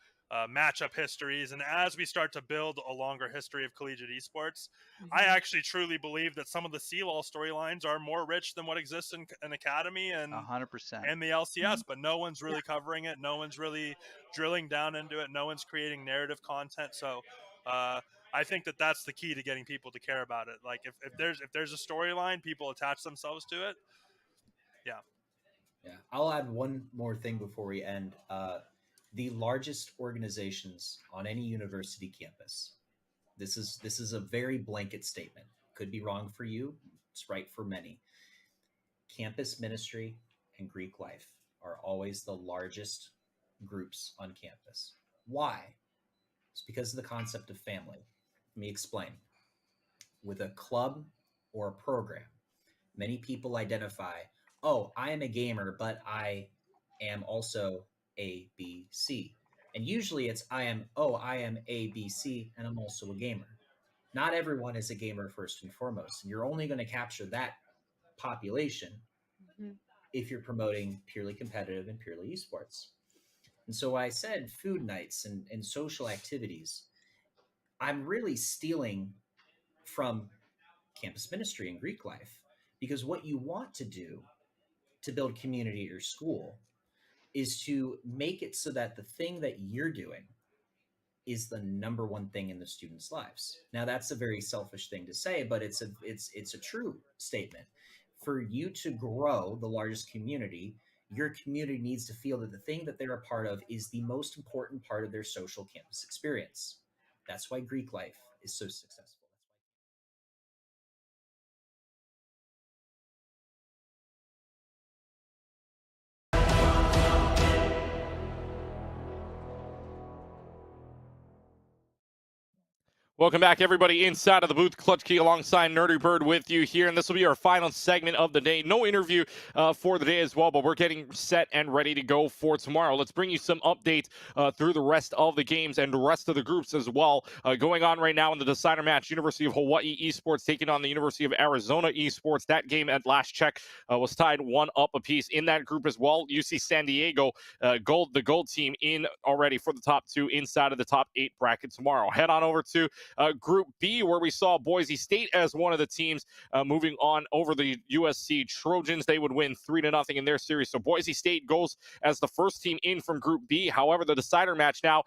matchup histories. And as we start to build a longer history of collegiate esports, I actually truly believe that some of the CLOL storylines are more rich than what exists in Academy and 100%. and the LCS, but no one's really covering it. No one's really drilling down into it. No one's creating narrative content. So I think that's the key to getting people to care about it. Like if there's a storyline, people attach themselves to it. Yeah. Yeah, I'll add one more thing before we end. The largest organizations on any university campus. This is a very blanket statement. Could be wrong for you. It's right for many. Campus ministry and Greek life are always the largest groups on campus. Why? It's because of the concept of family. Let me explain. With a club or a program, many people identify, oh, I am a gamer, but I am also A, B, C. And usually it's I am A, B, C, and I'm also a gamer. Not everyone is a gamer first and foremost. And you're only going to capture that population if you're promoting purely competitive and purely esports. And so I said food nights and social activities. I'm really stealing from campus ministry and Greek life, because what you want to do to build community at your school is to make it so that the thing that you're doing is the number one thing in the students' lives. Now that's a very selfish thing to say, but it's a true statement. For you to grow the largest community, your community needs to feel that the thing that they're a part of is the most important part of their social campus experience. That's why Greek life is so successful. Welcome back, everybody, inside of the booth. Clutch Key alongside Nerdy Bird with you here, and this will be our final segment of the day. No interview for the day as well, but we're getting set and ready to go for tomorrow. Let's bring you some updates through the rest of the games and the rest of the groups as well. Going on right now in the decider match, University of Hawaii Esports taking on the University of Arizona Esports. That game at last check was tied 1-1 apiece in that group as well. UC San Diego, the gold team in already for the top 2 inside of the top 8 bracket tomorrow. Head on over to Group B, where we saw Boise State as one of the teams moving on over the USC Trojans. They would win 3-0 in their series. So Boise State goes as the first team in from Group B. However, the decider match now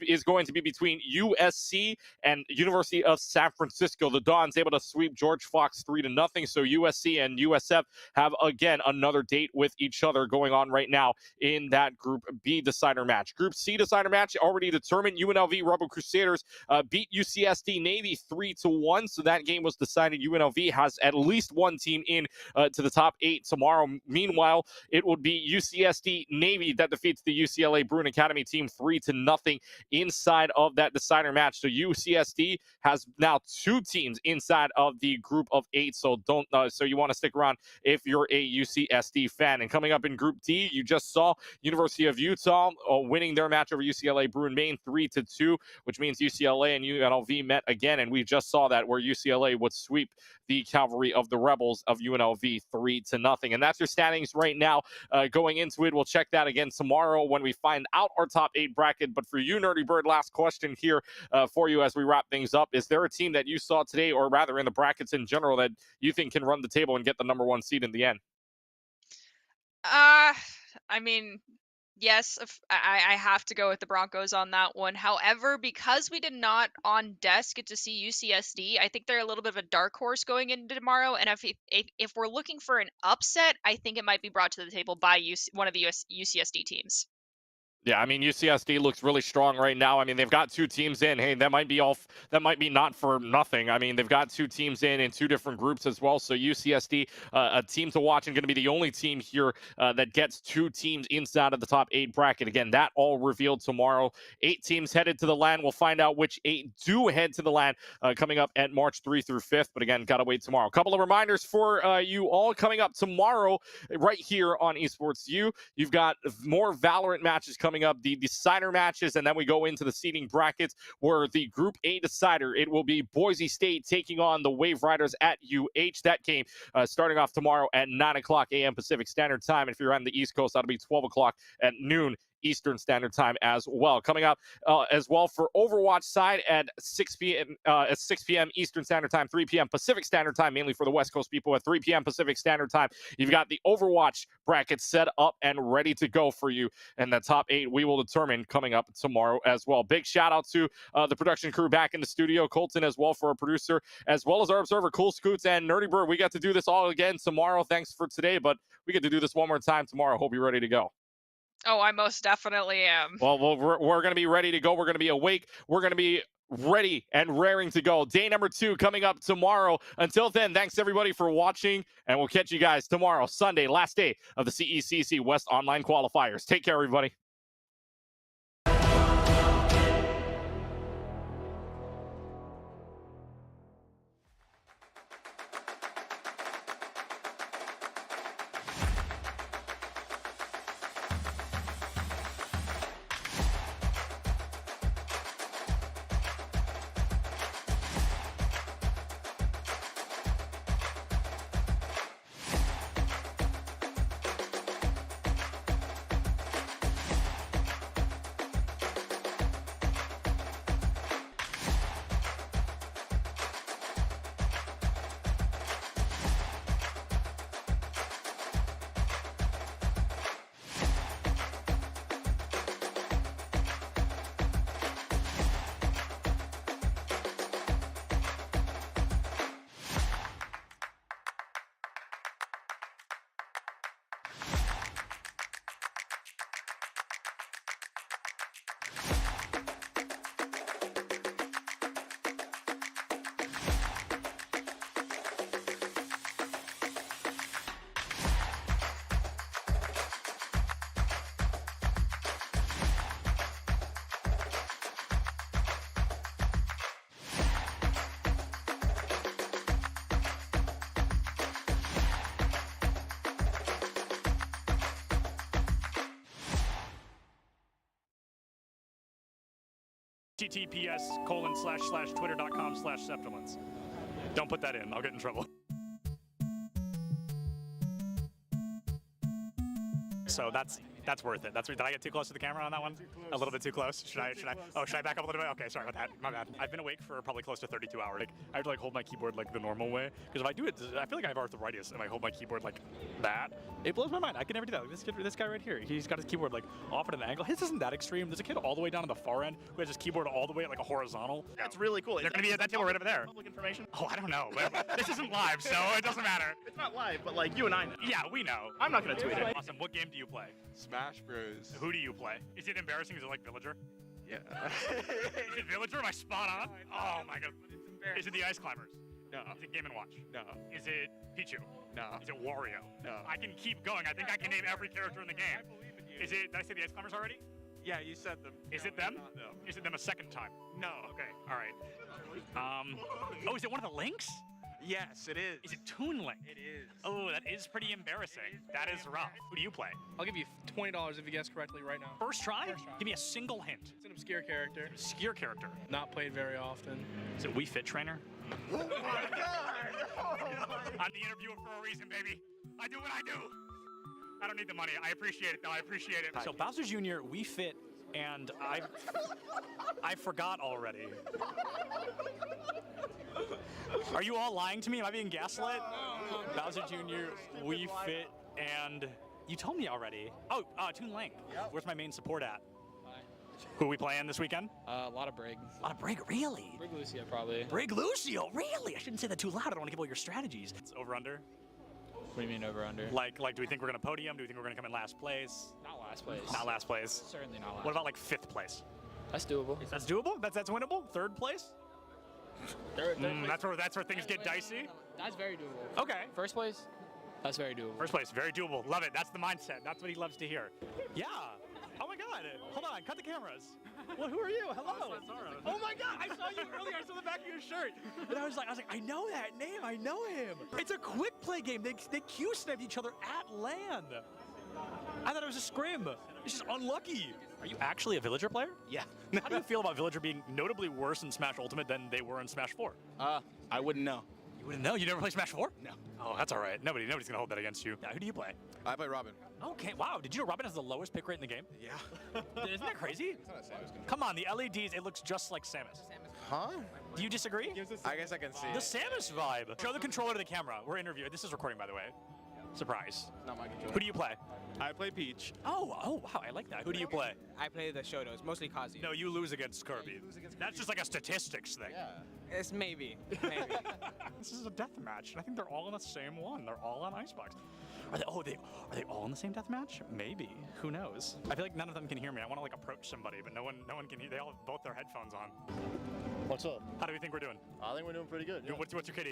is going to be between USC and University of San Francisco. The Dons able to sweep George Fox 3-0. So USC and USF have again another date with each other going on right now in that Group B decider match. Group C decider match already determined. UNLV Rebel Crusaders beat UCSD Navy 3-1. So that game was decided. UNLV has at least one team in to the top 8 tomorrow. Meanwhile, it would be UCSD Navy that defeats the UCLA Bruin Academy team 3-0 inside of that decider match. So UCSD has now 2 teams inside of the group of 8. So so you want to stick around if you're a UCSD fan. And coming up in Group D, you just saw University of Utah winning their match over UCLA Bruin Maine 3-2, which means UCLA and UNLV met again, and we just saw that where UCLA would sweep the cavalry of the Rebels of UNLV 3-0. And that's your standings right now going into it. We'll check that again tomorrow when we find out our top 8 bracket. But for you, Nerdy Bird, last question here for you as we wrap things up. Is there a team that you saw today, or rather in the brackets in general, that you think can run the table and get the number 1 seed in the end? I mean, yes, I have to go with the Broncos on that one. However, because we did not on desk get to see UCSD, I think they're a little bit of a dark horse going into tomorrow. And if we're looking for an upset, I think it might be brought to the table by one of the UCSD teams. Yeah, I mean, UCSD looks really strong right now. I mean, they've got 2 teams in. Hey, that might be not for nothing. I mean, they've got 2 teams in 2 different groups as well. So UCSD, a team to watch, and going to be the only team here that gets 2 teams inside of the top 8 bracket. Again, that all revealed tomorrow. 8 teams headed to the LAN. We'll find out which 8 do head to the LAN coming up at March 3 through 5th. But again, gotta wait tomorrow. A couple of reminders for you all coming up tomorrow right here on Esports U. You've got more Valorant matches coming up, the decider matches, and then we go into the seeding brackets where the Group A decider, it will be Boise State taking on the Wave Riders at UH. That game starting off tomorrow at 9:00 a.m. Pacific Standard Time. And if you're on the East Coast, that'll be 12 o'clock at noon Eastern Standard Time as well. Coming up as well for Overwatch side at 6 p.m. Eastern Standard Time, 3 p.m. Pacific Standard Time, mainly for the West Coast people at 3 p.m. Pacific Standard Time. You've got the Overwatch bracket set up and ready to go for you. And the top 8 we will determine coming up tomorrow as well. Big shout out to the production crew back in the studio, Colton as well for our producer, as well as our observer, Cool Scoots and Nerdy Bird. We got to do this all again tomorrow. Thanks for today, but we get to do this one more time tomorrow. Hope you're ready to go. Oh, I most definitely am. Well, we're going to be ready to go. We're going to be awake. We're going to be ready and raring to go. Day number 2 coming up tomorrow. Until then, thanks everybody for watching, and we'll catch you guys tomorrow, Sunday, last day of the CECC West Online Qualifiers. Take care, everybody. https://twitter.com/Septilence. Don't put that in. I'll get in trouble. So that's worth it. Did I get too close to the camera on that one? A little bit too close. Should I? Oh, should I back up a little bit? Okay, sorry about that. My bad. I've been awake for probably close to 32 hours. Like, I have to hold my keyboard like the normal way, because if I do it, I feel like I have arthritis if I hold my keyboard like that. It blows my mind. I can never do that. Like, this guy right here, he's got his keyboard like off at an angle. His isn't that extreme. There's a kid all the way down on the far end who has his keyboard all the way at like a horizontal. That's really cool. They're gonna be at that table right over there. Public information? Oh, I don't know. This isn't live, so it doesn't matter. It's not live, but like you and I know. Yeah, we know. I'm not gonna tweet it. Awesome. What game do you play? Smash Bros. Who do you play? Is it embarrassing? Is it like Villager? Yeah. Is it Villager? Am I spot on? Oh my god. Is it the Ice Climbers? No. Is it Game & Watch? No. Is it Pichu? No. Is it Wario? No. I can keep going. I think I can name every character in the game. Is it, did I say the Ice Climbers already? Yeah, you said them. Is it them? No. Is it them a second time? No. Okay. All right. Oh, is it one of the links? Yes, it is. Is it Toon Link? It is. Oh, that is pretty embarrassing. That is rough. Who do you play? I'll give you $20 if you guess correctly right now. First try? Give me a single hint. It's an obscure character. Obscure character. Not played very often. Is it Wii Fit Trainer? Oh my god! I'm the interviewer for a reason, baby. I do what I do. I don't need the money. I appreciate it, though. I appreciate it. So Bowser Jr., Wii Fit, and I forgot already. Are you all lying to me? Am I being gaslit? No. Bowser Jr., Wii Fit, and you told me already. Oh, Toon Link. Yep. Where's my main support at? Who are we playing this weekend? A lot of Brig. A lot of Brig, really? Brig Lucio, probably. Brig Lucio, really? I shouldn't say that too loud. I don't want to give all your strategies. It's over under. What do you mean over under? Like, do we think we're gonna podium? Do we think we're gonna come in last place? Not last place. Not last place. Certainly not last. What about like 5th place? That's doable. That's doable? That's winnable? 3rd place? Third place. That's where things get dicey? That's very doable. Okay. First place? That's very doable. First place, very doable. Love it. That's the mindset. That's what he loves to hear. Yeah. Oh my god. Hold on. Cut the cameras. Well, who are you? Hello. Oh my god. I saw you earlier. I saw the back of your shirt. And I was like, I know that name. I know him. It's a quick play game. They Q-sniped each other at land. I thought it was a scrim. It's just unlucky. Are you actually a Villager player? Yeah. How do you feel about Villager being notably worse in Smash Ultimate than they were in Smash 4? I wouldn't know. You wouldn't know? You never played Smash 4? No. Oh, that's all right. Nobody's gonna hold that against you. Who do you play? I play Robin. Okay, wow. Did you know Robin has the lowest pick rate in the game? Yeah. Isn't that crazy? Come on, the LEDs, it looks just like Samus. Huh? Do you disagree? I guess I can see The it. Samus vibe. Show the controller to the camera. We're interviewing. This is recording, by the way. Surprise. Not my controller. Who do you play? I play Peach. Oh, wow, I like that. Who do you play? I play the Shotos, mostly Kazuya. No, you lose against Kirby. That's just like a statistics thing. Yeah. It's maybe. This is a death match. I think they're all in the same one. They're all on Icebox. Are they all in the same death match? Maybe. Who knows? I feel like none of them can hear me. I want to like approach somebody, but no one can hear. They all have both their headphones on. What's up? How do we think we're doing? I think we're doing pretty good. Yeah. What's your kitty?